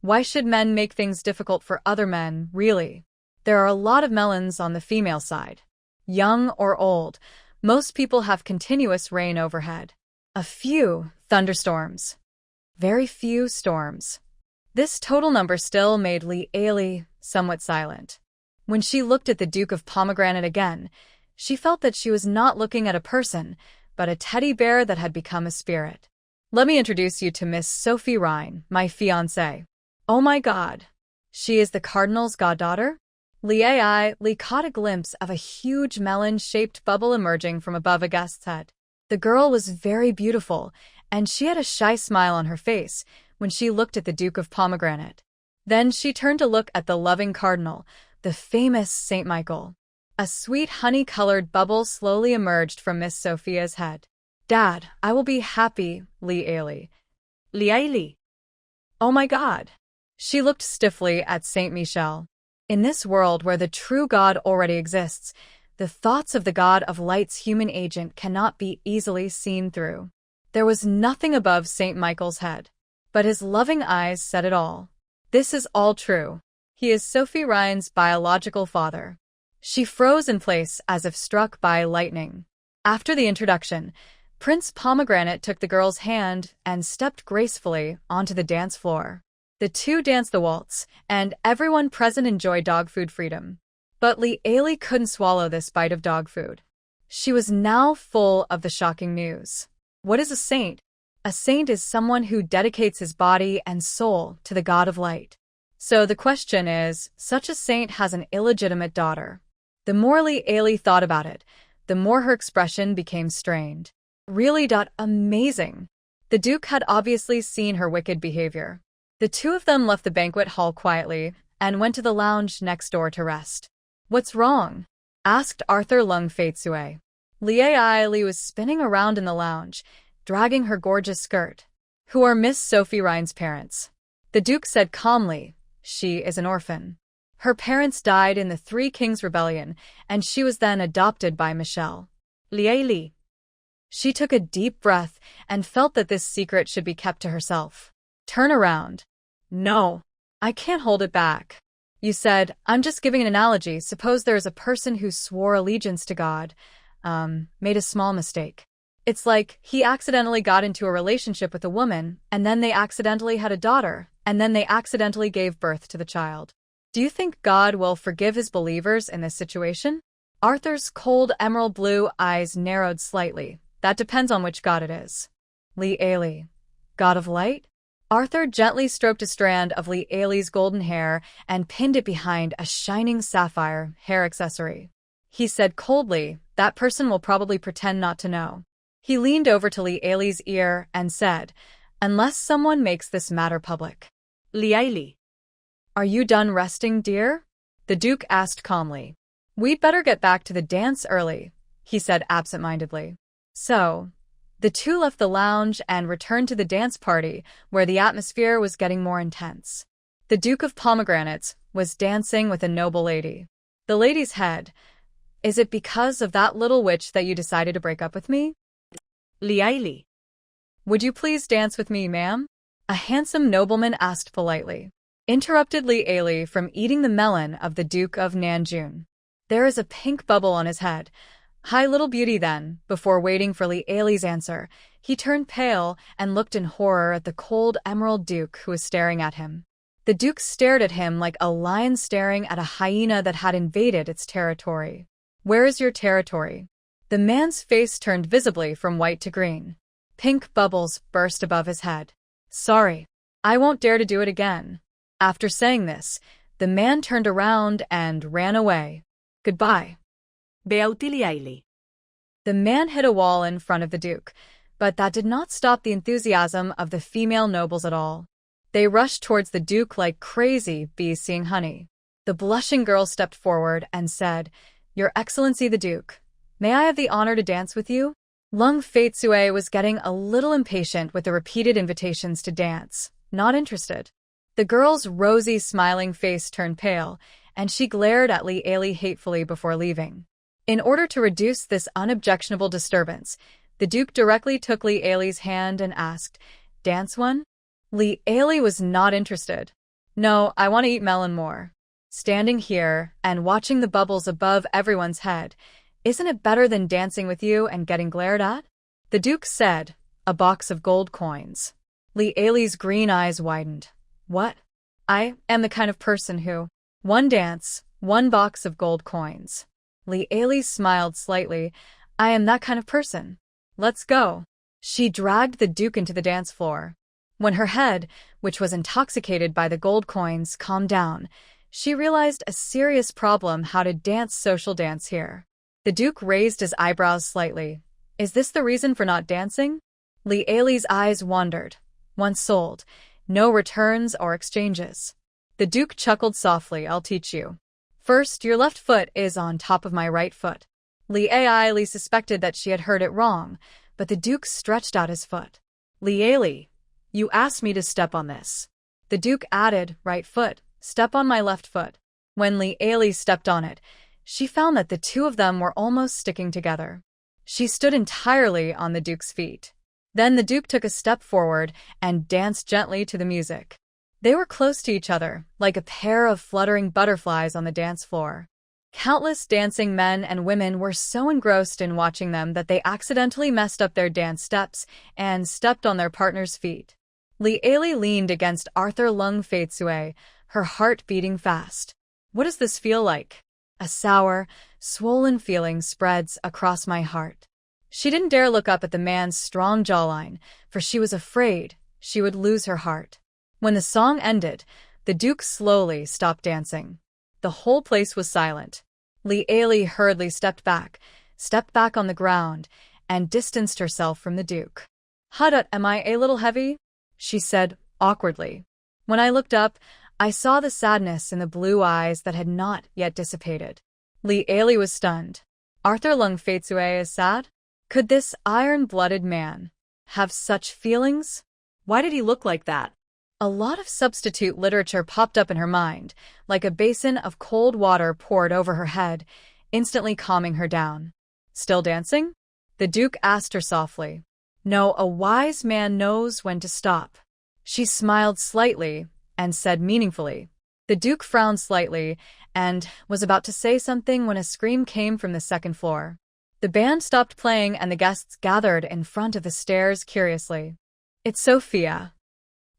Why should men make things difficult for other men, really? There are a lot of melons on the female side. Young or old, most people have continuous rain overhead. A few thunderstorms. Very few storms. This total number still made Li somewhat silent. When she looked at the Duke of Pomegranate again, she felt that she was not looking at a person, but a teddy bear that had become a spirit. Let me introduce you to Miss Sophie Rhine, my fiancée. Oh my God. She is the Cardinal's goddaughter? Li caught a glimpse of a huge melon-shaped bubble emerging from above a guest's head. The girl was very beautiful, and she had a shy smile on her face when she looked at the Duke of Pomegranate. Then she turned to look at the loving cardinal, the the famous Saint Michael. A sweet honey-colored bubble slowly emerged from Miss Sophia's head. Dad, I will be happy, Lee Ailey. Lee Ailey. Oh my God. She looked stiffly at Saint Michel. In this world where the true God already exists, the thoughts of the God of Light's human agent cannot be easily seen through. There was nothing above Saint Michael's head, but his loving eyes said it all. This is all true. He is Sophie Ryan's biological father. She froze in place as if struck by lightning. After the introduction, Prince Pomegranate took the girl's hand and stepped gracefully onto the dance floor. The two danced the waltz, and everyone present enjoyed dog food freedom. But Lee Ailey couldn't swallow this bite of dog food. She was now full of the shocking news. What is a saint? A saint is someone who dedicates his body and soul to the God of Light. So the question is, such a saint has an illegitimate daughter. The more Lee Ailey thought about it, the more her expression became strained. Really? Amazing. The Duke had obviously seen her wicked behavior. The two of them left the banquet hall quietly and went to the lounge next door to rest. What's wrong? Asked Arthur Lung Faitsue. Lee Ailey was spinning around in the lounge, dragging her gorgeous skirt. Who are Miss Sophie Ryan's parents? The Duke said calmly. She is an orphan. Her parents died in the Three Kings Rebellion, and she was then adopted by Michelle. Lee Ailey. She took a deep breath and felt that this secret should be kept to herself. Turn around. No, I can't hold it back. You said, I'm just giving an analogy. Suppose there is a person who swore allegiance to God, made a small mistake. It's like he accidentally got into a relationship with a woman, and then they accidentally had a daughter, and then they accidentally gave birth to the child. Do you think God will forgive his believers in this situation? Arthur's cold emerald blue eyes narrowed slightly. That depends on which God it is. Lee Ailey. God of Light? Arthur gently stroked a strand of Lee Ailey's golden hair and pinned it behind a shining sapphire hair accessory. He said coldly, that person will probably pretend not to know. He leaned over to Lee Ailey's ear and said, unless someone makes this matter public. Lee Ailey. Are you done resting, dear? The Duke asked calmly. We'd better get back to the dance early, he said absent-mindedly. So, the two left the lounge and returned to the dance party, where the atmosphere was getting more intense. The Duke of Pomegranates was dancing with a noble lady. The lady's head. Is it because of that little witch that you decided to break up with me? Lee Ailey. Would you please dance with me, ma'am? A handsome nobleman asked politely. Interrupted Lee Ailey from eating the melon of the Duke of Nanjun. There is a pink bubble on his head. Hi, little beauty, then. Before waiting for Lee Ailey's answer, he turned pale and looked in horror at the cold emerald Duke who was staring at him. The Duke stared at him like a lion staring at a hyena that had invaded its territory. Where is your territory? The man's face turned visibly from white to green. Pink bubbles burst above his head. Sorry. I won't dare to do it again. After saying this, the man turned around and ran away. Goodbye. Beauty Lee Ailey. The man hit a wall in front of the Duke, but that did not stop the enthusiasm of the female nobles at all. They rushed towards the Duke like crazy bees seeing honey. The blushing girl stepped forward and said, Your Excellency the Duke, may I have the honor to dance with you? Lung Faitsue was getting a little impatient with the repeated invitations to dance, not interested. The girl's rosy, smiling face turned pale, and she glared at Lee Ailey hatefully before leaving. In order to reduce this unobjectionable disturbance, the Duke directly took Lee Ailey's hand and asked, Dance one? Lee Ailey was not interested. No, I want to eat melon more. Standing here and watching the bubbles above everyone's head, isn't it better than dancing with you and getting glared at? The Duke said, A box of gold coins. Lee Ailey's green eyes widened. What? I am the kind of person who... One dance, one box of gold coins. Lee Ailey smiled slightly. I am that kind of person. Let's go. She dragged the Duke into the dance floor. When her head, which was intoxicated by the gold coins, calmed down, she realized a serious problem: how to dance social dance here. The Duke raised his eyebrows slightly. Is this the reason for not dancing? Lee Ailey's eyes wandered. Once sold, no returns or exchanges. The Duke chuckled softly. I'll teach you. First, your left foot is on top of my right foot. Li suspected that she had heard it wrong, but the Duke stretched out his foot. Li, you asked me to step on this. The Duke added, right foot, step on my left foot. When Li stepped on it, she found that the two of them were almost sticking together. She stood entirely on the Duke's feet. Then the Duke took a step forward and danced gently to the music. They were close to each other, like a pair of fluttering butterflies on the dance floor. Countless dancing men and women were so engrossed in watching them that they accidentally messed up their dance steps and stepped on their partner's feet. Li leaned against Arthur Lung Faitsue, her heart beating fast. What does this feel like? A sour, swollen feeling spreads across my heart. She didn't dare look up at the man's strong jawline, for she was afraid she would lose her heart. When the song ended, the Duke slowly stopped dancing. The whole place was silent. Li hurriedly stepped back on the ground, and distanced herself from the Duke. "Hudut, am I a little heavy?" she said awkwardly. When I looked up, I saw the sadness in the blue eyes that had not yet dissipated. Li was stunned. Arthur Lung Faitsue is sad? Could this iron-blooded man have such feelings? Why did he look like that? A lot of substitute literature popped up in her mind, like a basin of cold water poured over her head, instantly calming her down. Still dancing? The Duke asked her softly. No, a wise man knows when to stop. She smiled slightly and said meaningfully. The Duke frowned slightly and was about to say something when a scream came from the second floor. The band stopped playing and the guests gathered in front of the stairs curiously. It's Sophia.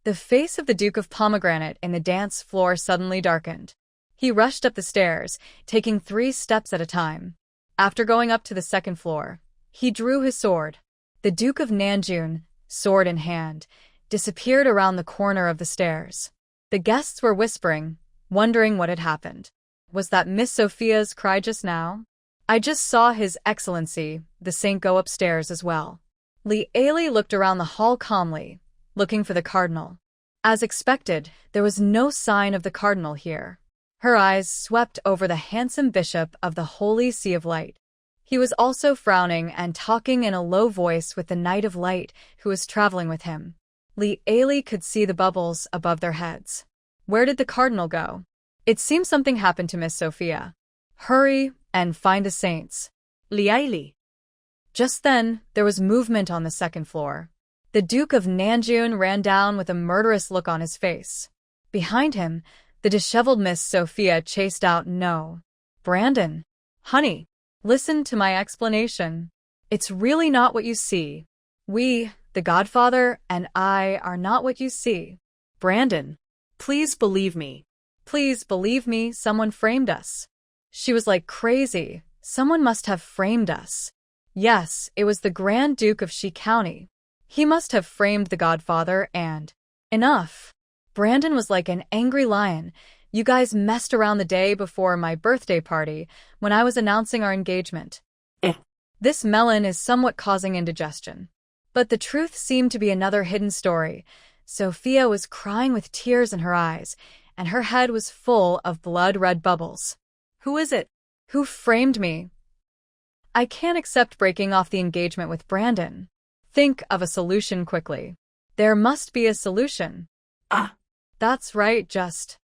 The face of the Duke of Pomegranate in the dance floor suddenly darkened. He rushed up the stairs, taking 3 steps at a time. After going up to the second floor, he drew his sword. The Duke of Nanjun, sword in hand, disappeared around the corner of the stairs. The guests were whispering, wondering what had happened. Was that Miss Sophia's cry just now? I just saw His Excellency, the saint, go upstairs as well. Li looked around the hall calmly, looking for the cardinal. As expected, there was no sign of the cardinal here. Her eyes swept over the handsome bishop of the Holy See of Light. He was also frowning and talking in a low voice with the Knight of Light who was traveling with him. Li could see the bubbles above their heads. Where did the cardinal go? It seems something happened to Miss Sophia. Hurry and find the saints. Li. Just then, there was movement on the second floor. The Duke of Nanjun ran down with a murderous look on his face. Behind him, the disheveled Miss Sophia chased out, "No. Brandon. Honey, listen to my explanation. It's really not what you see. We, the Godfather, and I are not what you see. Brandon, please believe me. Please believe me, someone framed us." She was like crazy. Someone must have framed us. Yes, it was the Grand Duke of Shi County. He must have framed the Godfather and… Enough. Brandon was like an angry lion. You guys messed around the day before my birthday party when I was announcing our engagement. This melon is somewhat causing indigestion. But the truth seemed to be another hidden story. Sophia was crying with tears in her eyes, and her head was full of blood-red bubbles. Who is it? Who framed me? I can't accept breaking off the engagement with Brandon. Think of a solution quickly. There must be a solution. That's right, just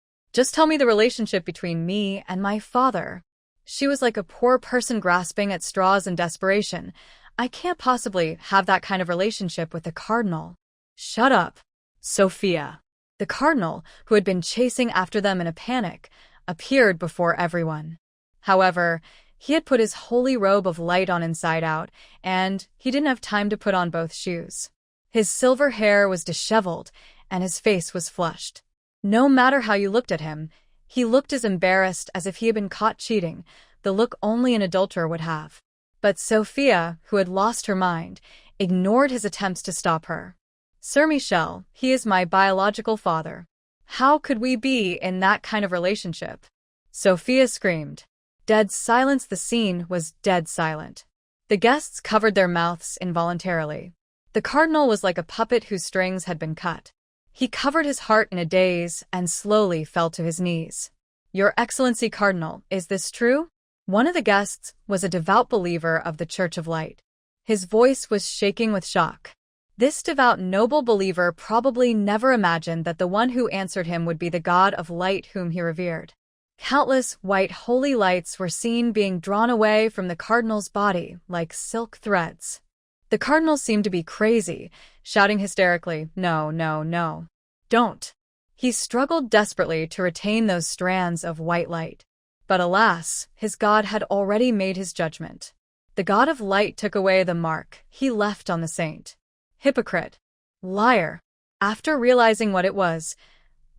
tell me the relationship between me and my father. She was like a poor person grasping at straws in desperation. I can't possibly have that kind of relationship with the cardinal. Shut up, Sophia. The cardinal, who had been chasing after them in a panic, appeared before everyone. However, he had put his holy robe of light on inside out, and he didn't have time to put on both shoes. His silver hair was disheveled, and his face was flushed. No matter how you looked at him, he looked as embarrassed as if he had been caught cheating, the look only an adulterer would have. But Sophia, who had lost her mind, ignored his attempts to stop her. Sir Michel, he is my biological father. How could we be in that kind of relationship? Sophia screamed. Dead silence. The scene was dead silent. The guests covered their mouths involuntarily. The cardinal was like a puppet whose strings had been cut. He covered his heart in a daze and slowly fell to his knees. Your Excellency Cardinal, is this true? One of the guests was a devout believer of the Church of Light. His voice was shaking with shock. This devout noble believer probably never imagined that the one who answered him would be the God of light whom he revered. Countless white holy lights were seen being drawn away from the cardinal's body like silk threads. The cardinal seemed to be crazy, shouting hysterically, "No, no, no. Don't." He struggled desperately to retain those strands of white light. But alas, his God had already made his judgment. The God of light took away the mark he left on the saint. Hypocrite. Liar. After realizing what it was,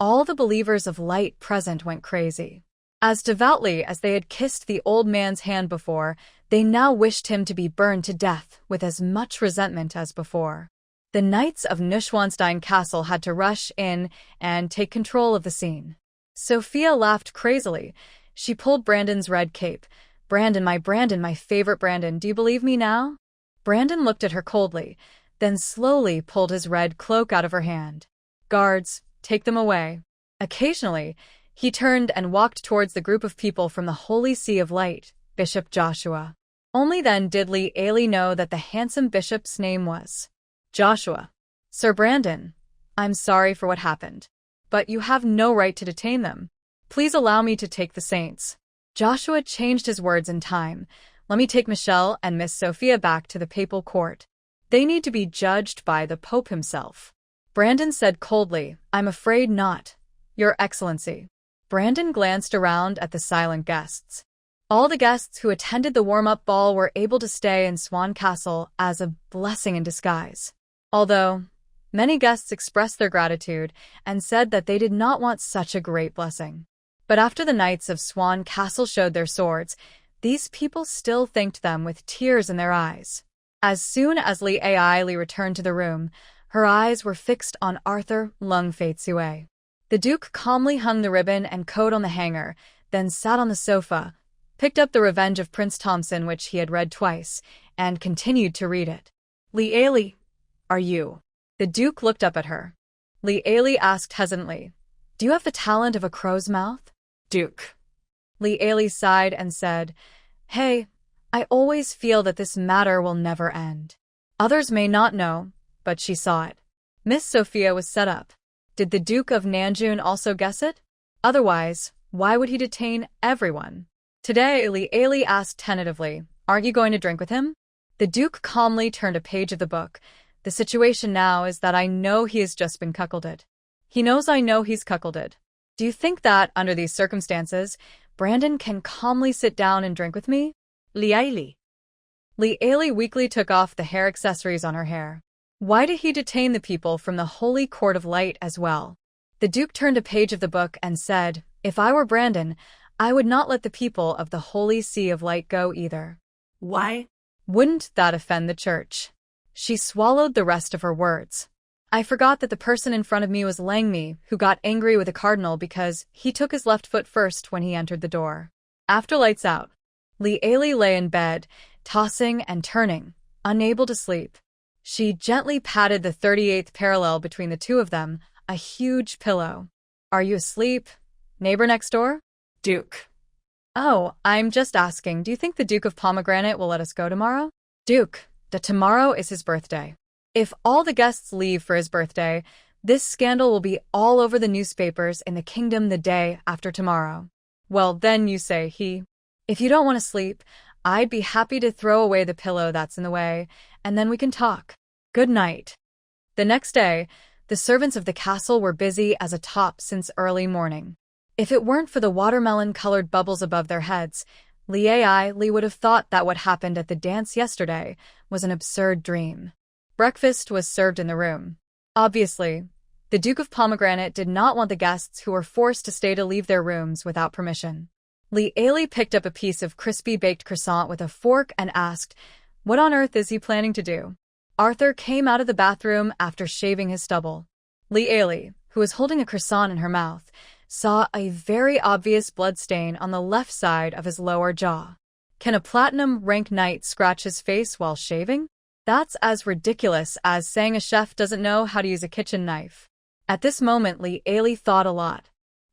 all the believers of light present went crazy. As devoutly as they had kissed the old man's hand before, they now wished him to be burned to death with as much resentment as before. The knights of Neuschwanstein Castle had to rush in and take control of the scene. Sophia laughed crazily. She pulled Brandon's red cape. Brandon, my favorite Brandon, do you believe me now?" Brandon looked at her coldly, then slowly pulled his red cloak out of her hand. "Guards, take them away." Occasionally, he turned and walked towards the group of people from the Holy See of Light, Bishop Joshua. Only then did Lee Ailey know that the handsome bishop's name was Joshua. "Sir Brandon, I'm sorry for what happened, but you have no right to detain them. Please allow me to take the saints." Joshua changed his words in time. "Let me take Michelle and Miss Sophia back to the papal court. They need to be judged by the Pope himself." Brandon said coldly, "I'm afraid not, Your Excellency." Brandon glanced around at the silent guests. All the guests who attended the warm-up ball were able to stay in Swan Castle as a blessing in disguise. Although many guests expressed their gratitude and said that they did not want such a great blessing. But after the knights of Swan Castle showed their swords, these people still thanked them with tears in their eyes. As soon as Lee Ailey returned to the room, her eyes were fixed on Arthur Lung Fei-Tsui. The Duke calmly hung the ribbon and coat on the hanger, then sat on the sofa, picked up The Revenge of Prince Thompson, which he had read twice, and continued to read it. "Lee Ailey, are you?" The Duke looked up at her. Lee Ailey asked hesitantly, "Do you have the talent of a crow's mouth?" "Duke." Lee Ailey sighed and said, "Hey, I always feel that this matter will never end. Others may not know, but she saw it." Miss Sophia was set up. Did the Duke of Nanjun also guess it? Otherwise, why would he detain everyone? Today, Lee Ailey asked tentatively, "Aren't you going to drink with him?" The Duke calmly turned a page of the book. "The situation now is that I know he has just been cuckolded. He knows I know he's cuckolded. Do you think that, under these circumstances, Brandon can calmly sit down and drink with me?" "Lee Ailey." Lee Ailey weakly took off the hair accessories on her hair. Why did he detain the people from the Holy Court of Light as well? The Duke turned a page of the book and said, "If I were Brandon, I would not let the people of the Holy See of Light go either." "Why?" "Wouldn't that offend the Church?" She swallowed the rest of her words. "I forgot that the person in front of me was Langme, who got angry with the cardinal because he took his left foot first when he entered the door." After lights out, Lee Ailey lay in bed, tossing and turning, unable to sleep. She gently patted the 38th parallel between the two of them, a huge pillow. "Are you asleep, neighbor next door?" "Duke." "Oh, I'm just asking, do you think the Duke of Pomegranate will let us go tomorrow?" "Duke, tomorrow is his birthday. If all the guests leave for his birthday, this scandal will be all over the newspapers in the kingdom the day after tomorrow." "Well, then you say he." "If you don't want to sleep, I'd be happy to throw away the pillow that's in the way, and then we can talk. Good night." The next day, the servants of the castle were busy as a top since early morning. If it weren't for the watermelon-colored bubbles above their heads, Lee Ailey would have thought that what happened at the dance yesterday was an absurd dream. Breakfast was served in the room. Obviously, the Duke of Pomegranate did not want the guests who were forced to stay to leave their rooms without permission. Lee Ailey picked up a piece of crispy baked croissant with a fork and asked, "What on earth is he planning to do?" Arthur came out of the bathroom after shaving his stubble. Lee Ailey, who was holding a croissant in her mouth, saw a very obvious blood stain on the left side of his lower jaw. Can a platinum-rank knight scratch his face while shaving? That's as ridiculous as saying a chef doesn't know how to use a kitchen knife. At this moment, Lee Ailey thought a lot.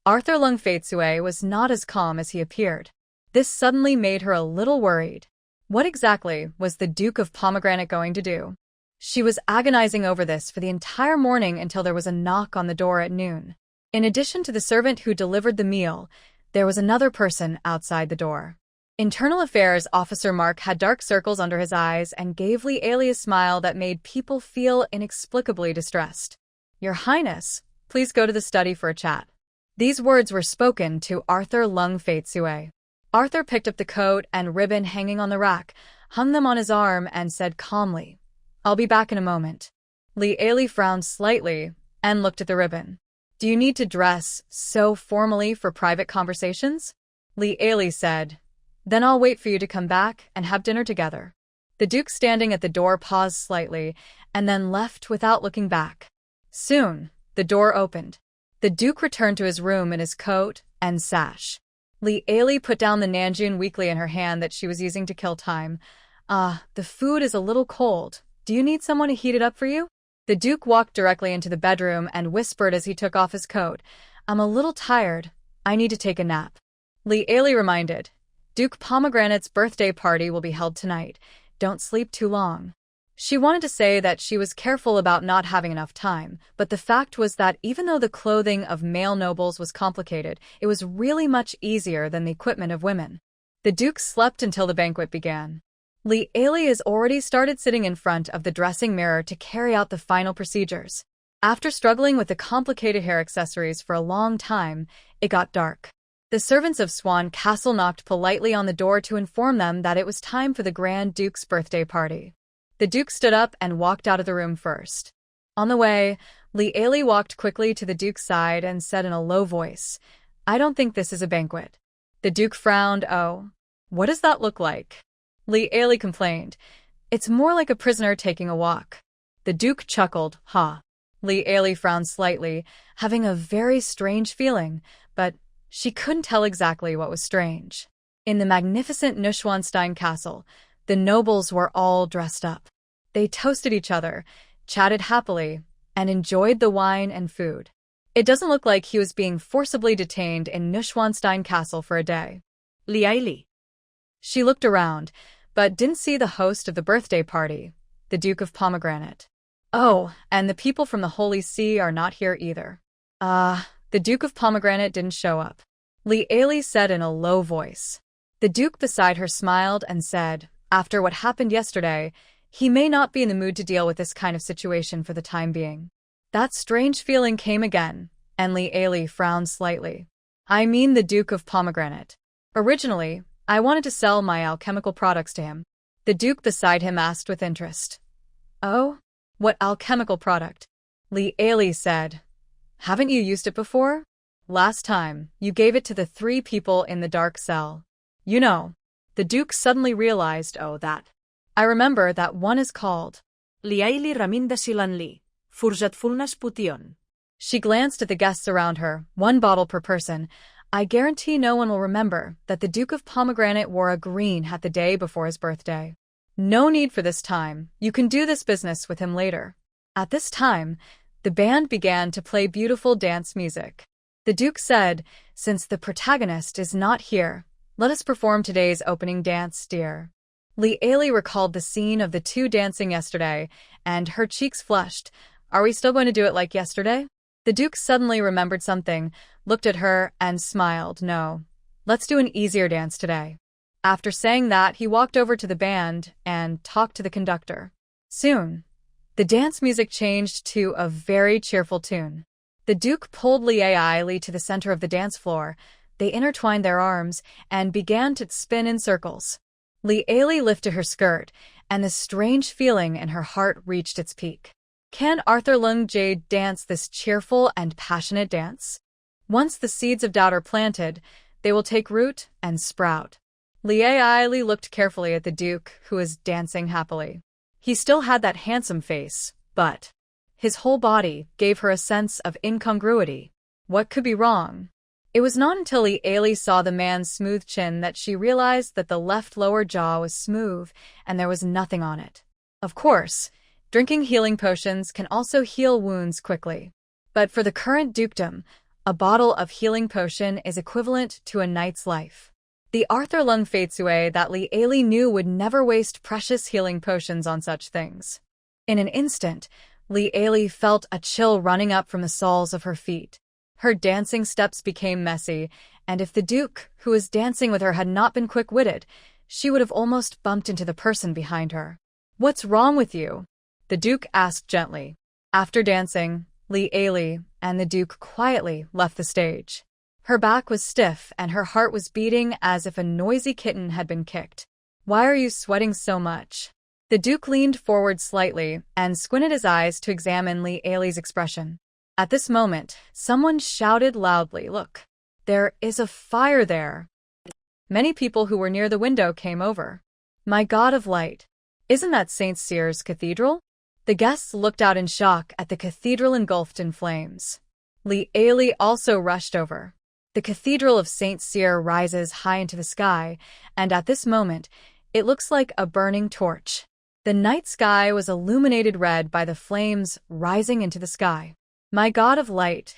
Arthur Lung Faitsue was not as calm as he appeared. This suddenly made her a little worried. What exactly was the Duke of Pomegranate going to do? She was agonizing over this for the entire morning until there was a knock on the door at noon. In addition to the servant who delivered the meal, there was another person outside the door. Internal Affairs Officer Mark had dark circles under his eyes and gave Li Ailey a smile that made people feel inexplicably distressed. "Your Highness, please go to the study for a chat." These words were spoken to Arthur Lung Faitsue. Arthur picked up the coat and ribbon hanging on the rack, hung them on his arm, and said calmly, "I'll be back in a moment." Li Ailey frowned slightly and looked at the ribbon. "Do you need to dress so formally for private conversations?" Li Ailey said, "Then I'll wait for you to come back and have dinner together." The Duke standing at the door paused slightly and then left without looking back. Soon, the door opened. The Duke returned to his room in his coat and sash. Li Ailey put down the Nanjun Weekly in her hand that she was using to kill time. The food is a little cold. Do you need someone to heat it up for you?" The Duke walked directly into the bedroom and whispered as he took off his coat, "I'm a little tired. I need to take a nap." Li Ailey reminded, "Duke Pomegranate's birthday party will be held tonight. Don't sleep too long." She wanted to say that she was careful about not having enough time, but the fact was that even though the clothing of male nobles was complicated, it was really much easier than the equipment of women. The Duke slept until the banquet began. Li Ailey has already started sitting in front of the dressing mirror to carry out the final procedures. After struggling with the complicated hair accessories for a long time, it got dark. The servants of Swan Castle knocked politely on the door to inform them that it was time for the Grand Duke's birthday party. The Duke stood up and walked out of the room first. On the way, Li Ailey walked quickly to the Duke's side and said in a low voice, "I don't think this is a banquet." The Duke frowned. "Oh, what does that look like?" Li Ailey complained, "It's more like a prisoner taking a walk." The Duke chuckled, "Ha." Li Ailey frowned slightly, having a very strange feeling, but she couldn't tell exactly what was strange. In the magnificent Neuschwanstein castle, the nobles were all dressed up. They toasted each other, chatted happily, and enjoyed the wine and food. It doesn't look like he was being forcibly detained in Neuschwanstein castle for a day. Li Ailey. She looked around, but didn't see the host of the birthday party, the Duke of Pomegranate. Oh, and the people from the Holy See are not here either. The Duke of Pomegranate didn't show up. Li Ailey said in a low voice. The Duke beside her smiled and said, "After what happened yesterday, he may not be in the mood to deal with this kind of situation for the time being." That strange feeling came again, and Li Ailey frowned slightly. "I mean the Duke of Pomegranate. Originally, I wanted to sell my alchemical products to him." The Duke beside him asked with interest. "Oh? What alchemical product?" Li Ailey said, "Haven't you used it before? Last time, you gave it to the 3 people in the dark cell. You know." The Duke suddenly realized, "Oh, that. I remember that one is called Li Ailey Raminda Silanli, Furjatfulnas Pution. She glanced at the guests around her, 1 bottle per person. "I guarantee no one will remember that the Duke of Pomegranate wore a green hat the day before his birthday. No need for this time. You can do this business with him later." At this time, the band began to play beautiful dance music. The Duke said, "Since the protagonist is not here, let us perform today's opening dance, dear." Li Ailey recalled the scene of the 2 dancing yesterday, and her cheeks flushed. "Are we still going to do it like yesterday?" The Duke suddenly remembered something, looked at her, and smiled. "No, let's do an easier dance today." After saying that, he walked over to the band and talked to the conductor. Soon, the dance music changed to a very cheerful tune. The Duke pulled Li Ailey to the center of the dance floor. They intertwined their arms and began to spin in circles. Li Ailey lifted her skirt, and the strange feeling in her heart reached its peak. Can Arthur Lung Jade dance this cheerful and passionate dance? Once the seeds of doubt are planted, they will take root and sprout. Li Ailey looked carefully at the Duke, who was dancing happily. He still had that handsome face, but his whole body gave her a sense of incongruity. What could be wrong? It was not until Li Ailey saw the man's smooth chin that she realized that the left lower jaw was smooth and there was nothing on it. Of course, drinking healing potions can also heal wounds quickly. But for the current dukedom, A bottle of healing potion is equivalent to a knight's life. The Arthur Lung Faitsue that Li Ailey knew would never waste precious healing potions on such things. In an instant, Li Ailey felt a chill running up from the soles of her feet. Her dancing steps became messy, and if the Duke, who was dancing with her, had not been quick-witted, she would have almost bumped into the person behind her. "What's wrong with you?" the Duke asked gently. After dancing, Li Ailey and the Duke quietly left the stage. Her back was stiff and her heart was beating as if a noisy kitten had been kicked. "Why are you sweating so much?" The Duke leaned forward slightly and squinted his eyes to examine Li Ailey's expression. At this moment, someone shouted loudly, "Look! There is a fire there!" Many people who were near the window came over. "My God of Light! Isn't that St. Cyr's Cathedral?" The guests looked out in shock at the cathedral engulfed in flames. Li Ailey also rushed over. The Cathedral of St. Cyr rises high into the sky, and at this moment, it looks like a burning torch. The night sky was illuminated red by the flames rising into the sky. "My God of Light,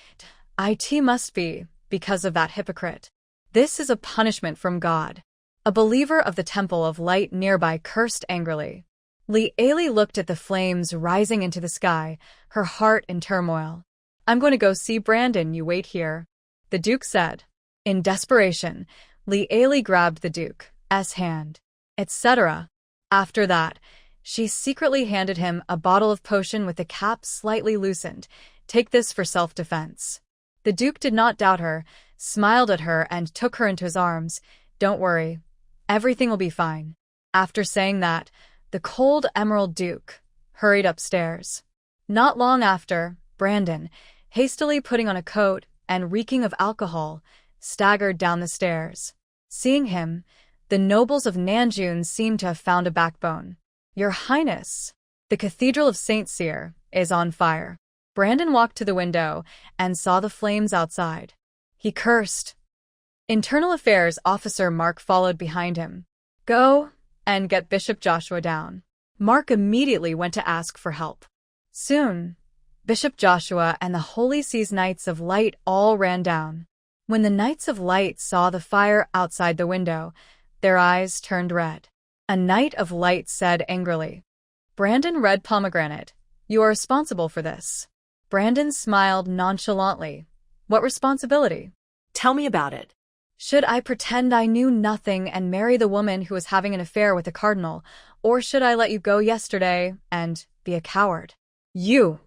it must be because of that hypocrite. This is a punishment from God." A believer of the Temple of Light nearby cursed angrily. Li Ailey looked at the flames rising into the sky, her heart in turmoil. "I'm going to go see Brandon, you wait here," the Duke said. In desperation, Li Ailey grabbed the Duke's hand, etc. After that, she secretly handed him a bottle of potion with the cap slightly loosened. "Take this for self-defense." The Duke did not doubt her, smiled at her and took her into his arms. "Don't worry. Everything will be fine." After saying that, the cold Emerald Duke hurried upstairs. Not long after, Brandon, hastily putting on a coat and reeking of alcohol, staggered down the stairs. Seeing him, the nobles of Nanjun seemed to have found a backbone. "Your Highness, the Cathedral of St. Cyr is on fire." Brandon walked to the window and saw the flames outside. He cursed. Internal Affairs Officer Mark followed behind him. "Go and get Bishop Joshua down." Mark immediately went to ask for help. Soon, Bishop Joshua and the Holy Sea's Knights of Light all ran down. When the Knights of Light saw the fire outside the window, their eyes turned red. A Knight of Light said angrily, "Brandon Red Pomegranate, you are responsible for this." Brandon smiled nonchalantly. "What responsibility?" Tell me about it. "Should I pretend I knew nothing and marry the woman who was having an affair with the cardinal, or should I let you go yesterday and be a coward?" "You!"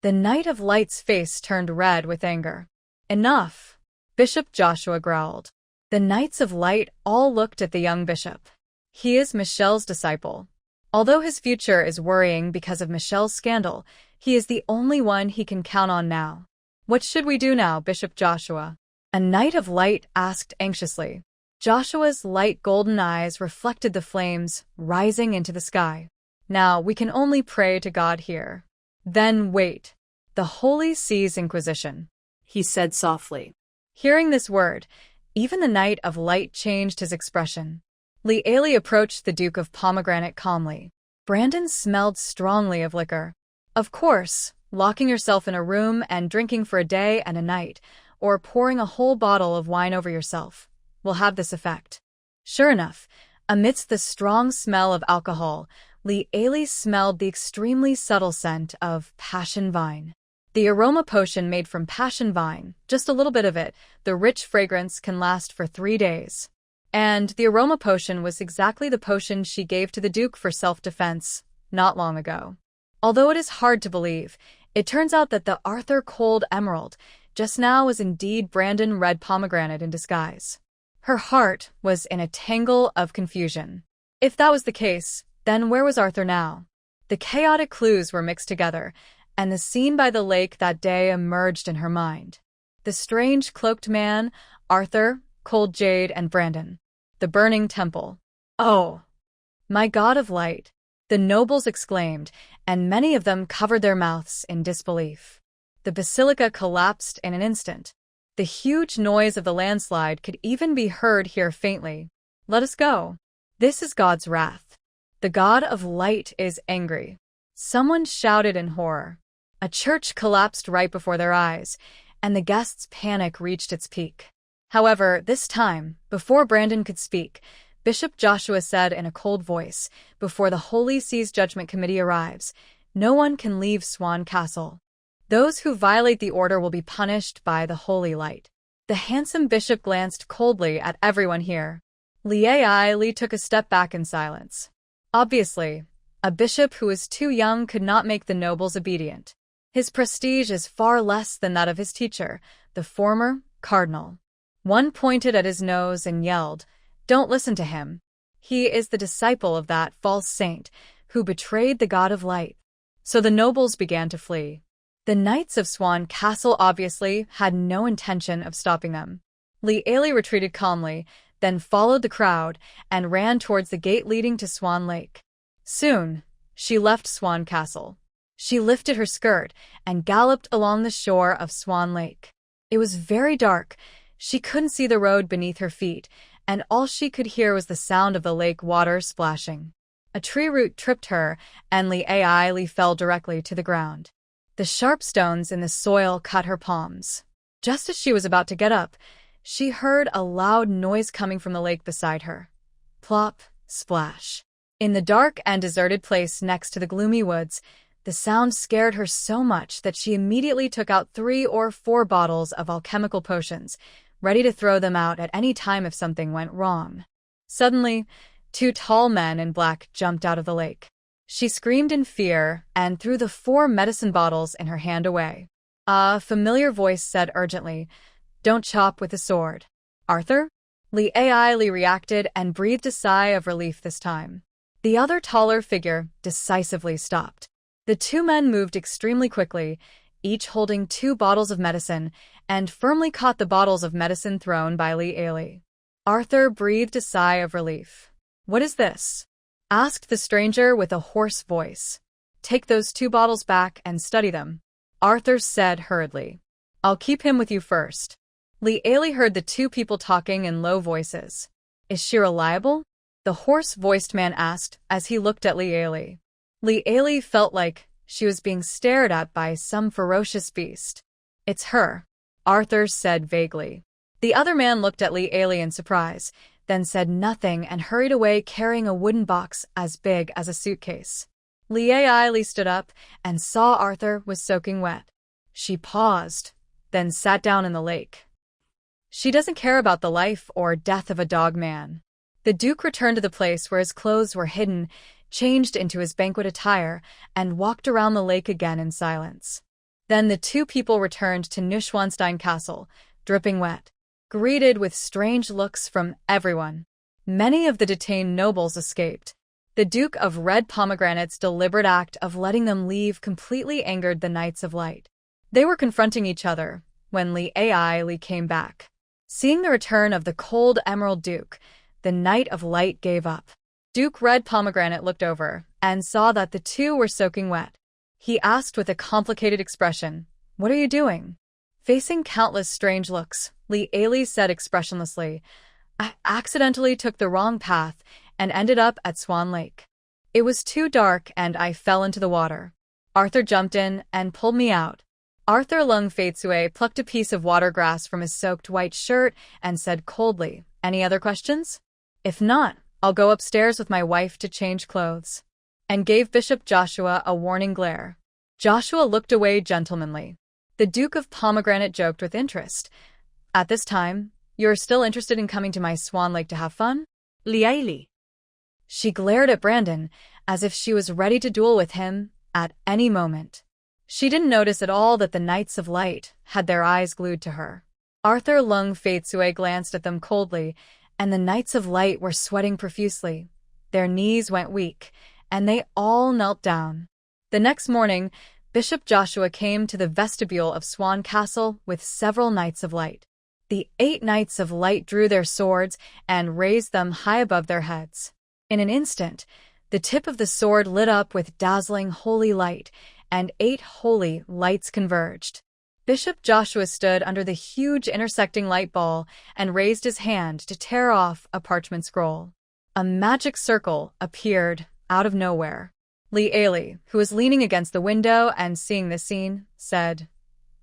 The Knight of Light's face turned red with anger. "Enough," Bishop Joshua growled. The Knights of Light all looked at the young bishop. He is Michelle's disciple. Although his future is worrying because of Michelle's scandal, he is the only one he can count on now. "What should we do now, Bishop Joshua?" a Knight of Light asked anxiously. Joshua's light golden eyes reflected the flames rising into the sky. "Now we can only pray to God here." "Then wait. The Holy Sea's Inquisition," he said softly. Hearing this word, even the Knight of Light changed his expression. Li Ailey approached the Duke of Pomegranate calmly. Brandon smelled strongly of liquor. "Of course, locking yourself in a room and drinking for a day and a night, or pouring a whole bottle of wine over yourself, will have this effect." Sure enough, amidst the strong smell of alcohol, Li Ailey smelled the extremely subtle scent of passion vine. The aroma potion made from passion vine, just a little bit of it, the rich fragrance can last for 3 days. And the aroma potion was exactly the potion she gave to the Duke for self-defense not long ago. Although it is hard to believe, it turns out that the Arthur Cold Emerald just now was indeed Brandon Red Pomegranate in disguise. Her heart was in a tangle of confusion. If that was the case, then where was Arthur now? The chaotic clues were mixed together, and the scene by the lake that day emerged in her mind. The strange cloaked man, Arthur, Cold Jade, and Brandon. The burning temple. "Oh, my God of Light!" the nobles exclaimed, and many of them covered their mouths in disbelief. The basilica collapsed in an instant. The huge noise of the landslide could even be heard here faintly. "Let us go. This is God's wrath. The God of Light is angry." Someone shouted in horror. A church collapsed right before their eyes, and the guests' panic reached its peak. However, this time, before Brandon could speak, Bishop Joshua said in a cold voice, "Before the Holy Seas Judgment Committee arrives, no one can leave Swan Castle. Those who violate the order will be punished by the Holy Light." The handsome bishop glanced coldly at everyone here. Li took a step back in silence. Obviously, a bishop who was too young could not make the nobles obedient. His prestige is far less than that of his teacher, the former cardinal. One pointed at his nose and yelled, "Don't listen to him. He is the disciple of that false saint who betrayed the god of light." So the nobles began to flee. The knights of Swan Castle obviously had no intention of stopping them. Li retreated calmly, then followed the crowd and ran towards the gate leading to Swan Lake. Soon, she left Swan Castle. She lifted her skirt and galloped along the shore of Swan Lake. It was very dark. She couldn't see the road beneath her feet, and all she could hear was the sound of the lake water splashing. A tree root tripped her, and Li fell directly to the ground. The sharp stones in the soil cut her palms. Just as she was about to get up, she heard a loud noise coming from the lake beside her. Plop, splash. In the dark and deserted place next to the gloomy woods, the sound scared her so much that she immediately took out 3 or 4 bottles of alchemical potions, ready to throw them out at any time if something went wrong. Suddenly, 2 tall men in black jumped out of the lake. She screamed in fear and threw the 4 medicine bottles in her hand away. A familiar voice said urgently, "Don't chop with a sword." "Arthur?" Li reacted and breathed a sigh of relief this time. The other taller figure decisively stopped. The 2 men moved extremely quickly, each holding 2 bottles of medicine, and firmly caught the bottles of medicine thrown by Li. Arthur breathed a sigh of relief. "What is this?" asked the stranger with a hoarse voice. "Take those 2 bottles back and study them," Arthur said hurriedly. "I'll keep him with you first." Li heard the 2 people talking in low voices. "Is she reliable?" the hoarse-voiced man asked as he looked at Li. Li felt like she was being stared at by some ferocious beast. "It's her," Arthur said vaguely. The other man looked at Li in surprise, then said nothing and hurried away carrying a wooden box as big as a suitcase. Li stood up and saw Arthur was soaking wet. She paused, then sat down in the lake. She doesn't care about the life or death of a dog man. The Duke returned to the place where his clothes were hidden, changed into his banquet attire, and walked around the lake again in silence. Then the 2 people returned to Neuschwanstein Castle, dripping wet, greeted with strange looks from everyone. Many of the detained nobles escaped. The Duke of Red Pomegranate's deliberate act of letting them leave completely angered the Knights of Light. They were confronting each other when Li came back. Seeing the return of the cold Emerald Duke, the Knight of Light gave up. Duke Red Pomegranate looked over and saw that the 2 were soaking wet. He asked with a complicated expression, "What are you doing?" Facing countless strange looks, Li said expressionlessly, "I accidentally took the wrong path and ended up at Swan Lake. It was too dark and I fell into the water. Arthur jumped in and pulled me out." Arthur Lung Feitsue plucked a piece of water grass from his soaked white shirt and said coldly, "Any other questions? If not, I'll go upstairs with my wife to change clothes," and gave Bishop Joshua a warning glare. Joshua looked away gentlemanly. The Duke of Pomegranate joked with interest. "At this time, you're still interested in coming to my Swan Lake to have fun?" Li. She glared at Brandon as if she was ready to duel with him at any moment. She didn't notice at all that the Knights of Light had their eyes glued to her. Arthur Lung Feitsue glanced at them coldly, and the Knights of Light were sweating profusely. Their knees went weak, and they all knelt down. The next morning, Bishop Joshua came to the vestibule of Swan Castle with several Knights of Light. The 8 Knights of Light drew their swords and raised them high above their heads. In an instant, the tip of the sword lit up with dazzling holy light, and 8 holy lights converged. Bishop Joshua stood under the huge intersecting light ball and raised his hand to tear off a parchment scroll. A magic circle appeared out of nowhere. Li, who was leaning against the window and seeing the scene, said,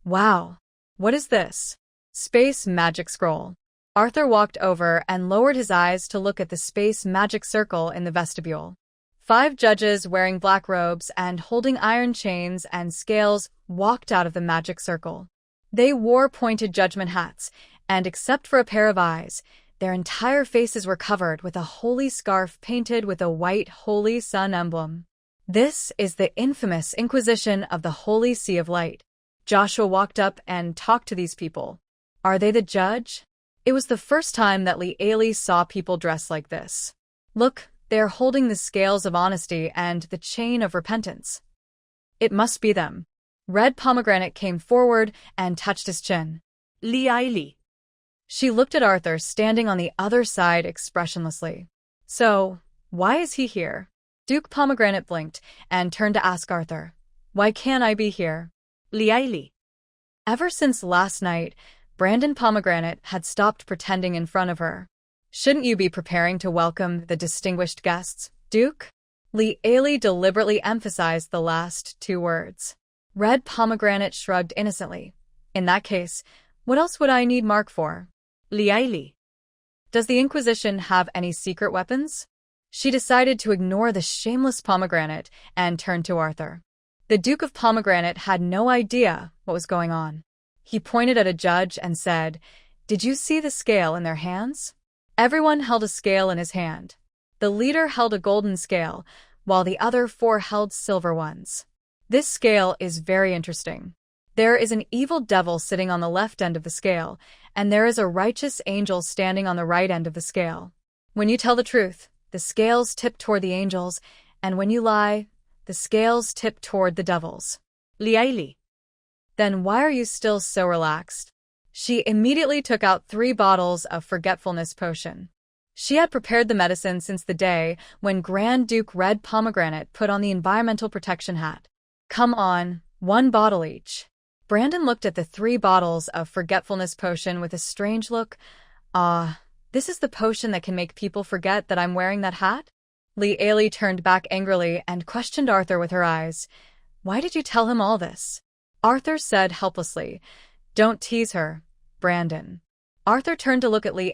"Wow, What is this? Space magic scroll. Arthur walked over and lowered his eyes to look at the space magic circle in the vestibule. 5 judges wearing black robes and holding iron chains and scales walked out of the magic circle. They wore pointed judgment hats, and except for a pair of eyes, their entire faces were covered with a holy scarf painted with a white holy sun emblem. This is the infamous Inquisition of the Holy Sea of Light. Joshua walked up and talked to these people. Are they the judge? It was the first time that Lee saw people dressed like this. Look, they're holding the scales of honesty and the chain of repentance. It must be them. Red Pomegranate came forward and touched his chin. Lee. She looked at Arthur standing on the other side expressionlessly. So, why is he here? Duke Pomegranate blinked and turned to ask Arthur, why can't I be here? Lee. Ever since last night, Brandon Pomegranate had stopped pretending in front of her. Shouldn't you be preparing to welcome the distinguished guests, Duke? Lee deliberately emphasized the last 2 words. Red Pomegranate shrugged innocently. In that case, what else would I need Mark for? Lee. Does the Inquisition have any secret weapons? She decided to ignore the shameless Pomegranate and turned to Arthur. The Duke of Pomegranate had no idea what was going on. He pointed at a judge and said, "Did you see the scale in their hands?" Everyone held a scale in his hand. The leader held a golden scale, while the other 4 held silver ones. This scale is very interesting. There is an evil devil sitting on the left end of the scale, and there is a righteous angel standing on the right end of the scale. When you tell the truth, the scales tip toward the angels, and when you lie, the scales tip toward the devils. Lee. Then why are you still so relaxed? She immediately took out 3 bottles of forgetfulness potion. She had prepared the medicine since the day when Grand Duke Red Pomegranate put on the environmental protection hat. Come on, 1 bottle each. Brandon looked at the 3 bottles of forgetfulness potion with a strange look. This is the potion that can make people forget that I'm wearing that hat? Lee turned back angrily and questioned Arthur with her eyes. Why did you tell him all this? Arthur said helplessly, Don't tease her, Brandon. Arthur turned to look at Lee.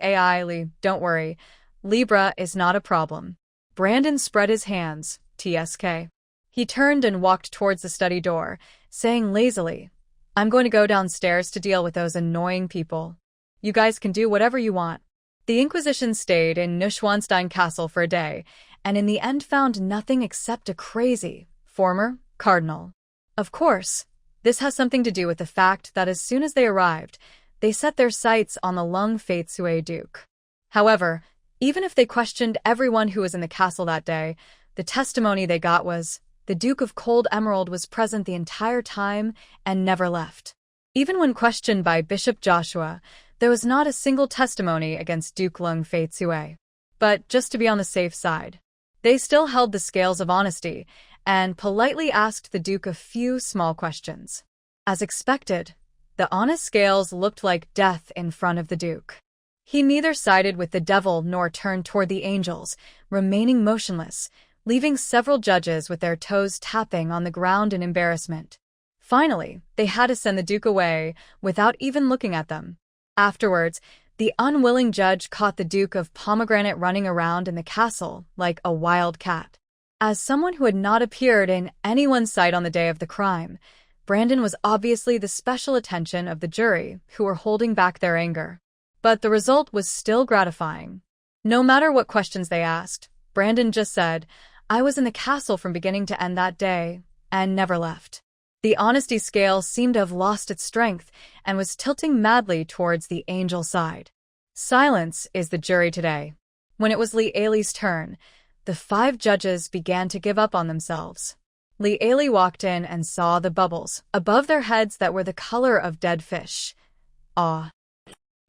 Don't worry. Libra is not a problem. Brandon spread his hands, TSK. He turned and walked towards the study door, saying lazily, I'm going to go downstairs to deal with those annoying people. You guys can do whatever you want. The Inquisition stayed in Neuschwanstein Castle for a day, and in the end found nothing except a crazy, former cardinal. Of course, this has something to do with the fact that as soon as they arrived, they set their sights on the Lung Fei-Sui Duke. However, even if they questioned everyone who was in the castle that day, the testimony they got was, the Duke of Cold Emerald was present the entire time and never left. Even when questioned by Bishop Joshua, there was not a single testimony against Duke Lung Fei-Sui. But just to be on the safe side, they still held the scales of honesty and politely asked the Duke a few small questions. As expected, the honest scales looked like death in front of the Duke. He neither sided with the devil nor turned toward the angels, remaining motionless, leaving several judges with their toes tapping on the ground in embarrassment. Finally, they had to send the Duke away without even looking at them. Afterwards, the unwilling judge caught the Duke of Pomegranate running around in the castle like a wild cat. As someone who had not appeared in anyone's sight on the day of the crime, Brandon was obviously the special attention of the jury, who were holding back their anger. But the result was still gratifying. No matter what questions they asked, Brandon just said, I was in the castle from beginning to end that day, and never left. The honesty scale seemed to have lost its strength and was tilting madly towards the angel side. Silence is the jury today. When it was Lee's turn, the 5 judges began to give up on themselves. Lee walked in and saw the bubbles above their heads that were the color of dead fish.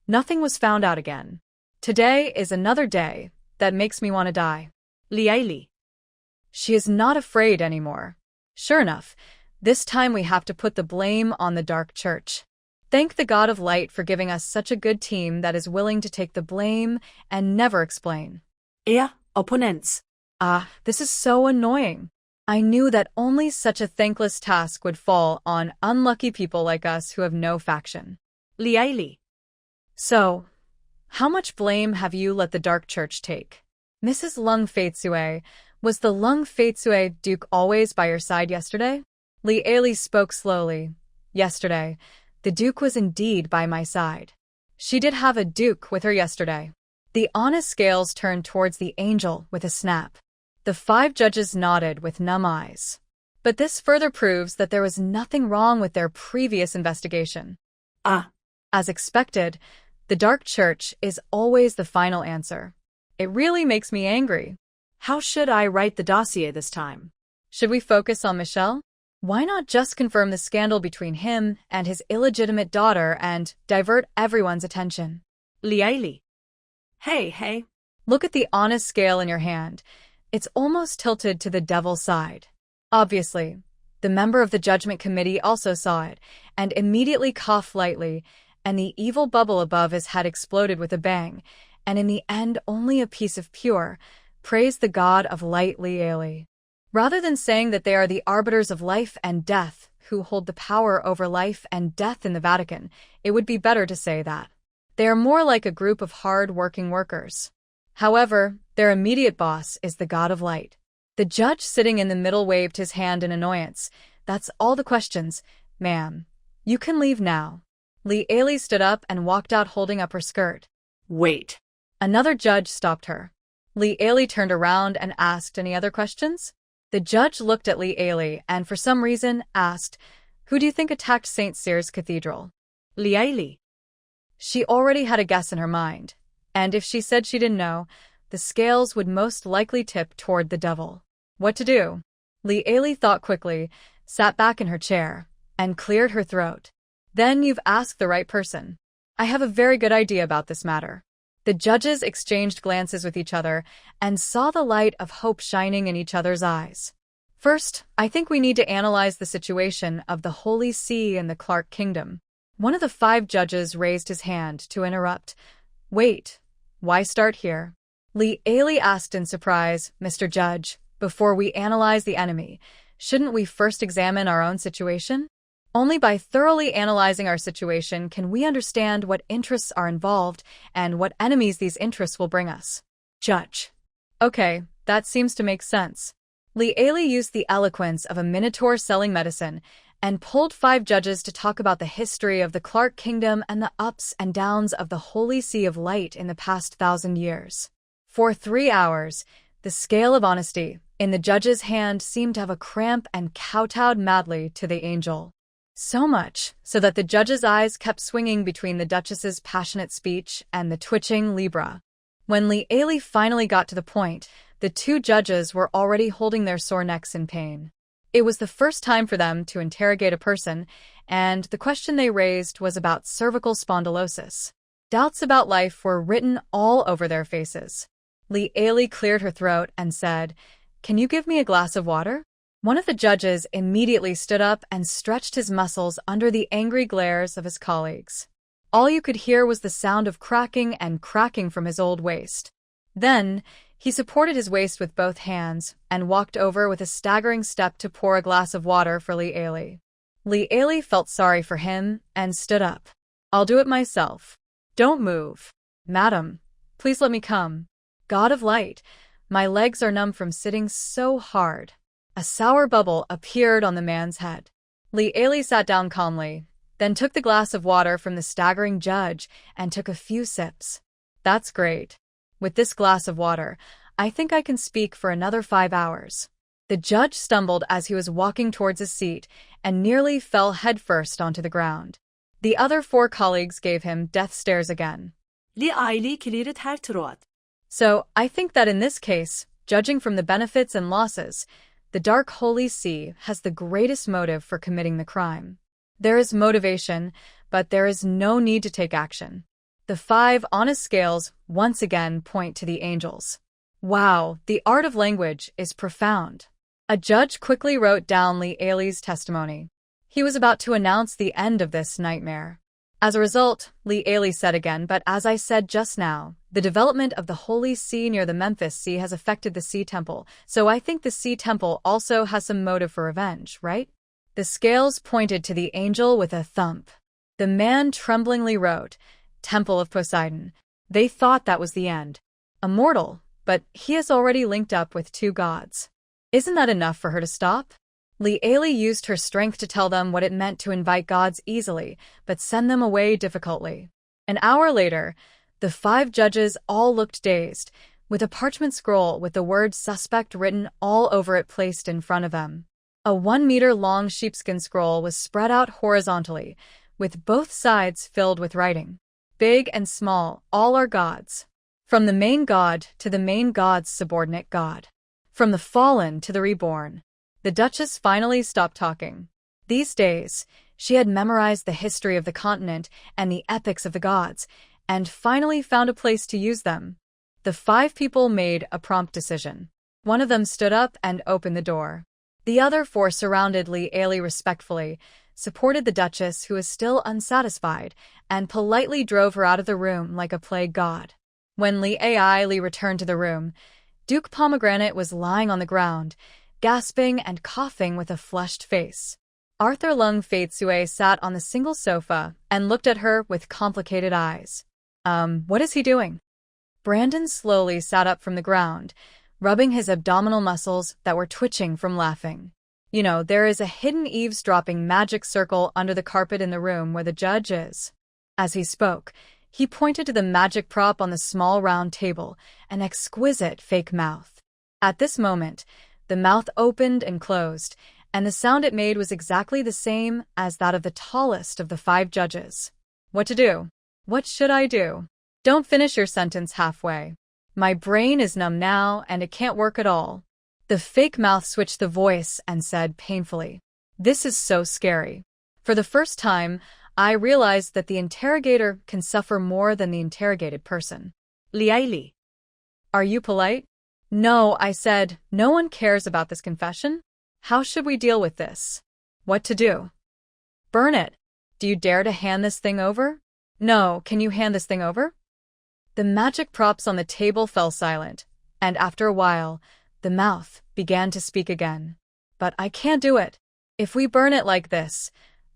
Nothing was found out again. Today is another day that makes me want to die. Lee. She is not afraid anymore. Sure enough, this time we have to put the blame on the Dark Church. Thank the God of Light for giving us such a good team that is willing to take the blame and never explain. Opponents. This is so annoying. I knew that only such a thankless task would fall on unlucky people like us who have no faction. Li Aili. So, how much blame have you let the Dark Church take? Mrs. Lung Faitsue, was the Lung Faitsue Duke always by your side yesterday? Li Aili spoke slowly. Yesterday, the Duke was indeed by my side. She did have a Duke with her yesterday. The honest scales turned towards the angel with a snap. The 5 judges nodded with numb eyes. But this further proves that there was nothing wrong with their previous investigation. Ah. As expected, the Dark Church is always the final answer. It really makes me angry. How should I write the dossier this time? Should we focus on Michel? Why not just confirm the scandal between him and his illegitimate daughter and divert everyone's attention? Li Aili. Hey. Look at the honest scale in your hand. It's almost tilted to the devil's side. Obviously, the member of the Judgment Committee also saw it and immediately coughed lightly, and the evil bubble above his head exploded with a bang, and in the end only a piece of pure, praise the god of light Li Aili. Rather than saying that they are the arbiters of life and death who hold the power over life and death in the Vatican, it would be better to say that they are more like a group of hard-working workers. However, their immediate boss is the god of light. The judge sitting in the middle waved his hand in annoyance. That's all the questions, ma'am. You can leave now. Li Aili stood up and walked out holding up her skirt. Wait. Another judge stopped her. Li Aili turned around and asked, any other questions? The judge looked at Li Aili and for some reason asked, who do you think attacked St. Cyr's Cathedral? Li Aili. She already had a guess in her mind, and if she said she didn't know, the scales would most likely tip toward the devil. What to do? Li Aili thought quickly, sat back in her chair, and cleared her throat. Then you've asked the right person. I have a very good idea about this matter. The judges exchanged glances with each other and saw the light of hope shining in each other's eyes. First, I think we need to analyze the situation of the Holy See in the Clark Kingdom. One of the 5 judges raised his hand to interrupt. Wait, why start here? Li Aili asked in surprise, Mr. Judge, before we analyze the enemy, shouldn't we first examine our own situation? Only by thoroughly analyzing our situation can we understand what interests are involved and what enemies these interests will bring us. Judge. Okay, that seems to make sense. Li Aili used the eloquence of a minotaur selling medicine and pulled 5 judges to talk about the history of the Clark Kingdom and the ups and downs of the Holy See of Light in the past 1,000 years. For 3 hours, the scale of honesty in the judge's hand seemed to have a cramp and kowtowed madly to the angel. So much so that the judge's eyes kept swinging between the Duchess's passionate speech and the twitching Libra. When Li Aili finally got to the point, the 2 judges were already holding their sore necks in pain. It was the first time for them to interrogate a person, and the question they raised was about cervical spondylosis. Doubts about life were written all over their faces. Li Aili cleared her throat and said, "Can you give me a glass of water?" One of the judges immediately stood up and stretched his muscles under the angry glares of his colleagues. All you could hear was the sound of cracking and cracking from his old waist. Then, he supported his waist with both hands and walked over with a staggering step to pour a glass of water for Li Aili. Li Aili felt sorry for him and stood up. "I'll do it myself." "Don't move. Madam, please let me come. God of light, my legs are numb from sitting so hard." A sour bubble appeared on the man's head. Li Aili sat down calmly, then took the glass of water from the staggering judge and took a few sips. "That's great. With this glass of water, I think I can speak for another 5 hours." The judge stumbled as he was walking towards his seat and nearly fell headfirst onto the ground. The other 4 colleagues gave him death stares again. Li Aili cleared her throat. So, I think that in this case, judging from the benefits and losses, the Dark Holy See has the greatest motive for committing the crime. There is motivation, but there is no need to take action. The 5 honest scales once again point to the angels. Wow, the art of language is profound. A judge quickly wrote down Li Aili's testimony. He was about to announce the end of this nightmare. As a result, Li Aili said again, but as I said just now, the development of the Holy See near the Memphis Sea has affected the Sea Temple, so I think the Sea Temple also has some motive for revenge, right? The scales pointed to the angel with a thump. The man tremblingly wrote, Temple of Poseidon. They thought that was the end. A mortal, but he has already linked up with 2 gods. Isn't that enough for her to stop? Li used her strength to tell them what it meant to invite gods easily, but send them away difficultly. An hour later, the 5 judges all looked dazed, with a parchment scroll with the word suspect written all over it placed in front of them. A 1-meter-long sheepskin scroll was spread out horizontally, with both sides filled with writing. Big and small, all are gods. From the main god to the main god's subordinate god. From the fallen to the reborn. The Duchess finally stopped talking. These days, she had memorized the history of the continent and the epics of the gods, and finally found a place to use them. The 5 people made a prompt decision. One of them stood up and opened the door. The other 4 surrounded Li respectfully, supported the Duchess, who was still unsatisfied, and politely drove her out of the room like a plague god. When Li returned to the room, Duke Pomegranate was lying on the ground, gasping and coughing with a flushed face. Arthur Lung Faitsue sat on the single sofa and looked at her with complicated eyes. What is he doing? Brandon slowly sat up from the ground, rubbing his abdominal muscles that were twitching from laughing. You know, there is a hidden eavesdropping magic circle under the carpet in the room where the judge is. As he spoke, he pointed to the magic prop on the small round table, an exquisite fake mouth. At this moment, the mouth opened and closed, and the sound it made was exactly the same as that of the tallest of the 5 judges. What to do? What should I do? Don't finish your sentence halfway. My brain is numb now, and it can't work at all. The fake mouth switched the voice and said painfully, This is so scary. For the first time, I realized that the interrogator can suffer more than the interrogated person. Li. Are you polite? No, I said, no one cares about this confession. How should we deal with this? What to do? Burn it. Do you dare to hand this thing over? No, can you hand this thing over? The magic props on the table fell silent, and after a while, the mouth began to speak again. But I can't do it. If we burn it like this,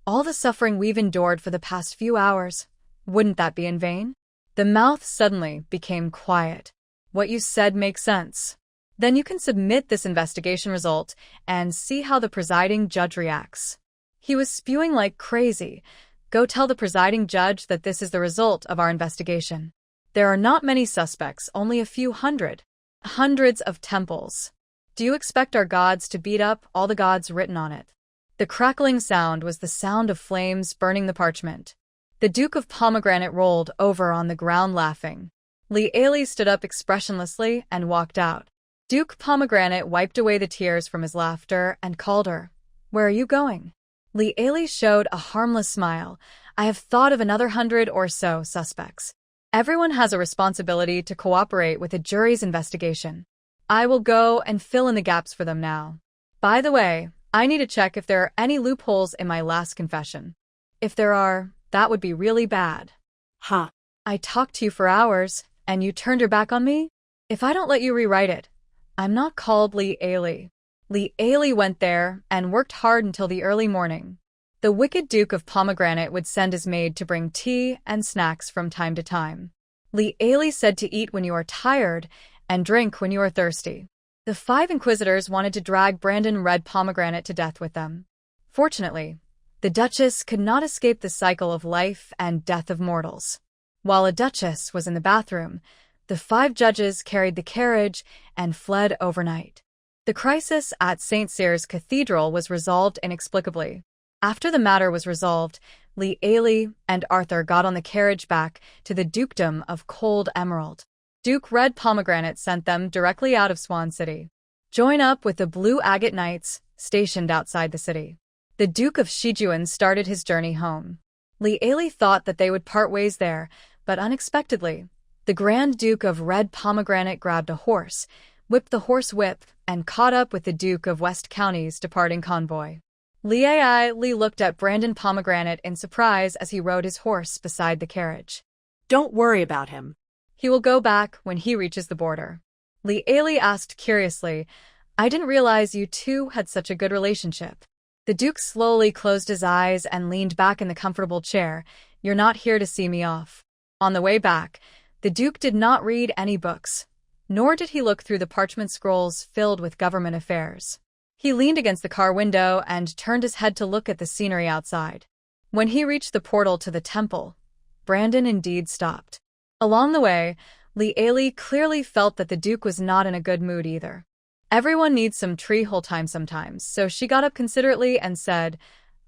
all the suffering we've endured for the past few hours, wouldn't that be in vain? The mouth suddenly became quiet. What you said makes sense. Then you can submit this investigation result and see how the presiding judge reacts. He was spewing like crazy. Go tell the presiding judge that this is the result of our investigation. There are not many suspects, only a few hundred. Hundreds of temples. Do you expect our gods to beat up all the gods written on it? The crackling sound was the sound of flames burning the parchment. The Duke of Pomegranate rolled over on the ground laughing. Li stood up expressionlessly and walked out. Duke Pomegranate wiped away the tears from his laughter and called her. Where are you going? Li showed a harmless smile. I have thought of another 100 or so suspects. Everyone has a responsibility to cooperate with the jury's investigation. I will go and fill in the gaps for them now. By the way, I need to check if there are any loopholes in my last confession. If there are, that would be really bad. Ha. I talked to you for hours, and you turned your back on me? If I don't let you rewrite it, I'm not called Li. Li went there and worked hard until the early morning. The wicked Duke of Pomegranate would send his maid to bring tea and snacks from time to time. Li said to eat when you are tired and drink when you are thirsty. The 5 inquisitors wanted to drag Brandon Red Pomegranate to death with them. Fortunately, the Duchess could not escape the cycle of life and death of mortals. While a Duchess was in the bathroom, the 5 judges carried the carriage and fled overnight. The crisis at St. Cyr's Cathedral was resolved inexplicably. After the matter was resolved, Li and Arthur got on the carriage back to the Dukedom of Cold Emerald. Duke Red Pomegranate sent them directly out of Swan City. Join up with the Blue Agate Knights, stationed outside the city. The Duke of Shijuan started his journey home. Li thought that they would part ways there, but unexpectedly, the Grand Duke of Red Pomegranate grabbed a horse, whipped the horse whip, and caught up with the Duke of West County's departing convoy. Li looked at Brandon Pomegranate in surprise as he rode his horse beside the carriage. Don't worry about him. He will go back when he reaches the border. Li asked curiously, I didn't realize you two had such a good relationship. The Duke slowly closed his eyes and leaned back in the comfortable chair. You're not here to see me off. On the way back, the Duke did not read any books, nor did he look through the parchment scrolls filled with government affairs. He leaned against the car window and turned his head to look at the scenery outside. When he reached the portal to the temple, Brandon indeed stopped. Along the way, Lee clearly felt that the Duke was not in a good mood either. Everyone needs some tree-hole time sometimes, so she got up considerately and said,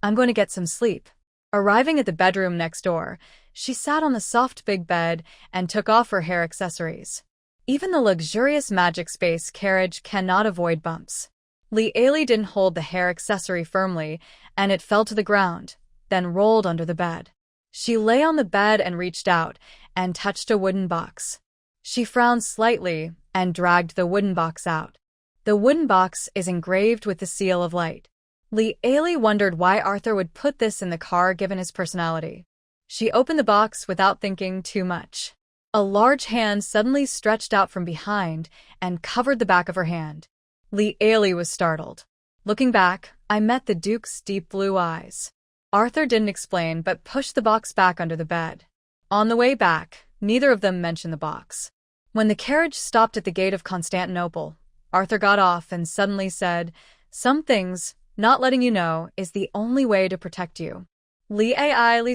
I'm going to get some sleep. Arriving at the bedroom next door, she sat on the soft big bed and took off her hair accessories. Even the luxurious Magic Space carriage cannot avoid bumps. Lee didn't hold the hair accessory firmly, and it fell to the ground, then rolled under the bed. She lay on the bed and reached out and touched a wooden box. She frowned slightly and dragged the wooden box out. The wooden box is engraved with the seal of light. Lee wondered why Arthur would put this in the car given his personality. She opened the box without thinking too much. A large hand suddenly stretched out from behind and covered the back of her hand. Lee was startled. Looking back, I met the Duke's deep blue eyes. Arthur didn't explain but pushed the box back under the bed. On the way back, neither of them mentioned the box. When the carriage stopped at the gate of Constantinople, Arthur got off and suddenly said, Some things, not letting you know, is the only way to protect you. Lee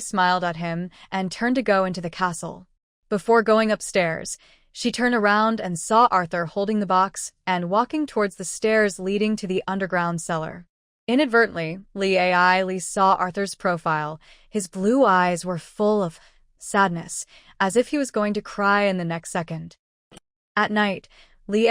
smiled at him and turned to go into the castle. Before going upstairs, she turned around and saw Arthur holding the box and walking towards the stairs leading to the underground cellar. Inadvertently, Lee saw Arthur's profile. His blue eyes were full of sadness, as if he was going to cry in the next second. At night, Lee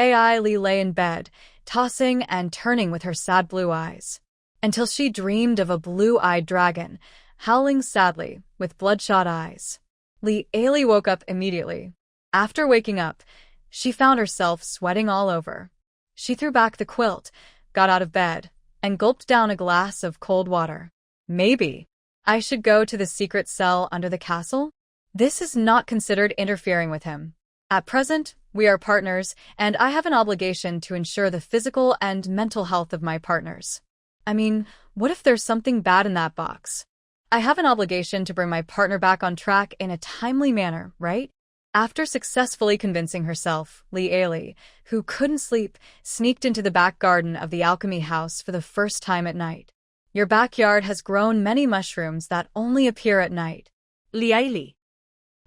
lay in bed, tossing and turning with her sad blue eyes, until she dreamed of a blue-eyed dragon, howling sadly, with bloodshot eyes. Lee woke up immediately. After waking up, she found herself sweating all over. She threw back the quilt, got out of bed, and gulped down a glass of cold water. Maybe I should go to the secret cell under the castle? This is not considered interfering with him. At present, we are partners, and I have an obligation to ensure the physical and mental health of my partners. I mean, what if there's something bad in that box? I have an obligation to bring my partner back on track in a timely manner, right? After successfully convincing herself, Lee, who couldn't sleep, sneaked into the back garden of the alchemy house for the first time at night. Your backyard has grown many mushrooms that only appear at night. Lee.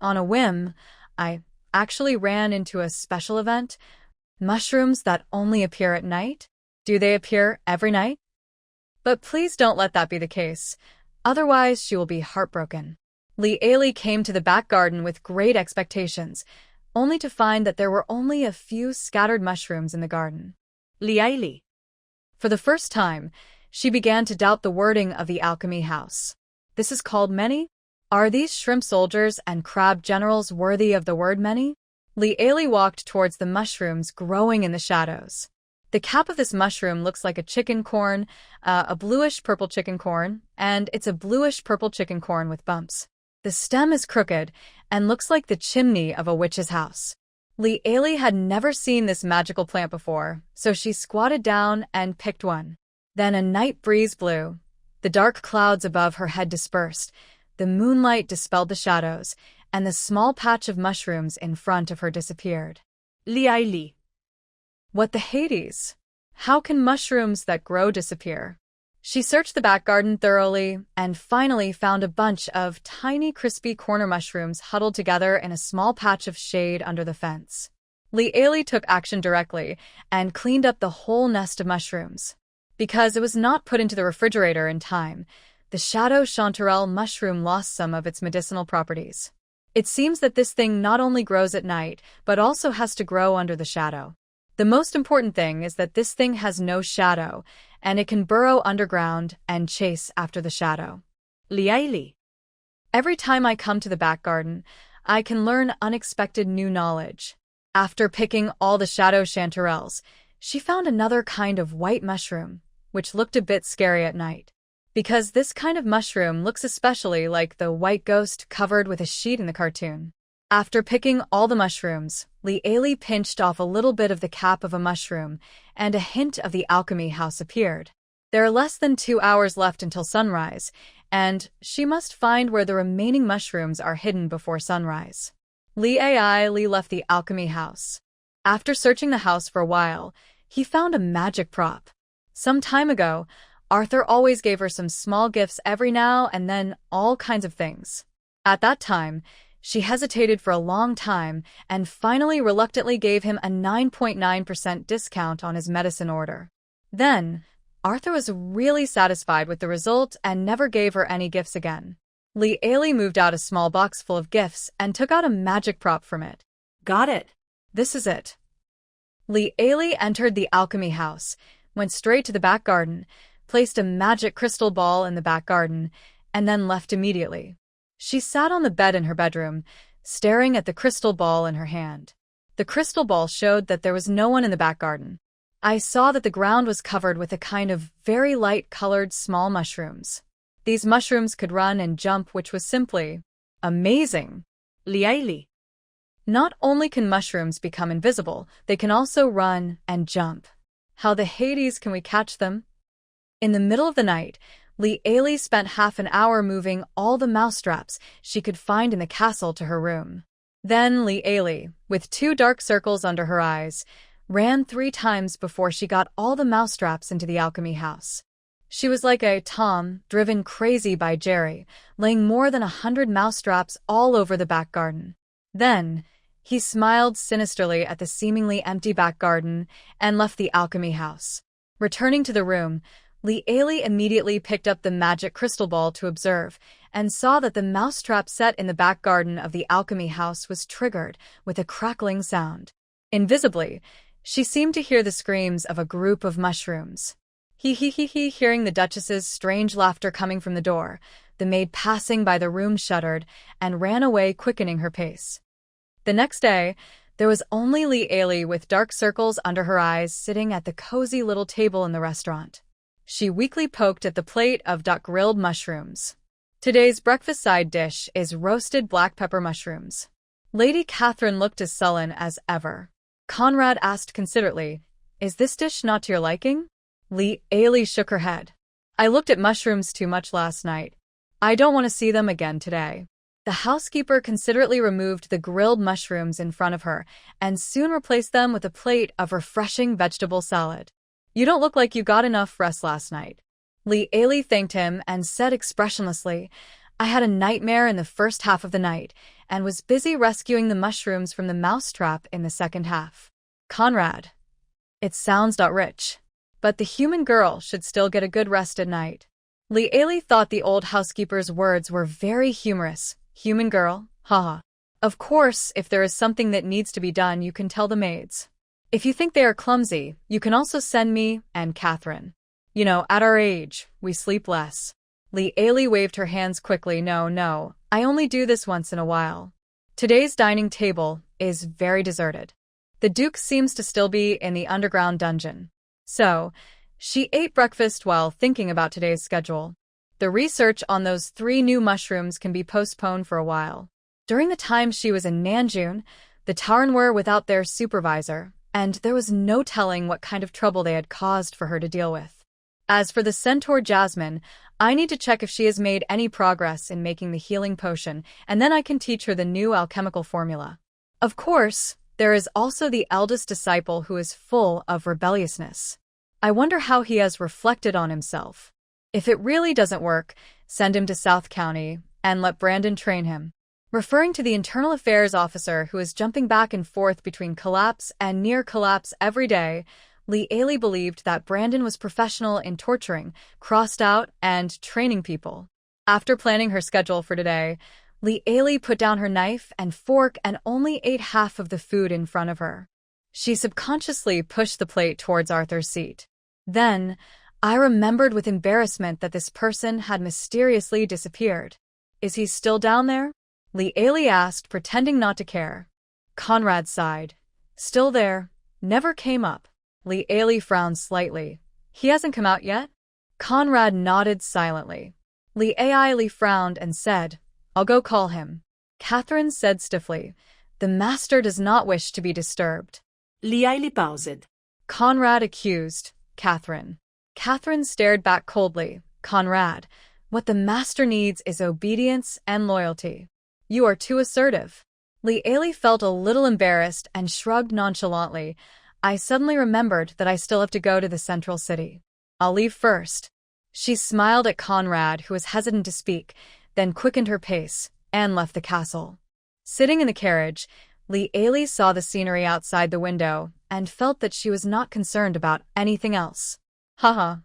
On a whim, I actually ran into a special event. Mushrooms that only appear at night? Do they appear every night? But please don't let that be the case. Otherwise, she will be heartbroken. Lee came to the back garden with great expectations, only to find that there were only a few scattered mushrooms in the garden. Lee. For the first time, she began to doubt the wording of the alchemy house. This is called many? Are these shrimp soldiers and crab generals worthy of the word many? Lee walked towards the mushrooms growing in the shadows. The cap of this mushroom looks like a chicken corn, a bluish-purple chicken corn, and it's a bluish-purple chicken corn with bumps. The stem is crooked and looks like the chimney of a witch's house. Lee had never seen this magical plant before, so she squatted down and picked one. Then a night breeze blew. The dark clouds above her head dispersed, the moonlight dispelled the shadows, and the small patch of mushrooms in front of her disappeared. Lee. What the Hades? How can mushrooms that grow disappear? She searched the back garden thoroughly and finally found a bunch of tiny crispy corner mushrooms huddled together in a small patch of shade under the fence. Lee took action directly and cleaned up the whole nest of mushrooms. Because it was not put into the refrigerator in time, the shadow chanterelle mushroom lost some of its medicinal properties. It seems that this thing not only grows at night, but also has to grow under the shadow. The most important thing is that this thing has no shadow, and it can burrow underground and chase after the shadow. Lee. Every time I come to the back garden, I can learn unexpected new knowledge. After picking all the shadow chanterelles, she found another kind of white mushroom, which looked a bit scary at night. Because this kind of mushroom looks especially like the white ghost covered with a sheet in the cartoon. After picking all the mushrooms, Lee pinched off a little bit of the cap of a mushroom, and a hint of the alchemy house appeared. There are less than 2 hours left until sunrise, and she must find where the remaining mushrooms are hidden before sunrise. Li left the alchemy house. After searching the house for a while, he found a magic prop. Some time ago, Arthur always gave her some small gifts every now and then, all kinds of things. At that time, she hesitated for a long time and finally reluctantly gave him a 9.9% discount on his medicine order. Then, Arthur was really satisfied with the result and never gave her any gifts again. Li moved out a small box full of gifts and took out a magic prop from it. Got it. This is it. Li entered the alchemy house, went straight to the back garden, placed a magic crystal ball in the back garden, and then left immediately. She sat on the bed in her bedroom, staring at the crystal ball in her hand. The crystal ball showed that there was no one in the back garden. I saw that the ground was covered with a kind of very light-colored small mushrooms. These mushrooms could run and jump, which was simply amazing. Li. Not only can mushrooms become invisible, they can also run and jump. How the Hades can we catch them? In the middle of the night, Li spent half an hour moving all the mousetraps she could find in the castle to her room. Then Li, with 2 dark circles under her eyes, ran 3 times before she got all the mousetraps into the alchemy house. She was like a Tom, driven crazy by Jerry, laying more than 100 mousetraps all over the back garden. Then, he smiled sinisterly at the seemingly empty back garden and left the alchemy house. Returning to the room, Li immediately picked up the magic crystal ball to observe and saw that the mousetrap set in the back garden of the alchemy house was triggered with a crackling sound. Invisibly, she seemed to hear the screams of a group of mushrooms. Hearing the Duchess's strange laughter coming from the door, the maid passing by the room shuddered and ran away, quickening her pace. The next day, there was only Li with dark circles under her eyes sitting at the cozy little table in the restaurant. She weakly poked at the plate of grilled mushrooms. Today's breakfast side dish is roasted black pepper mushrooms. Lady Catherine looked as sullen as ever. Conrad asked considerately, "Is this dish not to your liking?" Li shook her head. "I looked at mushrooms too much last night. I don't want to see them again today." The housekeeper considerately removed the grilled mushrooms in front of her and soon replaced them with a plate of refreshing vegetable salad. "You don't look like you got enough rest last night." Li thanked him and said expressionlessly, "I had a nightmare in the first half of the night and was busy rescuing the mushrooms from the mousetrap in the second half." Conrad. It sounds not rich, but the human girl should still get a good rest at night. Li thought the old housekeeper's words were very humorous. Human girl, haha. Of course, if there is something that needs to be done, you can tell the maids. If you think they are clumsy, you can also send me and Catherine. You know, at our age, we sleep less. Li waved her hands quickly. No, I only do this once in a while. Today's dining table is very deserted. The Duke seems to still be in the underground dungeon. So, she ate breakfast while thinking about today's schedule. The research on those 3 new mushrooms can be postponed for a while. During the time she was in Nanjun, the Tarn were without their supervisor, and there was no telling what kind of trouble they had caused for her to deal with. As for the centaur Jasmine, I need to check if she has made any progress in making the healing potion, and then I can teach her the new alchemical formula. Of course, there is also the eldest disciple who is full of rebelliousness. I wonder how he has reflected on himself. If it really doesn't work, send him to South County and let Brandon train him. Referring to the internal affairs officer who is jumping back and forth between collapse and near collapse every day, Li believed that Brandon was professional in torturing, crossed out, and training people. After planning her schedule for today, Li put down her knife and fork and only ate half of the food in front of her. She subconsciously pushed the plate towards Arthur's seat. Then, I remembered with embarrassment that this person had mysteriously disappeared. "Is he still down there?" Li asked, pretending not to care. Conrad sighed. "Still there. Never came up." Li frowned slightly. "He hasn't come out yet?" Conrad nodded silently. Li frowned and said, "I'll go call him." Catherine said stiffly, "The master does not wish to be disturbed." Li paused. Conrad accused Catherine. Catherine stared back coldly. Conrad, what the master needs is obedience and loyalty. You are too assertive. Lieli felt a little embarrassed and shrugged nonchalantly. I suddenly remembered that I still have to go to the central city. I'll leave first. She smiled at Conrad, who was hesitant to speak, then quickened her pace and left the castle. Sitting in the carriage, Lieli saw the scenery outside the window and felt that she was not concerned about anything else. Haha.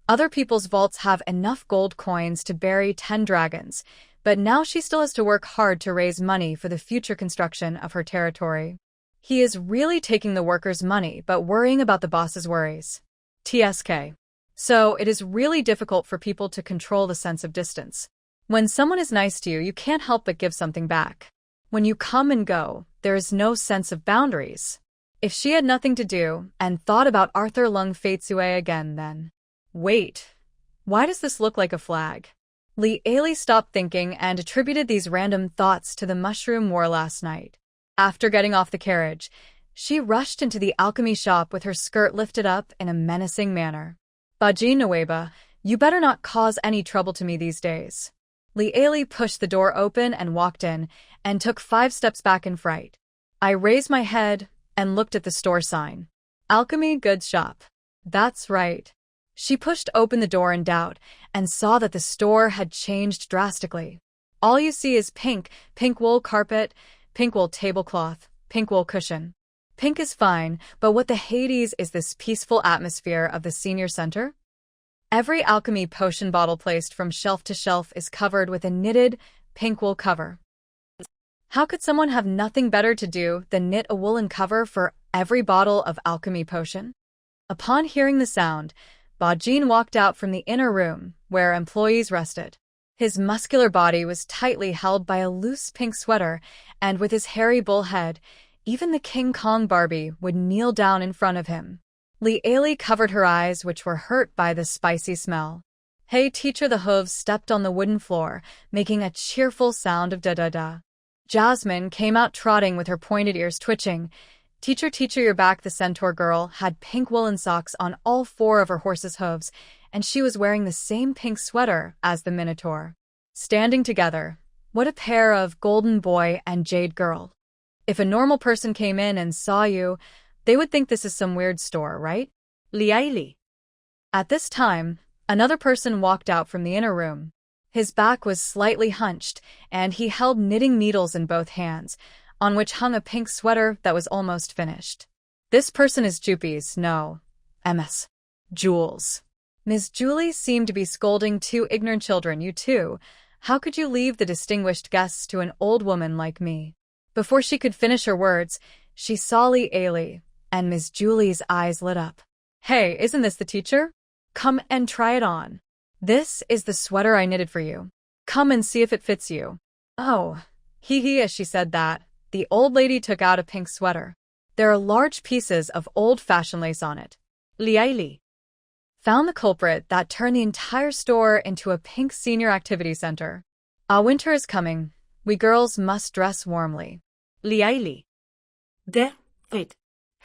Other people's vaults have enough gold coins to bury 10 dragons, but now she still has to work hard to raise money for the future construction of her territory. He is really taking the workers' money but worrying about the boss's worries. TSK. So it is really difficult for people to control the sense of distance. When someone is nice to you, you can't help but give something back. When you come and go, there is no sense of boundaries. If she had nothing to do and thought about Arthur Lung Faitsue again then. Wait, why does this look like a flag? Lieli stopped thinking and attributed these random thoughts to the mushroom war last night. After getting off the carriage, she rushed into the alchemy shop with her skirt lifted up in a menacing manner. Baji Nueba, you better not cause any trouble to me these days. Lieli pushed the door open and walked in, and took 5 steps back in fright. I raised my head and looked at the store sign. Alchemy Goods Shop. That's right. She pushed open the door in doubt and saw that the store had changed drastically. All you see is pink wool carpet, pink wool tablecloth, pink wool cushion. Pink is fine, but what the Hades is this peaceful atmosphere of the senior center? Every alchemy potion bottle placed from shelf to shelf is covered with a knitted, pink wool cover. How could someone have nothing better to do than knit a woolen cover for every bottle of alchemy potion? Upon hearing the sound, Bajin walked out from the inner room, where employees rested. His muscular body was tightly held by a loose pink sweater, and with his hairy bull head, even the King Kong Barbie would kneel down in front of him. Lieli covered her eyes, which were hurt by the spicy smell. Hey teacher, the hooves stepped on the wooden floor, making a cheerful sound of da-da-da. Jasmine came out trotting with her pointed ears twitching. Teacher, you're back. The centaur girl had pink woolen socks on all 4 of her horse's hooves, and she was wearing the same pink sweater as the minotaur. Standing together, what a pair of golden boy and jade girl. If a normal person came in and saw you, they would think this is some weird store, right? Lieli. At this time, another person walked out from the inner room. His back was slightly hunched, and he held knitting needles in both hands, on which hung a pink sweater that was almost finished. This person is Jupies, no, MS. Jules. Miss Julie seemed to be scolding 2 ignorant children. You too. How could you leave the distinguished guests to an old woman like me? Before she could finish her words, she saw Lieli, and Miss Julie's eyes lit up. Hey, isn't this the teacher? Come and try it on. This is the sweater I knitted for you. Come and see if it fits you. Oh, hee. As she said that, the old lady took out a pink sweater. There are large pieces of old-fashioned lace on it. Lieli found the culprit that turned the entire store into a pink senior activity center. Winter is coming. We girls must dress warmly. Lieli. Wait.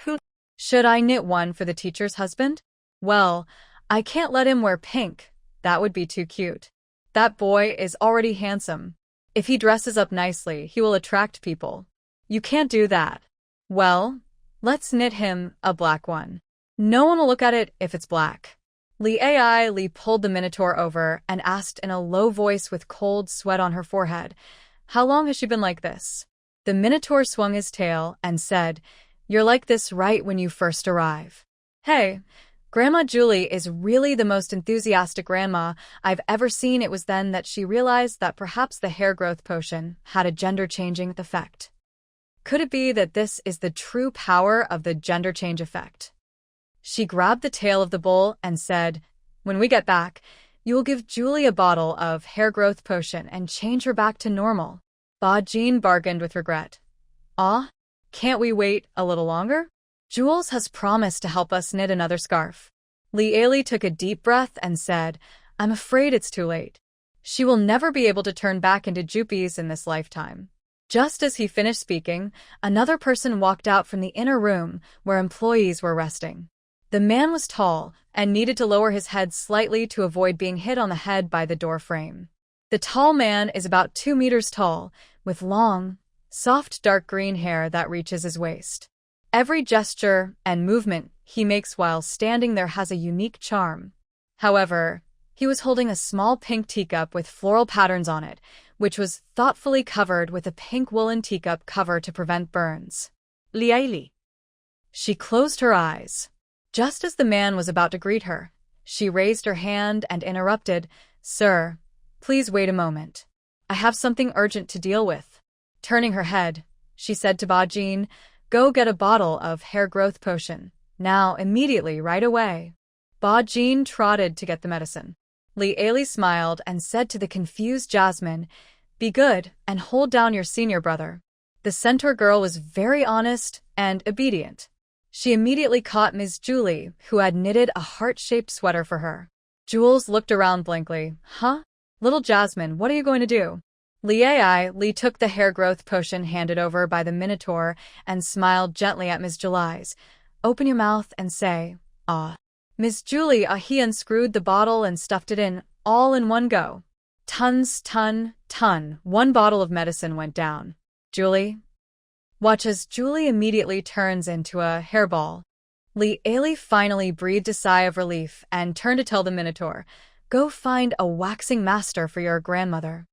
Who? Should I knit one for the teacher's husband? Well, I can't let him wear pink. That would be too cute. That boy is already handsome. If he dresses up nicely, he will attract people. You can't do that. Well, let's knit him a black one. No one will look at it if it's black. Li pulled the minotaur over and asked in a low voice with cold sweat on her forehead, how long has she been like this? The minotaur swung his tail and said, you're like this right when you first arrive. Hey, Grandma Julie is really the most enthusiastic grandma I've ever seen. It was then that she realized that perhaps the hair growth potion had a gender-changing effect. Could it be that this is the true power of the gender change effect? She grabbed the tail of the bull and said, when we get back, you will give Julie a bottle of hair growth potion and change her back to normal. Bajin bargained with regret. Can't we wait a little longer? Jules has promised to help us knit another scarf. Lieli took a deep breath and said, I'm afraid it's too late. She will never be able to turn back into Jupies in this lifetime. Just as he finished speaking, another person walked out from the inner room where employees were resting. The man was tall, and needed to lower his head slightly to avoid being hit on the head by the door frame. The tall man is about 2 meters tall, with long, soft dark green hair that reaches his waist. Every gesture and movement he makes while standing there has a unique charm. However, he was holding a small pink teacup with floral patterns on it, which was thoughtfully covered with a pink woolen teacup cover to prevent burns. Liaili. She closed her eyes. Just as the man was about to greet her, she raised her hand and interrupted, "Sir, please wait a moment. I have something urgent to deal with." Turning her head, she said to Bajin, "Go get a bottle of hair growth potion. Now, immediately, right away." Bajin trotted to get the medicine. Liaili smiled and said to the confused Jasmine, "Be good and hold down your senior brother." The centaur girl was very honest and obedient. She immediately caught Ms. Julie, who had knitted a heart-shaped sweater for her. Jules looked around blankly. "Huh? Little Jasmine, what are you going to do?" Li took the hair growth potion handed over by the Minotaur and smiled gently at Ms. Julie's. "Open your mouth and say, 'Ah.'" Ms. Julie he unscrewed the bottle and stuffed it in, all in one go. Ton. One bottle of medicine went down. "Julie?" Watch as Julie immediately turns into a hairball. Liaili finally breathed a sigh of relief and turned to tell the Minotaur, "Go find a waxing master for your grandmother."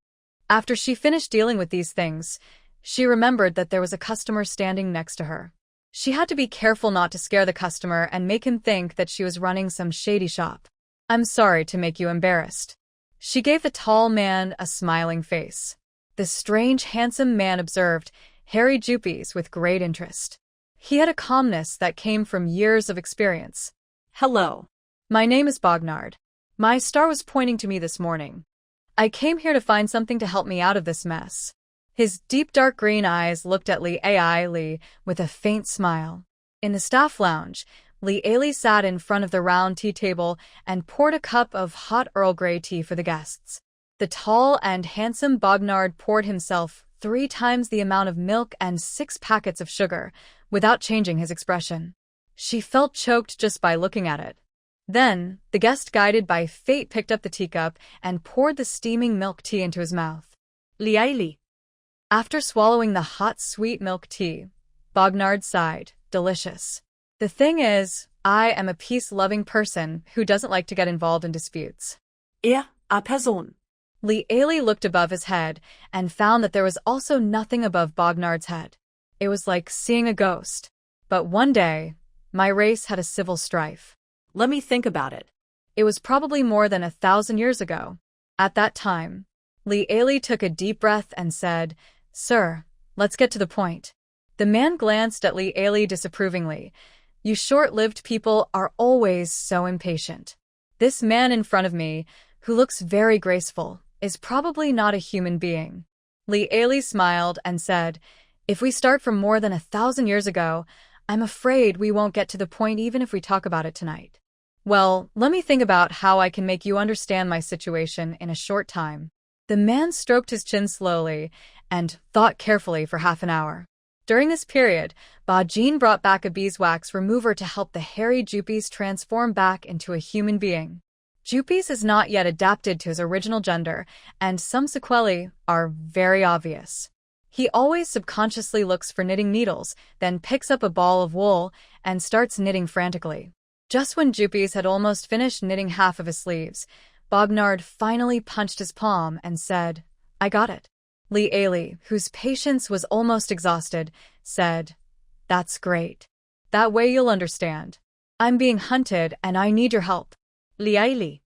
After she finished dealing with these things, she remembered that there was a customer standing next to her. She had to be careful not to scare the customer and make him think that she was running some shady shop. "I'm sorry to make you embarrassed." She gave the tall man a smiling face. The strange, handsome man observed Harry Jupies with great interest. He had a calmness that came from years of experience. Hello. "My name is Bognard. My star was pointing to me this morning. I came here to find something to help me out of this mess." His deep dark green eyes looked at Liaili with a faint smile. In the staff lounge, Liaili sat in front of the round tea table and poured a cup of hot Earl Grey tea for the guests. The tall and handsome Bognard poured himself 3 times the amount of milk and 6 packets of sugar, without changing his expression. She felt choked just by looking at it. Then, the guest guided by fate picked up the teacup and poured the steaming milk tea into his mouth. Liaili. After swallowing the hot, sweet milk tea, Bognard sighed, "Delicious. The thing is, I am a peace-loving person who doesn't like to get involved in disputes." A person. Liaili looked above his head and found that there was also nothing above Bognard's head. It was like seeing a ghost. But one day, my race had a civil strife. Let me think about it. It was probably more than 1,000 years ago. At that time, Liaili took a deep breath and said, "Sir, let's get to the point." The man glanced at Liaili disapprovingly. "You short-lived people are always so impatient. This man in front of me, who looks very graceful, is probably not a human being." Liaili smiled and said, "If we start from more than 1,000 years ago, I'm afraid we won't get to the point even if we talk about it tonight." "Well, let me think about how I can make you understand my situation in a short time." The man stroked his chin slowly and thought carefully for half an hour. During this period, Bajin brought back a beeswax remover to help the hairy Jupies transform back into a human being. Jupies is not yet adapted to his original gender, and some sequelae are very obvious. He always subconsciously looks for knitting needles, then picks up a ball of wool and starts knitting frantically. Just when Jupies had almost finished knitting half of his sleeves, Bognard finally punched his palm and said, "I got it." Liaili, whose patience was almost exhausted, said, "That's great. That way you'll understand. I'm being hunted and I need your help." Liaili.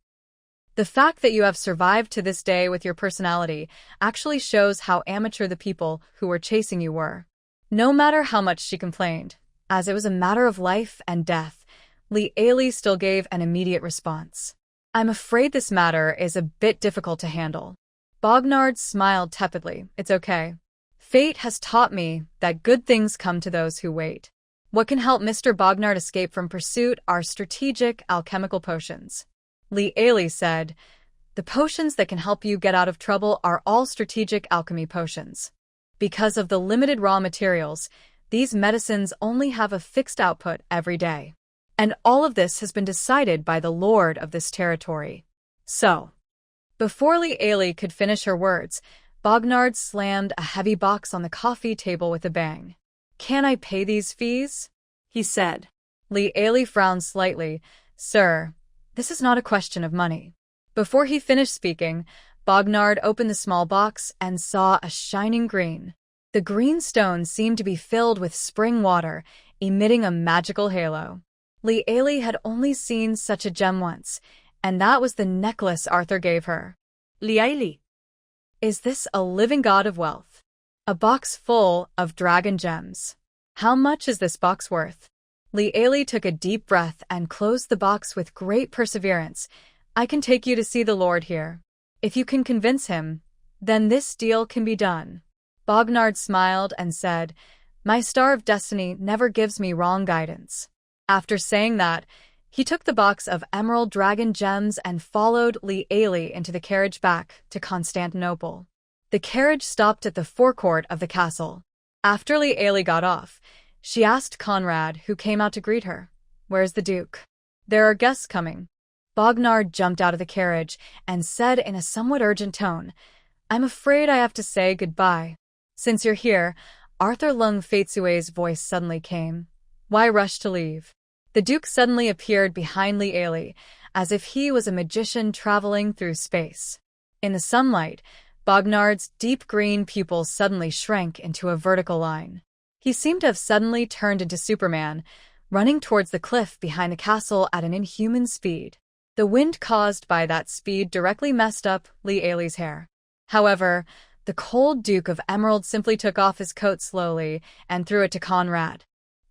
The fact that you have survived to this day with your personality actually shows how amateur the people who were chasing you were. No matter how much she complained, as it was a matter of life and death, Liaili still gave an immediate response. "I'm afraid this matter is a bit difficult to handle." Bognard smiled tepidly. "It's okay. Fate has taught me that good things come to those who wait. What can help Mr. Bognard escape from pursuit are strategic alchemical potions." Liaili said, "The potions that can help you get out of trouble are all strategic alchemy potions. Because of the limited raw materials, these medicines only have a fixed output every day. And all of this has been decided by the lord of this territory. So, before Li Ailey could finish her words, Bognard slammed a heavy box on the coffee table with a bang. "Can I pay these fees?" he said. Li Ailey frowned slightly. "Sir, this is not a question of money." Before he finished speaking, Bognard opened the small box and saw a shining green. The green stone seemed to be filled with spring water, emitting a magical halo. Li Ailey had only seen such a gem once, and that was the necklace Arthur gave her. Li Ailey. Is this a living god of wealth? A box full of dragon gems. How much is this box worth? Li Ailey took a deep breath and closed the box with great perseverance. "I can take you to see the Lord here. If you can convince him, then this deal can be done." Bognard smiled and said, "My star of destiny never gives me wrong guidance." After saying that, he took the box of emerald dragon gems and followed Li Ailey into the carriage back to Constantinople. The carriage stopped at the forecourt of the castle. After Li Ailey got off, she asked Conrad, who came out to greet her, "Where's the Duke?" "There are guests coming." Bognard jumped out of the carriage and said in a somewhat urgent tone, "I'm afraid I have to say goodbye." "Since you're here," Arthur Lung Faitsue's voice suddenly came. "Why rush to leave?" The Duke suddenly appeared behind Li Ailey, as if he was a magician traveling through space. In the sunlight, Bognard's deep green pupils suddenly shrank into a vertical line. He seemed to have suddenly turned into Superman, running towards the cliff behind the castle at an inhuman speed. The wind caused by that speed directly messed up Li Ailey's hair. However, the cold Duke of Emerald simply took off his coat slowly and threw it to Conrad.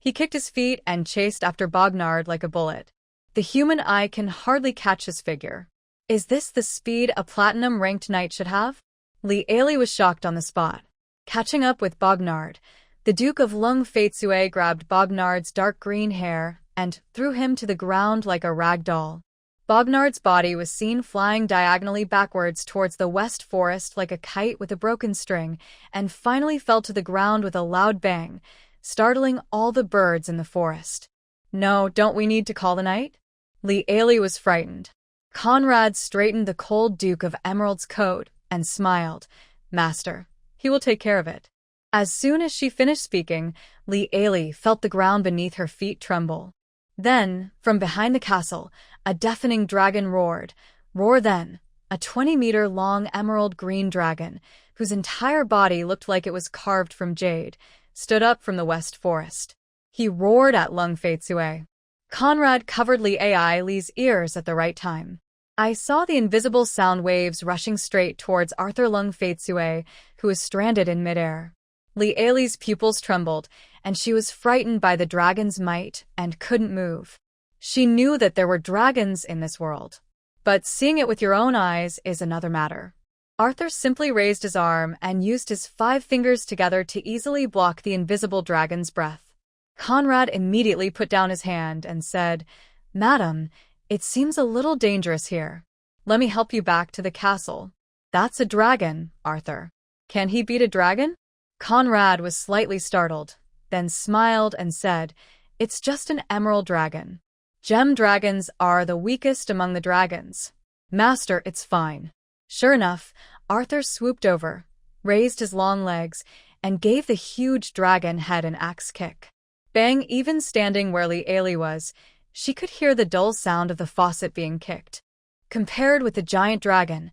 He kicked his feet and chased after Bognard like a bullet. The human eye can hardly catch his figure. Is this the speed a platinum-ranked knight should have? Li Ailey was shocked on the spot. Catching up with Bognard, the Duke of Lung Faitsue grabbed Bognard's dark green hair and threw him to the ground like a rag doll. Bognard's body was seen flying diagonally backwards towards the west forest like a kite with a broken string, and finally fell to the ground with a loud bang, startling all the birds in the forest. "No, don't we need to call the night?" Li Ailey was frightened. Conrad straightened the cold Duke of Emerald's coat and smiled. "Master, he will take care of it." As soon as she finished speaking, Li Ailey felt the ground beneath her feet tremble. Then, from behind the castle, a deafening dragon roared. Roar then, a 20-meter-long emerald green dragon, whose entire body looked like it was carved from jade, stood up from the west forest. He roared at Lung Faitsue. Conrad covered Li Ailey's ears at the right time. I saw the invisible sound waves rushing straight towards Arthur Lung Faitsue, who was stranded in midair. Li Ailey's pupils trembled, and she was frightened by the dragon's might and couldn't move. She knew that there were dragons in this world. But seeing it with your own eyes is another matter. Arthur simply raised his arm and used his 5 fingers together to easily block the invisible dragon's breath. Conrad immediately put down his hand and said, "Madam, it seems a little dangerous here. Let me help you back to the castle." "That's a dragon, Arthur. Can he beat a dragon?" Conrad was slightly startled, then smiled and said, "It's just an emerald dragon. Gem dragons are the weakest among the dragons. Master, it's fine." Sure enough, Arthur swooped over, raised his long legs, and gave the huge dragon head an axe kick. Bang! Even standing where Li Ailey was, she could hear the dull sound of the faucet being kicked. Compared with the giant dragon,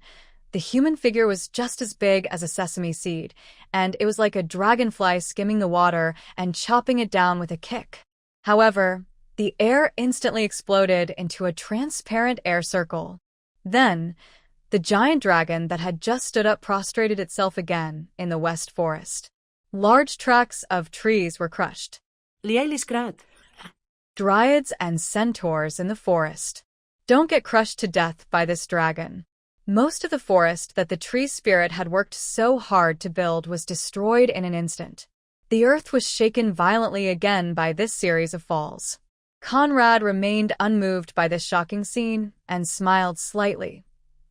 the human figure was just as big as a sesame seed, and it was like a dragonfly skimming the water and chopping it down with a kick. However, the air instantly exploded into a transparent air circle. Then, the giant dragon that had just stood up prostrated itself again in the west forest. Large tracts of trees were crushed. Li Ailey's grad. Dryads and centaurs in the forest. Don't get crushed to death by this dragon. Most of the forest that the tree spirit had worked so hard to build was destroyed in an instant. The earth was shaken violently again by this series of falls. Conrad remained unmoved by this shocking scene and smiled slightly.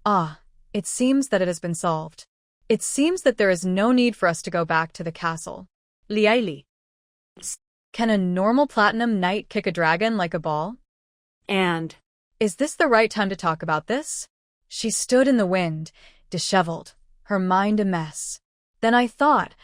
"Ah, it seems that it has been solved. It seems that there is no need for us to go back to the castle." Li Ailey. Can a normal platinum knight kick a dragon like a ball? And Is this the right time to talk about this? She stood in the wind, disheveled, her mind a mess. Then I thought,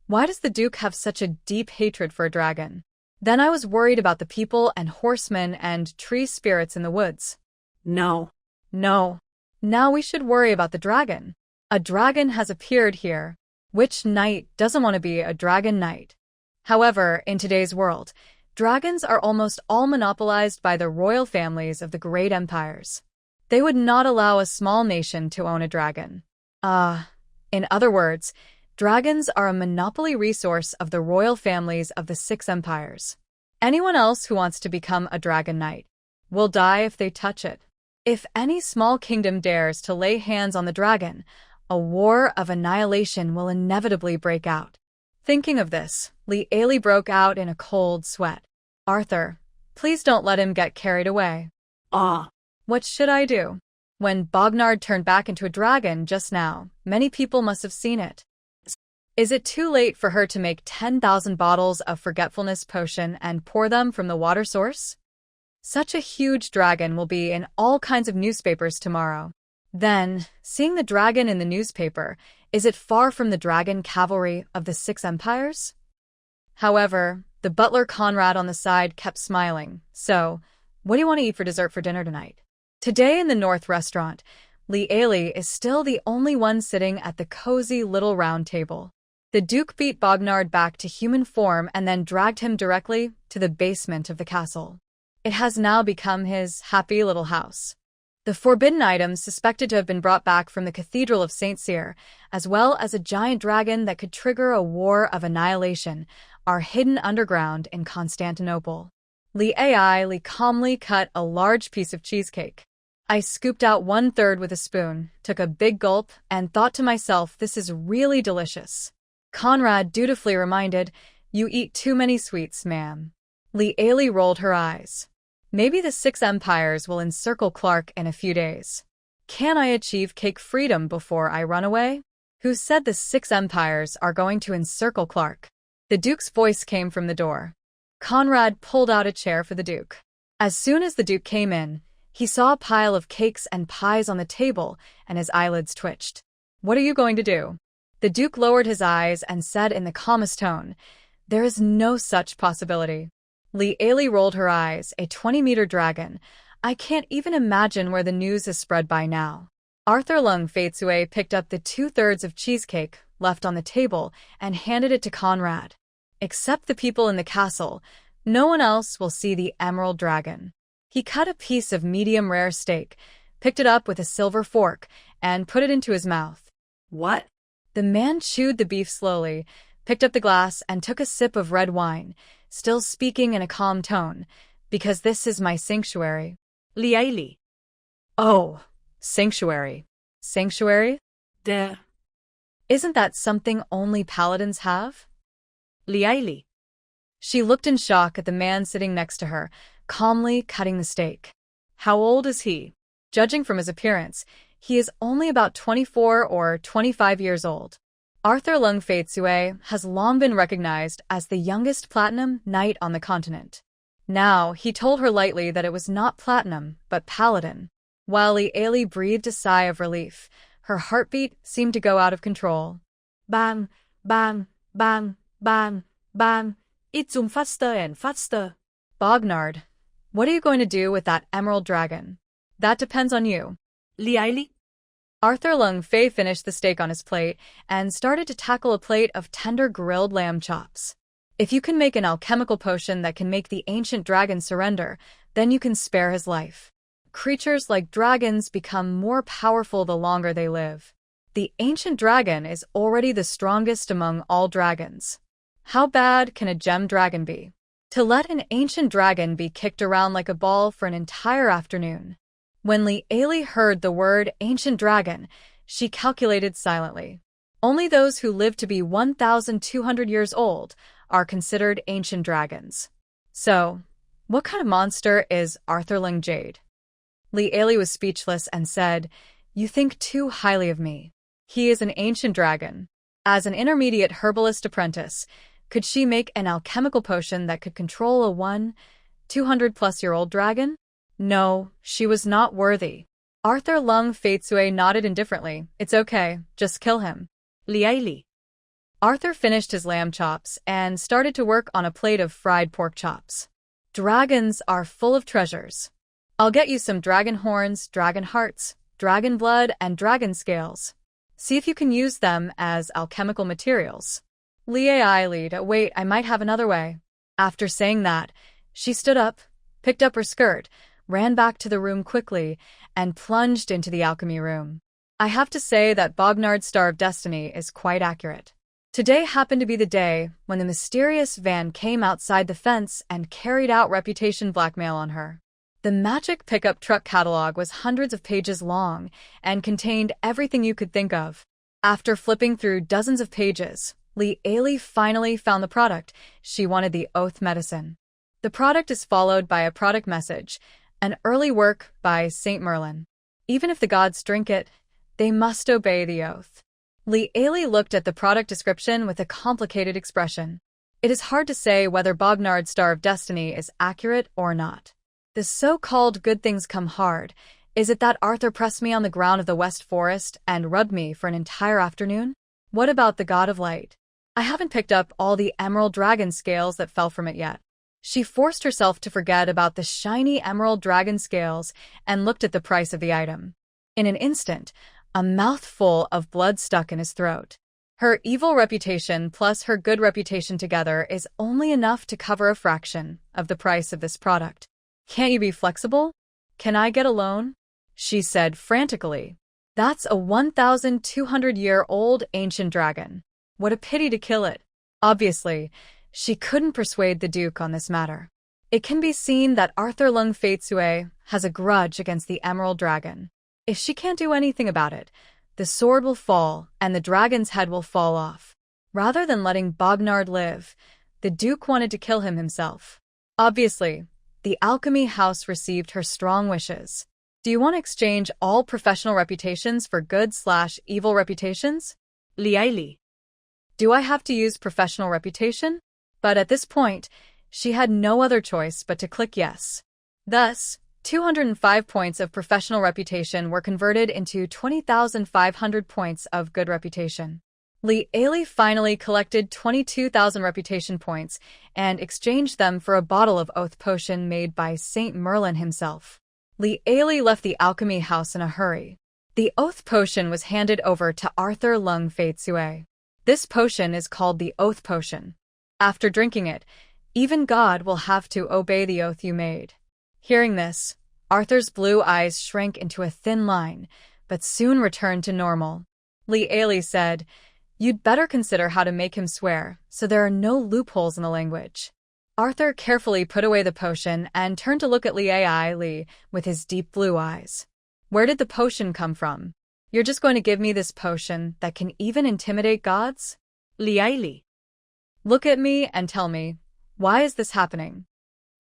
why does the Duke have such a deep hatred for a dragon? Then I was worried about the people and horsemen and tree spirits in the woods. no. No. Now we should worry about the dragon. A dragon has appeared here. Which knight doesn't want to be a dragon knight? However, in today's world, dragons are almost all monopolized by the royal families of the great empires. They would not allow a small nation to own a dragon. In other words, dragons are a monopoly resource of the royal families of the 6 empires. Anyone else who wants to become a dragon knight will die if they touch it. If any small kingdom dares to lay hands on the dragon, a war of annihilation will inevitably break out. Thinking of this, Ailey broke out in a cold sweat. Arthur, please don't let him get carried away. What should I do? When Bognard turned back into a dragon just now, many people must have seen it. Is it too late for her to make 10,000 bottles of forgetfulness potion and pour them from the water source? Such a huge dragon will be in all kinds of newspapers tomorrow. Then, seeing the dragon in the newspaper, is it far from the dragon cavalry of the 6 empires? However, the butler Conrad on the side kept smiling. So, what do you want to eat for dessert for dinner tonight? Today in the North restaurant, Ailey is still the only one sitting at the cozy little round table. The Duke beat Bognard back to human form and then dragged him directly to the basement of the castle. It has now become his happy little house. The forbidden items suspected to have been brought back from the Cathedral of St. Cyr, as well as a giant dragon that could trigger a war of annihilation, are hidden underground in Constantinople. Ailey calmly cut a large piece of cheesecake. I scooped out 1/3 with a spoon, took a big gulp, and thought to myself, this is really delicious. Conrad dutifully reminded, you eat too many sweets, ma'am. Ailey rolled her eyes. Maybe the 6 empires will encircle Clark in a few days. Can I achieve cake freedom before I run away? Who said the 6 empires are going to encircle Clark? The Duke's voice came from the door. Conrad pulled out a chair for the Duke. As soon as the Duke came in, he saw a pile of cakes and pies on the table, and his eyelids twitched. What are you going to do? The Duke lowered his eyes and said in the calmest tone, there is no such possibility. Ailey rolled her eyes, a 20-meter dragon. I can't even imagine where the news is spread by now. Arthur Lung Feitsue picked up the 2/3 of cheesecake left on the table and handed it to Conrad. Except the people in the castle, no one else will see the emerald dragon. He cut a piece of medium-rare steak, picked it up with a silver fork, and put it into his mouth. What? The man chewed the beef slowly, picked up the glass, and took a sip of red wine, still speaking in a calm tone, because this is my sanctuary. Ailey. Oh, sanctuary. Sanctuary? There. Isn't that something only paladins have? Ailey. She looked in shock at the man sitting next to her, calmly cutting the steak. How old is he? Judging from his appearance, he is only about 24 or 25 years old. Arthur Lung Feitsue has long been recognized as the youngest platinum knight on the continent. Now, he told her lightly that it was not platinum, but paladin. While Ailey breathed a sigh of relief, her heartbeat seemed to go out of control. Bang, bang, bang, bang, bang. It's faster and faster. Bognard, what are you going to do with that emerald dragon? That depends on you. Ailey. Arthur Lung Fei finished the steak on his plate and started to tackle a plate of tender grilled lamb chops. If you can make an alchemical potion that can make the ancient dragon surrender, then you can spare his life. Creatures like dragons become more powerful the longer they live. The ancient dragon is already the strongest among all dragons. How bad can a gem dragon be? To let an ancient dragon be kicked around like a ball for an entire afternoon. When Ailey heard the word ancient dragon, she calculated silently. Only those who live to be 1,200 years old are considered ancient dragons. So, what kind of monster is Arthur Lung Jade? Ailey was speechless and said, you think too highly of me. He is an ancient dragon. As an intermediate herbalist apprentice, could she make an alchemical potion that could control a 200-plus-year-old dragon? No, she was not worthy. Arthur Lung Faitsue nodded indifferently. It's okay, just kill him. Li. Arthur finished his lamb chops and started to work on a plate of fried pork chops. Dragons are full of treasures. I'll get you some dragon horns, dragon hearts, dragon blood, and dragon scales. See if you can use them as alchemical materials. Wait, I might have another way. After saying that, she stood up, picked up her skirt, ran back to the room quickly, and plunged into the alchemy room. I have to say that Bognard's Star of Destiny is quite accurate. Today happened to be the day when the mysterious van came outside the fence and carried out reputation blackmail on her. The magic pickup truck catalog was hundreds of pages long and contained everything you could think of. After flipping through dozens of pages, Li finally found the product. She wanted the oath medicine. The product is followed by a product message, an early work by Saint Merlin. Even if the gods drink it, they must obey the oath. Li looked at the product description with a complicated expression. It is hard to say whether Bognard's Star of Destiny is accurate or not. The so-called good things come hard. Is it that Arthur pressed me on the ground of the West Forest and rubbed me for an entire afternoon? What about the God of Light? I haven't picked up all the emerald dragon scales that fell from it yet. She forced herself to forget about the shiny emerald dragon scales and looked at the price of the item. In an instant, a mouthful of blood stuck in his throat. Her evil reputation plus her good reputation together is only enough to cover a fraction of the price of this product. Can't you be flexible? Can I get a loan? She said frantically. That's a 1,200-year-old ancient dragon. What a pity to kill it. Obviously, she couldn't persuade the Duke on this matter. It can be seen that Arthur Lung Faitsue has a grudge against the Emerald Dragon. If she can't do anything about it, the sword will fall and the dragon's head will fall off. Rather than letting Bognard live, the Duke wanted to kill him himself. Obviously, the alchemy house received her strong wishes. Do you want to exchange all professional reputations for good/evil reputations? Li. Do I have to use professional reputation? But at this point, she had no other choice but to click yes. Thus, 205 points of professional reputation were converted into 20,500 points of good reputation. Li finally collected 22,000 reputation points and exchanged them for a bottle of oath potion made by Saint Merlin himself. Li left the alchemy house in a hurry. The oath potion was handed over to Arthur Lung Faitsue. This potion is called the oath potion. After drinking it, even God will have to obey the oath you made. Hearing this, Arthur's blue eyes shrank into a thin line, but soon returned to normal. Li said, "You'd better consider how to make him swear, so there are no loopholes in the language." Arthur carefully put away the potion and turned to look at Li with his deep blue eyes. "Where did the potion come from? You're just going to give me this potion that can even intimidate gods?" Li. "Look at me and tell me, why is this happening?"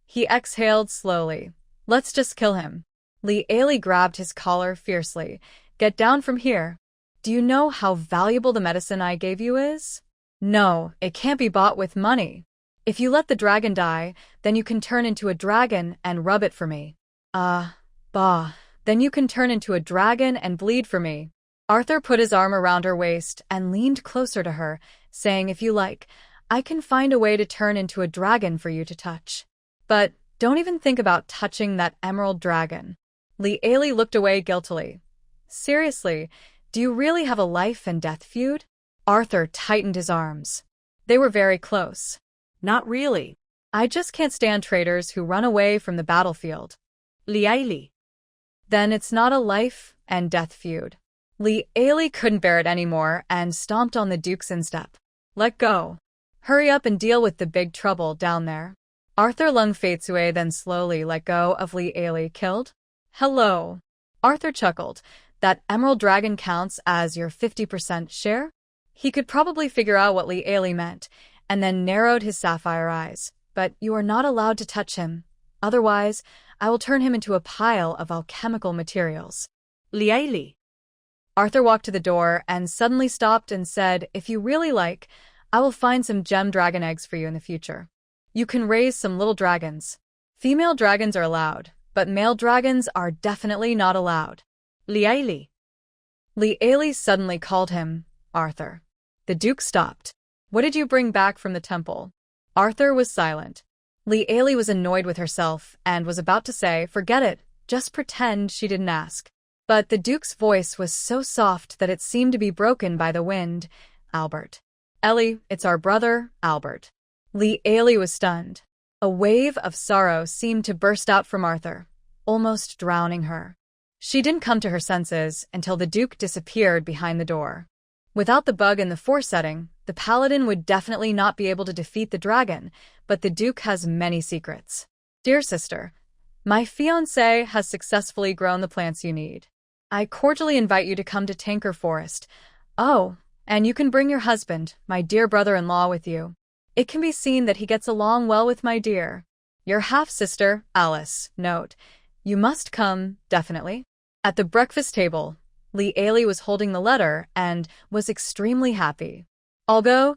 He exhaled slowly. "Let's just kill him." Li grabbed his collar fiercely. "Get down from here. Do you know how valuable the medicine I gave you is? No, it can't be bought with money. If you let the dragon die, then you can turn into a dragon and rub it for me. Then you can turn into a dragon and bleed for me." Arthur put his arm around her waist and leaned closer to her, saying, "If you like, I can find a way to turn into a dragon for you to touch. But don't even think about touching that emerald dragon." Li looked away guiltily. "Seriously, do you really have a life and death feud?" Arthur tightened his arms. They were very close. "Not really. I just can't stand traitors who run away from the battlefield." Li. "Then it's not a life and death feud." Li couldn't bear it anymore and stomped on the Duke's instep. "Let go. Hurry up and deal with the big trouble down there." Arthur Lung Faitsue then slowly let go of Li. "Killed? Hello." Arthur chuckled. "That emerald dragon counts as your 50% share?" He could probably figure out what Li meant, and then narrowed his sapphire eyes. "But you are not allowed to touch him. Otherwise, I will turn him into a pile of alchemical materials." Li. Arthur walked to the door and suddenly stopped and said, "If you really like, I will find some gem dragon eggs for you in the future. You can raise some little dragons. Female dragons are allowed, but male dragons are definitely not allowed. Li. Li Ailey suddenly called him Arthur. The Duke stopped. What did you bring back from the temple? Arthur was silent. Li Ailey was annoyed with herself and was about to say, forget it, just pretend she didn't ask. But the Duke's voice was so soft that it seemed to be broken by the wind. Albert. Ellie, it's our brother, Albert. Li Ailey was stunned. A wave of sorrow seemed to burst out from Arthur, almost drowning her. She didn't come to her senses until the Duke disappeared behind the door. Without the bug in the Force setting, the Paladin would definitely not be able to defeat the dragon, but the Duke has many secrets. Dear sister, my fiancé has successfully grown the plants you need. I cordially invite you to come to Tanker Forest. Oh, and you can bring your husband, my dear brother-in-law, with you. It can be seen that he gets along well with my dear. Your half-sister, Alice. Note, you must come, definitely. At the breakfast table, Li Ailey was holding the letter and was extremely happy. Although,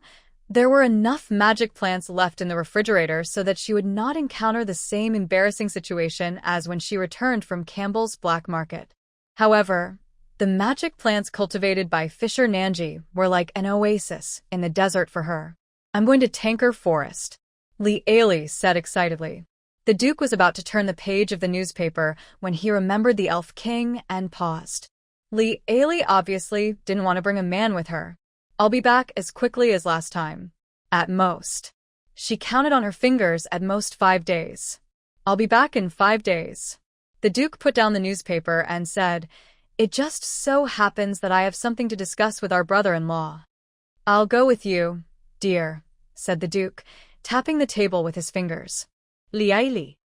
there were enough magic plants left in the refrigerator so that she would not encounter the same embarrassing situation as when she returned from Campbell's Black Market. However, the magic plants cultivated by Fisher Nanji were like an oasis in the desert for her. I'm going to Tanker Forest, Li Ailey said excitedly. The Duke was about to turn the page of the newspaper when he remembered the Elf King and paused. Li Ailey obviously didn't want to bring a man with her. I'll be back as quickly as last time. At most. She counted on her fingers at most 5 days. I'll be back in 5 days. The Duke put down the newspaper and said, It just so happens that I have something to discuss with our brother-in-law. I'll go with you, dear, said the Duke, tapping the table with his fingers. Li Ailey.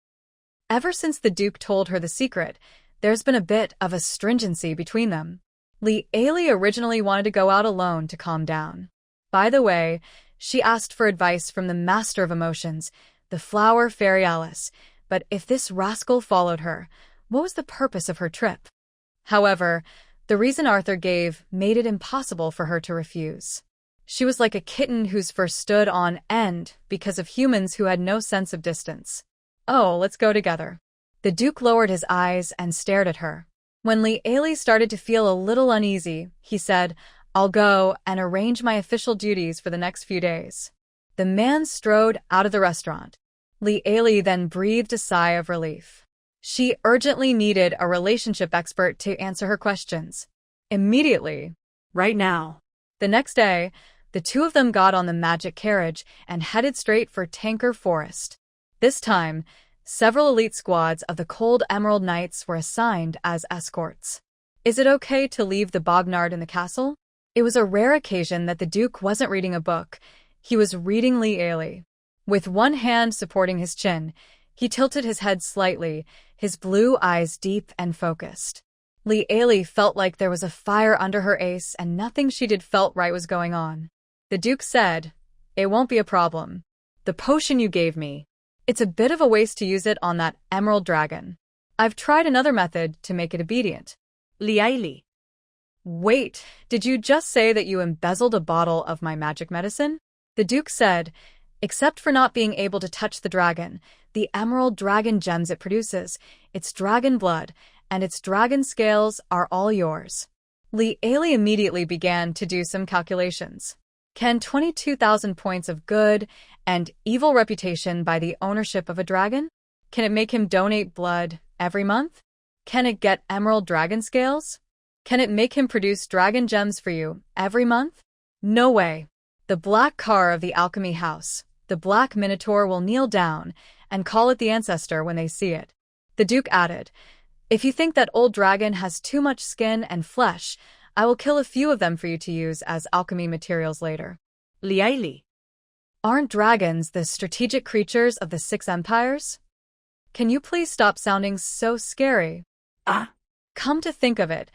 Ever since the Duke told her the secret, there's been a bit of a stringency between them. Li Ailey originally wanted to go out alone to calm down. By the way, she asked for advice from the master of emotions, the flower fairy Alice, but if this rascal followed her, what was the purpose of her trip? However, the reason Arthur gave made it impossible for her to refuse. She was like a kitten whose fur stood on end because of humans who had no sense of distance. Oh, let's go together. The Duke lowered his eyes and stared at her. When Li Ailey started to feel a little uneasy, he said, I'll go and arrange my official duties for the next few days. The man strode out of the restaurant. Li Ailey then breathed a sigh of relief. She urgently needed a relationship expert to answer her questions. Immediately. Right now. The next day, the two of them got on the magic carriage and headed straight for Tanker Forest. This time, several elite squads of the Cold Emerald Knights were assigned as escorts. Is it okay to leave the Bognard in the castle? It was a rare occasion that the Duke wasn't reading a book. He was reading Li Ailey. With one hand supporting his chin, he tilted his head slightly, his blue eyes deep and focused. Li Ailey felt like there was a fire under her ace and nothing she did felt right was going on. The Duke said, It won't be a problem. The potion you gave me, it's a bit of a waste to use it on that emerald dragon. I've tried another method to make it obedient. Li Ailey. Wait, did you just say that you embezzled a bottle of my magic medicine? The Duke said, Except for not being able to touch the dragon, the emerald dragon gems it produces, its dragon blood, and its dragon scales are all yours. Li Ailey immediately began to do some calculations. Can 22,000 points of good and evil reputation buy the ownership of a dragon? Can it make him donate blood every month? Can it get emerald dragon scales? Can it make him produce dragon gems for you every month? No way. The black car of the alchemy house, the black minotaur, will kneel down and call it the ancestor when they see it. The Duke added, If you think that old dragon has too much skin and flesh, I will kill a few of them for you to use as alchemy materials later. Li Ailey. Aren't dragons the strategic creatures of the 6 empires? Can you please stop sounding so scary? Come to think of it,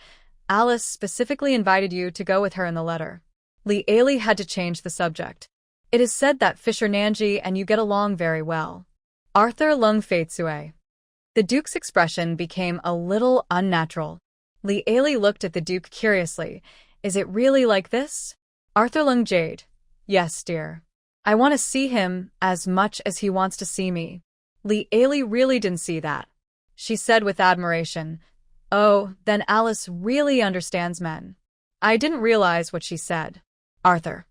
Alice specifically invited you to go with her in the letter. Li Ailey had to change the subject. It is said that Fisher Nanji and you get along very well. Arthur Lung Faitsue. The Duke's expression became a little unnatural. Li Ailey looked at the Duke curiously. Is it really like this? Arthur Lung Jade. Yes, dear. I want to see him as much as he wants to see me. Li Ailey really didn't see that. she said with admiration. Oh, then Alice really understands men. I didn't realize what she said. Arthur.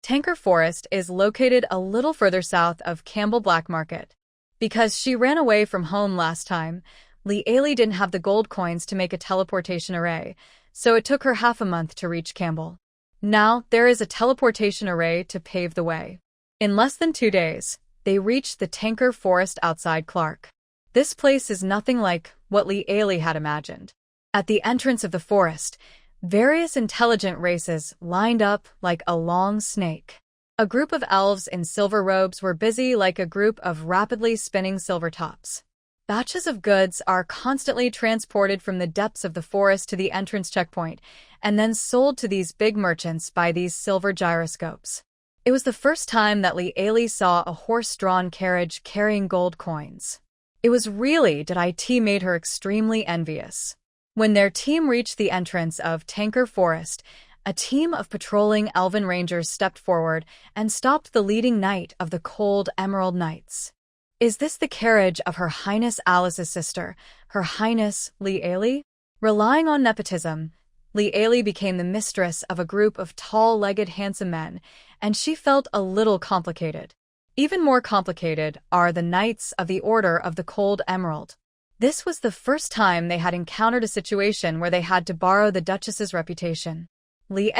Tanker Forest is located a little further south of Campbell Black Market. Because she ran away from home last time, Lee didn't have the gold coins to make a teleportation array, so it took her half a month to reach Campbell. Now, there is a teleportation array to pave the way. In less than 2 days, they reached the Tanker Forest outside Clark. This place is nothing like what Lee had imagined. At the entrance of the forest, various intelligent races lined up like a long snake. A group of elves in silver robes were busy like a group of rapidly spinning silver tops. Batches of goods are constantly transported from the depths of the forest to the entrance checkpoint and then sold to these big merchants by these silver gyroscopes. It was the first time that Lee saw a horse-drawn carriage carrying gold coins. It was really that it made her extremely envious. When their team reached the entrance of Tanker Forest, a team of patrolling elven rangers stepped forward and stopped the leading knight of the Cold Emerald Knights. Is this the carriage of Her Highness Alice's sister, Her Highness Lee? Relying on nepotism, Lee became the mistress of a group of tall-legged handsome men, and she felt a little complicated. Even more complicated are the Knights of the Order of the Cold Emerald. This was the first time they had encountered a situation where they had to borrow the Duchess's reputation. Lee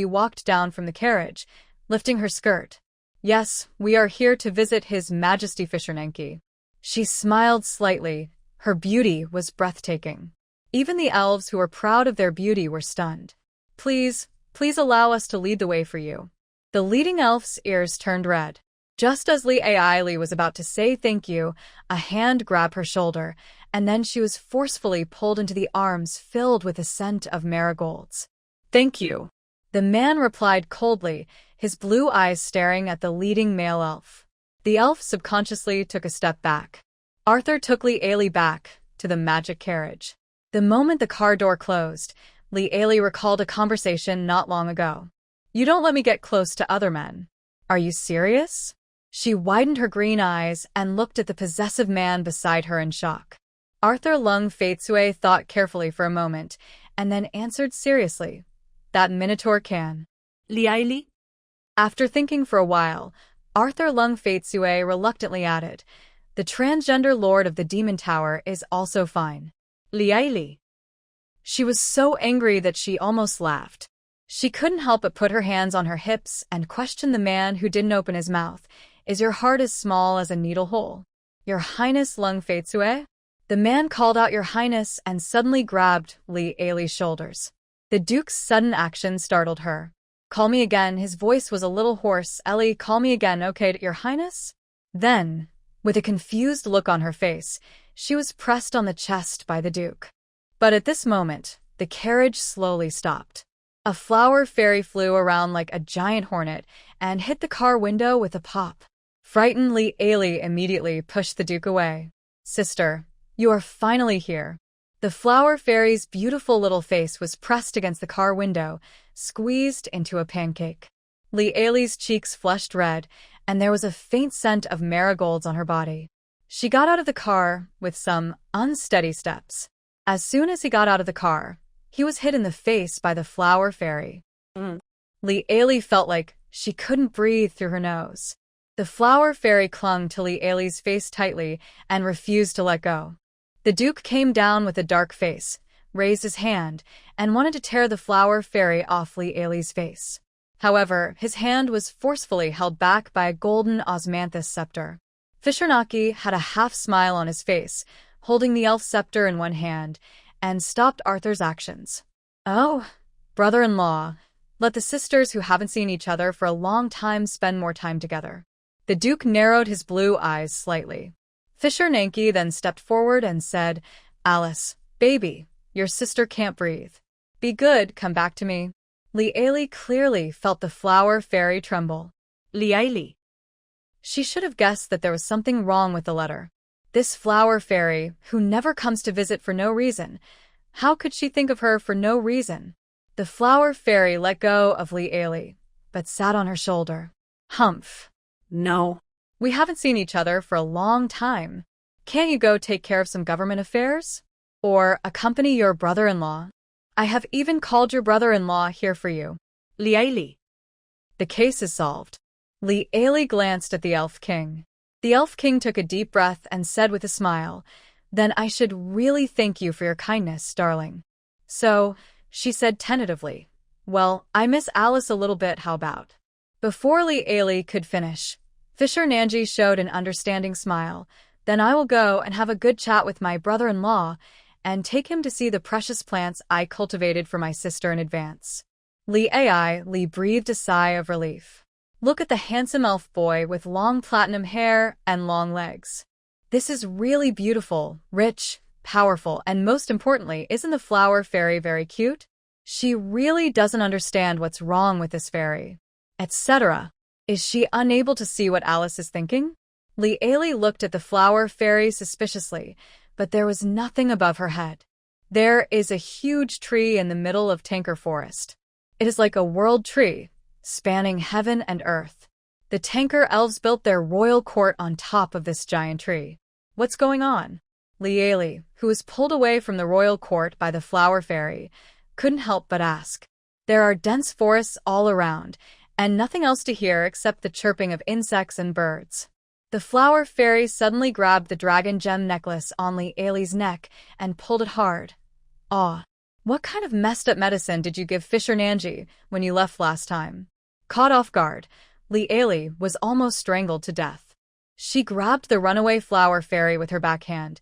walked down from the carriage, lifting her skirt. Yes, we are here to visit His Majesty Fisher Nanki. She smiled slightly. Her beauty was breathtaking. Even the elves who were proud of their beauty were stunned. Please allow us to lead the way for you. The leading elf's ears turned red. Just as Lee was about to say thank you, a hand grabbed her shoulder, and then she was forcefully pulled into the arms filled with the scent of marigolds. Thank you. The man replied coldly, his blue eyes staring at the leading male elf. The elf subconsciously took a step back. Arthur took Lee back to the magic carriage. The moment the car door closed, Lee recalled a conversation not long ago. You don't let me get close to other men. Are you serious? She widened her green eyes and looked at the possessive man beside her in shock. Arthur Lung Faitsue thought carefully for a moment, and then answered seriously. That minotaur can. Lee? After thinking for a while, Arthur Lung Faitsue reluctantly added, the transgender lord of the Demon Tower is also fine. Lee. She was so angry that she almost laughed. She couldn't help but put her hands on her hips and question the man who didn't open his mouth. Is your heart as small as a needle hole? Your Highness Lung Faitsue? The man called out Your Highness and suddenly grabbed Lee's shoulders. The Duke's sudden action startled her. Call me again. His voice was a little hoarse. Ellie, call me again, okay, Your Highness? Then, with a confused look on her face, she was pressed on the chest by the Duke. But at this moment, the carriage slowly stopped. A flower fairy flew around like a giant hornet and hit the car window with a pop. Frightened Lee immediately pushed the Duke away. Sister, you are finally here. The flower fairy's beautiful little face was pressed against the car window, squeezed into a pancake. Lee's cheeks flushed red, and there was a faint scent of marigolds on her body. She got out of the car with some unsteady steps. As soon as he got out of the car, he was hit in the face by the flower fairy. Lee felt like she couldn't breathe through her nose. The flower fairy clung to Lee's face tightly and refused to let go. The Duke came down with a dark face, raised his hand, and wanted to tear the flower fairy off Lee's face. However, his hand was forcefully held back by a golden osmanthus scepter. Fishernaki had a half-smile on his face, holding the elf scepter in one hand, and stopped Arthur's actions. Oh, brother-in-law, let the sisters who haven't seen each other for a long time spend more time together. The Duke narrowed his blue eyes slightly. Fisher Nanki then stepped forward and said, Alice, baby, your sister can't breathe. Be good, come back to me. Lee clearly felt the flower fairy tremble. Lee. She should have guessed that there was something wrong with the letter. This flower fairy, who never comes to visit for no reason, how could she think of her for no reason? The flower fairy let go of Lee, but sat on her shoulder. Humph. No. We haven't seen each other for a long time. Can't you go take care of some government affairs? Or accompany your brother-in-law? I have even called your brother-in-law here for you. Liaili. The case is solved. Liaili glanced at the Elf King. The Elf King took a deep breath and said with a smile, "Then I should really thank you for your kindness, darling." So, she said tentatively, "Well, I miss Alice a little bit, how about?" Before Liaili could finish, Fisher Nanji showed an understanding smile. "Then I will go and have a good chat with my brother-in-law and take him to see the precious plants I cultivated for my sister in advance." Li breathed a sigh of relief. Look at the handsome elf boy with long platinum hair and long legs. This is really beautiful, rich, powerful, and most importantly, isn't the flower fairy very cute? She really doesn't understand what's wrong with this fairy, etc. Is she unable to see what Alice is thinking? Liaili looked at the flower fairy suspiciously, but there was nothing above her head. There is a huge tree in the middle of Tanker Forest. It is like a world tree, spanning heaven and earth. The Tanker elves built their royal court on top of this giant tree. What's going on? Liaili, who was pulled away from the royal court by the flower fairy, couldn't help but ask. There are dense forests all around, and nothing else to hear except the chirping of insects and birds. The flower fairy suddenly grabbed the dragon gem necklace on Liaili's neck and pulled it hard. "Aw, what kind of messed up medicine did you give Fisher Nanji when you left last time?" Caught off guard, Liaili was almost strangled to death. She grabbed the runaway flower fairy with her backhand,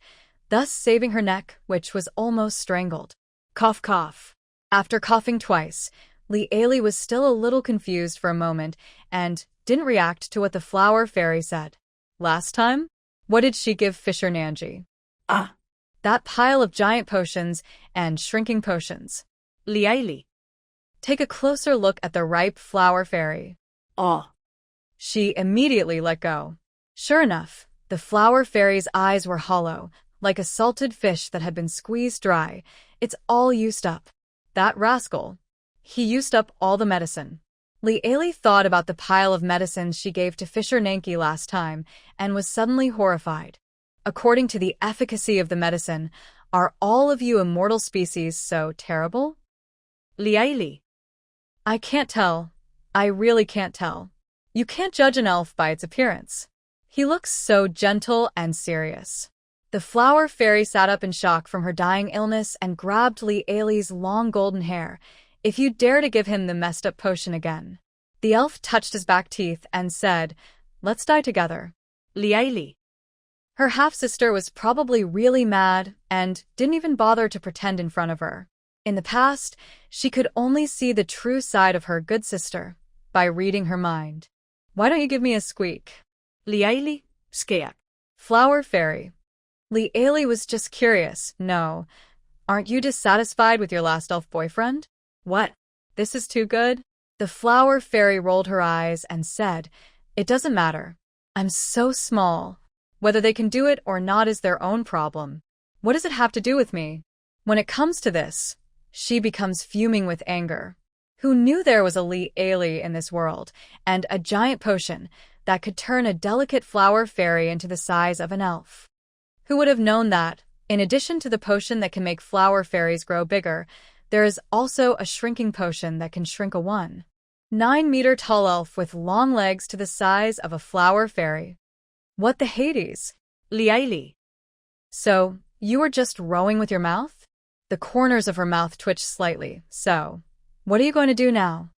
thus saving her neck, which was almost strangled. Cough, cough. After coughing twice, Liaili was still a little confused for a moment and didn't react to what the flower fairy said. Last time? What did she give Fisher Nanji? Ah. That pile of giant potions and shrinking potions. Liaili. Take a closer look at the ripe flower fairy. Oh. She immediately let go. Sure enough, the flower fairy's eyes were hollow, like a salted fish that had been squeezed dry. It's all used up. That rascal. He used up all the medicine. Liaili thought about the pile of medicines she gave to Fisher Nanki last time and was suddenly horrified. According to the efficacy of the medicine, are all of you immortal species so terrible? Liaili. I can't tell. I really can't tell. You can't judge an elf by its appearance. He looks so gentle and serious. The flower fairy sat up in shock from her dying illness and grabbed Liaili's long golden hair. "If you dare to give him the messed up potion again." The elf touched his back teeth and said, "Let's die together." Liaili. Her half-sister was probably really mad and didn't even bother to pretend in front of her. In the past, she could only see the true side of her good sister by reading her mind. "Why don't you give me a squeak?" Liaili. Skeak. Flower fairy. Liaili was just curious. "No. Aren't you dissatisfied with your last elf boyfriend?" What? This is too good? The flower fairy rolled her eyes and said, "It doesn't matter. I'm so small. Whether they can do it or not is their own problem. What does it have to do with me?" When it comes to this, she becomes fuming with anger. Who knew there was a Liaili in this world, and a giant potion that could turn a delicate flower fairy into the size of an elf? Who would have known that, in addition to the potion that can make flower fairies grow bigger, there is also a shrinking potion that can shrink a 1.9-meter tall elf with long legs to the size of a flower fairy? What the Hades? Liaili. So, you were just rowing with your mouth? The corners of her mouth twitched slightly. So, what are you going to do now?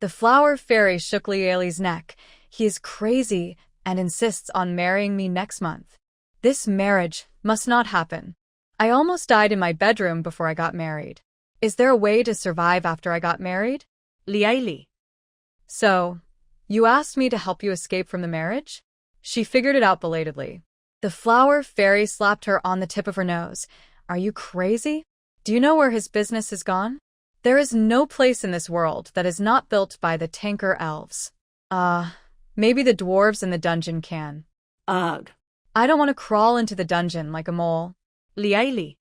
The flower fairy shook Liaili's neck. "He is crazy and insists on marrying me next month. This marriage must not happen. I almost died in my bedroom before I got married. Is there a way to survive after I got married?" Liaili. "So, you asked me to help you escape from the marriage?" She figured it out belatedly. The flower fairy slapped her on the tip of her nose. "Are you crazy? Do you know where his business has gone? There is no place in this world that is not built by the Tanker elves. Maybe the dwarves in the dungeon can." Ugh. "I don't want to crawl into the dungeon like a mole." Liaili.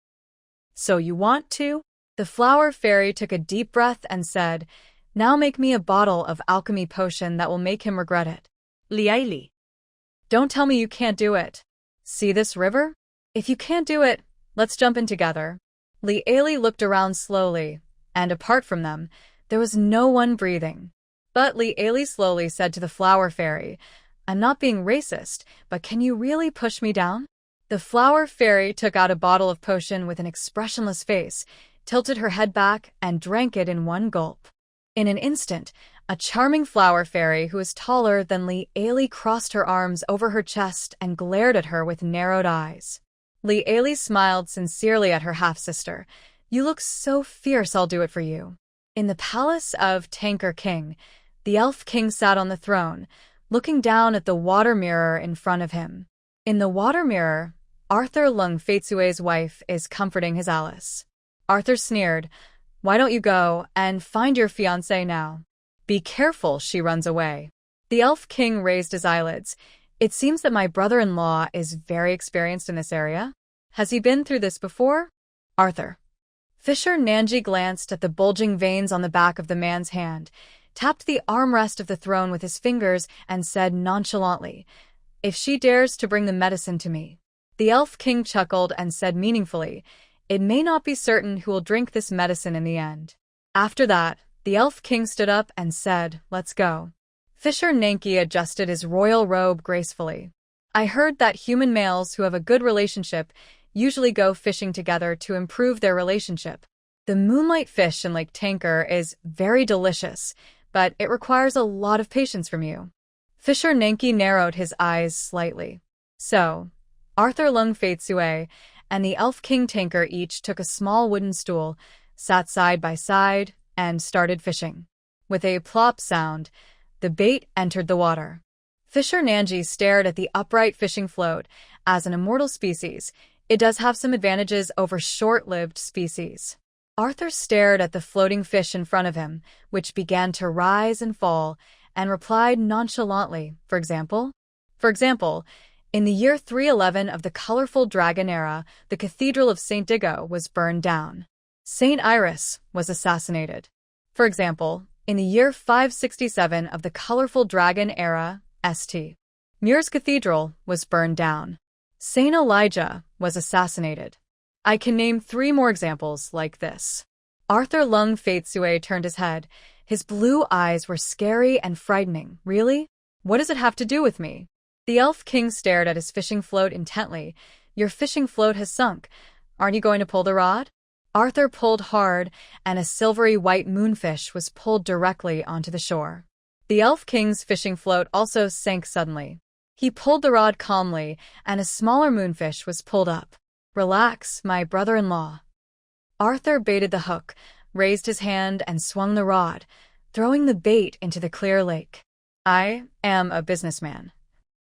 "So you want to?" The flower fairy took a deep breath and said, "Now make me a bottle of alchemy potion that will make him regret it." Liaili. "Don't tell me you can't do it. See this river? If you can't do it, let's jump in together. Li Ailey looked around slowly, and apart from them, there was no one breathing. But Li Ailey slowly said to the flower fairy, I'm not being racist, but can you really push me down? The flower fairy took out a bottle of potion with an expressionless face, tilted her head back, and drank it in one gulp. In an instant, a charming flower fairy who was taller than Li Ailey crossed her arms over her chest and glared at her with narrowed eyes. Li Ailey smiled sincerely at her half-sister. You look so fierce, I'll do it for you. In the palace of Tanker King, the Elf King sat on the throne, looking down at the water mirror in front of him. In the water mirror, Arthur Lung Feitsue's wife is comforting his Alice. Arthur sneered, Why don't you go and find your fiancé now? Be careful, she runs away. The Elf King raised his eyelids. It seems that my brother-in-law is very experienced in this area. Has he been through this before? Arthur. Fisher Nanji glanced at the bulging veins on the back of the man's hand, tapped the armrest of the throne with his fingers, and said nonchalantly, If she dares to bring the medicine to me. The Elf King chuckled and said meaningfully, It may not be certain who will drink this medicine in the end. After that, the Elf King stood up and said, Let's go. Fisher Nanki adjusted his royal robe gracefully. I heard that human males who have a good relationship usually go fishing together to improve their relationship. The moonlight fish in Lake Tanker is very delicious, but it requires a lot of patience from you. Fisher Nanki narrowed his eyes slightly. So, Arthur Lung Feitsue and the Elf King Tanker each took a small wooden stool, sat side by side, and started fishing. With a plop sound, the bait entered the water. Fisher Nanji stared at the upright fishing float. As an immortal species, it does have some advantages over short-lived species. Arthur stared at the floating fish in front of him, which began to rise and fall, and replied nonchalantly, For example, in the year 311 of the colorful dragon era, the Cathedral of St. Digo was burned down. St. Iris was assassinated. For example, in the year 567 of the colorful dragon era, St. Muir's Cathedral was burned down. St. Elijah was assassinated. I can name 3 more examples like this. Arthur Lung Feitsue turned his head. His blue eyes were scary and frightening. Really? What does it have to do with me? The Elf King stared at his fishing float intently. Your fishing float has sunk. Aren't you going to pull the rod? Arthur pulled hard, and a silvery white moonfish was pulled directly onto the shore. The Elf King's fishing float also sank suddenly. He pulled the rod calmly, and a smaller moonfish was pulled up. Relax, my brother-in-law. Arthur baited the hook, raised his hand, and swung the rod, throwing the bait into the clear lake. I am a businessman.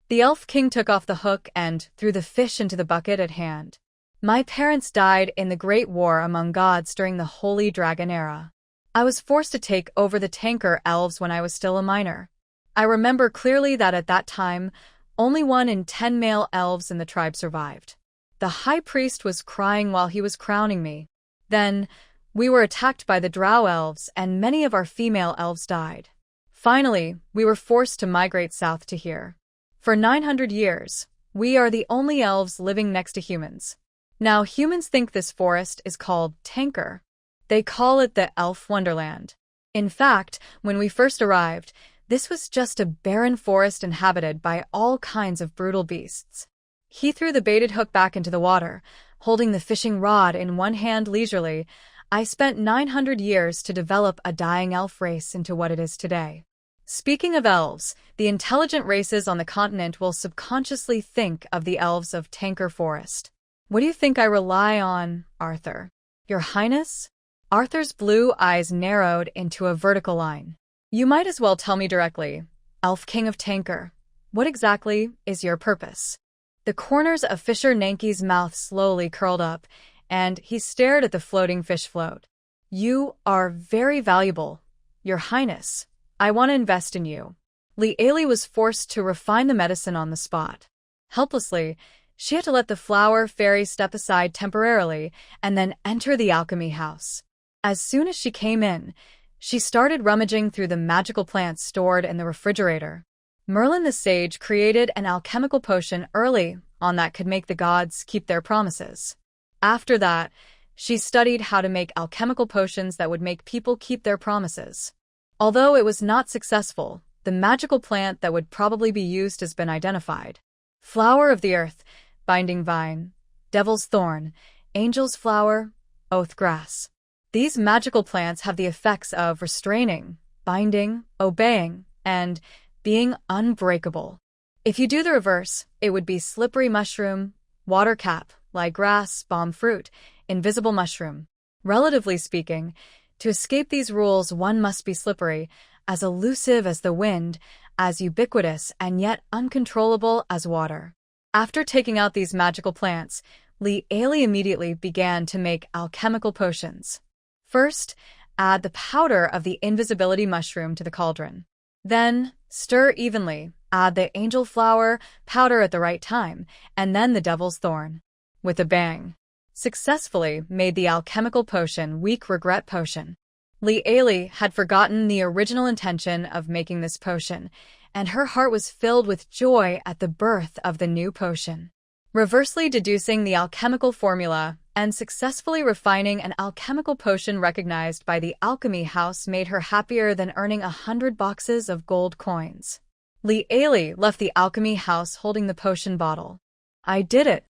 The Elf King took off the hook and threw the fish into the bucket at hand. My parents died in the Great War among gods during the Holy Dragon era. I was forced to take over the Tanker elves when I was still a minor. I remember clearly that at that time, only 1 in 10 male elves in the tribe survived. The high priest was crying while he was crowning me. Then, we were attacked by the drow elves, and many of our female elves died. Finally, we were forced to migrate south to here. For 900 years, we are the only elves living next to humans. Now, humans think this forest is called Tanker. They call it the Elf Wonderland. In fact, when we first arrived, this was just a barren forest inhabited by all kinds of brutal beasts. He threw the baited hook back into the water, holding the fishing rod in one hand leisurely. I spent 900 years to develop a dying elf race into what it is today. Speaking of elves, the intelligent races on the continent will subconsciously think of the elves of Tanker Forest. What do you think I rely on, Arthur? Your Highness? Arthur's blue eyes narrowed into a vertical line. You might as well tell me directly, Elf King of Tanker, what exactly is your purpose? The corners of Fisher Nanki's mouth slowly curled up, and he stared at the floating fish float. You are very valuable, Your Highness. I want to invest in you. Li Ailey was forced to refine the medicine on the spot. Helplessly, she had to let the flower fairy step aside temporarily and then enter the alchemy house. As soon as she came in, she started rummaging through the magical plants stored in the refrigerator. Merlin the sage created an alchemical potion early on that could make the gods keep their promises. After that, she studied how to make alchemical potions that would make people keep their promises. Although it was not successful, the magical plant that would probably be used has been identified. Flower of the earth, binding vine, devil's thorn, angel's flower, oath grass. These magical plants have the effects of restraining, binding, obeying, and being unbreakable. If you do the reverse, it would be slippery mushroom, water cap, like grass, bomb fruit, invisible mushroom. Relatively speaking, to escape these rules one must be slippery, as elusive as the wind, as ubiquitous and yet uncontrollable as water. After taking out these magical plants, Li Ailey immediately began to make alchemical potions. First, add the powder of the invisibility mushroom to the cauldron. Then, stir evenly, add the angel flower powder at the right time, and then the devil's thorn. With a bang, successfully made the alchemical potion weak regret potion. Li Ailey had forgotten the original intention of making this potion, and her heart was filled with joy at the birth of the new potion. Reversely deducing the alchemical formula and successfully refining an alchemical potion recognized by the alchemy house made her happier than earning 100 boxes of gold coins. Li Ailey left the alchemy house holding the potion bottle. I did it.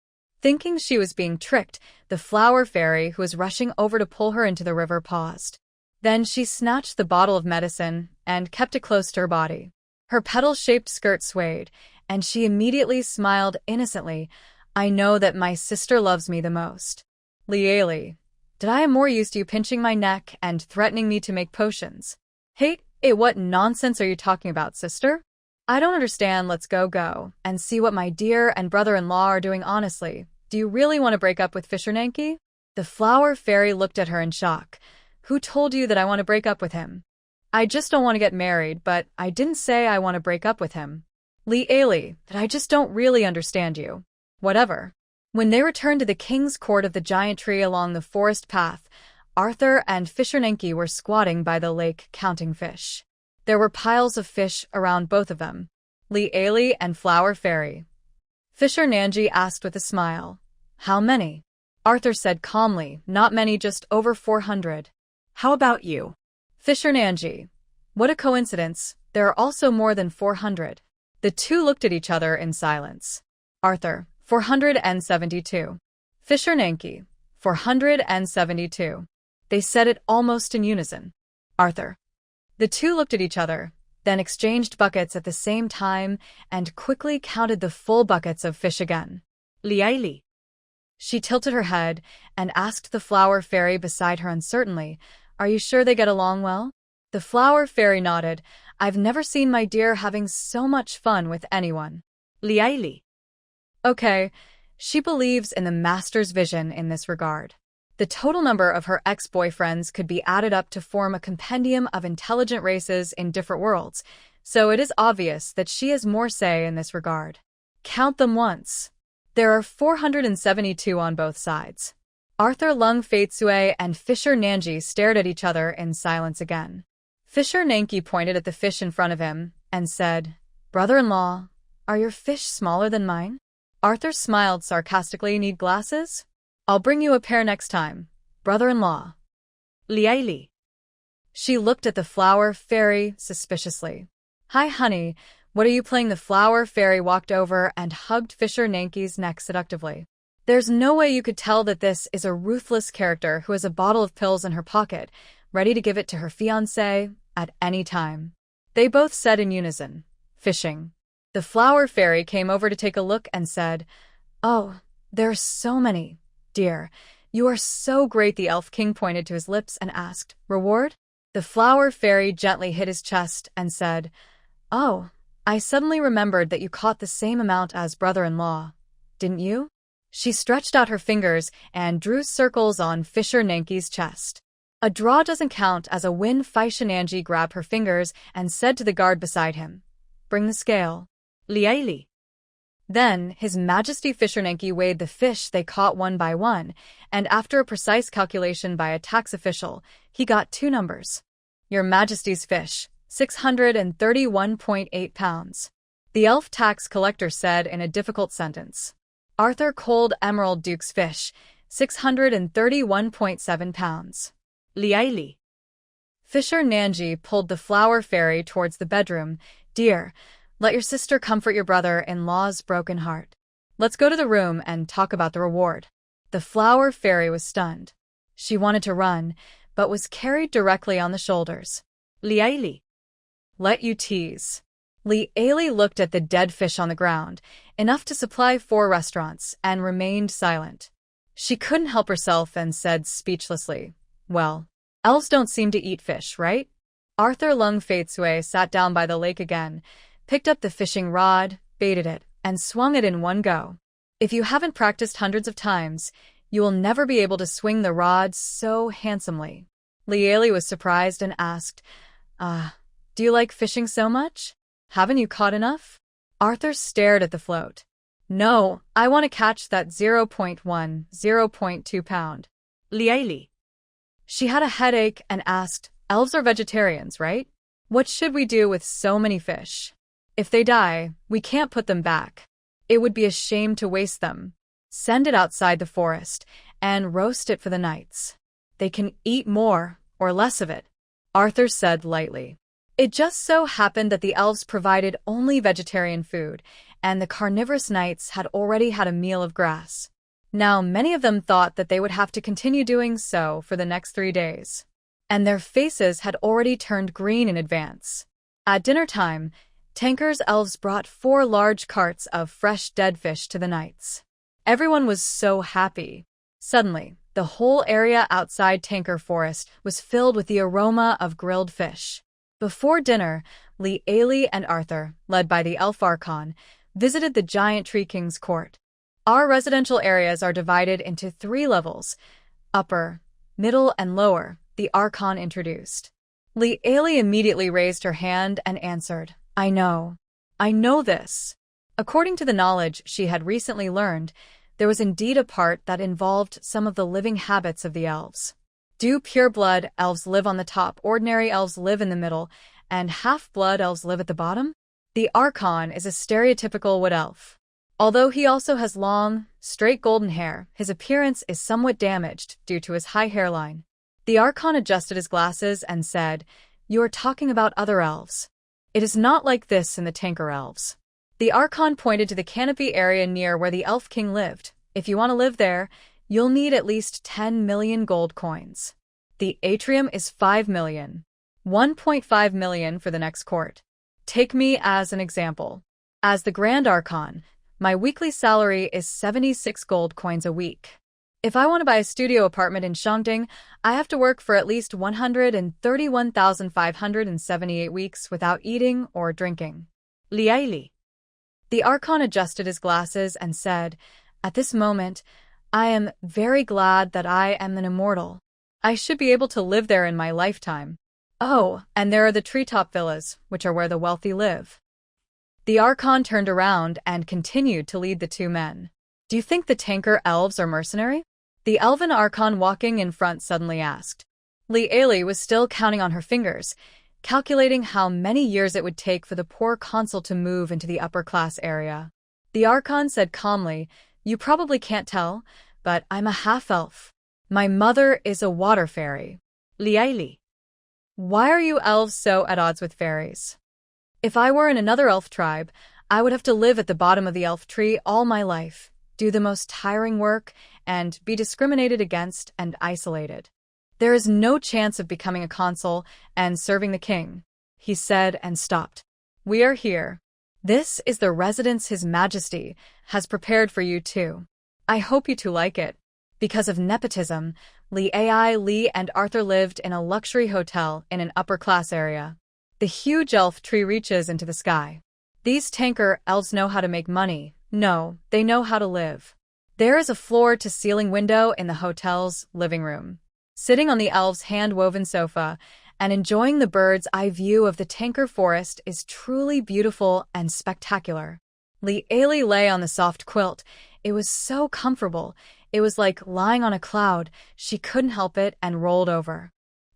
Thinking she was being tricked, the flower fairy who was rushing over to pull her into the river paused. Then she snatched the bottle of medicine and kept it close to her body. Her petal-shaped skirt swayed, and she immediately smiled innocently. I know that my sister loves me the most. Li Ailey, did I am more used to you pinching my neck and threatening me to make potions? Hey, what nonsense are you talking about, sister? I don't understand. Let's go, and see what my dear and brother-in-law are doing honestly. Do you really want to break up with Fisher Nanki? The flower fairy looked at her in shock. Who told you that I want to break up with him? I just don't want to get married, but I didn't say I want to break up with him. Li Ailey, that I just don't really understand you. Whatever. When they returned to the king's court of the giant tree along the forest path, Arthur and Fisher Nanki were squatting by the lake counting fish. There were piles of fish around both of them. Li Ailey and Flower Fairy. Fisher Nanki asked with a smile. How many? Arthur said calmly, not many, just over 400. How about you? Fisher Nanki. What a coincidence, there are also more than 400. The two looked at each other in silence. Arthur, 472. Fisher Nanki, 472. They said it almost in unison. Arthur. The two looked at each other, then exchanged buckets at the same time and quickly counted the full buckets of fish again. Li Ailey. She tilted her head and asked the flower fairy beside her uncertainly, Are you sure they get along well? The flower fairy nodded. I've never seen my dear having so much fun with anyone. Li Ailey. Okay, she believes in the master's vision in this regard. The total number of her ex-boyfriends could be added up to form a compendium of intelligent races in different worlds, so it is obvious that she has more say in this regard. Count them once. There are 472 on both sides. Arthur Lung Faitsue and Fisher Nanki stared at each other in silence again. Fisher Nanki pointed at the fish in front of him and said, Brother-in-law, are your fish smaller than mine? Arthur smiled sarcastically. Need glasses? I'll bring you a pair next time, brother-in-law. Li Ailey. She looked at the flower fairy suspiciously. Hi, honey, what are you playing? The flower fairy walked over and hugged Fisher Nanki's neck seductively. There's no way you could tell that this is a ruthless character who has a bottle of pills in her pocket, ready to give it to her fiancé at any time. They both said in unison, fishing. The flower fairy came over to take a look and said, Oh, there are so many. Dear, you are so great. The elf king pointed to his lips and asked, Reward? The flower fairy gently hit his chest and said, Oh, I suddenly remembered that you caught the same amount as brother-in-law. Didn't you? She stretched out her fingers and drew circles on Fisher Nanki's chest. A draw doesn't count as a win. Fisher Nanki grabbed her fingers and said to the guard beside him, Bring the scale. Li Ailey. Then, His Majesty Fisher Nanki weighed the fish they caught one by one, and after a precise calculation by a tax official, he got two numbers. Your Majesty's fish, 631.8 pounds. the elf tax collector said in a difficult sentence. Arthur Cold Emerald Duke's fish, 631.7 pounds. Liaili. Fisher Nanji pulled the flower fairy towards the bedroom. Dear, let your sister comfort your brother-in-law's broken heart. Let's go to the room and talk about the reward. The flower fairy was stunned. She wanted to run, but was carried directly on the shoulders. Liaili. Let you tease. Liaili looked at the dead fish on the ground, enough to supply 4 restaurants, and remained silent. She couldn't help herself and said speechlessly, well, elves don't seem to eat fish, right? Arthur Lung Faitsue sat down by the lake again, picked up the fishing rod, baited it, and swung it in one go. If you haven't practiced hundreds of times, you will never be able to swing the rod so handsomely. Liaili was surprised and asked, do you like fishing so much? Haven't you caught enough? Arthur stared at the float. No, I want to catch that 0.1, 0.2 pound. Liaili. She had a headache and asked, elves are vegetarians, right? What should we do with so many fish? If they die, we can't put them back. It would be a shame to waste them. Send it outside the forest and roast it for the knights. They can eat more or less of it, Arthur said lightly. It just so happened that the elves provided only vegetarian food, and the carnivorous knights had already had a meal of grass. Now, many of them thought that they would have to continue doing so for the next 3 days. And their faces had already turned green in advance. At dinner time, Tanker's elves brought 4 large carts of fresh dead fish to the knights. Everyone was so happy. Suddenly, the whole area outside Tanker Forest was filled with the aroma of grilled fish. Before dinner, Liaili and Arthur, led by the Elf Archon, visited the giant Tree King's court. Our residential areas are divided into 3 levels, upper, middle, and lower, the Archon introduced. Liaili immediately raised her hand and answered, I know this. According to the knowledge she had recently learned, there was indeed a part that involved some of the living habits of the elves. Do pure-blood elves live on the top, ordinary elves live in the middle, and half-blood elves live at the bottom? The Archon is a stereotypical wood elf. Although he also has long, straight golden hair, his appearance is somewhat damaged due to his high hairline. The Archon adjusted his glasses and said, You are talking about other elves. It is not like this in the Tanker elves. The Archon pointed to the canopy area near where the Elf King lived. If you want to live there, you'll need at least 10 million gold coins. The atrium is 5 million. 1.5 million for the next court. Take me as an example. As the Grand Archon, my weekly salary is 76 gold coins a week. If I want to buy a studio apartment in Shangding, I have to work for at least 131,578 weeks without eating or drinking. Liaili. The Archon adjusted his glasses and said, At this moment, I am very glad that I am an immortal. I should be able to live there in my lifetime. Oh, and there are the treetop villas, which are where the wealthy live. The Archon turned around and continued to lead the 2 men. Do you think the Tanker elves are mercenary? The elven Archon walking in front suddenly asked. Liaili was still counting on her fingers, calculating how many years it would take for the poor consul to move into the upper-class area. The Archon said calmly, You probably can't tell, but I'm a half-elf. My mother is a water fairy. Liaili. Why are you elves so at odds with fairies? If I were in another elf tribe, I would have to live at the bottom of the elf tree all my life, do the most tiring work, and be discriminated against and isolated. There is no chance of becoming a consul and serving the king, he said and stopped. We are here. This is the residence His Majesty has prepared for you two. I hope you two like it. Because of nepotism, Li and Arthur lived in a luxury hotel in an upper-class area. The huge elf tree reaches into the sky. These Tanker elves know how to make money. No, they know how to live. There is a floor-to-ceiling window in the hotel's living room. Sitting on the elves' hand-woven sofa and enjoying the bird's-eye view of the Tanker forest is truly beautiful and spectacular. Liaili lay on the soft quilt. It was so comfortable. It was like lying on a cloud. She couldn't help it and rolled over.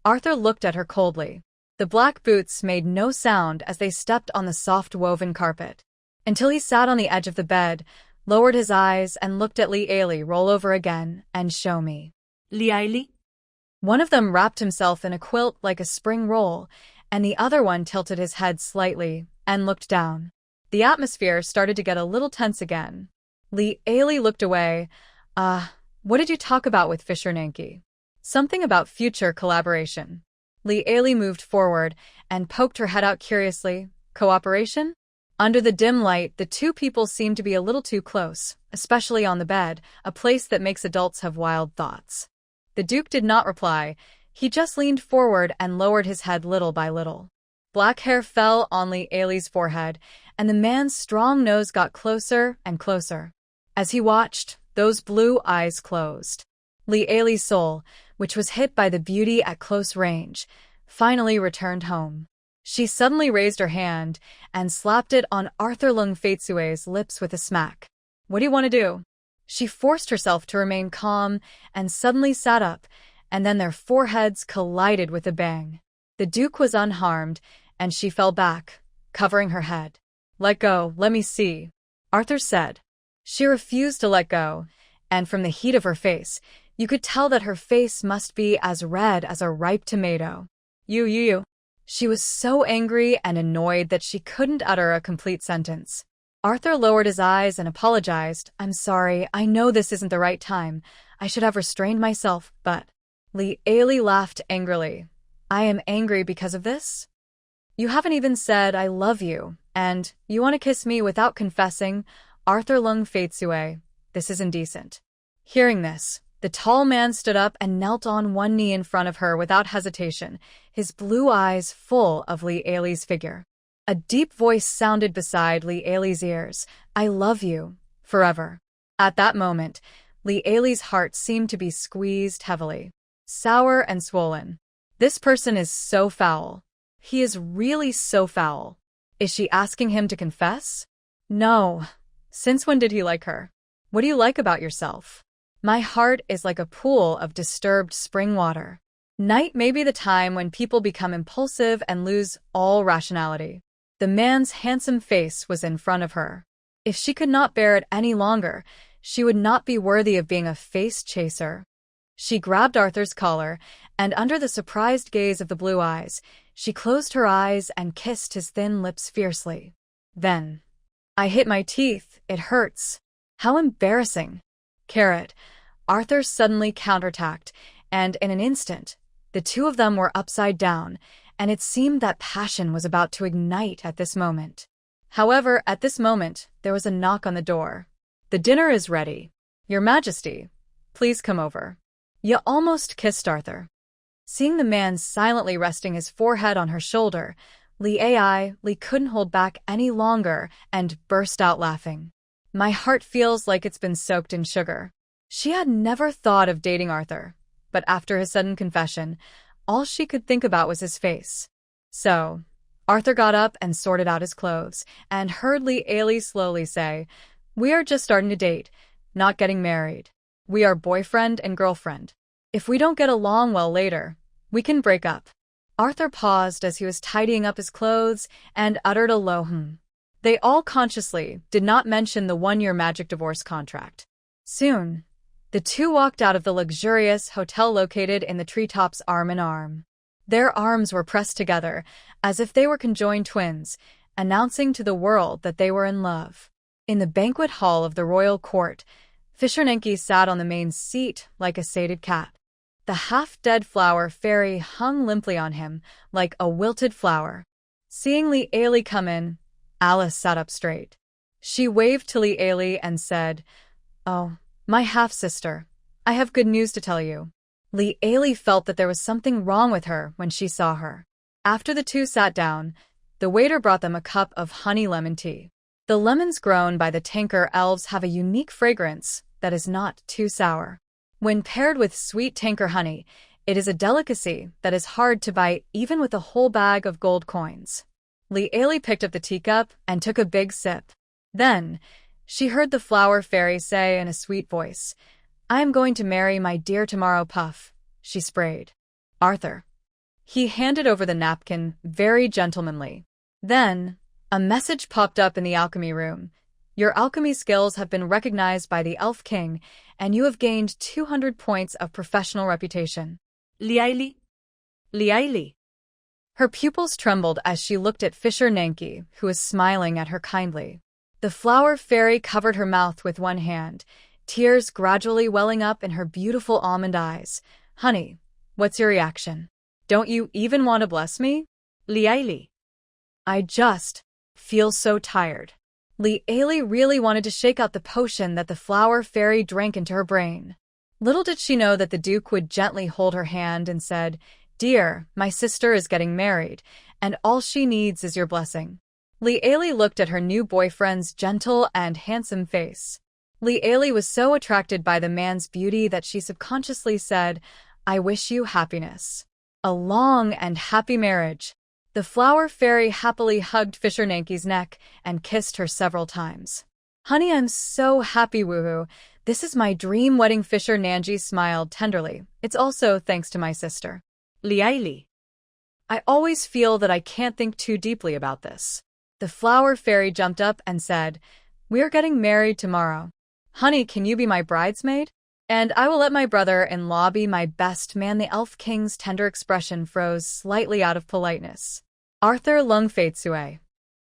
Arthur looked at her coldly. The black boots made no sound as they stepped on the soft woven carpet. until he sat on the edge of the bed, lowered his eyes, and looked at Lee Ailey roll over again and show me. Lee Ailey? One of them wrapped himself in a quilt like a spring roll, and the other one tilted his head slightly and looked down. The atmosphere started to get a little tense again. Lee Ailey looked away. What did you talk about with Fisher Nanki? Something about future collaboration. Lee Ailey moved forward and poked her head out curiously. Cooperation? Under the dim light, the two people seemed to be a little too close, especially on the bed, a place that makes adults have wild thoughts. The Duke did not reply. He just leaned forward and lowered his head little by little. Black hair fell on Lee Ailey's forehead, and the man's strong nose got closer and closer. As he watched, those blue eyes closed. Lee Ailey's soul, which was hit by the beauty at close range, finally returned home. She suddenly raised her hand and slapped it on Arthur Lung Faitsue's lips with a smack. What do you want to do? She forced herself to remain calm and suddenly sat up, and then their foreheads collided with a bang. The Duke was unharmed, and she fell back, covering her head. Let go, let me see, Arthur said. She refused to let go, and from the heat of her face, you could tell that her face must be as red as a ripe tomato. You. She was so angry and annoyed that she couldn't utter a complete sentence. Arthur lowered his eyes and apologized. I'm sorry, I know this isn't the right time. I should have restrained myself, but... Lee Ailey laughed angrily. I am angry because of this? You haven't even said I love you, and you want to kiss me without confessing? Arthur Lung Faitsue, this is indecent. Hearing this, the tall man stood up and knelt on one knee in front of her without hesitation, his blue eyes full of Lee Ailey's figure. A deep voice sounded beside Lee Ailey's ears. I love you, forever. At that moment, Lee Ailey's heart seemed to be squeezed heavily. Sour and swollen. This person is so foul. He is really so foul. Is she asking him to confess? No. Since when did he like her? What do you like about yourself? My heart is like a pool of disturbed spring water. Night may be the time when people become impulsive and lose all rationality. The man's handsome face was in front of her. If she could not bear it any longer, she would not be worthy of being a face chaser. She grabbed Arthur's collar, and under the surprised gaze of the blue eyes, she closed her eyes and kissed his thin lips fiercely. Then, I hit my teeth, it hurts. How embarrassing. Carrot. Arthur suddenly counterattacked, and in an instant, the two of them were upside down, and it seemed that passion was about to ignite at this moment. However, at this moment, there was a knock on the door. The dinner is ready. Your Majesty, please come over. You almost kissed Arthur. Seeing the man silently resting his forehead on her shoulder, Lee couldn't hold back any longer and burst out laughing. My heart feels like it's been soaked in sugar. She had never thought of dating Arthur, but after his sudden confession, all she could think about was his face. So, Arthur got up and sorted out his clothes, and heard Lee Ailey slowly say, We are just starting to date, not getting married. We are boyfriend and girlfriend. If we don't get along well later, we can break up. Arthur paused as he was tidying up his clothes and uttered a low hum. They all consciously did not mention the one-year magic divorce contract. Soon, the two walked out of the luxurious hotel located in the treetops arm in arm. Their arms were pressed together, as if they were conjoined twins, announcing to the world that they were in love. In the banquet hall of the royal court, Fisher Nanki sat on the main seat like a sated cat. The half-dead flower fairy hung limply on him, like a wilted flower. Seeing Lee Ailey come in, Alice sat up straight. She waved to Lee Ailey and said, Oh, my half-sister, I have good news to tell you. Lee Ailey felt that there was something wrong with her when she saw her. After the two sat down, the waiter brought them a cup of honey lemon tea. The lemons grown by the Tanker elves have a unique fragrance that is not too sour. When paired with sweet Tanker honey, it is a delicacy that is hard to buy even with a whole bag of gold coins. Lee Ailey picked up the teacup and took a big sip. Then, she heard the flower fairy say in a sweet voice, I am going to marry my dear tomorrow Puff, she sprayed. Arthur. He handed over the napkin, very gentlemanly. Then, A message popped up in the alchemy room. Your alchemy skills have been recognized by the Elf King, and you have gained 200 points of professional reputation. Liaili. Liaili. Her pupils trembled as she looked at Fisher Nanki, who was smiling at her kindly. The flower fairy covered her mouth with one hand, tears gradually welling up in her beautiful almond eyes. Honey, what's your reaction? Don't you even want to bless me? Liaili. I just feel so tired. Liaili really wanted to shake out the potion that the flower fairy drank into her brain. Little did she know that the Duke would gently hold her hand and said, Dear, my sister is getting married, and all she needs is your blessing. Liaili looked at her new boyfriend's gentle and handsome face. Liaili was so attracted by the man's beauty that she subconsciously said, I wish you happiness. A long and happy marriage. The flower fairy happily hugged Fisher Nanki's neck and kissed her several times. Honey, I'm so happy, woohoo. This is my dream wedding. Fisher Nanji smiled tenderly. It's also thanks to my sister. Liaili. I always feel that I can't think too deeply about this. The flower fairy jumped up and said, We're getting married tomorrow. Honey, can you be my bridesmaid? And I will let my brother-in-law be my best man. The Elf King's tender expression froze slightly out of politeness. Arthur Lung Faitsue.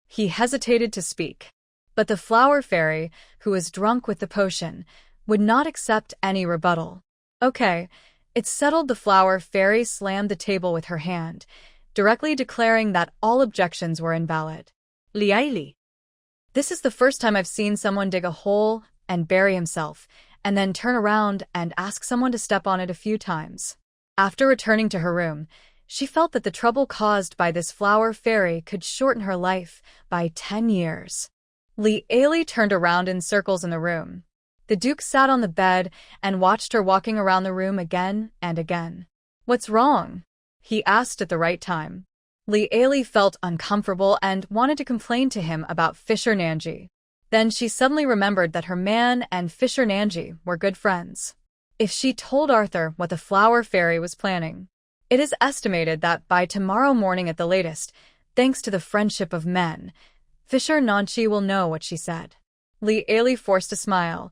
He hesitated to speak. But the flower fairy, who was drunk with the potion, would not accept any rebuttal. Okay, it's settled. The flower fairy slammed the table with her hand, directly declaring that all objections were invalid. Liaili. This is the first time I've seen someone dig a hole and bury himself, and then turn around and ask someone to step on it a few times. After returning to her room, she felt that the trouble caused by this flower fairy could shorten her life by 10 years. Liaili turned around in circles in the room. The Duke sat on the bed and watched her walking around the room again and again. What's wrong? He asked at the right time. Liaili felt uncomfortable and wanted to complain to him about Fisher Nanji. Then she suddenly remembered that her man and Fisher Nanji were good friends. If she told Arthur what the flower fairy was planning, it is estimated that by tomorrow morning at the latest, thanks to the friendship of men, Fisher Nanji will know what she said. Liaili forced a smile.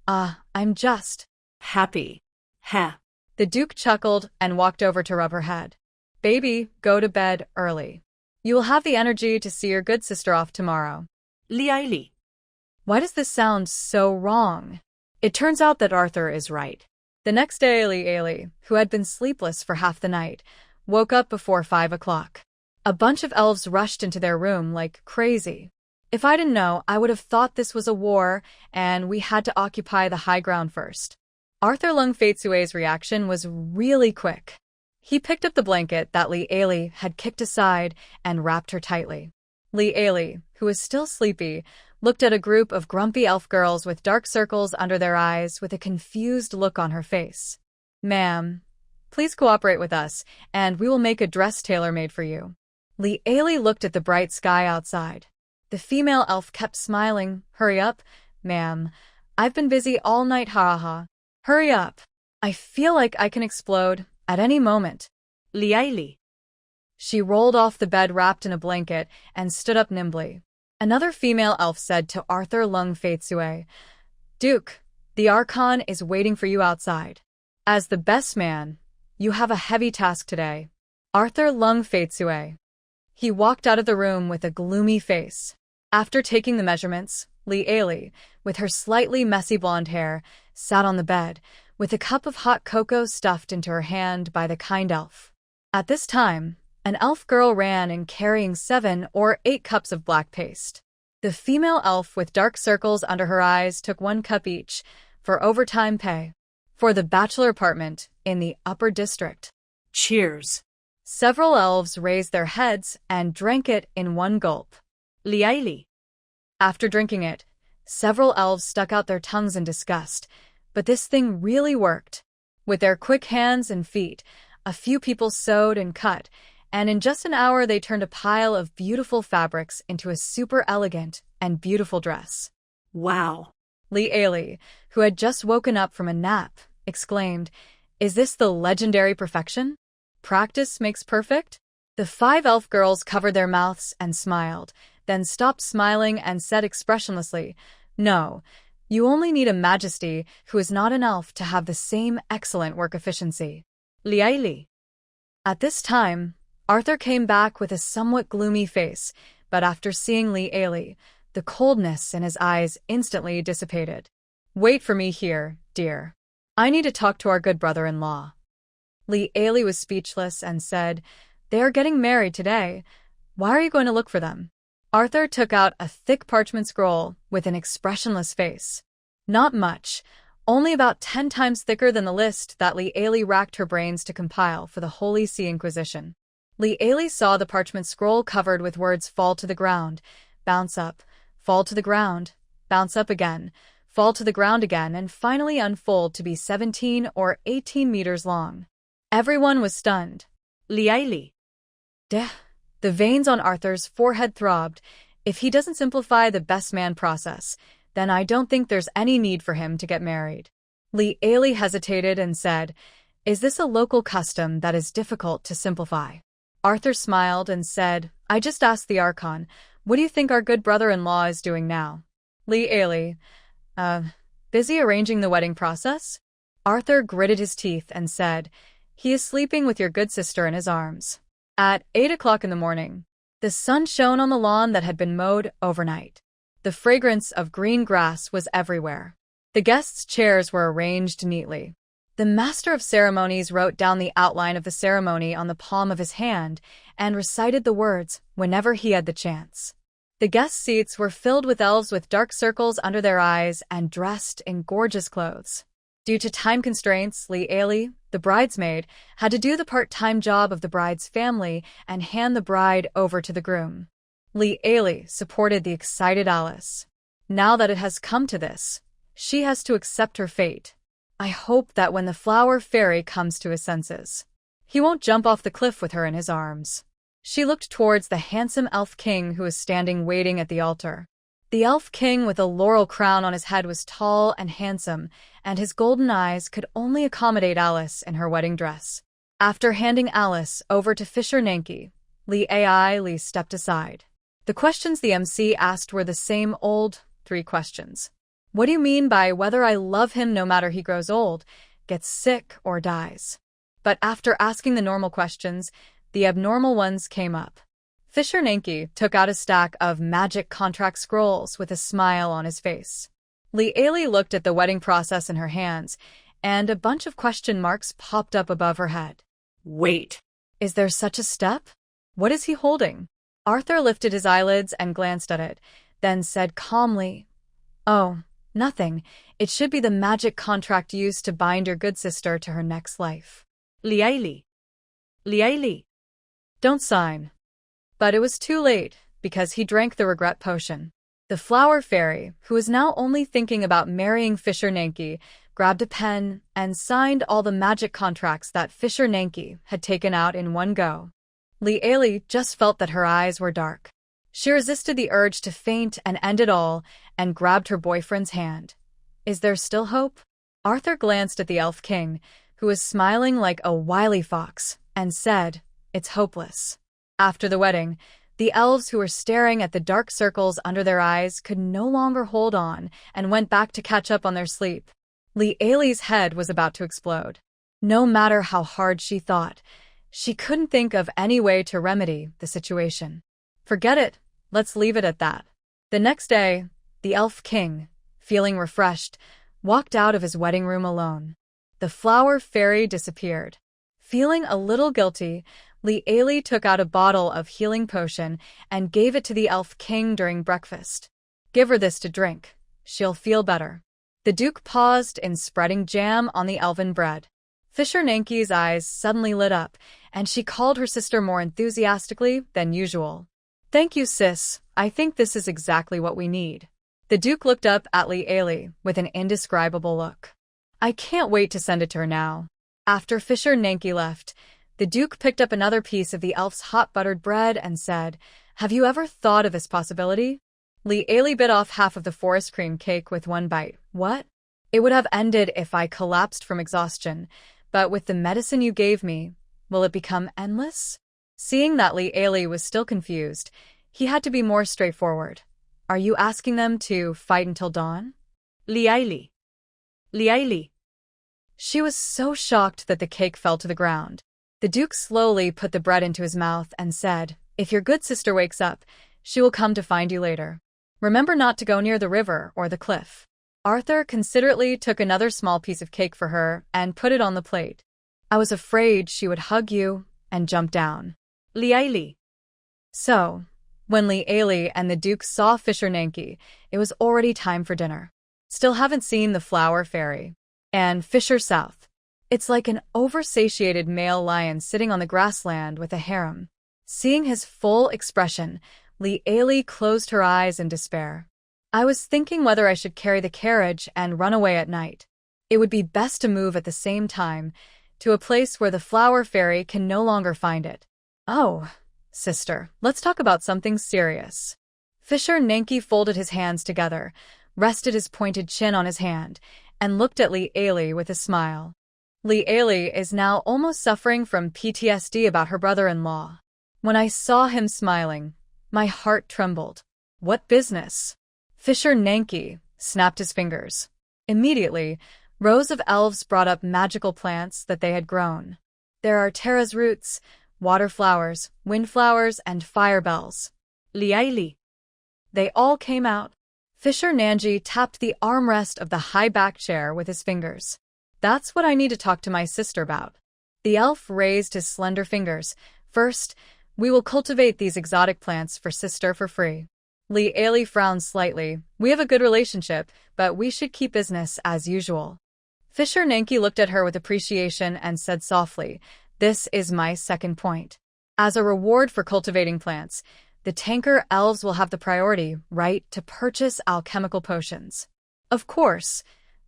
I'm just happy. Ha. The Duke chuckled and walked over to rub her head. Baby, go to bed early. You will have the energy to see your good sister off tomorrow. Liaili. Why does this sound so wrong? It turns out that Arthur is right. The next day, Liaili, who had been sleepless for half the night, woke up before 5 o'clock. A bunch of elves rushed into their room like crazy. If I didn't know, I would have thought this was a war, and we had to occupy the high ground first. Arthur Lung Faitsue's reaction was really quick. He picked up the blanket that Liaili had kicked aside and wrapped her tightly. Liaili, who was still sleepy, looked at a group of grumpy elf girls with dark circles under their eyes with a confused look on her face. Ma'am, please cooperate with us, and we will make a dress tailor-made for you. Liaili looked at the bright sky outside. The female elf kept smiling. Hurry up, ma'am. I've been busy all night, ha ha. Hurry up. I feel like I can explode at any moment. Liaili. She rolled off the bed wrapped in a blanket and stood up nimbly. Another female elf said to Arthur Lung Faitsue, Duke, the Archon is waiting for you outside. As the best man, you have a heavy task today. Arthur Lung Faitsue. He walked out of the room with a gloomy face. After taking the measurements, Liaili, with her slightly messy blonde hair, sat on the bed, with a cup of hot cocoa stuffed into her hand by the kind elf. At this time, an elf girl ran in carrying 7 or 8 cups of black paste. The female elf with dark circles under her eyes took 1 cup each, for overtime pay. For the bachelor apartment in the upper district. Cheers. Several elves raised their heads and drank it in 1 gulp. Liaili. After drinking it, several elves stuck out their tongues in disgust, but this thing really worked. With their quick hands and feet, a few people sewed and cut, and in just an hour they turned a pile of beautiful fabrics into a super elegant and beautiful dress. Wow. Liaili, who had just woken up from a nap, exclaimed, Is this the legendary perfection? Practice makes perfect? The 5 elf girls covered their mouths and smiled. then stopped smiling and said expressionlessly, "No, you only need a majesty who is not an elf to have the same excellent work efficiency." Li. At this time, Arthur came back with a somewhat gloomy face, but after seeing Li, the coldness in his eyes instantly dissipated. "Wait for me here, dear. I need to talk to our good brother-in-law." Li was speechless and said, "They are getting married today. Why are you going to look for them?" Arthur took out a thick parchment scroll with an expressionless face. Not much, only about 10 times thicker than the list that Li racked her brains to compile for the Holy See Inquisition. Li saw the parchment scroll covered with words fall to the ground, bounce up, fall to the ground, bounce up again, fall to the ground again, and finally unfold to be 17 or 18 meters long. Everyone was stunned. Li. Deh. The veins on Arthur's forehead throbbed. If he doesn't simplify the best man process, then I don't think there's any need for him to get married. Li hesitated and said, "Is this a local custom that is difficult to simplify?" Arthur smiled and said, "I just asked the Archon. What do you think our good brother-in-law is doing now?" Li, busy arranging the wedding process? Arthur gritted his teeth and said, "He is sleeping with your good sister in his arms." At 8 o'clock in the morning, the sun shone on the lawn that had been mowed overnight. The fragrance of green grass was everywhere. The guests' chairs were arranged neatly. The master of ceremonies wrote down the outline of the ceremony on the palm of his hand and recited the words whenever he had the chance. The guest seats were filled with elves with dark circles under their eyes and dressed in gorgeous clothes. Due to time constraints, Li, the bridesmaid, had to do the part-time job of the bride's family and hand the bride over to the groom. Li supported the excited Alice. Now that it has come to this, she has to accept her fate. I hope that when the flower fairy comes to his senses, he won't jump off the cliff with her in his arms. She looked towards the handsome elf king who was standing waiting at the altar. The elf king with a laurel crown on his head was tall and handsome, and his golden eyes could only accommodate Alice in her wedding dress. After handing Alice over to Fisher Nanki, Li stepped aside. The questions the MC asked were the same old 3 questions. What do you mean by whether I love him no matter he grows old, gets sick, or dies? But after asking the normal questions, the abnormal ones came up. Fisher Nanki took out a stack of magic contract scrolls with a smile on his face. Li looked at the wedding process in her hands, and a bunch of question marks popped up above her head. Wait, is there such a step? What is he holding? Arthur lifted his eyelids and glanced at it, then said calmly, "Oh, nothing. It should be the magic contract used to bind your good sister to her next life." Li. Don't sign. But it was too late, because he drank the regret potion. The flower fairy, who was now only thinking about marrying Fisher Nanki, grabbed a pen and signed all the magic contracts that Fisher Nanki had taken out in one go. Li just felt that her eyes were dark. She resisted the urge to faint and end it all, and grabbed her boyfriend's hand. Is there still hope? Arthur glanced at the elf king, who was smiling like a wily fox, and said, "It's hopeless." After the wedding, the elves who were staring at the dark circles under their eyes could no longer hold on and went back to catch up on their sleep. Li's head was about to explode. No matter how hard she thought, she couldn't think of any way to remedy the situation. Forget it, let's leave it at that. The next day, the elf king, feeling refreshed, walked out of his wedding room alone. The flower fairy disappeared. Feeling a little guilty, Li took out a bottle of healing potion and gave it to the elf king during breakfast. Give her this to drink. She'll feel better. The duke paused in spreading jam on the elven bread. Fisher Nanki's eyes suddenly lit up, and she called her sister more enthusiastically than usual. Thank you, sis. I think this is exactly what we need. The duke looked up at Li with an indescribable look. I can't wait to send it to her now. After Fisher Nanki left, the duke picked up another piece of the elf's hot buttered bread and said, Have you ever thought of this possibility? Li bit off half of the forest cream cake with one bite. What? It would have ended if I collapsed from exhaustion, but with the medicine you gave me, will it become endless? Seeing that Li was still confused, He had to be more straightforward. Are you asking them to fight until dawn? Liaili. Liaili. She was so shocked that the cake fell to the ground. The Duke slowly put the bread into his mouth and said, "If your good sister wakes up, she will come to find you later. Remember not to go near the river or the cliff." Arthur considerately took another small piece of cake for her and put it on the plate. "I was afraid she would hug you and jump down." Liaili. So, when Liaili and the Duke saw Fisher Nanki, it was already time for dinner. Still haven't seen the Flower Fairy. And Fisher South. It's like an oversatiated male lion sitting on the grassland with a harem. Seeing his full expression, Liaili closed her eyes in despair. "I was thinking whether I should carry the carriage and run away at night. It would be best to move at the same time, to a place where the Flower Fairy can no longer find it." "Oh, sister, let's talk about something serious." Fisher Nanki folded his hands together, rested his pointed chin on his hand, and looked at Liaili with a smile. Liaili is now almost suffering from PTSD about her brother-in-law. When I saw him smiling, my heart trembled. "What business?" Fisher Nanki snapped his fingers. Immediately, rows of elves brought up magical plants that they had grown. There are Terra's roots, water flowers, wind flowers, and fire bells. Liaili. They all came out. Fisher Nanji tapped the armrest of the high-back chair with his fingers. "That's what I need to talk to my sister about." The elf raised his slender fingers. "First, we will cultivate these exotic plants for sister for free." Liaili frowned slightly. "We have a good relationship, but we should keep business as usual." Fisher Nanki looked at her with appreciation and said softly, "This is my second point. As a reward for cultivating plants, the Tanker elves will have the priority right to purchase alchemical potions. Of course,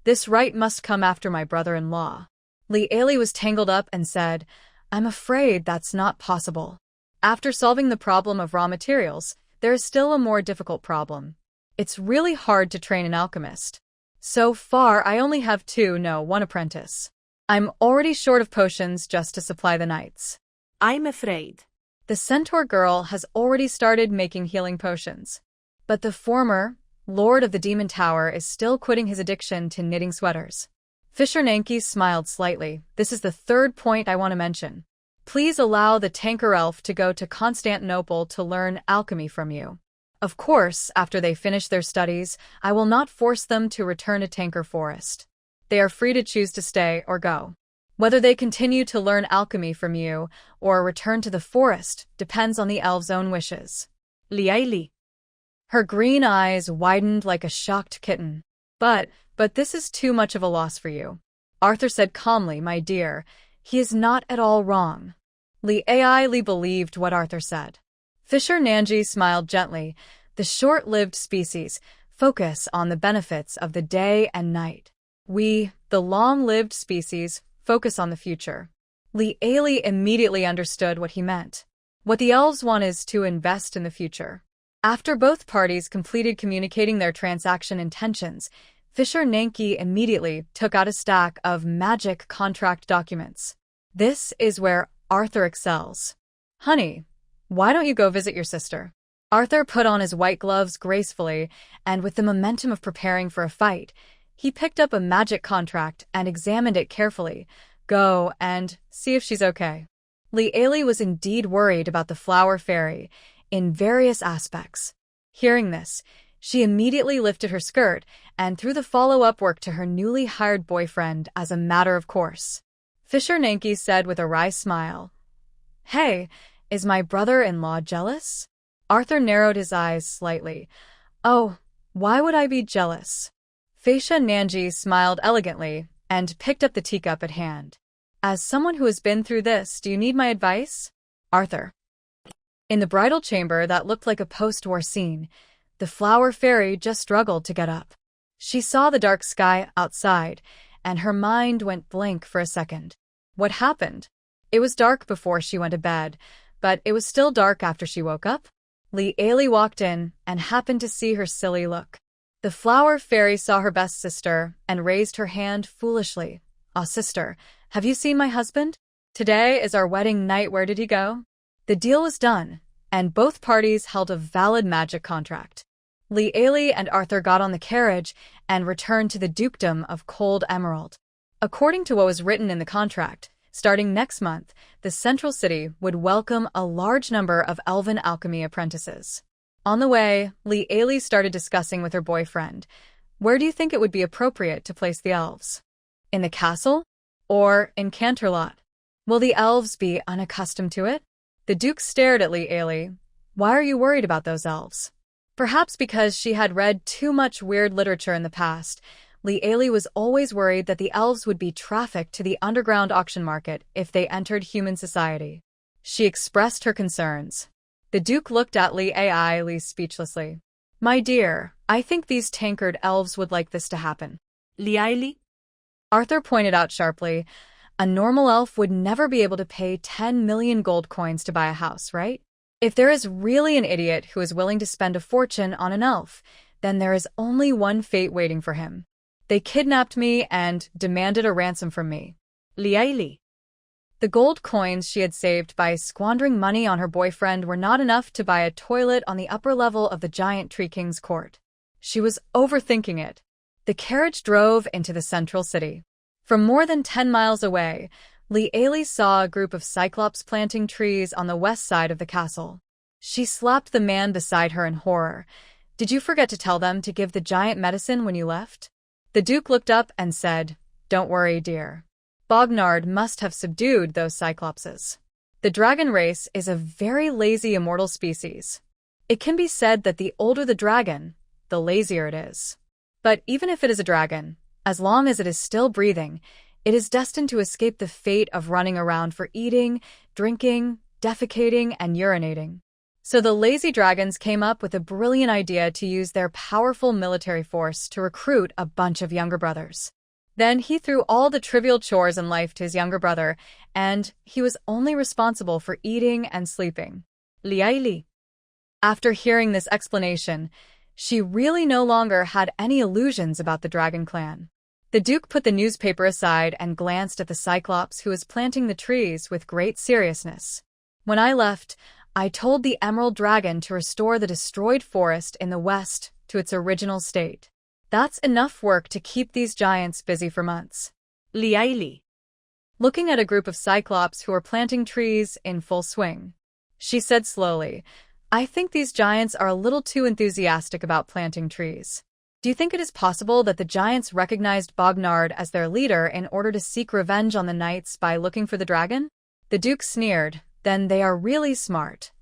this right must come after my brother-in-law." Liaili was tangled up and said, "I'm afraid that's not possible. After solving the problem of raw materials, there is still a more difficult problem. It's really hard to train an alchemist. So far, I only have one apprentice. I'm already short of potions just to supply the knights." "I'm afraid." The centaur girl has already started making healing potions. But the former, Lord of the Demon Tower, is still quitting his addiction to knitting sweaters. Fisher Nanki smiled slightly. "This is the third point I want to mention. Please allow the Tanker elf to go to Constantinople to learn alchemy from you. Of course, after they finish their studies, I will not force them to return to Tanker Forest. They are free to choose to stay or go. Whether they continue to learn alchemy from you or return to the forest depends on the elves' own wishes." Liaili. Her green eyes widened like a shocked kitten. But this is too much of a loss for you." Arthur said calmly, "My dear, he is not at all wrong." Liaili believed what Arthur said. Fisher Nanji smiled gently. "The short-lived species focus on the benefits of the day and night. We, the long-lived species, focus on the future." Liaili immediately understood what he meant. What the elves want is to invest in the future. After both parties completed communicating their transaction intentions, Fisher Nanki immediately took out a stack of magic contract documents. This is where Arthur excels. "Honey, why don't you go visit your sister?" Arthur put on his white gloves gracefully, and with the momentum of preparing for a fight, he picked up a magic contract and examined it carefully. "Go and see if she's okay." Liaili was indeed worried about the Flower Fairy in various aspects. Hearing this, she immediately lifted her skirt and threw the follow-up work to her newly hired boyfriend as a matter of course. Fisher Nanki said with a wry smile, "Hey, is my brother-in-law jealous?" Arthur narrowed his eyes slightly. "Oh, why would I be jealous?" Fisher Nanji smiled elegantly and picked up the teacup at hand. "As someone who has been through this, do you need my advice?" Arthur. In the bridal chamber that looked like a post-war scene, the Flower Fairy just struggled to get up. She saw the dark sky outside, and her mind went blank for a second. What happened? It was dark before she went to bed, but it was still dark after she woke up. Liaili walked in and happened to see her silly look. The Flower Fairy saw her best sister and raised her hand foolishly. "Ah, sister, have you seen my husband? Today is our wedding night. Where did he go?" The deal was done. and both parties held a valid magic contract. Lee Ailey and Arthur got on the carriage and returned to the dukedom of Cold Emerald. According to what was written in the contract, starting next month, the central city would welcome a large number of elven alchemy apprentices. On the way, Lee Ailey started discussing with her boyfriend, where do you think it would be appropriate to place the elves? In the castle? Or in Canterlot? Will the elves be unaccustomed to it? The Duke stared at Lee Ailey. Why are you worried about those elves? Perhaps because she had read too much weird literature in the past, Lee Ailey was always worried that the elves would be trafficked to the underground auction market if they entered human society. She expressed her concerns. The Duke looked at Lee Ailey speechlessly. My dear, I think these tankard elves would like this to happen. Lee Ailey? Arthur pointed out sharply, a normal elf would never be able to pay 10 million gold coins to buy a house, right? If there is really an idiot who is willing to spend a fortune on an elf, then there is only one fate waiting for him. They kidnapped me and demanded a ransom from me. Lee Ailey. The gold coins she had saved by squandering money on her boyfriend were not enough to buy a toilet on the upper level of the giant Tree King's court. She was overthinking it. The carriage drove into the central city. From more than 10 miles away, Lee Ailey saw a group of cyclops planting trees on the west side of the castle. She slapped the man beside her in horror. Did you forget to tell them to give the giant medicine when you left? The Duke looked up and said, Don't worry, dear. Bognard must have subdued those cyclopses. The dragon race is a very lazy immortal species. It can be said that the older the dragon, the lazier it is. But even if it is a dragon, as long as it is still breathing, it is destined to escape the fate of running around for eating, drinking, defecating, and urinating. So the lazy dragons came up with a brilliant idea to use their powerful military force to recruit a bunch of younger brothers. Then he threw all the trivial chores in life to his younger brother, and he was only responsible for eating and sleeping. Lee Ailey. After hearing this explanation, she really no longer had any illusions about the Dragon Clan. The Duke put the newspaper aside and glanced at the Cyclops who was planting the trees with great seriousness. When I left, I told the Emerald Dragon to restore the destroyed forest in the west to its original state. That's enough work to keep these giants busy for months. Lee Ailey. Looking at a group of Cyclops who were planting trees in full swing, she said slowly, I think these giants are a little too enthusiastic about planting trees. Do you think it is possible that the giants recognized Bognard as their leader in order to seek revenge on the knights by looking for the dragon? The Duke sneered, then they are really smart.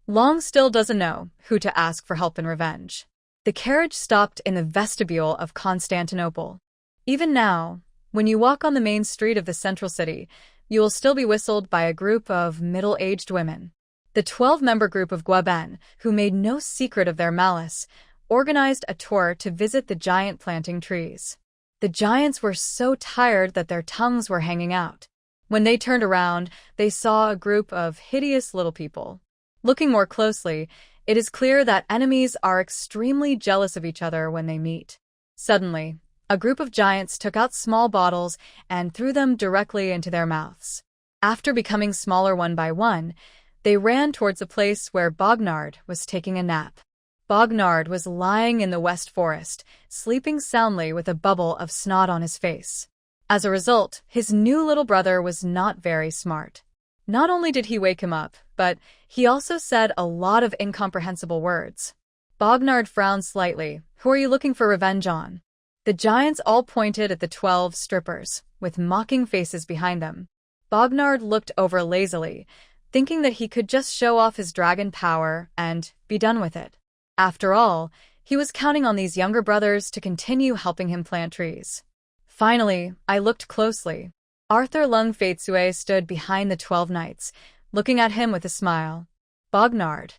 Long still doesn't know who to ask for help in revenge. The carriage stopped in the vestibule of Constantinople. Even now, when you walk on the main street of the central city, you will still be whistled by a group of middle-aged women. The 12-member group of Guaben, who made no secret of their malice, organized a tour to visit the giant planting trees. The giants were so tired that their tongues were hanging out. When they turned around, they saw a group of hideous little people. Looking more closely, it is clear that enemies are extremely jealous of each other when they meet. Suddenly, a group of giants took out small bottles and threw them directly into their mouths. After becoming smaller one by one, they ran towards a place where Bognard was taking a nap. Bognard was lying in the west forest, sleeping soundly with a bubble of snot on his face. As a result, his new little brother was not very smart. Not only did he wake him up, but he also said a lot of incomprehensible words. Bognard frowned slightly. Who are you looking for revenge on? The giants all pointed at the 12 strippers, with mocking faces behind them. Bognard looked over lazily, thinking that he could just show off his dragon power and be done with it. After all, he was counting on these younger brothers to continue helping him plant trees. Finally, I looked closely. Arthur Lung Faitsue stood behind the 12 knights, looking at him with a smile. Bognard.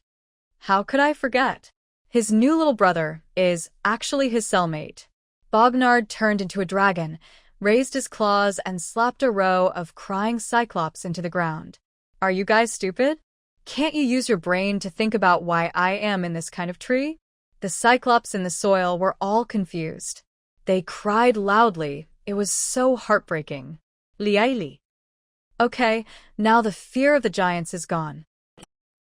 How could I forget? His new little brother is actually his cellmate. Bognard turned into a dragon, raised his claws and slapped a row of crying cyclops into the ground. Are you guys stupid? Can't you use your brain to think about why I am in this kind of tree? The cyclops in the soil were all confused. They cried loudly. It was so heartbreaking. Lee Ailey. Okay, now the fear of the giants is gone.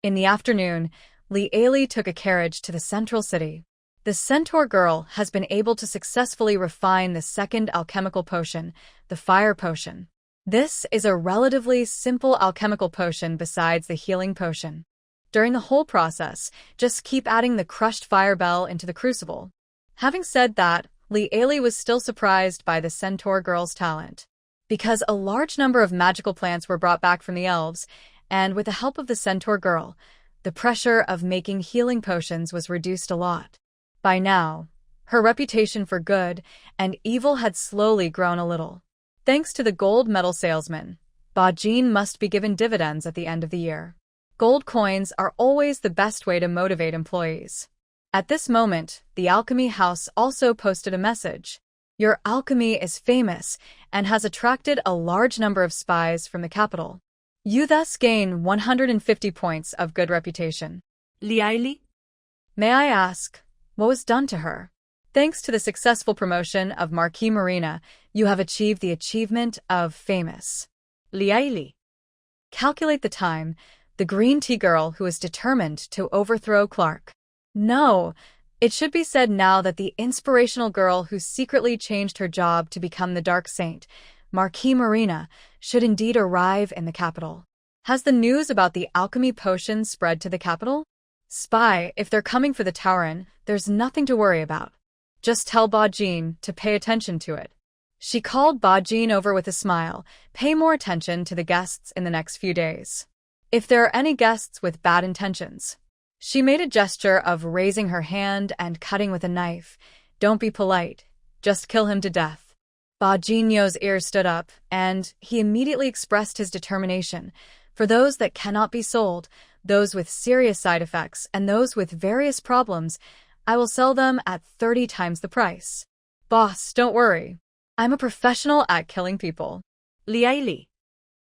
In the afternoon, Li Ailey took a carriage to the central city. The centaur girl has been able to successfully refine the second alchemical potion, the fire potion. This is a relatively simple alchemical potion besides the healing potion. During the whole process, just keep adding the crushed fire bell into the crucible. Having said that, Li Ailey was still surprised by the centaur girl's talent. Because a large number of magical plants were brought back from the elves, and with the help of the centaur girl, the pressure of making healing potions was reduced a lot. By now, her reputation for good and evil had slowly grown a little. Thanks to the gold medal salesman, Bajin must be given dividends at the end of the year. Gold coins are always the best way to motivate employees. At this moment, the alchemy house also posted a message. Your alchemy is famous and has attracted a large number of spies from the capital. You thus gain 150 points of good reputation. Li Ailey? May I ask, what was done to her? Thanks to the successful promotion of Marquis Marina, you have achieved the achievement of famous. Li Ailey. Calculate the time, the green tea girl who is determined to overthrow Clark. No, it should be said now that the inspirational girl who secretly changed her job to become the Dark Saint, Marquis Marina, should indeed arrive in the capital. Has the news about the alchemy potion spread to the capital? Spy, if they're coming for the Tauren, there's nothing to worry about. Just tell Bajin to pay attention to it. She called Bajin over with a smile. Pay more attention to the guests in the next few days. If there are any guests with bad intentions. She made a gesture of raising her hand and cutting with a knife. Don't be polite. Just kill him to death. Bajinyo's ears stood up, and he immediately expressed his determination. For those that cannot be sold, those with serious side effects, and those with various problems, I will sell them at 30 times the price. Boss, don't worry. I'm a professional at killing people. Li Ailey.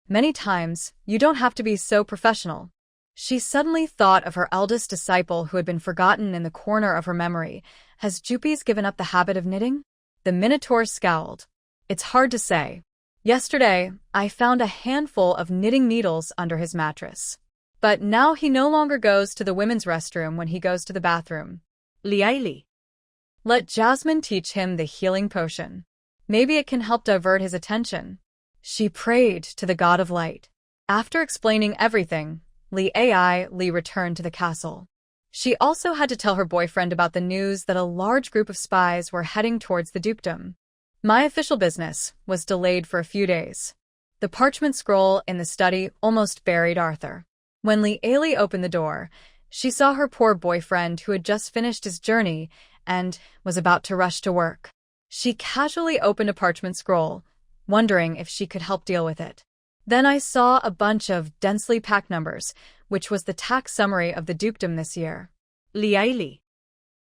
Many times, you don't have to be so professional. She suddenly thought of her eldest disciple who had been forgotten in the corner of her memory. Has Jupes given up the habit of knitting? The Minotaur scowled. It's hard to say. Yesterday, I found a handful of knitting needles under his mattress. But now he no longer goes to the women's restroom when he goes to the bathroom. Li Ailey. Let Jasmine teach him the healing potion. Maybe it can help divert his attention. She prayed to the god of light. After explaining everything, Li Ailey returned to the castle. She also had to tell her boyfriend about the news that a large group of spies were heading towards the dukedom. My official business was delayed for a few days. The parchment scroll in the study almost buried Arthur. When Li Ailey opened the door, she saw her poor boyfriend who had just finished his journey and was about to rush to work. She casually opened a parchment scroll, wondering if she could help deal with it. Then I saw a bunch of densely packed numbers, which was the tax summary of the dukedom this year. Li Ailey.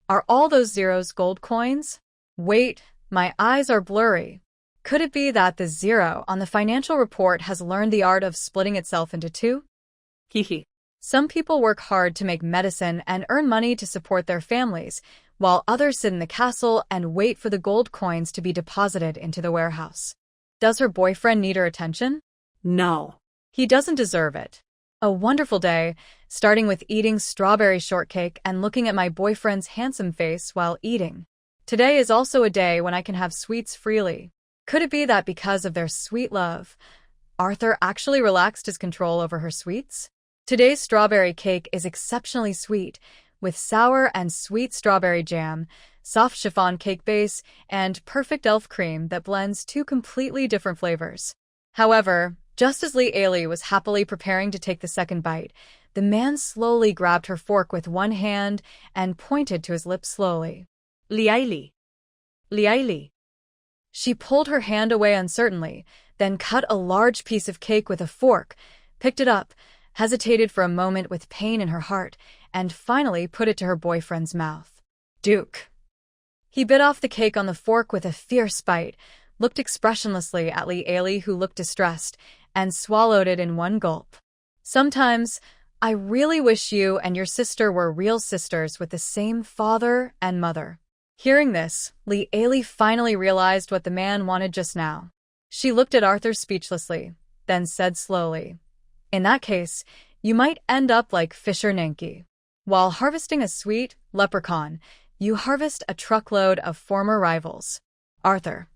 Are all those zeros gold coins? Wait, my eyes are blurry. Could it be that the zero on the financial report has learned the art of splitting itself into two? Hihi. Some people work hard to make medicine and earn money to support their families, while others sit in the castle and wait for the gold coins to be deposited into the warehouse. Does her boyfriend need her attention? No. He doesn't deserve it. A wonderful day, starting with eating strawberry shortcake and looking at my boyfriend's handsome face while eating. Today is also a day when I can have sweets freely. Could it be that because of their sweet love, Arthur actually relaxed his control over her sweets? Today's strawberry cake is exceptionally sweet, with sour and sweet strawberry jam, soft chiffon cake base, and perfect elf cream that blends two completely different flavors. However, just as Li Ailey was happily preparing to take the second bite, the man slowly grabbed her fork with one hand and pointed to his lips slowly. Li Ailey. Li Ailey. She pulled her hand away uncertainly, then cut a large piece of cake with a fork, picked it up, hesitated for a moment with pain in her heart, and finally put it to her boyfriend's mouth. Duke. He bit off the cake on the fork with a fierce bite, looked expressionlessly at Li Ailey, who looked distressed, and swallowed it in one gulp. Sometimes, I really wish you and your sister were real sisters with the same father and mother. Hearing this, Li Ailey finally realized what the man wanted just now. She looked at Arthur speechlessly, then said slowly, In that case, you might end up like Fisher Nanki. While harvesting a sweet leprechaun, you harvest a truckload of former rivals. Arthur.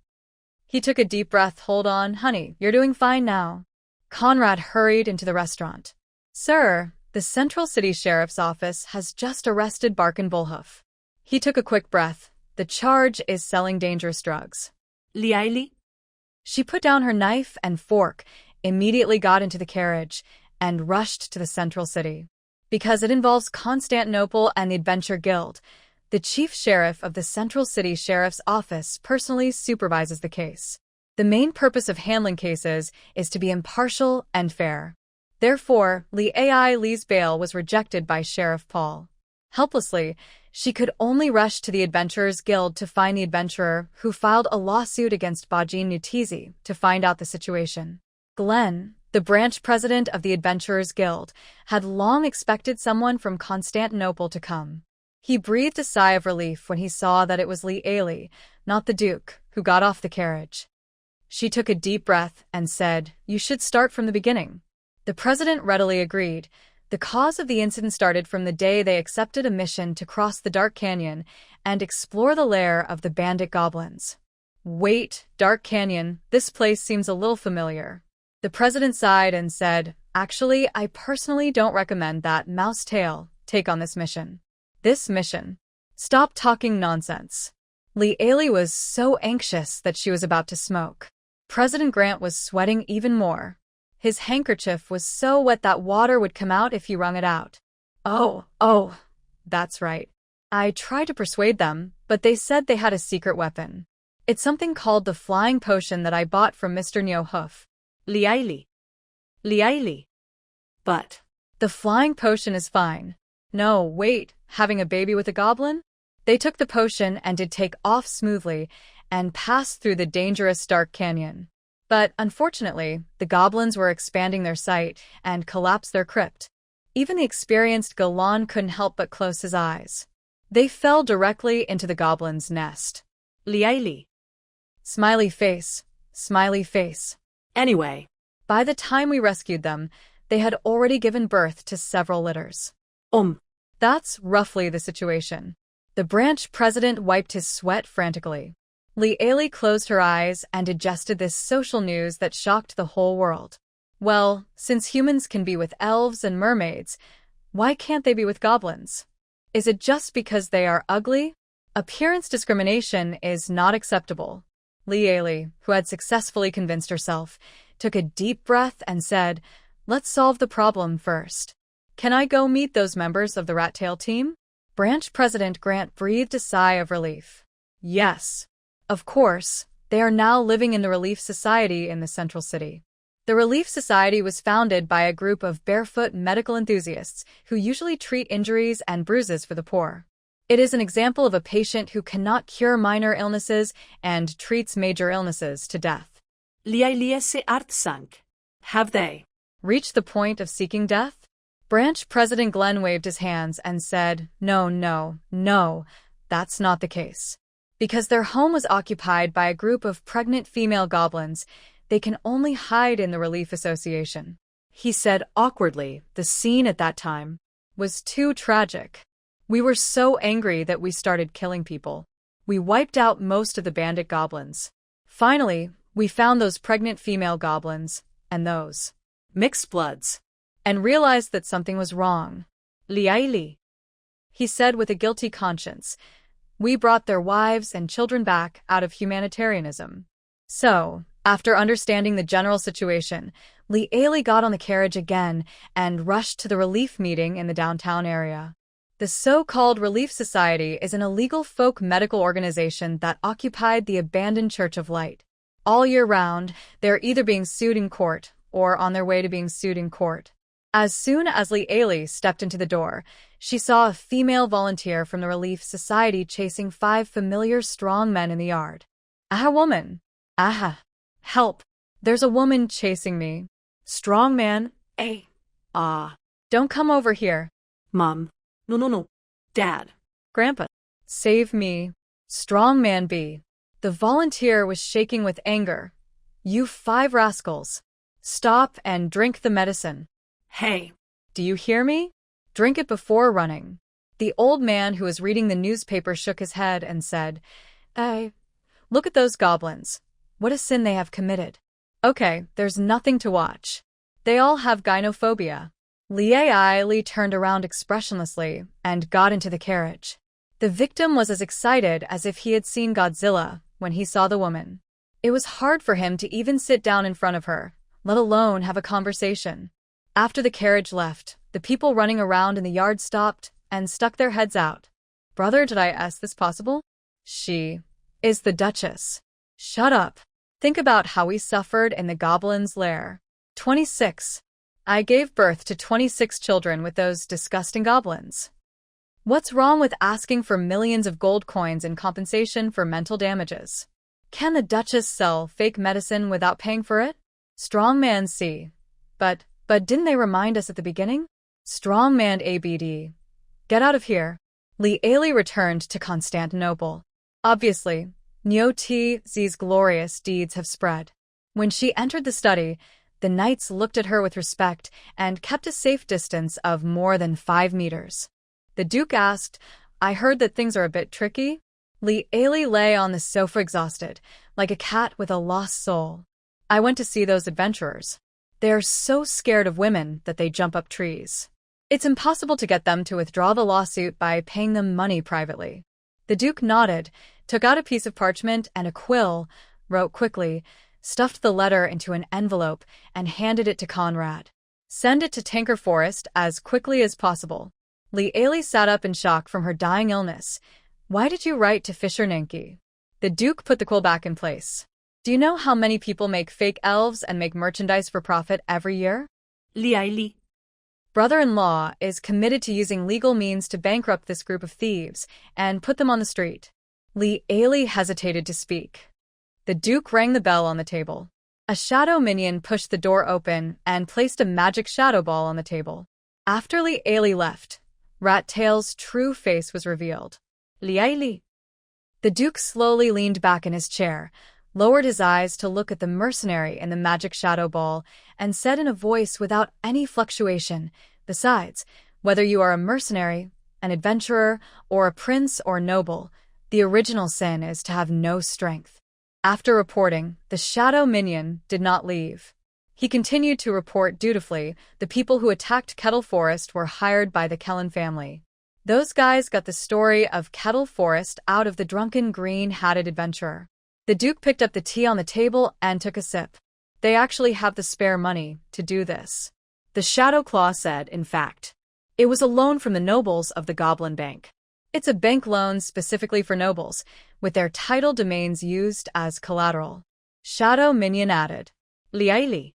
He took a deep breath. Hold on, honey, you're doing fine now. Conrad hurried into the restaurant. Sir, the Central City Sheriff's Office has just arrested Barkin Bullhoof. He took a quick breath. The charge is selling dangerous drugs. Liaili? She put down her knife and fork, immediately got into the carriage, and rushed to the Central City. Because it involves Constantinople and the Adventure Guild, the chief sheriff of the Central City Sheriff's Office personally supervises the case. The main purpose of handling cases is to be impartial and fair. Therefore, Li's bail was rejected by Sheriff Paul. Helplessly, she could only rush to the Adventurers Guild to find the adventurer who filed a lawsuit against Bajin Nutizi to find out the situation. Glenn, the branch president of the Adventurers Guild, had long expected someone from Constantinople to come. He breathed a sigh of relief when he saw that it was Li, not the Duke, who got off the carriage. She took a deep breath and said, "You should start from the beginning." The president readily agreed. The cause of the incident started from the day they accepted a mission to cross the Dark Canyon and explore the lair of the bandit goblins. Wait, Dark Canyon, this place seems a little familiar. The president sighed and said, "Actually, I personally don't recommend that Mousetail take on this mission." This mission? Stop talking nonsense. Li was so anxious that she was about to smoke. President Grant was sweating even more. His handkerchief was so wet that water would come out if he wrung it out. Oh, that's right. I tried to persuade them, but they said they had a secret weapon. It's something called the flying potion that I bought from Mr. Neohoof. Liaili. But the flying potion is fine. No, wait, having a baby with a goblin? They took the potion and did take off smoothly and passed through the dangerous Dark Canyon. But, unfortunately, the goblins were expanding their sight and collapsed their crypt. Even the experienced Galan couldn't help but close his eyes. They fell directly into the goblin's nest. Liaili. Smiley face. Anyway. By the time we rescued them, they had already given birth to several litters. That's roughly the situation. The branch president wiped his sweat frantically. Li closed her eyes and digested this social news that shocked the whole world. Well, since humans can be with elves and mermaids, why can't they be with goblins? Is it just because they are ugly? Appearance discrimination is not acceptable. Li, who had successfully convinced herself, took a deep breath and said, "Let's solve the problem first. Can I go meet those members of the Rat Tail team?" Branch President Grant breathed a sigh of relief. Yes. Of course, they are now living in the Relief Society in the Central City. The Relief Society was founded by a group of barefoot medical enthusiasts who usually treat injuries and bruises for the poor. It is an example of a patient who cannot cure minor illnesses and treats major illnesses to death. Have they reached the point of seeking death? Branch President Glenn waved his hands and said, No, that's not the case. Because their home was occupied by a group of pregnant female goblins, they can only hide in the Relief Association. He said awkwardly, the scene at that time was too tragic. We were so angry that we started killing people. We wiped out most of the bandit goblins. Finally, we found those pregnant female goblins, and those mixed bloods, and realized that something was wrong. Liaili, he said with a guilty conscience. We brought their wives and children back out of humanitarianism. So, after understanding the general situation, Li got on the carriage again and rushed to the relief meeting in the downtown area. The so-called Relief Society is an illegal folk medical organization that occupied the abandoned Church of Light. All year round, they're either being sued in court or on their way to being sued in court. As soon as Li stepped into the door, she saw a female volunteer from the Relief Society chasing 5 familiar strong men in the yard. "Aha, woman! Aha! Help! There's a woman chasing me." Strong man? Don't come over here. Mom. No. Dad. Grandpa. Save me. Strong man B. The volunteer was shaking with anger. "You 5 rascals. Stop and drink the medicine." Hey. Do you hear me? Drink it before running. The old man who was reading the newspaper shook his head and said, Look at those goblins. What a sin they have committed. Okay, there's nothing to watch. They all have gynophobia. Li turned around expressionlessly and got into the carriage. The victim was as excited as if he had seen Godzilla when he saw the woman. It was hard for him to even sit down in front of her, let alone have a conversation. After the carriage left, the people running around in the yard stopped and stuck their heads out. Brother, did I ask this possible? She is the Duchess. Shut up. Think about how we suffered in the goblin's lair. 26. I gave birth to 26 children with those disgusting goblins. What's wrong with asking for millions of gold coins in compensation for mental damages? Can the Duchess sell fake medicine without paying for it? Strongman C. But didn't they remind us at the beginning? Strongman ABD. Get out of here. Li returned to Constantinople. Obviously, Nyo T's glorious deeds have spread. When she entered the study, the knights looked at her with respect and kept a safe distance of more than 5 meters. The Duke asked, I heard that things are a bit tricky? Li lay on the sofa exhausted, like a cat with a lost soul. I went to see those adventurers. They are so scared of women that they jump up trees. It's impossible to get them to withdraw the lawsuit by paying them money privately. The Duke nodded, took out a piece of parchment and a quill, wrote quickly, stuffed the letter into an envelope, and handed it to Conrad. Send it to Tinker Forest as quickly as possible. Li sat up in shock from her dying illness. Why did you write to Fisher Ninki? The Duke put the quill back in place. Do you know how many people make fake elves and make merchandise for profit every year? Li. Brother-in-law is committed to using legal means to bankrupt this group of thieves and put them on the street. Li hesitated to speak. The Duke rang the bell on the table. A shadow minion pushed the door open and placed a magic shadow ball on the table. After Li left, Rat Tail's true face was revealed. Li. The Duke slowly leaned back in his chair, lowered his eyes to look at the mercenary in the magic shadow ball, and said in a voice without any fluctuation, Besides, whether you are a mercenary, an adventurer, or a prince or noble, the original sin is to have no strength. After reporting, the shadow minion did not leave. He continued to report dutifully the people who attacked Kettle Forest were hired by the Kellen family. Those guys got the story of Kettle Forest out of the drunken green-hatted adventurer. The Duke picked up the tea on the table and took a sip. They actually have the spare money to do this. The Shadow Claw said, in fact. It was a loan from the nobles of the Goblin Bank. It's a bank loan specifically for nobles, with their title domains used as collateral. Shadow Minion added. Li.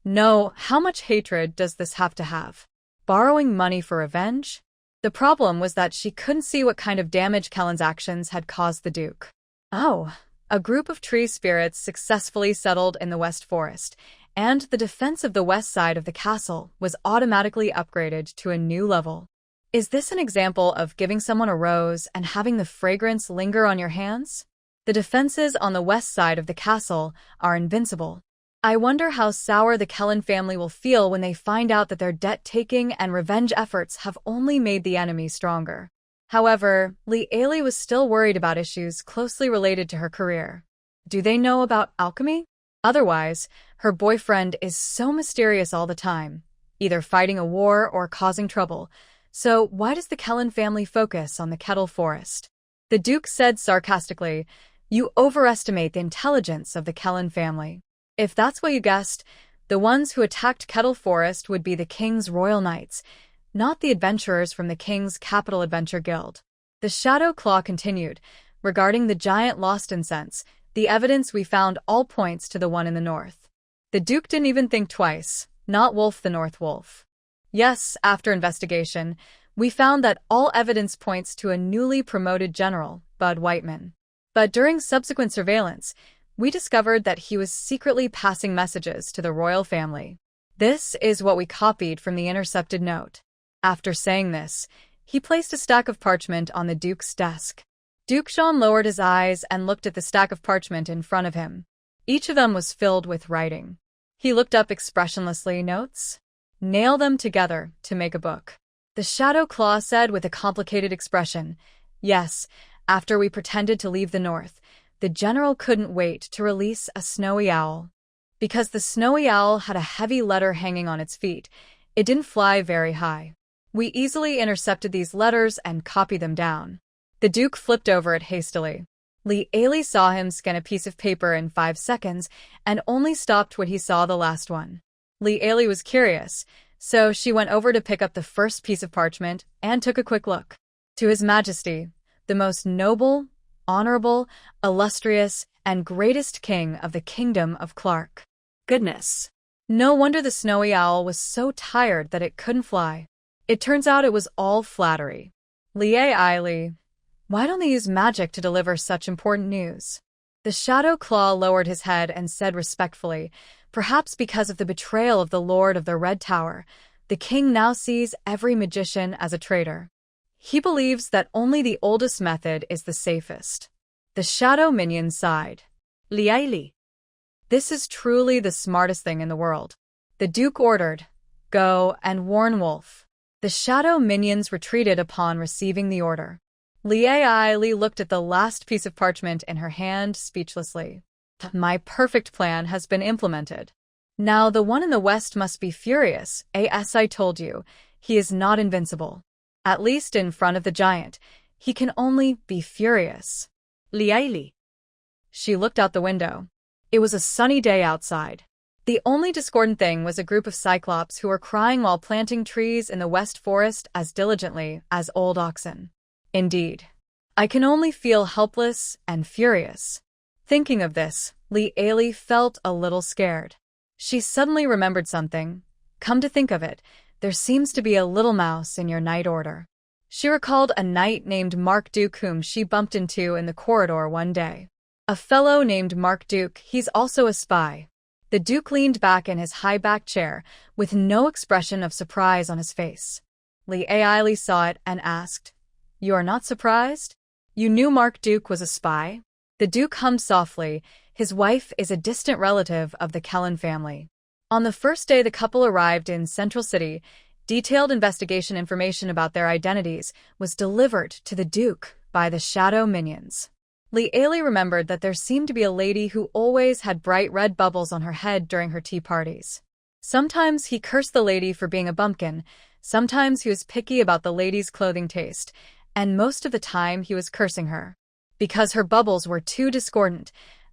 No, how much hatred does this have to have? Borrowing money for revenge? The problem was that she couldn't see what kind of damage Kellen's actions had caused the Duke. Oh, a group of tree spirits successfully settled in the West Forest, and the defense of the west side of the castle was automatically upgraded to a new level. Is this an example of giving someone a rose and having the fragrance linger on your hands? The defenses on the west side of the castle are invincible. I wonder how sour the Kellen family will feel when they find out that their debt-taking and revenge efforts have only made the enemy stronger. However, Li was still worried about issues closely related to her career. Do they know about alchemy? Otherwise, her boyfriend is so mysterious all the time, either fighting a war or causing trouble. So why does the Kellen family focus on the Kettle Forest? The Duke said sarcastically, You overestimate the intelligence of the Kellen family. If that's what you guessed, the ones who attacked Kettle Forest would be the King's Royal Knights, not the adventurers from the King's Capital Adventure Guild. The Shadow Claw continued, regarding the giant lost incense, the evidence we found all points to the one in the north. The Duke didn't even think twice, not Wolf the North Wolf. Yes, after investigation, we found that all evidence points to a newly promoted general, Bud Whiteman. But during subsequent surveillance, we discovered that he was secretly passing messages to the royal family. This is what we copied from the intercepted note. After saying this, he placed a stack of parchment on the Duke's desk. Duke Jean lowered his eyes and looked at the stack of parchment in front of him. Each of them was filled with writing. He looked up expressionlessly. Notes? nail them together to make a book. The Shadow Claw said with a complicated expression. Yes, after we pretended to leave the north, the general couldn't wait to release a snowy owl. Because the snowy owl had a heavy letter hanging on its feet, it didn't fly very high. We easily intercepted these letters and copied them down. The Duke flipped over it hastily. Li Ali saw him scan a piece of paper in 5 seconds and only stopped when he saw the last one. Li Ali was curious, so she went over to pick up the first piece of parchment and took a quick look. To His Majesty, the most noble, honorable, illustrious, and greatest king of the kingdom of Clark. Goodness. No wonder the snowy owl was so tired that it couldn't fly. It turns out it was all flattery. Li Ali, why don't they use magic to deliver such important news? The Shadow Claw lowered his head and said respectfully, perhaps because of the betrayal of the Lord of the Red Tower, the king now sees every magician as a traitor. He believes that only the oldest method is the safest. The Shadow Minion sighed. Li Ali. This is truly the smartest thing in the world. The Duke ordered, go and warn Wolf. The Shadow Minions retreated upon receiving the order. Li Ali looked at the last piece of parchment in her hand speechlessly. My perfect plan has been implemented. Now the one in the west must be furious, as I told you. He is not invincible. At least in front of the giant. He can only be furious. Li Ali. She looked out the window. It was a sunny day outside. The only discordant thing was a group of cyclops who were crying while planting trees in the west forest as diligently as old oxen. Indeed. I can only feel helpless and furious. Thinking of this, Li Ali felt a little scared. She suddenly remembered something. Come to think of it, there seems to be a little mouse in your night order. She recalled a knight named Mark Duke whom she bumped into in the corridor one day. A fellow named Mark Duke, he's also a spy. The Duke leaned back in his high-backed chair, with no expression of surprise on his face. Li Ali saw it and asked, You are not surprised? You knew Mark Duke was a spy? The Duke hummed softly. His wife is a distant relative of the Kellen family. On the first day the couple arrived in Central City, detailed investigation information about their identities was delivered to the Duke by the Shadow Minions. Li Ali remembered that there seemed to be a lady who always had bright red bubbles on her head during her tea parties. Sometimes he cursed the lady for being a bumpkin, sometimes he was picky about the lady's clothing taste, and most of the time he was cursing her. Because her bubbles were too discordant,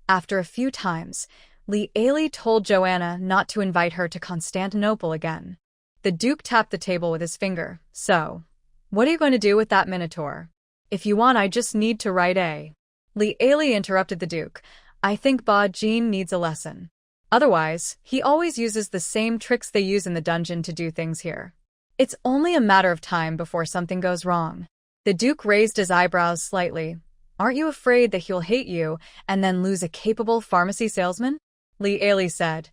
after a few times, Li Ali told Joanna not to invite her to Constantinople again. The Duke tapped the table with his finger. So, what are you going to do with that Minotaur? If you want, I just need to write a... Li Ali interrupted the Duke. I think Ba Jean needs a lesson. Otherwise, he always uses the same tricks they use in the dungeon to do things here. It's only a matter of time before something goes wrong. The Duke raised his eyebrows slightly. Aren't you afraid that he'll hate you and then lose a capable pharmacy salesman? Li Ali said.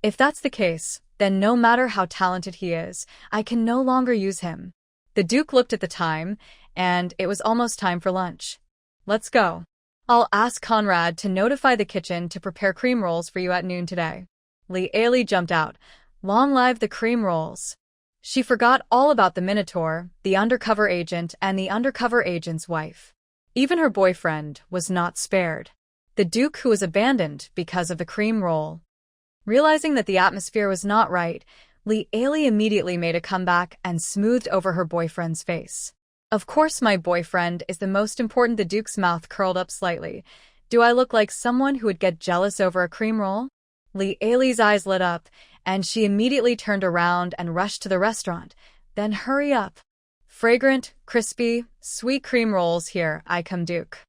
If that's the case, then no matter how talented he is, I can no longer use him. The Duke looked at the time, and it was almost time for lunch. Let's go. I'll ask Conrad to notify the kitchen to prepare cream rolls for you at noon today. Li Ali jumped out. Long live the cream rolls. She forgot all about the Minotaur, the undercover agent, and the undercover agent's wife. Even her boyfriend was not spared. The Duke, who was abandoned because of the cream roll. Realizing that the atmosphere was not right, Li Ali immediately made a comeback and smoothed over her boyfriend's face. Of course my boyfriend is the most important. The Duke's mouth curled up slightly. Do I look like someone who would get jealous over a cream roll? Li Ali's eyes lit up, and she immediately turned around and rushed to the restaurant. Then hurry up. Fragrant, crispy, sweet cream rolls here I come, Duke.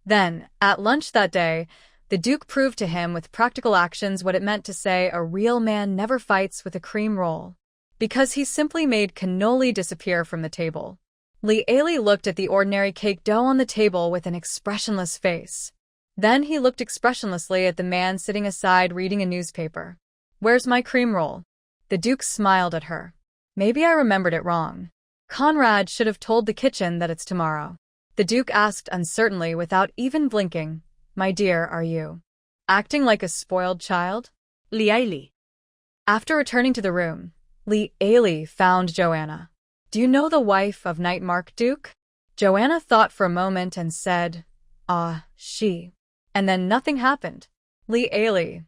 Then, at lunch that day, the Duke proved to him with practical actions what it meant to say a real man never fights with a cream roll. Because he simply made cannoli disappear from the table. Li Ali looked at the ordinary cake dough on the table with an expressionless face. Then he looked expressionlessly at the man sitting aside reading a newspaper. Where's my cream roll? The Duke smiled at her. Maybe I remembered it wrong. Conrad should have told the kitchen that it's tomorrow. The Duke asked uncertainly without even blinking. My dear, are you acting like a spoiled child? Li Ali. After returning to the room, Li Ailey found Joanna. Do you know the wife of Knight Mark Duke? Joanna thought for a moment and said, she. And then nothing happened. Li Ailey.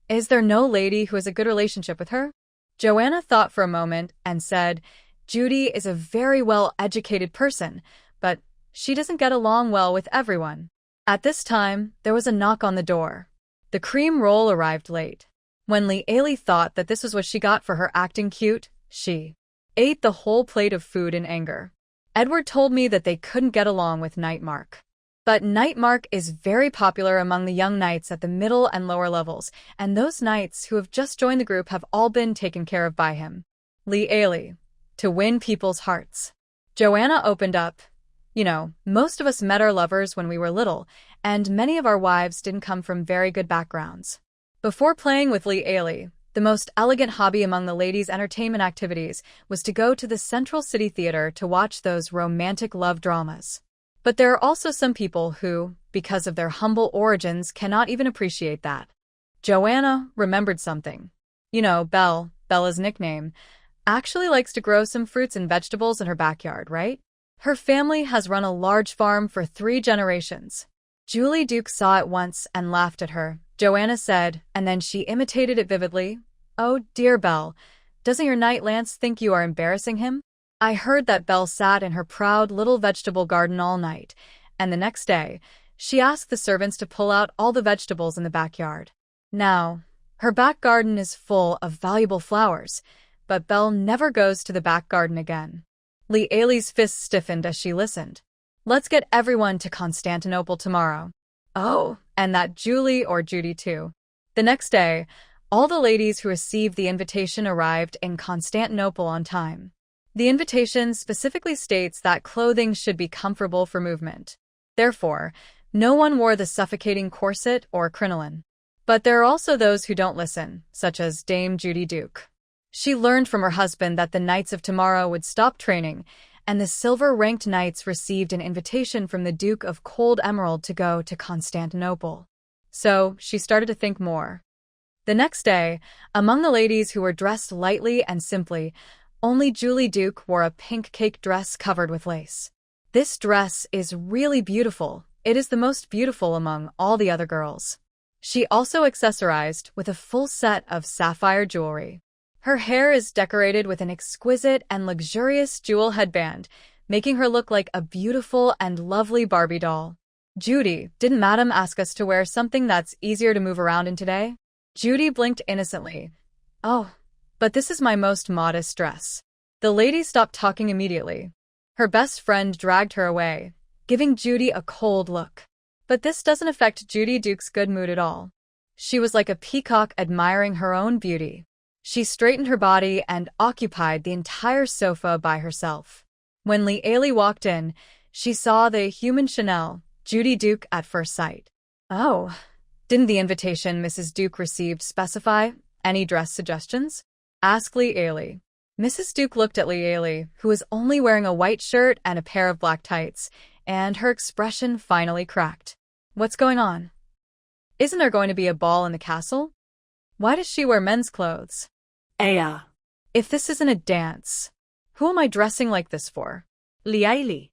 Is there no lady who has a good relationship with her? Joanna thought for a moment and said, Judy is a very well-educated person, but she doesn't get along well with everyone. At this time, there was a knock on the door. The cream roll arrived late. When Li Ailey thought that this was what she got for her acting cute, she ate the whole plate of food in anger. Edward told me that they couldn't get along with Knight Mark. But Knight Mark is very popular among the young knights at the middle and lower levels, and those knights who have just joined the group have all been taken care of by him. Li Ailey. To win people's hearts. Joanna opened up. You know, most of us met our lovers when we were little, and many of our wives didn't come from very good backgrounds. Before playing with Li Ailey, the most elegant hobby among the ladies' entertainment activities was to go to the Central City Theater to watch those romantic love dramas. But there are also some people who, because of their humble origins, cannot even appreciate that. Joanna remembered something. You know, Bella's nickname, actually likes to grow some fruits and vegetables in her backyard, right? Her family has run a large farm for 3 generations. Julie Duke saw it once and laughed at her. Joanna said, and then she imitated it vividly. Oh, dear Belle, doesn't your knight Lance think you are embarrassing him? I heard that Belle sat in her proud little vegetable garden all night, and the next day, she asked the servants to pull out all the vegetables in the backyard. Now, her back garden is full of valuable flowers, but Belle never goes to the back garden again. Li Ailey's fists stiffened as she listened. Let's get everyone to Constantinople tomorrow. Oh, and that Julie or Judy too. The next day, all the ladies who received the invitation arrived in Constantinople on time. The invitation specifically states that clothing should be comfortable for movement. Therefore, no one wore the suffocating corset or crinoline. But there are also those who don't listen, such as Dame Judy Duke. She learned from her husband that the Knights of Tomorrow would stop training, and the silver-ranked knights received an invitation from the Duke of Cold Emerald to go to Constantinople. So, she started to think more. The next day, among the ladies who were dressed lightly and simply, only Julie Duke wore a pink cake dress covered with lace. This dress is really beautiful. It is the most beautiful among all the other girls. She also accessorized with a full set of sapphire jewelry. Her hair is decorated with an exquisite and luxurious jewel headband, making her look like a beautiful and lovely Barbie doll. Judy, didn't Madam ask us to wear something that's easier to move around in today? Judy blinked innocently. Oh, but this is my most modest dress. The lady stopped talking immediately. Her best friend dragged her away, giving Judy a cold look. But this doesn't affect Judy Duke's good mood at all. She was like a peacock admiring her own beauty. She straightened her body and occupied the entire sofa by herself. When Li Ailey walked in, she saw the human Chanel, Judy Duke at first sight. Oh, didn't the invitation Mrs. Duke received specify any dress suggestions? Asked Li Ailey. Mrs. Duke looked at Li Ailey, who was only wearing a white shirt and a pair of black tights, and her expression finally cracked. What's going on? Isn't there going to be a ball in the castle? Why does she wear men's clothes? Aya. If this isn't a dance, who am I dressing like this for? Li Ailey.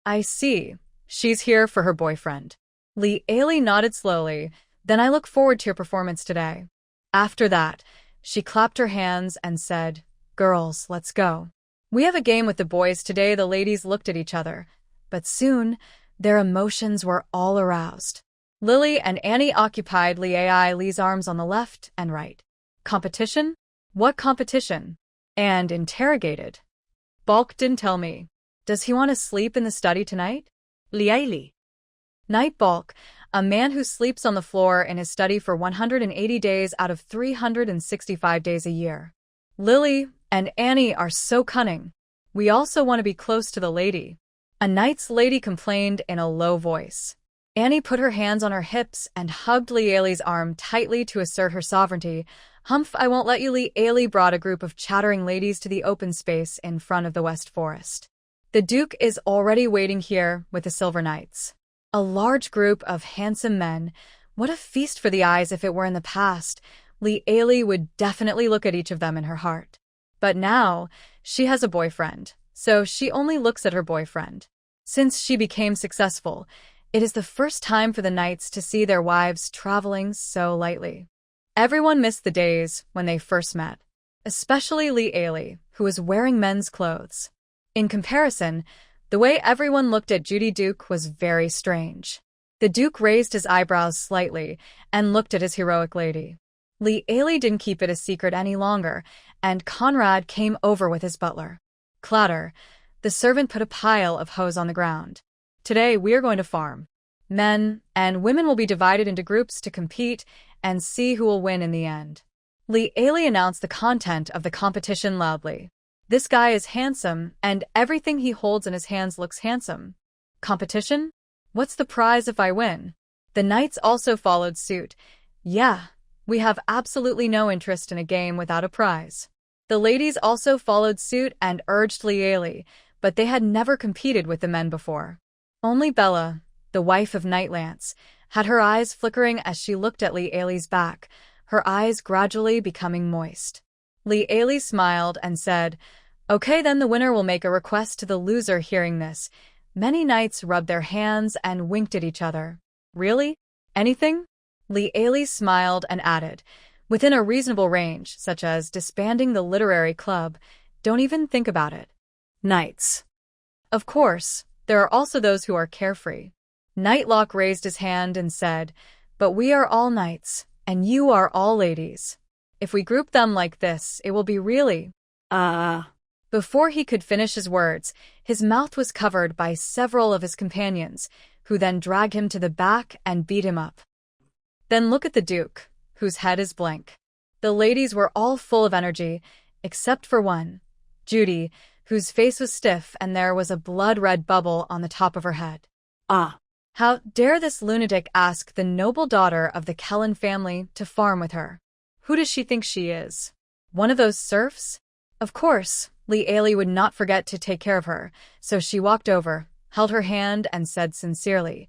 I see. She's here for her boyfriend. Li Ailey nodded slowly. Then I look forward to your performance today. After that, she clapped her hands and said, Girls, let's go. We have a game with the boys today. The ladies looked at each other, but soon their emotions were all aroused. Lily and Annie occupied Li Ailey's arms on the left and right. Competition? What competition? And interrogated. Balk didn't tell me. Does he want to sleep in the study tonight? Li Ailey. Night Balk, a man who sleeps on the floor in his study for 180 days out of 365 days a year. Lily and Annie are so cunning. We also want to be close to the lady. A knight's lady complained in a low voice. Annie put her hands on her hips and hugged Li Ailey's arm tightly to assert her sovereignty. Humph, I won't let you. Li Ailey brought a group of chattering ladies to the open space in front of the West Forest. The Duke is already waiting here with the Silver Knights. A large group of handsome men. What a feast for the eyes if it were in the past. Li Ailey would definitely look at each of them in her heart. But now, she has a boyfriend, so she only looks at her boyfriend. Since she became successful, it is the first time for the knights to see their wives traveling so lightly. Everyone missed the days when they first met, especially Lee Ailey, who was wearing men's clothes. In comparison, the way everyone looked at Judy Duke was very strange. The Duke raised his eyebrows slightly and looked at his heroic lady. Lee Ailey didn't keep it a secret any longer, and Conrad came over with his butler. Clatter. The servant put a pile of hose on the ground. Today we are going to farm. Men and women will be divided into groups to compete and see who will win in the end. Lee Ailey announced the content of the competition loudly. This guy is handsome, and everything he holds in his hands looks handsome. Competition? What's the prize if I win? The knights also followed suit. Yeah, we have absolutely no interest in a game without a prize. The ladies also followed suit and urged Lee Ailey, but they had never competed with the men before. Only Bella, the wife of Knight Lance, had her eyes flickering as she looked at Lee Ailey's back, her eyes gradually becoming moist. Lee Ailey smiled and said, "Okay, then the winner will make a request to the loser." Hearing this, many knights rubbed their hands and winked at each other. Really? Anything? Lee Ailey smiled and added, "Within a reasonable range, such as disbanding the literary club, don't even think about it." Knights. Of course, there are also those who are carefree. Knightlock raised his hand and said, "But we are all knights, and you are all ladies. If we group them like this, it will be really..." Before he could finish his words, his mouth was covered by several of his companions, who then dragged him to the back and beat him up. Then look at the Duke, whose head is blank. The ladies were all full of energy, except for one, Judy, whose face was stiff and there was a blood-red bubble on the top of her head. How dare this lunatic ask the noble daughter of the Kellen family to farm with her? Who does she think she is? One of those serfs? Of course, Lee Ailey would not forget to take care of her, so she walked over, held her hand and said sincerely,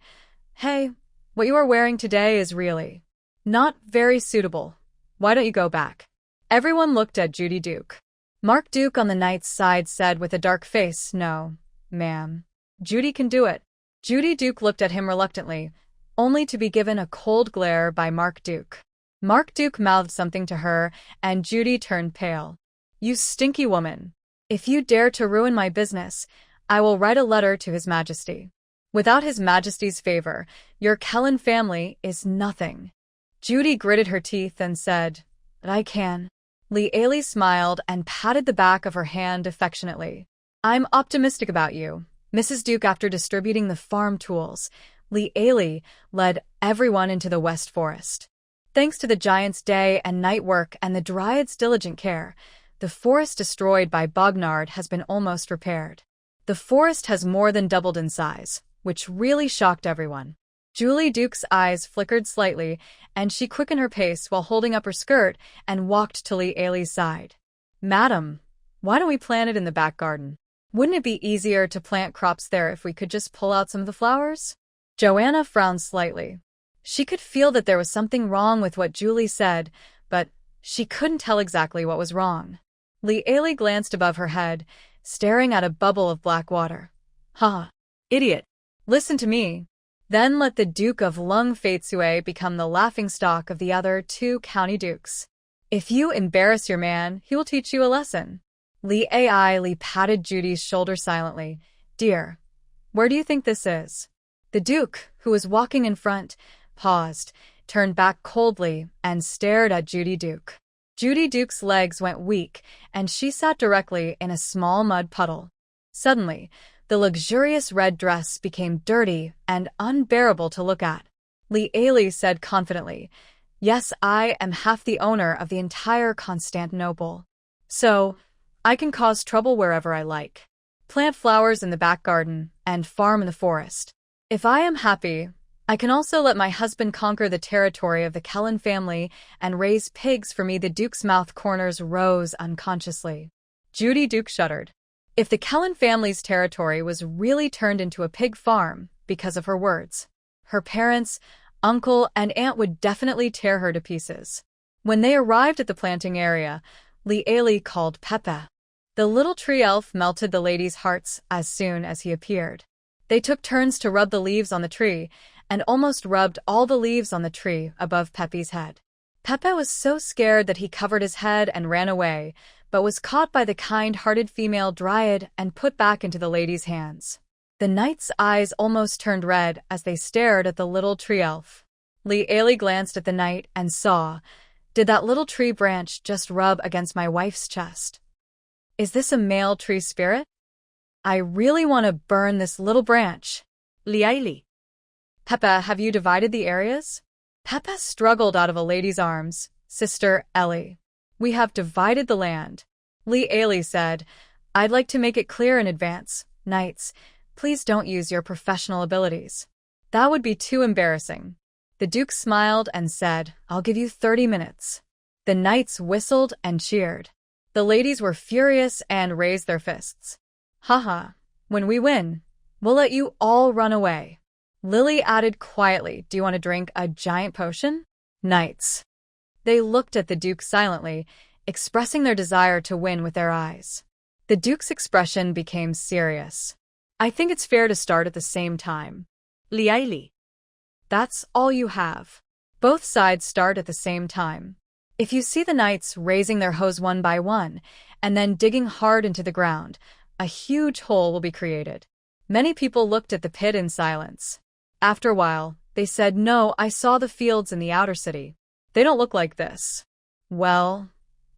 "Hey, what you are wearing today is really not very suitable. Why don't you go back?" Everyone looked at Judy Duke. Mark Duke on the knight's side said with a dark face, "No, ma'am. Judy can do it." Judy Duke looked at him reluctantly, only to be given a cold glare by Mark Duke. Mark Duke mouthed something to her, and Judy turned pale. "You stinky woman. If you dare to ruin my business, I will write a letter to His Majesty. Without His Majesty's favor, your Kellen family is nothing." Judy gritted her teeth and said, "I can." Lee Ailey smiled and patted the back of her hand affectionately. "I'm optimistic about you, Mrs. Duke." After distributing the farm tools, Lee Ailey led everyone into the West Forest. Thanks to the giant's day and night work and the Dryad's diligent care, the forest destroyed by Bognard has been almost repaired. The forest has more than doubled in size, which really shocked everyone. Julie Duke's eyes flickered slightly, and she quickened her pace while holding up her skirt and walked to Lee Ailey's side. "Madam, why don't we plant it in the back garden? Wouldn't it be easier to plant crops there if we could just pull out some of the flowers?" Joanna frowned slightly. She could feel that there was something wrong with what Julie said, but she couldn't tell exactly what was wrong. Lee Ailey glanced above her head, staring at a bubble of black water. "Ha! Idiot! Listen to me. Then let the Duke of Lung Faitsue become the laughingstock of the other two county dukes. If you embarrass your man, he will teach you a lesson." Lee Ailey patted Judy's shoulder silently. "Dear, where do you think this is?" The Duke, who was walking in front, paused, turned back coldly, and stared at Judy Duke. Judy Duke's legs went weak, and she sat directly in a small mud puddle. Suddenly, the luxurious red dress became dirty and unbearable to look at. Lee Ailey said confidently, "Yes, I am half the owner of the entire Constantinople. So, I can cause trouble wherever I like. Plant flowers in the back garden and farm in the forest. If I am happy, I can also let my husband conquer the territory of the Kellen family and raise pigs for me." The Duke's mouth corners rose unconsciously. Judy Duke shuddered. If the Kellen family's territory was really turned into a pig farm because of her words, her parents, uncle, and aunt would definitely tear her to pieces. When they arrived at the planting area, Lieli called Pepe. The little tree elf melted the ladies' hearts as soon as he appeared. They took turns to rub the leaves on the tree, and almost rubbed all the leaves on the tree above Pepe's head. Pepe was so scared that he covered his head and ran away, but was caught by the kind-hearted female dryad and put back into the lady's hands. The knight's eyes almost turned red as they stared at the little tree elf. Lieli glanced at the knight and saw, "Did that little tree branch just rub against my wife's chest? Is this a male tree spirit? I really want to burn this little branch." Lieli. Pepe, have you divided the areas? Pepe struggled out of a lady's arms. Sister Ellie. We have divided the land. Lieli said, I'd like to make it clear in advance. Knights, please don't use your professional abilities. That would be too embarrassing. The Duke smiled and said, I'll give you 30 minutes. The knights whistled and cheered. The ladies were furious and raised their fists. Haha, when we win, we'll let you all run away. Lily added quietly, do you want to drink a giant potion? Knights. They looked at the Duke silently, expressing their desire to win with their eyes. The Duke's expression became serious. I think it's fair to start at the same time. Lieli. That's all you have. Both sides start at the same time. If you see the knights raising their hoes one by one, and then digging hard into the ground, a huge hole will be created. Many people looked at the pit in silence. After a while, they said, No, I saw the fields in the outer city. They don't look like this. Well,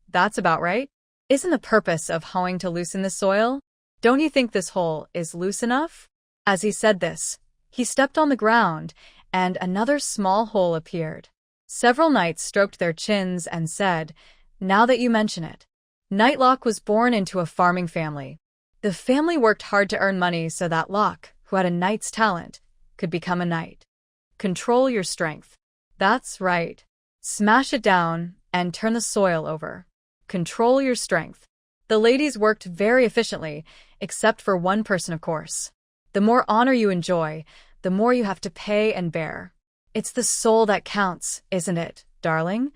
that's about right. Isn't the purpose of hoeing to loosen the soil? Don't you think this hole is loose enough? As he said this, he stepped on the ground, and another small hole appeared. Several knights stroked their chins and said, Now that you mention it. Knightlock was born into a farming family. The family worked hard to earn money so that Locke, who had a knight's talent, could become a knight. Control your strength. That's right. Smash it down and turn the soil over. Control your strength. The ladies worked very efficiently, except for one person, of course. The more honor you enjoy, the more you have to pay and bear. It's the soul that counts, isn't it, darling?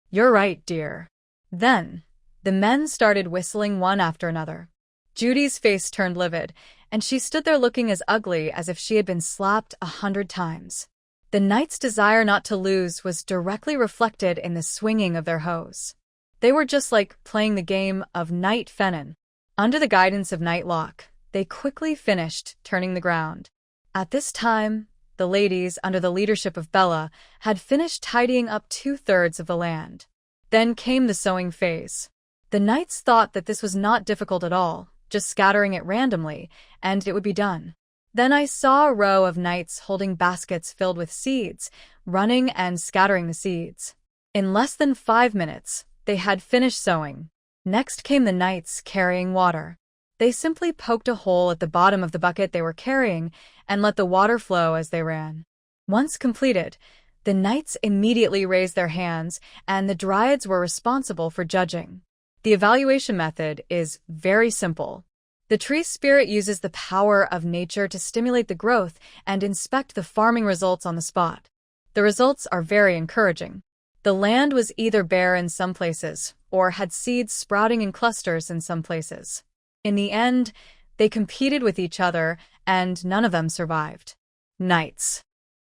You're right, dear. Then, the men started whistling one after another. Judy's face turned livid, and she stood there looking as ugly as if she had been slapped 100 times. The knights' desire not to lose was directly reflected in the swinging of their hoes. They were just like playing the game of Knight Fennon. Under the guidance of Knight Locke, they quickly finished turning the ground. At this time, the ladies, under the leadership of Bella, had finished tidying up 2/3 of the land. Then came the sowing phase. The knights thought that this was not difficult at all, just scattering it randomly, and it would be done. Then I saw a row of knights holding baskets filled with seeds, running and scattering the seeds. In less than 5 minutes, they had finished sowing. Next came the knights carrying water. They simply poked a hole at the bottom of the bucket they were carrying and let the water flow as they ran. Once completed, the knights immediately raised their hands, and the dryads were responsible for judging. The evaluation method is very simple. The tree spirit uses the power of nature to stimulate the growth and inspect the farming results on the spot. The results are very encouraging. The land was either bare in some places or had seeds sprouting in clusters in some places. In the end, they competed with each other, and none of them survived. Knights.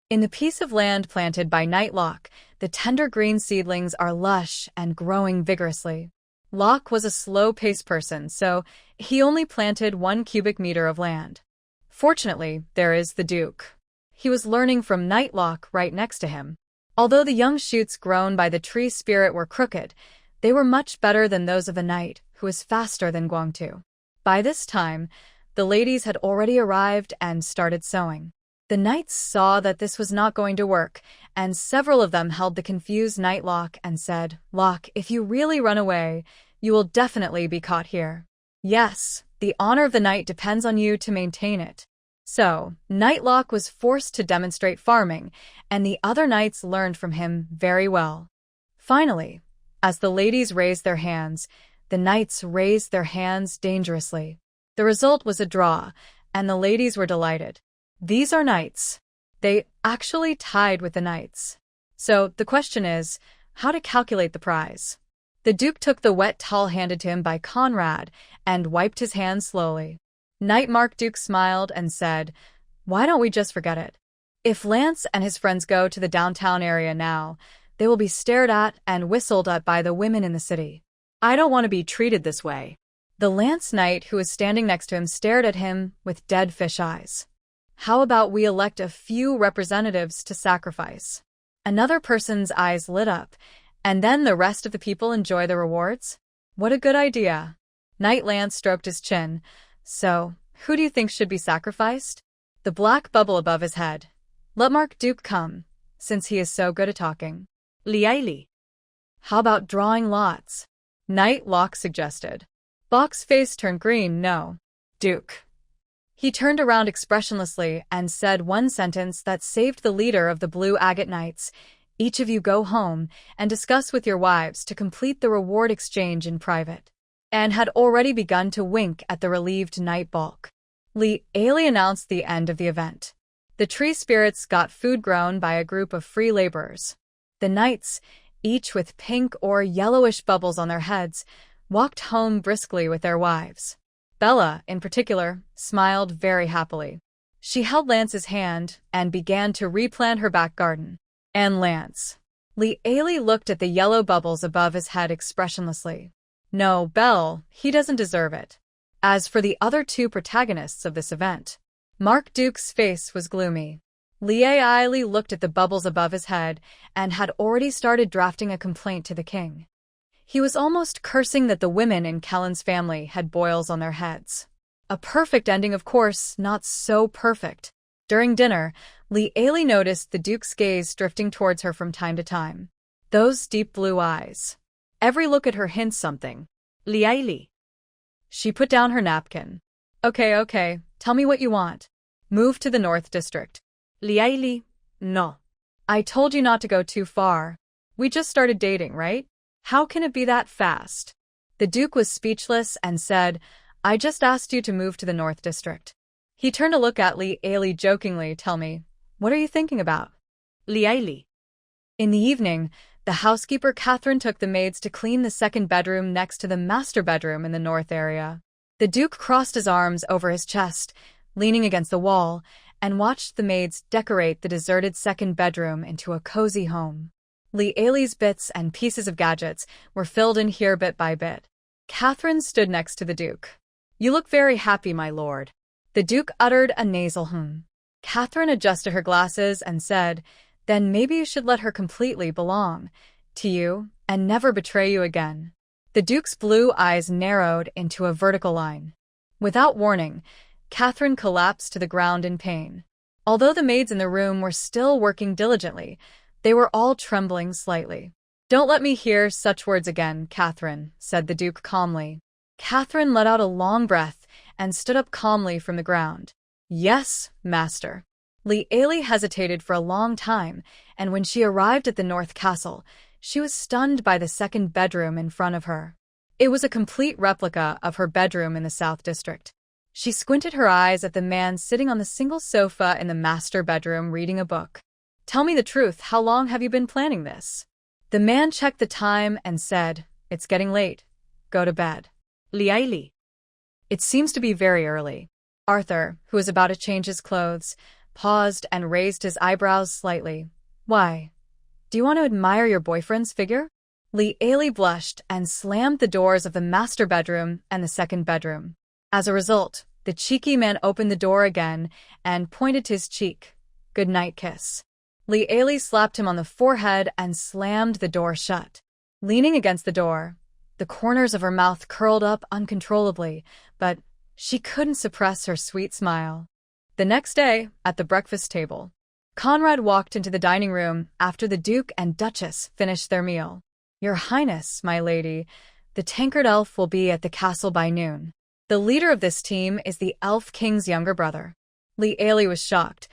In the piece of land planted by Knightlock, the tender green seedlings are lush and growing vigorously. Locke was a slow-paced person, so he only planted 1 cubic meter of land. Fortunately, there is the Duke. He was learning from Knightlock right next to him. Although the young shoots grown by the tree spirit were crooked, they were much better than those of a knight who was faster than Guangtu. By this time, the ladies had already arrived and started sowing. The knights saw that this was not going to work, and several of them held the confused Knightlock and said, Locke, if you really run away, you will definitely be caught here. Yes, the honor of the knight depends on you to maintain it. So, Knightlock was forced to demonstrate farming, and the other knights learned from him very well. Finally, as the ladies raised their hands, the knights raised their hands dangerously. The result was a draw, and the ladies were delighted. These are knights. They actually tied with the knights. So, the question is, how to calculate the prize? The Duke took the wet towel handed to him by Conrad and wiped his hands slowly. Knight Markduke smiled and said, "Why don't we just forget it? If Lance and his friends go to the downtown area now, they will be stared at and whistled at by the women in the city. I don't want to be treated this way." The Lance Knight, who was standing next to him, stared at him with dead fish eyes. "How about we elect a few representatives to sacrifice?" Another person's eyes lit up, and then the rest of the people enjoy the rewards? What a good idea. Knight Lance stroked his chin. "So, who do you think should be sacrificed?" The black bubble above his head. "Let Markduke come, since he is so good at talking." Liaili. "How about drawing lots?" Knight Locke suggested. Bok's face turned green. "No, Duke." He turned around expressionlessly and said one sentence that saved the leader of the Blue Agate Knights. "Each of you go home and discuss with your wives to complete the reward exchange in private," and had already begun to wink at the relieved Knight Bulk. Liaili announced the end of the event. The tree spirits got food grown by a group of free laborers. The knights, each with pink or yellowish bubbles on their heads, walked home briskly with their wives. Bella, in particular, smiled very happily. She held Lance's hand and began to replant her back garden. And Lance. Liaili looked at the yellow bubbles above his head expressionlessly. "No, Belle, he doesn't deserve it." As for the other two protagonists of this event, Markduke's face was gloomy. Liaili looked at the bubbles above his head and had already started drafting a complaint to the king. He was almost cursing that the women in Kellen's family had boils on their heads. A perfect ending, of course, not so perfect. During dinner, Liaili noticed the Duke's gaze drifting towards her from time to time. Those deep blue eyes. Every look at her hints something. Liaili. She put down her napkin. Okay, tell me what you want. Move to the North District." Liaili. No. "I told you not to go too far. We just started dating, right? How can it be that fast?" The Duke was speechless and said, "I just asked you to move to the North District." He turned to look at Liaili jokingly. "Tell me, what are you thinking about?" Liaili. In the evening, the housekeeper Catherine took the maids to clean the second bedroom next to the master bedroom in the north area. The Duke crossed his arms over his chest, leaning against the wall, and watched the maids decorate the deserted second bedroom into a cozy home. Liaili's bits and pieces of gadgets were filled in here bit by bit. Catherine stood next to the Duke. "You look very happy, my lord." The Duke uttered a nasal Catherine adjusted her glasses and said, "Then maybe you should let her completely belong to you and never betray you again." The Duke's blue eyes narrowed into a vertical line. Without warning, Catherine collapsed to the ground in pain. Although the maids in the room were still working diligently, they were all trembling slightly. "Don't let me hear such words again, Catherine," said the Duke calmly. Catherine let out a long breath and stood up calmly from the ground. "Yes, master." Liaili hesitated for a long time, and when she arrived at the North Castle, she was stunned by the second bedroom in front of her. It was a complete replica of her bedroom in the South District. She squinted her eyes at the man sitting on the single sofa in the master bedroom reading a book. "Tell me the truth, how long have you been planning this?" The man checked the time and said, "It's getting late. Go to bed." Liaili. "It seems to be very early." Arthur, who was about to change his clothes, paused and raised his eyebrows slightly. "Why? Do you want to admire your boyfriend's figure?" Liaili blushed and slammed the doors of the master bedroom and the second bedroom. As a result, the cheeky man opened the door again and pointed to his cheek. "Good night kiss." Liaili slapped him on the forehead and slammed the door shut. Leaning against the door, the corners of her mouth curled up uncontrollably, but she couldn't suppress her sweet smile. The next day, at the breakfast table, Conrad walked into the dining room after the Duke and Duchess finished their meal. "Your Highness, my lady, the Tankard Elf will be at the castle by noon. The leader of this team is the Elf King's younger brother." Liaili was shocked.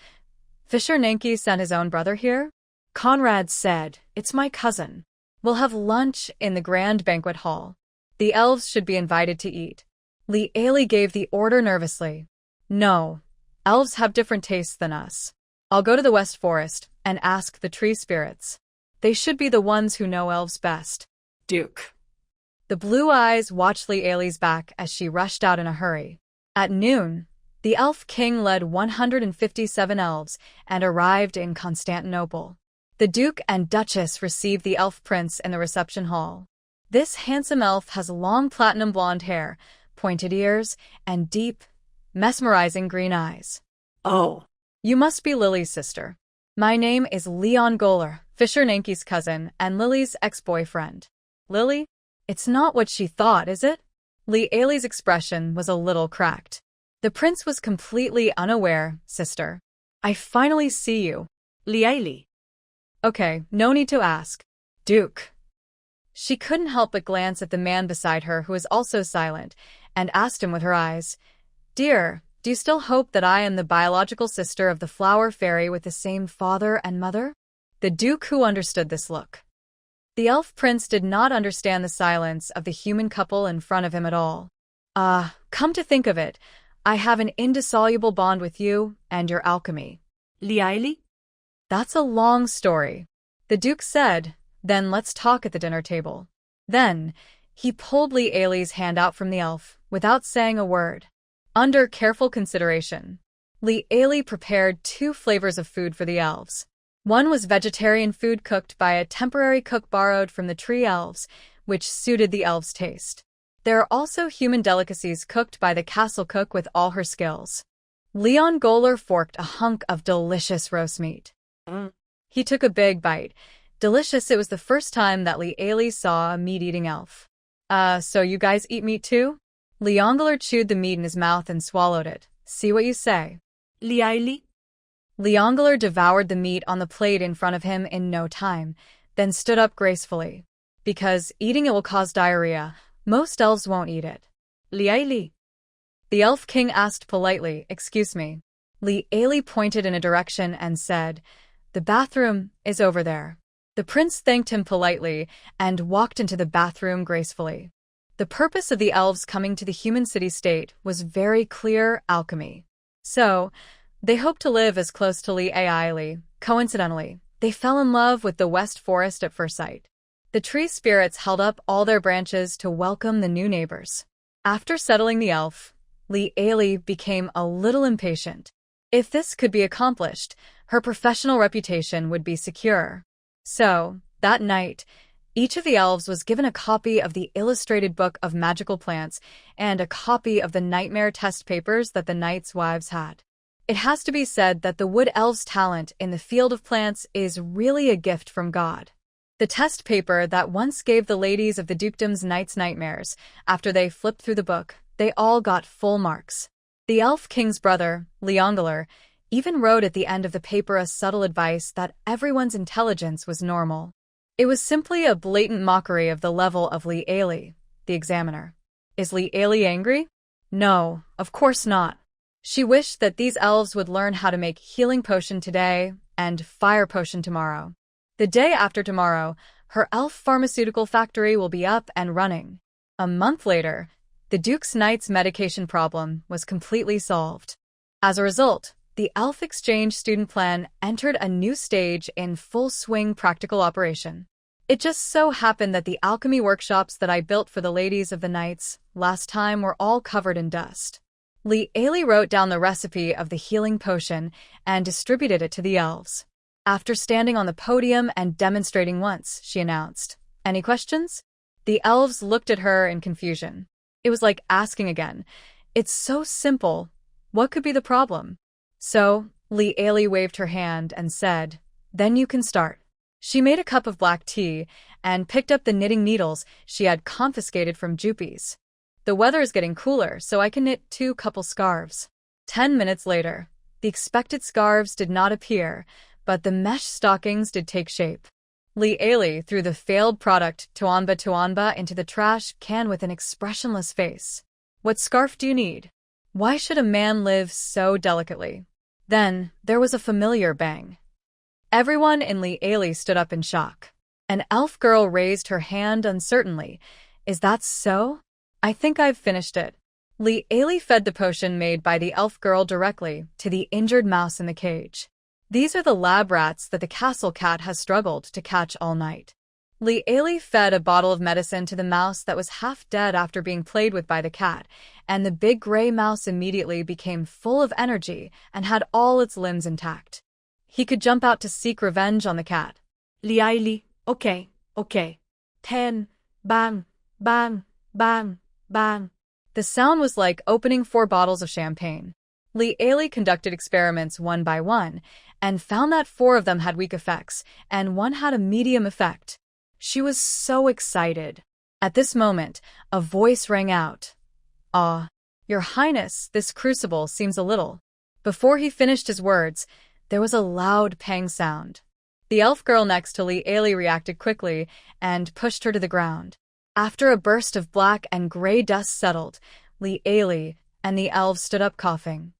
"Fisher Nanki sent his own brother here?" Conrad said, "It's my cousin. We'll have lunch in the grand banquet hall. The elves should be invited to eat." Liaili gave the order nervously. "No, elves have different tastes than us. I'll go to the West Forest and ask the tree spirits. They should be the ones who know elves best." Duke. The blue eyes watched Li Ailey's back as she rushed out in a hurry. At noon, the elf king led 157 elves and arrived in Constantinople. The Duke and Duchess received the elf prince in the reception hall. This handsome elf has long platinum blonde hair, pointed ears, and deep, mesmerizing green eyes. Oh. You must be Lily's sister. My name is Leon Goller, Fisher Nanki's cousin and Lily's ex-boyfriend. Lily? It's not what she thought, is it? Li Ailey's expression was a little cracked. The prince was completely unaware, sister. I finally see you. Li Ailey. Okay, no need to ask. Duke. She couldn't help but glance at the man beside her who was also silent, and asked him with her eyes, Dear, do you still hope that I am the biological sister of the flower fairy with the same father and mother? The Duke who understood this look. The elf prince did not understand the silence of the human couple in front of him at all. Come to think of it, I have an indissoluble bond with you and your alchemy. Li Ailey? That's a long story. The Duke said, Then let's talk at the dinner table. Then, he pulled Li Ailey's hand out from the elf, without saying a word. Under careful consideration, Li Ailey prepared 2 flavors of food for the elves. One was vegetarian food cooked by a temporary cook borrowed from the tree elves, which suited the elves' taste. There are also human delicacies cooked by the castle cook with all her skills. Leon Goller forked a hunk of delicious roast meat. He took a big bite. Delicious, it was the first time that Li Ailey saw a meat-eating elf. So you guys eat meat too? Leon Goller chewed the meat in his mouth and swallowed it. See what you say. Li Ailey? Leon Goller devoured the meat on the plate in front of him in no time, then stood up gracefully. Because eating it will cause diarrhea, most elves won't eat it. Li Ailey? The elf king asked politely, Excuse me. Li Ailey pointed in a direction and said, The bathroom is over there. The prince thanked him politely and walked into the bathroom gracefully. The purpose of the elves coming to the human city-state was very clear: alchemy. So, they hoped to live as close to Li Ailey. Coincidentally, they fell in love with the West Forest at first sight. The tree spirits held up all their branches to welcome the new neighbors. After settling the elf, Li Ailey became a little impatient. If this could be accomplished, her professional reputation would be secure. So, that night, each of the elves was given a copy of the illustrated book of magical plants and a copy of the nightmare test papers that the knights' wives had. It has to be said that the wood elves' talent in the field of plants is really a gift from God. The test paper that once gave the ladies of the dukedom's knights nightmares, after they flipped through the book, they all got full marks. The elf king's brother, Leon Goller, even wrote at the end of the paper a subtle advice that everyone's intelligence was normal. It was simply a blatant mockery of the level of Li Ailey, the examiner. Is Li Ailey angry? No, of course not. She wished that these elves would learn how to make healing potion today and fire potion tomorrow. The day after tomorrow, her elf pharmaceutical factory will be up and running. A month later, the Duke's knight's medication problem was completely solved. As a result, the elf exchange student plan entered a new stage in full swing practical operation. It just so happened that the alchemy workshops that I built for the ladies of the knights last time were all covered in dust. Li Ailey wrote down the recipe of the healing potion and distributed it to the elves. After standing on the podium and demonstrating once, she announced, Any questions? The elves looked at her in confusion. It was like asking again. It's so simple. What could be the problem? So, Li Ailey waved her hand and said, Then you can start. She made a cup of black tea and picked up the knitting needles she had confiscated from Jupi's. The weather is getting cooler, so I can knit 2 couple scarves. 10 minutes later, the expected scarves did not appear, but the mesh stockings did take shape. Li Ailey threw the failed product tuanba into the trash can with an expressionless face. What scarf do you need? Why should a man live so delicately? Then, there was a familiar bang. Everyone in Li Ailey stood up in shock. An elf girl raised her hand uncertainly. Is that so? I think I've finished it. Li Ailey fed the potion made by the elf girl directly to the injured mouse in the cage. These are the lab rats that the castle cat has struggled to catch all night. Li Ailey fed a bottle of medicine to the mouse that was half dead after being played with by the cat, and the big gray mouse immediately became full of energy and had all its limbs intact. He could jump out to seek revenge on the cat. Li Ailey, okay. 10, bang, bang, bang, bang. The sound was like opening 4 bottles of champagne. Li Ailey conducted experiments one by one, and found that 4 of them had weak effects, and 1 had a medium effect. She was so excited. At this moment, a voice rang out. "Ah, Your Highness, this crucible seems a little." Before he finished his words, there was a loud pang sound. The elf girl next to Li Ailey reacted quickly and pushed her to the ground. After a burst of black and gray dust settled, Li Ailey and the elves stood up coughing.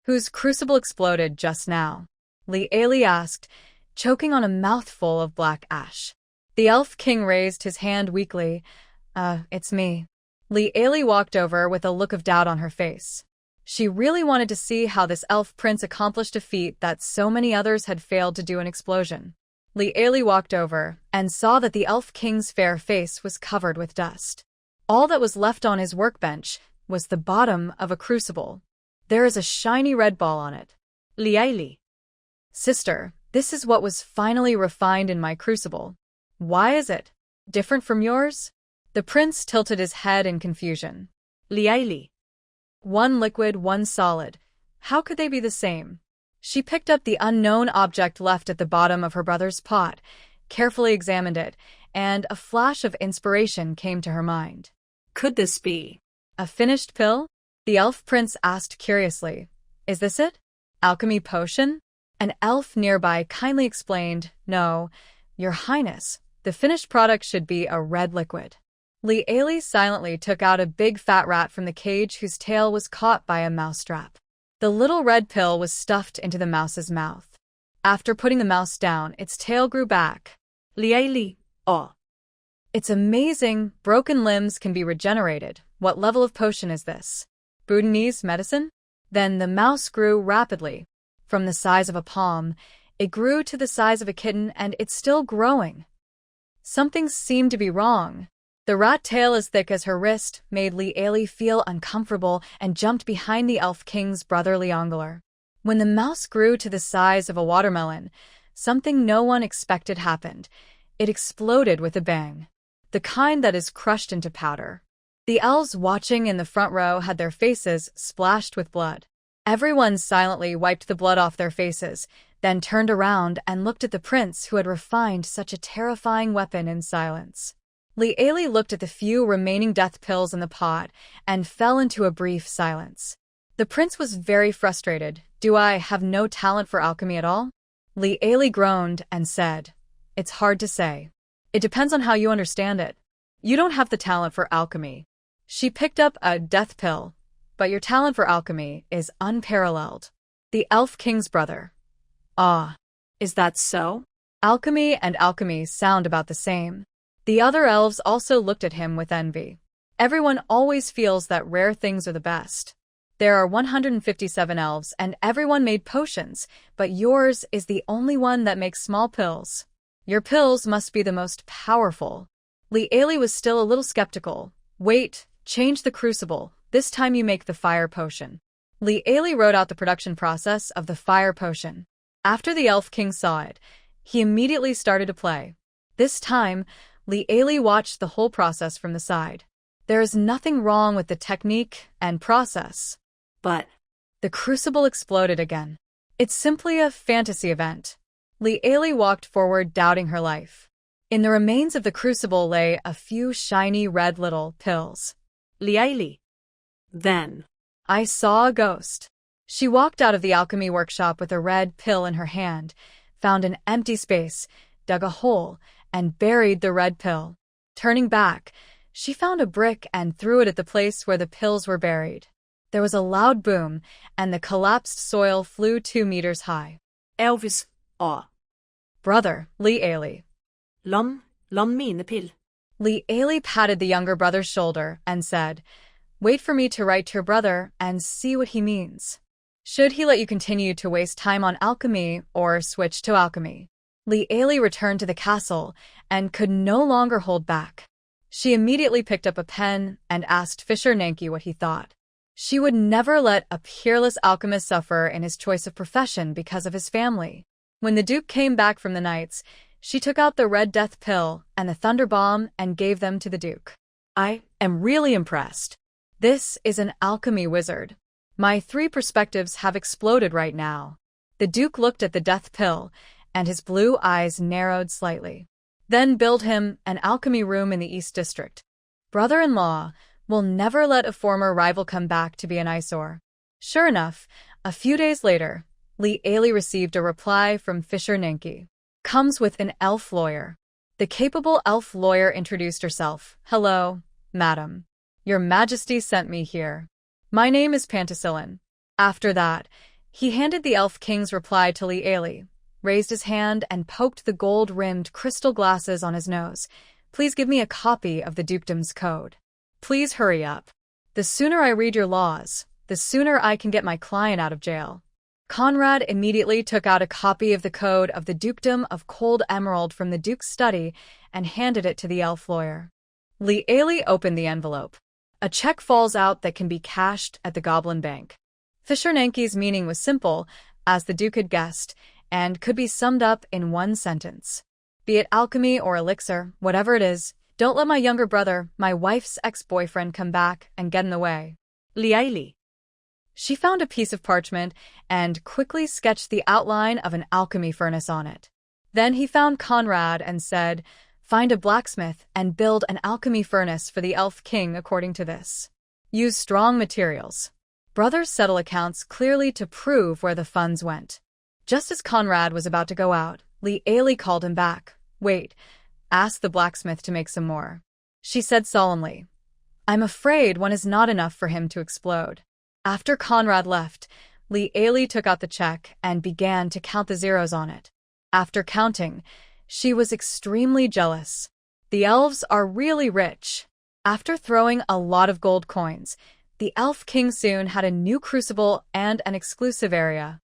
Whose crucible exploded just now?" Li Ailey asked, choking on a mouthful of black ash. The elf king raised his hand weakly. It's me." Li Ailey walked over with a look of doubt on her face. She really wanted to see how this elf prince accomplished a feat that so many others had failed to do in explosion. Li Ailey walked over and saw that the elf king's fair face was covered with dust. All that was left on his workbench was the bottom of a crucible. There is a shiny red ball on it. Li Ailey. "Sister, this is what was finally refined in my crucible. Why is it different from yours?" The prince tilted his head in confusion. Li Ailey. "One liquid, one solid. How could they be the same?" She picked up the unknown object left at the bottom of her brother's pot, carefully examined it, and a flash of inspiration came to her mind. Could this be "A finished pill?" the elf prince asked curiously. "Is this it? Alchemy potion?" An elf nearby kindly explained, "No, Your Highness, the finished product should be a red liquid." Li Ailey silently took out a big fat rat from the cage whose tail was caught by a mousetrap. The little red pill was stuffed into the mouse's mouth. After putting the mouse down, its tail grew back. Li Ailey. Oh. "It's amazing. Broken limbs can be regenerated. What level of potion is this? Bhutanese medicine?" Then the mouse grew rapidly. From the size of a palm, it grew to the size of a kitten, and it's still growing. Something seemed to be wrong. The rat tail as thick as her wrist made Li Ailey feel uncomfortable and jumped behind the elf king's brother Leongeler. When the mouse grew to the size of a watermelon, something no one expected happened. It exploded with a bang. The kind that is crushed into powder. The elves watching in the front row had their faces splashed with blood. Everyone silently wiped the blood off their faces, then turned around and looked at the prince who had refined such a terrifying weapon in silence. Li Ailey looked at the few remaining death pills in the pot and fell into a brief silence. The prince was very frustrated. "Do I have no talent for alchemy at all?" Li Ailey groaned and said, "It's hard to say. It depends on how you understand it. You don't have the talent for alchemy." She picked up a death pill. "But your talent for alchemy is unparalleled." The elf king's brother. "Ah, is that so?" Alchemy and alchemy sound about the same. The other elves also looked at him with envy. Everyone always feels that rare things are the best. There are 157 elves, and everyone made potions, but yours is the only one that makes small pills. Your pills must be the most powerful. Li Ailey was still a little skeptical. "Wait, change the crucible. This time you make the fire potion." Li Ailey wrote out the production process of the fire potion. After the elf king saw it, he immediately started to play. This time, Li Ailey watched the whole process from the side. There is nothing wrong with the technique and process. But the crucible exploded again. It's simply a fantasy event. Li Ailey walked forward, doubting her life. In the remains of the crucible lay a few shiny red little pills. Li Ailey. Then I saw a ghost. She walked out of the alchemy workshop with a red pill in her hand, found an empty space, dug a hole, and buried the red pill. Turning back, she found a brick and threw it at the place where the pills were buried. There was a loud boom, and the collapsed soil flew 2 meters high. Elvis. Brother, Li Ailey. Lom mine pill. Li Ailey patted the younger brother's shoulder and said, "Wait for me to write to your brother and see what he means. Should he let you continue to waste time on alchemy or switch to alchemy?" Li Ailey returned to the castle and could no longer hold back. She immediately picked up a pen and asked Fisher Nanki what he thought. She would never let a peerless alchemist suffer in his choice of profession because of his family. When the Duke came back from the Knights, she took out the Red Death Pill and the Thunder Bomb and gave them to the Duke. I am really impressed. This is an alchemy wizard. My 3 perspectives have exploded right now. The Duke looked at the Death Pill, and his blue eyes narrowed slightly. Then build him an alchemy room in the East District. Brother-in-law will never let a former rival come back to be an eyesore. Sure enough, a few days later, Li Ailey received a reply from Fisher Nanki. Comes with an elf lawyer. The capable elf lawyer introduced herself. Hello, madam. Your Majesty sent me here. My name is Penticillin. After that, he handed the Elf King's reply to Li Ailey, raised his hand and poked the gold-rimmed crystal glasses on his nose. Please give me a copy of the dukedom's code. Please hurry up. The sooner I read your laws, the sooner I can get my client out of jail. Conrad immediately took out a copy of the code of the Dukedom of Cold Emerald from the Duke's study and handed it to the elf lawyer. Li Ailey opened the envelope. A check falls out that can be cashed at the Goblin Bank. Fisher Nanki's meaning was simple, as the Duke had guessed, and could be summed up in one sentence. Be it alchemy or elixir, whatever it is, don't let my younger brother, my wife's ex-boyfriend, come back and get in the way. Li Ailey. She found a piece of parchment and quickly sketched the outline of an alchemy furnace on it. Then he found Conrad and said, find a blacksmith and build an alchemy furnace for the Elf King according to this. Use strong materials. Brothers settle accounts clearly to prove where the funds went. Just as Conrad was about to go out, Li Ailey called him back. Wait, ask the blacksmith to make some more. She said solemnly, I'm afraid one is not enough for him to explode. After Conrad left, Li Ailey took out the check and began to count the zeros on it. After counting, she was extremely jealous. The elves are really rich. After throwing a lot of gold coins, the Elf King soon had a new crucible and an exclusive area.